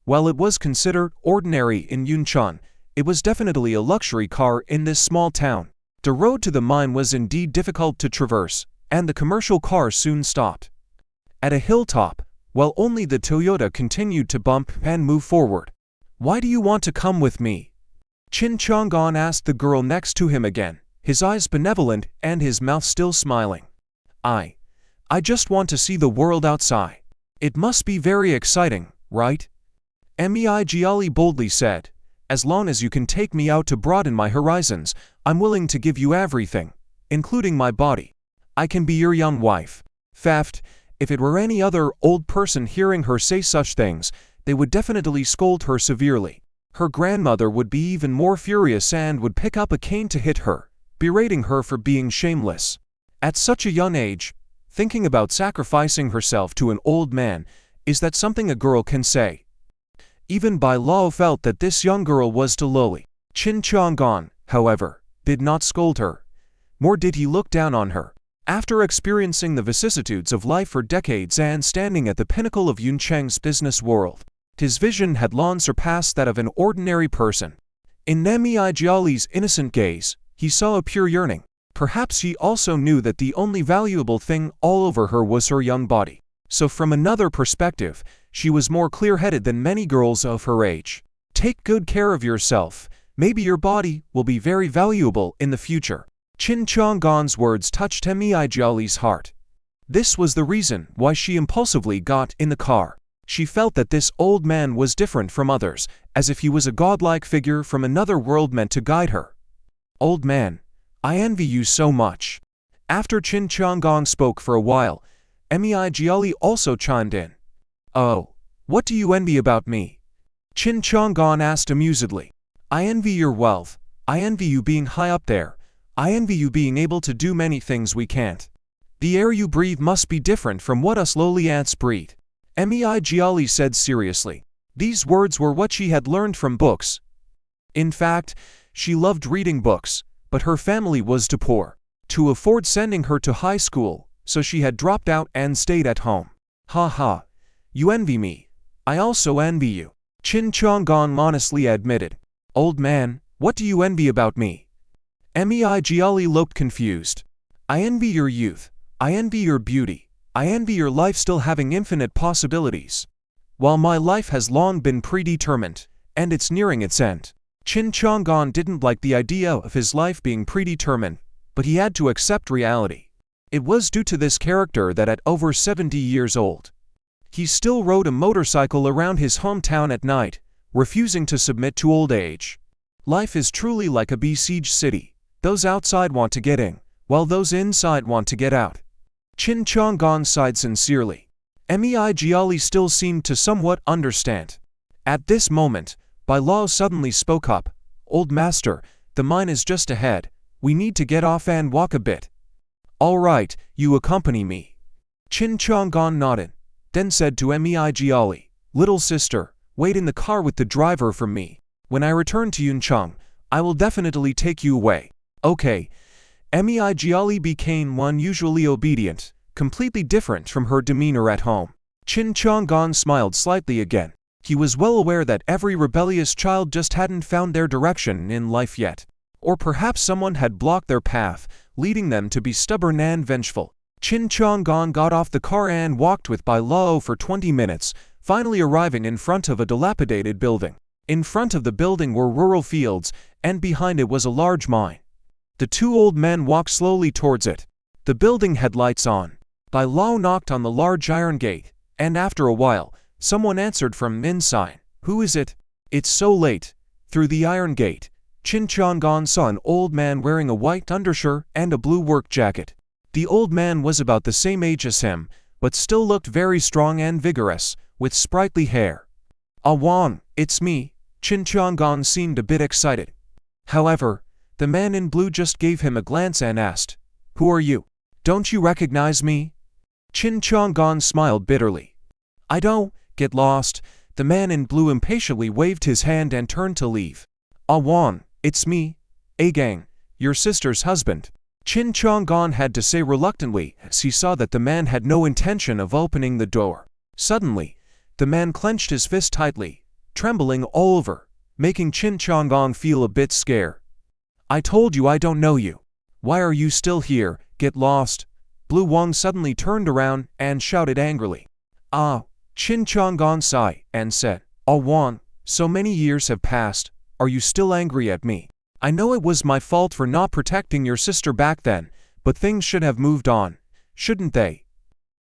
While it was considered ordinary in Yunchun, it was definitely a luxury car in this small town. The road to the mine was indeed difficult to traverse, and the commercial car soon stopped at a hilltop, while only the Toyota continued to bump and move forward. Why do you want to come with me? Chin Chang'an asked the girl next to him again, his eyes benevolent and his mouth still smiling. I just want to see the world outside. It must be very exciting, right? Meijiali boldly said. As long as you can take me out to broaden my horizons, I'm willing to give you everything, including my body. I can be your young wife. Theft. If it were any other old person hearing her say such things, they would definitely scold her severely. Her grandmother would be even more furious and would pick up a cane to hit her, berating her for being shameless. At such a young age, thinking about sacrificing herself to an old man, is that something a girl can say? Even Bai Lao felt that this young girl was too lowly. Chin Chang'an, however, did not scold her. Nor did he look down on her. After experiencing the vicissitudes of life for decades and standing at the pinnacle of Yuncheng's business world, his vision had long surpassed that of an ordinary person. In Meijiali's innocent gaze, he saw a pure yearning. Perhaps he also knew that the only valuable thing all over her was her young body. So from another perspective, she was more clear-headed than many girls of her age. Take good care of yourself. Maybe your body will be very valuable in the future. Chin Chang'an's words touched Meijiali's heart. This was the reason why she impulsively got in the car. She felt that this old man was different from others, as if he was a godlike figure from another world meant to guide her. Old man, I envy you so much. After Chin Chang'an spoke for a while, Meijiali also chimed in. Oh, what do you envy about me? Chin Chang'an asked amusedly. I envy your wealth. I envy you being high up there. I envy you being able to do many things we can't. The air you breathe must be different from what us lowly ants breathe. Meijiali said seriously. These words were what she had learned from books. In fact, she loved reading books, but her family was too poor to afford sending her to high school, so she had dropped out and stayed at home. Ha ha. You envy me. I also envy you. Chin Chang'an honestly admitted. Old man, what do you envy about me? Meijiali looked confused. I envy your youth. I envy your beauty. I envy your life still having infinite possibilities. While my life has long been predetermined, and it's nearing its end. Chin Chang'an didn't like the idea of his life being predetermined, but he had to accept reality. It was due to this character that at over 70 years old, he still rode a motorcycle around his hometown at night, refusing to submit to old age. Life is truly like a besieged city. Those outside want to get in, while those inside want to get out. Chin Chang'an sighed sincerely. Meijiali still seemed to somewhat understand. At this moment, Bai Lao suddenly spoke up. Old master, the mine is just ahead. We need to get off and walk a bit. All right, you accompany me. Chin Chang'an nodded, then said to Meijiali, Little sister, wait in the car with the driver for me. When I return to Yuncheng, I will definitely take you away. Okay. Meijiali became unusually obedient, completely different from her demeanor at home. Chin Chang'an smiled slightly again. He was well aware that every rebellious child just hadn't found their direction in life yet. Or perhaps someone had blocked their path, leading them to be stubborn and vengeful. Chin Chong-gon got off the car and walked with Bai Lao for 20 minutes, finally arriving in front of a dilapidated building. In front of the building were rural fields, and behind it was a large mine. The two old men walked slowly towards it. The building had lights on. Bai Lao knocked on the large iron gate, and after a while, someone answered from inside. "Who is it?" "It's so late." Through the iron gate, Chin Chong-gon saw an old man wearing a white undershirt and a blue work jacket. The old man was about the same age as him, but still looked very strong and vigorous, with sprightly hair. "Ah Wang, it's me." Chin Chong-gon seemed a bit excited. However, the man in blue just gave him a glance and asked, "Who are you? Don't you recognize me?" Chin Chong-gon smiled bitterly. "I don't." "Get lost." The man in blue impatiently waved his hand and turned to leave. "Ah Wang, it's me, Gang, your sister's husband." Chin Chong-gon had to say reluctantly, as he saw that the man had no intention of opening the door. Suddenly, the man clenched his fist tightly, trembling all over, making Chin Chong-gon feel a bit scared. "I told you I don't know you. Why are you still here? Get lost." Blue Wang suddenly turned around and shouted angrily. "Ah!" Chin Chong-gon sighed and said, "Ah Wang, so many years have passed, are you still angry at me? I know it was my fault for not protecting your sister back then, but things should have moved on, shouldn't they?"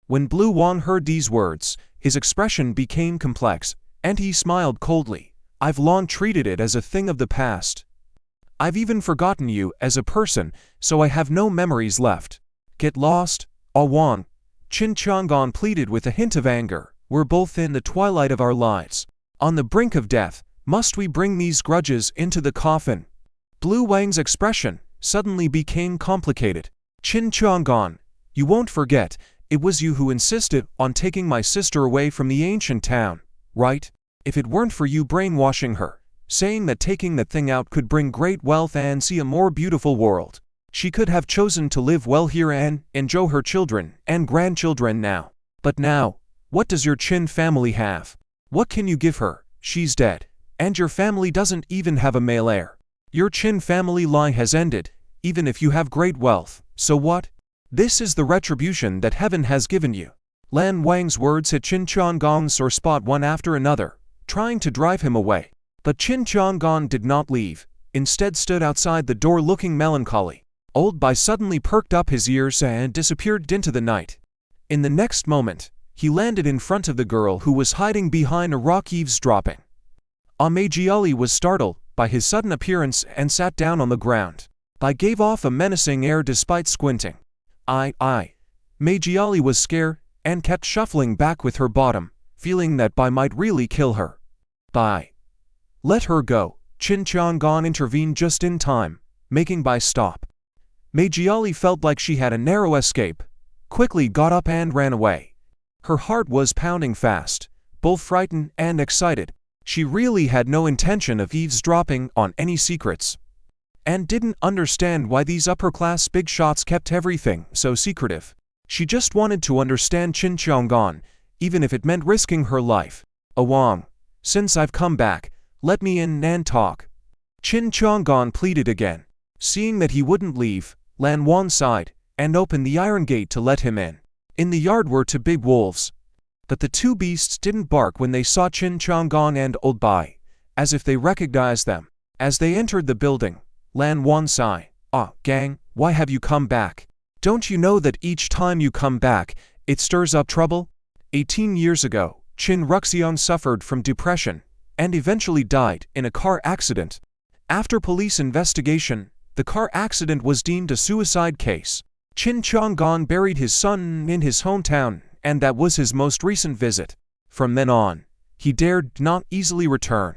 When Blue Wang heard these words, his expression became complex, and he smiled coldly. "I've long treated it as a thing of the past. I've even forgotten you as a person, so I have no memories left." "Get lost, Ah Wang," Chin Chong-gon pleaded with a hint of anger. "We're both in the twilight of our lives. On the brink of death, must we bring these grudges into the coffin?" Blue Wang's expression suddenly became complicated. "Chin Chong-gon, you won't forget, it was you who insisted on taking my sister away from the ancient town, right? If it weren't for you brainwashing her, saying that taking that thing out could bring great wealth and see a more beautiful world, she could have chosen to live well here and enjoy her children and grandchildren now. But now, what does your Chin family have? What can you give her? She's dead, and your family doesn't even have a male heir. Your Chin family line has ended, even if you have great wealth, so what? This is the retribution that heaven has given you." Lan Wang's words hit Chin Chong-gon's sore spot one after another, trying to drive him away. But Chin Chong-gon did not leave, instead stood outside the door looking melancholy. Old Bai suddenly perked up his ears and disappeared into the night. In the next moment, he landed in front of the girl who was hiding behind a rock eavesdropping. Meijiali was startled by his sudden appearance and sat down on the ground. Bai gave off a menacing air despite squinting. Meijiali was scared and kept shuffling back with her bottom, feeling that Bai might really kill her. "Bai, let her go." Chin Chong-gon intervened just in time, making Bai stop. Meijiali felt like she had a narrow escape, quickly got up and ran away. Her heart was pounding fast, both frightened and excited. She really had no intention of eavesdropping on any secrets, and didn't understand why these upper-class big shots kept everything so secretive. She just wanted to understand Chin Chong-gon, even if it meant risking her life. "Ah Wang, since I've come back, let me in and talk." Chin Chong-gon pleaded again. Seeing that he wouldn't leave, Lan Wang sighed and opened the iron gate to let him in. In the yard were two big wolves. But the two beasts didn't bark when they saw Chin Chong-gon and Old Bai, as if they recognized them. As they entered the building, Lan Wang sighed. "Ah, gang, why have you come back? Don't you know that each time you come back, it stirs up trouble?" 18 years ago, Chin Ruxian suffered from depression and eventually died in a car accident. After police investigation, the car accident was deemed a suicide case. Chin Chong-gon buried his son in his hometown, and that was his most recent visit. From then on, he dared not easily return.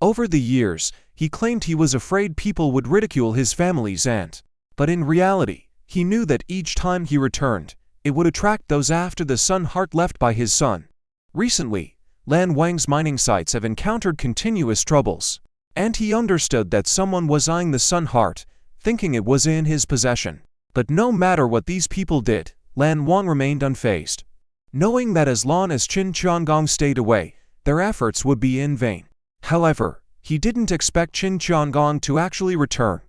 Over the years, he claimed he was afraid people would ridicule his family's aunt. But in reality, he knew that each time he returned, it would attract those after the sun heart left by his son. Recently, Lan Wang's mining sites have encountered continuous troubles, and he understood that someone was eyeing the sun heart, thinking it was in his possession. But no matter what these people did, Lan Wang remained unfazed, knowing that as long as Chin Chong-gon stayed away, their efforts would be in vain. However, he didn't expect Chin Chong-gon to actually return.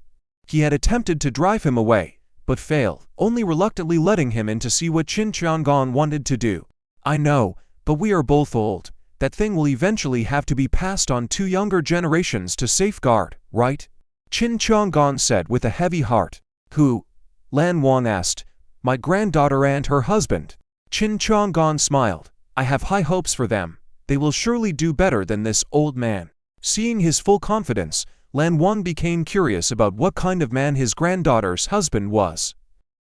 He had attempted to drive him away, but failed, only reluctantly letting him in to see what Qin Chang'an wanted to do. I know, but we are both old. That thing will eventually have to be passed on to younger generations to safeguard, right? Qin Chang'an said with a heavy heart. Who? Lan Wan asked. My granddaughter and her husband. Qin Chang'an smiled. I have high hopes for them. They will surely do better than this old man. Seeing his full confidence, Lan Wan became curious about what kind of man his granddaughter's husband was.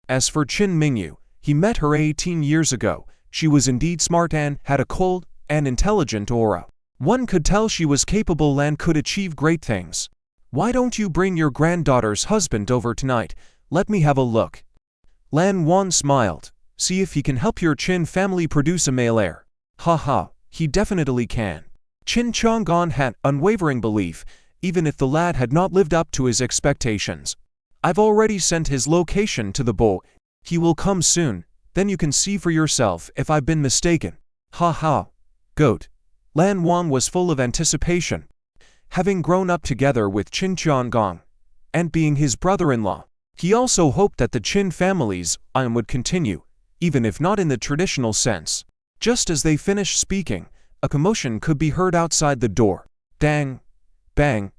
As for Qin Mingyu, he met her 18 years ago. She was indeed smart and had a cold and intelligent aura. One could tell she was capable and could achieve great things. Why don't you bring your granddaughter's husband over tonight? Let me have a look. Lan Wan smiled. See if he can help your Qin family produce a male heir. Haha, he definitely can. Qin Chang'an had unwavering belief, even if the lad had not lived up to his expectations. I've already sent his location to the boy. He will come soon, then you can see for yourself if I've been mistaken. Haha. Goat. Lan Wan was full of anticipation. Having grown up together with Qin Chang'an, and being his brother-in-law, he also hoped that the Qin family's line would continue, even if not in the traditional sense. Just as they finished speaking, a commotion could be heard outside the door. Dang! Bang!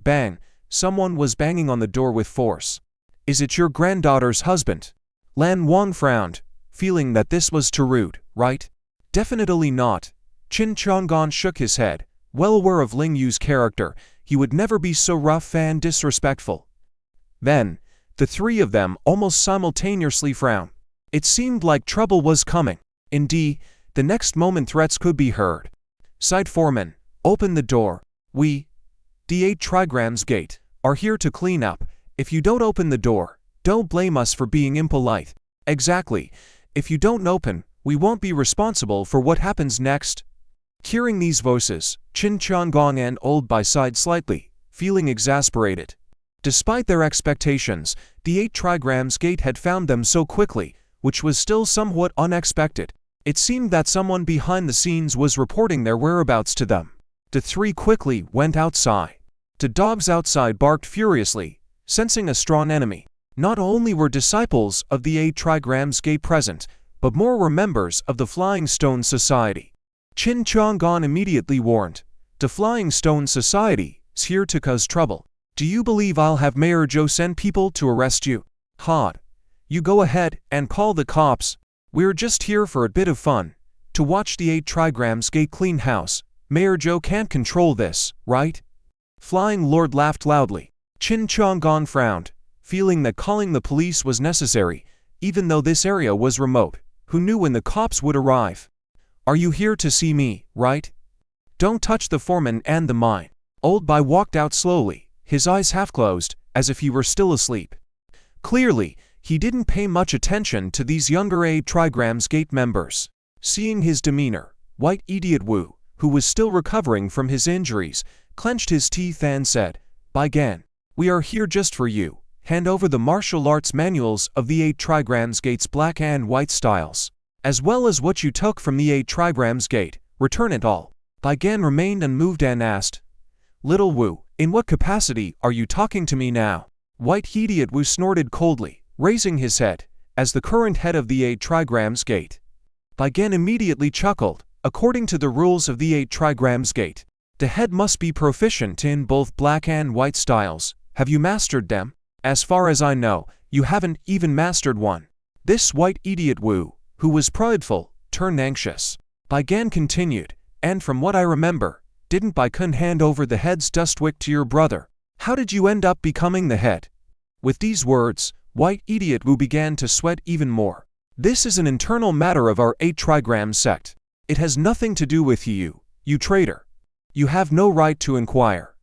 Bang! Someone was banging on the door with force. Is it your granddaughter's husband? Lan Wan frowned, feeling that this was too rude, right? Definitely not. Qin Chang'an shook his head, well aware of Ling Yu's character. He would never be so rough and disrespectful. Then, the three of them almost simultaneously frowned. It seemed like trouble was coming. Indeed, the next moment threats could be heard. Side foreman, open the door. We, D8 Trigrams Gate, are here to clean up. If you don't open the door, don't blame us for being impolite. Exactly. If you don't open, we won't be responsible for what happens next. Hearing these voices, Qin Chang'an and Old Bai sighed slightly, feeling exasperated. Despite their expectations, the 8 Trigrams Gate had found them so quickly, which was still somewhat unexpected. It seemed that someone behind the scenes was reporting their whereabouts to them. The three quickly went outside. The dogs outside barked furiously, sensing a strong enemy. Not only were disciples of the 8 Trigrams Gate present, but more were members of the Flying Stone Society. Qin Chang'an immediately warned, the Flying Stone Society is here to cause trouble. Do you believe I'll have Mayor Zhou send people to arrest you? Hod. You go ahead and call the cops. We're just here for a bit of fun. To watch the 8 Trigrams Gate clean house. Mayor Zhou can't control this, right? Flying Lord laughed loudly. Qin Chang'an frowned, feeling that calling the police was necessary, even though this area was remote. Who knew when the cops would arrive? Are you here to see me, right? Don't touch the foreman and the mine. Old Bai walked out slowly, his eyes half closed, as if he were still asleep. Clearly, he didn't pay much attention to these younger 8 Trigrams Gate members. Seeing his demeanor, White Idiot Wu, who was still recovering from his injuries, clenched his teeth and said, Bai Gan, we are here just for you. Hand over the martial arts manuals of the 8 Trigrams Gate's black and white styles, as well as what you took from the 8 Trigrams Gate. Return it all. Bai Gan remained unmoved and asked, Little Wu, in what capacity are you talking to me now? White Idiot Wu snorted coldly, raising his head, as the current head of the 8 Trigrams Gate. Bai Gan immediately chuckled. According to the rules of the 8 Trigrams Gate, the head must be proficient in both black and white styles. Have you mastered them? As far as I know, you haven't even mastered one. This White Idiot Wu, who was prideful, turned anxious. Bai Gan continued, and from what I remember, didn't Bai Kun hand over the head's dustwick to your brother? How did you end up becoming the head? With these words, White Idiot Wu began to sweat even more. This is an internal matter of our 8 Trigram sect. It has nothing to do with you, you traitor. You have no right to inquire.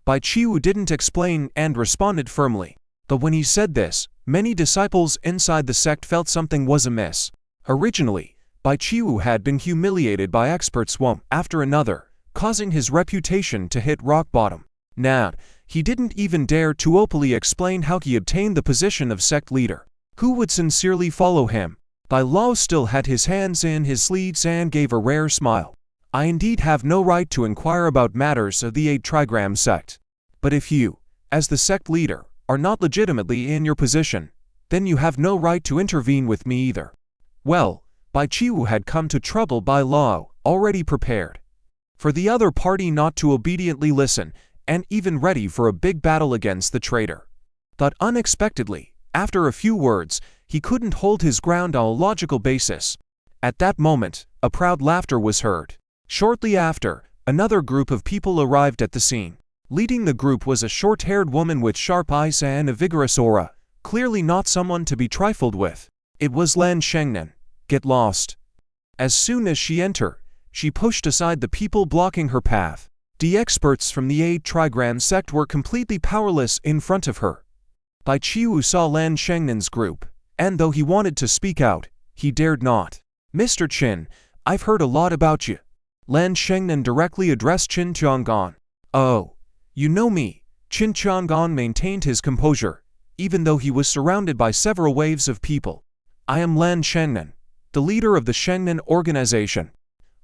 Bai Qiwu didn't explain and responded firmly. But when he said this, many disciples inside the sect felt something was amiss. Originally, Bai Qiwu had been humiliated by experts one after another, causing his reputation to hit rock bottom. Now, he didn't even dare to openly explain how he obtained the position of sect leader. Who would sincerely follow him? Bai Lao still had his hands in his sleeves and gave a rare smile. I indeed have no right to inquire about matters of the 8 Trigram sect. But if you, as the sect leader, are not legitimately in your position, then you have no right to intervene with me either. Well, Bai Qiwu had come to trouble Bai Lao, already prepared for the other party not to obediently listen, and even ready for a big battle against the traitor. But unexpectedly, after a few words, he couldn't hold his ground on a logical basis. At that moment, a proud laughter was heard. Shortly after, another group of people arrived at the scene. Leading the group was a short-haired woman with sharp eyes and a vigorous aura, clearly not someone to be trifled with. It was Lan Shengnan. Get lost. As soon as she entered, she pushed aside the people blocking her path. The experts from the 8 Trigram sect were completely powerless in front of her. Bai Qiwu saw Lan Shengnan's group, and though he wanted to speak out, he dared not. Mr. Qin, I've heard a lot about you. Lan Shengnan directly addressed Qin Chang'an. Oh, you know me. Qin Chang'an maintained his composure, even though he was surrounded by several waves of people. I am Lan Shengnan, the leader of the Shengnan organization.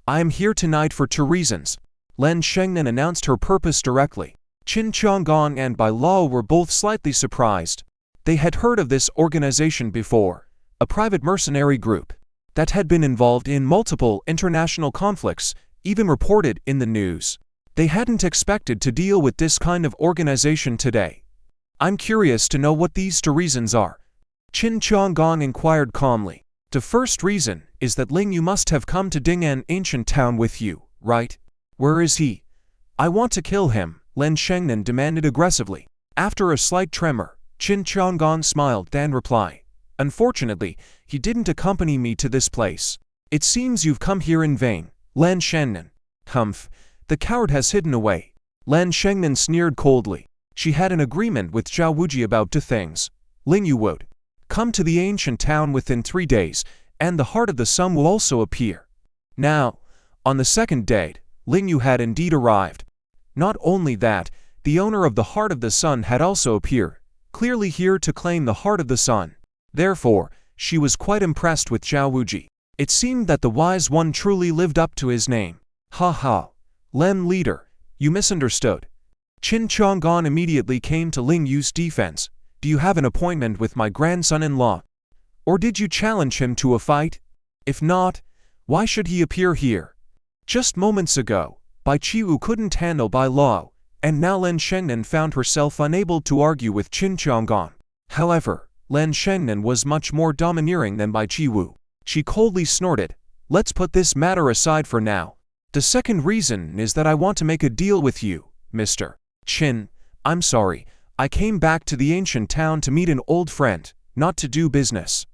I am here tonight for 2 reasons. Lan Shengnan announced her purpose directly. Qin Chang'an and Bai Lao were both slightly surprised. They had heard of this organization before, a private mercenary group that had been involved in multiple international conflicts, even reported in the news. They hadn't expected to deal with this kind of organization today. I'm curious to know what these 2 reasons are. Qin Chang'an inquired calmly. The first reason is that Ling Yu must have come to Ding'an ancient town with you, right? Where is he? I want to kill him, Lan Shengnan demanded aggressively. After a slight tremor, Qin Chang'an smiled and replied, Unfortunately, he didn't accompany me to this place. It seems you've come here in vain, Lan Shengnan. Humph, the coward has hidden away. Lan Shengnan sneered coldly. She had an agreement with Zhao Wuji about 2 things. Ling Yu would come to the ancient town within 3 days, and the Heart of the Sun will also appear. Now, on the 2nd date, Ling Yu had indeed arrived. Not only that, the owner of the Heart of the Sun had also appeared, clearly here to claim the Heart of the Sun. Therefore, she was quite impressed with Zhao Wuji. It seemed that the wise one truly lived up to his name. Ha ha. Lem leader, you misunderstood. Qin Chang'an immediately came to Ling Yu's defense. Do you have an appointment with my grandson-in-law? Or did you challenge him to a fight? If not, why should he appear here? Just moments ago, Bai Qiwu couldn't handle Bai Lao, and now Lan Shengnan found herself unable to argue with Qin Chang'an. However, Lan Shengnan was much more domineering than Bai Qiwu. She coldly snorted, Let's put this matter aside for now. The second reason is that I want to make a deal with you, Mr. Qin. I'm sorry, I came back to the ancient town to meet an old friend, not to do business.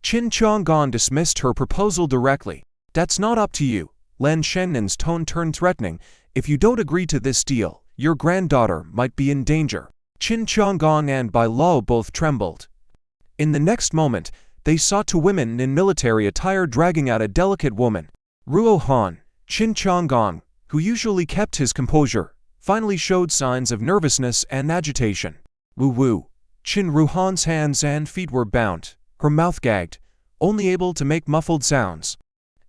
Qin Chang'an dismissed her proposal directly. That's not up to you. Lan Shennan's tone turned threatening. If you don't agree to this deal, your granddaughter might be in danger. Qin Chang'an and Bai Lao both trembled. In the next moment, they saw 2 women in military attire dragging out a delicate woman. Ruo Han, Qin Chang'an, who usually kept his composure, finally showed signs of nervousness and agitation. Woo-woo. Qin Ruhan's hands and feet were bound, her mouth gagged, only able to make muffled sounds.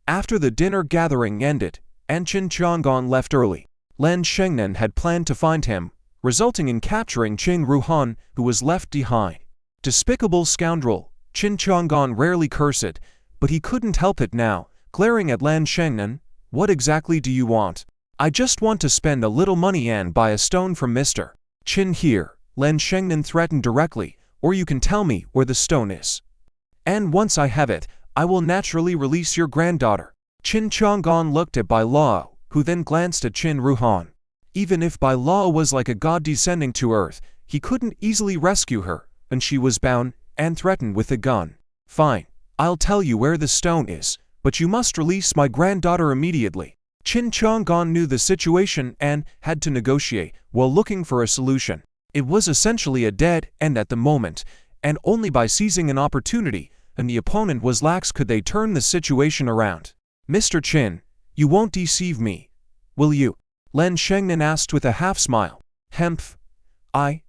After the dinner gathering ended, and Qin Chang'an left early, Lan Shengnan had planned to find him, resulting in capturing Qin Ruhan, who was left behind. Despicable scoundrel, Qin Chang'an rarely cursed, but he couldn't help it now, glaring at Lan Shengnan. What exactly do you want? I just want to spend a little money and buy a stone from Mr. Qin here, Lan Shengnan threatened directly, or you can tell me where the stone is. And once I have it, I will naturally release your granddaughter. Qin Chang'an looked at Bai Lao, who then glanced at Qin Ruhan. Even if Bai Lao was like a god descending to earth, he couldn't easily rescue her, and she was bound and threatened with a gun. Fine, I'll tell you where the stone is, but you must release my granddaughter immediately. Qin Chang'an knew the situation and had to negotiate while looking for a solution. It was essentially a dead end at the moment, and only by seizing an opportunity, and the opponent was lax, could they turn the situation around. Mr. Qin, you won't deceive me, will you? Lan Shengnan asked with a half-smile. Hemph. I,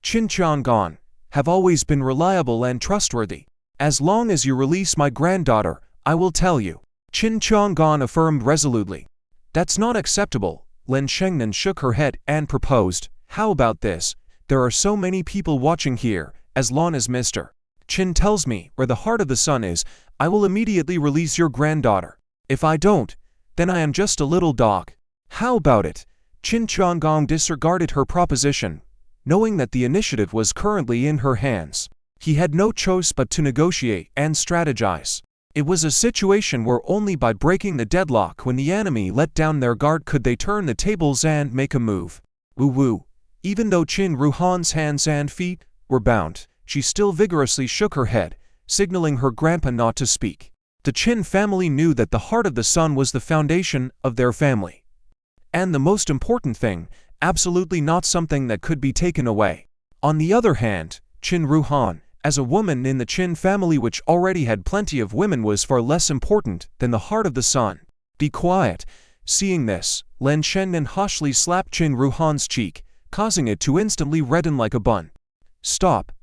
Qin Chang'an, have always been reliable and trustworthy. As long as you release my granddaughter, I will tell you. Qin Chang'an affirmed resolutely. That's not acceptable. Lan Shengnan shook her head and proposed. How about this? There are so many people watching here. As long as Mr. Chin tells me where the heart of the sun is, I will immediately release your granddaughter. If I don't, then I am just a little dog. How about it? Chin Changong disregarded her proposition, knowing that the initiative was currently in her hands. He had no choice but to negotiate and strategize. It was a situation where only by breaking the deadlock when the enemy let down their guard could they turn the tables and make a move. Woo-woo. Even though Chin Ruhan's hands and feet were bound, she still vigorously shook her head, signaling her grandpa not to speak. The Chin family knew that the heart of the sun was the foundation of their family. And the most important thing, absolutely not something that could be taken away. On the other hand, Chin Ruhan, as a woman in the Chin family which already had plenty of women, was far less important than the heart of the sun. Be quiet. Seeing this, Len Shengnan harshly slapped Chin Ruhan's cheek, causing it to instantly redden like a bun. Stop.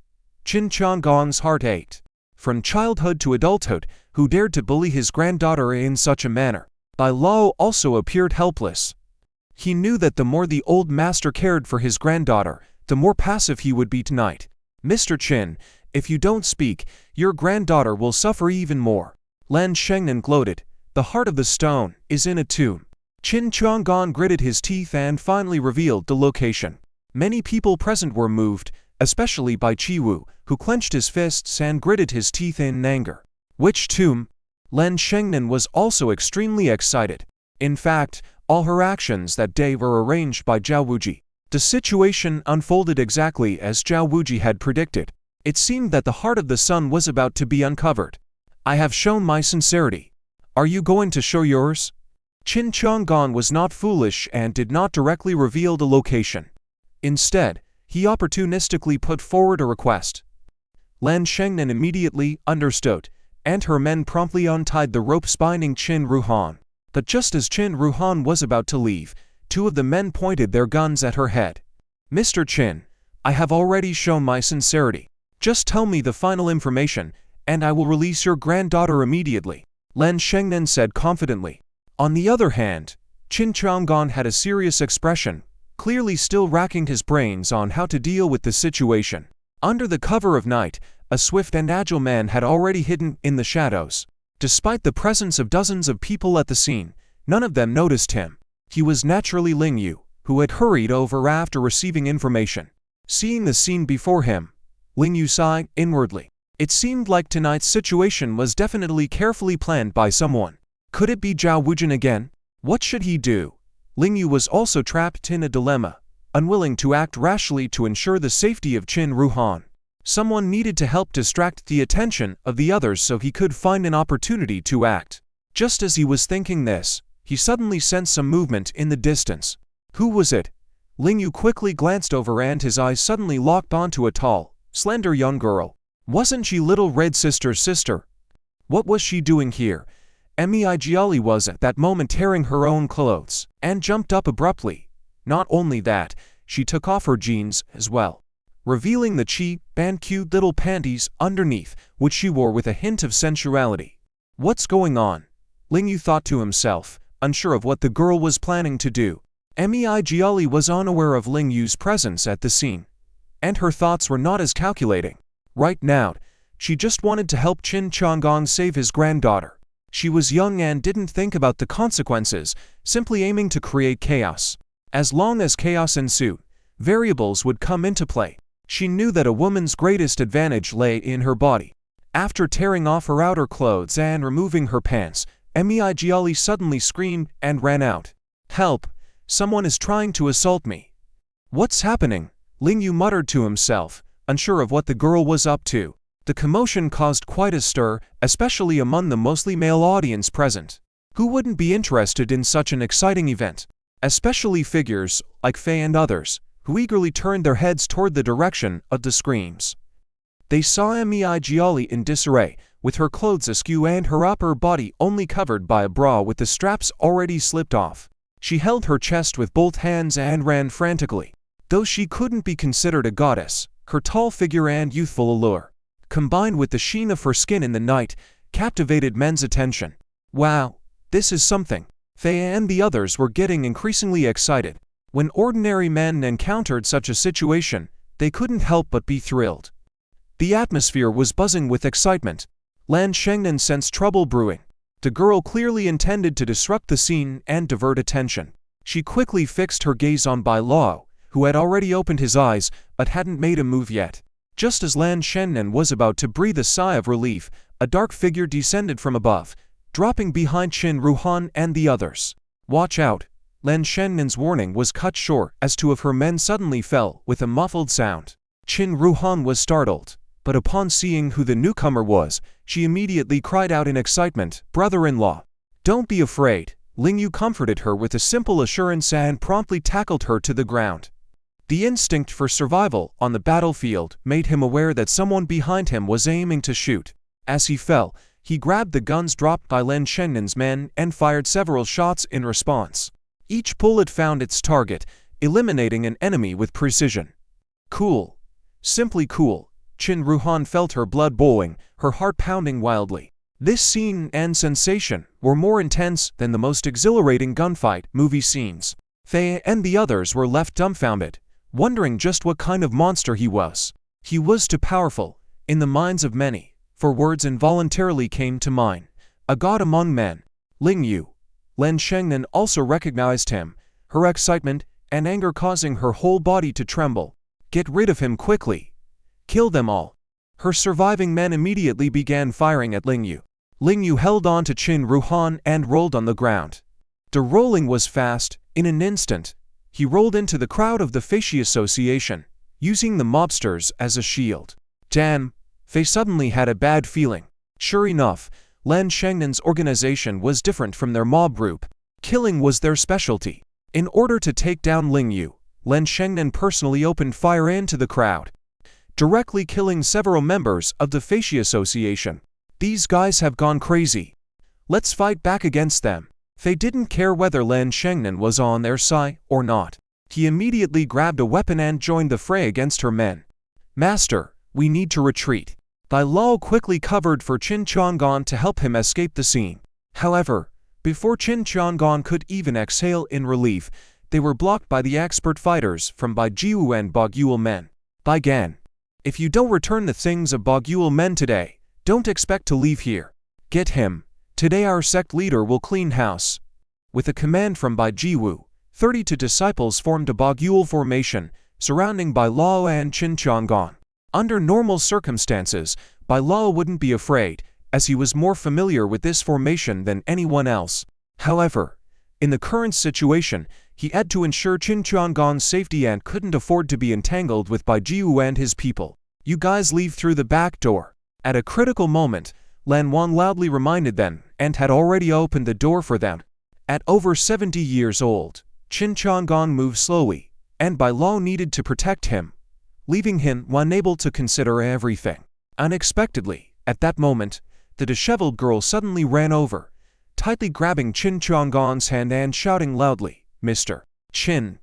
Chin Changong's heart ached. From childhood to adulthood, who dared to bully his granddaughter in such a manner? Bai Lao also appeared helpless. He knew that the more the old master cared for his granddaughter, the more passive he would be tonight. Mr. Chin, if you don't speak, your granddaughter will suffer even more. Lan Shengnan gloated. The heart of the stone is in a tomb. Chin Changong gritted his teeth and finally revealed the location. Many people present were moved, especially by Chiwu, who clenched his fists and gritted his teeth in anger. Which tomb? Lan Shengnan was also extremely excited. In fact, all her actions that day were arranged by Zhao Wuji. The situation unfolded exactly as Zhao Wuji had predicted. It seemed that the heart of the sun was about to be uncovered. I have shown my sincerity. Are you going to show yours? Chin Changong was not foolish and did not directly reveal the location. Instead, he opportunistically put forward a request. Lan Shengnan immediately understood, and her men promptly untied the ropes binding Chin Ruhan. But just as Chin Ruhan was about to leave, two of the men pointed their guns at her head. Mr. Chin, I have already shown my sincerity. Just tell me the final information, and I will release your granddaughter immediately, Lan Shengnan said confidently. On the other hand, Chin Changong had a serious expression, clearly still racking his brains on how to deal with the situation. Under the cover of night, a swift and agile man had already hidden in the shadows. Despite the presence of dozens of people at the scene, none of them noticed him. He was naturally Ling Yu, who had hurried over after receiving information. Seeing the scene before him, Ling Yu sighed inwardly. It seemed like tonight's situation was definitely carefully planned by someone. Could it be Zhao Wujin again? What should he do? Ling Yu was also trapped in a dilemma, unwilling to act rashly to ensure the safety of Chin Ruhan. Someone needed to help distract the attention of the others so he could find an opportunity to act. Just as he was thinking this, he suddenly sensed some movement in the distance. Who was it? Ling Yu quickly glanced over and his eyes suddenly locked onto a tall, slender young girl. Wasn't she little Red Sister's sister? What was she doing here? Meijiali was at that moment tearing her own clothes, and jumped up abruptly. Not only that, she took off her jeans as well, revealing the cheap and cute little panties underneath, which she wore with a hint of sensuality. What's going on? Ling Yu thought to himself, unsure of what the girl was planning to do. Meijiali was unaware of Ling Yu's presence at the scene, and her thoughts were not as calculating. Right now, she just wanted to help Chin Changong save his granddaughter. She was young and didn't think about the consequences, simply aiming to create chaos. As long as chaos ensued, variables would come into play. She knew that a woman's greatest advantage lay in her body. After tearing off her outer clothes and removing her pants, Meijiali suddenly screamed and ran out. Help! Someone is trying to assault me. What's happening? Ling Yu muttered to himself, unsure of what the girl was up to. The commotion caused quite a stir, especially among the mostly male audience present. Who wouldn't be interested in such an exciting event? Especially figures like Fei and others, who eagerly turned their heads toward the direction of the screams. They saw Meijiali in disarray, with her clothes askew and her upper body only covered by a bra with the straps already slipped off. She held her chest with both hands and ran frantically. Though she couldn't be considered a goddess, her tall figure and youthful allure, combined with the sheen of her skin in the night, captivated men's attention. Wow, this is something. Fei and the others were getting increasingly excited. When ordinary men encountered such a situation, They couldn't help but be thrilled. The atmosphere was buzzing with excitement. Lan Shengnan sensed trouble brewing. The girl clearly intended to disrupt the scene and divert attention. She quickly fixed her gaze on Bai Lao, who had already opened his eyes but hadn't made a move yet. Just as Lan Shengnan was about to breathe a sigh of relief, a dark figure descended from above, dropping behind Qin Ruhan and the others. "Watch out!" Lan Shennan's warning was cut short as two of her men suddenly fell with a muffled sound. Qin Ruhan was startled, but upon seeing who the newcomer was, she immediately cried out in excitement, "Brother-in-law!" "Don't be afraid." Ling Yu comforted her with a simple assurance and promptly tackled her to the ground. The instinct for survival on the battlefield made him aware that someone behind him was aiming to shoot. As he fell, he grabbed the guns dropped by Lan Shennan's men and fired several shots in response. Each bullet found its target, eliminating an enemy with precision. Cool. Simply cool. Qin Ruhan felt her blood boiling, her heart pounding wildly. This scene and sensation were more intense than the most exhilarating gunfight movie scenes. Fei and the others were left dumbfounded, wondering just what kind of monster he was. He was too powerful, in the minds of many, for words involuntarily came to mind. A god among men. Ling Yu. Lan Shengnan also recognized him, her excitement and anger causing her whole body to tremble. Get rid of him quickly. Kill them all. Her surviving men immediately began firing at Ling Yu. Ling Yu held on to Qin Ruhan and rolled on the ground. The rolling was fast. In an instant, he rolled into the crowd of the Feishi Association, using the mobsters as a shield. Damn, Fei suddenly had a bad feeling. Sure enough, Lan Shengnan's organization was different from their mob group. Killing was their specialty. In order to take down Ling Yu, Lan Shengnan personally opened fire into the crowd, directly killing several members of the Feishi Association. These guys have gone crazy. Let's fight back against them. Fei didn't care whether Lan Shengnan was on their side or not. He immediately grabbed a weapon and joined the fray against her men. "Master, we need to retreat." Bai Lao quickly covered for Qin Chang'an to help him escape the scene. However, before Qin Chang'an could even exhale in relief, they were blocked by the expert fighters from Bai Jiwu and Bogyul men. "Bai Gan, if you don't return the things of Bogyul men today, don't expect to leave here. Get him. Today our sect leader will clean house." With a command from Bai Jiwu, 32 disciples formed a Bogyul formation, surrounding Bai Lao and Qin Chang'an. Under normal circumstances, Bai Lao wouldn't be afraid, as he was more familiar with this formation than anyone else. However, in the current situation, he had to ensure Qin Chang'an's safety and couldn't afford to be entangled with Bai Jiwu and his people. "You guys leave through the back door." At a critical moment, Lan Wan loudly reminded them and had already opened the door for them. At over 70 years old, Qin Chang'an moved slowly, and Bai Lao needed to protect him, leaving him unable to consider everything. Unexpectedly, at that moment, the disheveled girl suddenly ran over, tightly grabbing Qin Chang'an's hand and shouting loudly, "Mr. Qin,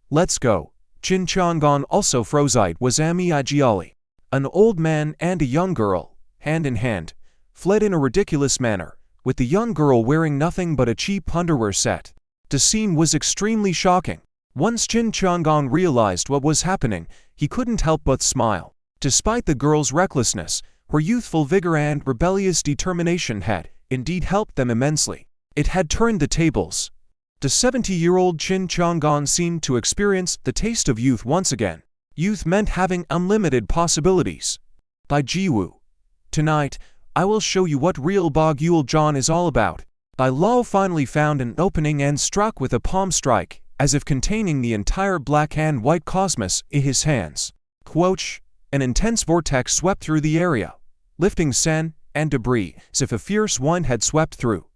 let's go." Qin Chang'an also froze-eyed was Ami Ijiali. An old man and a young girl, hand in hand, fled in a ridiculous manner, with the young girl wearing nothing but a cheap underwear set. The scene was extremely shocking. Once Qin Chang'an realized what was happening, he couldn't help but smile. Despite the girl's recklessness, her youthful vigor and rebellious determination had, indeed, helped them immensely. It had turned the tables. The 70-year-old Qin Chang'an seemed to experience the taste of youth once again. Youth meant having unlimited possibilities. Bai Jiwu, tonight, I will show you what real Bogyul John is all about. Bai Lao finally found an opening and struck with a palm strike, as if containing the entire black and white cosmos in his hands. Quoch, an intense vortex swept through the area, lifting sand and debris as if a fierce wind had swept through.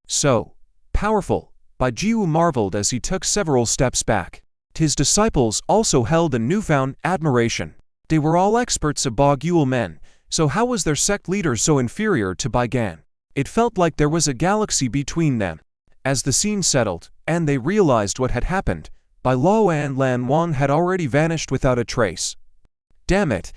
So powerful, Bai Jiwu marveled as he took several steps back. His disciples also held a newfound admiration. They were all experts of Bogyul men, so how was their sect leader so inferior to Bai Gan? It felt like there was a galaxy between them. As the scene settled, and they realized what had happened, Bai Lao and Lan Wan had already vanished without a trace. Damn it!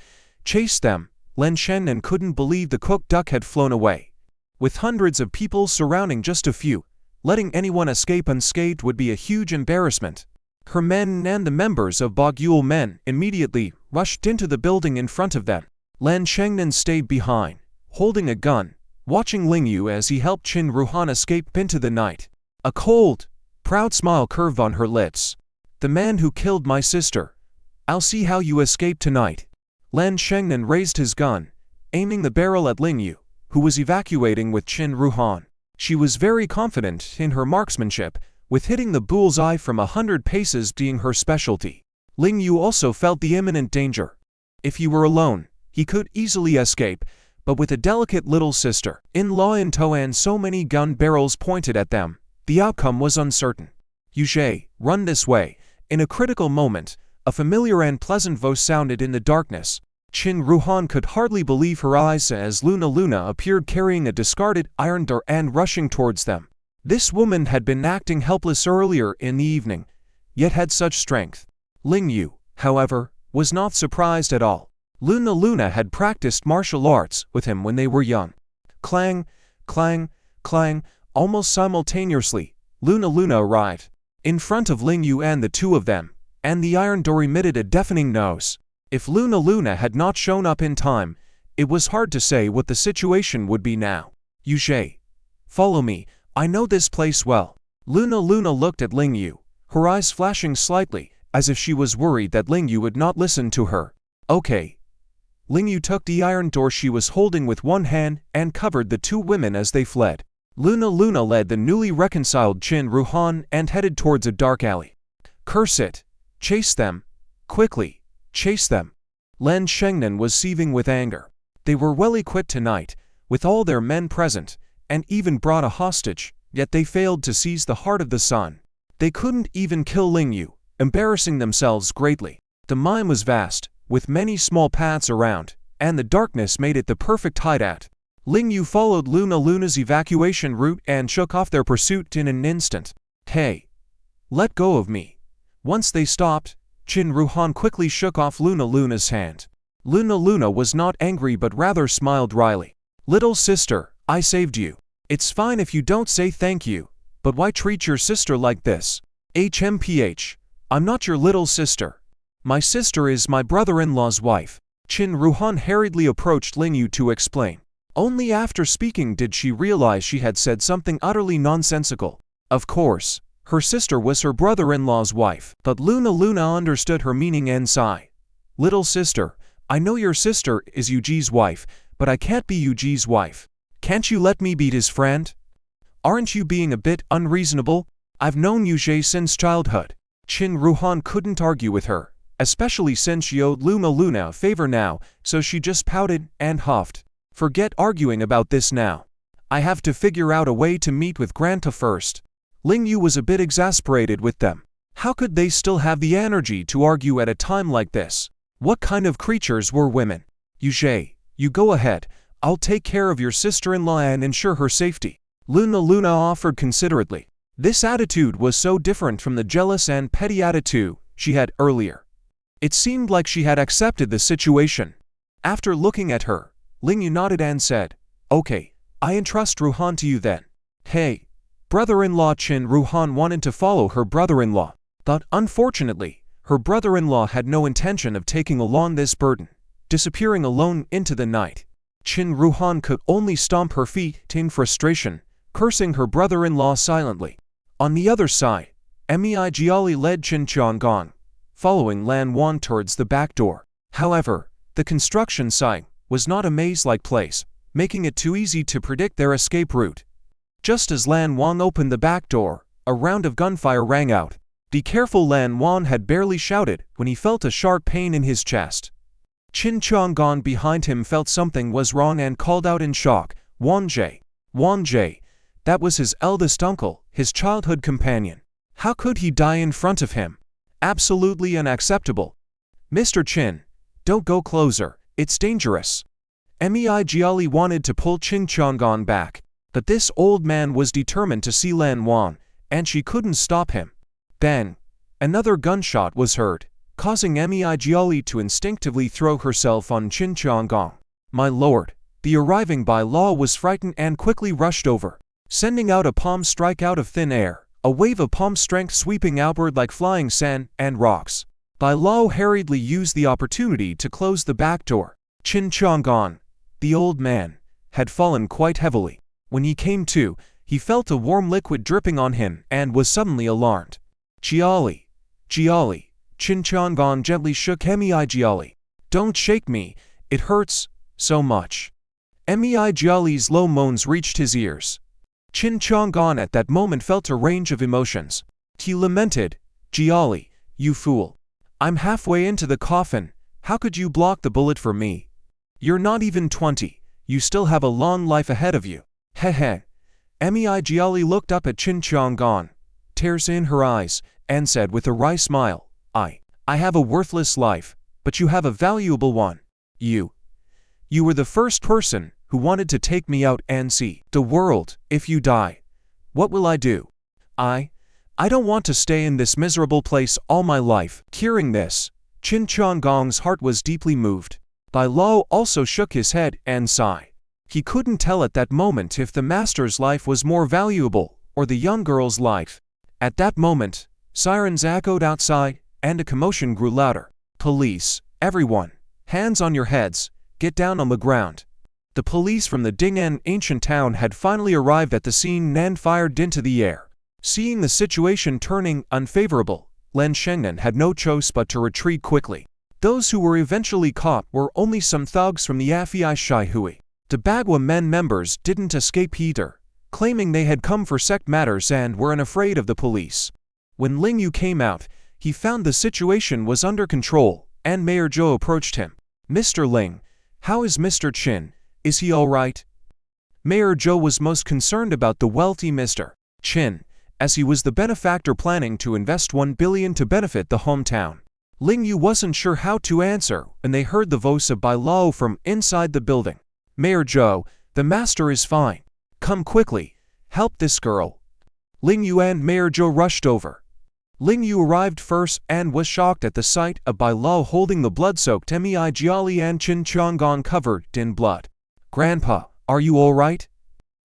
Chase them! Lan Shengnan couldn't believe the cooked duck had flown away. With hundreds of people surrounding just a few, letting anyone escape unscathed would be a huge embarrassment. Her men and the members of Bogyul men immediately rushed into the building in front of them. Lan Chengnan stayed behind, holding a gun, watching Ling Yu as he helped Qin Ruhan escape into the night. A cold, proud smile curved on her lips. "The man who killed my sister. I'll see how you escape tonight." Lan Chengnan raised his gun, aiming the barrel at Ling Yu, who was evacuating with Qin Ruhan. She was very confident in her marksmanship, with hitting the bullseye from 100 paces being her specialty. Ling Yu also felt the imminent danger. If he were alone, he could easily escape, but with a delicate little sister-in-law in tow and so many gun barrels pointed at them, the outcome was uncertain. "Yuzhe, run this way." In a critical moment, a familiar and pleasant voice sounded in the darkness. Qin Ruhan could hardly believe her eyes as Luna appeared carrying a discarded iron door and rushing towards them. This woman had been acting helpless earlier in the evening, yet had such strength. Ling Yu, however, was not surprised at all. Luna had practiced martial arts with him when they were young. Clang, clang, clang, almost simultaneously, Luna arrived in front of Ling Yu and the two of them, and the iron door emitted a deafening noise. If Luna had not shown up in time, it was hard to say what the situation would be now. "Yuzhe, follow me, I know this place well." Luna looked at Ling Yu, her eyes flashing slightly, as if she was worried that Ling Yu would not listen to her. "Okay." Ling Yu took the iron door she was holding with one hand and covered the two women as they fled. Luna led the newly reconciled Qin Ruhan and headed towards a dark alley. "Curse it! Chase them! Quickly! Chase them!" Lan Chengnan was seething with anger. They were well equipped tonight, with all their men present, and even brought a hostage, yet they failed to seize the heart of the sun. They couldn't even kill Ling Yu, embarrassing themselves greatly. The mine was vast, with many small paths around, and the darkness made it the perfect hideout. Ling Yu followed Luna's evacuation route and shook off their pursuit in an instant. "Hey! Let go of me!" Once they stopped, Qin Ruhan quickly shook off Luna's hand. Luna was not angry but rather smiled wryly. "Little sister, I saved you. It's fine if you don't say thank you, but why treat your sister like this?" "HMPH, I'm not your little sister. My sister is my brother-in-law's wife." Qin Ruhan hurriedly approached Ling Yu to explain. Only after speaking did she realize she had said something utterly nonsensical. Of course, her sister was her brother-in-law's wife, but Luna understood her meaning and sighed. "Little sister, I know your sister is Yuji's wife, but I can't be Yuji's wife. Can't you let me be his friend? Aren't you being a bit unreasonable? I've known Yuzhe since childhood." Qin Ruhan couldn't argue with her, especially since she owed Luna a favor now, so she just pouted and huffed. "Forget arguing about this now. I have to figure out a way to meet with Granta first." Ling Yu was a bit exasperated with them. How could they still have the energy to argue at a time like this? What kind of creatures were women? "Yuzhe, you go ahead. I'll take care of your sister-in-law and ensure her safety." Luna offered considerately. This attitude was so different from the jealous and petty attitude she had earlier. It seemed like she had accepted the situation. After looking at her, Ling Yu nodded and said, "Okay, I entrust Ruhan to you then." "Hey!" Brother-in-law Qin Ruhan wanted to follow her brother-in-law, but unfortunately, her brother-in-law had no intention of taking along this burden, disappearing alone into the night. Qin Ruhan could only stomp her feet in frustration, cursing her brother-in-law silently. On the other side, Meijiali led Qin Qianggong, following Lan Wan towards the back door. However, the construction site was not a maze-like place, making it too easy to predict their escape route. Just as Lan Wan opened the back door, a round of gunfire rang out. "Be careful!" Lan Wan had barely shouted when he felt a sharp pain in his chest. Qin Qianggong behind him felt something was wrong and called out in shock, "Wanjie! Wanjie!" That was his eldest uncle, his childhood companion. How could he die in front of him? Absolutely unacceptable. "Mr. Qin, don't go closer, it's dangerous." Meijiali wanted to pull Qin Qianggong back, but this old man was determined to see Lan Wan, and she couldn't stop him. Then, another gunshot was heard, causing Meijiali to instinctively throw herself on Qin Qianggong. "My lord!" The arriving by law was frightened and quickly rushed over, sending out a palm strike out of thin air, a wave of palm strength sweeping outward like flying sand and rocks. Bai Lao hurriedly used the opportunity to close the back door. Qin Chang'an, the old man, had fallen quite heavily. When he came to, he felt a warm liquid dripping on him and was suddenly alarmed. Jiali, Jiali, Qin Chang'an gently shook Mei Jiali. Don't shake me, it hurts so much. Mei Jiali's low moans reached his ears. Qin Chang'an at that moment felt a range of emotions. He lamented, Jiali, you fool. I'm halfway into the coffin, how could you block the bullet for me? You're not even 20, you still have a long life ahead of you. Heh. Mei Jiali looked up at Qin Chang'an, tears in her eyes, and said with a wry smile, I have a worthless life, but you have a valuable one. You were the first person who wanted to take me out and see the world. If you die, what will I do? I don't want to stay in this miserable place all my life. Hearing this, Qin Chang'an's heart was deeply moved. Bai Lao also shook his head and sighed. He couldn't tell at that moment if the master's life was more valuable or the young girl's life. At that moment, sirens echoed outside and a commotion grew louder. Police, everyone, hands on your heads, get down on the ground. The police from the Ding'an ancient town had finally arrived at the scene and fired into the air. Seeing the situation turning unfavorable, Lan Shengnan had no choice but to retreat quickly. Those who were eventually caught were only some thugs from the Afei Shai Hui. The Bagua men members didn't escape either, claiming they had come for sect matters and were unafraid of the police. When Ling Yu came out, he found the situation was under control, and Mayor Zhou approached him. Mr. Ling, how is Mr. Qin? Is he all right? Mayor Zhou was most concerned about the wealthy Mr. Qin, as he was the benefactor planning to invest 1 billion to benefit the hometown. Ling Yu wasn't sure how to answer when they heard the voice of Bai Lao from inside the building. Mayor Zhou, the master is fine. Come quickly, help this girl. Ling Yu and Mayor Zhou rushed over. Ling Yu arrived first and was shocked at the sight of Bai Lao holding the blood-soaked Mei Jiali and Qin Chang'an covered in blood. Grandpa, are you all right?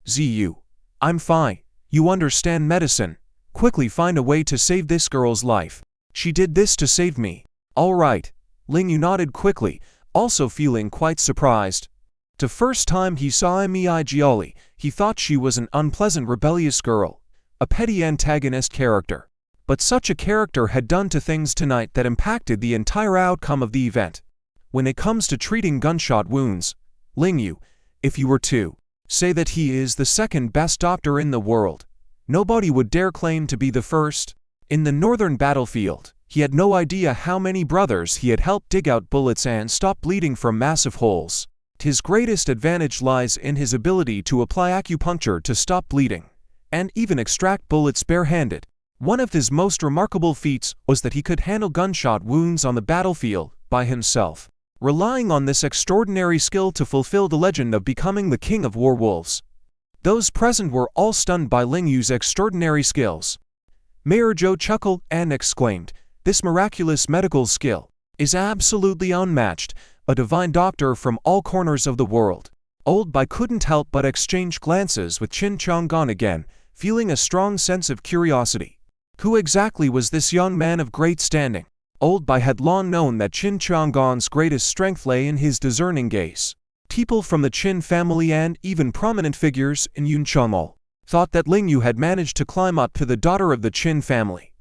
Ziyu, I'm fine. You understand medicine. Quickly find a way to save this girl's life. She did this to save me. All right. Ling Yu nodded quickly, also feeling quite surprised. The first time he saw Mei Jiali, he thought she was an unpleasant rebellious girl, a petty antagonist character. But such a character had done to things tonight that impacted the entire outcome of the event. When it comes to treating gunshot wounds, Ling Yu, if you were to say that he is the second best doctor in the world, nobody would dare claim to be the first. In the northern battlefield, he had no idea how many brothers he had helped dig out bullets and stop bleeding from massive holes. His greatest advantage lies in his ability to apply acupuncture to stop bleeding, and even extract bullets barehanded. One of his most remarkable feats was that he could handle gunshot wounds on the battlefield by himself, relying on this extraordinary skill to fulfill the legend of becoming the king of werewolves. Those present were all stunned by Ling Yu's extraordinary skills. Mayor Zhou chuckled and exclaimed, "This miraculous medical skill is absolutely unmatched." A divine doctor from all corners of the world. Old Bai couldn't help but exchange glances with Qin Chang'an again, feeling a strong sense of curiosity. Who exactly was this young man of great standing? Old Bai had long known that Qin Chang'an's greatest strength lay in his discerning gaze. People from the Qin family and even prominent figures in Yunchengmao thought that Ling Yu had managed to climb up to the daughter of the Qin family.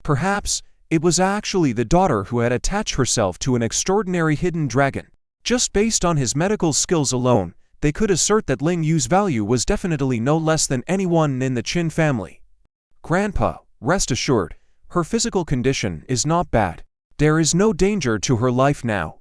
Perhaps it was actually the daughter who had attached herself to an extraordinary hidden dragon. Just based on his medical skills alone, they could assert that Ling Yu's value was definitely no less than anyone in the Qin family. Grandpa, rest assured, her physical condition is not bad. There is no danger to her life now.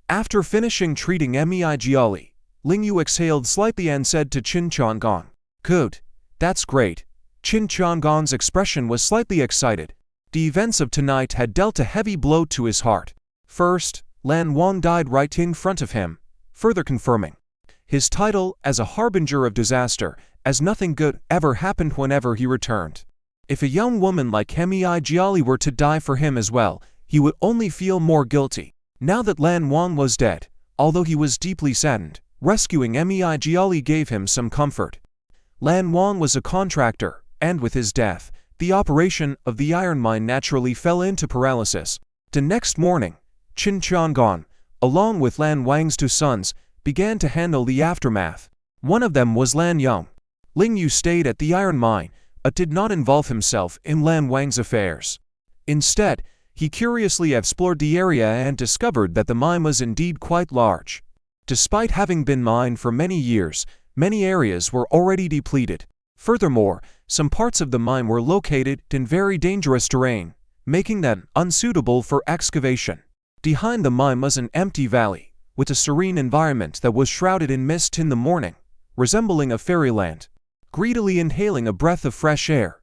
After finishing treating Mei Jiali, Ling Yu exhaled slightly and said to Qin Chang'an, "Good, that's great." Qin Chang'an's expression was slightly excited. The events of tonight had dealt a heavy blow to his heart. First, Lan Wang died right in front of him, further confirming his title as a harbinger of disaster, as nothing good ever happened whenever he returned. If a young woman like Mei Jiali were to die for him as well, he would only feel more guilty. Now that Lan Wang was dead, although he was deeply saddened, rescuing Mei Jiali gave him some comfort. Lan Wang was a contractor, and with his death, the operation of the iron mine naturally fell into paralysis. The next morning, Qin Chang'an, along with Lan Wang's two sons, began to handle the aftermath. One of them was Lan Yang. Ling Yu stayed at the iron mine, but did not involve himself in Lan Wang's affairs. Instead, he curiously explored the area and discovered that the mine was indeed quite large. Despite having been mined for many years, many areas were already depleted. Furthermore, some parts of the mine were located in very dangerous terrain, making them unsuitable for excavation. Behind the mine was an empty valley, with a serene environment that was shrouded in mist in the morning, resembling a fairyland. Greedily inhaling a breath of fresh air,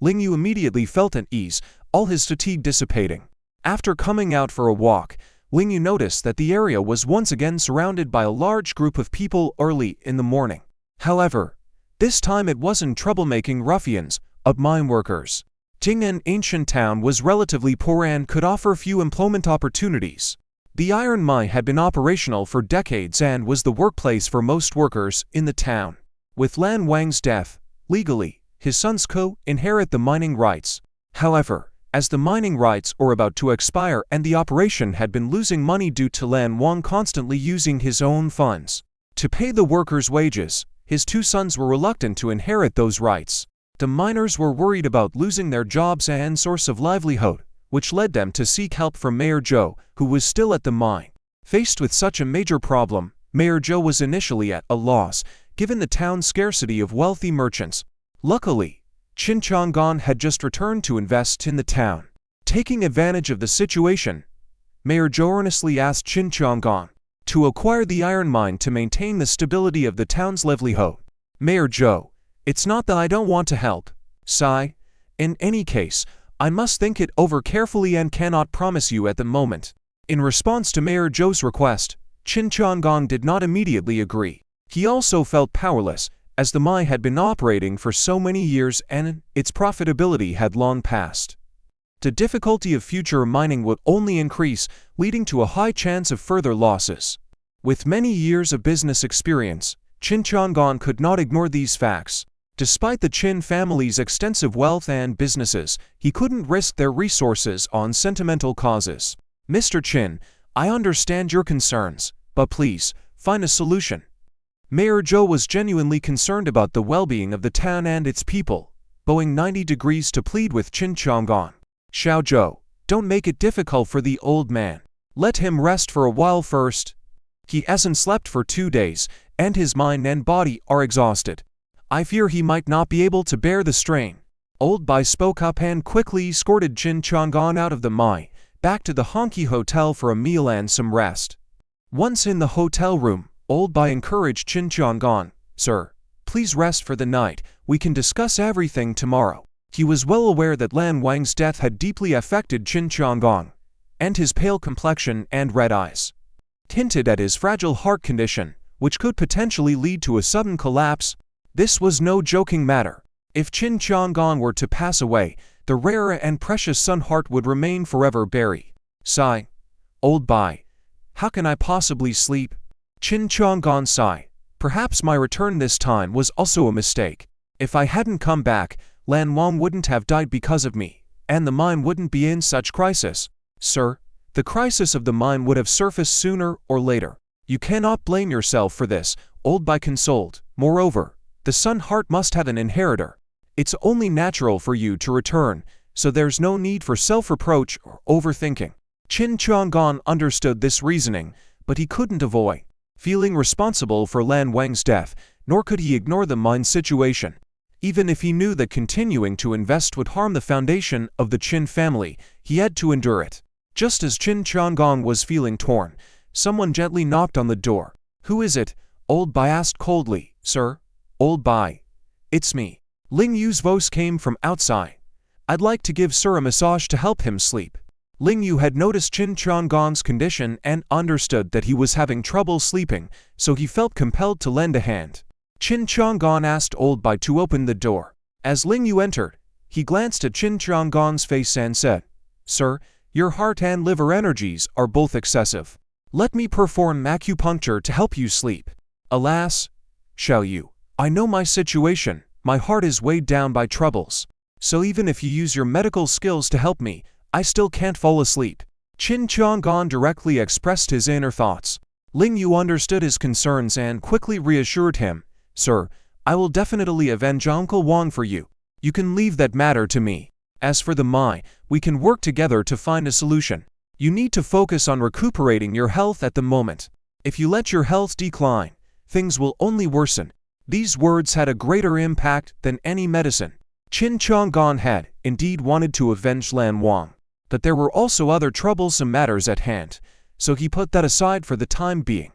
Ling Yu immediately felt at ease, all his fatigue dissipating. After coming out for a walk, Ling Yu noticed that the area was once again surrounded by a large group of people early in the morning. However, this time it wasn't troublemaking ruffians, but mine workers. Jing, an ancient town, was relatively poor and could offer few employment opportunities. The iron mine had been operational for decades and was the workplace for most workers in the town. With Lan Wang's death, legally, his sons co-inherit the mining rights. However, as the mining rights were about to expire and the operation had been losing money due to Lan Wang constantly using his own funds to pay the workers' wages, his two sons were reluctant to inherit those rights. The miners were worried about losing their jobs and source of livelihood, which led them to seek help from Mayor Zhou, who was still at the mine. Faced with such a major problem, Mayor Zhou was initially at a loss, given the town's scarcity of wealthy merchants. Luckily, Qin Chang'an had just returned to invest in the town. Taking advantage of the situation, Mayor Zhou earnestly asked Qin Chang'an to acquire the iron mine to maintain the stability of the town's livelihood. Mayor Zhou, it's not that I don't want to help, sigh. In any case, I must think it over carefully and cannot promise you at the moment. In response to Mayor Zhou's request, Qin Chang'an did not immediately agree. He also felt powerless, as the mine had been operating for so many years and its profitability had long passed. The difficulty of future mining would only increase, leading to a high chance of further losses. With many years of business experience, Qin Chang'an could not ignore these facts. Despite the Qin family's extensive wealth and businesses, he couldn't risk their resources on sentimental causes. Mr. Qin, I understand your concerns, but please, find a solution. Mayor Zhou was genuinely concerned about the well-being of the town and its people, bowing 90 degrees to plead with Qin Chang'an. Xiao Zhou, don't make it difficult for the old man. Let him rest for a while first. He hasn't slept for 2 days, and his mind and body are exhausted. I fear he might not be able to bear the strain. Old Bai spoke up and quickly escorted Qin Chang'an out of the mine, back to the Honky Hotel for a meal and some rest. Once in the hotel room, Old Bai encouraged Qin Chang'an, Sir, please rest for the night, we can discuss everything tomorrow. He was well aware that Lan Wang's death had deeply affected Qin Chang'an, and his pale complexion and red eyes hinted at his fragile heart condition, which could potentially lead to a sudden collapse. This was no joking matter. If Qin Chang'an were to pass away, the rare and precious son heart would remain forever buried. Sigh. Old Bai, how can I possibly sleep? Qin Chang'an sighed. Perhaps my return this time was also a mistake. If I hadn't come back, Lan Wang wouldn't have died because of me, and the mine wouldn't be in such crisis. Sir, the crisis of the mine would have surfaced sooner or later. You cannot blame yourself for this, Old Bai consoled. Moreover, the son heart must have an inheritor. It's only natural for you to return, so there's no need for self-reproach or overthinking. Qin Chang'an understood this reasoning, but he couldn't avoid feeling responsible for Lan Wang's death, nor could he ignore the mine's situation. Even if he knew that continuing to invest would harm the foundation of the Qin family, he had to endure it. Just as Qin Chang'an was feeling torn, someone gently knocked on the door. Who is it? Old Bai asked coldly. Sir? Old Bai. It's me. Ling Yu's voice came from outside. I'd like to give Sir a massage to help him sleep. Ling Yu had noticed Qin Chang'an's condition and understood that he was having trouble sleeping, so he felt compelled to lend a hand. Qin Chang'an asked Old Bai to open the door. As Ling Yu entered, he glanced at Qin Chang'an's face and said, Sir, your heart and liver energies are both excessive. Let me perform acupuncture to help you sleep. Alas, Xiao Yu, I know my situation, my heart is weighed down by troubles. So even if you use your medical skills to help me, I still can't fall asleep. Qin Chang'an directly expressed his inner thoughts. Ling Yu understood his concerns and quickly reassured him, "Sir, I will definitely avenge Uncle Wang for you. You can leave that matter to me. As for the Mai, we can work together to find a solution. You need to focus on recuperating your health at the moment. If you let your health decline, things will only worsen." These words had a greater impact than any medicine. Qin Chang'an had, indeed, wanted to avenge Lan Wang, but there were also other troublesome matters at hand, so he put that aside for the time being.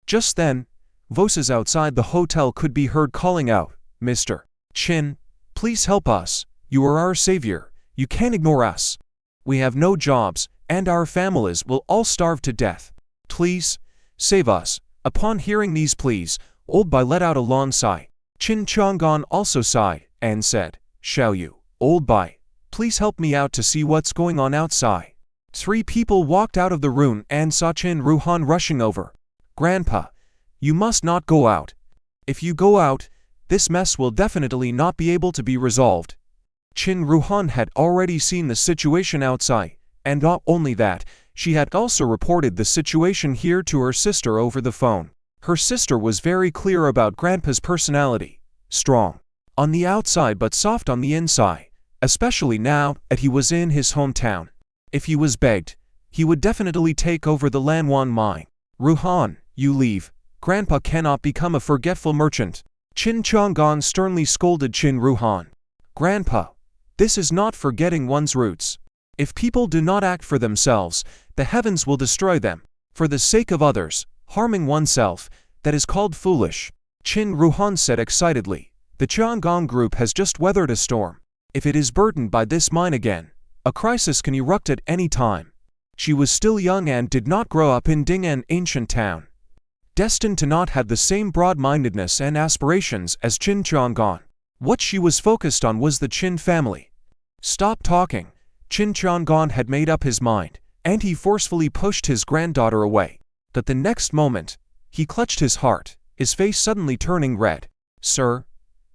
Just then, voices outside the hotel could be heard calling out, "Mr. Qin, please help us. You are our savior. You can't ignore us. We have no jobs, and our families will all starve to death. Please, save us." Upon hearing these pleas, Old Bai let out a long sigh. Qin Chang'an also sighed and said, "Shall you, Old Bai, please help me out to see what's going on outside?" 3 people walked out of the room and saw Qin Ruhan rushing over. "Grandpa, you must not go out. If you go out, this mess will definitely not be able to be resolved." Qin Ruhan had already seen the situation outside, and not only that, she had also reported the situation here to her sister over the phone. Her sister was very clear about Grandpa's personality: strong on the outside but soft on the inside, especially now that he was in his hometown. If he was begged, he would definitely take over the Lanwan mine. "Ruhan, you leave. Grandpa cannot become a forgetful merchant." Qin Chang'an sternly scolded Qin Ruhan. "Grandpa, this is not forgetting one's roots. If people do not act for themselves, the heavens will destroy them. For the sake of others, harming oneself, that is called foolish." Qin Ruhan said excitedly, "The Chang'an group has just weathered a storm. If it is burdened by this mine again, a crisis can erupt at any time." She was still young and did not grow up in Ding, an ancient town, destined to not have the same broad-mindedness and aspirations as Qin Chang'an. What she was focused on was the Qin family. "Stop talking." Qin Chang'an had made up his mind, and he forcefully pushed his granddaughter away. But the next moment, he clutched his heart, his face suddenly turning red. "Sir,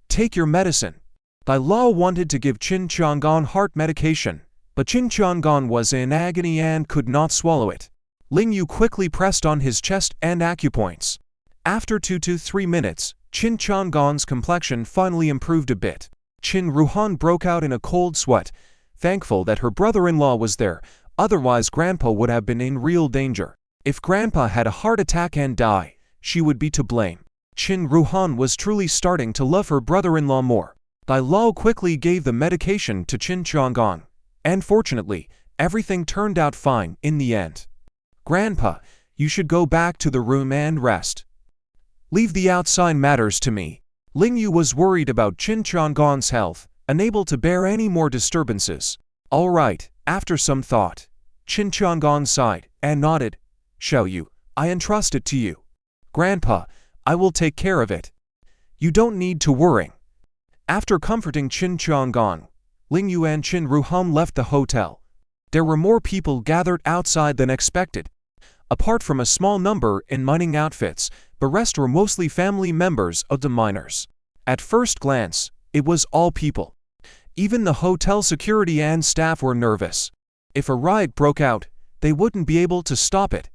take your medicine." Bai Lao wanted to give Qin Chang'an heart medication, but Qin Chang'an was in agony and could not swallow it. Ling Yu quickly pressed on his chest and acupoints. After 2 to 3 minutes, Qin Chang'an's complexion finally improved a bit. Qin Ruhan broke out in a cold sweat, thankful that her brother-in-law was there, otherwise Grandpa would have been in real danger. If Grandpa had a heart attack and die, she would be to blame. Qin Ruhan was truly starting to love her brother-in-law more. Bai Lao quickly gave the medication to Qin Chang'an, and fortunately, everything turned out fine in the end. "Grandpa, you should go back to the room and rest. Leave the outside matters to me." Ling Yu was worried about Qin Chang'an's health, unable to bear any more disturbances. "All right." After some thought, Qin Chang'an sighed and nodded. "Shall you? I entrust it to you." "Grandpa, I will take care of it. You don't need to worry." After comforting Qin Chang'an, Ling Yu and Qin Ruhan left the hotel. There were more people gathered outside than expected. Apart from a small number in mining outfits, the rest were mostly family members of the miners. At first glance, it was all people. Even the hotel security and staff were nervous. If a riot broke out, they wouldn't be able to stop it.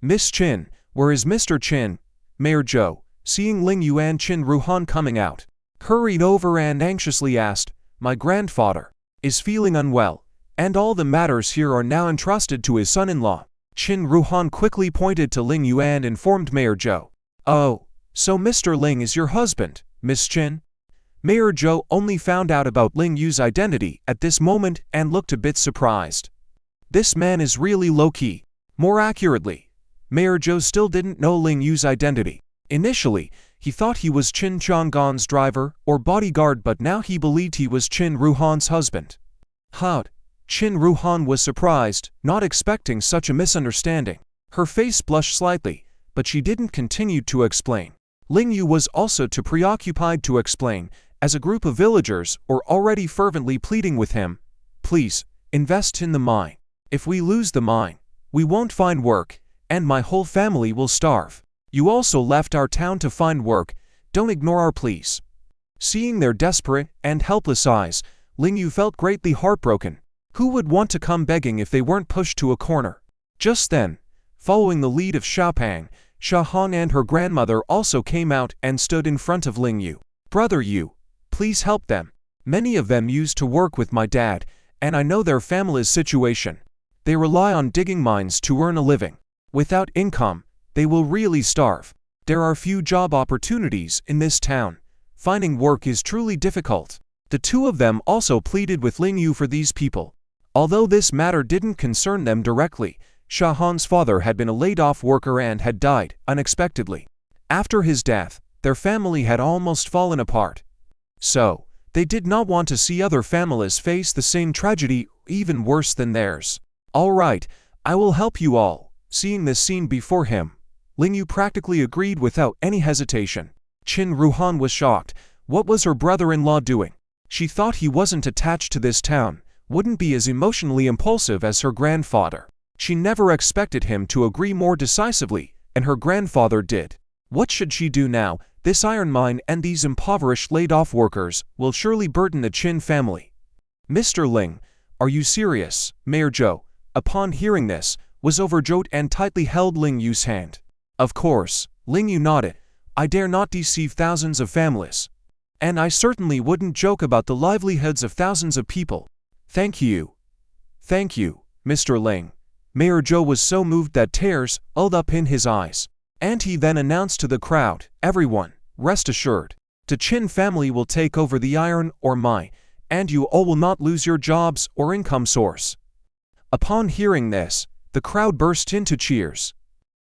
"Miss Qin, where is Mr. Qin?" Mayor Zhou, seeing Ling Yu and Qin Ruhan coming out, hurried over and anxiously asked, "My grandfather is feeling unwell, and all the matters here are now entrusted to his son-in-law." Qin Ruhan quickly pointed to Ling Yu and informed Mayor Zhou. "Oh, so Mr. Ling is your husband, Miss Qin?" Mayor Zhou only found out about Ling Yu's identity at this moment and looked a bit surprised. This man is really low-key. More accurately, Mayor Zhou still didn't know Ling Yu's identity. Initially, he thought he was Qin Chang'an's driver or bodyguard, but now he believed he was Qin Ruhan's husband. How? Qin Ruhan was surprised, not expecting such a misunderstanding. Her face blushed slightly, but she didn't continue to explain. Ling Yu was also too preoccupied to explain, as a group of villagers were already fervently pleading with him, "Please, invest in the mine. If we lose the mine, we won't find work, and my whole family will starve. You also left our town to find work, don't ignore our pleas." Seeing their desperate and helpless eyes, Ling Yu felt greatly heartbroken. Who would want to come begging if they weren't pushed to a corner? Just then, following the lead of Xiaopang, Shahan and her grandmother also came out and stood in front of Ling Yu. Brother Yu, please help them. Many of them used to work with my dad, and I know their family's situation. They rely on digging mines to earn a living. Without income, they will really starve. There are few job opportunities in this town. Finding work is truly difficult. The two of them also pleaded with Ling Yu for these people. Although this matter didn't concern them directly, Shahan's father had been a laid-off worker and had died unexpectedly. After his death, their family had almost fallen apart. So, they did not want to see other families face the same tragedy, even worse than theirs. All right, I will help you all. Seeing this scene before him, Ling Yu practically agreed without any hesitation. Qin Ruhan was shocked. What was her brother-in-law doing? She thought he wasn't attached to this town, wouldn't be as emotionally impulsive as her grandfather. She never expected him to agree more decisively, and her grandfather did. What should she do now? This iron mine and these impoverished laid-off workers will surely burden the Qin family. Mr. Ling, are you serious? Mayor Zhou, upon hearing this, was overjoyed and tightly held Ling Yu's hand. Of course, Ling Yu nodded. I dare not deceive thousands of families. And I certainly wouldn't joke about the livelihoods of thousands of people. Thank you. Thank you, Mr. Ling. Mayor Zhou was so moved that tears welled up in his eyes. And he then announced to the crowd, everyone, rest assured, the Qin family will take over the iron ore mine, and you all will not lose your jobs or income source. Upon hearing this, the crowd burst into cheers.